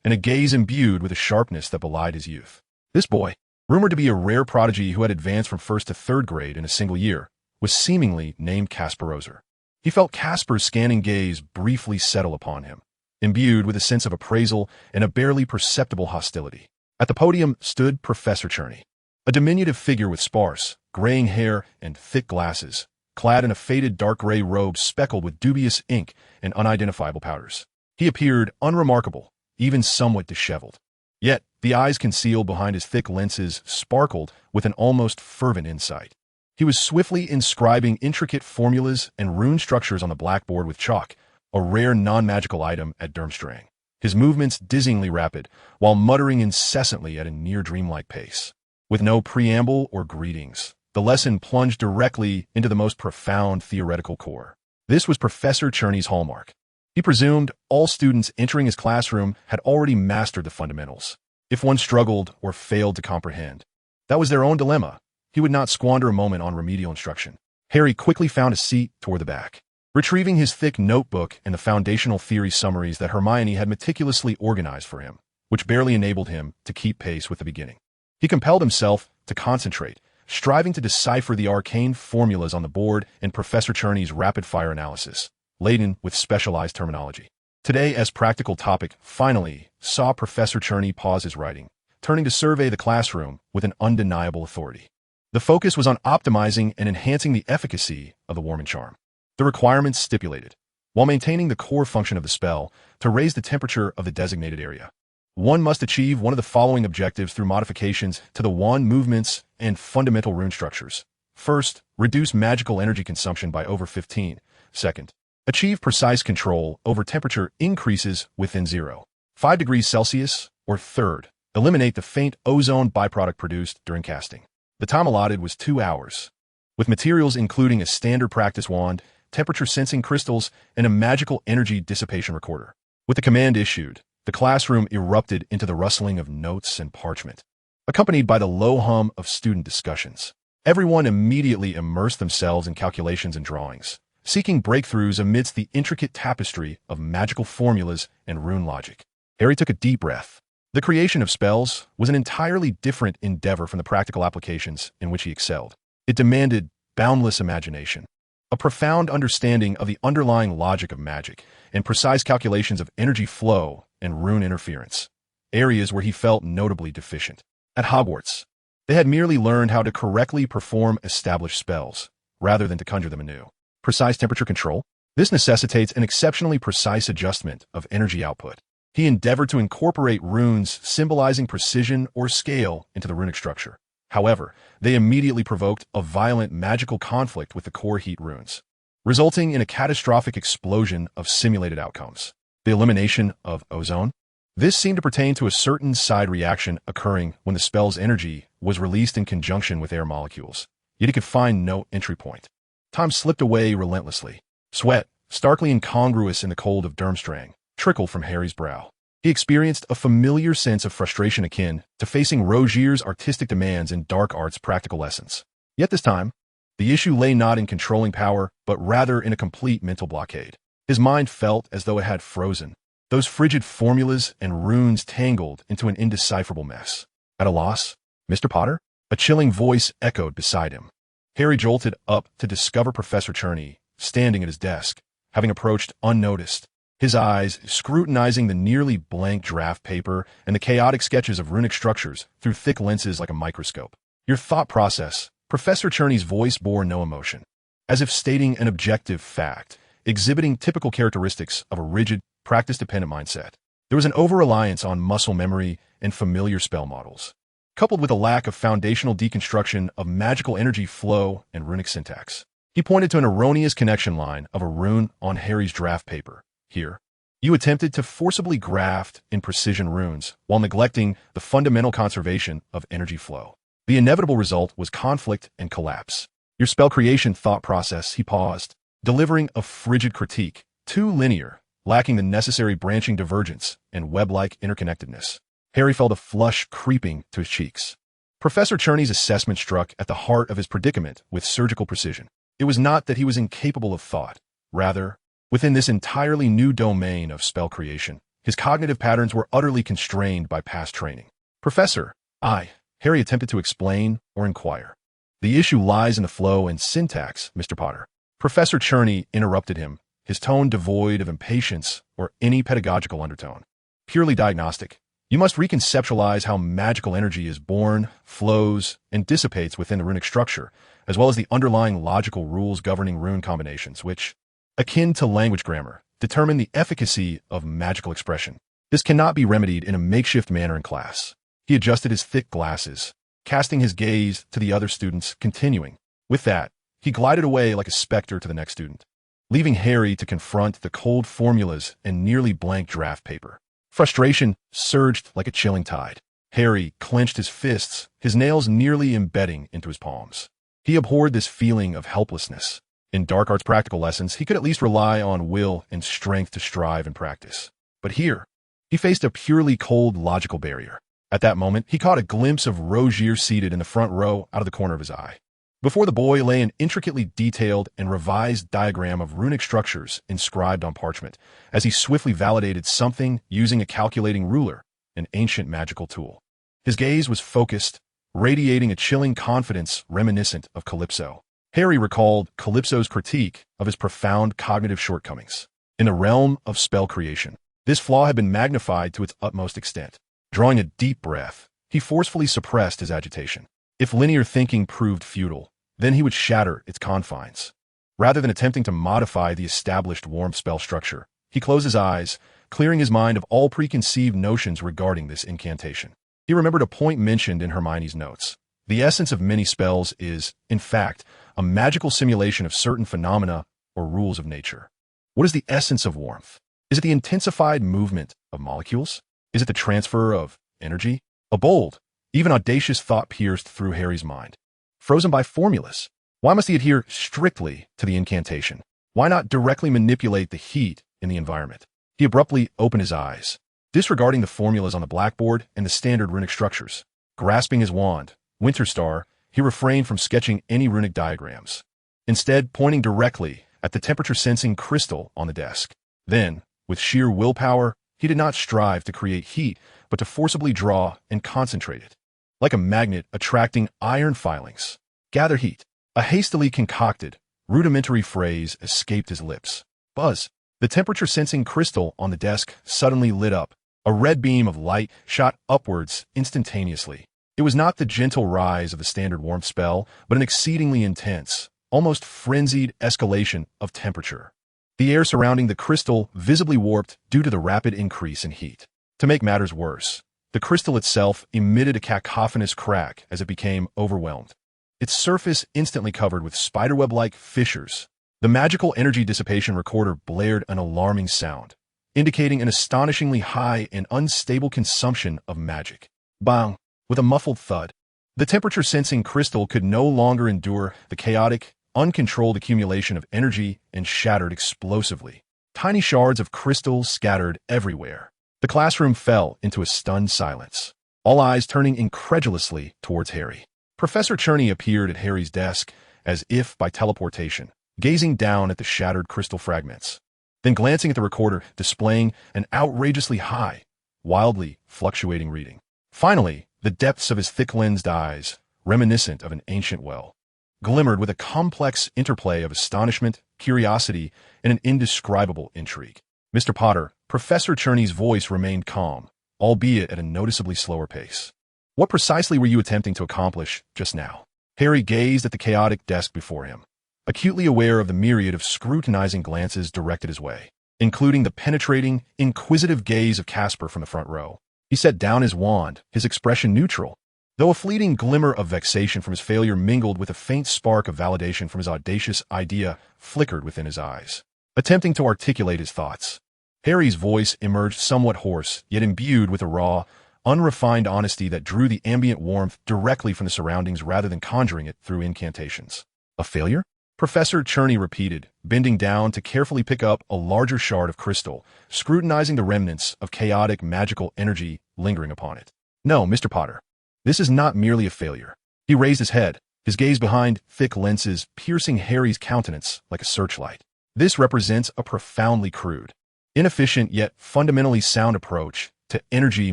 and a gaze imbued with a sharpness that belied his youth. This boy, rumored to be a rare prodigy who had advanced from first to third grade in a single year, was seemingly named Casper Roser. He felt Casper's scanning gaze briefly settle upon him, imbued with a sense of appraisal and a barely perceptible hostility. At the podium stood Professor Cherney, a diminutive figure with sparse, graying hair and thick glasses, clad in a faded dark gray robe speckled with dubious ink and unidentifiable powders. He appeared unremarkable, even somewhat disheveled. Yet, the eyes concealed behind his thick lenses sparkled with an almost fervent insight. He was swiftly inscribing intricate formulas and rune structures on the blackboard with chalk, a rare non-magical item at Durmstrang. His movements dizzyingly rapid, while muttering incessantly at a near dreamlike pace. With no preamble or greetings, the lesson plunged directly into the most profound theoretical core. This was Professor Cherney's hallmark. He presumed all students entering his classroom had already mastered the fundamentals. If one struggled or failed to comprehend, that was their own dilemma. He would not squander a moment on remedial instruction. Harry quickly found a seat toward the back, retrieving his thick notebook and the foundational theory summaries that Hermione had meticulously organized for him, which barely enabled him to keep pace with the beginning. He compelled himself to concentrate, striving to decipher the arcane formulas on the board and Professor Cherney's rapid-fire analysis, laden with specialized terminology. Today, as practical topic, finally saw Professor Cherney pause his writing, turning to survey the classroom with an undeniable authority. The focus was on optimizing and enhancing the efficacy of the warming charm. The requirements stipulated, while maintaining the core function of the spell, to raise the temperature of the designated area. One must achieve one of the following objectives through modifications to the wand movements and fundamental rune structures. First, reduce magical energy consumption by over 15. Second, achieve precise control over temperature increases within 0.5 degrees Celsius. Or third, eliminate the faint ozone byproduct produced during casting. The time allotted was 2 hours, with materials including a standard practice wand, temperature-sensing crystals, and a magical energy dissipation recorder. With the command issued, the classroom erupted into the rustling of notes and parchment, accompanied by the low hum of student discussions. Everyone immediately immersed themselves in calculations and drawings, seeking breakthroughs amidst the intricate tapestry of magical formulas and rune logic. Harry took a deep breath. The creation of spells was an entirely different endeavor from the practical applications in which he excelled. It demanded boundless imagination, a profound understanding of the underlying logic of magic, and precise calculations of energy flow and rune interference, areas where he felt notably deficient. At Hogwarts, they had merely learned how to correctly perform established spells, rather than to conjure them anew. Precise temperature control? This necessitates an exceptionally precise adjustment of energy output. He endeavored to incorporate runes symbolizing precision or scale into the runic structure. However, they immediately provoked a violent magical conflict with the core heat runes, resulting in a catastrophic explosion of simulated outcomes. The elimination of ozone? This seemed to pertain to a certain side reaction occurring when the spell's energy was released in conjunction with air molecules, yet he could find no entry point. Time slipped away relentlessly. Sweat, starkly incongruous in the cold of Durmstrang, trickled from Harry's brow. He experienced a familiar sense of frustration akin to facing Rogier's artistic demands in dark arts practical lessons. Yet this time, the issue lay not in controlling power, but rather in a complete mental blockade. His mind felt as though it had frozen, those frigid formulas and runes tangled into an indecipherable mess. At a loss, Mr. Potter? A chilling voice echoed beside him. Harry jolted up to discover Professor Cherney standing at his desk, having approached unnoticed, his eyes scrutinizing the nearly blank draft paper and the chaotic sketches of runic structures through thick lenses like a microscope. Your thought process? Professor Cherney's voice bore no emotion, as if stating an objective fact, exhibiting typical characteristics of a rigid, practice-dependent mindset. There was an over-reliance on muscle memory and familiar spell models, coupled with a lack of foundational deconstruction of magical energy flow and runic syntax. He pointed to an erroneous connection line of a rune on Harry's draft paper. Here, you attempted to forcibly graft in precision runes while neglecting the fundamental conservation of energy flow. The inevitable result was conflict and collapse. Your spell creation thought process, he paused, delivering a frigid critique, too linear, lacking the necessary branching divergence and web-like interconnectedness. Harry felt a flush creeping to his cheeks. Professor Cherney's assessment struck at the heart of his predicament with surgical precision. It was not that he was incapable of thought. Rather, within this entirely new domain of spell creation, his cognitive patterns were utterly constrained by past training. Professor, Harry attempted to explain or inquire. The issue lies in the flow and syntax, Mr. Potter. Professor Cherney interrupted him, his tone devoid of impatience or any pedagogical undertone. Purely diagnostic. You must reconceptualize how magical energy is born, flows, and dissipates within the runic structure, as well as the underlying logical rules governing rune combinations, which, akin to language grammar, determine the efficacy of magical expression. This cannot be remedied in a makeshift manner in class. He adjusted his thick glasses, casting his gaze to the other students, continuing. With that, he glided away like a specter to the next student, leaving Harry to confront the cold formulas and nearly blank draft paper. Frustration surged like a chilling tide. Harry clenched his fists, his nails nearly embedding into his palms. He abhorred this feeling of helplessness. In dark arts practical lessons, he could at least rely on will and strength to strive and practice. But here, he faced a purely cold logical barrier. At that moment, he caught a glimpse of Rogier seated in the front row out of the corner of his eye. Before the boy lay an intricately detailed and revised diagram of runic structures inscribed on parchment, as he swiftly validated something using a calculating ruler, an ancient magical tool. His gaze was focused, radiating a chilling confidence reminiscent of Calypso. Harry recalled Calypso's critique of his profound cognitive shortcomings. In the realm of spell creation, this flaw had been magnified to its utmost extent. Drawing a deep breath, he forcefully suppressed his agitation. If linear thinking proved futile, then he would shatter its confines. Rather than attempting to modify the established warm spell structure, he closed his eyes, clearing his mind of all preconceived notions regarding this incantation. He remembered a point mentioned in Hermione's notes. The essence of many spells is, in fact, a magical simulation of certain phenomena or rules of nature. What is the essence of warmth? Is it the intensified movement of molecules? Is it the transfer of energy? A bold, even audacious thought pierced through Harry's mind. Frozen by formulas. Why must he adhere strictly to the incantation? Why not directly manipulate the heat in the environment? He abruptly opened his eyes, disregarding the formulas on the blackboard and the standard runic structures. Grasping his wand, Winter Star, he refrained from sketching any runic diagrams, instead pointing directly at the temperature-sensing crystal on the desk. Then, with sheer willpower, he did not strive to create heat, but to forcibly draw and concentrate it. Like a magnet attracting iron filings. Gather heat. A hastily concocted, rudimentary phrase escaped his lips. Buzz. The temperature-sensing crystal on the desk suddenly lit up. A red beam of light shot upwards instantaneously. It was not the gentle rise of the standard warmth spell, but an exceedingly intense, almost frenzied escalation of temperature. The air surrounding the crystal visibly warped due to the rapid increase in heat. To make matters worse, the crystal itself emitted a cacophonous crack as it became overwhelmed. Its surface instantly covered with spiderweb-like fissures. The magical energy dissipation recorder blared an alarming sound, indicating an astonishingly high and unstable consumption of magic. Bang! With a muffled thud, the temperature-sensing crystal could no longer endure the chaotic, uncontrolled accumulation of energy and shattered explosively. Tiny shards of crystal scattered everywhere. The classroom fell into a stunned silence, all eyes turning incredulously towards Harry. Professor Cherney appeared at Harry's desk, as if by teleportation, gazing down at the shattered crystal fragments, then glancing at the recorder displaying an outrageously high, wildly fluctuating reading. Finally, the depths of his thick-lensed eyes, reminiscent of an ancient well, glimmered with a complex interplay of astonishment, curiosity, and an indescribable intrigue. Mr. Potter, Professor Cherney's voice remained calm, albeit at a noticeably slower pace. What precisely were you attempting to accomplish just now? Harry gazed at the chaotic desk before him, acutely aware of the myriad of scrutinizing glances directed his way, including the penetrating, inquisitive gaze of Casper from the front row. He set down his wand, his expression neutral, though a fleeting glimmer of vexation from his failure mingled with a faint spark of validation from his audacious idea flickered within his eyes. Attempting to articulate his thoughts, Harry's voice emerged somewhat hoarse, yet imbued with a raw, unrefined honesty that drew the ambient warmth directly from the surroundings rather than conjuring it through incantations. A failure? Professor Cherney repeated, bending down to carefully pick up a larger shard of crystal, scrutinizing the remnants of chaotic magical energy lingering upon it. No, Mr. Potter. This is not merely a failure. He raised his head, his gaze behind thick lenses piercing Harry's countenance like a searchlight. This represents a profoundly crude, inefficient yet fundamentally sound approach to energy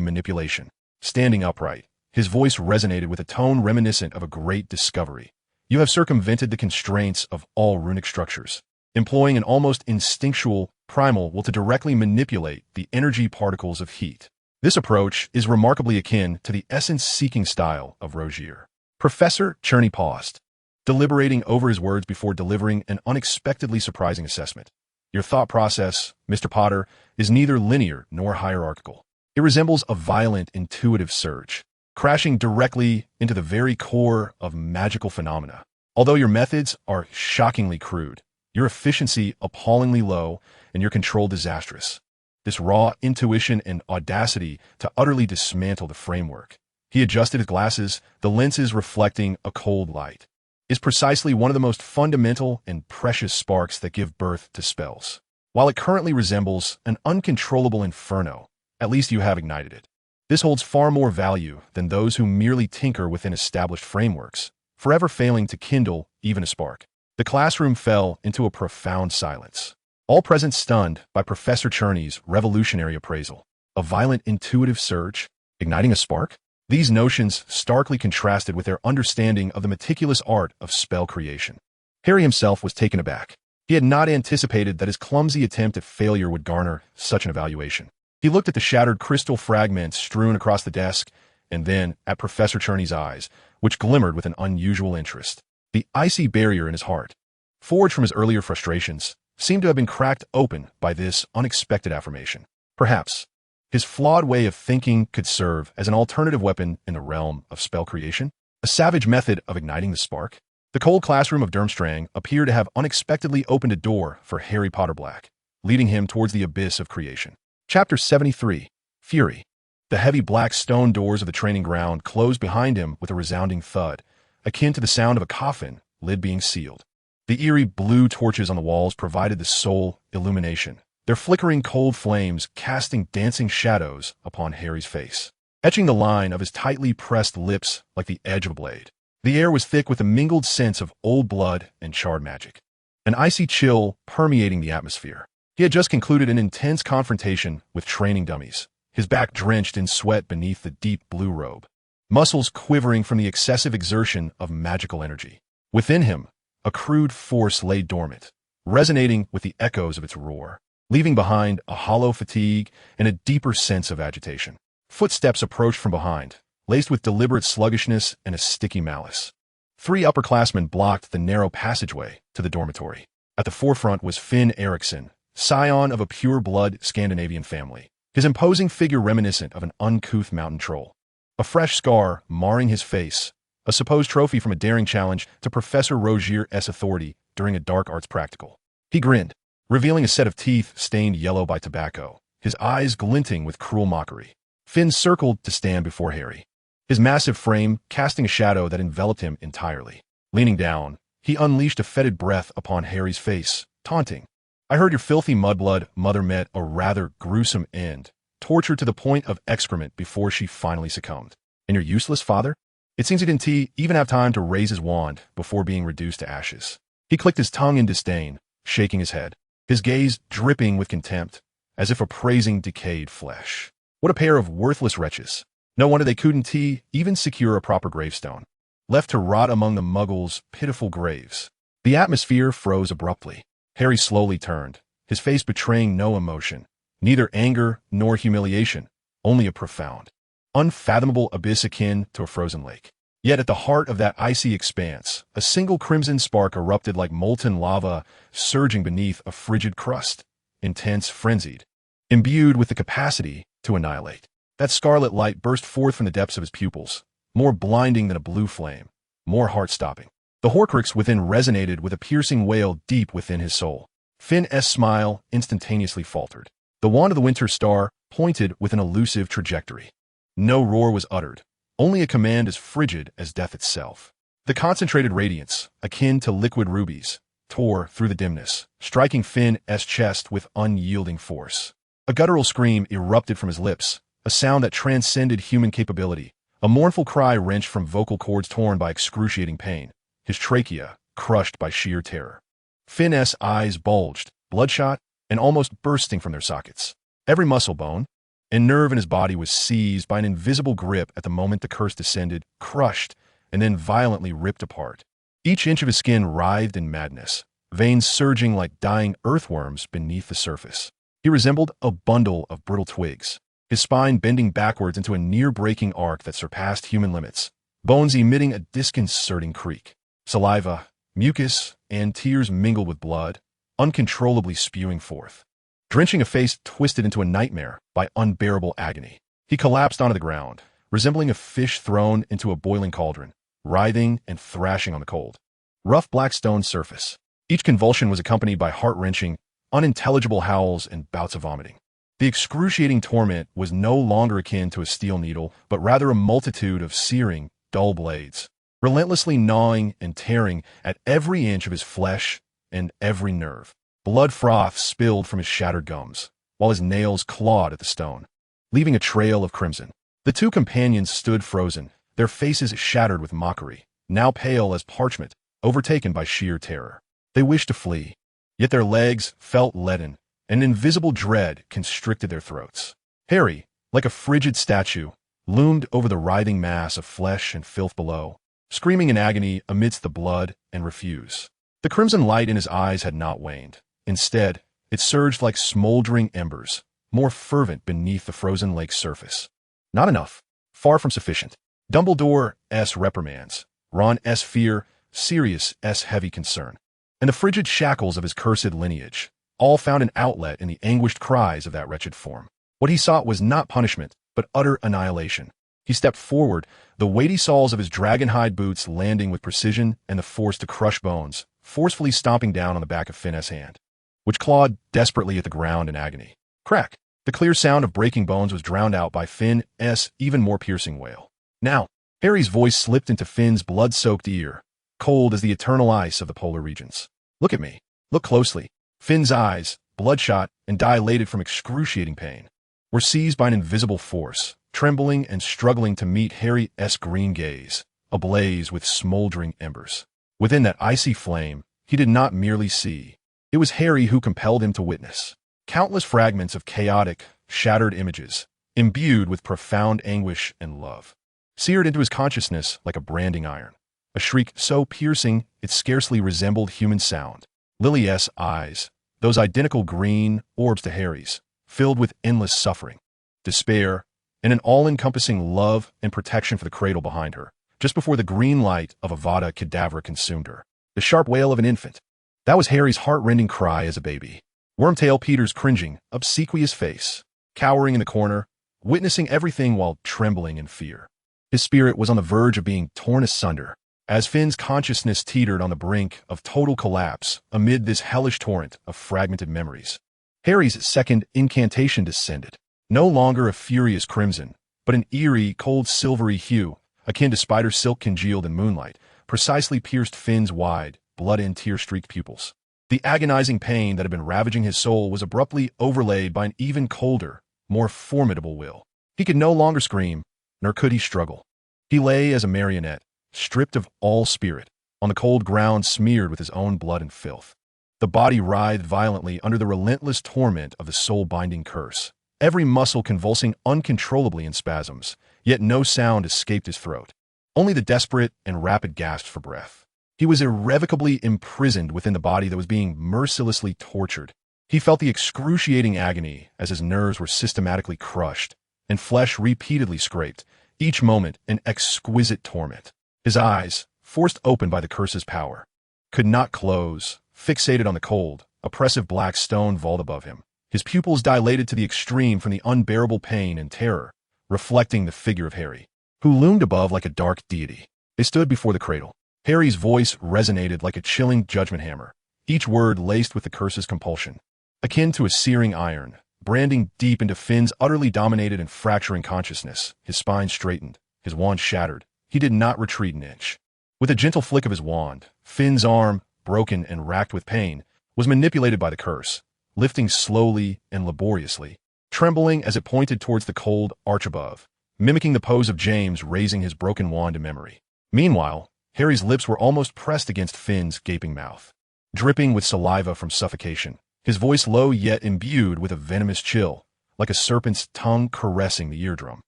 manipulation. Standing upright, his voice resonated with a tone reminiscent of a great discovery. You have circumvented the constraints of all runic structures, employing an almost instinctual, primal will to directly manipulate the energy particles of heat. This approach is remarkably akin to the essence-seeking style of Rogier. Professor Cherney paused, deliberating over his words before delivering an unexpectedly surprising assessment. Your thought process, Mr. Potter, is neither linear nor hierarchical. It resembles a violent, intuitive surge, crashing directly into the very core of magical phenomena. Although your methods are shockingly crude, your efficiency appallingly low, and your control disastrous. This raw intuition and audacity to utterly dismantle the framework. He adjusted his glasses, the lenses reflecting a cold light. Is precisely one of the most fundamental and precious sparks that give birth to spells. While it currently resembles an uncontrollable inferno, at least you have ignited it. This holds far more value than those who merely tinker within established frameworks, forever failing to kindle even a spark. The classroom fell into a profound silence, all present stunned by Professor Cherney's revolutionary appraisal. A violent intuitive surge, igniting a spark? These notions starkly contrasted with their understanding of the meticulous art of spell creation. Harry himself was taken aback. He had not anticipated that his clumsy attempt at failure would garner such an evaluation. He looked at the shattered crystal fragments strewn across the desk, and then at Professor Cherney's eyes, which glimmered with an unusual interest. The icy barrier in his heart, forged from his earlier frustrations, seemed to have been cracked open by this unexpected affirmation. Perhaps his flawed way of thinking could serve as an alternative weapon in the realm of spell creation, a savage method of igniting the spark. The cold classroom of Durmstrang appeared to have unexpectedly opened a door for Harry Potter Black, leading him towards the abyss of creation. Chapter 73. Fury. The heavy black stone doors of the training ground closed behind him with a resounding thud, akin to the sound of a coffin lid being sealed. The eerie blue torches on the walls provided the sole illumination, their flickering cold flames casting dancing shadows upon Harry's face, etching the line of his tightly pressed lips like the edge of a blade. The air was thick with a mingled sense of old blood and charred magic, an icy chill permeating the atmosphere. He had just concluded an intense confrontation with training dummies, his back drenched in sweat beneath the deep blue robe, muscles quivering from the excessive exertion of magical energy. Within him, a crude force lay dormant, resonating with the echoes of its roar, leaving behind a hollow fatigue and a deeper sense of agitation. Footsteps approached from behind, laced with deliberate sluggishness and a sticky malice. 3 upperclassmen blocked the narrow passageway to the dormitory. At the forefront was Finn Eriksson, scion of a pure-blood Scandinavian family, his imposing figure reminiscent of an uncouth mountain troll. A fresh scar marring his face, a supposed trophy from a daring challenge to Professor Rogier's authority during a dark arts practical. He grinned, revealing a set of teeth stained yellow by tobacco, his eyes glinting with cruel mockery. Finn circled to stand before Harry, his massive frame casting a shadow that enveloped him entirely. Leaning down, he unleashed a fetid breath upon Harry's face, taunting. "I heard your filthy mudblood mother met a rather gruesome end, tortured to the point of excrement before she finally succumbed. And your useless father? It seems he didn't even have time to raise his wand before being reduced to ashes." He clicked his tongue in disdain, shaking his head, his gaze dripping with contempt, as if appraising decayed flesh. What a pair of worthless wretches. No wonder they couldn't even secure a proper gravestone, left to rot among the muggles' pitiful graves. The atmosphere froze abruptly. Harry slowly turned, his face betraying no emotion, neither anger nor humiliation, only a profound, unfathomable abyss akin to a frozen lake. Yet at the heart of that icy expanse, a single crimson spark erupted like molten lava surging beneath a frigid crust, intense, frenzied, imbued with the capacity to annihilate. That scarlet light burst forth from the depths of his pupils, more blinding than a blue flame, more heart-stopping. The Horcrux within resonated with a piercing wail deep within his soul. Finn's smile instantaneously faltered. The wand of the Winter Star pointed with an elusive trajectory. No roar was uttered, only a command as frigid as death itself. The concentrated radiance, akin to liquid rubies, tore through the dimness, striking Finn's chest with unyielding force. A guttural scream erupted from his lips, a sound that transcended human capability, a mournful cry wrenched from vocal cords torn by excruciating pain, his trachea crushed by sheer terror. Finn's eyes bulged, bloodshot, and almost bursting from their sockets. Every muscle bone and nerve in his body was seized by an invisible grip at the moment the curse descended, crushed, and then violently ripped apart. Each inch of his skin writhed in madness, veins surging like dying earthworms beneath the surface. He resembled a bundle of brittle twigs, his spine bending backwards into a near-breaking arc that surpassed human limits, bones emitting a disconcerting creak. Saliva, mucus, and tears mingled with blood, uncontrollably spewing forth, drenching a face twisted into a nightmare by unbearable agony. He collapsed onto the ground, resembling a fish thrown into a boiling cauldron, writhing and thrashing on the cold, rough black stone surface. Each convulsion was accompanied by heart-wrenching, unintelligible howls and bouts of vomiting. The excruciating torment was no longer akin to a steel needle, but rather a multitude of searing, dull blades, relentlessly gnawing and tearing at every inch of his flesh and every nerve. Blood froth spilled from his shattered gums, while his nails clawed at the stone, leaving a trail of crimson. The two companions stood frozen, their faces shattered with mockery, now pale as parchment, overtaken by sheer terror. They wished to flee, yet their legs felt leaden, and invisible dread constricted their throats. Harry, like a frigid statue, loomed over the writhing mass of flesh and filth below, screaming in agony amidst the blood and refuse. The crimson light in his eyes had not waned. Instead, it surged like smoldering embers, more fervent beneath the frozen lake's surface. Not enough. Far from sufficient. Dumbledore's reprimands, Ron's fear, Sirius's heavy concern, and the frigid shackles of his cursed lineage, all found an outlet in the anguished cries of that wretched form. What he sought was not punishment, but utter annihilation. He stepped forward, the weighty soles of his dragon-hide boots landing with precision and the force to crush bones, forcefully stomping down on the back of Finn's hand, which clawed desperately at the ground in agony. Crack! The clear sound of breaking bones was drowned out by Finn's even more piercing wail. Now, Harry's voice slipped into Finn's blood-soaked ear, cold as the eternal ice of the polar regions. Look at me. Look closely. Finn's eyes, bloodshot and dilated from excruciating pain, were seized by an invisible force, trembling and struggling to meet Harry's green gaze, ablaze with smoldering embers. Within that icy flame, he did not merely see. It was Harry who compelled him to witness. Countless fragments of chaotic, shattered images, imbued with profound anguish and love, seared into his consciousness like a branding iron. A shriek so piercing it scarcely resembled human sound. Lily's eyes, those identical green orbs to Harry's, filled with endless suffering, despair, and an all-encompassing love and protection for the cradle behind her, just before the green light of Avada Kedavra consumed her. The sharp wail of an infant. That was Harry's heart-rending cry as a baby. Wormtail Peter's cringing, obsequious face, cowering in the corner, witnessing everything while trembling in fear. His spirit was on the verge of being torn asunder, as Finn's consciousness teetered on the brink of total collapse amid this hellish torrent of fragmented memories. Harry's second incantation descended, no longer a furious crimson, but an eerie, cold silvery hue, akin to spider silk congealed in moonlight, precisely pierced Finn's wide, blood and tear-streaked pupils. The agonizing pain that had been ravaging his soul was abruptly overlaid by an even colder, more formidable will. He could no longer scream, nor could he struggle. He lay as a marionette, stripped of all spirit, on the cold ground smeared with his own blood and filth. The body writhed violently under the relentless torment of the soul-binding curse, every muscle convulsing uncontrollably in spasms, yet no sound escaped his throat, only the desperate and rapid gasps for breath. He was irrevocably imprisoned within the body that was being mercilessly tortured. He felt the excruciating agony as his nerves were systematically crushed and flesh repeatedly scraped, each moment an exquisite torment. His eyes, forced open by the curse's power, could not close, fixated on the cold, oppressive black stone vault above him. His pupils dilated to the extreme from the unbearable pain and terror, reflecting the figure of Harry, who loomed above like a dark deity. They stood before the cradle. Harry's voice resonated like a chilling judgment hammer, each word laced with the curse's compulsion, akin to a searing iron, branding deep into Finn's utterly dominated and fracturing consciousness. His spine straightened, his wand shattered. He did not retreat an inch. With a gentle flick of his wand, Finn's arm, broken and racked with pain, was manipulated by the curse, lifting slowly and laboriously, trembling as it pointed towards the cold arch above, mimicking the pose of James raising his broken wand in memory. Meanwhile, Harry's lips were almost pressed against Finn's gaping mouth, dripping with saliva from suffocation, his voice low yet imbued with a venomous chill, like a serpent's tongue caressing the eardrum,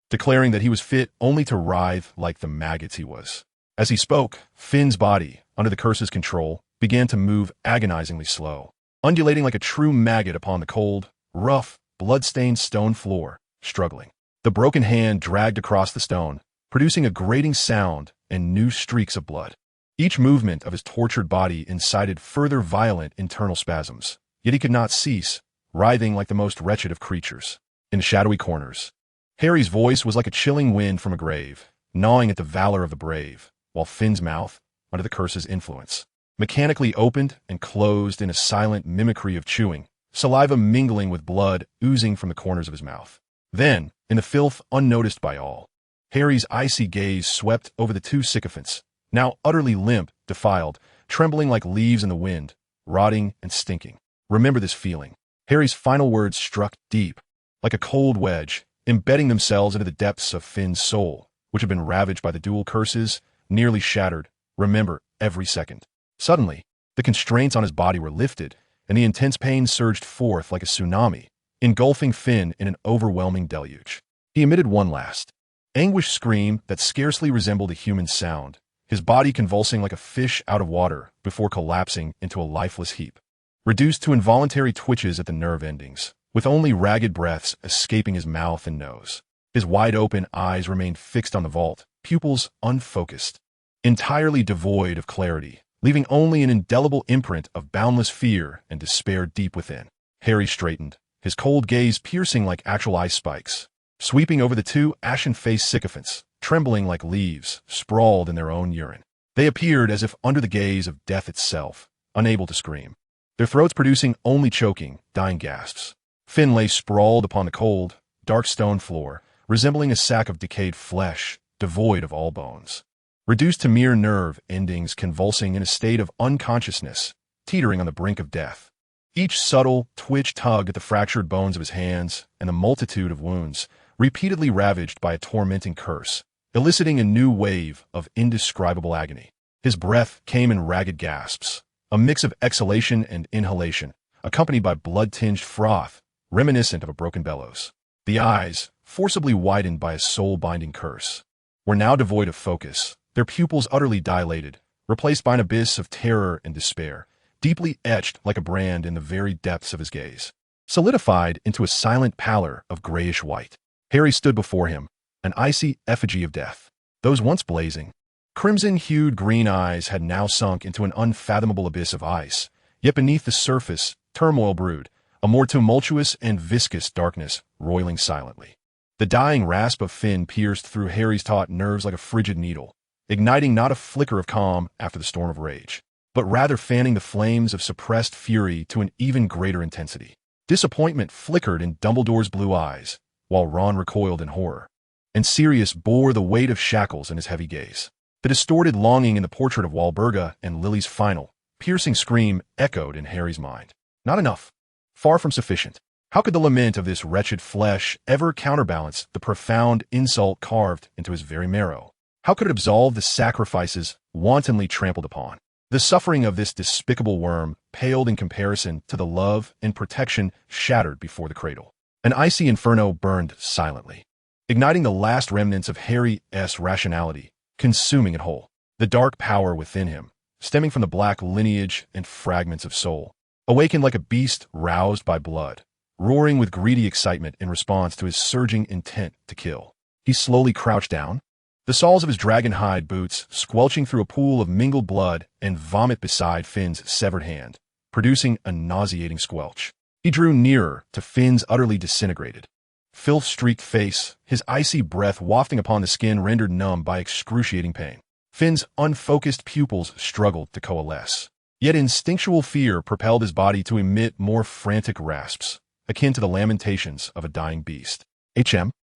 declaring that he was fit only to writhe like the maggots he was. As he spoke, Finn's body, under the curse's control, began to move agonizingly slow, undulating like a true maggot upon the cold, rough, blood-stained stone floor, struggling. The broken hand dragged across the stone, producing a grating sound and new streaks of blood. Each movement of his tortured body incited further violent internal spasms, yet he could not cease, writhing like the most wretched of creatures. In shadowy corners, Harry's voice was like a chilling wind from a grave, gnawing at the valor of the brave, while Finn's mouth, under the curse's influence, mechanically opened and closed in a silent mimicry of chewing, saliva mingling with blood oozing from the corners of his mouth. Then, in the filth unnoticed by all, Harry's icy gaze swept over the two sycophants, now utterly limp, defiled, trembling like leaves in the wind, rotting and stinking. Remember this feeling. Harry's final words struck deep, like a cold wedge, embedding themselves into the depths of Finn's soul, which had been ravaged by the dual curses, nearly shattered. Remember every second. Suddenly, the constraints on his body were lifted, and the intense pain surged forth like a tsunami, engulfing Finn in an overwhelming deluge. He emitted one last, anguished scream that scarcely resembled a human sound, his body convulsing like a fish out of water before collapsing into a lifeless heap. Reduced to involuntary twitches at the nerve endings, with only ragged breaths escaping his mouth and nose. His wide-open eyes remained fixed on the vault, pupils unfocused, entirely devoid of clarity, leaving only an indelible imprint of boundless fear and despair deep within. Harry straightened, his cold gaze piercing like actual ice spikes, sweeping over the two ashen-faced sycophants, trembling like leaves, sprawled in their own urine. They appeared as if under the gaze of death itself, unable to scream, their throats producing only choking, dying gasps. Finn lay sprawled upon the cold, dark stone floor, resembling a sack of decayed flesh, devoid of all bones. Reduced to mere nerve endings convulsing in a state of unconsciousness, teetering on the brink of death. Each subtle twitch tug at the fractured bones of his hands and the multitude of wounds, repeatedly ravaged by a tormenting curse, eliciting a new wave of indescribable agony. His breath came in ragged gasps, a mix of exhalation and inhalation, accompanied by blood-tinged froth, reminiscent of a broken bellows. The eyes, forcibly widened by a soul-binding curse, were now devoid of focus, their pupils utterly dilated, replaced by an abyss of terror and despair, deeply etched like a brand in the very depths of his gaze. Solidified into a silent pallor of grayish white, Harry stood before him, an icy effigy of death. Those once blazing, crimson-hued green eyes had now sunk into an unfathomable abyss of ice, yet beneath the surface, turmoil brewed, a more tumultuous and viscous darkness roiling silently. The dying rasp of Finn pierced through Harry's taut nerves like a frigid needle, igniting not a flicker of calm after the storm of rage, but rather fanning the flames of suppressed fury to an even greater intensity. Disappointment flickered in Dumbledore's blue eyes, while Ron recoiled in horror, and Sirius bore the weight of shackles in his heavy gaze. The distorted longing in the portrait of Walburga and Lily's final, piercing scream echoed in Harry's mind. Not enough. Far from sufficient. How could the lament of this wretched flesh ever counterbalance the profound insult carved into his very marrow? How could it absolve the sacrifices wantonly trampled upon? The suffering of this despicable worm paled in comparison to the love and protection shattered before the cradle. An icy inferno burned silently, igniting the last remnants of Harry's rationality, consuming it whole. The dark power within him, stemming from the black lineage and fragments of soul, awakened like a beast roused by blood, roaring with greedy excitement in response to his surging intent to kill. He slowly crouched down, the soles of his dragon-hide boots squelching through a pool of mingled blood and vomit beside Finn's severed hand, producing a nauseating squelch. He drew nearer to Finn's utterly disintegrated, filth-streaked face, his icy breath wafting upon the skin rendered numb by excruciating pain. Finn's unfocused pupils struggled to coalesce, yet instinctual fear propelled his body to emit more frantic rasps, akin to the lamentations of a dying beast.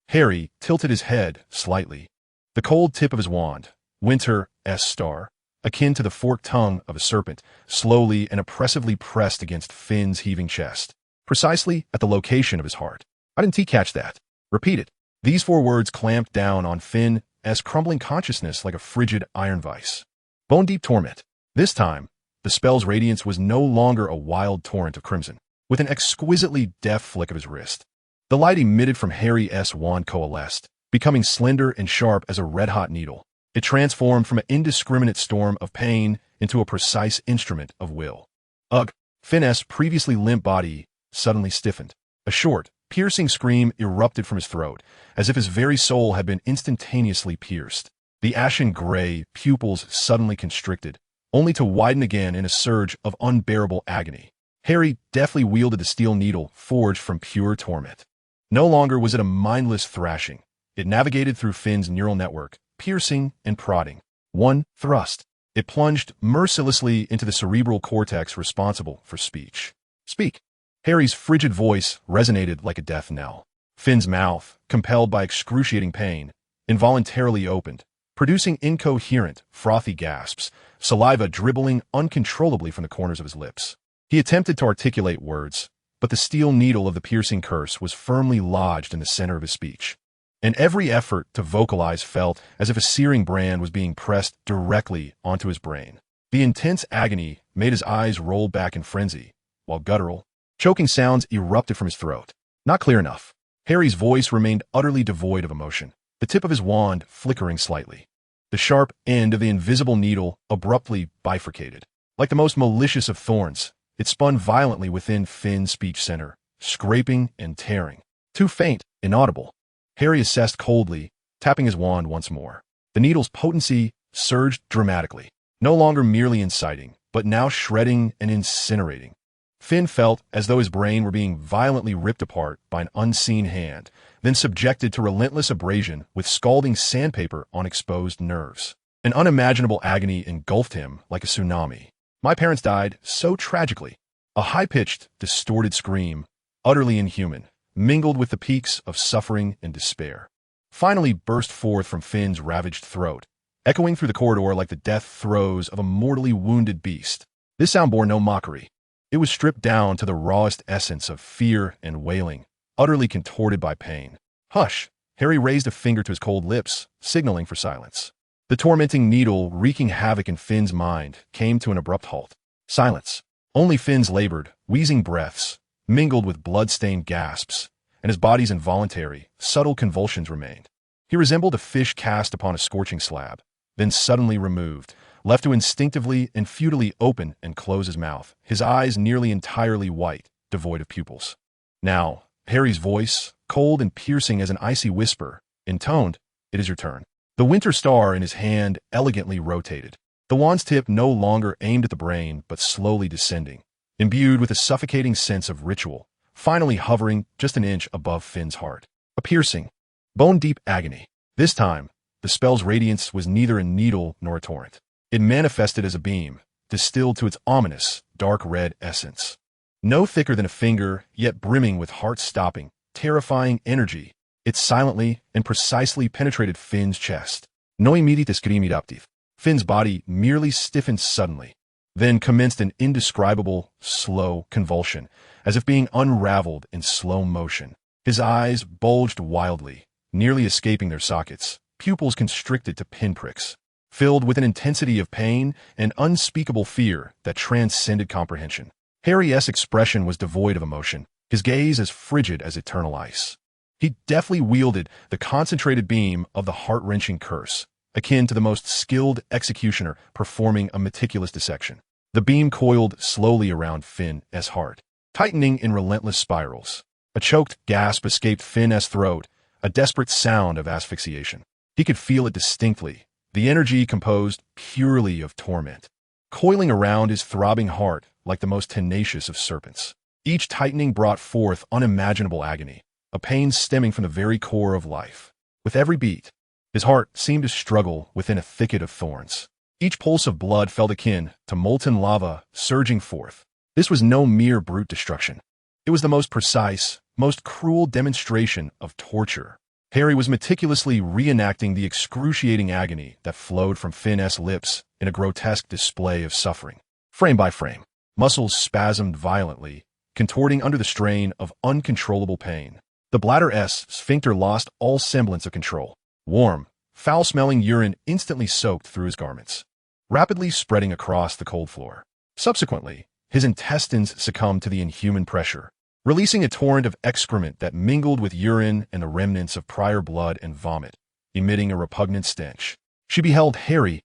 Harry tilted his head slightly. The cold tip of his wand, Winter's star, akin to the forked tongue of a serpent, slowly and oppressively pressed against Finn's heaving chest, precisely at the location of his heart. "How didn't he catch that?" Repeated. These four words clamped down on Finn's crumbling consciousness like a frigid iron vice. Bone-deep torment. This time, the spell's radiance was no longer a wild torrent of crimson. With an exquisitely deft flick of his wrist, the light emitted from Harry's wand coalesced, becoming slender and sharp as a red-hot needle. It transformed from an indiscriminate storm of pain into a precise instrument of will. Ugh! Finn's previously limp body suddenly stiffened. A short, piercing scream erupted from his throat, as if his very soul had been instantaneously pierced. The ashen-gray pupils suddenly constricted, only to widen again in a surge of unbearable agony. Harry deftly wielded the steel needle forged from pure torment. No longer was it a mindless thrashing. It navigated through Finn's neural network, piercing and prodding. One thrust. It plunged mercilessly into the cerebral cortex responsible for speech. "Speak." Harry's frigid voice resonated like a death knell. Finn's mouth, compelled by excruciating pain, involuntarily opened, producing incoherent, frothy gasps, saliva dribbling uncontrollably from the corners of his lips. He attempted to articulate words, but the steel needle of the piercing curse was firmly lodged in the center of his speech. And every effort to vocalize felt as if a searing brand was being pressed directly onto his brain. The intense agony made his eyes roll back in frenzy, while guttural, choking sounds erupted from his throat. Not clear enough. Harry's voice remained utterly devoid of emotion, the tip of his wand flickering slightly. The sharp end of the invisible needle abruptly bifurcated. Like the most malicious of thorns, it spun violently within Finn's speech center, scraping and tearing. Too faint, inaudible. Harry assessed coldly, tapping his wand once more. The needle's potency surged dramatically, no longer merely inciting, but now shredding and incinerating. Finn felt as though his brain were being violently ripped apart by an unseen hand, then subjected to relentless abrasion with scalding sandpaper on exposed nerves. An unimaginable agony engulfed him like a tsunami. My parents died so tragically. A high-pitched, distorted scream, utterly inhuman, mingled with the peaks of suffering and despair, finally burst forth from Finn's ravaged throat, echoing through the corridor like the death throes of a mortally wounded beast. This sound bore no mockery. It was stripped down to the rawest essence of fear and wailing, utterly contorted by pain. Hush! Harry raised a finger to his cold lips, signaling for silence. The tormenting needle wreaking havoc in Finn's mind came to an abrupt halt. Silence. Only Finn's labored, wheezing breaths, mingled with blood-stained gasps, and his body's involuntary, subtle convulsions remained. He resembled a fish cast upon a scorching slab, then suddenly removed, left to instinctively and futilely open and close his mouth, his eyes nearly entirely white, devoid of pupils. Now, Harry's voice, cold and piercing as an icy whisper, intoned, "It is your turn." The winter star in his hand elegantly rotated, the wand's tip no longer aimed at the brain but slowly descending, imbued with a suffocating sense of ritual, finally hovering just an inch above Finn's heart. A piercing, bone-deep agony. This time, the spell's radiance was neither a needle nor a torrent. It manifested as a beam, distilled to its ominous, dark red essence. No thicker than a finger, yet brimming with heart-stopping, terrifying energy, it silently and precisely penetrated Finn's chest. No immediate scream eruptive. Finn's body merely stiffened suddenly, then commenced an indescribable, slow convulsion, as if being unraveled in slow motion. His eyes bulged wildly, nearly escaping their sockets, pupils constricted to pinpricks, filled with an intensity of pain and unspeakable fear that transcended comprehension. Harry's expression was devoid of emotion, his gaze as frigid as eternal ice. He deftly wielded the concentrated beam of the heart-wrenching curse, akin to the most skilled executioner performing a meticulous dissection. The beam coiled slowly around Finn's heart, tightening in relentless spirals. A choked gasp escaped Finn's throat, a desperate sound of asphyxiation. He could feel it distinctly, the energy composed purely of torment, coiling around his throbbing heart like the most tenacious of serpents. Each tightening brought forth unimaginable agony, a pain stemming from the very core of life. With every beat, his heart seemed to struggle within a thicket of thorns. Each pulse of blood felt akin to molten lava surging forth. This was no mere brute destruction. It was the most precise, most cruel demonstration of torture. Harry was meticulously reenacting the excruciating agony that flowed from Finn's lips in a grotesque display of suffering. Frame by frame, muscles spasmed violently, contorting under the strain of uncontrollable pain. The bladder's sphincter lost all semblance of control. Warm, foul-smelling urine instantly soaked through his garments, rapidly spreading across the cold floor. Subsequently, his intestines succumbed to the inhuman pressure, releasing a torrent of excrement that mingled with urine and the remnants of prior blood and vomit, emitting a repugnant stench. She beheld Harry's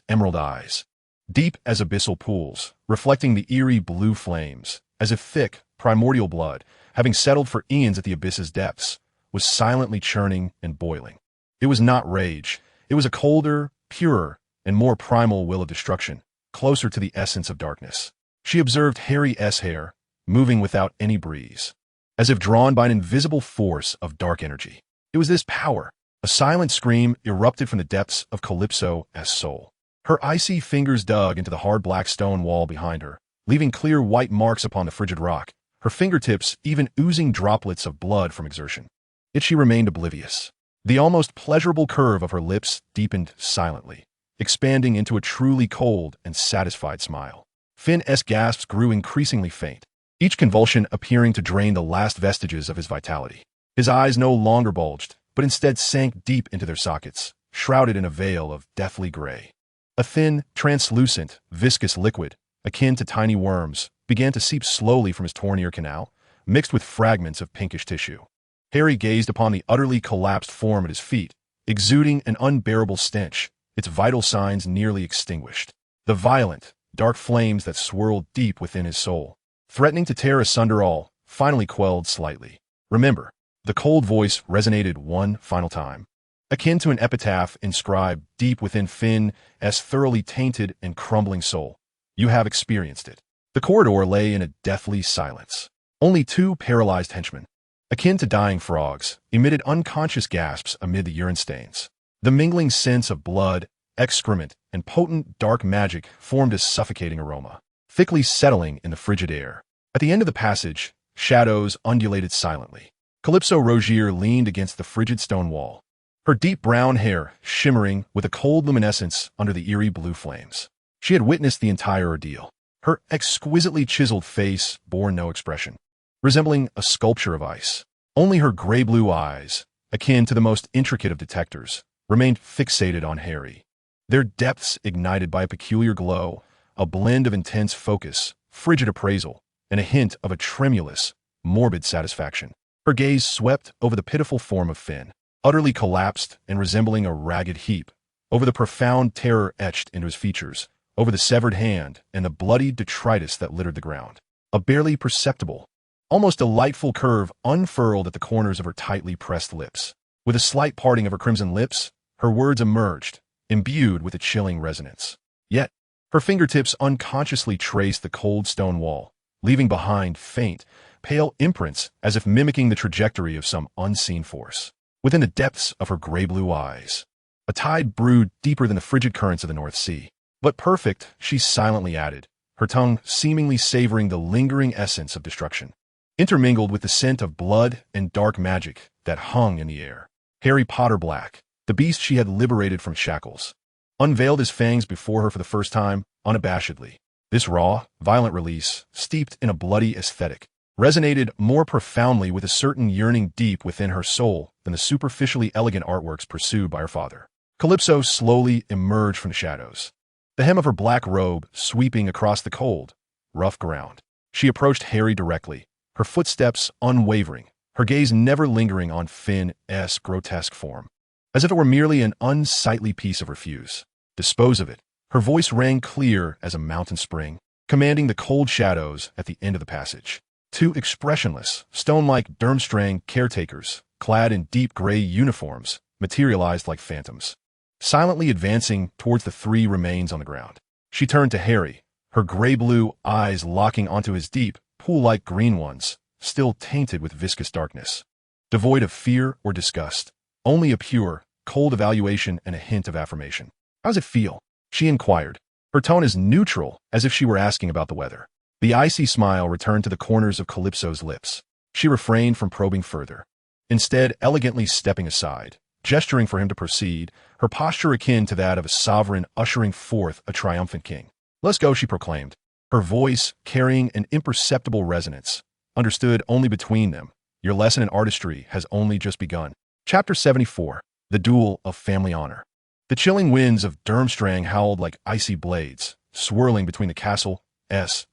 emerald eyes, deep as abyssal pools, reflecting the eerie blue flames, as if thick, primordial blood, having settled for eons at the abyss's depths, was silently churning and boiling. It was not rage. It was a colder, purer, and more primal will of destruction, closer to the essence of darkness. She observed Harry's hair, moving without any breeze, as if drawn by an invisible force of dark energy. It was this power. A silent scream erupted from the depths of Calypso's soul. Her icy fingers dug into the hard black stone wall behind her, leaving clear white marks upon the frigid rock, her fingertips even oozing droplets of blood from exertion. Yet she remained oblivious. The almost pleasurable curve of her lips deepened silently, expanding into a truly cold and satisfied smile. Finn's gasps grew increasingly faint, each convulsion appearing to drain the last vestiges of his vitality. His eyes no longer bulged, but instead sank deep into their sockets, shrouded in a veil of deathly gray. A thin, translucent, viscous liquid, akin to tiny worms, began to seep slowly from his torn ear canal, mixed with fragments of pinkish tissue. Harry gazed upon the utterly collapsed form at his feet, exuding an unbearable stench, its vital signs nearly extinguished. The violent, dark flames that swirled deep within his soul, threatening to tear asunder all, finally quelled slightly. Remember, the cold voice resonated one final time, akin to an epitaph inscribed deep within Finn's thoroughly tainted and crumbling soul. You have experienced it. The corridor lay in a deathly silence. Only two paralyzed henchmen, akin to dying frogs, emitted unconscious gasps amid the urine stains. The mingling scents of blood, excrement, and potent dark magic formed a suffocating aroma, thickly settling in the frigid air. At the end of the passage, shadows undulated silently. Calypso Rogier leaned against the frigid stone wall, her deep brown hair shimmering with a cold luminescence under the eerie blue flames. She had witnessed the entire ordeal. Her exquisitely chiseled face bore no expression, resembling a sculpture of ice. Only her gray-blue eyes, akin to the most intricate of detectors, remained fixated on Harry, their depths ignited by a peculiar glow, a blend of intense focus, frigid appraisal, and a hint of a tremulous, morbid satisfaction. Her gaze swept over the pitiful form of Finn, utterly collapsed and resembling a ragged heap, over the profound terror etched into his features, over the severed hand and the bloody detritus that littered the ground. A barely perceptible, almost delightful curve unfurled at the corners of her tightly pressed lips. With a slight parting of her crimson lips, her words emerged, imbued with a chilling resonance. Yet, her fingertips unconsciously traced the cold stone wall, leaving behind faint, pale imprints as if mimicking the trajectory of some unseen force. Within the depths of her gray-blue eyes, a tide brewed deeper than the frigid currents of the North Sea. But perfect, she silently added, her tongue seemingly savoring the lingering essence of destruction, intermingled with the scent of blood and dark magic that hung in the air. Harry Potter Black, the beast she had liberated from shackles, unveiled his fangs before her for the first time, unabashedly. This raw, violent release, steeped in a bloody aesthetic, resonated more profoundly with a certain yearning deep within her soul than the superficially elegant artworks pursued by her father. Calypso slowly emerged from the shadows, the hem of her black robe sweeping across the cold, rough ground. She approached Harry directly, her footsteps unwavering, her gaze never lingering on Finn's grotesque form, as if it were merely an unsightly piece of refuse. Dispose of it. Her voice rang clear as a mountain spring, commanding the cold shadows at the end of the passage. Two expressionless, stone-like Durmstrang caretakers, clad in deep gray uniforms, materialized like phantoms, silently advancing towards the three remains on the ground. She turned to Harry, her gray-blue eyes locking onto his deep, pool-like green ones, still tainted with viscous darkness. Devoid of fear or disgust, only a pure, cold evaluation and a hint of affirmation. "How does it feel?" she inquired, her tone as neutral as if she were asking about the weather. The icy smile returned to the corners of Calypso's lips. She refrained from probing further, instead elegantly stepping aside, gesturing for him to proceed, her posture akin to that of a sovereign ushering forth a triumphant king. "Let's go," she proclaimed, her voice carrying an imperceptible resonance, understood only between them. "Your lesson in artistry has only just begun." Chapter 74. The Duel of Family Honor. The chilling winds of Durmstrang howled like icy blades, swirling between the castle's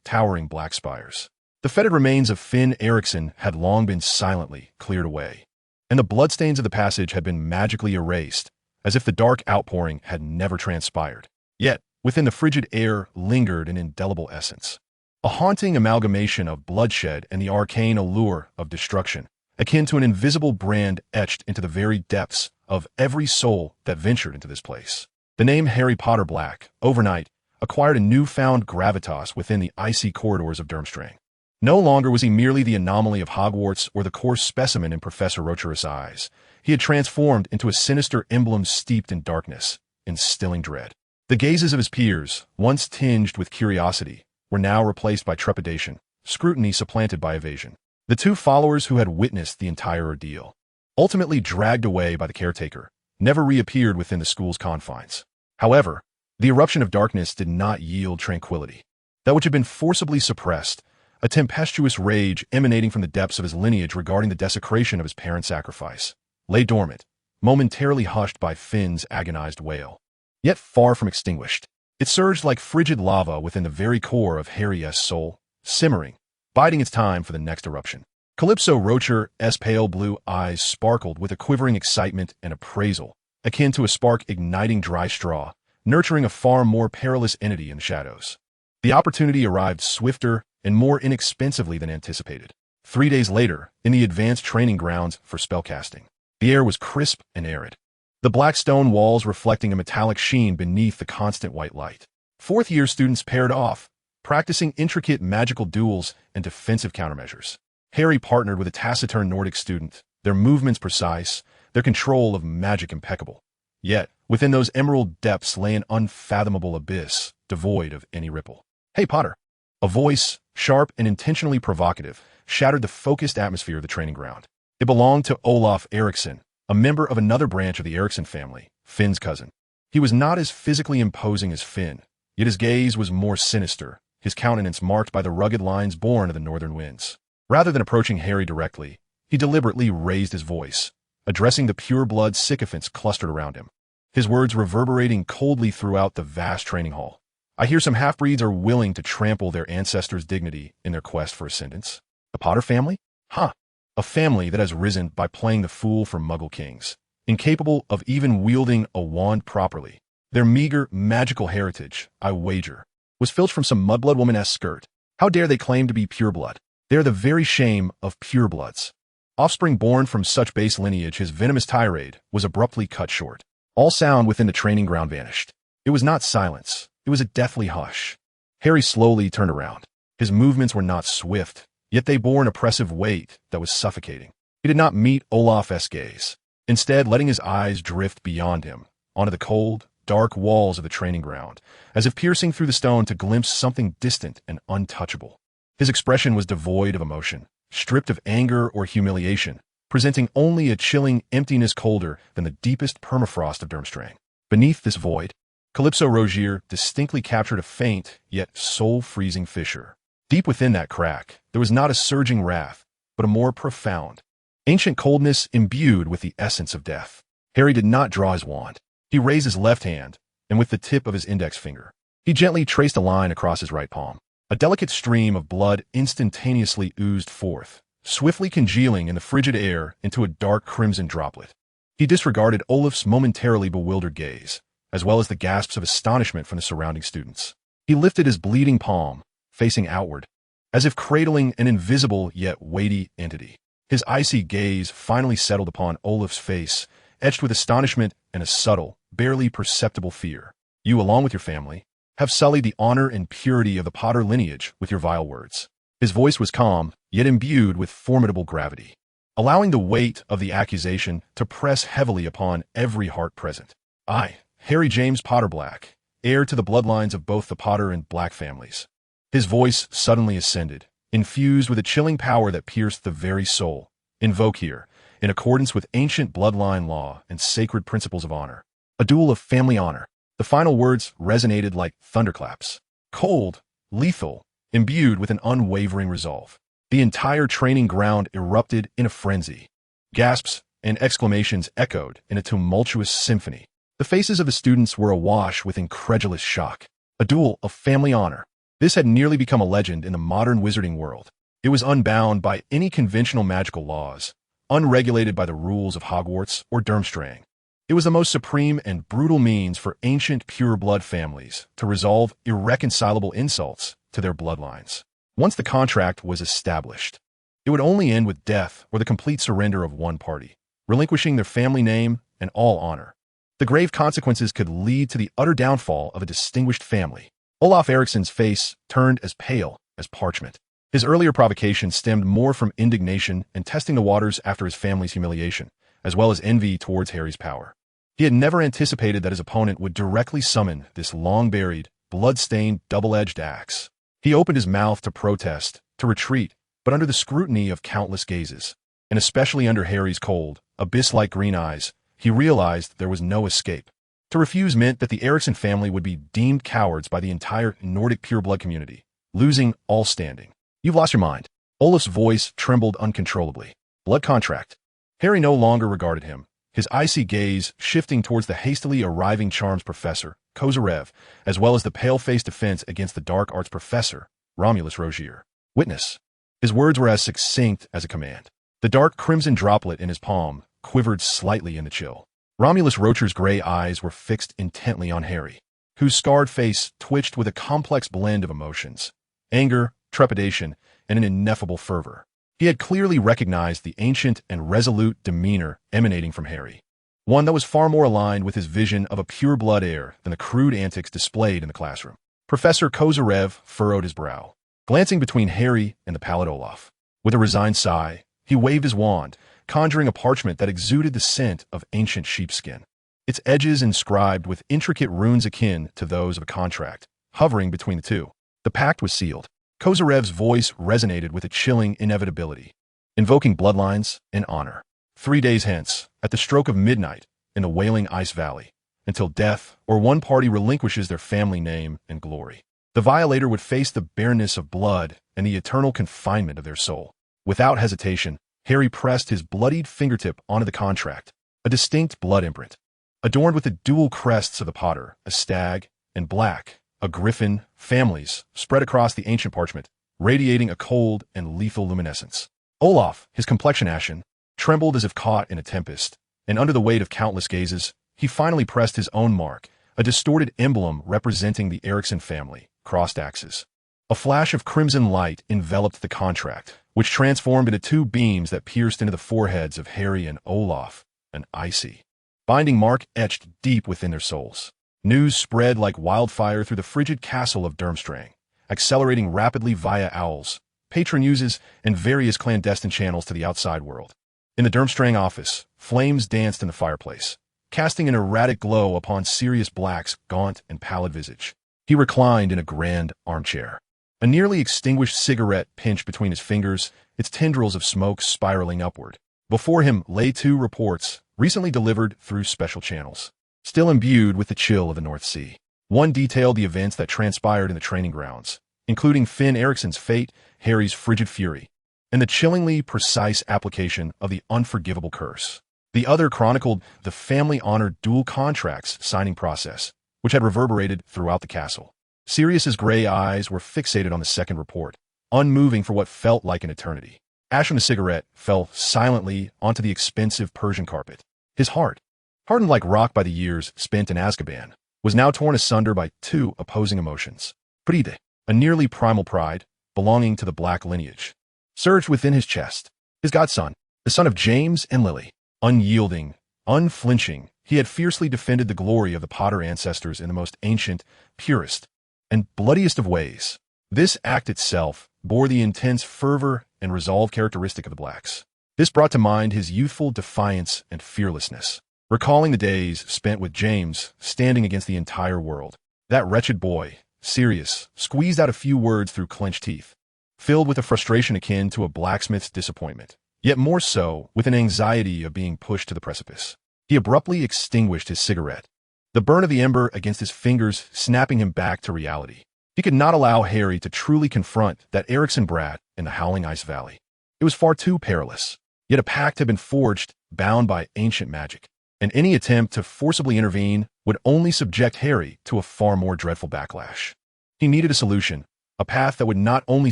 towering black spires. The fetid remains of Finn Eriksson had long been silently cleared away, and the bloodstains of the passage had been magically erased, as if the dark outpouring had never transpired. Yet, within the frigid air lingered an indelible essence, a haunting amalgamation of bloodshed and the arcane allure of destruction, akin to an invisible brand etched into the very depths of every soul that ventured into this place. The name Harry Potter Black, overnight, acquired a newfound gravitas within the icy corridors of Durmstrang. No longer was he merely the anomaly of Hogwarts or the coarse specimen in Professor Rocherus' eyes. He had transformed into a sinister emblem steeped in darkness, instilling dread. The gazes of his peers, once tinged with curiosity, were now replaced by trepidation, scrutiny supplanted by evasion. The two followers who had witnessed the entire ordeal, ultimately dragged away by the caretaker, never reappeared within the school's confines. However, the eruption of darkness did not yield tranquility. That which had been forcibly suppressed, a tempestuous rage emanating from the depths of his lineage regarding the desecration of his parents' sacrifice, lay dormant, momentarily hushed by Finn's agonized wail. Yet far from extinguished, it surged like frigid lava within the very core of Harry's soul, simmering, biding its time for the next eruption. Calypso Rocher's pale blue eyes sparkled with a quivering excitement and appraisal, akin to a spark igniting dry straw, nurturing a far more perilous entity in the shadows. The opportunity arrived swifter and more inexpensively than anticipated. 3 days later, in the advanced training grounds for spellcasting, the air was crisp and arid, the black stone walls reflecting a metallic sheen beneath the constant white light. Fourth-year students paired off, practicing intricate magical duels and defensive countermeasures. Harry partnered with a taciturn Nordic student, their movements precise, their control of magic impeccable. Yet, within those emerald depths lay an unfathomable abyss, devoid of any ripple. "Hey, Potter!" A voice, sharp and intentionally provocative, shattered the focused atmosphere of the training ground. It belonged to Olaf Eriksson, a member of another branch of the Eriksson family, Finn's cousin. He was not as physically imposing as Finn, yet his gaze was more sinister, his countenance marked by the rugged lines born of the northern winds. Rather than approaching Harry directly, he deliberately raised his voice, addressing the pure-blood sycophants clustered around him, his words reverberating coldly throughout the vast training hall. "I hear some half-breeds are willing to trample their ancestors' dignity in their quest for ascendance. The Potter family? Huh. A family that has risen by playing the fool for Muggle kings, incapable of even wielding a wand properly. Their meager, magical heritage, I wager, was filched from some mudblood woman-esque skirt. How dare they claim to be pureblood? They are the very shame of purebloods." Offspring born from such base lineage, his venomous tirade was abruptly cut short. All sound within the training ground vanished. It was not silence. It was a deathly hush. Harry slowly turned around. His movements were not swift, yet they bore an oppressive weight that was suffocating. He did not meet Olaf's gaze, instead letting his eyes drift beyond him, onto the cold, dark walls of the training ground, as if piercing through the stone to glimpse something distant and untouchable. His expression was devoid of emotion, stripped of anger or humiliation, presenting only a chilling emptiness colder than the deepest permafrost of Durmstrang. Beneath this void, Calypso Rogier distinctly captured a faint, yet soul-freezing fissure. Deep within that crack, there was not a surging wrath, but a more profound, ancient coldness imbued with the essence of death. Harry did not draw his wand. He raised his left hand, and with the tip of his index finger, he gently traced a line across his right palm. A delicate stream of blood instantaneously oozed forth, swiftly congealing in the frigid air into a dark crimson droplet. He disregarded Olaf's momentarily bewildered gaze, as well as the gasps of astonishment from the surrounding students. He lifted his bleeding palm, facing outward, as if cradling an invisible yet weighty entity. His icy gaze finally settled upon Olaf's face, etched with astonishment and a subtle, barely perceptible fear. "You, along with your family, have sullied the honor and purity of the Potter lineage with your vile words." His voice was calm, yet imbued with formidable gravity, allowing the weight of the accusation to press heavily upon every heart present. "I, Harry James Potter Black, heir to the bloodlines of both the Potter and Black families." His voice suddenly ascended, infused with a chilling power that pierced the very soul. "Invoke here, in accordance with ancient bloodline law and sacred principles of honor, a duel of family honor." The final words resonated like thunderclaps, cold, lethal, imbued with an unwavering resolve. The entire training ground erupted in a frenzy. Gasps and exclamations echoed in a tumultuous symphony. The faces of the students were awash with incredulous shock. A duel of family honor. This had nearly become a legend in the modern wizarding world. It was unbound by any conventional magical laws, unregulated by the rules of Hogwarts or Durmstrang. It was the most supreme and brutal means for ancient pure-blood families to resolve irreconcilable insults to their bloodlines. Once the contract was established, it would only end with death or the complete surrender of one party, relinquishing their family name and all honor. The grave consequences could lead to the utter downfall of a distinguished family. Olaf Eriksson's face turned as pale as parchment. His earlier provocation stemmed more from indignation and testing the waters after his family's humiliation, as well as envy towards Harry's power. He had never anticipated that his opponent would directly summon this long-buried, blood-stained, double-edged axe. He opened his mouth to protest, to retreat, but under the scrutiny of countless gazes, and especially under Harry's cold, abyss-like green eyes, he realized there was no escape. To refuse meant that the Eriksson family would be deemed cowards by the entire Nordic pureblood community, losing all standing. "You've lost your mind." Olaf's voice trembled uncontrollably. "Blood contract." Harry no longer regarded him, his icy gaze shifting towards the hastily arriving charms professor, Kozarev, as well as the pale-faced defense against the dark arts professor, Romulus Rogier. "Witness." His words were as succinct as a command. The dark crimson droplet in his palm quivered slightly in the chill. Romulus Rocher's gray eyes were fixed intently on Harry, whose scarred face twitched with a complex blend of emotions: anger, trepidation, and an ineffable fervor. He had clearly recognized the ancient and resolute demeanor emanating from Harry, one that was far more aligned with his vision of a pure-blood heir than the crude antics displayed in the classroom. Professor Kozarev furrowed his brow, glancing between Harry and the pallid Olaf. With a resigned sigh, he waved his wand, conjuring a parchment that exuded the scent of ancient sheepskin, its edges inscribed with intricate runes akin to those of a contract, hovering between the two. The pact was sealed. Kozarev's voice resonated with a chilling inevitability, invoking bloodlines and honor. 3 days hence, at the stroke of midnight, in the wailing Ice Valley, until death or one party relinquishes their family name and glory, the violator would face the bareness of blood and the eternal confinement of their soul. Without hesitation, Harry pressed his bloodied fingertip onto the contract, a distinct blood imprint, adorned with the dual crests of the Potter, a stag, and black, a griffin, families, spread across the ancient parchment, radiating a cold and lethal luminescence. Olaf, his complexion ashen, trembled as if caught in a tempest, and under the weight of countless gazes, he finally pressed his own mark, a distorted emblem representing the Eriksson family, crossed axes. A flash of crimson light enveloped the contract, which transformed into 2 beams that pierced into the foreheads of Harry and Olaf, an icy, binding mark etched deep within their souls. News spread like wildfire through the frigid castle of Durmstrang, accelerating rapidly via owls, patron uses, and various clandestine channels to the outside world. In the Durmstrang office, flames danced in the fireplace, casting an erratic glow upon Sirius Black's gaunt and pallid visage. He reclined in a grand armchair, a nearly extinguished cigarette pinched between his fingers, its tendrils of smoke spiraling upward. Before him lay 2 reports, recently delivered through special channels, still imbued with the chill of the North Sea. One detailed the events that transpired in the training grounds, including Finn Eriksson's fate, Harry's frigid fury, and the chillingly precise application of the unforgivable curse. The other chronicled the family-honored dual contracts signing process, which had reverberated throughout the castle. Sirius's gray eyes were fixated on the second report, unmoving for what felt like an eternity. Ash from the cigarette fell silently onto the expensive Persian carpet. His heart, hardened like rock by the years spent in Azkaban, was now torn asunder by 2 opposing emotions. Pride, a nearly primal pride, belonging to the Black lineage, surged within his chest. His godson, the son of James and Lily, unyielding, unflinching, he had fiercely defended the glory of the Potter ancestors in the most ancient, purest, and bloodiest of ways. This act itself bore the intense fervor and resolve characteristic of the Blacks. This brought to mind his youthful defiance and fearlessness, recalling the days spent with James standing against the entire world. That wretched boy, Sirius, squeezed out a few words through clenched teeth, filled with a frustration akin to a blacksmith's disappointment, yet more so with an anxiety of being pushed to the precipice. He abruptly extinguished his cigarette, the burn of the ember against his fingers snapping him back to reality. He could not allow Harry to truly confront that Eriksson brat in the Howling Ice Valley. It was far too perilous, yet a pact had been forged, bound by ancient magic, and any attempt to forcibly intervene would only subject Harry to a far more dreadful backlash. He needed a solution, a path that would not only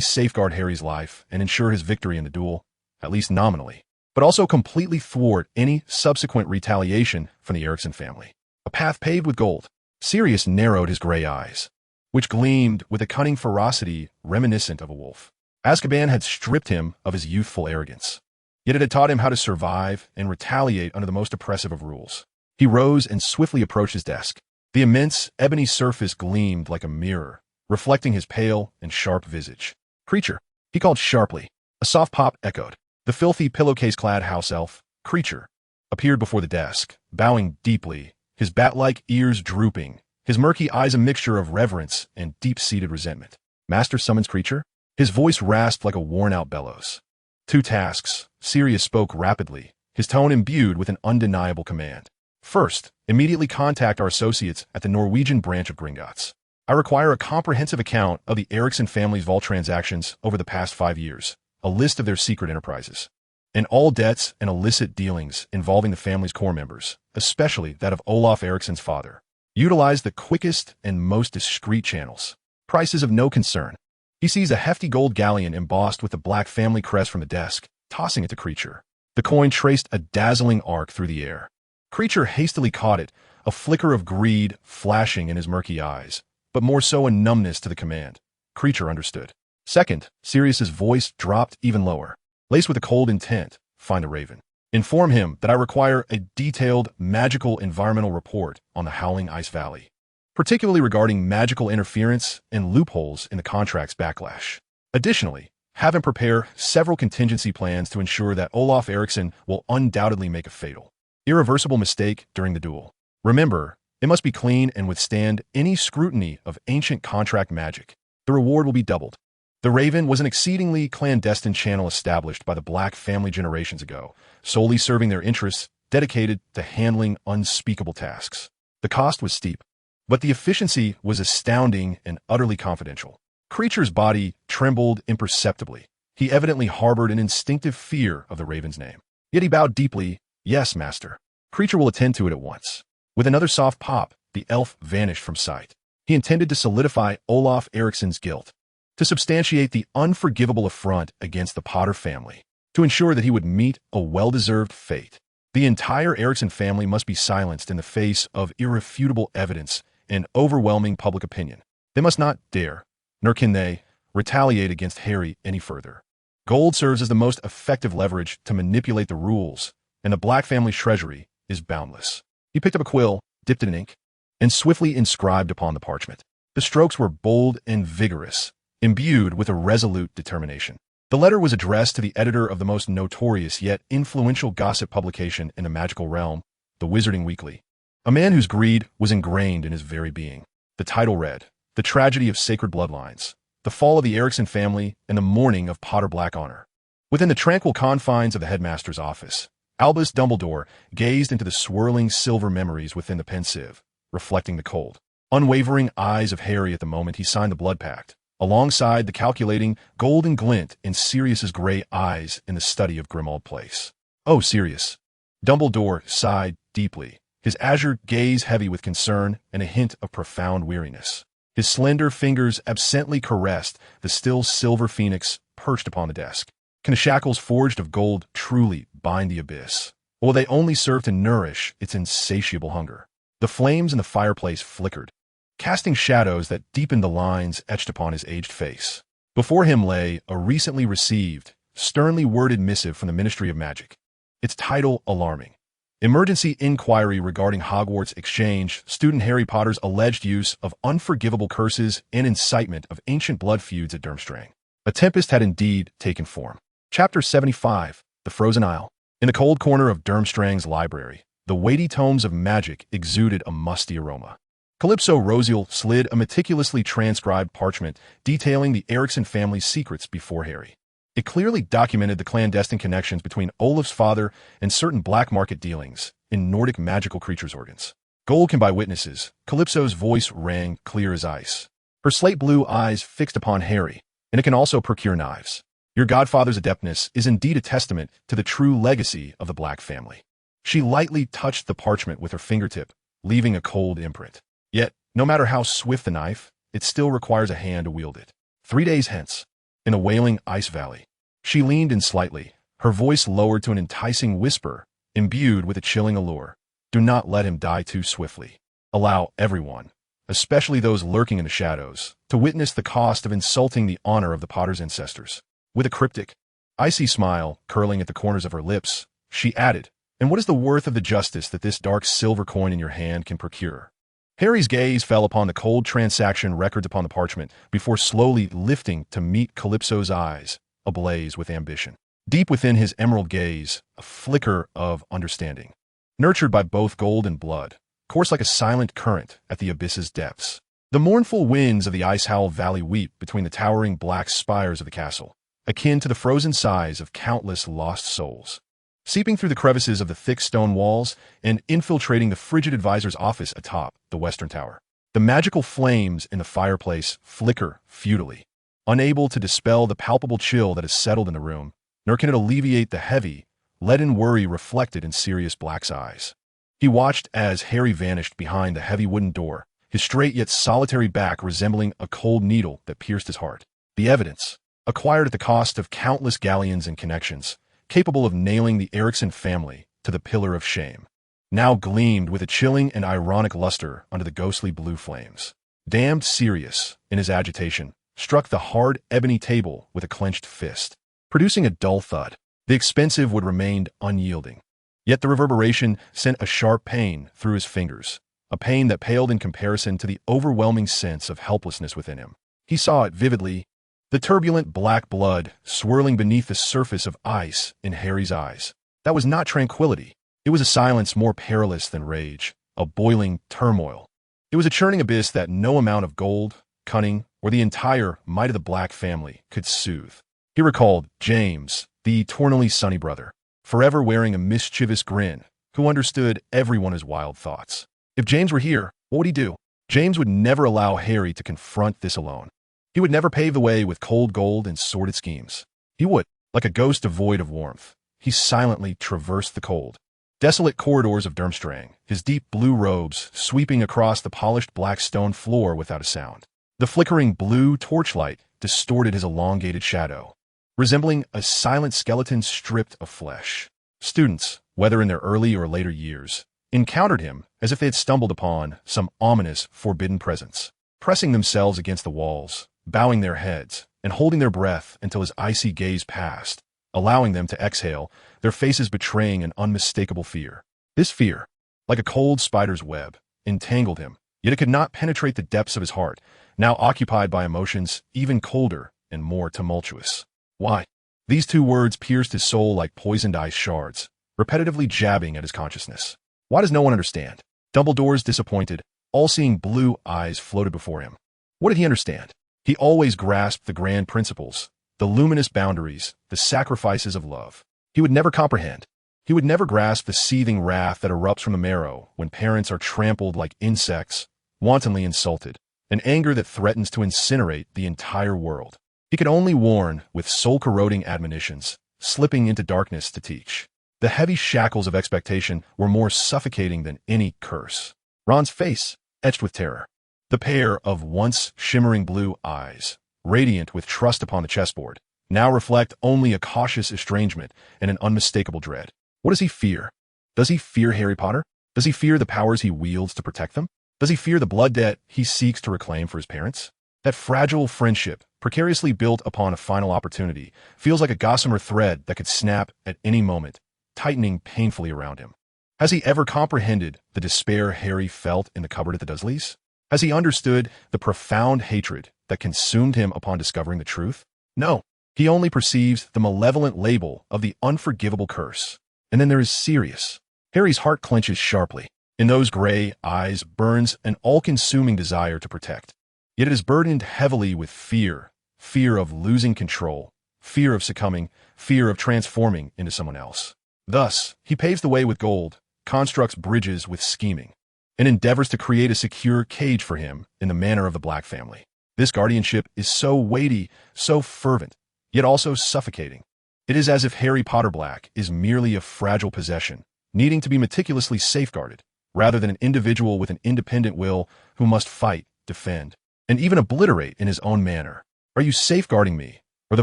safeguard Harry's life and ensure his victory in the duel, at least nominally, but also completely thwart any subsequent retaliation from the Eriksson family. A path paved with gold. Sirius narrowed his gray eyes, which gleamed with a cunning ferocity reminiscent of a wolf. Azkaban had stripped him of his youthful arrogance, yet it had taught him how to survive and retaliate under the most oppressive of rules. He rose and swiftly approached his desk. The immense ebony surface gleamed like a mirror, reflecting his pale and sharp visage. "Creature," he called sharply. A soft pop echoed. The filthy pillowcase-clad house elf, Creature, appeared before the desk, bowing deeply, his bat-like ears drooping, his murky eyes a mixture of reverence and deep-seated resentment. "Master summons Creature?" His voice rasped like a worn-out bellows. 2 tasks. Sirius spoke rapidly, his tone imbued with an undeniable command. "First, immediately contact our associates at the Norwegian branch of Gringotts. I require a comprehensive account of the Eriksson family's vault transactions over the past 5 years, a list of their secret enterprises, and all debts and illicit dealings involving the family's core members, especially that of Olaf Eriksson's father. Utilize the quickest and most discreet channels. Price is of no concern." He seized a hefty gold galleon embossed with the Black family crest from the desk, tossing it to Creature. The coin traced a dazzling arc through the air. Creature hastily caught it, a flicker of greed flashing in his murky eyes, but more so a numbness to the command. Creature understood. Second, Sirius's voice dropped even lower. Laced with a cold intent, find the Raven. Inform him that I require a detailed magical environmental report on the Howling Ice Valley, particularly regarding magical interference and loopholes in the contract's backlash. Additionally, have him prepare several contingency plans to ensure that Olaf Eriksson will undoubtedly make a fatal, irreversible mistake during the duel. Remember, it must be clean and withstand any scrutiny of ancient contract magic. The reward will be doubled. The Raven was an exceedingly clandestine channel established by the Black family generations ago, solely serving their interests, dedicated to handling unspeakable tasks. The cost was steep, but the efficiency was astounding and utterly confidential. Creature's body trembled imperceptibly. He evidently harbored an instinctive fear of the Raven's name. Yet he bowed deeply. Yes, master. Creature will attend to it at once. With another soft pop, the elf vanished from sight. He intended to solidify Olaf Eriksson's guilt, to substantiate the unforgivable affront against the Potter family, to ensure that he would meet a well-deserved fate. The entire Eriksson family must be silenced in the face of irrefutable evidence and overwhelming public opinion. They must not dare, nor can they, retaliate against Harry any further. Gold serves as the most effective leverage to manipulate the rules, and the Black family's treasury is boundless. He picked up a quill, dipped it in ink, and swiftly inscribed upon the parchment. The strokes were bold and vigorous, imbued with a resolute determination. The letter was addressed to the editor of the most notorious yet influential gossip publication in the magical realm, the Wizarding Weekly, a man whose greed was ingrained in his very being. The title read, "The Tragedy of Sacred Bloodlines, the Fall of the Eriksson Family, and the Mourning of Potter Black Honor." Within the tranquil confines of the headmaster's office, Albus Dumbledore gazed into the swirling silver memories within the pensieve, reflecting the cold, unwavering eyes of Harry at the moment he signed the blood pact, alongside the calculating golden glint in Sirius's gray eyes in the study of Grimmauld Place. "Oh, Sirius." Dumbledore sighed deeply, his azure gaze heavy with concern and a hint of profound weariness. His slender fingers absently caressed the still silver phoenix perched upon the desk. Can the shackles forged of gold truly bind the abyss, or will they only serve to nourish its insatiable hunger? The flames in the fireplace flickered, casting shadows that deepened the lines etched upon his aged face. Before him lay a recently received, sternly worded missive from the Ministry of Magic. Its title alarming. Emergency Inquiry Regarding Hogwarts Exchange Student Harry Potter's Alleged Use of Unforgivable Curses and Incitement of Ancient Blood Feuds at Durmstrang. A tempest had indeed taken form. Chapter 75, The Frozen Isle. In the cold corner of Durmstrang's library, the weighty tomes of magic exuded a musty aroma. Calypso Rosial slid a meticulously transcribed parchment detailing the Eriksson family's secrets before Harry. It clearly documented the clandestine connections between Olaf's father and certain black market dealings in Nordic magical creatures' organs. Gold can buy witnesses. Calypso's voice rang clear as ice, her slate blue eyes fixed upon Harry, and it can also procure knives. Your godfather's adeptness is indeed a testament to the true legacy of the Black family. She lightly touched the parchment with her fingertip, leaving a cold imprint. Yet, no matter how swift the knife, it still requires a hand to wield it. 3 days hence, in the wailing ice valley. She leaned in slightly, her voice lowered to an enticing whisper, imbued with a chilling allure. Do not let him die too swiftly. Allow everyone, especially those lurking in the shadows, to witness the cost of insulting the honor of the Potter's ancestors. With a cryptic, icy smile curling at the corners of her lips, she added, "And what is the worth of the justice that this dark silver coin in your hand can procure?" Harry's gaze fell upon the cold transaction records upon the parchment before slowly lifting to meet Calypso's eyes, ablaze with ambition. Deep within his emerald gaze, a flicker of understanding, nurtured by both gold and blood, coursed like a silent current at the abyss's depths. The mournful winds of the Icehowl Valley weep between the towering black spires of the castle, akin to the frozen sighs of countless lost souls. Seeping through the crevices of the thick stone walls and infiltrating the frigid advisor's office atop the western tower, the magical flames in the fireplace flicker futilely, unable to dispel the palpable chill that has settled in the room, nor can it alleviate the heavy, leaden worry reflected in Sirius Black's eyes. He watched as Harry vanished behind the heavy wooden door, his straight yet solitary back resembling a cold needle that pierced his heart. The evidence, acquired at the cost of countless galleons and connections, capable of nailing the Eriksson family to the pillar of shame. now gleamed with a chilling and ironic luster under the ghostly blue flames. Damned Sirius, in his agitation, struck the hard ebony table with a clenched fist, producing a dull thud. The expensive wood remained unyielding. Yet the reverberation sent a sharp pain through his fingers, a pain that paled in comparison to the overwhelming sense of helplessness within him. He saw it vividly, the turbulent black blood swirling beneath the surface of ice in Harry's eyes. That was not tranquility. It was a silence more perilous than rage, a boiling turmoil. It was a churning abyss that no amount of gold, cunning, or the entire might of the Black family could soothe. He recalled James, the eternally sunny brother, forever wearing a mischievous grin, who understood every one of his wild thoughts. If James were here, what would he do? James would never allow Harry to confront this alone. He would never pave the way with cold gold and sordid schemes. He would, like a ghost devoid of warmth, he silently traversed the cold, desolate corridors of Durmstrang, his deep blue robes sweeping across the polished black stone floor without a sound. The flickering blue torchlight distorted his elongated shadow, resembling a silent skeleton stripped of flesh. Students, whether in their early or later years, encountered him as if they had stumbled upon some ominous, forbidden presence, pressing themselves against the walls, bowing their heads, and holding their breath until his icy gaze passed, allowing them to exhale, their faces betraying an unmistakable fear. This fear, like a cold spider's web, entangled him, yet it could not penetrate the depths of his heart, now occupied by emotions even colder and more tumultuous. Why? These two words pierced his soul like poisoned ice shards, repetitively jabbing at his consciousness. Why does no one understand? Dumbledore's disappointed, all-seeing blue eyes floated before him. What did he understand? He always grasped the grand principles, the luminous boundaries, the sacrifices of love. He would never comprehend. He would never grasp the seething wrath that erupts from the marrow when parents are trampled like insects, wantonly insulted, an anger that threatens to incinerate the entire world. He could only warn with soul-corroding admonitions, slipping into darkness to teach. The heavy shackles of expectation were more suffocating than any curse. Ron's face, etched with terror. The pair of once shimmering blue eyes, radiant with trust upon the chessboard, now reflect only a cautious estrangement and an unmistakable dread. What does he fear? Does he fear Harry Potter? Does he fear the powers he wields to protect them? Does he fear the blood debt he seeks to reclaim for his parents? That fragile friendship, precariously built upon a final opportunity, feels like a gossamer thread that could snap at any moment, tightening painfully around him. Has he ever comprehended the despair Harry felt in the cupboard at the Dursleys? Has he understood the profound hatred that consumed him upon discovering the truth? No, he only perceives the malevolent label of the unforgivable curse. And then there is Sirius. Harry's heart clenches sharply. In those gray eyes burns an all-consuming desire to protect. Yet it is burdened heavily with fear, fear of losing control, fear of succumbing, fear of transforming into someone else. Thus, he paves the way with gold, constructs bridges with scheming, and endeavors to create a secure cage for him in the manner of the Black family. This guardianship is so weighty, so fervent, yet also suffocating. It is as if Harry Potter Black is merely a fragile possession, needing to be meticulously safeguarded, rather than an individual with an independent will who must fight, defend, and even obliterate in his own manner. Are you safeguarding me, or the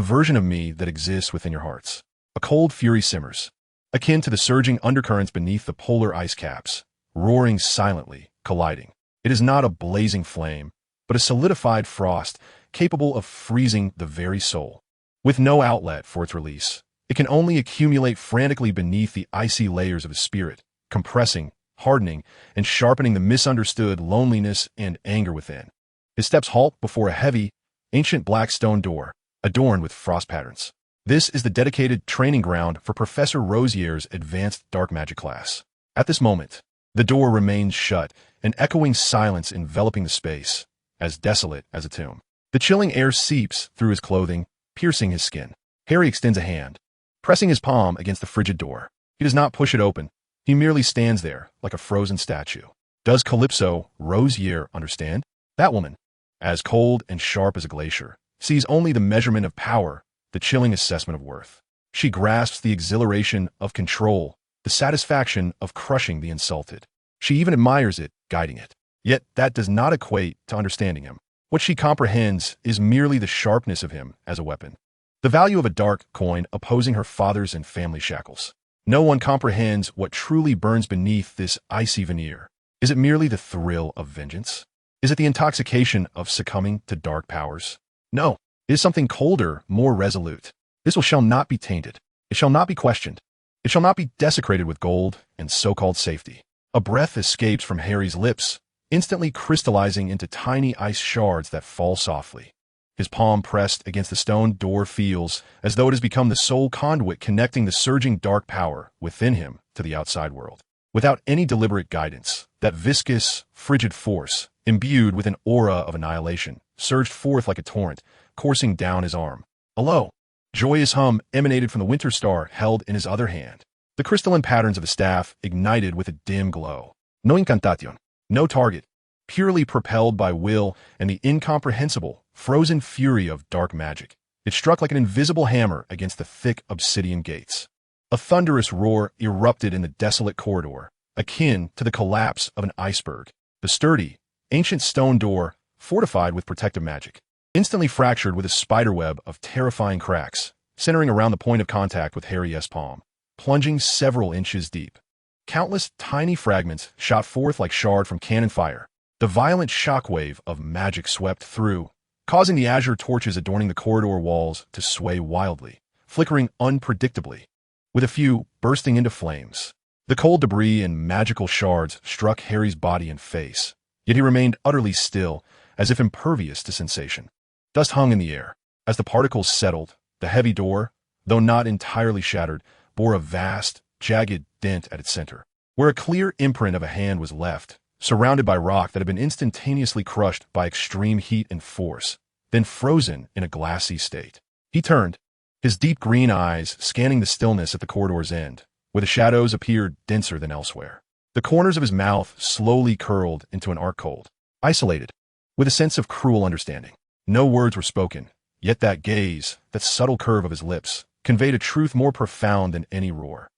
version of me that exists within your hearts? A cold fury simmers, akin to the surging undercurrents beneath the polar ice caps, roaring silently, colliding. It is not a blazing flame, but a solidified frost capable of freezing the very soul. With no outlet for its release, it can only accumulate frantically beneath the icy layers of his spirit, compressing, hardening, and sharpening the misunderstood loneliness and anger within. His steps halt before a heavy, ancient black stone door, adorned with frost patterns. This is the dedicated training ground for Professor Rosier's advanced dark magic class. At this moment, the door remains shut, an echoing silence enveloping the space, as desolate as a tomb. The chilling air seeps through his clothing, piercing his skin. Harry extends a hand, pressing his palm against the frigid door. He does not push it open. He merely stands there, like a frozen statue. Does Calypso Rosier understand? That woman, as cold and sharp as a glacier, sees only the measurement of power, the chilling assessment of worth. She grasps the exhilaration of control, the satisfaction of crushing the insulted. She even admires it, guiding it. Yet that does not equate to understanding him. What she comprehends is merely the sharpness of him as a weapon, the value of a dark coin opposing her father's and family shackles. No one comprehends what truly burns beneath this icy veneer. Is it merely the thrill of vengeance? Is it the intoxication of succumbing to dark powers? No, it is something colder, more resolute. This will shall not be tainted. It shall not be questioned. It shall not be desecrated with gold and so-called safety. A breath escapes from Harry's lips, instantly crystallizing into tiny ice shards that fall softly. His palm pressed against the stone door feels as though it has become the sole conduit connecting the surging dark power within him to the outside world. Without any deliberate guidance, that viscous, frigid force, imbued with an aura of annihilation, surged forth like a torrent, coursing down his arm. A low, joyous hum emanated from the winter star held in his other hand. The crystalline patterns of the staff ignited with a dim glow. No incantation, no target, purely propelled by will and the incomprehensible, frozen fury of dark magic. It struck like an invisible hammer against the thick obsidian gates. A thunderous roar erupted in the desolate corridor, akin to the collapse of an iceberg. The sturdy, ancient stone door, fortified with protective magic, instantly fractured with a spiderweb of terrifying cracks, centering around the point of contact with Harry's palm, plunging several inches deep. Countless tiny fragments shot forth like shard from cannon fire. The violent shockwave of magic swept through, causing the azure torches adorning the corridor walls to sway wildly, flickering unpredictably, with a few bursting into flames. The cold debris and magical shards struck Harry's body and face, yet he remained utterly still, as if impervious to sensation. Dust hung in the air. As the particles settled, the heavy door, though not entirely shattered, bore a vast, jagged dent at its center, where a clear imprint of a hand was left, surrounded by rock that had been instantaneously crushed by extreme heat and force, then frozen in a glassy state. He turned, his deep green eyes scanning the stillness at the corridor's end, where the shadows appeared denser than elsewhere. The corners of his mouth slowly curled into an arc cold, isolated, with a sense of cruel understanding. No words were spoken, yet that gaze, that subtle curve of his lips, conveyed a truth more profound than any roar.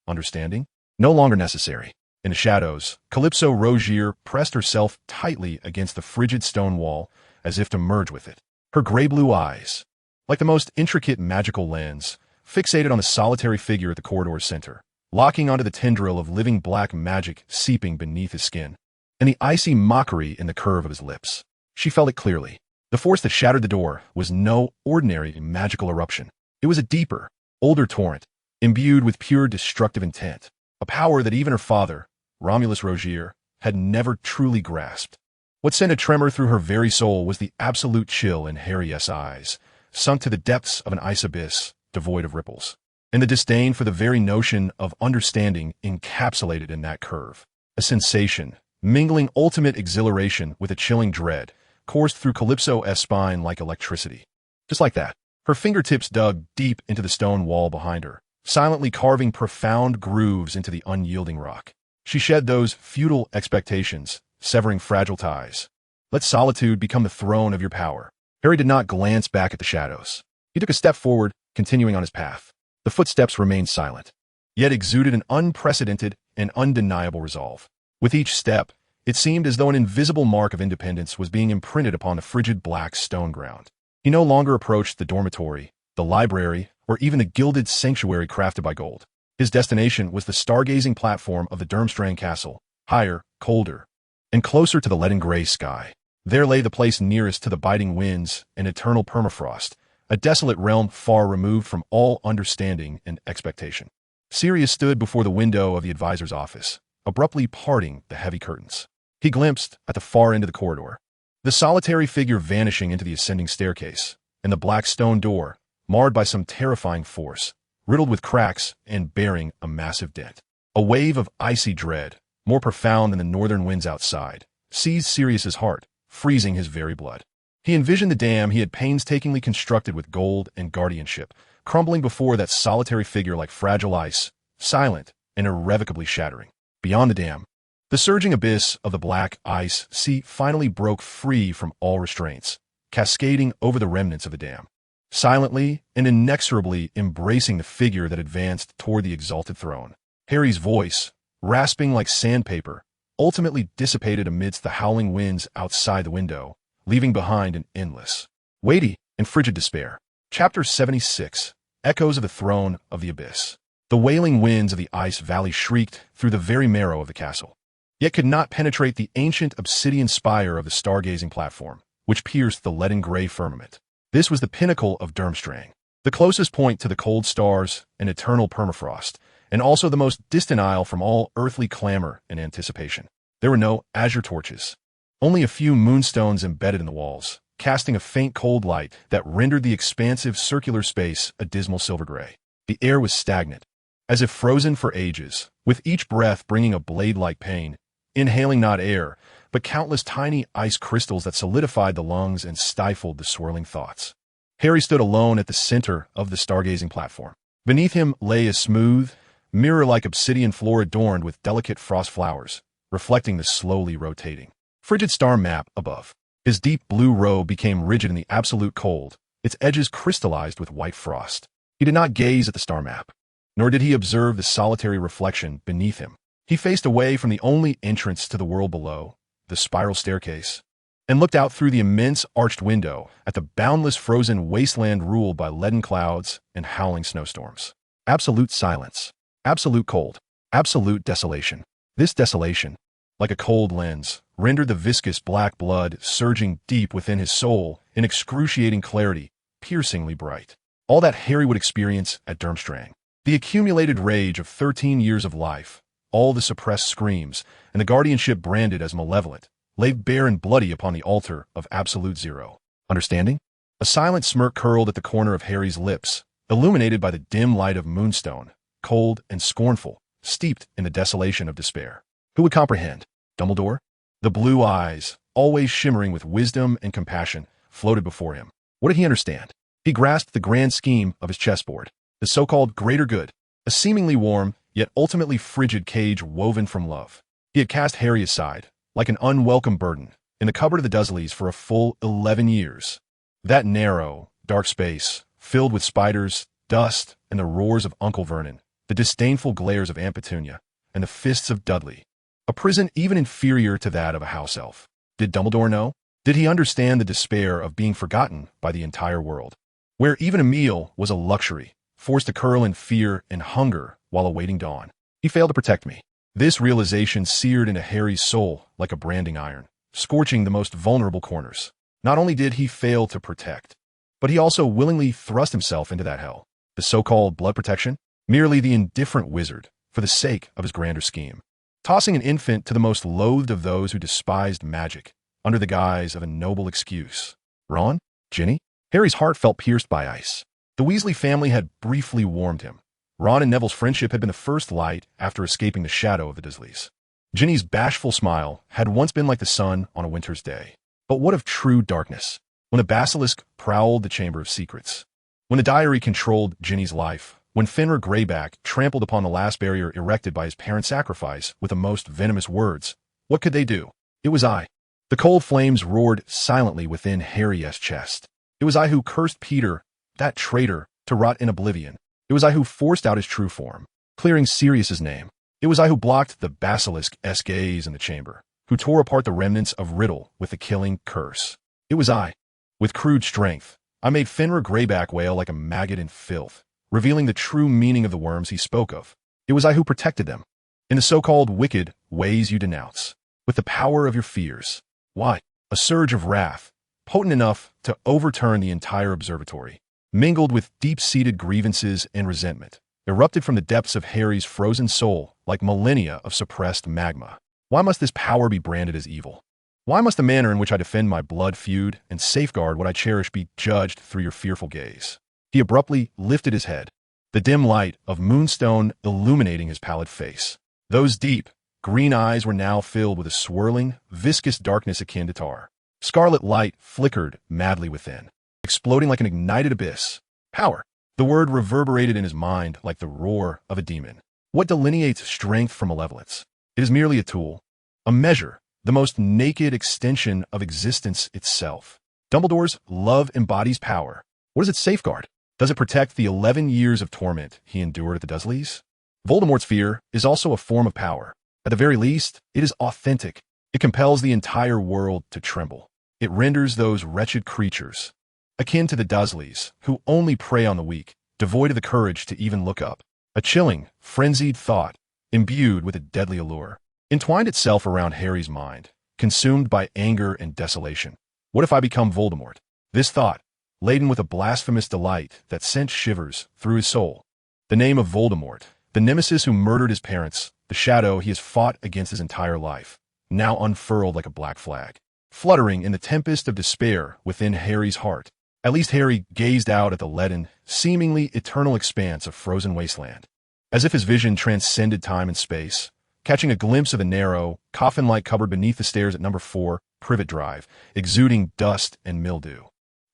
Understanding? No longer necessary. In the shadows, Calypso Rogier pressed herself tightly against the frigid stone wall, as if to merge with it. Her gray-blue eyes, like the most intricate magical lens, fixated on the solitary figure at the corridor's center, locking onto the tendril of living black magic seeping beneath his skin, and the icy mockery in the curve of his lips. She felt it clearly. The force that shattered the door was no ordinary magical eruption. It was a deeper, older torrent, imbued with pure destructive intent, a power that even her father, Romulus Rogier, had never truly grasped. What sent a tremor through her very soul was the absolute chill in Harry's eyes, sunk to the depths of an ice abyss, devoid of ripples, and the disdain for the very notion of understanding encapsulated in that curve. A sensation, mingling ultimate exhilaration with a chilling dread, coursed through Calypso's spine like electricity. Just like that, her fingertips dug deep into the stone wall behind her, silently carving profound grooves into the unyielding rock. She shed those futile expectations, severing fragile ties. Let solitude become the throne of your power. Harry did not glance back at the shadows. He took a step forward, continuing on his path. The footsteps remained silent, yet exuded an unprecedented and undeniable resolve. With each step, it seemed as though an invisible mark of independence was being imprinted upon the frigid black stone ground. He no longer approached the dormitory, the library, or even the gilded sanctuary crafted by gold. His destination was the stargazing platform of the Durmstrang Castle, higher, colder, and closer to the leaden gray sky. There lay the place nearest to the biting winds and eternal permafrost, a desolate realm far removed from all understanding and expectation. Sirius stood before the window of the advisor's office, abruptly parting the heavy curtains. He glimpsed at the far end of the corridor, the solitary figure vanishing into the ascending staircase, and the black stone door, marred by some terrifying force, riddled with cracks and bearing a massive dent. A wave of icy dread, more profound than the northern winds outside, seized Sirius's heart, freezing his very blood. He envisioned the dam he had painstakingly constructed with gold and guardianship, crumbling before that solitary figure like fragile ice, silent and irrevocably shattering. Beyond the dam, the surging abyss of the black ice sea finally broke free from all restraints, cascading over the remnants of the dam, silently and inexorably embracing the figure that advanced toward the exalted throne. Harry's voice, rasping like sandpaper, ultimately dissipated amidst the howling winds outside the window, leaving behind an endless, weighty, and frigid despair. Chapter 76, Echoes of the Throne of the Abyss. The wailing winds of the ice valley shrieked through the very marrow of the castle, yet could not penetrate the ancient obsidian spire of the stargazing platform, which pierced the leaden-gray firmament. This was the pinnacle of Durmstrang, the closest point to the cold stars and eternal permafrost, and also the most distant isle from all earthly clamor and anticipation. There were no azure torches, only a few moonstones embedded in the walls, casting a faint cold light that rendered the expansive circular space a dismal silver gray. The air was stagnant, as if frozen for ages, with each breath bringing a blade-like pain, inhaling not air, but countless tiny ice crystals that solidified the lungs and stifled the swirling thoughts. Harry stood alone at the center of the stargazing platform. Beneath him lay a smooth, mirror-like obsidian floor adorned with delicate frost flowers, reflecting the slowly rotating, frigid star map above. His deep blue robe became rigid in the absolute cold, its edges crystallized with white frost. He did not gaze at the star map, nor did he observe the solitary reflection beneath him. He faced away from the only entrance to the world below, the spiral staircase, and looked out through the immense arched window at the boundless frozen wasteland ruled by leaden clouds and howling snowstorms. Absolute silence, absolute cold, absolute desolation. This desolation, like a cold lens, rendered the viscous black blood surging deep within his soul in excruciating clarity, piercingly bright. All that Harry would experience at Durmstrang. The accumulated rage of 13 years of life, all the suppressed screams, and the guardianship branded as malevolent, lay bare and bloody upon the altar of absolute zero. Understanding? A silent smirk curled at the corner of Harry's lips, illuminated by the dim light of moonstone, cold and scornful, steeped in the desolation of despair. Who would comprehend? Dumbledore? The blue eyes, always shimmering with wisdom and compassion, floated before him. What did he understand? He grasped the grand scheme of his chessboard, the so-called greater good, a seemingly warm, yet ultimately frigid cage woven from love. He had cast Harry aside, like an unwelcome burden, in the cupboard of the Dursleys for a full 11 years. That narrow, dark space, filled with spiders, dust, and the roars of Uncle Vernon, the disdainful glares of Aunt Petunia, and the fists of Dudley. A prison even inferior to that of a house elf. Did Dumbledore know? Did he understand the despair of being forgotten by the entire world? Where even a meal was a luxury, forced to curl in fear and hunger while awaiting dawn. He failed to protect me. This realization seared into Harry's soul like a branding iron, scorching the most vulnerable corners. Not only did he fail to protect, but he also willingly thrust himself into that hell. The so-called blood protection? Merely the indifferent wizard, for the sake of his grander scheme. Tossing an infant to the most loathed of those who despised magic, under the guise of a noble excuse. Ron? Ginny? Harry's heart felt pierced by ice. The Weasley family had briefly warmed him. Ron and Neville's friendship had been the first light after escaping the shadow of the Dursleys. Ginny's bashful smile had once been like the sun on a winter's day. But what of true darkness? When the basilisk prowled the Chamber of Secrets. When the diary controlled Ginny's life. When Fenrir Greyback trampled upon the last barrier erected by his parents' sacrifice with the most venomous words. What could they do? It was I. The cold flames roared silently within Harry's chest. It was I who cursed Peter, that traitor, to rot in oblivion. It was I who forced out his true form, clearing Sirius's name. It was I who blocked the basilisk's gaze in the chamber, who tore apart the remnants of Riddle with the killing curse. It was I. With crude strength, I made Fenrir Greyback wail like a maggot in filth, revealing the true meaning of the worms he spoke of. It was I who protected them, in the so-called wicked ways you denounce, with the power of your fears. Why? A surge of wrath, potent enough to overturn the entire observatory, mingled with deep-seated grievances and resentment, erupted from the depths of Harry's frozen soul like millennia of suppressed magma. Why must this power be branded as evil? Why must the manner in which I defend my blood feud and safeguard what I cherish be judged through your fearful gaze? He abruptly lifted his head, the dim light of moonstone illuminating his pallid face. Those deep, green eyes were now filled with a swirling, viscous darkness akin to tar. Scarlet light flickered madly within, exploding like an ignited abyss. Power. The word reverberated in his mind like the roar of a demon. What delineates strength from malevolence? It is merely a tool, a measure, the most naked extension of existence itself. Dumbledore's love embodies power. What does it safeguard? Does it protect the 11 years of torment he endured at the Dursleys? Voldemort's fear is also a form of power. At the very least, it is authentic. It compels the entire world to tremble. It renders those wretched creatures, akin to the Dursleys, who only prey on the weak, devoid of the courage to even look up. A chilling, frenzied thought, imbued with a deadly allure, entwined itself around Harry's mind, consumed by anger and desolation. What if I become Voldemort? This thought, laden with a blasphemous delight that sent shivers through his soul. The name of Voldemort, the nemesis who murdered his parents, the shadow he has fought against his entire life, now unfurled like a black flag, fluttering in the tempest of despair within Harry's heart. At least Harry gazed out at the leaden, seemingly eternal expanse of frozen wasteland, as if his vision transcended time and space, catching a glimpse of a narrow, coffin-like cupboard beneath the stairs at number 4, Privet Drive, exuding dust and mildew.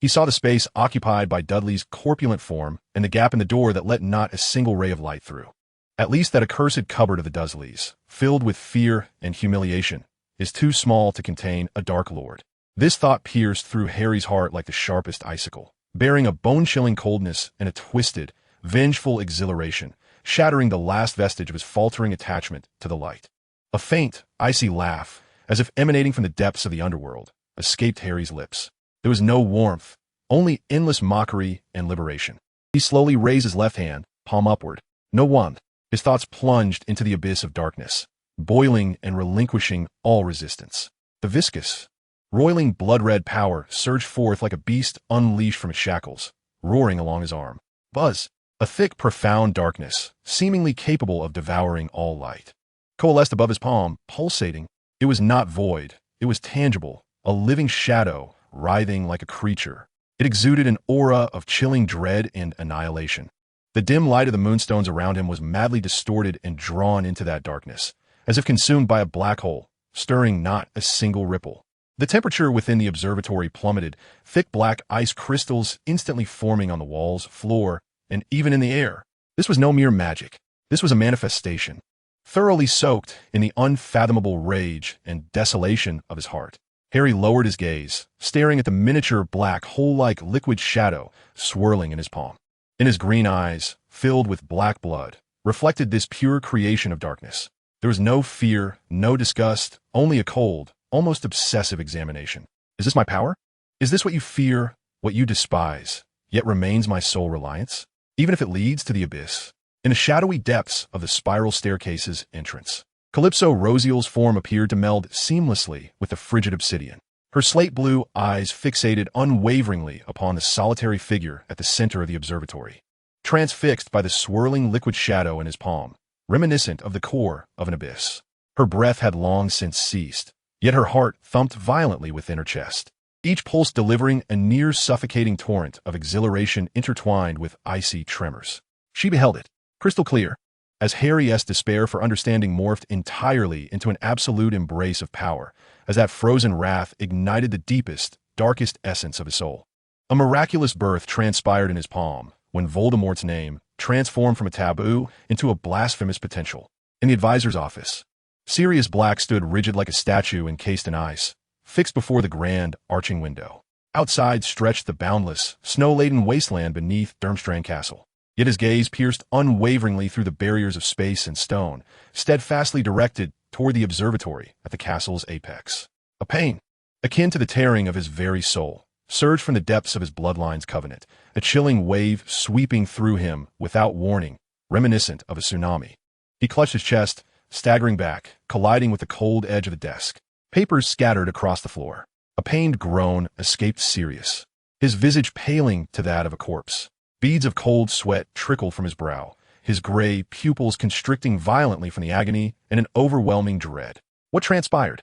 He saw the space occupied by Dudley's corpulent form and the gap in the door that let not a single ray of light through. At least that accursed cupboard of the Dursleys, filled with fear and humiliation, is too small to contain a Dark Lord. This thought pierced through Harry's heart like the sharpest icicle, bearing a bone-chilling coldness and a twisted, vengeful exhilaration, shattering the last vestige of his faltering attachment to the light. A faint, icy laugh, as if emanating from the depths of the underworld, escaped Harry's lips. There was no warmth, only endless mockery and liberation. He slowly raised his left hand, palm upward. No wand. His thoughts plunged into the abyss of darkness, boiling and relinquishing all resistance. The viscous, roiling blood-red power surged forth like a beast unleashed from its shackles, roaring along his arm. Buzz, a thick, profound darkness, seemingly capable of devouring all light, coalesced above his palm, pulsating. It was not void, it was tangible, a living shadow, writhing like a creature. It exuded an aura of chilling dread and annihilation. The dim light of the moonstones around him was madly distorted and drawn into that darkness, as if consumed by a black hole, stirring not a single ripple. The temperature within the observatory plummeted, thick black ice crystals instantly forming on the walls, floor, and even in the air. This was no mere magic. This was a manifestation, thoroughly soaked in the unfathomable rage and desolation of his heart. Harry lowered his gaze, staring at the miniature black hole-like liquid shadow swirling in his palm. In his green eyes, filled with black blood, reflected this pure creation of darkness. There was no fear, no disgust, only a cold, almost obsessive examination. Is this my power? Is this what you fear, what you despise, yet remains my sole reliance? Even if it leads to the abyss. In the shadowy depths of the spiral staircase's entrance, Calypso Rosiel's form appeared to meld seamlessly with the frigid obsidian. Her slate-blue eyes fixated unwaveringly upon the solitary figure at the center of the observatory, transfixed by the swirling liquid shadow in his palm, reminiscent of the core of an abyss. Her breath had long since ceased, yet her heart thumped violently within her chest, each pulse delivering a near-suffocating torrent of exhilaration intertwined with icy tremors. She beheld it, crystal clear, as Harry's despair for understanding morphed entirely into an absolute embrace of power, as that frozen wrath ignited the deepest, darkest essence of his soul. A miraculous birth transpired in his palm, when Voldemort's name transformed from a taboo into a blasphemous potential. In the advisor's office, Sirius Black stood rigid like a statue encased in ice, fixed before the grand, arching window. Outside stretched the boundless, snow-laden wasteland beneath Durmstrang Castle. Yet his gaze pierced unwaveringly through the barriers of space and stone, steadfastly directed toward the observatory at the castle's apex. A pain, akin to the tearing of his very soul, surged from the depths of his bloodline's covenant, a chilling wave sweeping through him without warning, reminiscent of a tsunami. He clutched his chest, staggering back, colliding with the cold edge of the desk. Papers scattered across the floor. A pained groan escaped Sirius, his visage paling to that of a corpse. Beads of cold sweat trickled from his brow, his gray pupils constricting violently from the agony and an overwhelming dread. What transpired?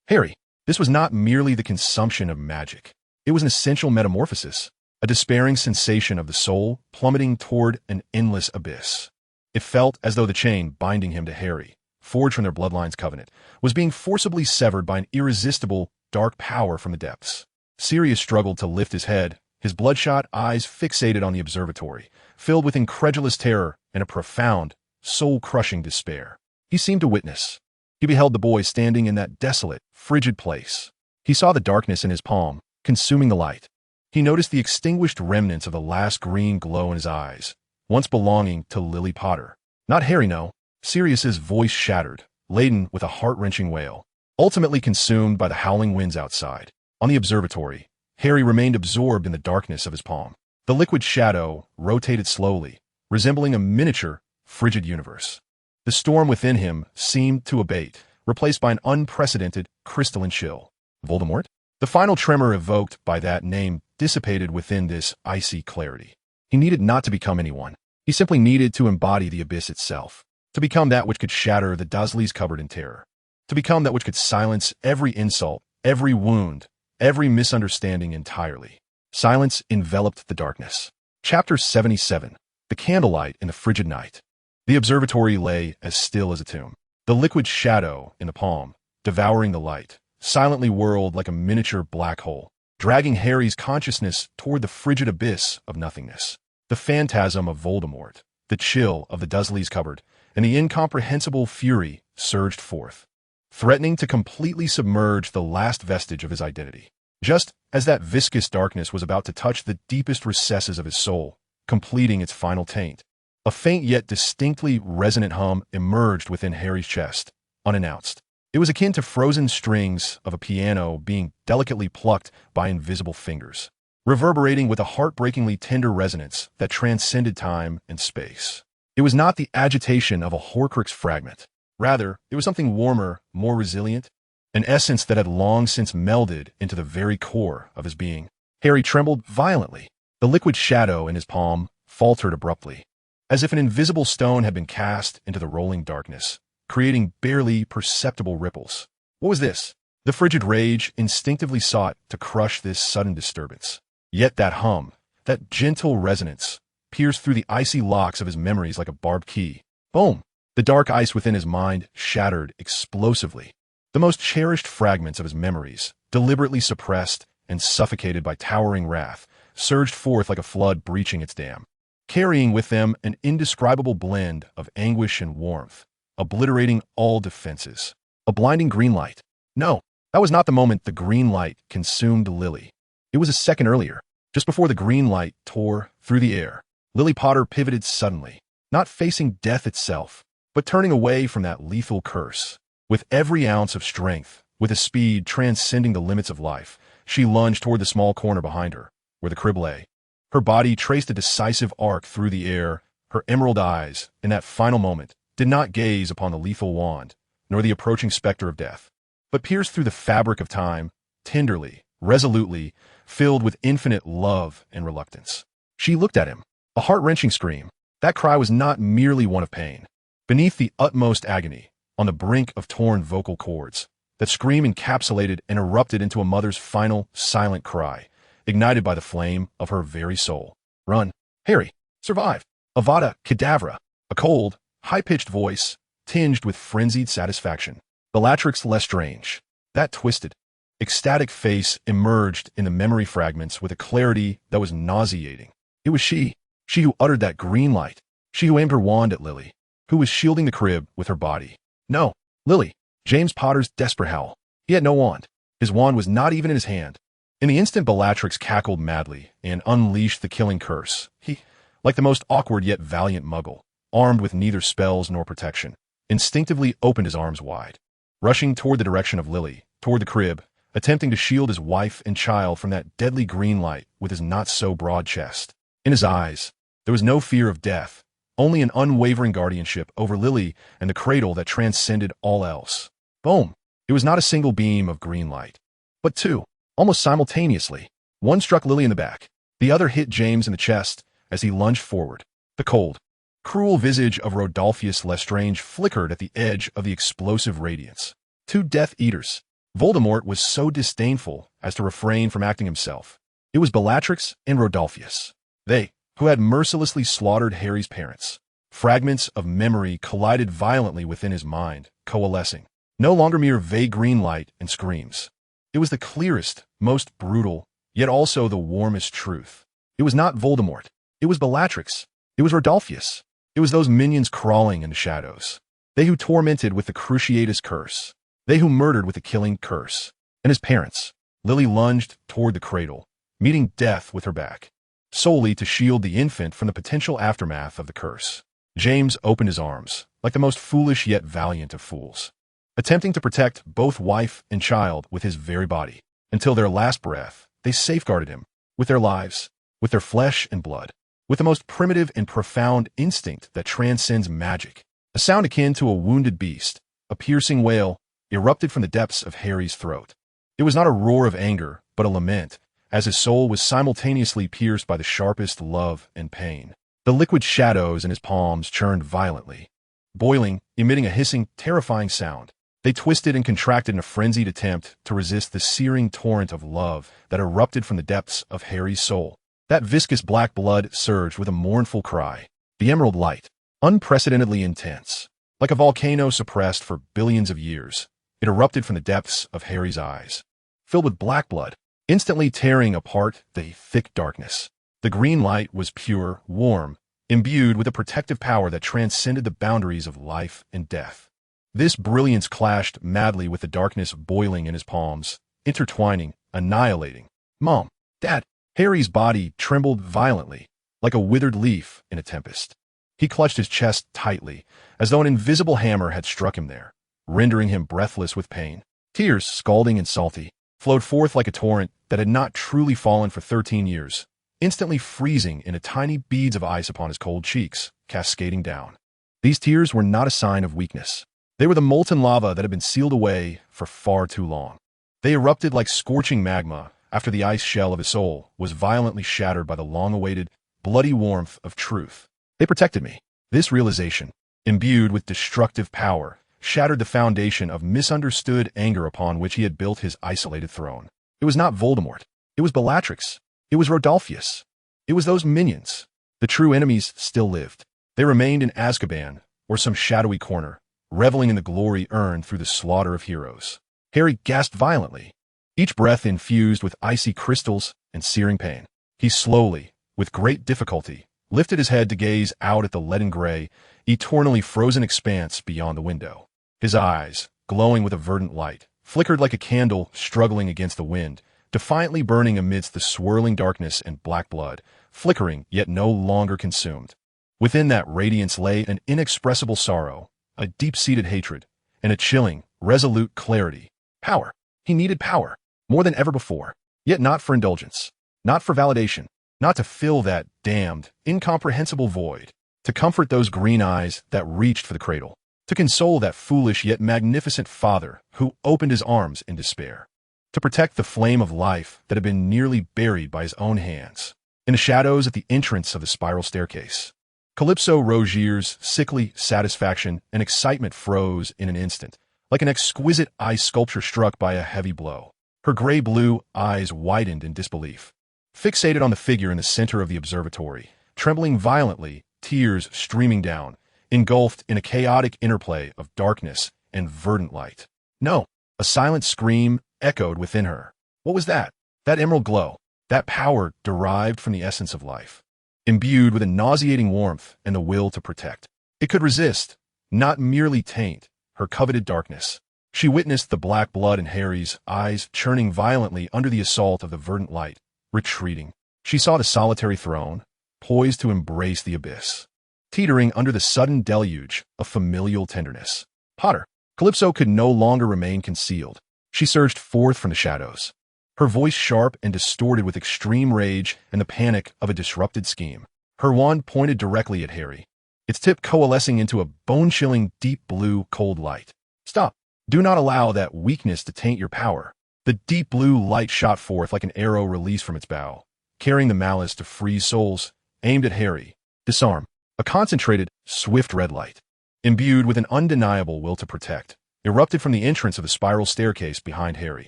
Harry, this was not merely the consumption of magic. It was an essential metamorphosis, a despairing sensation of the soul plummeting toward an endless abyss. It felt as though the chain binding him to Harry, forged from their bloodline's covenant, was being forcibly severed by an irresistible, dark power from the depths. Sirius struggled to lift his head, his bloodshot eyes fixated on the observatory, filled with incredulous terror and a profound, soul-crushing despair. He seemed to witness. He beheld the boy standing in that desolate, frigid place. He saw the darkness in his palm, consuming the light. He noticed the extinguished remnants of the last green glow in his eyes, once belonging to Lily Potter. Not Harry, no. Sirius's voice shattered, laden with a heart-wrenching wail, ultimately consumed by the howling winds outside. On the observatory, Harry remained absorbed in the darkness of his palm. The liquid shadow rotated slowly, resembling a miniature, frigid universe. The storm within him seemed to abate, replaced by an unprecedented, crystalline chill. Voldemort? The final tremor evoked by that name dissipated within this icy clarity. He needed not to become anyone. He simply needed to embody the abyss itself. To become that which could shatter the Dursleys' cupboard in terror. To become that which could silence every insult, every wound, every misunderstanding entirely. Silence enveloped the darkness. Chapter 77. The Candlelight in the Frigid Night. The observatory lay as still as a tomb. The liquid shadow in the palm, devouring the light, silently whirled like a miniature black hole, dragging Harry's consciousness toward the frigid abyss of nothingness. The phantasm of Voldemort, the chill of the Dursleys' cupboard, and the incomprehensible fury surged forth, threatening to completely submerge the last vestige of his identity. Just as that viscous darkness was about to touch the deepest recesses of his soul, completing its final taint, a faint yet distinctly resonant hum emerged within Harry's chest, unannounced. It was akin to frozen strings of a piano being delicately plucked by invisible fingers, reverberating with a heartbreakingly tender resonance that transcended time and space. It was not the agitation of a Horcrux fragment. Rather, it was something warmer, more resilient, an essence that had long since melded into the very core of his being. Harry trembled violently. The liquid shadow in his palm faltered abruptly, as if an invisible stone had been cast into the rolling darkness, creating barely perceptible ripples. What was this? The frigid rage instinctively sought to crush this sudden disturbance. Yet that hum, that gentle resonance, pierced through the icy locks of his memories like a barbed key. Boom! The dark ice within his mind shattered explosively. The most cherished fragments of his memories, deliberately suppressed and suffocated by towering wrath, surged forth like a flood breaching its dam, carrying with them an indescribable blend of anguish and warmth, obliterating all defenses. A blinding green light. No, that was not the moment the green light consumed Lily. It was a second earlier, just before the green light tore through the air. Lily Potter pivoted suddenly, not facing death itself, but turning away from that lethal curse. With every ounce of strength, with a speed transcending the limits of life, she lunged toward the small corner behind her, where the crib lay. Her body traced a decisive arc through the air. Her emerald eyes, in that final moment, did not gaze upon the lethal wand, nor the approaching specter of death, but pierced through the fabric of time, tenderly, resolutely, filled with infinite love and reluctance. She looked at him, a heart-wrenching scream. That cry was not merely one of pain. Beneath the utmost agony, on the brink of torn vocal cords, that scream encapsulated and erupted into a mother's final, silent cry, ignited by the flame of her very soul. Run, Harry, survive. Avada Kedavra, a cold, high-pitched voice, tinged with frenzied satisfaction. Bellatrix Lestrange. That twisted, ecstatic face emerged in the memory fragments with a clarity that was nauseating. It was she who uttered that green light, she who aimed her wand at Lily, who was shielding the crib with her body. No, Lily, James Potter's desperate howl. He had no wand. His wand was not even in his hand. In the instant Bellatrix cackled madly and unleashed the killing curse, he, like the most awkward yet valiant muggle, armed with neither spells nor protection, instinctively opened his arms wide, rushing toward the direction of Lily, toward the crib, attempting to shield his wife and child from that deadly green light with his not-so-broad chest. In his eyes, there was no fear of death, only an unwavering guardianship over Lily and the cradle that transcended all else. Boom! It was not a single beam of green light, but two, almost simultaneously. One struck Lily in the back. The other hit James in the chest as he lunged forward. The cold, cruel visage of Rodolphus Lestrange flickered at the edge of the explosive radiance. Two Death Eaters. Voldemort was so disdainful as to refrain from acting himself. It was Bellatrix and Rodolphus. They, who had mercilessly slaughtered Harry's parents. Fragments of memory collided violently within his mind, coalescing. No longer mere vague green light and screams. It was the clearest, most brutal, yet also the warmest truth. It was not Voldemort. It was Bellatrix. It was Rodolphus. It was those minions crawling in the shadows. They who tormented with the Cruciatus curse. They who murdered with the killing curse. And his parents. Lily lunged toward the cradle, meeting death with her back, solely to shield the infant from the potential aftermath of the curse. James opened his arms, like the most foolish yet valiant of fools, attempting to protect both wife and child with his very body. Until their last breath, they safeguarded him, with their lives, with their flesh and blood. with the most primitive and profound instinct that transcends magic. A sound akin to a wounded beast, a piercing wail, erupted from the depths of Harry's throat. It was not a roar of anger, but a lament, as his soul was simultaneously pierced by the sharpest love and pain. The liquid shadows in his palms churned violently, boiling, emitting a hissing, terrifying sound. They twisted and contracted in a frenzied attempt to resist the searing torrent of love that erupted from the depths of Harry's soul. That viscous black blood surged with a mournful cry. The emerald light, unprecedentedly intense, like a volcano suppressed for billions of years, it erupted from the depths of Harry's eyes, filled with black blood, instantly tearing apart the thick darkness. The green light was pure, warm, imbued with a protective power that transcended the boundaries of life and death. This brilliance clashed madly with the darkness boiling in his palms, intertwining, annihilating. "Mom, Dad!" Harry's body trembled violently, like a withered leaf in a tempest. He clutched his chest tightly, as though an invisible hammer had struck him there, rendering him breathless with pain. Tears, scalding and salty, flowed forth like a torrent that had not truly fallen for 13 years, instantly freezing into tiny beads of ice upon his cold cheeks, cascading down. These tears were not a sign of weakness. They were the molten lava that had been sealed away for far too long. They erupted like scorching magma after the ice shell of his soul was violently shattered by the long-awaited, bloody warmth of truth. They protected me. This realization, imbued with destructive power, shattered the foundation of misunderstood anger upon which he had built his isolated throne. It was not Voldemort. It was Bellatrix. It was Rodolphus. It was those minions. The true enemies still lived. They remained in Azkaban, or some shadowy corner, reveling in the glory earned through the slaughter of heroes. Harry gasped violently, each breath infused with icy crystals and searing pain. He slowly, with great difficulty, lifted his head to gaze out at the leaden gray, eternally frozen expanse beyond the window. His eyes, glowing with a verdant light, flickered like a candle struggling against the wind, defiantly burning amidst the swirling darkness and black blood, flickering yet no longer consumed. Within that radiance lay an inexpressible sorrow, a deep-seated hatred, and a chilling, resolute clarity. Power. He needed power, more than ever before, yet not for indulgence, not for validation, not to fill that damned, incomprehensible void, to comfort those green eyes that reached for the cradle, to console that foolish yet magnificent father who opened his arms in despair, to protect the flame of life that had been nearly buried by his own hands. In the shadows at the entrance of the spiral staircase, Calypso Rogier's sickly satisfaction and excitement froze in an instant, like an exquisite ice sculpture struck by a heavy blow. Her gray-blue eyes widened in disbelief. Fixated on the figure in the center of the observatory, trembling violently, tears streaming down, engulfed in a chaotic interplay of darkness and verdant light. No! A silent scream echoed within her. What was that? That emerald glow, that power derived from the essence of life, imbued with a nauseating warmth and the will to protect. It could resist, not merely taint, her coveted darkness. She witnessed the black blood in Harry's eyes churning violently under the assault of the verdant light, retreating. She saw the solitary throne, poised to embrace the abyss, teetering under the sudden deluge of familial tenderness. Potter. Calypso could no longer remain concealed. She surged forth from the shadows, her voice sharp and distorted with extreme rage and the panic of a disrupted scheme. Her wand pointed directly at Harry, its tip coalescing into a bone-chilling, deep blue, cold light. Stop. Do not allow that weakness to taint your power. The deep blue light shot forth like an arrow released from its bow, carrying the malice to freeze souls, aimed at Harry. Disarm. A concentrated, swift red light, imbued with an undeniable will to protect, erupted from the entrance of the spiral staircase behind Harry,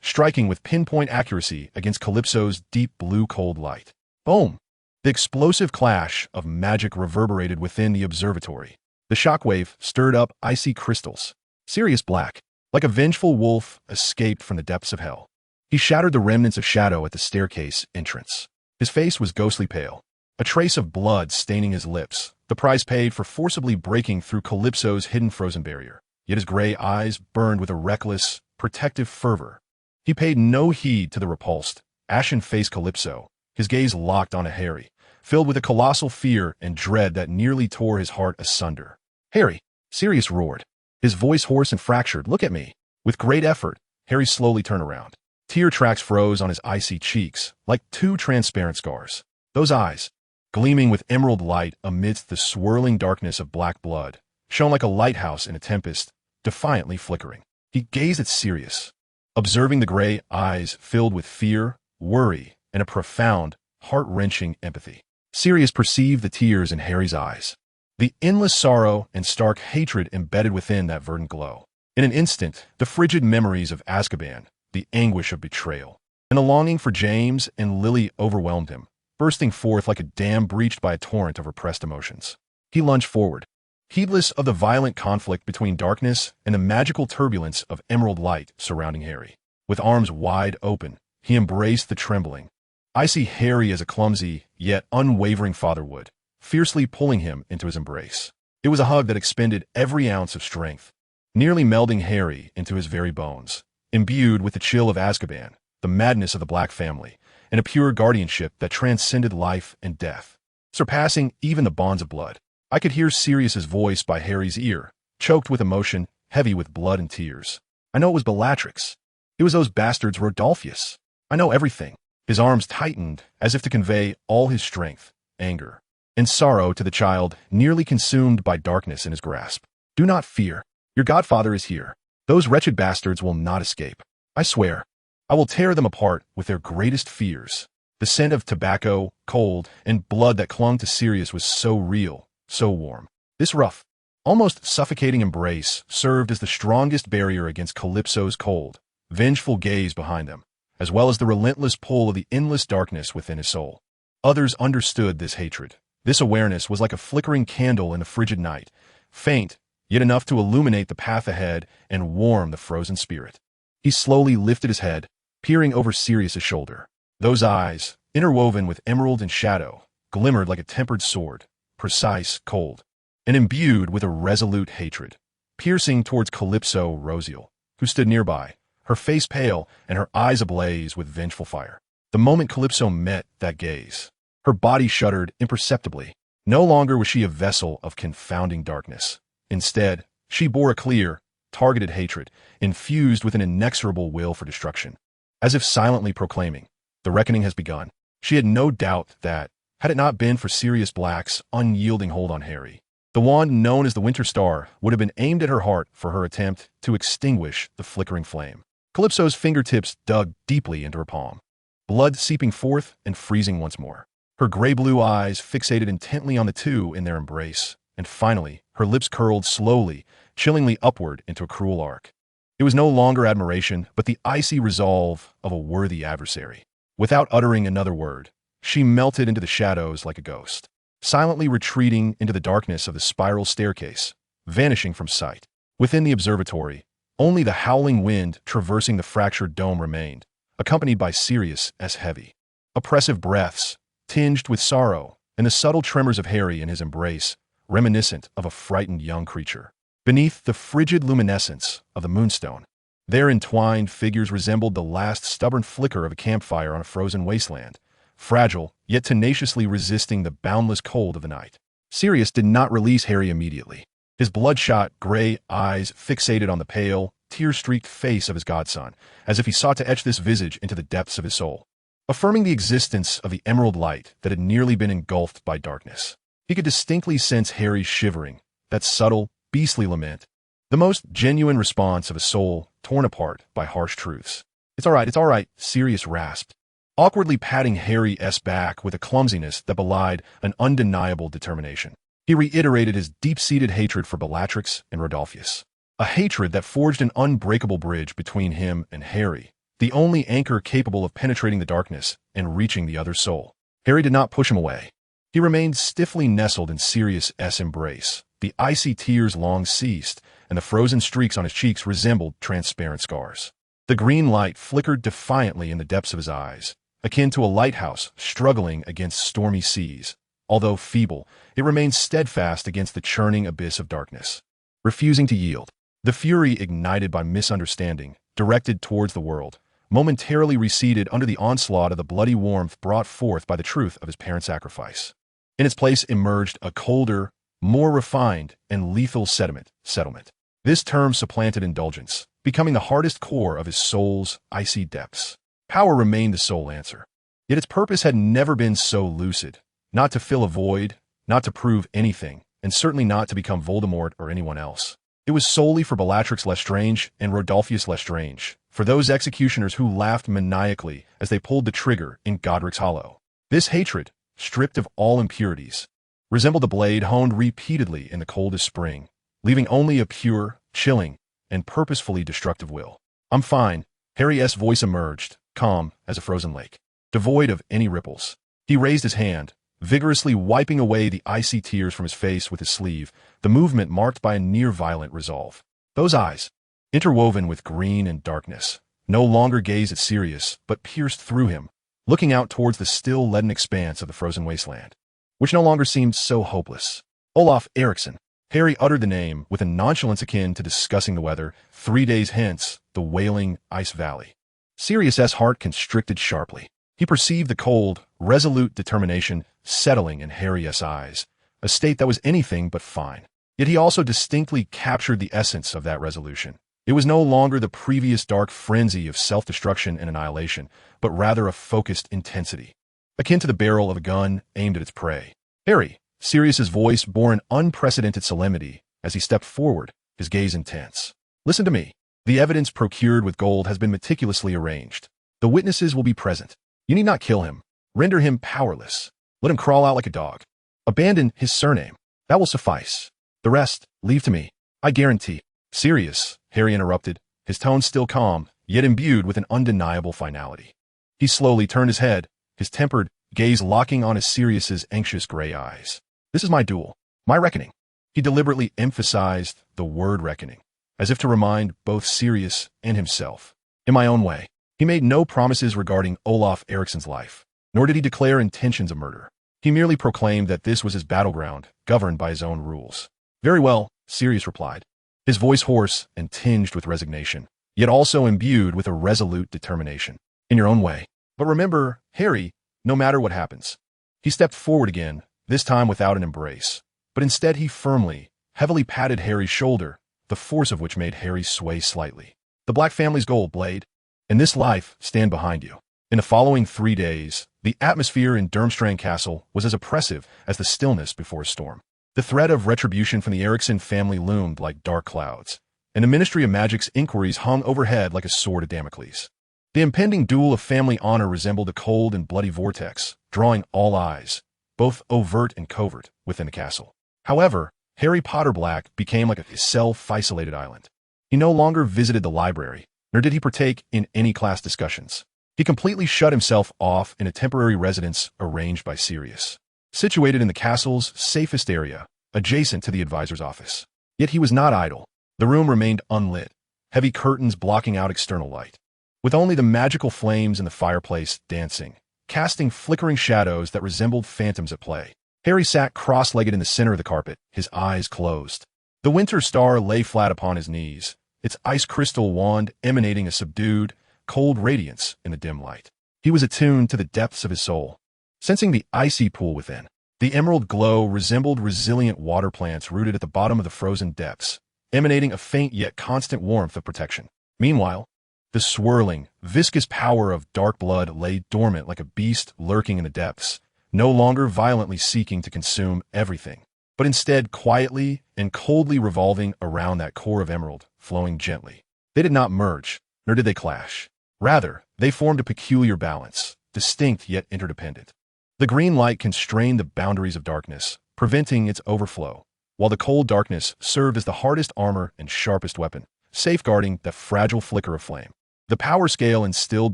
striking with pinpoint accuracy against Calypso's deep blue cold light. Boom! The explosive clash of magic reverberated within the observatory. The shockwave stirred up icy crystals. Sirius Black, like a vengeful wolf, escaped from the depths of hell. He shattered the remnants of shadow at the staircase entrance. His face was ghostly pale, a trace of blood staining his lips, the price paid for forcibly breaking through Calypso's hidden frozen barrier. Yet his gray eyes burned with a reckless, protective fervor. He paid no heed to the repulsed, ashen-faced Calypso, his gaze locked on Harry, filled with a colossal fear and dread that nearly tore his heart asunder. Harry, Sirius roared, his voice hoarse and fractured. Look at me. With great effort, Harry slowly turned around. Tear tracks froze on his icy cheeks, like two transparent scars. Those eyes, gleaming with emerald light amidst the swirling darkness of black blood, shone like a lighthouse in a tempest, defiantly flickering. He gazed at Sirius, observing the gray eyes filled with fear, worry, and a profound, heart-wrenching empathy. Sirius perceived the tears in Harry's eyes, the endless sorrow and stark hatred embedded within that verdant glow. In an instant, the frigid memories of Azkaban, the anguish of betrayal, and the longing for James and Lily overwhelmed him, bursting forth like a dam breached by a torrent of repressed emotions. He lunged forward, heedless of the violent conflict between darkness and the magical turbulence of emerald light surrounding Harry. With arms wide open, he embraced the trembling, icy Harry as a clumsy, yet unwavering father would, fiercely pulling him into his embrace. It was a hug that expended every ounce of strength, nearly melding Harry into his very bones, imbued with the chill of Azkaban, the madness of the Black family, and a pure guardianship that transcended life and death, surpassing even the bonds of blood. I could hear Sirius's voice by Harry's ear, choked with emotion, heavy with blood and tears. I know it was Bellatrix. It was those bastards Rodolphus. I know everything. His arms tightened as if to convey all his strength, anger, and sorrow to the child nearly consumed by darkness in his grasp. Do not fear. Your godfather is here. Those wretched bastards will not escape. I swear. I will tear them apart with their greatest fears. The scent of tobacco, cold, and blood that clung to Sirius was so real, so warm. This rough, almost suffocating embrace served as the strongest barrier against Calypso's cold, vengeful gaze behind them, as well as the relentless pull of the endless darkness within his soul. Others understood this hatred. This awareness was like a flickering candle in the frigid night, faint, yet enough to illuminate the path ahead and warm the frozen spirit. He slowly lifted his head, peering over Sirius's shoulder. Those eyes, interwoven with emerald and shadow, glimmered like a tempered sword, precise, cold, and imbued with a resolute hatred, piercing towards Calypso Rosial, who stood nearby, her face pale and her eyes ablaze with vengeful fire. The moment Calypso met that gaze, her body shuddered imperceptibly. No longer was she a vessel of confounding darkness. Instead, she bore a clear, targeted hatred, infused with an inexorable will for destruction. As if silently proclaiming, the reckoning has begun. She had no doubt that, had it not been for Sirius Black's unyielding hold on Harry, the wand known as the Winter Star would have been aimed at her heart for her attempt to extinguish the flickering flame. Calypso's fingertips dug deeply into her palm, blood seeping forth and freezing once more. Her gray-blue eyes fixated intently on the two in their embrace, and finally, her lips curled slowly, chillingly upward into a cruel arc. It was no longer admiration, but the icy resolve of a worthy adversary. Without uttering another word, she melted into the shadows like a ghost, silently retreating into the darkness of the spiral staircase, vanishing from sight. Within the observatory, only the howling wind traversing the fractured dome remained, accompanied by Sirius's heavy, oppressive breaths, tinged with sorrow, and the subtle tremors of Harry in his embrace, reminiscent of a frightened young creature. Beneath the frigid luminescence of the moonstone, their entwined figures resembled the last stubborn flicker of a campfire on a frozen wasteland, fragile, yet tenaciously resisting the boundless cold of the night. Sirius did not release Harry immediately. His bloodshot, gray eyes fixated on the pale, tear-streaked face of his godson, as if he sought to etch this visage into the depths of his soul, affirming the existence of the emerald light that had nearly been engulfed by darkness. He could distinctly sense Harry's shivering, that subtle, beastly lament, the most genuine response of a soul torn apart by harsh truths. It's all right, Sirius rasped, awkwardly patting Harry's back with a clumsiness that belied an undeniable determination. He reiterated his deep-seated hatred for Bellatrix and Rodolphus, a hatred that forged an unbreakable bridge between him and Harry, the only anchor capable of penetrating the darkness and reaching the other's soul. Harry did not push him away. He remained stiffly nestled in Sirius's embrace. The icy tears long ceased, and the frozen streaks on his cheeks resembled transparent scars. The green light flickered defiantly in the depths of his eyes, akin to a lighthouse struggling against stormy seas. Although feeble, it remained steadfast against the churning abyss of darkness, refusing to yield. The fury ignited by misunderstanding, directed towards the world, momentarily receded under the onslaught of the bloody warmth brought forth by the truth of his parents' sacrifice. In its place emerged a colder, more refined, and lethal settlement. This term supplanted indulgence, becoming the hardest core of his soul's icy depths. Power remained the sole answer. Yet its purpose had never been so lucid, Not to fill a void, not to prove anything, and certainly not to become Voldemort or anyone else. It was solely for Bellatrix Lestrange and Rodolphus Lestrange, for those executioners who laughed maniacally as they pulled the trigger in Godric's Hollow. This hatred, stripped of all impurities, resembled a blade honed repeatedly in the coldest spring, leaving only a pure, chilling, and purposefully destructive will. "I'm fine," Harry's voice emerged, calm as a frozen lake, devoid of any ripples. He raised his hand, vigorously wiping away the icy tears from his face with his sleeve, the movement marked by a near-violent resolve. Those eyes, interwoven with green and darkness, no longer gazed at Sirius, but pierced through him, looking out towards the still leaden expanse of the frozen wasteland, which no longer seemed so hopeless. Olaf Eriksson. Harry uttered the name with a nonchalance akin to discussing the weather. 3 days hence, the wailing Ice Valley. Sirius's heart constricted sharply. He perceived the cold, resolute determination settling in Harry's eyes, a state that was anything but fine. Yet he also distinctly captured the essence of that resolution. It was no longer the previous dark frenzy of self-destruction and annihilation, but rather a focused intensity, akin to the barrel of a gun aimed at its prey. "Harry," Sirius's voice bore an unprecedented solemnity as he stepped forward, his gaze intense. "Listen to me. The evidence procured with gold has been meticulously arranged. The witnesses will be present. You need not kill him. Render him powerless. Let him crawl out like a dog. Abandon his surname. That will suffice. The rest, leave to me. I guarantee." "Sirius," Harry interrupted, his tone still calm, yet imbued with an undeniable finality. He slowly turned his head, his tempered gaze locking on Sirius's anxious gray eyes. "This is my duel, my reckoning." He deliberately emphasized the word reckoning, as if to remind both Sirius and himself. "In my own way." He made no promises regarding Olaf Eriksson's life, nor did he declare intentions of murder. He merely proclaimed that this was his battleground, governed by his own rules. "Very well," Sirius replied, his voice hoarse and tinged with resignation, yet also imbued with a resolute determination. "In your own way. But remember, Harry, no matter what happens." He stepped forward again, this time without an embrace, but instead he firmly, heavily patted Harry's shoulder, the force of which made Harry sway slightly. "The Black family's gold, Blade. In this life, stand behind you." In the following 3 days, the atmosphere in Durmstrang Castle was as oppressive as the stillness before a storm. The threat of retribution from the Eriksson family loomed like dark clouds, and the Ministry of Magic's inquiries hung overhead like a sword of Damocles. The impending duel of family honor resembled a cold and bloody vortex, drawing all eyes, both overt and covert, within the castle. However, Harry Potter Black became like a self-isolated island. He no longer visited the library, nor did he partake in any class discussions. He completely shut himself off in a temporary residence arranged by Sirius, situated in the castle's safest area, adjacent to the advisor's office. Yet he was not idle. The room remained unlit, heavy curtains blocking out external light, with only the magical flames in the fireplace dancing, casting flickering shadows that resembled phantoms at play. Harry sat cross-legged in the center of the carpet, his eyes closed. The winter star lay flat upon his knees, its ice crystal wand emanating a subdued, cold radiance in the dim light. He was attuned to the depths of his soul, sensing the icy pool within. The emerald glow resembled resilient water plants rooted at the bottom of the frozen depths, emanating a faint yet constant warmth of protection. Meanwhile, the swirling, viscous power of dark blood lay dormant like a beast lurking in the depths, no longer violently seeking to consume everything, but instead quietly and coldly revolving around that core of emerald, flowing gently. They did not merge, nor did they clash. Rather, they formed a peculiar balance, distinct yet interdependent. The green light constrained the boundaries of darkness, preventing its overflow, while the cold darkness served as the hardest armor and sharpest weapon, safeguarding the fragile flicker of flame. The power scale instilled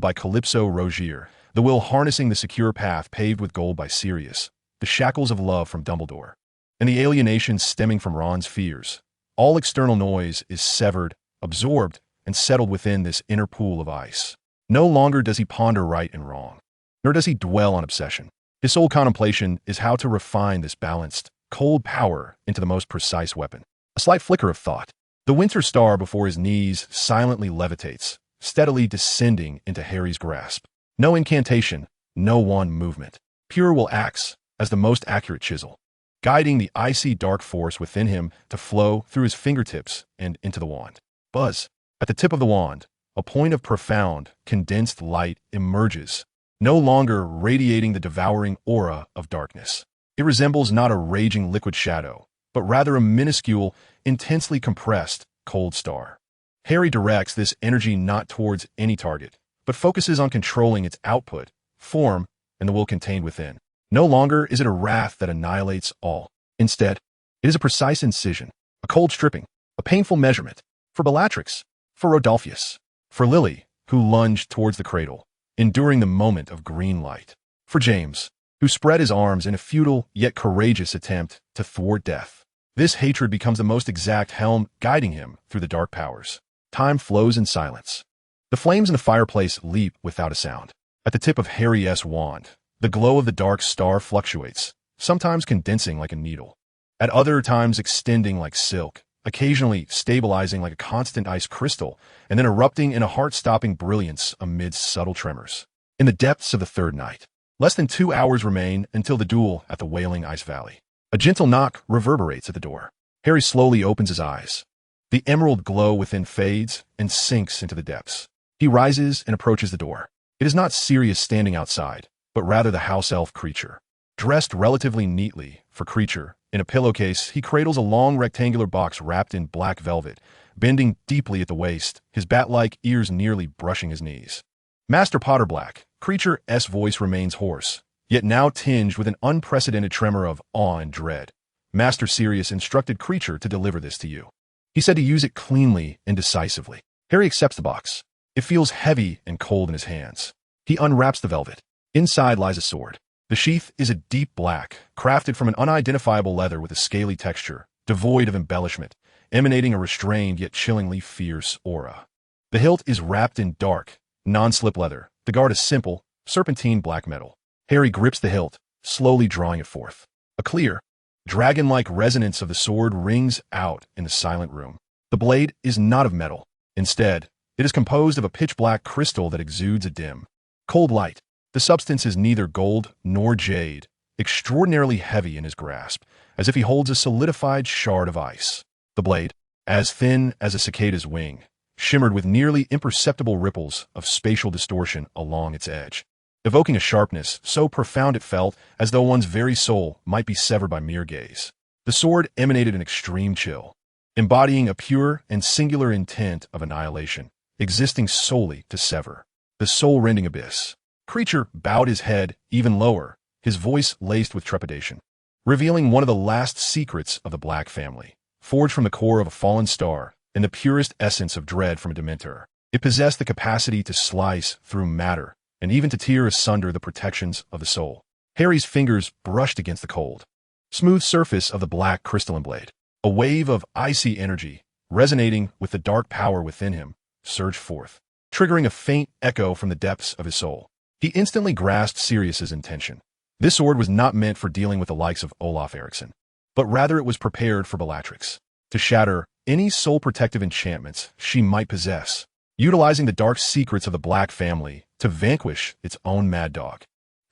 by Calypso Rogier, the will harnessing the secure path paved with gold by Sirius, the shackles of love from Dumbledore, and the alienation stemming from Ron's fears. All external noise is severed, absorbed, and settled within this inner pool of ice. No longer does he ponder right and wrong, nor does he dwell on obsession. His sole contemplation is how to refine this balanced, cold power into the most precise weapon. A slight flicker of thought. The winter star before his knees silently levitates, steadily descending into Harry's grasp. No incantation, no one movement. Pure will acts as the most accurate chisel, guiding the icy dark force within him to flow through his fingertips and into the wand. Buzz. At the tip of the wand, a point of profound, condensed light emerges, no longer radiating the devouring aura of darkness. It resembles not a raging liquid shadow, but rather a minuscule, intensely compressed, cold star. Harry directs this energy not towards any target, but focuses on controlling its output, form, and the will contained within. No longer is it a wrath that annihilates all. Instead, it is a precise incision, a cold stripping, a painful measurement, for Bellatrix, for Rodolphus, for Lily, who lunged towards the cradle, enduring the moment of green light, for James, who spread his arms in a futile yet courageous attempt to thwart death. This hatred becomes the most exact helm guiding him through the dark powers. Time flows in silence. The flames in the fireplace leap without a sound. At the tip of Harry's wand, the glow of the dark star fluctuates, sometimes condensing like a needle, at other times extending like silk, occasionally stabilizing like a constant ice crystal, and then erupting in a heart-stopping brilliance amidst subtle tremors. In the depths of the third night, less than 2 hours remain until the duel at the Wailing Ice Valley. A gentle knock reverberates at the door. Harry slowly opens his eyes. The emerald glow within fades and sinks into the depths. He rises and approaches the door. It is not Sirius standing outside, but rather the house elf Creature. Dressed relatively neatly for Creature, in a pillowcase, he cradles a long rectangular box wrapped in black velvet, bending deeply at the waist, his bat-like ears nearly brushing his knees. Master Potterblack, Creature's voice remains hoarse, yet now tinged with an unprecedented tremor of awe and dread. Master Sirius instructed Creature to deliver this to you. He said to use it cleanly and decisively. Harry accepts the box. It feels heavy and cold in his hands. He unwraps the velvet. Inside lies a sword. The sheath is a deep black, crafted from an unidentifiable leather with a scaly texture, devoid of embellishment, emanating a restrained yet chillingly fierce aura. The hilt is wrapped in dark, non-slip leather. The guard is simple, serpentine black metal. Harry grips the hilt, slowly drawing it forth. A clear, dragon-like resonance of the sword rings out in the silent room. The blade is not of metal. Instead, it is composed of a pitch-black crystal that exudes a dim, cold light. The substance is neither gold nor jade, extraordinarily heavy in his grasp, as if he holds a solidified shard of ice. The blade, as thin as a cicada's wing, shimmered with nearly imperceptible ripples of spatial distortion along its edge, evoking a sharpness so profound it felt as though one's very soul might be severed by mere gaze. The sword emanated an extreme chill, embodying a pure and singular intent of annihilation, existing solely to sever. The soul-rending abyss. Creature bowed his head even lower, his voice laced with trepidation, revealing one of the last secrets of the Black family, forged from the core of a fallen star and the purest essence of dread from a Dementor. It possessed the capacity to slice through matter and even to tear asunder the protections of the soul. Harry's fingers brushed against the cold, smooth surface of the black crystalline blade. A wave of icy energy, resonating with the dark power within him, surged forth, triggering a faint echo from the depths of his soul. He instantly grasped Sirius's intention. This sword was not meant for dealing with the likes of Olaf Eriksson, but rather it was prepared for Bellatrix, to shatter any soul-protective enchantments she might possess, utilizing the dark secrets of the Black family to vanquish its own mad dog.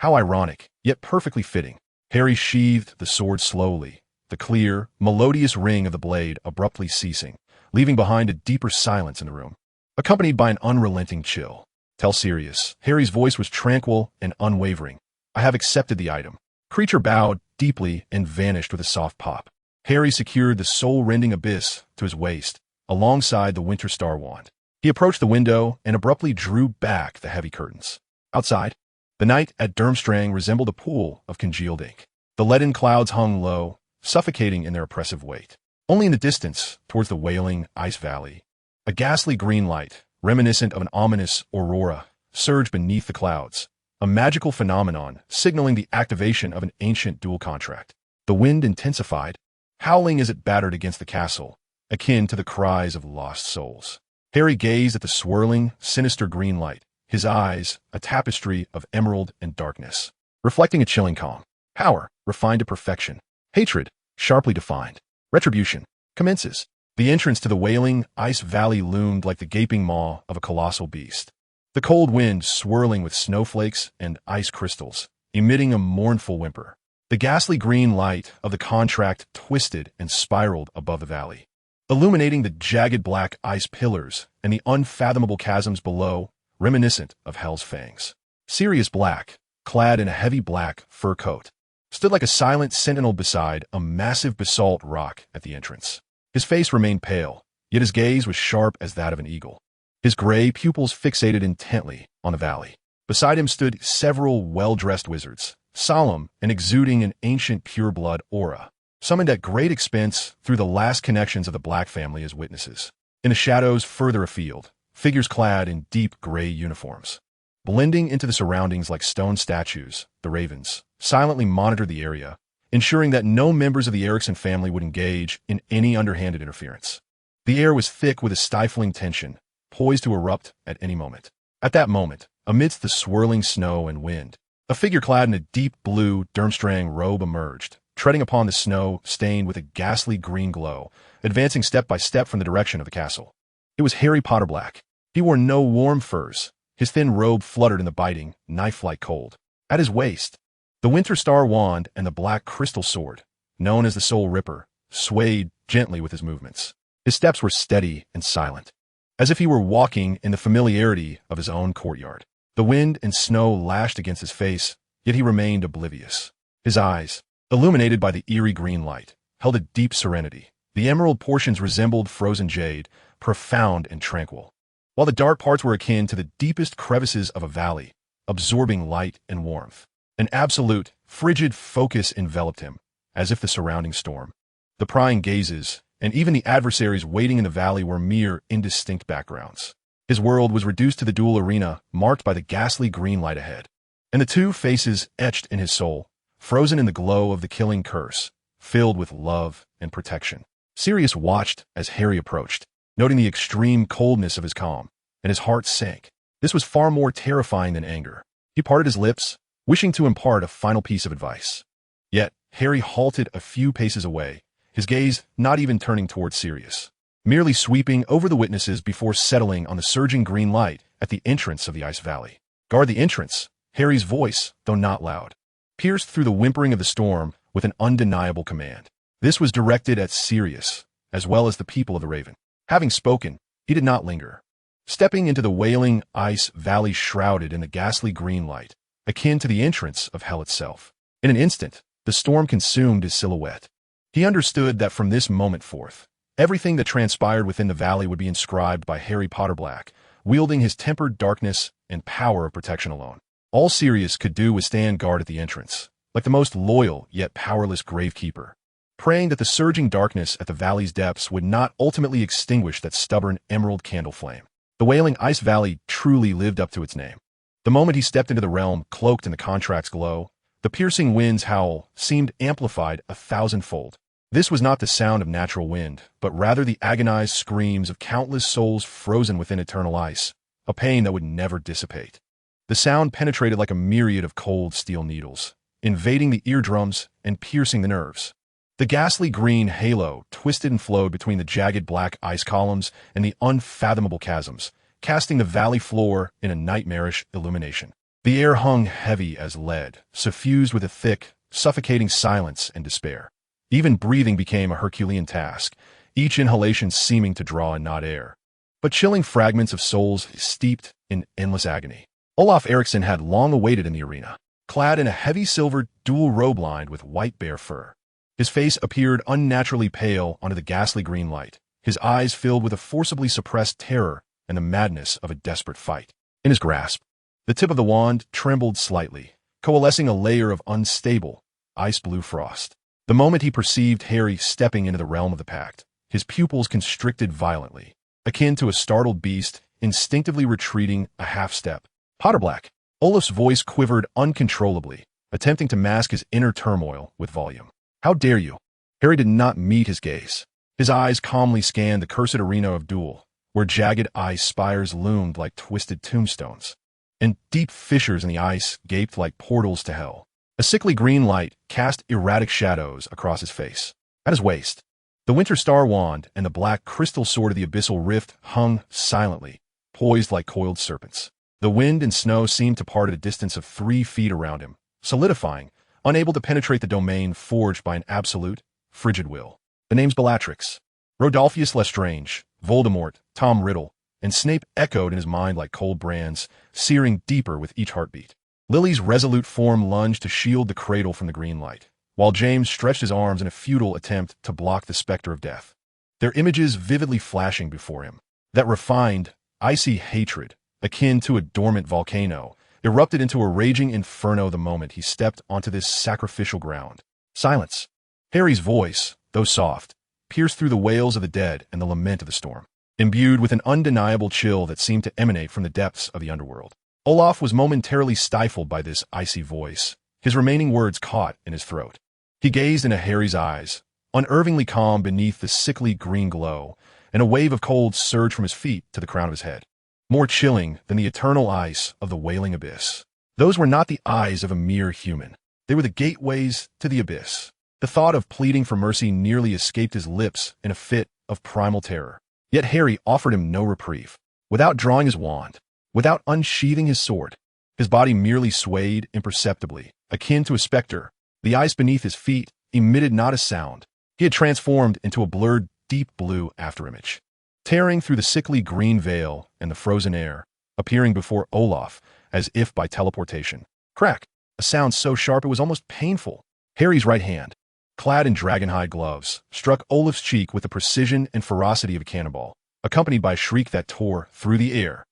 How ironic, yet perfectly fitting. Harry sheathed the sword slowly, the clear, melodious ring of the blade abruptly ceasing, leaving behind a deeper silence in the room, accompanied by an unrelenting chill. Tell Sirius. Harry's voice was tranquil and unwavering. I have accepted the item. Creature bowed deeply and vanished with a soft pop. Harry secured the soul-rending abyss to his waist, alongside the Winter Star wand. He approached the window and abruptly drew back the heavy curtains. Outside, the night at Durmstrang resembled a pool of congealed ink. The leaden clouds hung low, suffocating in their oppressive weight. Only in the distance, towards the Wailing Ice Valley, a ghastly green light, reminiscent of an ominous aurora, surged beneath the clouds, a magical phenomenon signaling the activation of an ancient dual contract. The wind intensified, howling as it battered against the castle, akin to the cries of lost souls. Harry gazed at the swirling, sinister green light, his eyes a tapestry of emerald and darkness, reflecting a chilling calm. Power, refined to perfection. Hatred, sharply defined. Retribution, commences. The entrance to the Wailing Ice Valley loomed like the gaping maw of a colossal beast. The cold wind swirling with snowflakes and ice crystals, emitting a mournful whimper. The ghastly green light of the contract twisted and spiraled above the valley, illuminating the jagged black ice pillars and the unfathomable chasms below, reminiscent of Hell's fangs. Sirius Black, clad in a heavy black fur coat, stood like a silent sentinel beside a massive basalt rock at the entrance. His face remained pale, yet his gaze was sharp as that of an eagle. His gray pupils fixated intently on the valley. Beside him stood several well-dressed wizards, solemn and exuding an ancient pure-blood aura, summoned at great expense through the last connections of the Black family as witnesses. In the shadows further afield, figures clad in deep gray uniforms, blending into the surroundings like stone statues, the Ravens silently monitored the area, ensuring that no members of the Erickson family would engage in any underhanded interference. The air was thick with a stifling tension, poised to erupt at any moment. At that moment, amidst the swirling snow and wind, a figure clad in a deep blue Durmstrang robe emerged, treading upon the snow stained with a ghastly green glow, advancing step by step from the direction of the castle. It was Harry Potter Black. He wore no warm furs. His thin robe fluttered in the biting, knife-like cold. At his waist, the Winter Star wand and the black crystal sword, known as the Soul Ripper, swayed gently with his movements. His steps were steady and silent, as if he were walking in the familiarity of his own courtyard. The wind and snow lashed against his face, yet he remained oblivious. His eyes, illuminated by the eerie green light, held a deep serenity. The emerald portions resembled frozen jade, profound and tranquil, while the dark parts were akin to the deepest crevices of a valley, absorbing light and warmth. An absolute, frigid focus enveloped him, as if the surrounding storm, the prying gazes, and even the adversaries waiting in the valley were mere indistinct backgrounds. His world was reduced to the duel arena marked by the ghastly green light ahead, and the two faces etched in his soul, frozen in the glow of the killing curse, filled with love and protection. Sirius watched as Harry approached, noting the extreme coldness of his calm, and his heart sank. This was far more terrifying than anger. He parted his lips, wishing to impart a final piece of advice. Yet, Harry halted a few paces away, his gaze not even turning towards Sirius, merely sweeping over the witnesses before settling on the surging green light at the entrance of the Ice Valley. Guard the entrance, Harry's voice, though not loud, pierced through the whimpering of the storm with an undeniable command. This was directed at Sirius, as well as the people of the Raven. Having spoken, he did not linger. Stepping into the wailing ice valley shrouded in the ghastly green light, akin to the entrance of hell itself. In an instant, the storm consumed his silhouette. He understood that from this moment forth, everything that transpired within the valley would be inscribed by Harry Potter Black, wielding his tempered darkness and power of protection alone. All Sirius could do was stand guard at the entrance, like the most loyal yet powerless gravekeeper, praying that the surging darkness at the valley's depths would not ultimately extinguish that stubborn emerald candle flame. The wailing Ice Valley truly lived up to its name. The moment he stepped into the realm cloaked in the contract's glow, the piercing wind's howl seemed amplified 1,000-fold. This was not the sound of natural wind, but rather the agonized screams of countless souls frozen within eternal ice, a pain that would never dissipate. The sound penetrated like a myriad of cold steel needles, invading the eardrums and piercing the nerves. The ghastly green halo twisted and flowed between the jagged black ice columns and the unfathomable chasms, casting the valley floor in a nightmarish illumination. The air hung heavy as lead, suffused with a thick, suffocating silence and despair. Even breathing became a Herculean task, each inhalation seeming to draw in not air, but chilling fragments of souls steeped in endless agony. Olaf Eriksson had long awaited in the arena, clad in a heavy silver dual robe lined with white bear fur. His face appeared unnaturally pale under the ghastly green light, his eyes filled with a forcibly suppressed terror and the madness of a desperate fight. In his grasp, the tip of the wand trembled slightly, coalescing a layer of unstable, ice-blue frost. The moment he perceived Harry stepping into the realm of the pact, his pupils constricted violently, akin to a startled beast instinctively retreating a half-step. Potter Black. Olaf's voice quivered uncontrollably, attempting to mask his inner turmoil with volume. How dare you? Harry did not meet his gaze. His eyes calmly scanned the cursed arena of duel, where jagged ice spires loomed like twisted tombstones, and deep fissures in the ice gaped like portals to hell. A sickly green light cast erratic shadows across his face. At his waist, the Winter Star wand and the black crystal sword of the abyssal rift hung silently, poised like coiled serpents. The wind and snow seemed to part at a distance of 3 feet around him, solidifying, unable to penetrate the domain forged by an absolute, frigid will. The names Bellatrix, Rodolphius Lestrange, Voldemort, Tom Riddle, and Snape echoed in his mind like cold brands, searing deeper with each heartbeat. Lily's resolute form lunged to shield the cradle from the green light, while James stretched his arms in a futile attempt to block the specter of death, their images vividly flashing before him. That refined, icy hatred, akin to a dormant volcano, erupted into a raging inferno the moment he stepped onto this sacrificial ground. Silence. Harry's voice, though soft, pierced through the wails of the dead and the lament of the storm, imbued with an undeniable chill that seemed to emanate from the depths of the underworld. Olaf was momentarily stifled by this icy voice, his remaining words caught in his throat. He gazed into Harry's eyes, unnervingly calm beneath the sickly green glow, and a wave of cold surged from his feet to the crown of his head, more chilling than the eternal ice of the wailing abyss. Those were not the eyes of a mere human. They were the gateways to the abyss. The thought of pleading for mercy nearly escaped his lips in a fit of primal terror. Yet Harry offered him no reprieve. Without drawing his wand, without unsheathing his sword, his body merely swayed imperceptibly, akin to a specter. The ice beneath his feet emitted not a sound. He had transformed into a blurred, deep blue afterimage, tearing through the sickly green veil and the frozen air, appearing before Olaf as if by teleportation. Crack! A sound so sharp it was almost painful. Harry's right hand, clad in dragonhide gloves, struck Olaf's cheek with the precision and ferocity of a cannonball, accompanied by a shriek that tore through the air.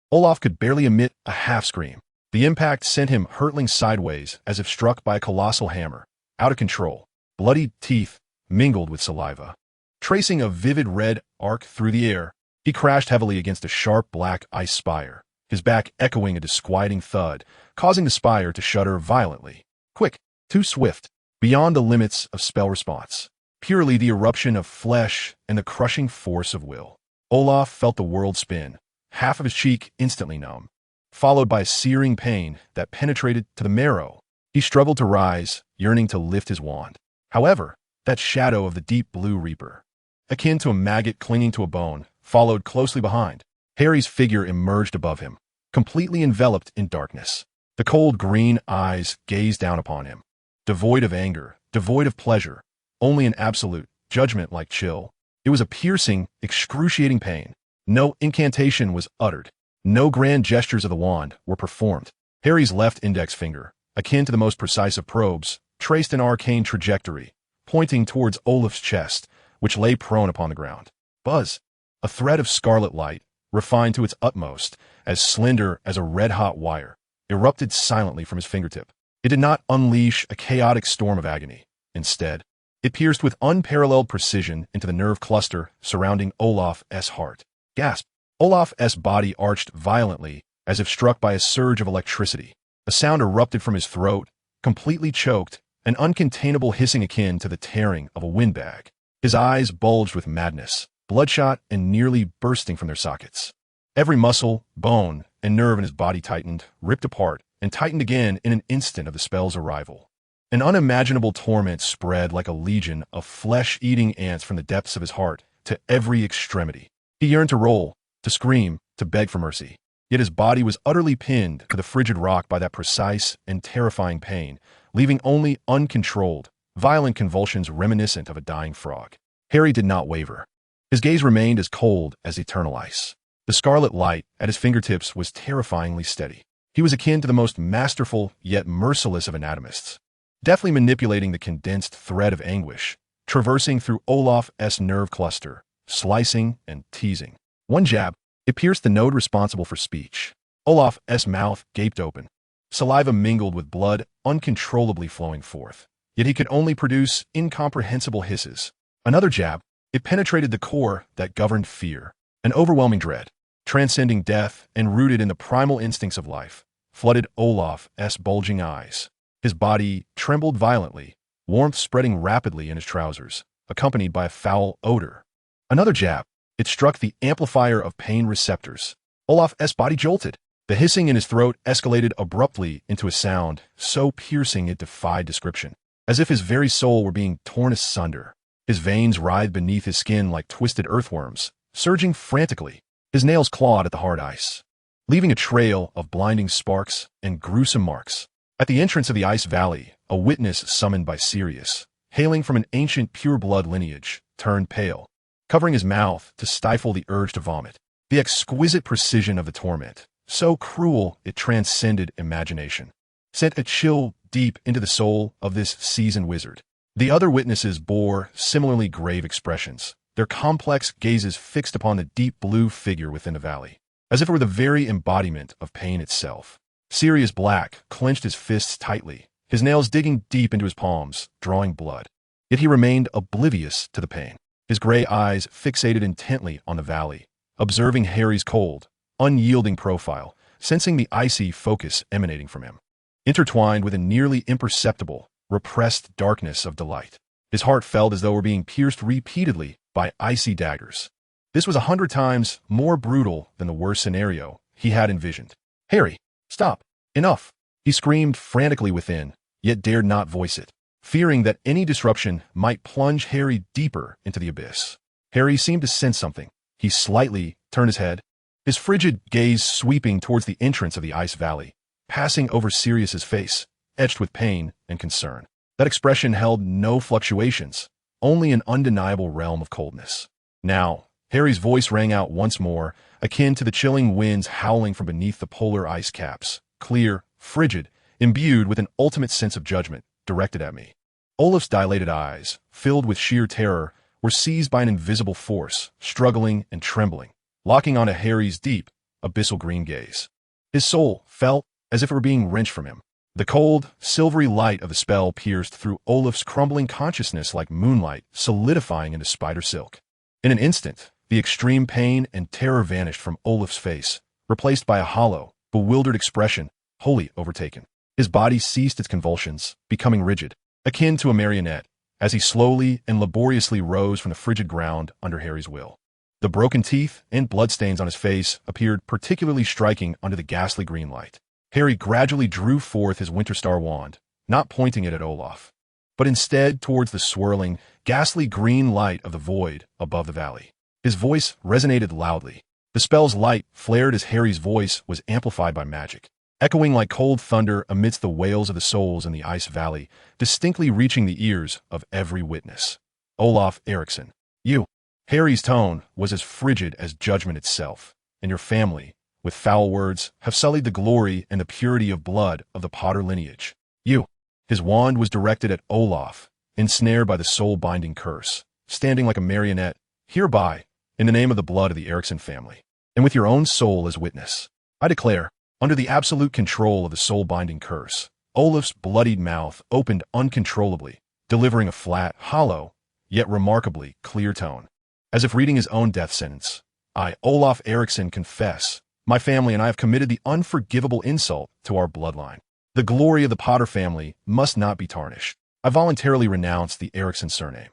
Olaf could barely emit a half-scream. The impact sent him hurtling sideways as if struck by a colossal hammer, out of control. Bloodied teeth mingled with saliva, tracing a vivid red arc through the air. He crashed heavily against a sharp black ice spire, his back echoing a disquieting thud, causing the spire to shudder violently. Quick, too swift, beyond the limits of spell response. Purely the eruption of flesh and the crushing force of will. Olaf felt the world spin, half of his cheek instantly numb, followed by a searing pain that penetrated to the marrow. He struggled to rise, yearning to lift his wand. However, that shadow of the deep blue reaper, akin to a maggot clinging to a bone, followed closely behind. Harry's figure emerged above him, completely enveloped in darkness. The cold green eyes gazed down upon him, devoid of anger, devoid of pleasure, only an absolute, judgment-like chill. It was a piercing, excruciating pain. No incantation was uttered. No grand gestures of the wand were performed. Harry's left index finger, akin to the most precise of probes, traced an arcane trajectory, pointing towards Olaf's chest, which lay prone upon the ground. Buzz! A thread of scarlet light, refined to its utmost, as slender as a red-hot wire, erupted silently from his fingertip. It did not unleash a chaotic storm of agony. Instead, it pierced with unparalleled precision into the nerve cluster surrounding Olaf's heart. Gasp! Olaf's body arched violently, as if struck by a surge of electricity. A sound erupted from his throat, completely choked, an uncontainable hissing akin to the tearing of a windbag. His eyes bulged with madness, bloodshot and nearly bursting from their sockets. Every muscle, bone, and nerve in his body tightened, ripped apart, and tightened again in an instant of the spell's arrival. An unimaginable torment spread like a legion of flesh-eating ants from the depths of his heart to every extremity. He yearned to roll, to scream, to beg for mercy. Yet his body was utterly pinned to the frigid rock by that precise and terrifying pain, leaving only uncontrolled, violent convulsions reminiscent of a dying frog. Harry did not waver. His gaze remained as cold as eternal ice. The scarlet light at his fingertips was terrifyingly steady. He was akin to the most masterful yet merciless of anatomists, deftly manipulating the condensed thread of anguish, traversing through Olaf's nerve cluster, slicing and teasing. One jab, it pierced the node responsible for speech. Olaf's mouth gaped open. Saliva mingled with blood, uncontrollably flowing forth. Yet he could only produce incomprehensible hisses. Another jab, it penetrated the core that governed fear. An overwhelming dread, transcending death and rooted in the primal instincts of life, flooded Olaf's bulging eyes. His body trembled violently, warmth spreading rapidly in his trousers, accompanied by a foul odor. Another jab, it struck the amplifier of pain receptors. Olaf's body jolted. The hissing in his throat escalated abruptly into a sound so piercing it defied description, as if his very soul were being torn asunder. His veins writhed beneath his skin like twisted earthworms, surging frantically. His nails clawed at the hard ice, leaving a trail of blinding sparks and gruesome marks. At the entrance of the ice valley, a witness summoned by Sirius, hailing from an ancient pure-blood lineage, turned pale, covering his mouth to stifle the urge to vomit. The exquisite precision of the torment, so cruel it transcended imagination, sent a chill deep into the soul of this seasoned wizard. The other witnesses bore similarly grave expressions, their complex gazes fixed upon the deep blue figure within the valley, as if it were the very embodiment of pain itself. Sirius Black clenched his fists tightly, his nails digging deep into his palms, drawing blood. Yet he remained oblivious to the pain, his gray eyes fixated intently on the valley, observing Harry's cold, unyielding profile, sensing the icy focus emanating from him, intertwined with a nearly imperceptible, repressed darkness of delight. His heart felt as though it were being pierced repeatedly by icy daggers. This was 100 times more brutal than the worst scenario he had envisioned. "Harry, stop! Enough!" he screamed frantically within, yet dared not voice it, fearing that any disruption might plunge Harry deeper into the abyss. Harry seemed to sense something. He slightly turned his head, his frigid gaze sweeping towards the entrance of the ice valley, passing over Sirius's face, etched with pain and concern. That expression held no fluctuations, only an undeniable realm of coldness. Now, Harry's voice rang out once more, akin to the chilling winds howling from beneath the polar ice caps, clear, frigid, imbued with an ultimate sense of judgment, directed at me. Olaf's dilated eyes, filled with sheer terror, were seized by an invisible force, struggling and trembling, locking onto Harry's deep, abyssal green gaze. His soul felt as if it were being wrenched from him. The cold, silvery light of the spell pierced through Olaf's crumbling consciousness like moonlight, solidifying into spider silk. In an instant, the extreme pain and terror vanished from Olaf's face, replaced by a hollow, bewildered expression, wholly overtaken. His body ceased its convulsions, becoming rigid, akin to a marionette, as he slowly and laboriously rose from the frigid ground under Harry's will. The broken teeth and bloodstains on his face appeared particularly striking under the ghastly green light. Harry gradually drew forth his Winter Star wand, not pointing it at Olaf, but instead towards the swirling, ghastly green light of the void above the valley. His voice resonated loudly. The spell's light flared as Harry's voice was amplified by magic, echoing like cold thunder amidst the wails of the souls in the ice valley, distinctly reaching the ears of every witness. "Olaf Eriksson, you." Harry's tone was as frigid as judgment itself, "and your family, with foul words, have sullied the glory and the purity of blood of the Potter lineage. You." His wand was directed at Olaf, ensnared by the soul-binding curse, standing like a marionette, "Hereby, in the name of the blood of the Eriksson family, and with your own soul as witness, I declare, under the absolute control of the soul-binding curse." Olaf's bloodied mouth opened uncontrollably, delivering a flat, hollow, yet remarkably clear tone, as if reading his own death sentence. "I, Olaf Eriksson, confess, my family and I have committed the unforgivable insult to our bloodline. The glory of the Potter family must not be tarnished. I voluntarily renounce the Eriksson surname,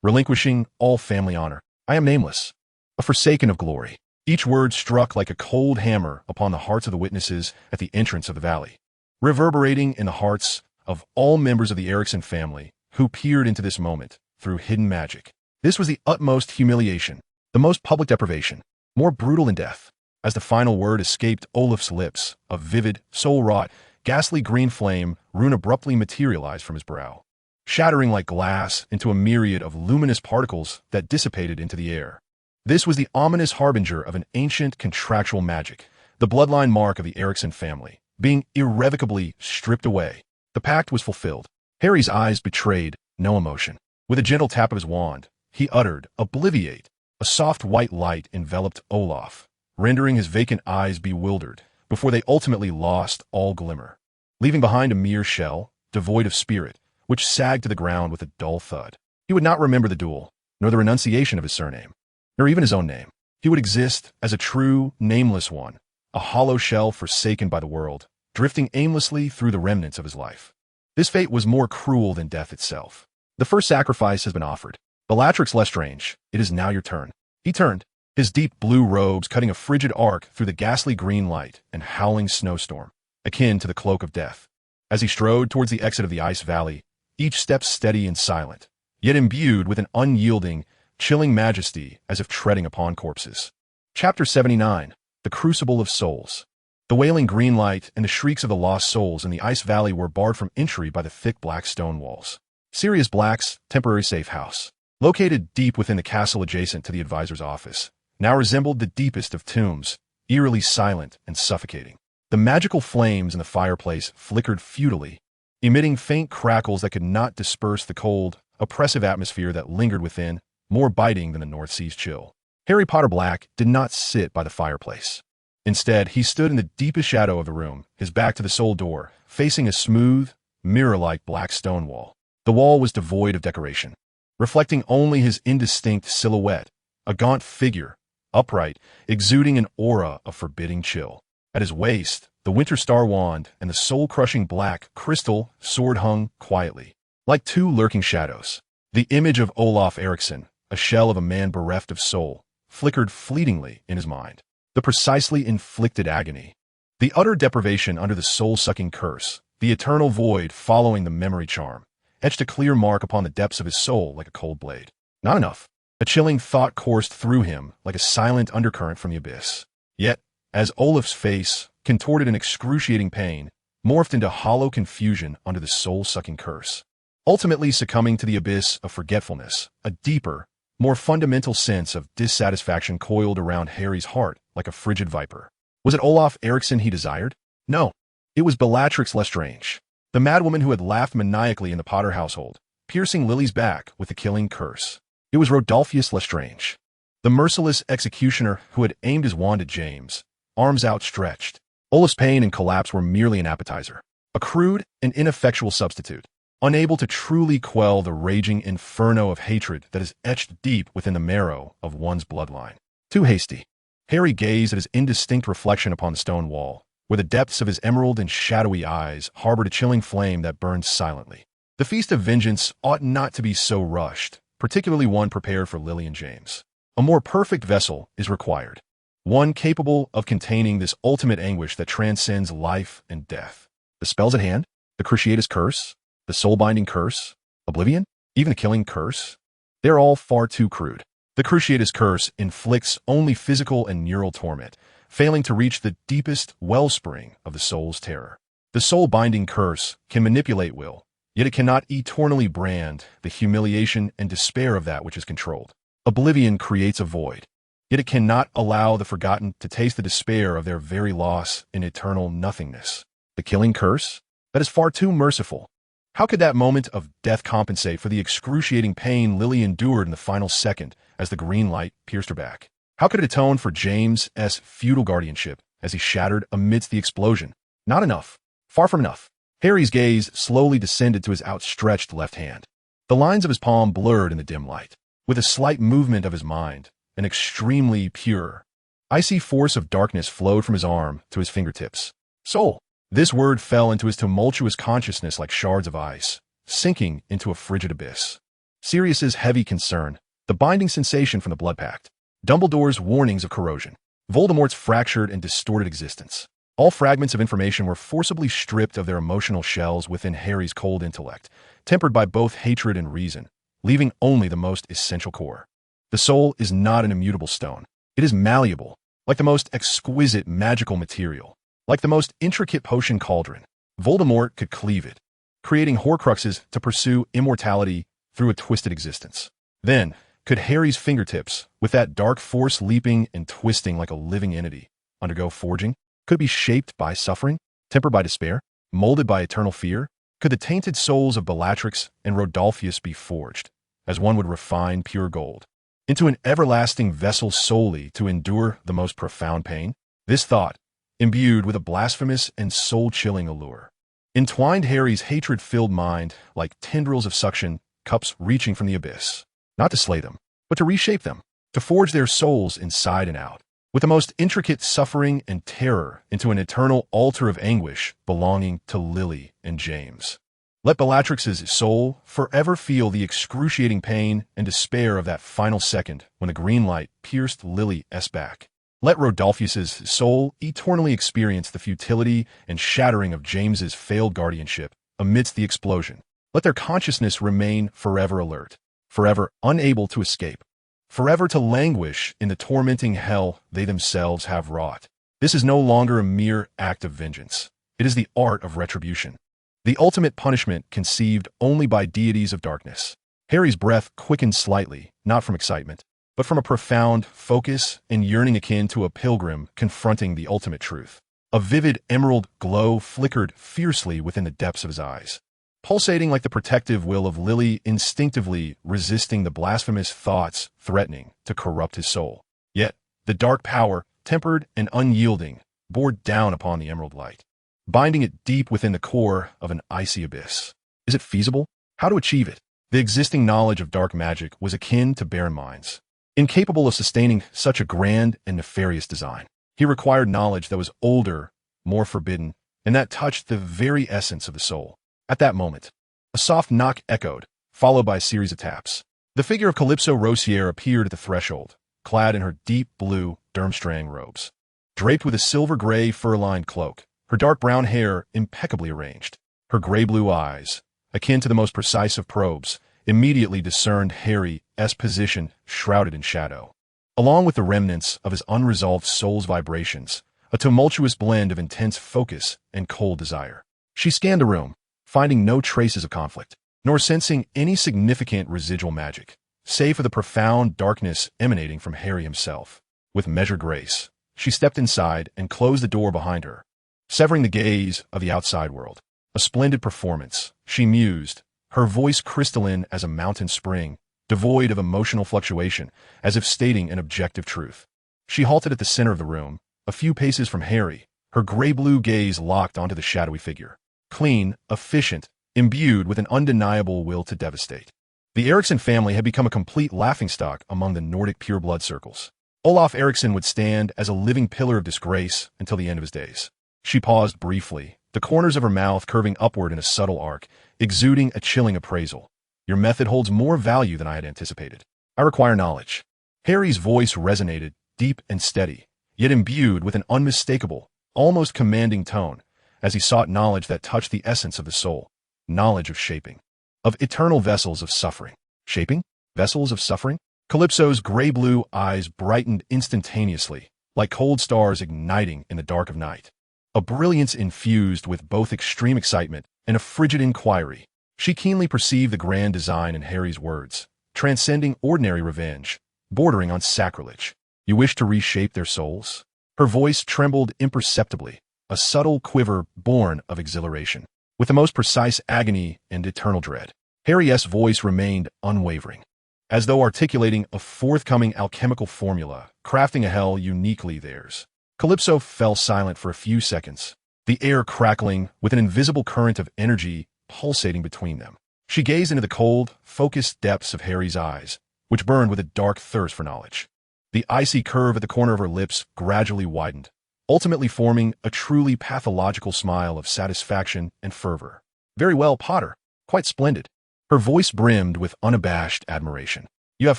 relinquishing all family honor. I am nameless, a forsaken of glory." Each word struck like a cold hammer upon the hearts of the witnesses at the entrance of the valley, reverberating in the hearts of all members of the Eriksson family who peered into this moment through hidden magic. This was the utmost humiliation, the most public deprivation, more brutal than death. As the final word escaped Olaf's lips, a vivid, soul-wrought, ghastly green flame rune abruptly materialized from his brow, shattering like glass into a myriad of luminous particles that dissipated into the air. This was the ominous harbinger of an ancient contractual magic, the bloodline mark of the Eriksson family, being irrevocably stripped away. The pact was fulfilled. Harry's eyes betrayed no emotion. With a gentle tap of his wand, he uttered, "Obliviate." A soft white light enveloped Olaf, rendering his vacant eyes bewildered, before they ultimately lost all glimmer, leaving behind a mere shell, devoid of spirit, which sagged to the ground with a dull thud. He would not remember the duel, nor the renunciation of his surname, nor even his own name. He would exist as a true, nameless one, a hollow shell forsaken by the world, drifting aimlessly through the remnants of his life. This fate was more cruel than death itself. The first sacrifice has been offered. Bellatrix Lestrange, it is now your turn. He turned, his deep blue robes cutting a frigid arc through the ghastly green light and howling snowstorm, akin to the cloak of death. As he strode towards the exit of the ice valley, each step steady and silent, yet imbued with an unyielding, chilling majesty as if treading upon corpses. Chapter 79, The Crucible of Souls. The wailing green light and the shrieks of the lost souls in the ice valley were barred from entry by the thick black stone walls. Sirius Black's temporary safe house, located deep within the castle adjacent to the advisor's office, now resembled the deepest of tombs, eerily silent and suffocating. The magical flames in the fireplace flickered futilely, emitting faint crackles that could not disperse the cold, oppressive atmosphere that lingered within, more biting than the North Sea's chill. Harry Potter Black did not sit by the fireplace. Instead, he stood in the deepest shadow of the room, his back to the sole door, facing a smooth, mirror-like black stone wall. The wall was devoid of decoration, reflecting only his indistinct silhouette, a gaunt figure, upright, exuding an aura of forbidding chill. At his waist, the Winter Star wand and the soul-crushing black crystal sword hung quietly, like two lurking shadows. The image of Olaf Eriksson, a shell of a man bereft of soul, flickered fleetingly in his mind. The precisely inflicted agony, the utter deprivation under the soul-sucking curse, the eternal void following the memory charm, etched a clear mark upon the depths of his soul like a cold blade. Not enough. A chilling thought coursed through him like a silent undercurrent from the abyss. Yet, as Olaf's face, contorted in excruciating pain, morphed into hollow confusion under the soul-sucking curse, ultimately succumbing to the abyss of forgetfulness, a deeper, more fundamental sense of dissatisfaction coiled around Harry's heart like a frigid viper. Was it Olaf Eriksson he desired? No. It was Bellatrix Lestrange, the madwoman who had laughed maniacally in the Potter household, piercing Lily's back with the killing curse. It was Rodolphus Lestrange, the merciless executioner who had aimed his wand at James, arms outstretched. Olaf's pain and collapse were merely an appetizer, a crude and ineffectual substitute, unable to truly quell the raging inferno of hatred that is etched deep within the marrow of one's bloodline. Too hasty. Harry gazed at his indistinct reflection upon the stone wall, where the depths of his emerald and shadowy eyes harbored a chilling flame that burned silently. The feast of vengeance ought not to be so rushed, particularly one prepared for Lily and James. A more perfect vessel is required, one capable of containing this ultimate anguish that transcends life and death. The spells at hand, the Cruciatus Curse, the soul-binding curse, oblivion, even the killing curse, they're all far too crude. The Cruciatus Curse inflicts only physical and neural torment, failing to reach the deepest wellspring of the soul's terror. The soul-binding curse can manipulate will, yet it cannot eternally brand the humiliation and despair of that which is controlled. Oblivion creates a void, yet it cannot allow the forgotten to taste the despair of their very loss in eternal nothingness. The killing curse? That is far too merciful. How could that moment of death compensate for the excruciating pain Lily endured in the final second as the green light pierced her back? How could it atone for James's feudal guardianship as he shattered amidst the explosion? Not enough. Far from enough. Harry's gaze slowly descended to his outstretched left hand. The lines of his palm blurred in the dim light. With a slight movement of his mind, an extremely pure, icy force of darkness flowed from his arm to his fingertips. Soul. This word fell into his tumultuous consciousness like shards of ice, sinking into a frigid abyss. Sirius's heavy concern, the binding sensation from the blood pact, Dumbledore's warnings of corrosion, Voldemort's fractured and distorted existence. All fragments of information were forcibly stripped of their emotional shells within Harry's cold intellect, tempered by both hatred and reason, leaving only the most essential core. The soul is not an immutable stone. It is malleable, like the most exquisite magical material. Like the most intricate potion cauldron, Voldemort could cleave it, creating Horcruxes to pursue immortality through a twisted existence. Then, could Harry's fingertips, with that dark force leaping and twisting like a living entity, undergo forging? Could it be shaped by suffering, tempered by despair, molded by eternal fear? Could the tainted souls of Bellatrix and Rodolphus be forged, as one would refine pure gold, into an everlasting vessel solely to endure the most profound pain? This thought, imbued with a blasphemous and soul-chilling allure, entwined Harry's hatred-filled mind like tendrils of suction cups reaching from the abyss, not to slay them, but to reshape them, to forge their souls inside and out, with the most intricate suffering and terror into an eternal altar of anguish belonging to Lily and James. Let Bellatrix's soul forever feel the excruciating pain and despair of that final second when the green light pierced Lily's back. Let Rodolphus's soul eternally experience the futility and shattering of James's failed guardianship amidst the explosion. Let their consciousness remain forever alert, forever unable to escape, forever to languish in the tormenting hell they themselves have wrought. This is no longer a mere act of vengeance. It is the art of retribution, the ultimate punishment conceived only by deities of darkness. Harry's breath quickened slightly, not from excitement, but from a profound focus and yearning akin to a pilgrim confronting the ultimate truth. A vivid emerald glow flickered fiercely within the depths of his eyes, pulsating like the protective will of Lily, instinctively resisting the blasphemous thoughts threatening to corrupt his soul. Yet, the dark power, tempered and unyielding, bore down upon the emerald light, binding it deep within the core of an icy abyss. Is it feasible? How to achieve it? The existing knowledge of dark magic was akin to barren minds, incapable of sustaining such a grand and nefarious design. He required knowledge that was older, more forbidden, and that touched the very essence of the soul. At that moment, a soft knock echoed, followed by a series of taps. The figure of Calypso Rosier appeared at the threshold, clad in her deep blue Durmstrang robes. Draped with a silver-gray fur-lined cloak, her dark brown hair impeccably arranged, her gray-blue eyes, akin to the most precise of probes, immediately discerned Harry's position shrouded in shadow. Along with the remnants of his unresolved soul's vibrations, a tumultuous blend of intense focus and cold desire. She scanned the room, finding no traces of conflict, nor sensing any significant residual magic, save for the profound darkness emanating from Harry himself. With measured grace, she stepped inside and closed the door behind her, severing the gaze of the outside world. A splendid performance, she mused, her voice crystalline as a mountain spring, devoid of emotional fluctuation, as if stating an objective truth. She halted at the center of the room, a few paces from Harry, her gray-blue gaze locked onto the shadowy figure. Clean, efficient, imbued with an undeniable will to devastate. The Eriksson family had become a complete laughingstock among the Nordic pureblood circles. Olaf Eriksson would stand as a living pillar of disgrace until the end of his days. She paused briefly, the corners of her mouth curving upward in a subtle arc, exuding a chilling appraisal. Your method holds more value than I had anticipated. I require knowledge. Harry's voice resonated, deep and steady, yet imbued with an unmistakable, almost commanding tone, as he sought knowledge that touched the essence of the soul, knowledge of shaping, of eternal vessels of suffering. Shaping? Vessels of suffering? Calypso's gray-blue eyes brightened instantaneously, like cold stars igniting in the dark of night. A brilliance infused with both extreme excitement and a frigid inquiry. She keenly perceived the grand design in Harry's words, transcending ordinary revenge, bordering on sacrilege. You wish to reshape their souls? Her voice trembled imperceptibly, a subtle quiver born of exhilaration, with the most precise agony and eternal dread. Harry's voice remained unwavering, as though articulating a forthcoming alchemical formula, crafting a hell uniquely theirs. Calypso fell silent for a few seconds, the air crackling with an invisible current of energy pulsating between them. She gazed into the cold, focused depths of Harry's eyes, which burned with a dark thirst for knowledge. The icy curve at the corner of her lips gradually widened, ultimately forming a truly pathological smile of satisfaction and fervor. Very well, Potter. Quite splendid. Her voice brimmed with unabashed admiration. You have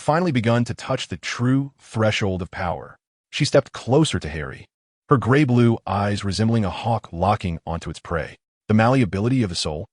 finally begun to touch the true threshold of power. She stepped closer to Harry, her gray-blue eyes resembling a hawk locking onto its prey. The malleability of the soul?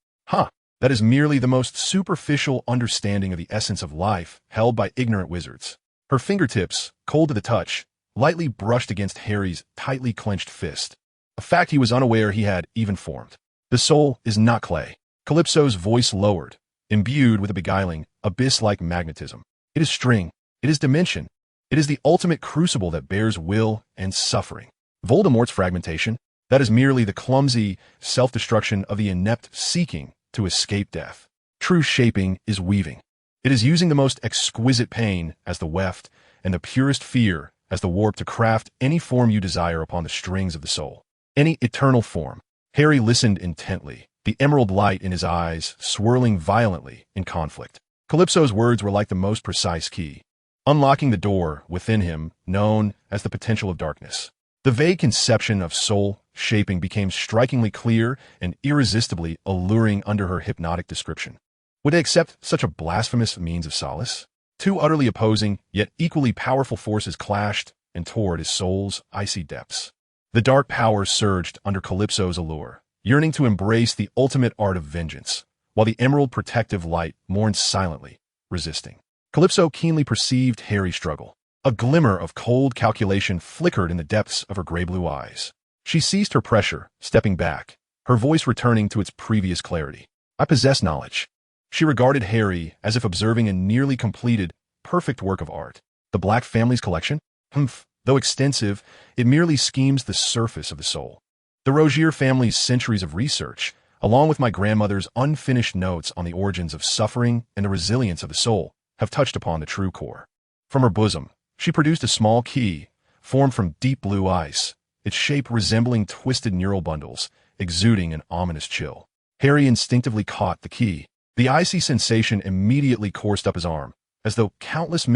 That is merely the most superficial understanding of the essence of life held by ignorant wizards. Her fingertips, cold to the touch, lightly brushed against Harry's tightly clenched fist, a fact he was unaware he had even formed. The soul is not clay. Calypso's voice lowered, imbued with a beguiling, abyss-like magnetism. It is string. It is dimension. It is the ultimate crucible that bears will and suffering. Voldemort's fragmentation, that is merely the clumsy self-destruction of the inept seeking to escape death. True shaping is weaving. It is using the most exquisite pain as the weft and the purest fear as the warp to craft any form you desire upon the strings of the soul. Any eternal form. Harry listened intently, the emerald light in his eyes swirling violently in conflict. Calypso's words were like the most precise key, unlocking the door within him known as the potential of darkness. The vague conception of soul shaping became strikingly clear and irresistibly alluring under her hypnotic description. Would they accept such a blasphemous means of solace? Two utterly opposing, yet equally powerful forces clashed and tore at his soul's icy depths. The dark power surged under Calypso's allure, yearning to embrace the ultimate art of vengeance, while the emerald protective light mourned silently, resisting. Calypso keenly perceived Harry's struggle. A glimmer of cold calculation flickered in the depths of her gray-blue eyes. She ceased her pressure, stepping back, her voice returning to its previous clarity. I possess knowledge. She regarded Harry as if observing a nearly completed, perfect work of art. The Black Family's collection? Humph. Though extensive, it merely schemes the surface of the soul. The Rogier family's centuries of research, along with my grandmother's unfinished notes on the origins of suffering and the resilience of the soul, have touched upon the true core. From her bosom, she produced a small key, formed from deep blue ice, its shape resembling twisted neural bundles, exuding an ominous chill. Harry instinctively caught the key. The icy sensation immediately coursed up his arm, as though countless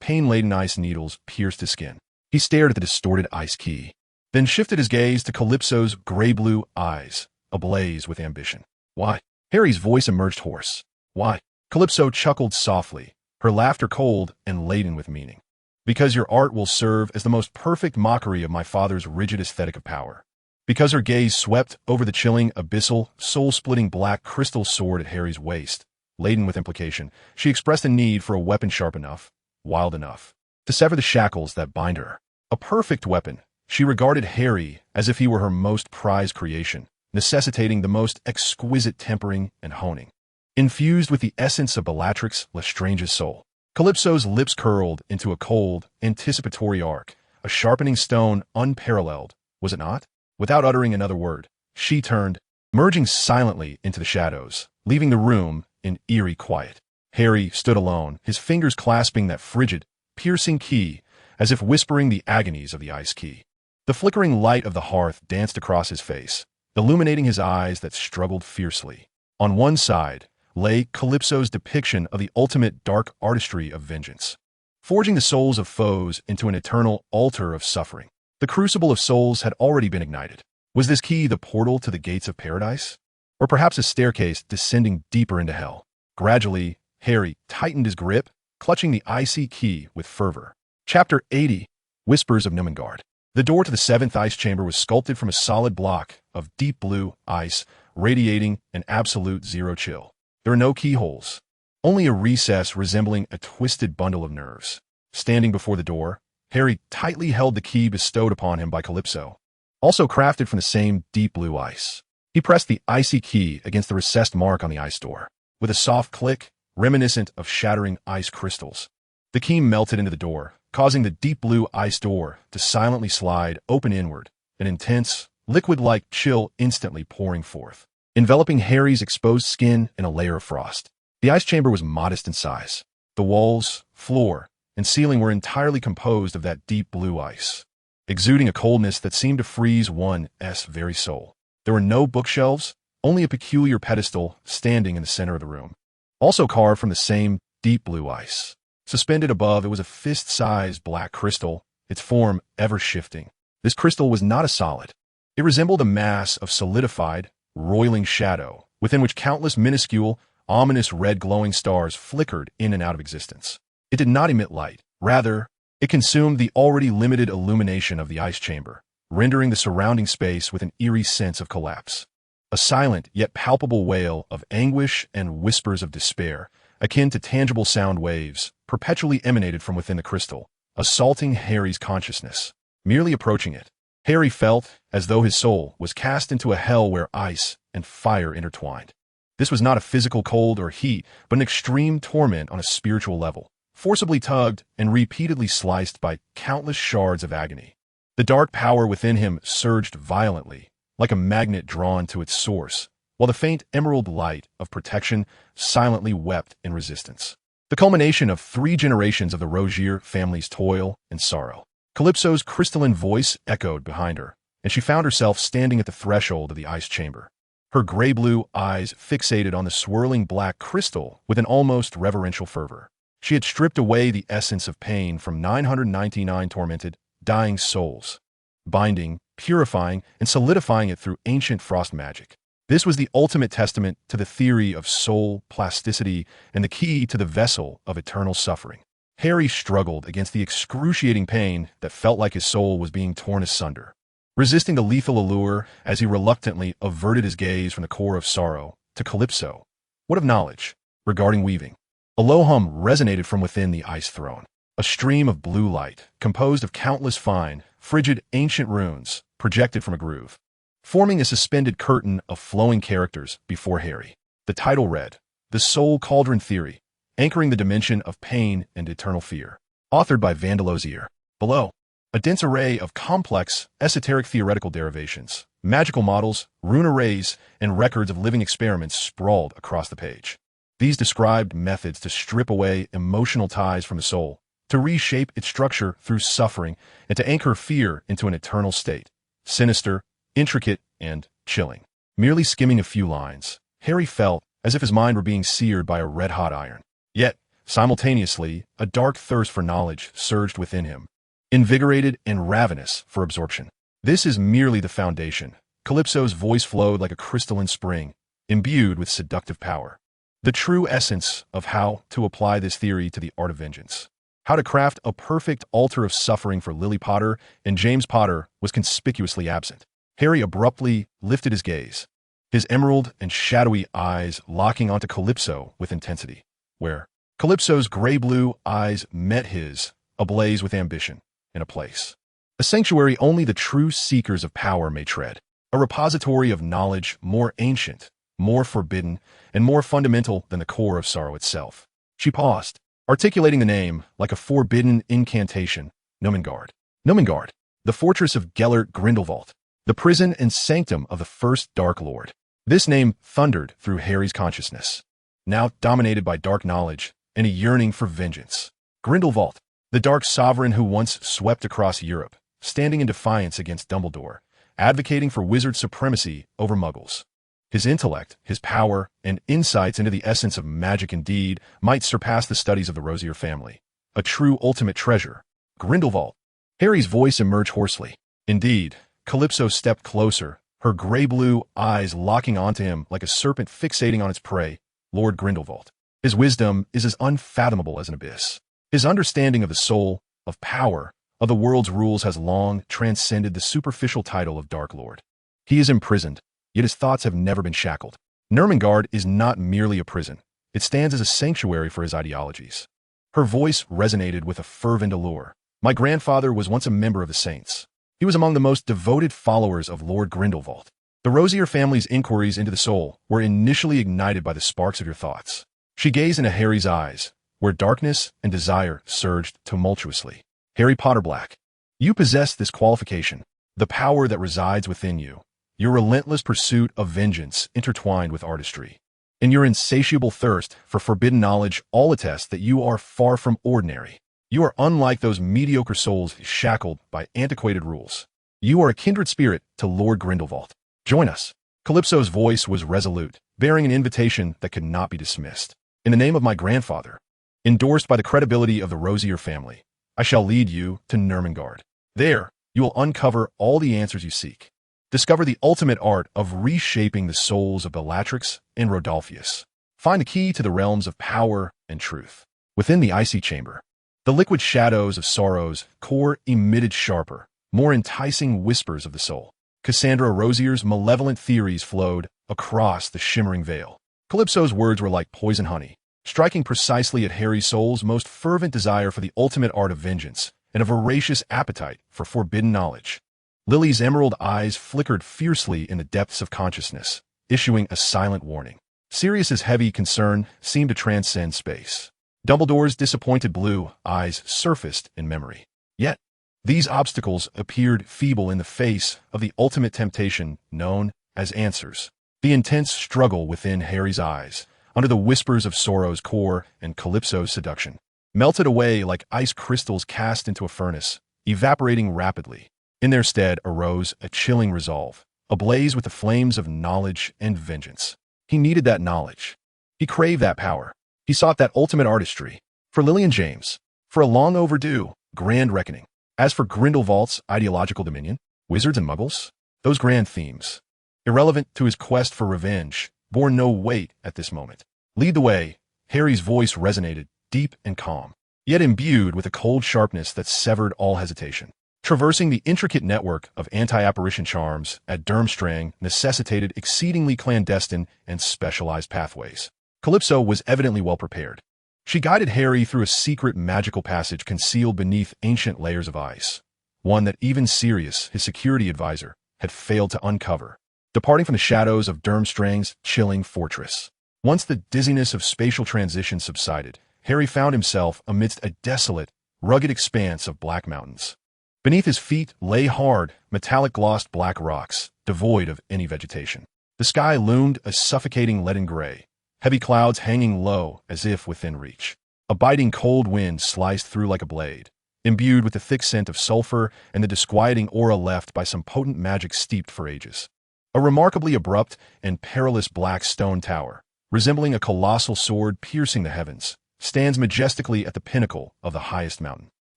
pain-laden ice needles pierced his skin. He stared at the distorted ice key, then shifted his gaze to Calypso's gray-blue eyes, ablaze with ambition. Why? Harry's voice emerged hoarse. Why? Calypso chuckled softly, her laughter cold and laden with meaning. Because your art will serve as the most perfect mockery of my father's rigid aesthetic of power. Because her gaze swept over the chilling, abyssal, soul-splitting black crystal sword at Harry's waist, laden with implication, she expressed a need for a weapon sharp enough, wild enough, to sever the shackles that bind her. A perfect weapon. She regarded Harry as if he were her most prized creation, necessitating the most exquisite tempering and honing. Infused with the essence of Bellatrix Lestrange's soul. Calypso's lips curled into a cold, anticipatory arc, a sharpening stone unparalleled, was it not? Without uttering another word, she turned, merging silently into the shadows, leaving the room in eerie quiet. Harry stood alone, his fingers clasping that frigid, piercing key, as if whispering the agonies of the ice key. The flickering light of the hearth danced across his face, illuminating his eyes that struggled fiercely. On one side lay Calypso's depiction of the ultimate dark artistry of vengeance, forging the souls of foes into an eternal altar of suffering. The crucible of souls had already been ignited. Was this key the portal to the gates of paradise? Or perhaps a staircase descending deeper into hell? Gradually, Harry tightened his grip, clutching the icy key with fervor. Chapter 80. Whispers of Numengard. The door to the seventh ice chamber was sculpted from a solid block of deep blue ice, radiating an absolute zero chill. There were no keyholes, only a recess resembling a twisted bundle of nerves. Standing before the door, Harry tightly held the key bestowed upon him by Calypso, also crafted from the same deep blue ice. He pressed the icy key against the recessed mark on the ice door. With a soft click, reminiscent of shattering ice crystals, the key melted into the door, causing the deep blue ice door to silently slide open inward, an intense, liquid-like chill instantly pouring forth, enveloping Harry's exposed skin in a layer of frost. The ice chamber was modest in size. The walls, floor, and ceiling were entirely composed of that deep blue ice, exuding a coldness that seemed to freeze one's very soul. There were no bookshelves, only a peculiar pedestal standing in the center of the room, also carved from the same deep blue ice. Suspended above, it was a fist-sized black crystal, its form ever shifting. This crystal was not a solid. It resembled a mass of solidified, roiling shadow, within which countless minuscule, ominous red glowing stars flickered in and out of existence. It did not emit light. Rather, it consumed the already limited illumination of the ice chamber, rendering the surrounding space with an eerie sense of collapse. A silent yet palpable wail of anguish and whispers of despair, akin to tangible sound waves, perpetually emanated from within the crystal, assaulting Harry's consciousness. Merely approaching it, Harry felt as though his soul was cast into a hell where ice and fire intertwined. This was not a physical cold or heat, but an extreme torment on a spiritual level, forcibly tugged and repeatedly sliced by countless shards of agony. The dark power within him surged violently, like a magnet drawn to its source, while the faint emerald light of protection silently wept in resistance. The culmination of 3 generations of the Rogier family's toil and sorrow. Calypso's crystalline voice echoed behind her, and she found herself standing at the threshold of the ice chamber, her gray-blue eyes fixated on the swirling black crystal with an almost reverential fervor. She had stripped away the essence of pain from 999 tormented, dying souls, binding, purifying, and solidifying it through ancient frost magic. This was the ultimate testament to the theory of soul plasticity and the key to the vessel of eternal suffering. Harry struggled against the excruciating pain that felt like his soul was being torn asunder, resisting the lethal allure as he reluctantly averted his gaze from the core of sorrow to Calypso. What of knowledge regarding weaving? A low hum resonated from within the ice throne, a stream of blue light composed of countless fine, frigid ancient runes projected from a groove, forming a suspended curtain of flowing characters before Harry. The title read, The Soul Cauldron Theory, anchoring the dimension of pain and eternal fear. authored by Vandalozier. Below, a dense array of complex, esoteric theoretical derivations, magical models, rune arrays, and records of living experiments sprawled across the page. These described methods to strip away emotional ties from the soul, to reshape its structure through suffering, and to anchor fear into an eternal state. Sinister, intricate, and chilling. Merely skimming a few lines, Harry felt as if his mind were being seared by a red-hot iron. Yet, simultaneously, a dark thirst for knowledge surged within him, invigorated and ravenous for absorption. This is merely the foundation. Calypso's voice flowed like a crystalline spring, imbued with seductive power. The true essence of how to apply this theory to the art of vengeance. How to craft a perfect altar of suffering for Lily Potter and James Potter was conspicuously absent. Harry abruptly lifted his gaze, his emerald and shadowy eyes locking onto Calypso with intensity, where Calypso's gray-blue eyes met his, ablaze with ambition, in a place. A sanctuary only the true seekers of power may tread. A repository of knowledge more ancient, more forbidden, and more fundamental than the core of sorrow itself. She paused, articulating the name like a forbidden incantation. Nomengard. Nomengard, the fortress of Gellert Grindelwald, the prison and sanctum of the first Dark Lord. This name thundered through Harry's consciousness, now dominated by dark knowledge and a yearning for vengeance. Grindelwald, the dark sovereign who once swept across Europe, standing in defiance against Dumbledore, advocating for wizard supremacy over muggles. His intellect, his power, and insights into the essence of magic indeed might surpass the studies of the Rosier family. A true ultimate treasure. Grindelwald. Harry's voice emerged hoarsely. Indeed, Calypso stepped closer, her gray-blue eyes locking onto him like a serpent fixating on its prey. Lord Grindelwald. His wisdom is as unfathomable as an abyss. His understanding of the soul, of power, of the world's rules has long transcended the superficial title of Dark Lord. He is imprisoned, yet his thoughts have never been shackled. Nurmengard is not merely a prison. It stands as a sanctuary for his ideologies. Her voice resonated with a fervent allure. My grandfather was once a member of the Saints. He was among the most devoted followers of Lord Grindelwald. The Rosier family's inquiries into the soul were initially ignited by the sparks of your thoughts. She gazed into Harry's eyes, where darkness and desire surged tumultuously. Harry Potter Black. You possess this qualification, the power that resides within you. Your relentless pursuit of vengeance intertwined with artistry, and your insatiable thirst for forbidden knowledge all attest that you are far from ordinary. You are unlike those mediocre souls shackled by antiquated rules. You are a kindred spirit to Lord Grindelwald. Join us. Calypso's voice was resolute, bearing an invitation that could not be dismissed. In the name of my grandfather, endorsed by the credibility of the Rosier family, I shall lead you to Nurmengard. There, you will uncover all the answers you seek. Discover the ultimate art of reshaping the souls of Bellatrix and Rodolphius. Find the key to the realms of power and truth. Within the icy chamber, the liquid shadows of sorrow's core emitted sharper, more enticing whispers of the soul. Cassandra Rosier's malevolent theories flowed across the shimmering veil. Calypso's words were like poison honey, striking precisely at Harry's soul's most fervent desire for the ultimate art of vengeance and a voracious appetite for forbidden knowledge. Lily's emerald eyes flickered fiercely in the depths of consciousness, issuing a silent warning. Sirius's heavy concern seemed to transcend space. Dumbledore's disappointed blue eyes surfaced in memory. Yet, these obstacles appeared feeble in the face of the ultimate temptation known as answers. The intense struggle within Harry's eyes, under the whispers of sorrow's core and Calypso's seduction, melted away like ice crystals cast into a furnace, evaporating rapidly. In their stead arose a chilling resolve, ablaze with the flames of knowledge and vengeance. He needed that knowledge. He craved that power. He sought that ultimate artistry. For Lily and James, for a long overdue, grand reckoning. As for Grindelwald's ideological dominion, wizards and muggles, those grand themes, irrelevant to his quest for revenge, bore no weight at this moment. Lead the way. Harry's voice resonated, deep and calm, yet imbued with a cold sharpness that severed all hesitation. Traversing the intricate network of anti-apparition charms at Durmstrang necessitated exceedingly clandestine and specialized pathways. Calypso was evidently well prepared. She guided Harry through a secret magical passage concealed beneath ancient layers of ice, one that even Sirius, his security advisor, had failed to uncover. Departing from the shadows of Durmstrang's chilling fortress. Once the dizziness of spatial transition subsided, Harry found himself amidst a desolate, rugged expanse of black mountains. Beneath his feet lay hard, metallic glossed black rocks, devoid of any vegetation. The sky loomed a suffocating leaden gray, heavy clouds hanging low as if within reach. A biting cold wind sliced through like a blade, imbued with the thick scent of sulfur and the disquieting aura left by some potent magic steeped for ages. A remarkably abrupt and perilous black stone tower, resembling a colossal sword piercing the heavens, stands majestically at the pinnacle of the highest mountain.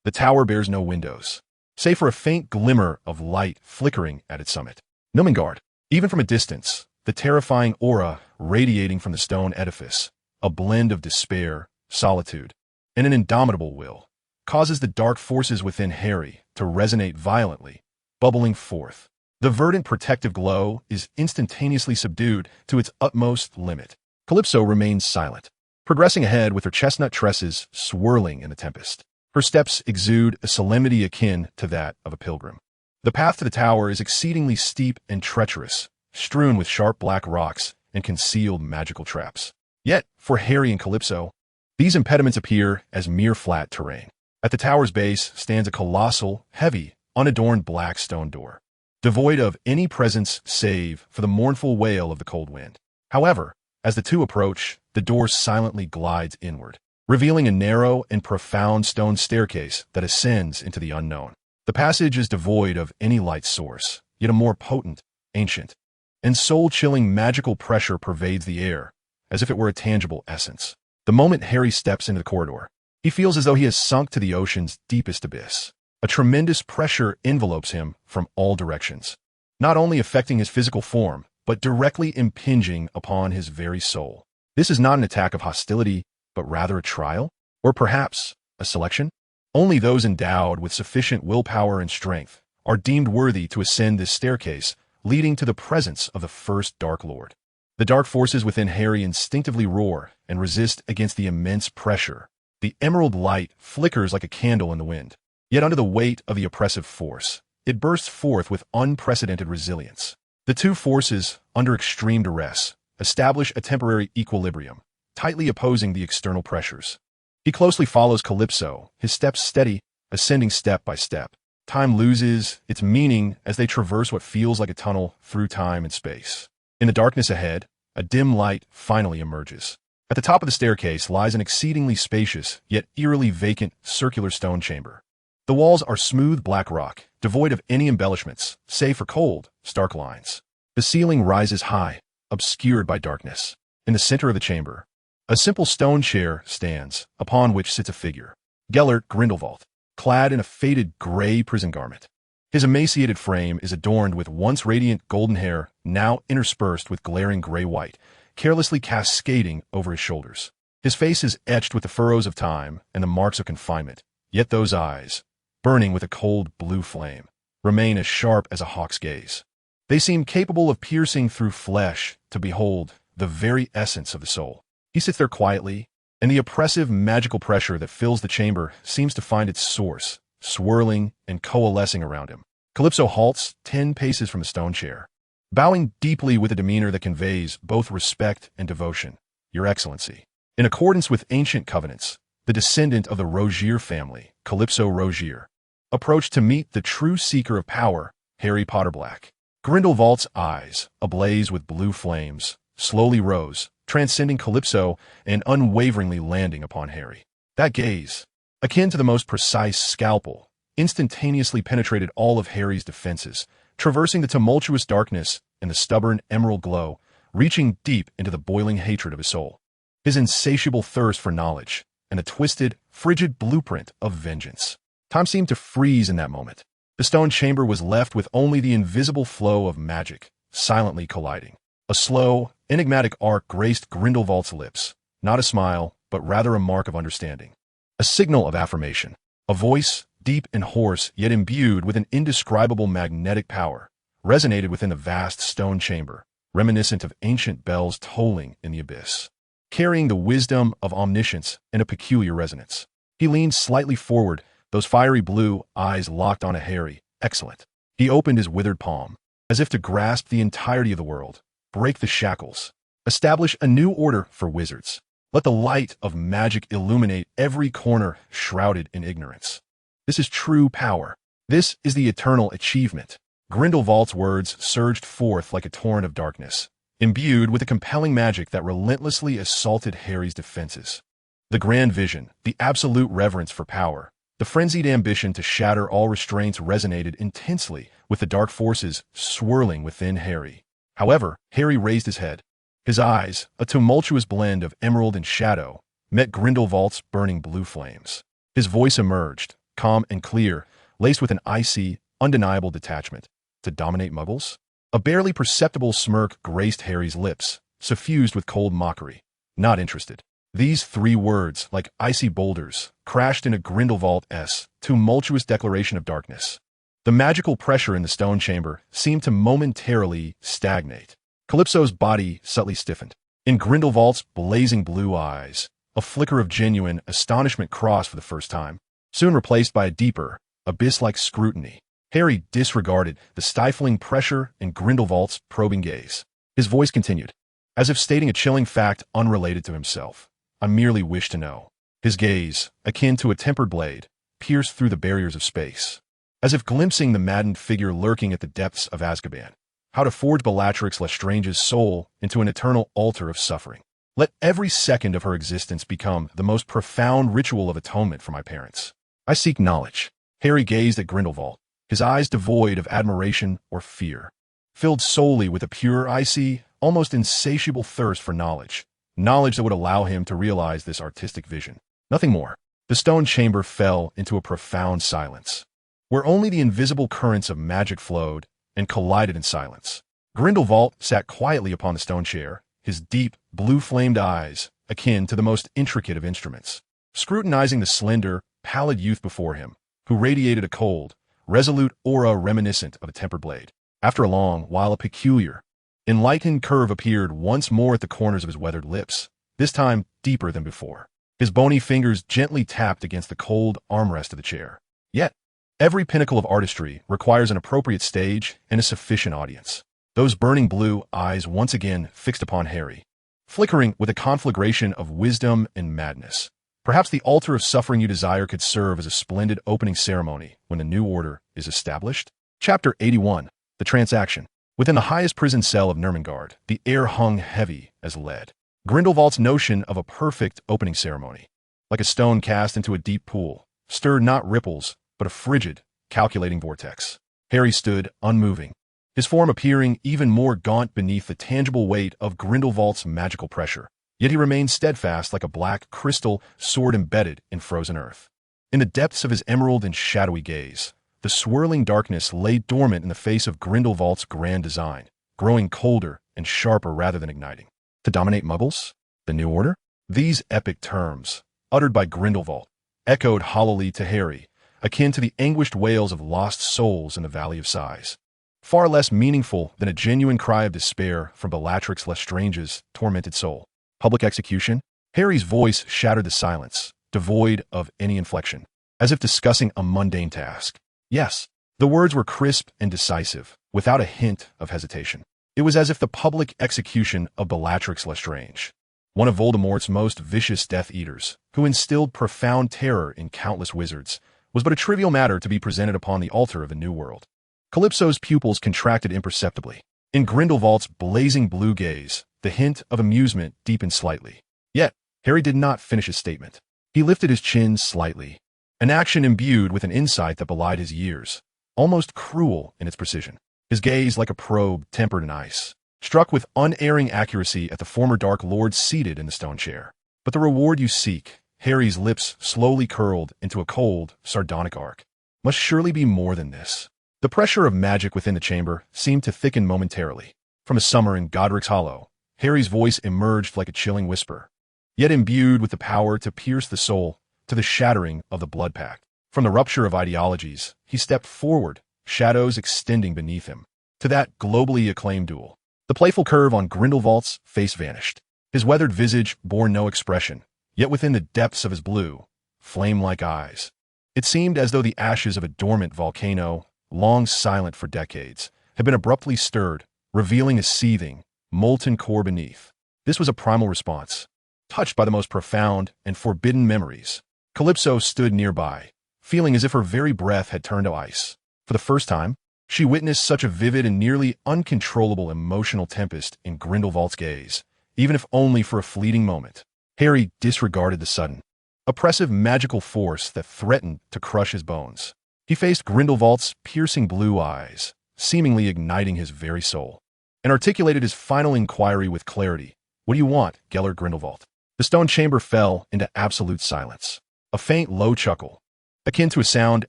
The tower bears no windows, save for a faint glimmer of light flickering at its summit. Numengarde, even from a distance, the terrifying aura radiating from the stone edifice, a blend of despair, solitude, and an indomitable will, causes the dark forces within Harry to resonate violently, bubbling forth. The verdant protective glow is instantaneously subdued to its utmost limit. Calypso remains silent, progressing ahead with her chestnut tresses swirling in the tempest. Her steps exude a solemnity akin to that of a pilgrim. The path to the tower is exceedingly steep and treacherous, strewn with sharp black rocks and concealed magical traps. Yet, for Harry and Calypso, these impediments appear as mere flat terrain. At the tower's base stands a colossal, heavy, unadorned black stone door, devoid of any presence save for the mournful wail of the cold wind. However, as the two approach, the door silently glides inward, revealing a narrow and profound stone staircase that ascends into the unknown. The passage is devoid of any light source, yet a more potent, ancient, and soul-chilling magical pressure pervades the air, as if it were a tangible essence. The moment Harry steps into the corridor, he feels as though he has sunk to the ocean's deepest abyss. A tremendous pressure envelopes him from all directions, not only affecting his physical form, but directly impinging upon his very soul. This is not an attack of hostility, but rather a trial, or perhaps a selection. Only those endowed with sufficient willpower and strength are deemed worthy to ascend this staircase, leading to the presence of the first Dark Lord. The dark forces within Harry instinctively roar and resist against the immense pressure. The emerald light flickers like a candle in the wind, yet under the weight of the oppressive force, it bursts forth with unprecedented resilience. The two forces, under extreme duress, establish a temporary equilibrium, tightly opposing the external pressures. He closely follows Calypso, his steps steady, ascending step by step. Time loses its meaning as they traverse what feels like a tunnel through time and space. In the darkness ahead, a dim light finally emerges. At the top of the staircase lies an exceedingly spacious, yet eerily vacant, circular stone chamber. The walls are smooth black rock, devoid of any embellishments, save for cold, stark lines. The ceiling rises high, obscured by darkness. In the center of the chamber, a simple stone chair stands, upon which sits a figure, Gellert Grindelwald, clad in a faded gray prison garment. His emaciated frame is adorned with once radiant golden hair, now interspersed with glaring gray-white, carelessly cascading over his shoulders. His face is etched with the furrows of time and the marks of confinement, yet those eyes, burning with a cold blue flame, remain as sharp as a hawk's gaze. They seem capable of piercing through flesh to behold the very essence of the soul. He sits there quietly, and the oppressive magical pressure that fills the chamber seems to find its source, swirling and coalescing around him. Calypso halts 10 paces from the stone chair, bowing deeply with a demeanor that conveys both respect and devotion. Your Excellency. In accordance with ancient covenants, the descendant of the Rogier family, Calypso Rogier, approached to meet the true seeker of power, Harry Potterblack. Grindelwald's eyes, ablaze with blue flames, slowly rose, transcending Calypso and unwaveringly landing upon Harry. That gaze, akin to the most precise scalpel, instantaneously penetrated all of Harry's defenses, traversing the tumultuous darkness and the stubborn emerald glow, reaching deep into the boiling hatred of his soul. His insatiable thirst for knowledge, and the twisted, frigid blueprint of vengeance. Time seemed to freeze in that moment. The stone chamber was left with only the invisible flow of magic, silently colliding. A slow, enigmatic arc graced Grindelwald's lips, not a smile, but rather a mark of understanding. A signal of affirmation. A voice, deep and hoarse, yet imbued with an indescribable magnetic power, resonated within the vast stone chamber, reminiscent of ancient bells tolling in the abyss, carrying the wisdom of omniscience and a peculiar resonance. He leaned slightly forward, those fiery blue eyes locked on a Harry. Excellent. He opened his withered palm, as if to grasp the entirety of the world, break the shackles, establish a new order for wizards. Let the light of magic illuminate every corner shrouded in ignorance. This is true power. This is the eternal achievement. Grindelwald's words surged forth like a torrent of darkness, imbued with a compelling magic that relentlessly assaulted Harry's defenses. The grand vision, the absolute reverence for power, the frenzied ambition to shatter all restraints resonated intensely with the dark forces swirling within Harry. However, Harry raised his head. His eyes, a tumultuous blend of emerald and shadow, met Grindelwald's burning blue flames. His voice emerged, calm and clear, laced with an icy, undeniable detachment. To dominate Muggles? A barely perceptible smirk graced Harry's lips, suffused with cold mockery. Not interested. These three words, like icy boulders, crashed into Grindelwald's tumultuous declaration of darkness. The magical pressure in the stone chamber seemed to momentarily stagnate. Calypso's body subtly stiffened. In Grindelwald's blazing blue eyes, a flicker of genuine astonishment crossed for the first time, soon replaced by a deeper, abyss-like scrutiny. Harry disregarded the stifling pressure in Grindelwald's probing gaze. His voice continued, as if stating a chilling fact unrelated to himself. I merely wish to know. His gaze, akin to a tempered blade, pierced through the barriers of space, as if glimpsing the maddened figure lurking at the depths of Azkaban. How to forge Bellatrix Lestrange's soul into an eternal altar of suffering. Let every second of her existence become the most profound ritual of atonement for my parents. I seek knowledge. Harry gazed at Grindelwald, his eyes devoid of admiration or fear, filled solely with a pure, icy, almost insatiable thirst for knowledge. Knowledge that would allow him to realize this artistic vision. Nothing more. The stone chamber fell into a profound silence, where only the invisible currents of magic flowed and collided in silence. Grindelwald sat quietly upon the stone chair, his deep, blue-flamed eyes akin to the most intricate of instruments, scrutinizing the slender, pallid youth before him, who radiated a cold, resolute aura reminiscent of a tempered blade. After a long while, a peculiar, enlightened curve appeared once more at the corners of his weathered lips, this time deeper than before. His bony fingers gently tapped against the cold armrest of the chair. Yet, every pinnacle of artistry requires an appropriate stage and a sufficient audience. Those burning blue eyes once again fixed upon Harry, flickering with a conflagration of wisdom and madness. Perhaps the altar of suffering you desire could serve as a splendid opening ceremony when the new order is established. Chapter 81. The Transaction. Within the highest prison cell of Nurmengard, the air hung heavy as lead. Grindelwald's notion of a perfect opening ceremony, like a stone cast into a deep pool, stirred not ripples, but a frigid, calculating vortex. Harry stood unmoving, his form appearing even more gaunt beneath the tangible weight of Grindelwald's magical pressure. Yet he remained steadfast like a black crystal sword embedded in frozen earth. In the depths of his emerald and shadowy gaze, the swirling darkness lay dormant in the face of Grindelwald's grand design, growing colder and sharper rather than igniting. To dominate Muggles? The New Order? These epic terms, uttered by Grindelwald, echoed hollowly to Harry, akin to the anguished wails of lost souls in the Valley of Sighs. Far less meaningful than a genuine cry of despair from Bellatrix Lestrange's tormented soul. Public execution? Harry's voice shattered the silence, devoid of any inflection, as if discussing a mundane task. Yes, the words were crisp and decisive, without a hint of hesitation. It was as if the public execution of Bellatrix Lestrange, one of Voldemort's most vicious Death Eaters, who instilled profound terror in countless wizards, was but a trivial matter to be presented upon the altar of the New World. Calypso's pupils contracted imperceptibly. In Grindelwald's blazing blue gaze, the hint of amusement deepened slightly. Yet, Harry did not finish his statement. He lifted his chin slightly, an action imbued with an insight that belied his years, almost cruel in its precision. His gaze, like a probe tempered in ice, struck with unerring accuracy at the former Dark Lord seated in the stone chair. But the reward you seek, Harry's lips slowly curled into a cold, sardonic arc, must surely be more than this. The pressure of magic within the chamber seemed to thicken momentarily. From a summer in Godric's Hollow, Harry's voice emerged like a chilling whisper, yet imbued with the power to pierce the soul to the shattering of the blood pact. From the rupture of ideologies, he stepped forward, shadows extending beneath him, to that globally acclaimed duel. The playful curve on Grindelwald's face vanished. His weathered visage bore no expression, yet within the depths of his blue, flame-like eyes, it seemed as though the ashes of a dormant volcano, long silent for decades, had been abruptly stirred, revealing a seething, molten core beneath. This was a primal response touched by the most profound and forbidden memories. Calypso stood nearby, feeling as if her very breath had turned to ice. For the first time, she witnessed such a vivid and nearly uncontrollable emotional tempest in Grindelwald's gaze, even if only for a fleeting moment. Harry disregarded the sudden, oppressive magical force that threatened to crush his bones. He faced Grindelwald's piercing blue eyes, seemingly igniting his very soul, and articulated his final inquiry with clarity. "What do you want, Gellert Grindelwald?" The stone chamber fell into absolute silence. A faint, low chuckle, akin to a sound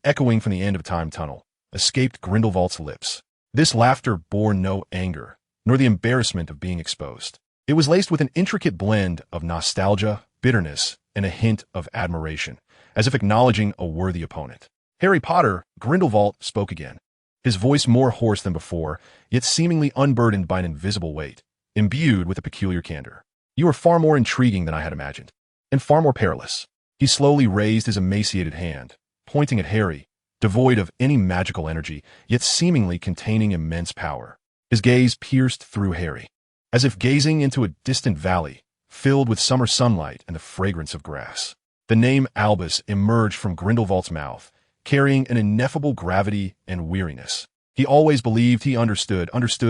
echoing from the end of a time tunnel, escaped Grindelwald's lips. This laughter bore no anger, nor the embarrassment of being exposed. It was laced with an intricate blend of nostalgia, bitterness, and a hint of admiration, as if acknowledging a worthy opponent. "Harry Potter," Grindelwald spoke again, his voice more hoarse than before, yet seemingly unburdened by an invisible weight, imbued with a peculiar candor. "You are far more intriguing than I had imagined, and far more perilous." He slowly raised his emaciated hand, pointing at Harry, devoid of any magical energy, yet seemingly containing immense power. His gaze pierced through Harry, as if gazing into a distant valley, filled with summer sunlight and the fragrance of grass. The name Albus emerged from Grindelwald's mouth, carrying an ineffable gravity and weariness. He always believed he understood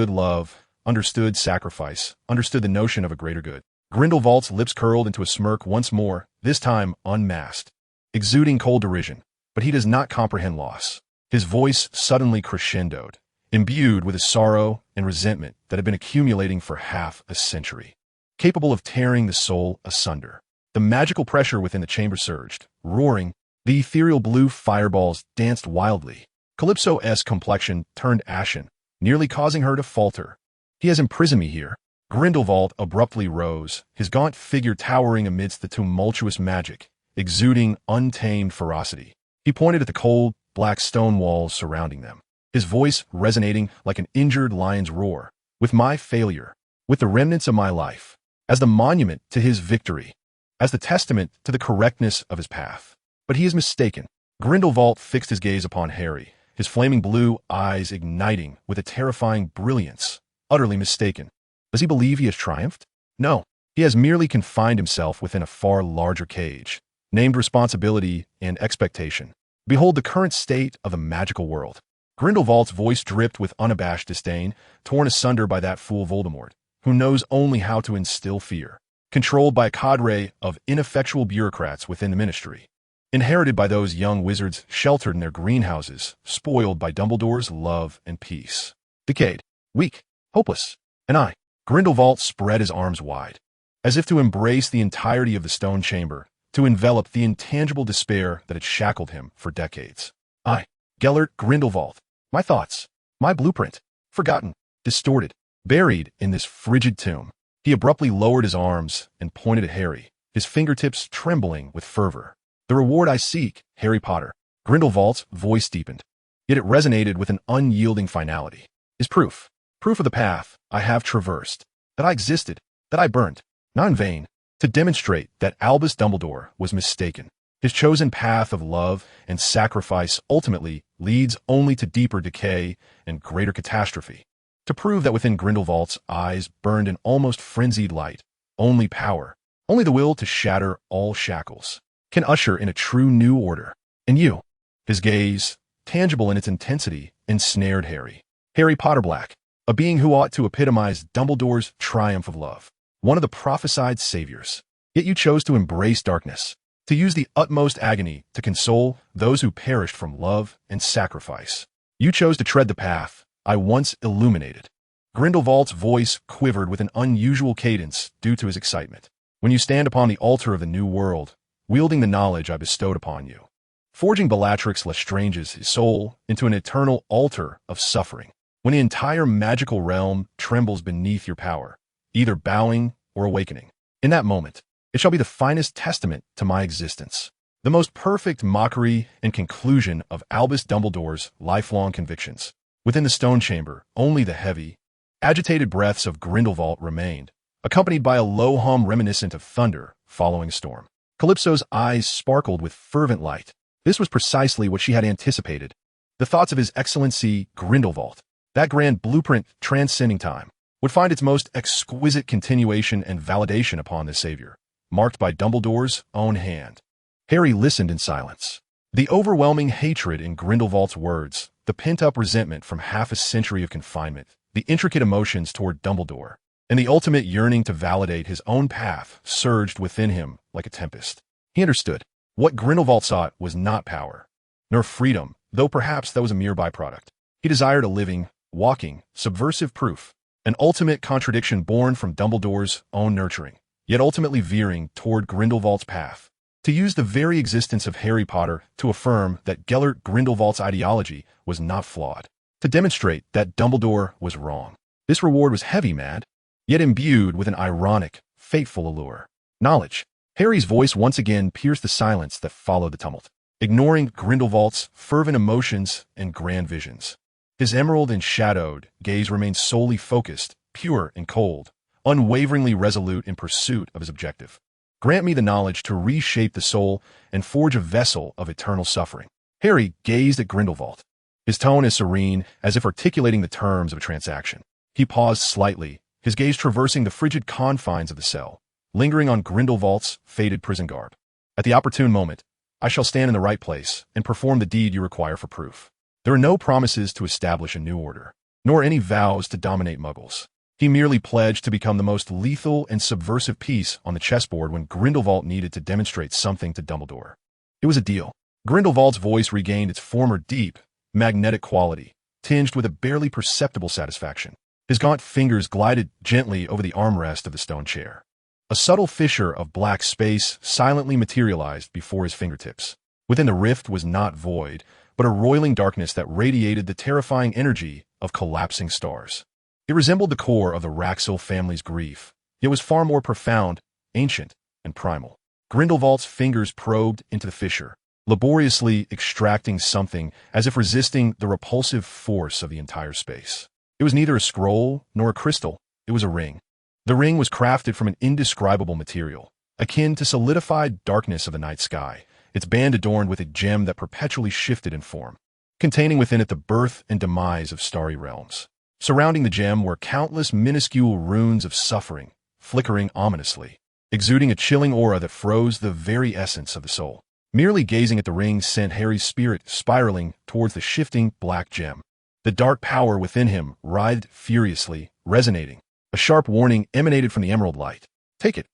love, understood sacrifice, understood the notion of a greater good. Grindelwald's lips curled into a smirk once more, this time unmasked, exuding cold derision, but he does not comprehend loss. His voice suddenly crescendoed, imbued with a sorrow and resentment that had been accumulating for half a century, capable of tearing the soul asunder. The magical pressure within the chamber surged, roaring. The ethereal blue fireballs danced wildly. Calypso's complexion turned ashen, nearly causing her to falter. "He has imprisoned me here." Grindelwald abruptly rose, his gaunt figure towering amidst the tumultuous magic, exuding untamed ferocity. He pointed at the cold, black stone walls surrounding them, his voice resonating like an injured lion's roar. "With my failure, with the remnants of my life, as the monument to his victory, as the testament to the correctness of his path." But he is mistaken. Grindelwald fixed his gaze upon Harry, his flaming blue eyes igniting with a terrifying brilliance. Utterly mistaken. Does he believe he has triumphed? No, he has merely confined himself within a far larger cage, named responsibility and expectation. Behold the current state of the magical world. Grindelwald's voice dripped with unabashed disdain, torn asunder by that fool Voldemort, who knows only how to instill fear, controlled by a cadre of ineffectual bureaucrats within the ministry, inherited by those young wizards sheltered in their greenhouses, spoiled by Dumbledore's love and peace. Decayed, weak, hopeless, and I. Grindelwald spread his arms wide, as if to embrace the entirety of the stone chamber, to envelop the intangible despair that had shackled him for decades. I, Gellert Grindelwald, my thoughts, my blueprint, forgotten, distorted, buried in this frigid tomb. He abruptly lowered his arms and pointed at Harry, his fingertips trembling with fervor. "The reward I seek, Harry Potter." Grindelwald's voice deepened, yet it resonated with an unyielding finality. "Is proof of the path I have traversed, that I existed, that I burned, not in vain, to demonstrate that Albus Dumbledore was mistaken. His chosen path of love and sacrifice ultimately leads only to deeper decay and greater catastrophe. To prove that within Grindelwald's eyes burned an almost frenzied light, only power, only the will to shatter all shackles, can usher in a true new order. And you." His gaze, tangible in its intensity, ensnared Harry. Harry Potter Black, a being who ought to epitomize Dumbledore's triumph of love, one of the prophesied saviors. Yet you chose to embrace darkness, to use the utmost agony to console those who perished from love and sacrifice. You chose to tread the path I once illuminated. Grindelwald's voice quivered with an unusual cadence due to his excitement. "When you stand upon the altar of the new world, wielding the knowledge I bestowed upon you, forging Bellatrix Lestrange's soul into an eternal altar of suffering, when the entire magical realm trembles beneath your power, either bowing or awakening, in that moment, it shall be the finest testament to my existence, the most perfect mockery and conclusion of Albus Dumbledore's lifelong convictions." Within the stone chamber, only the heavy, agitated breaths of Grindelwald remained, accompanied by a low hum reminiscent of thunder following a storm. Calypso's eyes sparkled with fervent light. This was precisely what she had anticipated. The thoughts of His Excellency Grindelwald, that grand blueprint transcending time, would find its most exquisite continuation and validation upon this savior, marked by Dumbledore's own hand. Harry listened in silence. The overwhelming hatred in Grindelwald's words, the pent-up resentment from half a century of confinement, the intricate emotions toward Dumbledore, and the ultimate yearning to validate his own path surged within him like a tempest. He understood. What Grindelwald sought was not power, nor freedom, though perhaps that was a mere byproduct. He desired a living, walking, subversive proof, an ultimate contradiction born from Dumbledore's own nurturing, yet ultimately veering toward Grindelwald's path. To use the very existence of Harry Potter to affirm that Gellert Grindelwald's ideology was not flawed. To demonstrate that Dumbledore was wrong. This reward was heavy, mad, yet imbued with an ironic, fateful allure. Knowledge. Harry's voice once again pierced the silence that followed the tumult, ignoring Grindelwald's fervent emotions and grand visions. His emerald and shadowed gaze remained solely focused, pure and cold, unwaveringly resolute in pursuit of his objective. Grant me the knowledge to reshape the soul and forge a vessel of eternal suffering. Harry gazed at Grindelwald, his tone as serene as if articulating the terms of a transaction. He paused slightly, his gaze traversing the frigid confines of the cell, lingering on Grindelwald's faded prison garb. At the opportune moment, I shall stand in the right place and perform the deed you require for proof. There are no promises to establish a new order, nor any vows to dominate Muggles. He merely pledged to become the most lethal and subversive piece on the chessboard when Grindelwald needed to demonstrate something to Dumbledore. It was a deal. Grindelwald's voice regained its former deep, magnetic quality, tinged with a barely perceptible satisfaction. His gaunt fingers glided gently over the armrest of the stone chair. A subtle fissure of black space silently materialized before his fingertips. Within the rift was not void, but a roiling darkness that radiated the terrifying energy of collapsing stars. It resembled the core of the Raxil family's grief, yet was far more profound, ancient, and primal. Grindelwald's fingers probed into the fissure, laboriously extracting something as if resisting the repulsive force of the entire space. It was neither a scroll nor a crystal, it was a ring. The ring was crafted from an indescribable material, akin to solidified darkness of the night sky, its band adorned with a gem that perpetually shifted in form, containing within it the birth and demise of starry realms. Surrounding the gem were countless minuscule runes of suffering, flickering ominously, exuding a chilling aura that froze the very essence of the soul. Merely gazing at the ring sent Harry's spirit spiraling towards the shifting black gem. The dark power within him writhed furiously, resonating. A sharp warning emanated from the emerald light. Take it.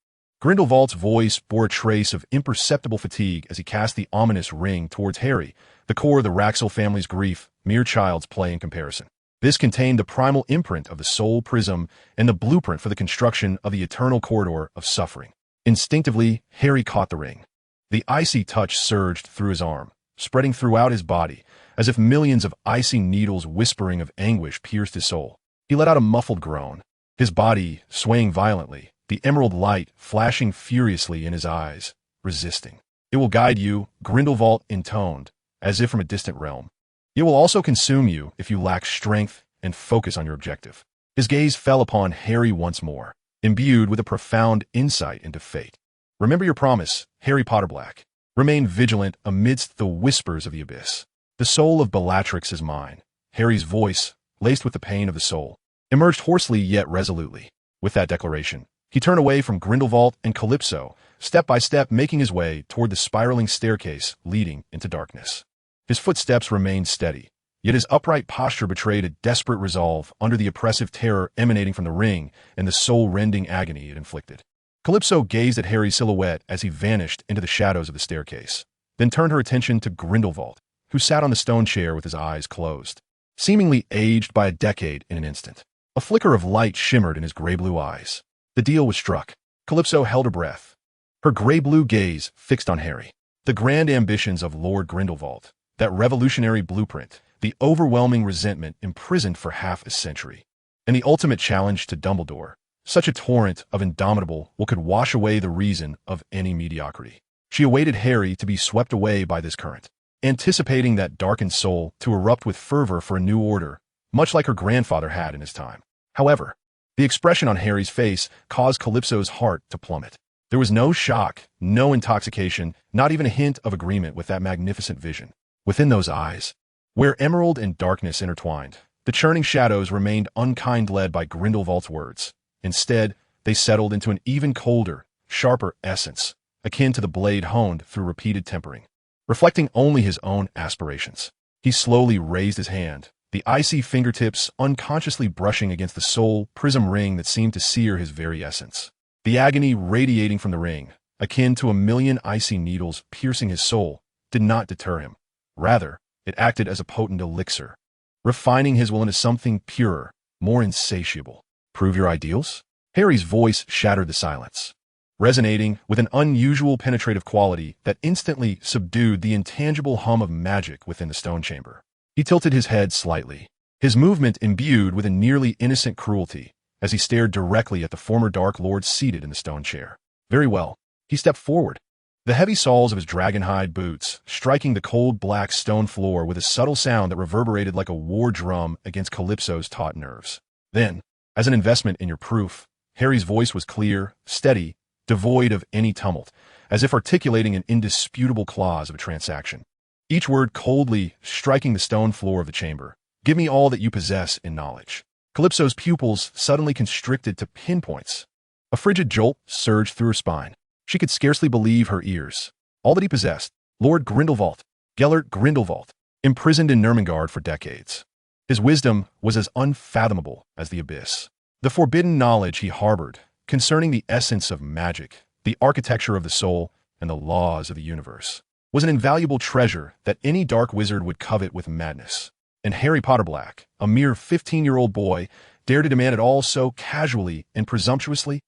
Grindelwald's voice bore a trace of imperceptible fatigue as he cast the ominous ring towards Harry, the core of the Raxil family's grief, mere child's play in comparison. This contained the primal imprint of the soul prism and the blueprint for the construction of the eternal corridor of suffering. Instinctively, Harry caught the ring. The icy touch surged through his arm, spreading throughout his body, as if millions of icy needles whispering of anguish pierced his soul. He let out a muffled groan, his body swaying violently, the emerald light flashing furiously in his eyes, resisting. It will guide you, Grindelwald intoned, as if from a distant realm. It will also consume you if you lack strength and focus on your objective. His gaze fell upon Harry once more, imbued with a profound insight into fate. Remember your promise, Harry Potterblack. Remain vigilant amidst the whispers of the abyss. The soul of Bellatrix is mine. Harry's voice, laced with the pain of the soul, emerged hoarsely yet resolutely. With that declaration, he turned away from Grindelwald and Calypso, step by step making his way toward the spiraling staircase leading into darkness. His footsteps remained steady, yet his upright posture betrayed a desperate resolve under the oppressive terror emanating from the ring and the soul-rending agony it inflicted. Calypso gazed at Harry's silhouette as he vanished into the shadows of the staircase, then turned her attention to Grindelwald, who sat on the stone chair with his eyes closed, seemingly aged by a decade in an instant. A flicker of light shimmered in his gray-blue eyes. The deal was struck. Calypso held her breath, her gray-blue gaze fixed on Harry. The grand ambitions of Lord Grindelwald, that revolutionary blueprint, the overwhelming resentment imprisoned for half a century, and the ultimate challenge to Dumbledore, such a torrent of indomitable what could wash away the reason of any mediocrity. She awaited Harry to be swept away by this current, anticipating that darkened soul to erupt with fervor for a new order, much like her grandfather had in his time. However, the expression on Harry's face caused Calypso's heart to plummet. There was no shock, no intoxication, not even a hint of agreement with that magnificent vision. Within those eyes, where emerald and darkness intertwined, the churning shadows remained unkind led by Grindelwald's words. Instead, they settled into an even colder, sharper essence, akin to the blade honed through repeated tempering. Reflecting only his own aspirations, he slowly raised his hand, the icy fingertips unconsciously brushing against the soul prism ring that seemed to sear his very essence. The agony radiating from the ring, akin to a million icy needles piercing his soul, did not deter him. Rather, it acted as a potent elixir, refining his will into something purer, more insatiable. Prove your ideals? Harry's voice shattered the silence, resonating with an unusual penetrative quality that instantly subdued the intangible hum of magic within the stone chamber. He tilted his head slightly, his movement imbued with a nearly innocent cruelty, as he stared directly at the former Dark Lord seated in the stone chair. Very well. He stepped forward, the heavy soles of his dragonhide boots striking the cold black stone floor with a subtle sound that reverberated like a war drum against Calypso's taut nerves. Then, as an investment in your proof, Harry's voice was clear, steady, devoid of any tumult, as if articulating an indisputable clause of a transaction. Each word coldly striking the stone floor of the chamber. Give me all that you possess in knowledge. Calypso's pupils suddenly constricted to pinpoints. A frigid jolt surged through her spine. She could scarcely believe her ears. All that he possessed, Lord Grindelwald, Gellert Grindelwald, imprisoned in Nurmengard for decades. His wisdom was as unfathomable as the abyss. The forbidden knowledge he harbored concerning the essence of magic, the architecture of the soul, and the laws of the universe was an invaluable treasure that any dark wizard would covet with madness. And Harry Potter Black, a mere 15-year-old boy, dared to demand it all so casually and presumptuously?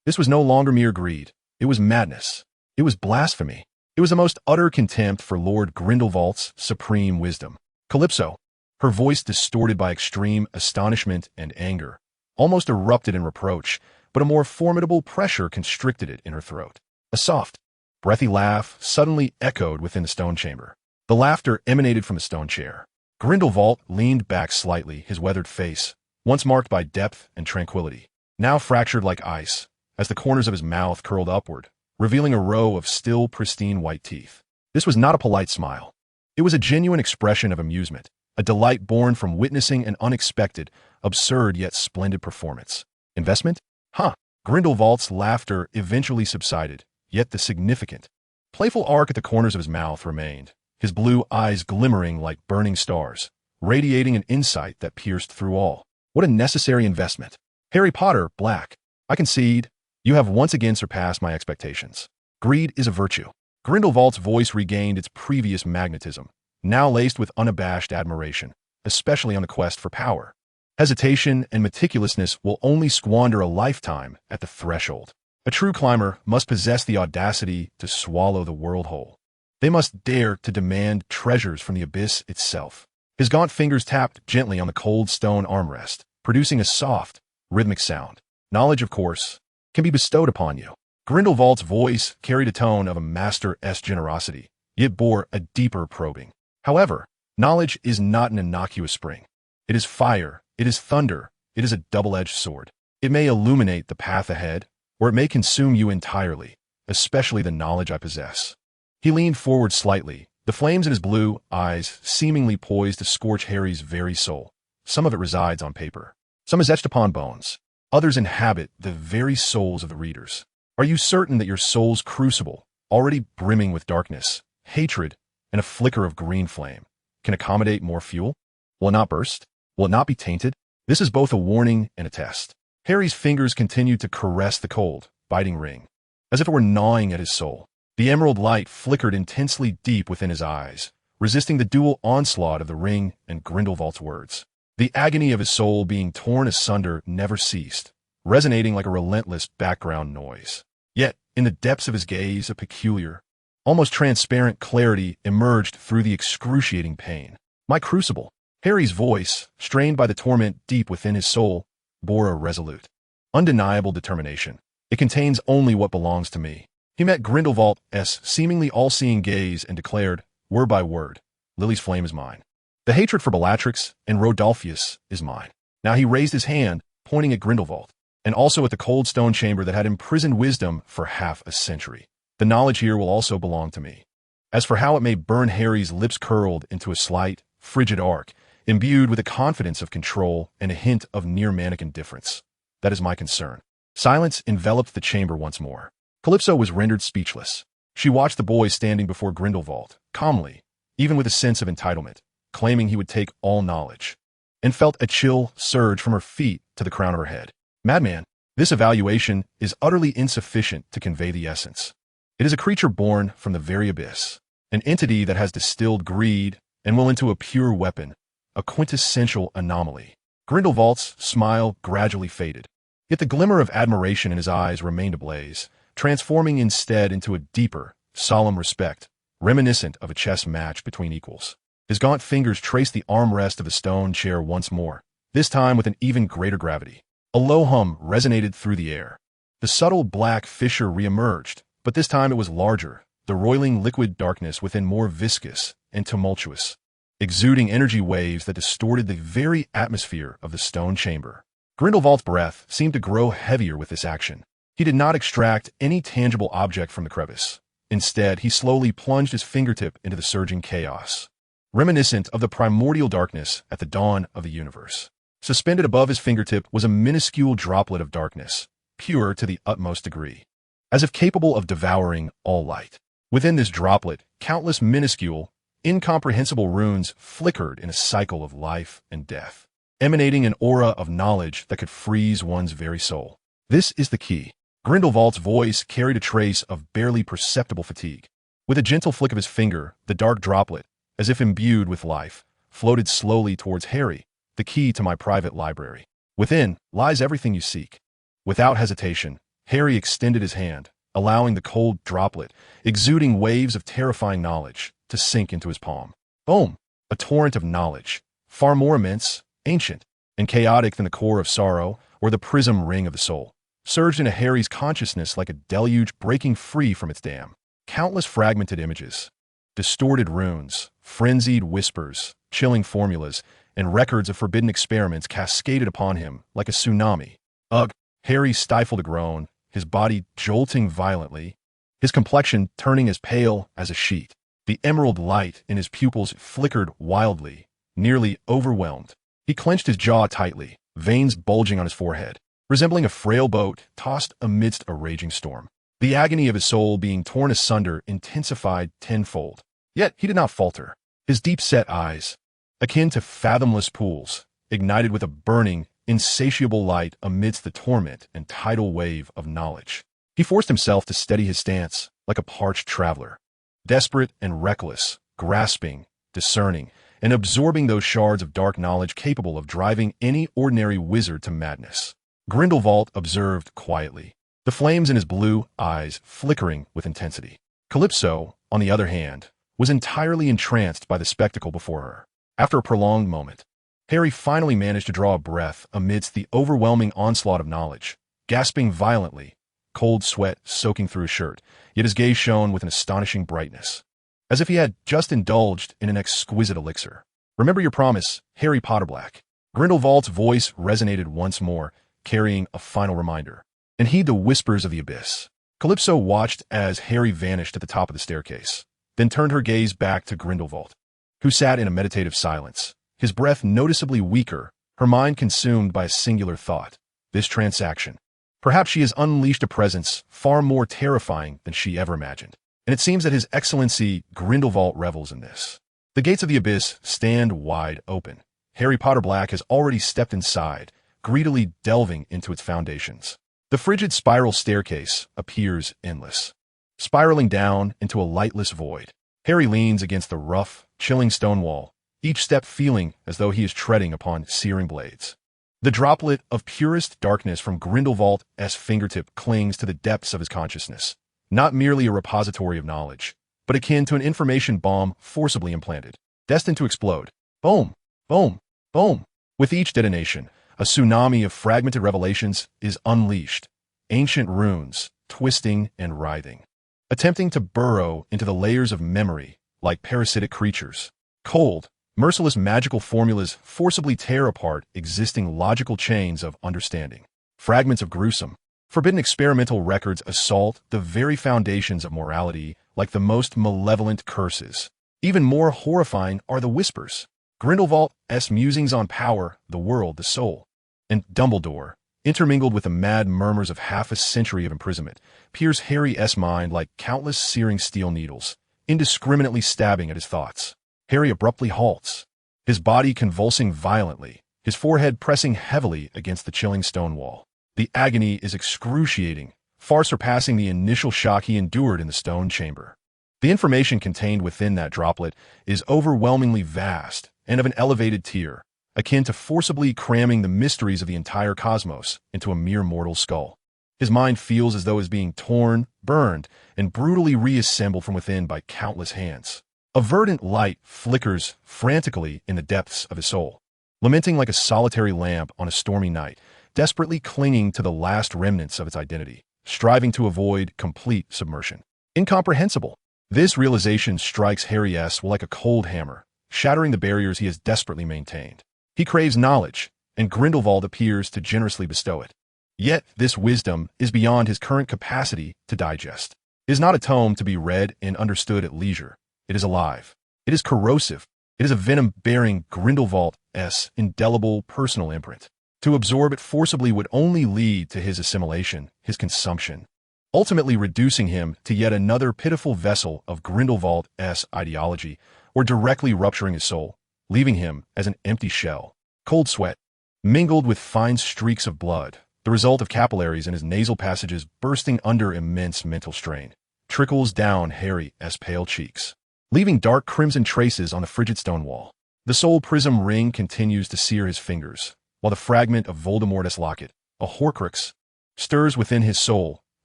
This was no longer mere greed. It was madness. It was blasphemy. It was the most utter contempt for Lord Grindelwald's supreme wisdom. Calypso, her voice distorted by extreme astonishment and anger, almost erupted in reproach, but a more formidable pressure constricted it in her throat. A soft, breathy laugh suddenly echoed within the stone chamber. The laughter emanated from the stone chair. Grindelwald leaned back slightly, his weathered face, once marked by depth and tranquility, now fractured like ice, as the corners of his mouth curled upward, revealing a row of still pristine white teeth. This was not a polite smile. It was a genuine expression of amusement, a delight born from witnessing an unexpected, absurd yet splendid performance. Investment? Huh. Grindelwald's laughter eventually subsided, yet the significant, playful arc at the corners of his mouth remained, his blue eyes glimmering like burning stars, radiating an insight that pierced through all. What a necessary investment. Harry Potter Black, I concede, you have once again surpassed my expectations. Greed is a virtue. Grindelwald's voice regained its previous magnetism, now laced with unabashed admiration, especially on the quest for power. Hesitation and meticulousness will only squander a lifetime at the threshold. A true climber must possess the audacity to swallow the world whole. They must dare to demand treasures from the abyss itself. His gaunt fingers tapped gently on the cold stone armrest, producing a soft, rhythmic sound. Knowledge, of course, can be bestowed upon you. Grindelwald's voice carried a tone of a master's generosity, yet bore a deeper probing. However, knowledge is not an innocuous spring. It is fire, it is thunder, it is a double-edged sword. It may illuminate the path ahead, or it may consume you entirely, especially the knowledge I possess. He leaned forward slightly, the flames in his blue eyes seemingly poised to scorch Harry's very soul. Some of it resides on paper. Some is etched upon bones. Others inhabit the very souls of the readers. Are you certain that your soul's crucible, already brimming with darkness, hatred, and a flicker of green flame, can accommodate more fuel? Will it not burst? Will it not be tainted? This is both a warning and a test. Harry's fingers continued to caress the cold, biting ring, as if it were gnawing at his soul. The emerald light flickered intensely deep within his eyes, resisting the dual onslaught of the ring and Grindelwald's words. The agony of his soul being torn asunder never ceased, resonating like a relentless background noise. Yet, in the depths of his gaze, a peculiar, almost transparent clarity emerged through the excruciating pain. My crucible. Harry's voice, strained by the torment deep within his soul, bore a resolute, undeniable determination. It contains only what belongs to me. He met Grindelwald's seemingly all-seeing gaze and declared, word by word, Lily's flame is mine. The hatred for Bellatrix and Rodolphus is mine. Now he raised his hand, pointing at Grindelwald, and also at the cold stone chamber that had imprisoned wisdom for half a century. The knowledge here will also belong to me. As for how it may burn, Harry's lips curled into a slight, frigid arc, imbued with a confidence of control and a hint of near manic indifference. That is my concern. Silence enveloped the chamber once more. Calypso was rendered speechless. She watched the boy standing before Grindelwald, calmly, even with a sense of entitlement, claiming he would take all knowledge, and felt a chill surge from her feet to the crown of her head. Madman, this evaluation is utterly insufficient to convey the essence. It is a creature born from the very abyss, an entity that has distilled greed and will into a pure weapon, a quintessential anomaly. Grindelwald's smile gradually faded, yet the glimmer of admiration in his eyes remained ablaze, transforming instead into a deeper, solemn respect, reminiscent of a chess match between equals. His gaunt fingers traced the armrest of the stone chair once more, this time with an even greater gravity. A low hum resonated through the air. The subtle black fissure reemerged, but this time it was larger, the roiling liquid darkness within more viscous and tumultuous, exuding energy waves that distorted the very atmosphere of the stone chamber. Grindelwald's breath seemed to grow heavier with this action. He did not extract any tangible object from the crevice. Instead, he slowly plunged his fingertip into the surging chaos, reminiscent of the primordial darkness at the dawn of the universe. Suspended above his fingertip was a minuscule droplet of darkness, pure to the utmost degree, as if capable of devouring all light. Within this droplet, countless minuscule, incomprehensible runes flickered in a cycle of life and death, emanating an aura of knowledge that could freeze one's very soul. This is the key. Grindelwald's voice carried a trace of barely perceptible fatigue. With a gentle flick of his finger, the dark droplet, as if imbued with life, floated slowly towards Harry, the key to my private library. Within lies everything you seek. Without hesitation, Harry extended his hand, allowing the cold droplet, exuding waves of terrifying knowledge, to sink into his palm. Boom! A torrent of knowledge, far more immense, ancient, and chaotic than the core of sorrow or the prism ring of the soul, surged into Harry's consciousness like a deluge breaking free from its dam. Countless fragmented images, distorted runes, frenzied whispers, chilling formulas, and records of forbidden experiments cascaded upon him like a tsunami. Ugh! Harry stifled a groan, his body jolting violently, his complexion turning as pale as a sheet. The emerald light in his pupils flickered wildly, nearly overwhelmed. He clenched his jaw tightly, veins bulging on his forehead, resembling a frail boat tossed amidst a raging storm. The agony of his soul being torn asunder intensified tenfold. Yet he did not falter. His deep-set eyes, akin to fathomless pools, ignited with a burning, insatiable light amidst the torment and tidal wave of knowledge. He forced himself to steady his stance like a parched traveler, desperate and reckless, grasping, discerning, and absorbing those shards of dark knowledge capable of driving any ordinary wizard to madness. Grindelwald observed quietly, the flames in his blue eyes flickering with intensity. Calypso, on the other hand, was entirely entranced by the spectacle before her. After a prolonged moment, Harry finally managed to draw a breath amidst the overwhelming onslaught of knowledge, gasping violently, cold sweat soaking through his shirt, yet his gaze shone with an astonishing brightness, as if he had just indulged in an exquisite elixir. Remember your promise, Harry Potterblack. Grindelwald's voice resonated once more, carrying a final reminder. And heed the whispers of the abyss. Calypso watched as Harry vanished at the top of the staircase, then turned her gaze back to Grindelwald, who sat in a meditative silence, his breath noticeably weaker, her mind consumed by a singular thought. This transaction. Perhaps she has unleashed a presence far more terrifying than she ever imagined. And it seems that His Excellency Grindelwald revels in this. The gates of the abyss stand wide open. Harry Potterblack has already stepped inside, greedily delving into its foundations. The frigid spiral staircase appears endless, spiraling down into a lightless void. Harry leans against the rough, chilling stone wall, each step feeling as though he is treading upon searing blades. The droplet of purest darkness from Grindelwald's fingertip clings to the depths of his consciousness, not merely a repository of knowledge, but akin to an information bomb forcibly implanted, destined to explode. Boom, boom, boom. With each detonation, a tsunami of fragmented revelations is unleashed, ancient runes twisting and writhing, attempting to burrow into the layers of memory like parasitic creatures. Cold, merciless magical formulas forcibly tear apart existing logical chains of understanding. Fragments of gruesome, forbidden experimental records assault the very foundations of morality like the most malevolent curses. Even more horrifying are the whispers. Grindelwald's musings on power, the world, the soul. And Dumbledore, intermingled with the mad murmurs of half a century of imprisonment, pierce Harry's mind like countless searing steel needles, indiscriminately stabbing at his thoughts. Harry abruptly halts, his body convulsing violently, his forehead pressing heavily against the chilling stone wall. The agony is excruciating, far surpassing the initial shock he endured in the stone chamber. The information contained within that droplet is overwhelmingly vast and of an elevated tier, akin to forcibly cramming the mysteries of the entire cosmos into a mere mortal skull. His mind feels as though it is being torn, burned, and brutally reassembled from within by countless hands. A verdant light flickers frantically in the depths of his soul, lamenting like a solitary lamp on a stormy night, desperately clinging to the last remnants of its identity, striving to avoid complete submersion. Incomprehensible. This realization strikes Harry S. like a cold hammer, shattering the barriers he has desperately maintained. He craves knowledge, and Grindelwald appears to generously bestow it. Yet this wisdom is beyond his current capacity to digest. It is not a tome to be read and understood at leisure. It is alive. It is corrosive. It is a venom bearing Grindelwald's indelible personal imprint. To absorb it forcibly would only lead to his assimilation, his consumption, ultimately reducing him to yet another pitiful vessel of Grindelwald's ideology, or directly rupturing his soul, leaving him as an empty shell. Cold sweat, mingled with fine streaks of blood, the result of capillaries in his nasal passages bursting under immense mental strain, trickles down Harry's pale cheeks, leaving dark crimson traces on the frigid stone wall. The soul prism ring continues to sear his fingers, while the fragment of Voldemort's locket, a Horcrux, stirs within his soul,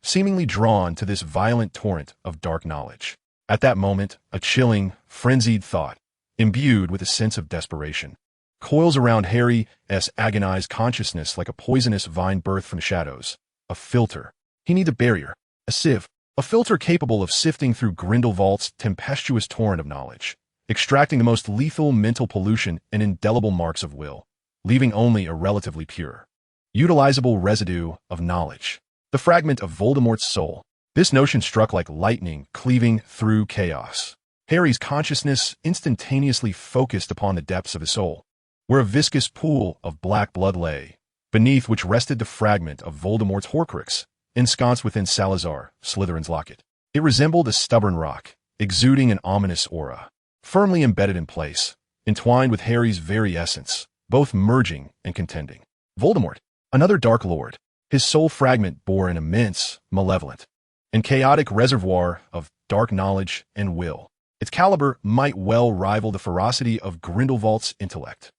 seemingly drawn to this violent torrent of dark knowledge. At that moment, a chilling, frenzied thought, imbued with a sense of desperation, coils around Harry's agonized consciousness like a poisonous vine birthed from the shadows. A filter. He needs a barrier, a sieve, a filter capable of sifting through Grindelwald's tempestuous torrent of knowledge, extracting the most lethal mental pollution and indelible marks of will, leaving only a relatively pure, utilizable residue of knowledge. The fragment of Voldemort's soul. This notion struck like lightning cleaving through chaos. Harry's consciousness instantaneously focused upon the depths of his soul, where a viscous pool of black blood lay, beneath which rested the fragment of Voldemort's Horcrux, ensconced within Salazar Slytherin's locket. It resembled a stubborn rock, exuding an ominous aura, firmly embedded in place, entwined with Harry's very essence, both merging and contending. Voldemort, another Dark Lord, his soul fragment bore an immense, malevolent, and chaotic reservoir of dark knowledge and will. Its caliber might well rival the ferocity of Grindelwald's intellect.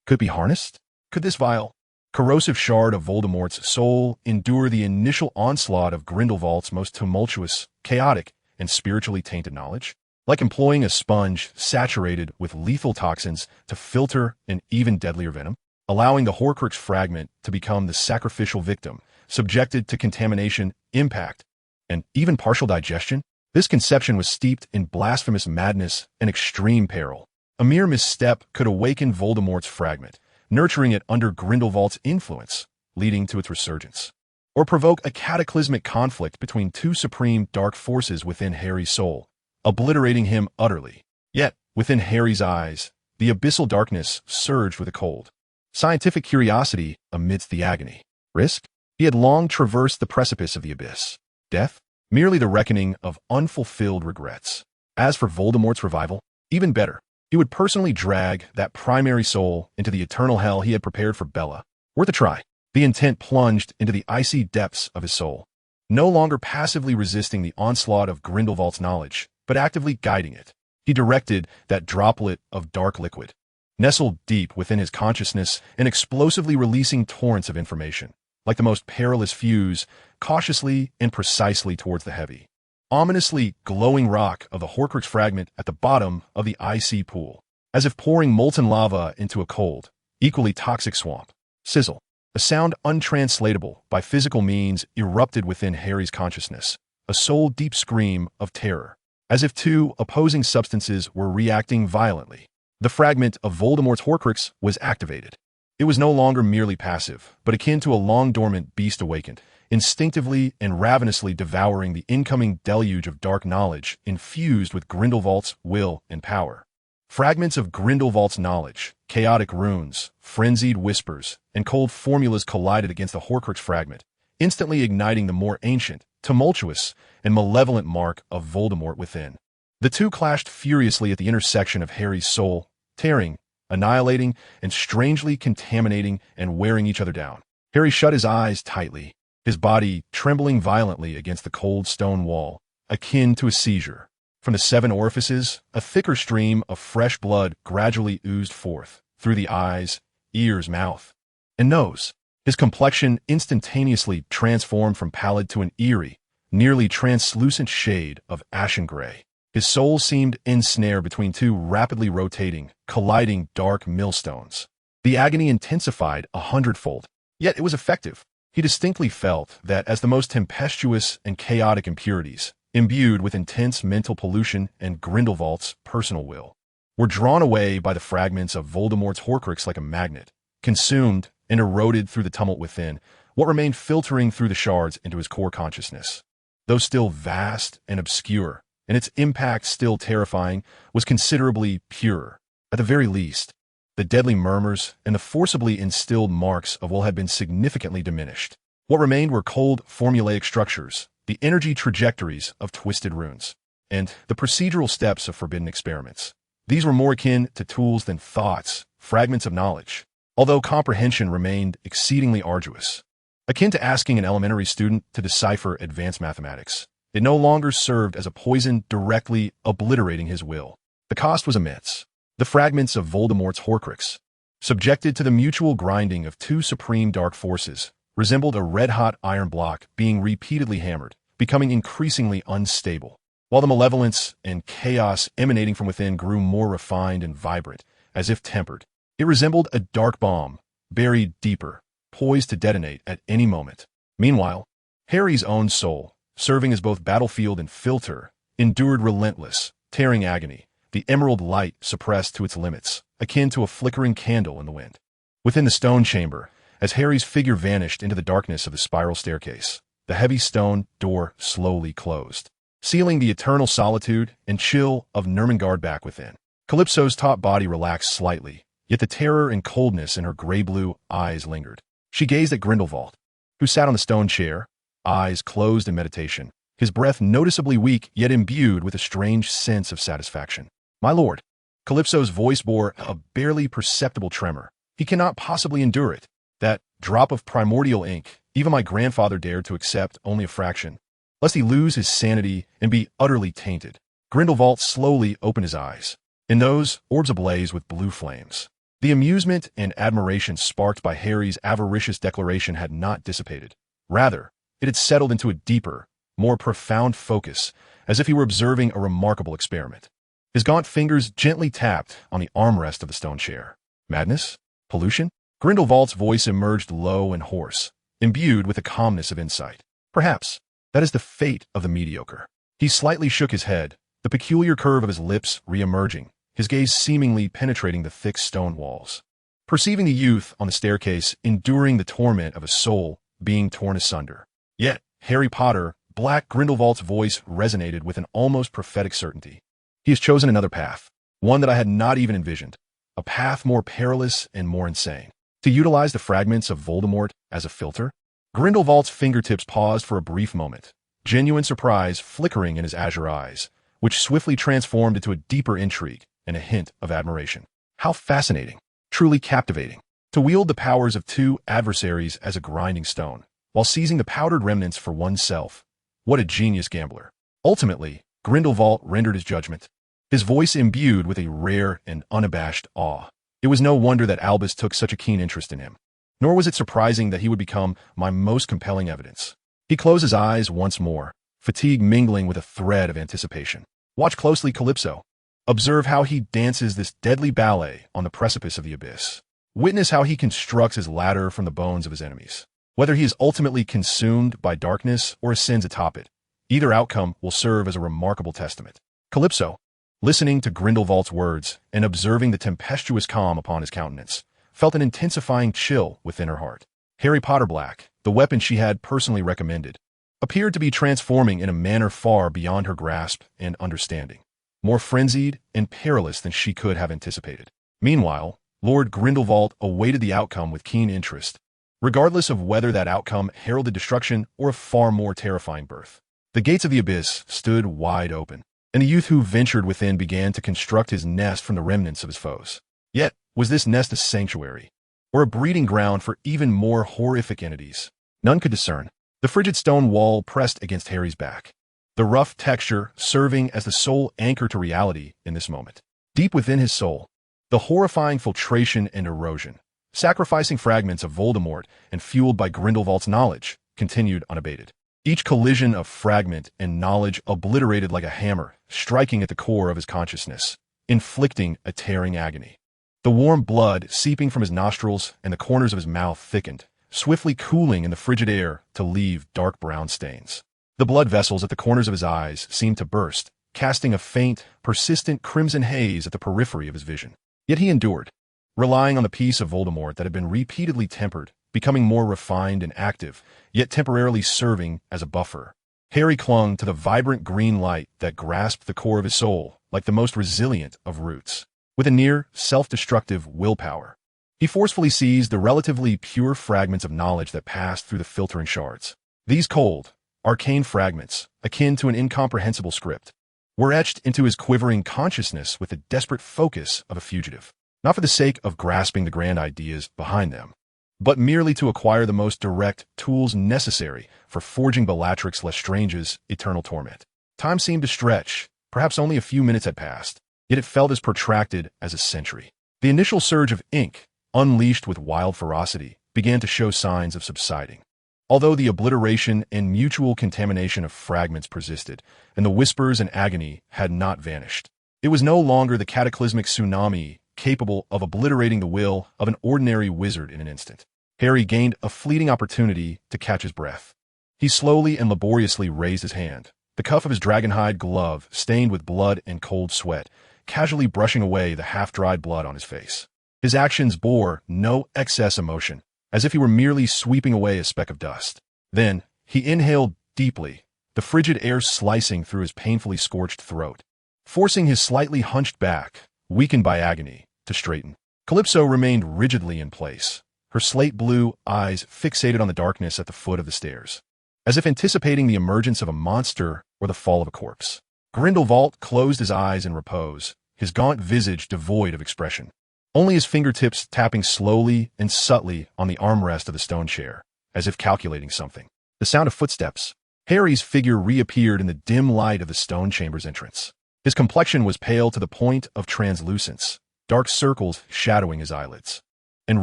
Could it be harnessed? Could this vile, corrosive shard of Voldemort's soul endure the initial onslaught of Grindelwald's most tumultuous, chaotic, and spiritually tainted knowledge? Like employing a sponge saturated with lethal toxins to filter an even deadlier venom, allowing the Horcrux fragment to become the sacrificial victim, subjected to contamination, impact, and even partial digestion? This conception was steeped in blasphemous madness and extreme peril. A mere misstep could awaken Voldemort's fragment, nurturing it under Grindelwald's influence, leading to its resurgence, or provoke a cataclysmic conflict between two supreme dark forces within Harry's soul, obliterating him utterly. Yet, within Harry's eyes, the abyssal darkness surged with a cold, scientific curiosity amidst the agony. Risk? He had long traversed the precipice of the abyss. Death? Merely the reckoning of unfulfilled regrets. As for Voldemort's revival, even better. He would personally drag that primary soul into the eternal hell he had prepared for Bella. Worth a try. The intent plunged into the icy depths of his soul, no longer passively resisting the onslaught of Grindelwald's knowledge, but actively guiding it. He directed that droplet of dark liquid, nestled deep within his consciousness and explosively releasing torrents of information, like the most perilous fuse, cautiously and precisely towards the heavy, ominously glowing rock of the Horcrux fragment at the bottom of the icy pool, as if pouring molten lava into a cold, equally toxic swamp. Sizzle. A sound untranslatable by physical means erupted within Harry's consciousness, a soul-deep scream of terror, as if two opposing substances were reacting violently. The fragment of Voldemort's Horcrux was activated. It was no longer merely passive, but akin to a long-dormant beast awakened, instinctively and ravenously devouring the incoming deluge of dark knowledge infused with Grindelwald's will and power. Fragments of Grindelwald's knowledge, chaotic runes, frenzied whispers, and cold formulas collided against the Horcrux fragment, instantly igniting the more ancient, tumultuous, and malevolent mark of Voldemort within. The two clashed furiously at the intersection of Harry's soul, tearing, annihilating, and strangely contaminating and wearing each other down. Harry shut his eyes tightly, his body trembling violently against the cold stone wall, akin to a seizure. From the 7 orifices, a thicker stream of fresh blood gradually oozed forth, through the eyes, ears, mouth, and nose. His complexion instantaneously transformed from pallid to an eerie, nearly translucent shade of ashen gray. His soul seemed ensnared between two rapidly rotating, colliding dark millstones. The agony intensified 100-fold, yet it was effective. He distinctly felt that as the most tempestuous and chaotic impurities, imbued with intense mental pollution and Grindelwald's personal will, were drawn away by the fragments of Voldemort's Horcrux like a magnet, consumed and eroded through the tumult within, what remained filtering through the shards into his core consciousness. Though still vast and obscure, and its impact still terrifying, was considerably purer. At the very least, the deadly murmurs and the forcibly instilled marks of will had been significantly diminished. What remained were cold, formulaic structures, the energy trajectories of twisted runes, and the procedural steps of forbidden experiments. These were more akin to tools than thoughts, fragments of knowledge, although comprehension remained exceedingly arduous. Akin to asking an elementary student to decipher advanced mathematics, it no longer served as a poison directly obliterating his will. The cost was immense. The fragments of Voldemort's Horcrux, subjected to the mutual grinding of two supreme dark forces, resembled a red-hot iron block being repeatedly hammered, becoming increasingly unstable. While the malevolence and chaos emanating from within grew more refined and vibrant, as if tempered, it resembled a dark bomb, buried deeper, poised to detonate at any moment. Meanwhile, Harry's own soul, serving as both battlefield and filter, endured relentless, tearing agony, the emerald light suppressed to its limits, akin to a flickering candle in the wind. Within the stone chamber, as Harry's figure vanished into the darkness of the spiral staircase, the heavy stone door slowly closed, sealing the eternal solitude and chill of Nurmengard back within. Calypso's taut body relaxed slightly, yet the terror and coldness in her gray-blue eyes lingered. She gazed at Grindelwald, who sat on the stone chair, eyes closed in meditation, his breath noticeably weak yet imbued with a strange sense of satisfaction. "My lord," Calypso's voice bore a barely perceptible tremor. "He cannot possibly endure it. That drop of primordial ink, even my grandfather dared to accept only a fraction, lest he lose his sanity and be utterly tainted." Grindelwald slowly opened his eyes. In those, orbs ablaze with blue flames. The amusement and admiration sparked by Harry's avaricious declaration had not dissipated. Rather, it had settled into a deeper, more profound focus, as if he were observing a remarkable experiment. His gaunt fingers gently tapped on the armrest of the stone chair. "Madness? Pollution?" Grindelwald's voice emerged low and hoarse, imbued with the calmness of insight. "Perhaps. That is the fate of the mediocre." He slightly shook his head, the peculiar curve of his lips re-emerging, his gaze seemingly penetrating the thick stone walls. Perceiving the youth on the staircase enduring the torment of a soul being torn asunder. Yet, Harry Potter, Black Grindelwald's voice resonated with an almost prophetic certainty. "He has chosen another path, one that I had not even envisioned, a path more perilous and more insane. To utilize the fragments of Voldemort as a filter?" Grindelwald's fingertips paused for a brief moment, genuine surprise flickering in his azure eyes, which swiftly transformed into a deeper intrigue and a hint of admiration. How fascinating, truly captivating, to wield the powers of two adversaries as a grinding stone, while seizing the powdered remnants for oneself. What a genius gambler. Ultimately, Grindelwald rendered his judgment, his voice imbued with a rare and unabashed awe. It was no wonder that Albus took such a keen interest in him. Nor was it surprising that he would become my most compelling evidence. He closed his eyes once more, fatigue mingling with a thread of anticipation. "Watch closely, Calypso. Observe how he dances this deadly ballet on the precipice of the abyss. Witness how he constructs his ladder from the bones of his enemies. Whether he is ultimately consumed by darkness or ascends atop it, either outcome will serve as a remarkable testament." Calypso, listening to Grindelwald's words and observing the tempestuous calm upon his countenance, felt an intensifying chill within her heart. Harry Potter Black, the weapon she had personally recommended, appeared to be transforming in a manner far beyond her grasp and understanding. more frenzied and perilous than she could have anticipated. Meanwhile, Lord Grindelwald awaited the outcome with keen interest, regardless of whether that outcome heralded destruction or a far more terrifying birth. The gates of the abyss stood wide open, and the youth who ventured within began to construct his nest from the remnants of his foes. Yet, was this nest a sanctuary, or a breeding ground for even more horrific entities? None could discern. The frigid stone wall pressed against Harry's back, the rough texture serving as the sole anchor to reality in this moment. Deep within his soul, the horrifying filtration and erosion, sacrificing fragments of Voldemort and fueled by Grindelwald's knowledge, continued unabated. Each collision of fragment and knowledge obliterated like a hammer, striking at the core of his consciousness, inflicting a tearing agony. The warm blood seeping from his nostrils and the corners of his mouth thickened, swiftly cooling in the frigid air to leave dark brown stains. The blood vessels at the corners of his eyes seemed to burst, casting a faint, persistent crimson haze at the periphery of his vision. Yet he endured, relying on the peace of Voldemort that had been repeatedly tempered, becoming more refined and active, yet temporarily serving as a buffer. Harry clung to the vibrant green light that grasped the core of his soul like the most resilient of roots. With a near self-destructive willpower, he forcefully seized the relatively pure fragments of knowledge that passed through the filtering shards. These cold, arcane fragments, akin to an incomprehensible script, were etched into his quivering consciousness with the desperate focus of a fugitive, not for the sake of grasping the grand ideas behind them, but merely to acquire the most direct tools necessary for forging Bellatrix Lestrange's eternal torment. Time seemed to stretch. Perhaps only a few minutes had passed, yet it felt as protracted as a century. The initial surge of ink, unleashed with wild ferocity, began to show signs of subsiding, although the obliteration and mutual contamination of fragments persisted, and the whispers and agony had not vanished. It was no longer the cataclysmic tsunami capable of obliterating the will of an ordinary wizard in an instant. Harry gained a fleeting opportunity to catch his breath. He slowly and laboriously raised his hand, the cuff of his dragonhide glove stained with blood and cold sweat, casually brushing away the half-dried blood on his face. His actions bore no excess emotion, as if he were merely sweeping away a speck of dust. Then, he inhaled deeply, the frigid air slicing through his painfully scorched throat, forcing his slightly hunched back, weakened by agony, to straighten. Calypso remained rigidly in place, her slate-blue eyes fixated on the darkness at the foot of the stairs, as if anticipating the emergence of a monster or the fall of a corpse. Grindelwald closed his eyes in repose, his gaunt visage devoid of expression, only his fingertips tapping slowly and subtly on the armrest of the stone chair, as if calculating something. The sound of footsteps. Harry's figure reappeared in the dim light of the stone chamber's entrance. His complexion was pale to the point of translucence, dark circles shadowing his eyelids, and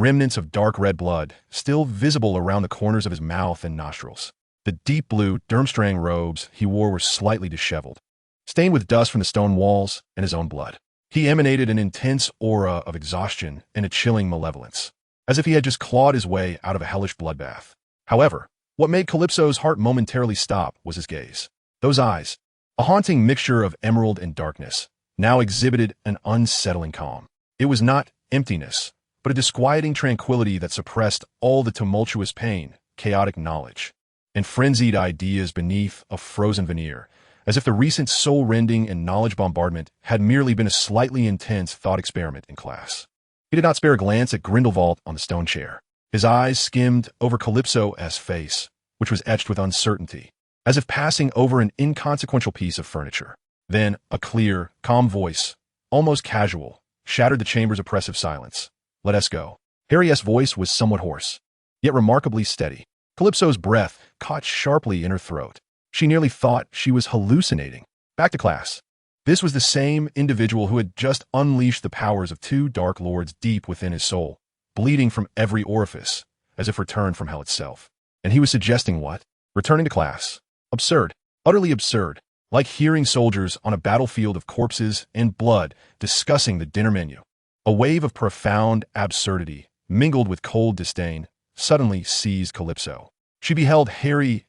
remnants of dark red blood still visible around the corners of his mouth and nostrils. The deep blue Durmstrang robes he wore were slightly disheveled, stained with dust from the stone walls and his own blood. He emanated an intense aura of exhaustion and a chilling malevolence, as if he had just clawed his way out of a hellish bloodbath. However, what made Calypso's heart momentarily stop was his gaze. Those eyes, a haunting mixture of emerald and darkness, now exhibited an unsettling calm. It was not emptiness, but a disquieting tranquility that suppressed all the tumultuous pain, chaotic knowledge, and frenzied ideas beneath a frozen veneer, as if the recent soul-rending and knowledge bombardment had merely been a slightly intense thought experiment in class. He did not spare a glance at Grindelwald on the stone chair. His eyes skimmed over Calypso's face, which was etched with uncertainty, as if passing over an inconsequential piece of furniture. Then, a clear, calm voice, almost casual, shattered the chamber's oppressive silence. "Let us go." Harry's voice was somewhat hoarse, yet remarkably steady. Calypso's breath caught sharply in her throat. She nearly thought she was hallucinating. Back to class. This was the same individual who had just unleashed the powers of two Dark Lords deep within his soul, bleeding from every orifice, as if returned from hell itself. And he was suggesting what? Returning to class. Absurd. Utterly absurd. Like hearing soldiers on a battlefield of corpses and blood discussing the dinner menu. A wave of profound absurdity, mingled with cold disdain, suddenly seized Calypso. She beheld Harry's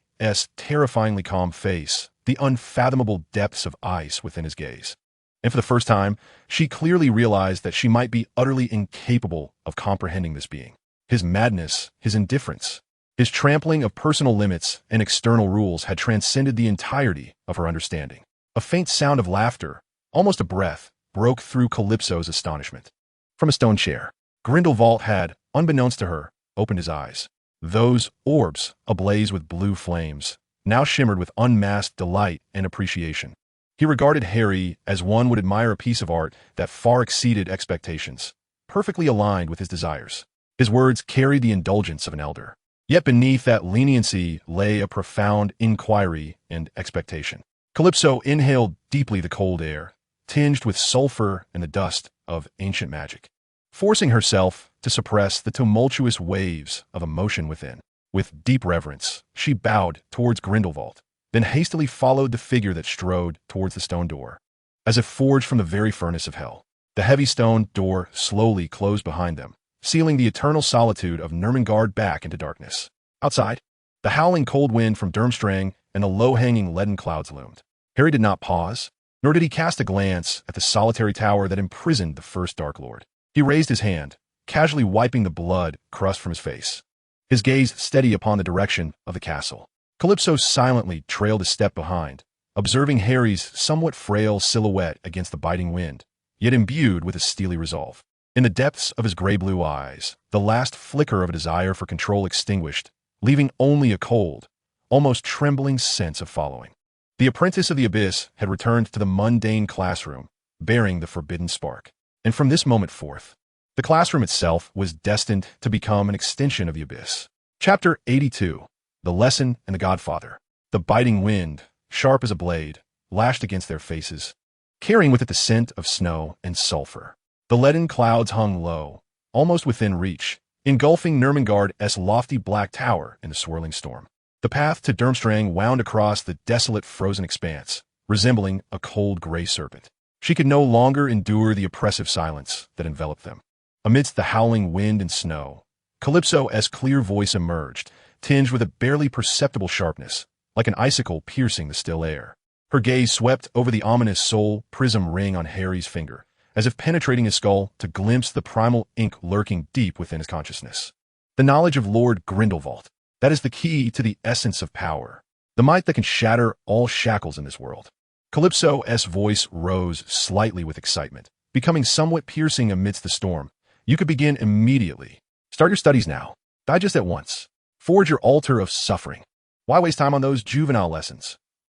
terrifyingly calm face, the unfathomable depths of ice within his gaze. And for the first time, she clearly realized that she might be utterly incapable of comprehending this being. His madness, his indifference, his trampling of personal limits and external rules had transcended the entirety of her understanding. A faint sound of laughter, almost a breath, broke through Calypso's astonishment. From a stone chair, Grindelwald had, unbeknownst to her, opened his eyes. Those orbs, ablaze with blue flames, now shimmered with unmasked delight and appreciation. He regarded Harry as one would admire a piece of art that far exceeded expectations, perfectly aligned with his desires. His words carried the indulgence of an elder. Yet beneath that leniency lay a profound inquiry and expectation. Calypso inhaled deeply the cold air, tinged with sulfur and the dust of ancient magic, forcing herself to suppress the tumultuous waves of emotion within. With deep reverence, she bowed towards Grindelwald, then hastily followed the figure that strode towards the stone door. As if forged from the very furnace of hell, the heavy stone door slowly closed behind them, sealing the eternal solitude of Nurmengard back into darkness. Outside, the howling cold wind from Durmstrang and the low-hanging leaden clouds loomed. Harry did not pause, nor did he cast a glance at the solitary tower that imprisoned the first Dark Lord. He raised his hand, casually wiping the blood crust from his face, his gaze steady upon the direction of the castle. Calypso silently trailed a step behind, observing Harry's somewhat frail silhouette against the biting wind, yet imbued with a steely resolve. In the depths of his gray-blue eyes, the last flicker of a desire for control extinguished, leaving only a cold, almost trembling sense of following. The apprentice of the abyss had returned to the mundane classroom, bearing the forbidden spark. And from this moment forth, the classroom itself was destined to become an extension of the abyss. Chapter 82. The Lesson and the Godfather. The biting wind, sharp as a blade, lashed against their faces, carrying with it the scent of snow and sulfur. The leaden clouds hung low, almost within reach, engulfing Nurmengard's lofty black tower in the swirling storm. The path to Durmstrang wound across the desolate frozen expanse, resembling a cold gray serpent. She could no longer endure the oppressive silence that enveloped them. Amidst the howling wind and snow, Calypso's clear voice emerged, tinged with a barely perceptible sharpness, like an icicle piercing the still air. Her gaze swept over the ominous soul prism ring on Harry's finger, as if penetrating his skull to glimpse the primal ink lurking deep within his consciousness. The knowledge of Lord Grindelwald, that is the key to the essence of power, the might that can shatter all shackles in this world. Calypso's voice rose slightly with excitement, becoming somewhat piercing amidst the storm. You could begin immediately. Start your studies now. Digest at once. Forge your altar of suffering. Why waste time on those juvenile lessons?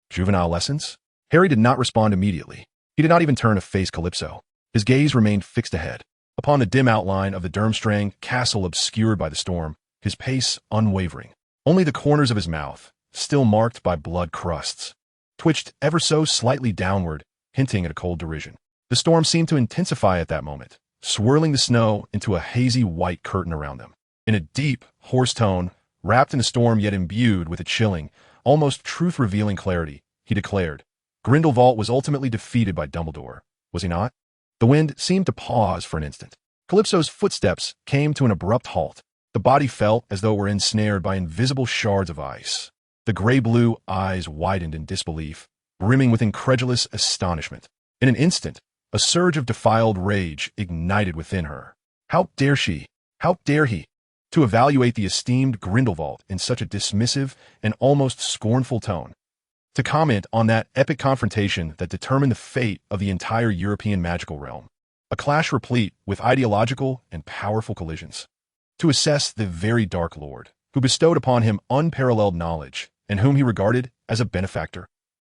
Juvenile lessons? Harry did not respond immediately. He did not even turn to face Calypso. His gaze remained fixed ahead, upon the dim outline of the Durmstrang castle obscured by the storm, his pace unwavering. Only the corners of his mouth, still marked by blood crusts, twitched ever so slightly downward, hinting at a cold derision. The storm seemed to intensify at that moment, swirling the snow into a hazy white curtain around them. In a deep, hoarse tone, wrapped in a storm yet imbued with a chilling, almost truth-revealing clarity, he declared, Grindelwald was ultimately defeated by Dumbledore, was he not? The wind seemed to pause for an instant. Calypso's footsteps came to an abrupt halt. The body felt as though it were ensnared by invisible shards of ice. The gray-blue eyes widened in disbelief, brimming with incredulous astonishment. In an instant, a surge of defiled rage ignited within her. How dare she, how dare he, to evaluate the esteemed Grindelwald in such a dismissive and almost scornful tone? To comment on that epic confrontation that determined the fate of the entire European magical realm. A clash replete with ideological and powerful collisions. To assess the very Dark Lord, who bestowed upon him unparalleled knowledge, and whom he regarded as a benefactor.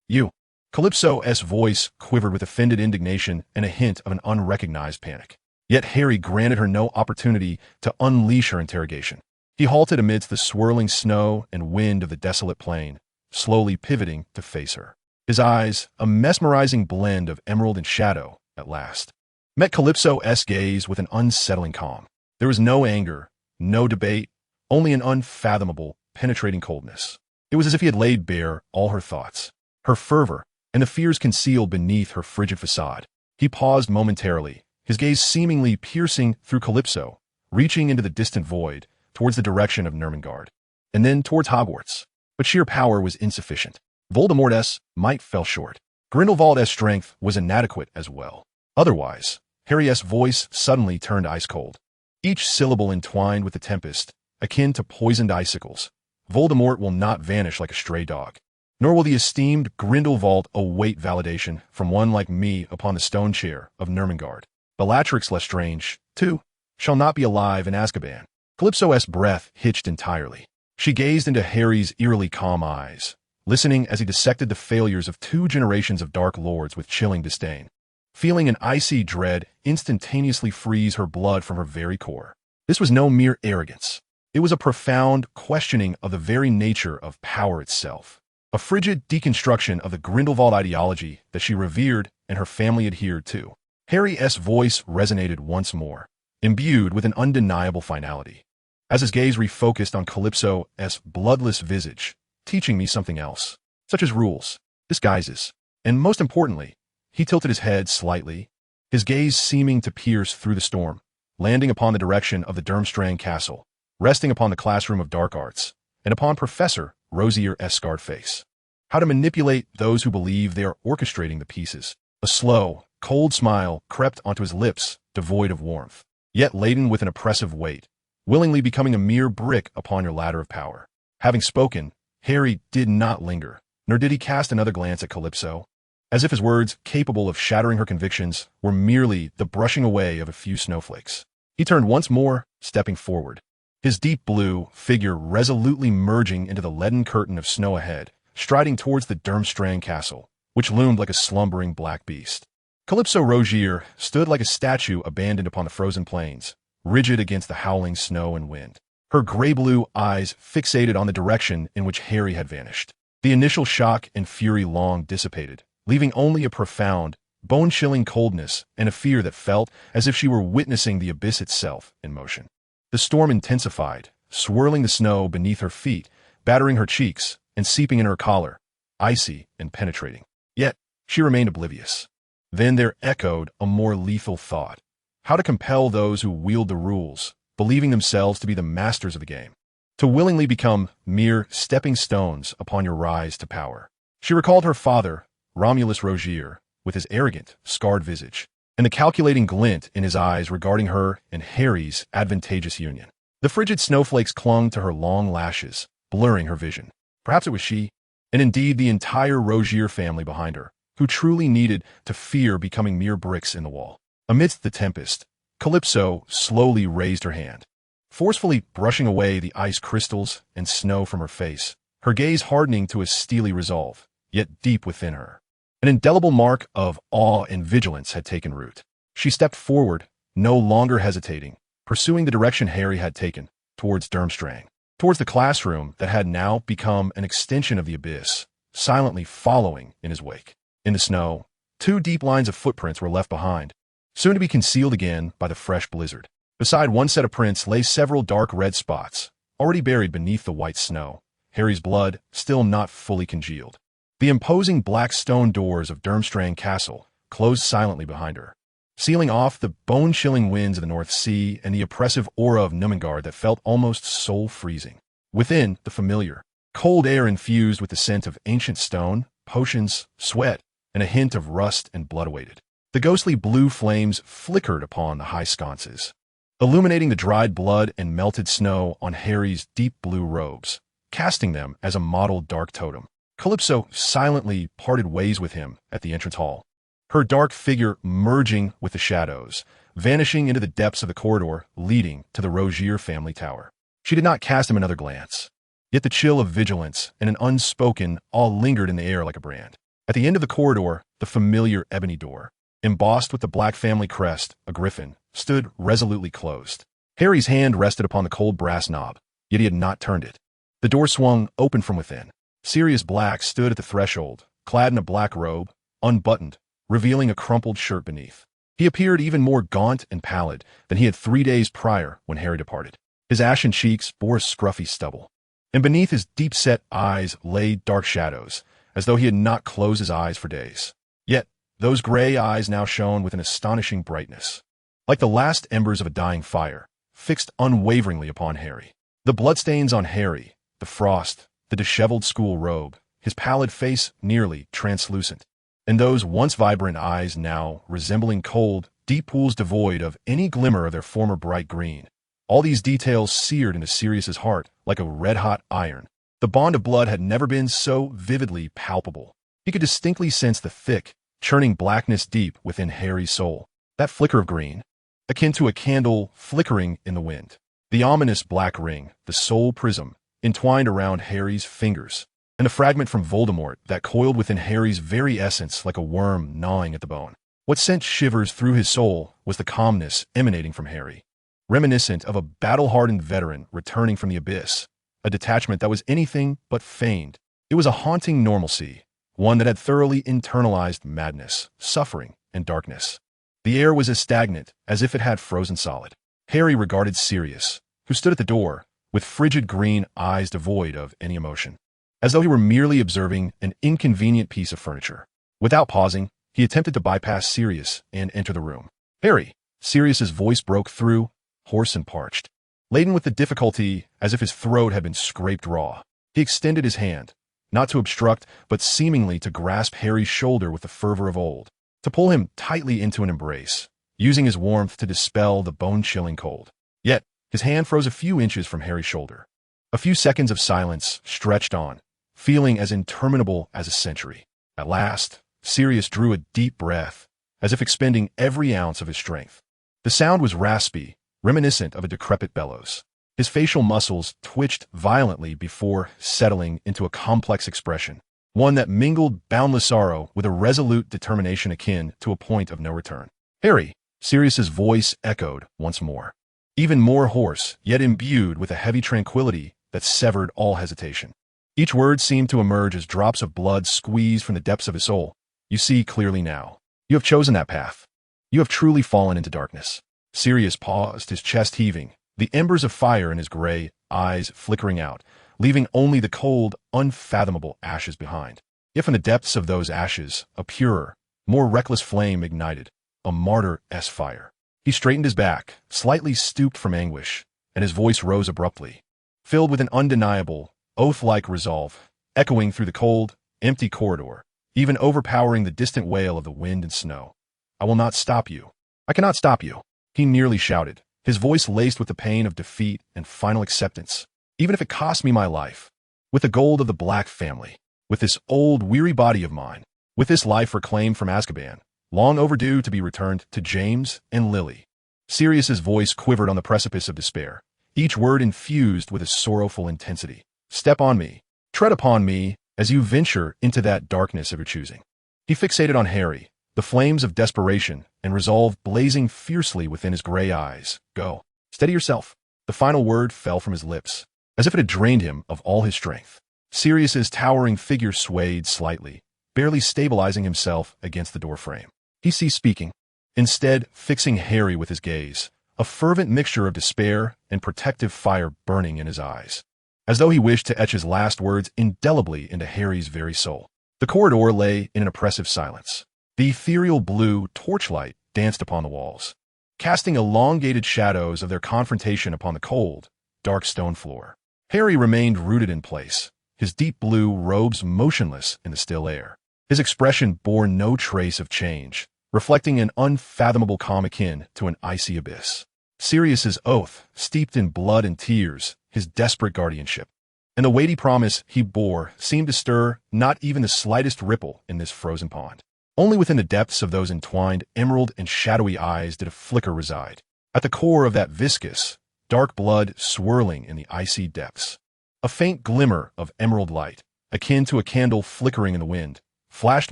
You. Calypso's voice quivered with offended indignation and a hint of an unrecognized panic. Yet Harry granted her no opportunity to unleash her interrogation. He halted amidst the swirling snow and wind of the desolate plain, slowly pivoting to face her. His eyes, a mesmerizing blend of emerald and shadow, at last, met Calypso's gaze with an unsettling calm. There was no anger, no debate, only an unfathomable, penetrating coldness. It was as if he had laid bare all her thoughts, her fervor, and the fears concealed beneath her frigid facade. He paused momentarily, his gaze seemingly piercing through Calypso, reaching into the distant void, towards the direction of Nurmengard, and then towards Hogwarts. But sheer power was insufficient. Voldemort's might fell short. Grindelwald's strength was inadequate as well. Otherwise, Harry's voice suddenly turned ice cold. Each syllable entwined with the tempest, akin to poisoned icicles. Voldemort will not vanish like a stray dog. nor will the esteemed Grindelwald await validation from one like me upon the stone chair of Nurmengard. Bellatrix Lestrange, too, shall not be alive in Azkaban. Calypso's breath hitched entirely. She gazed into Harry's eerily calm eyes, listening as he dissected the failures of 2 generations of Dark Lords with chilling disdain, feeling an icy dread instantaneously freeze her blood from her very core. This was no mere arrogance. It was a profound questioning of the very nature of power itself, a frigid deconstruction of the Grindelwald ideology that she revered and her family adhered to. Harry's voice resonated once more, imbued with an undeniable finality, as his gaze refocused on Calypso's bloodless visage, teaching me something else, such as rules, disguises, and most importantly, he tilted his head slightly, his gaze seeming to pierce through the storm, landing upon the direction of the Durmstrang Castle, resting upon the classroom of dark arts, and upon Professor Rosier's scarred face. How to manipulate those who believe they are orchestrating the pieces. A slow, cold smile crept onto his lips, devoid of warmth, yet laden with an oppressive weight, willingly becoming a mere brick upon your ladder of power. Having spoken, Harry did not linger, nor did he cast another glance at Calypso, as if his words, capable of shattering her convictions, were merely the brushing away of a few snowflakes. He turned once more, stepping forward, his deep blue figure resolutely merging into the leaden curtain of snow ahead, striding towards the Durmstrang Castle, which loomed like a slumbering black beast. Calypso Rogier stood like a statue abandoned upon the frozen plains, rigid against the howling snow and wind, her gray-blue eyes fixated on the direction in which Harry had vanished. The initial shock and fury long dissipated, leaving only a profound, bone-chilling coldness and a fear that felt as if she were witnessing the abyss itself in motion. The storm intensified, swirling the snow beneath her feet, battering her cheeks, and seeping in her collar, icy and penetrating. Yet, she remained oblivious. Then there echoed a more lethal thought: how to compel those who wield the rules, believing themselves to be the masters of the game, to willingly become mere stepping stones upon your rise to power. She recalled her father, Romulus Rogier, with his arrogant, scarred visage, and the calculating glint in his eyes regarding her and Harry's advantageous union. The frigid snowflakes clung to her long lashes, blurring her vision. Perhaps it was she, and indeed the entire Rogier family behind her, who truly needed to fear becoming mere bricks in the wall. Amidst the tempest, Calypso slowly raised her hand, forcefully brushing away the ice crystals and snow from her face, her gaze hardening to a steely resolve, yet deep within her. An indelible mark of awe and vigilance had taken root. She stepped forward, no longer hesitating, pursuing the direction Harry had taken, towards Durmstrang, towards the classroom that had now become an extension of the abyss, silently following in his wake. In the snow, 2 deep lines of footprints were left behind, soon to be concealed again by the fresh blizzard. Beside one set of prints lay several dark red spots, already buried beneath the white snow, Harry's blood still not fully congealed. The imposing black stone doors of Durmstrang Castle closed silently behind her, sealing off the bone-chilling winds of the North Sea and the oppressive aura of Nurmengard that felt almost soul-freezing. Within, the familiar, cold air infused with the scent of ancient stone, potions, sweat, and a hint of rust and blood awaited. The ghostly blue flames flickered upon the high sconces, illuminating the dried blood and melted snow on Harry's deep blue robes, casting them as a mottled dark totem. Calypso silently parted ways with him at the entrance hall, her dark figure merging with the shadows, vanishing into the depths of the corridor leading to the Rogier family tower. She did not cast him another glance, yet the chill of vigilance and an unspoken awe lingered in the air like a brand. At the end of the corridor, the familiar ebony door, embossed with the black family crest, a griffin, stood resolutely closed. Harry's hand rested upon the cold brass knob, yet he had not turned it. The door swung open from within. Sirius Black stood at the threshold, clad in a black robe, unbuttoned, revealing a crumpled shirt beneath. He appeared even more gaunt and pallid than he had 3 days prior when Harry departed. His ashen cheeks bore a scruffy stubble, and beneath his deep-set eyes lay dark shadows, as though he had not closed his eyes for days. Yet, those gray eyes now shone with an astonishing brightness, like the last embers of a dying fire, fixed unwaveringly upon Harry. The bloodstains on Harry, the frost, the disheveled school robe, his pallid face nearly translucent, and those once vibrant eyes now resembling cold, deep pools devoid of any glimmer of their former bright green. All these details seared into Sirius's heart like a red-hot iron, The bond of blood had never been so vividly palpable. He could distinctly sense the thick, churning blackness deep within Harry's soul. That flicker of green, akin to a candle flickering in the wind. The ominous black ring, the soul prism, entwined around Harry's fingers, and the fragment from Voldemort that coiled within Harry's very essence like a worm gnawing at the bone. What sent shivers through his soul was the calmness emanating from Harry, reminiscent of a battle-hardened veteran returning from the abyss, a detachment that was anything but feigned. It was a haunting normalcy, one that had thoroughly internalized madness, suffering, and darkness. The air was as stagnant as if it had frozen solid. Harry regarded Sirius, who stood at the door, with frigid green eyes devoid of any emotion, as though he were merely observing an inconvenient piece of furniture. Without pausing, he attempted to bypass Sirius and enter the room. "Harry!" Sirius's voice broke through, hoarse and parched, laden with the difficulty as if his throat had been scraped raw. He extended his hand, not to obstruct, but seemingly to grasp Harry's shoulder with the fervor of old, to pull him tightly into an embrace, using his warmth to dispel the bone-chilling cold. Yet, his hand froze a few inches from Harry's shoulder. A few seconds of silence stretched on, feeling as interminable as a century. At last, Sirius drew a deep breath, as if expending every ounce of his strength. The sound was raspy, reminiscent of a decrepit bellows. His facial muscles twitched violently before settling into a complex expression, one that mingled boundless sorrow with a resolute determination akin to a point of no return. "Harry!" Sirius's voice echoed once more, even more hoarse, yet imbued with a heavy tranquility that severed all hesitation. Each word seemed to emerge as drops of blood squeezed from the depths of his soul. "You see clearly now. You have chosen that path. You have truly fallen into darkness." Sirius paused, his chest heaving, the embers of fire in his gray eyes flickering out, leaving only the cold, unfathomable ashes behind. Yet from the depths of those ashes, a purer, more reckless flame ignited, a martyr-esque fire. He straightened his back, slightly stooped from anguish, and his voice rose abruptly, filled with an undeniable, oath-like resolve, echoing through the cold, empty corridor, even overpowering the distant wail of the wind and snow. "I will not stop you. I cannot stop you," he nearly shouted, his voice laced with the pain of defeat and final acceptance. "Even if it costs me my life. With the gold of the Black family. With this old, weary body of mine. With this life reclaimed from Azkaban, long overdue to be returned to James and Lily." Sirius's voice quivered on the precipice of despair, each word infused with a sorrowful intensity. "Step on me. Tread upon me as you venture into that darkness of your choosing." He fixated on Harry, the flames of desperation and resolve blazing fiercely within his gray eyes. "Go. Steady yourself." The final word fell from his lips, as if it had drained him of all his strength. Sirius's towering figure swayed slightly, barely stabilizing himself against the doorframe. He ceased speaking, instead fixing Harry with his gaze, a fervent mixture of despair and protective fire burning in his eyes, as though he wished to etch his last words indelibly into Harry's very soul. The corridor lay in an oppressive silence. The ethereal blue torchlight danced upon the walls, casting elongated shadows of their confrontation upon the cold, dark stone floor. Harry remained rooted in place, his deep blue robes motionless in the still air. His expression bore no trace of change, reflecting an unfathomable calm akin to an icy abyss. Sirius's oath, steeped in blood and tears, his desperate guardianship, and the weighty promise he bore seemed to stir not even the slightest ripple in this frozen pond. Only within the depths of those entwined emerald and shadowy eyes did a flicker reside, at the core of that viscous, dark blood swirling in the icy depths. A faint glimmer of emerald light, akin to a candle flickering in the wind, flashed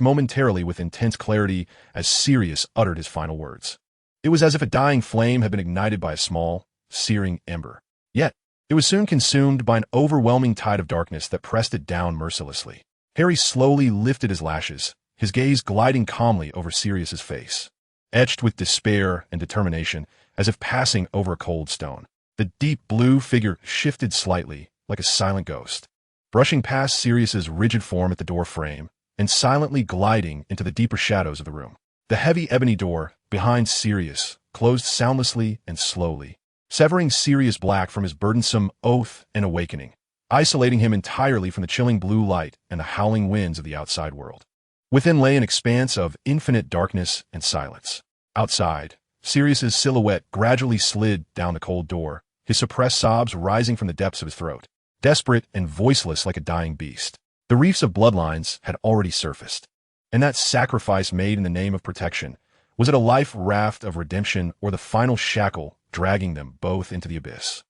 momentarily with intense clarity as Sirius uttered his final words. It was as if a dying flame had been ignited by a small, searing ember. Yet, it was soon consumed by an overwhelming tide of darkness that pressed it down mercilessly. Harry slowly lifted his lashes, his gaze gliding calmly over Sirius's face, etched with despair and determination, as if passing over a cold stone. The deep blue figure shifted slightly, like a silent ghost, brushing past Sirius's rigid form at the door frame and silently gliding into the deeper shadows of the room. The heavy ebony door, behind Sirius, closed soundlessly and slowly, severing Sirius Black from his burdensome oath and awakening, isolating him entirely from the chilling blue light and the howling winds of the outside world. Within lay an expanse of infinite darkness and silence. Outside, Sirius's silhouette gradually slid down the cold door, his suppressed sobs rising from the depths of his throat. desperate and voiceless like a dying beast. The reefs of bloodlines had already surfaced. And that sacrifice made in the name of protection, was it a life raft of redemption or the final shackle dragging them both into the abyss?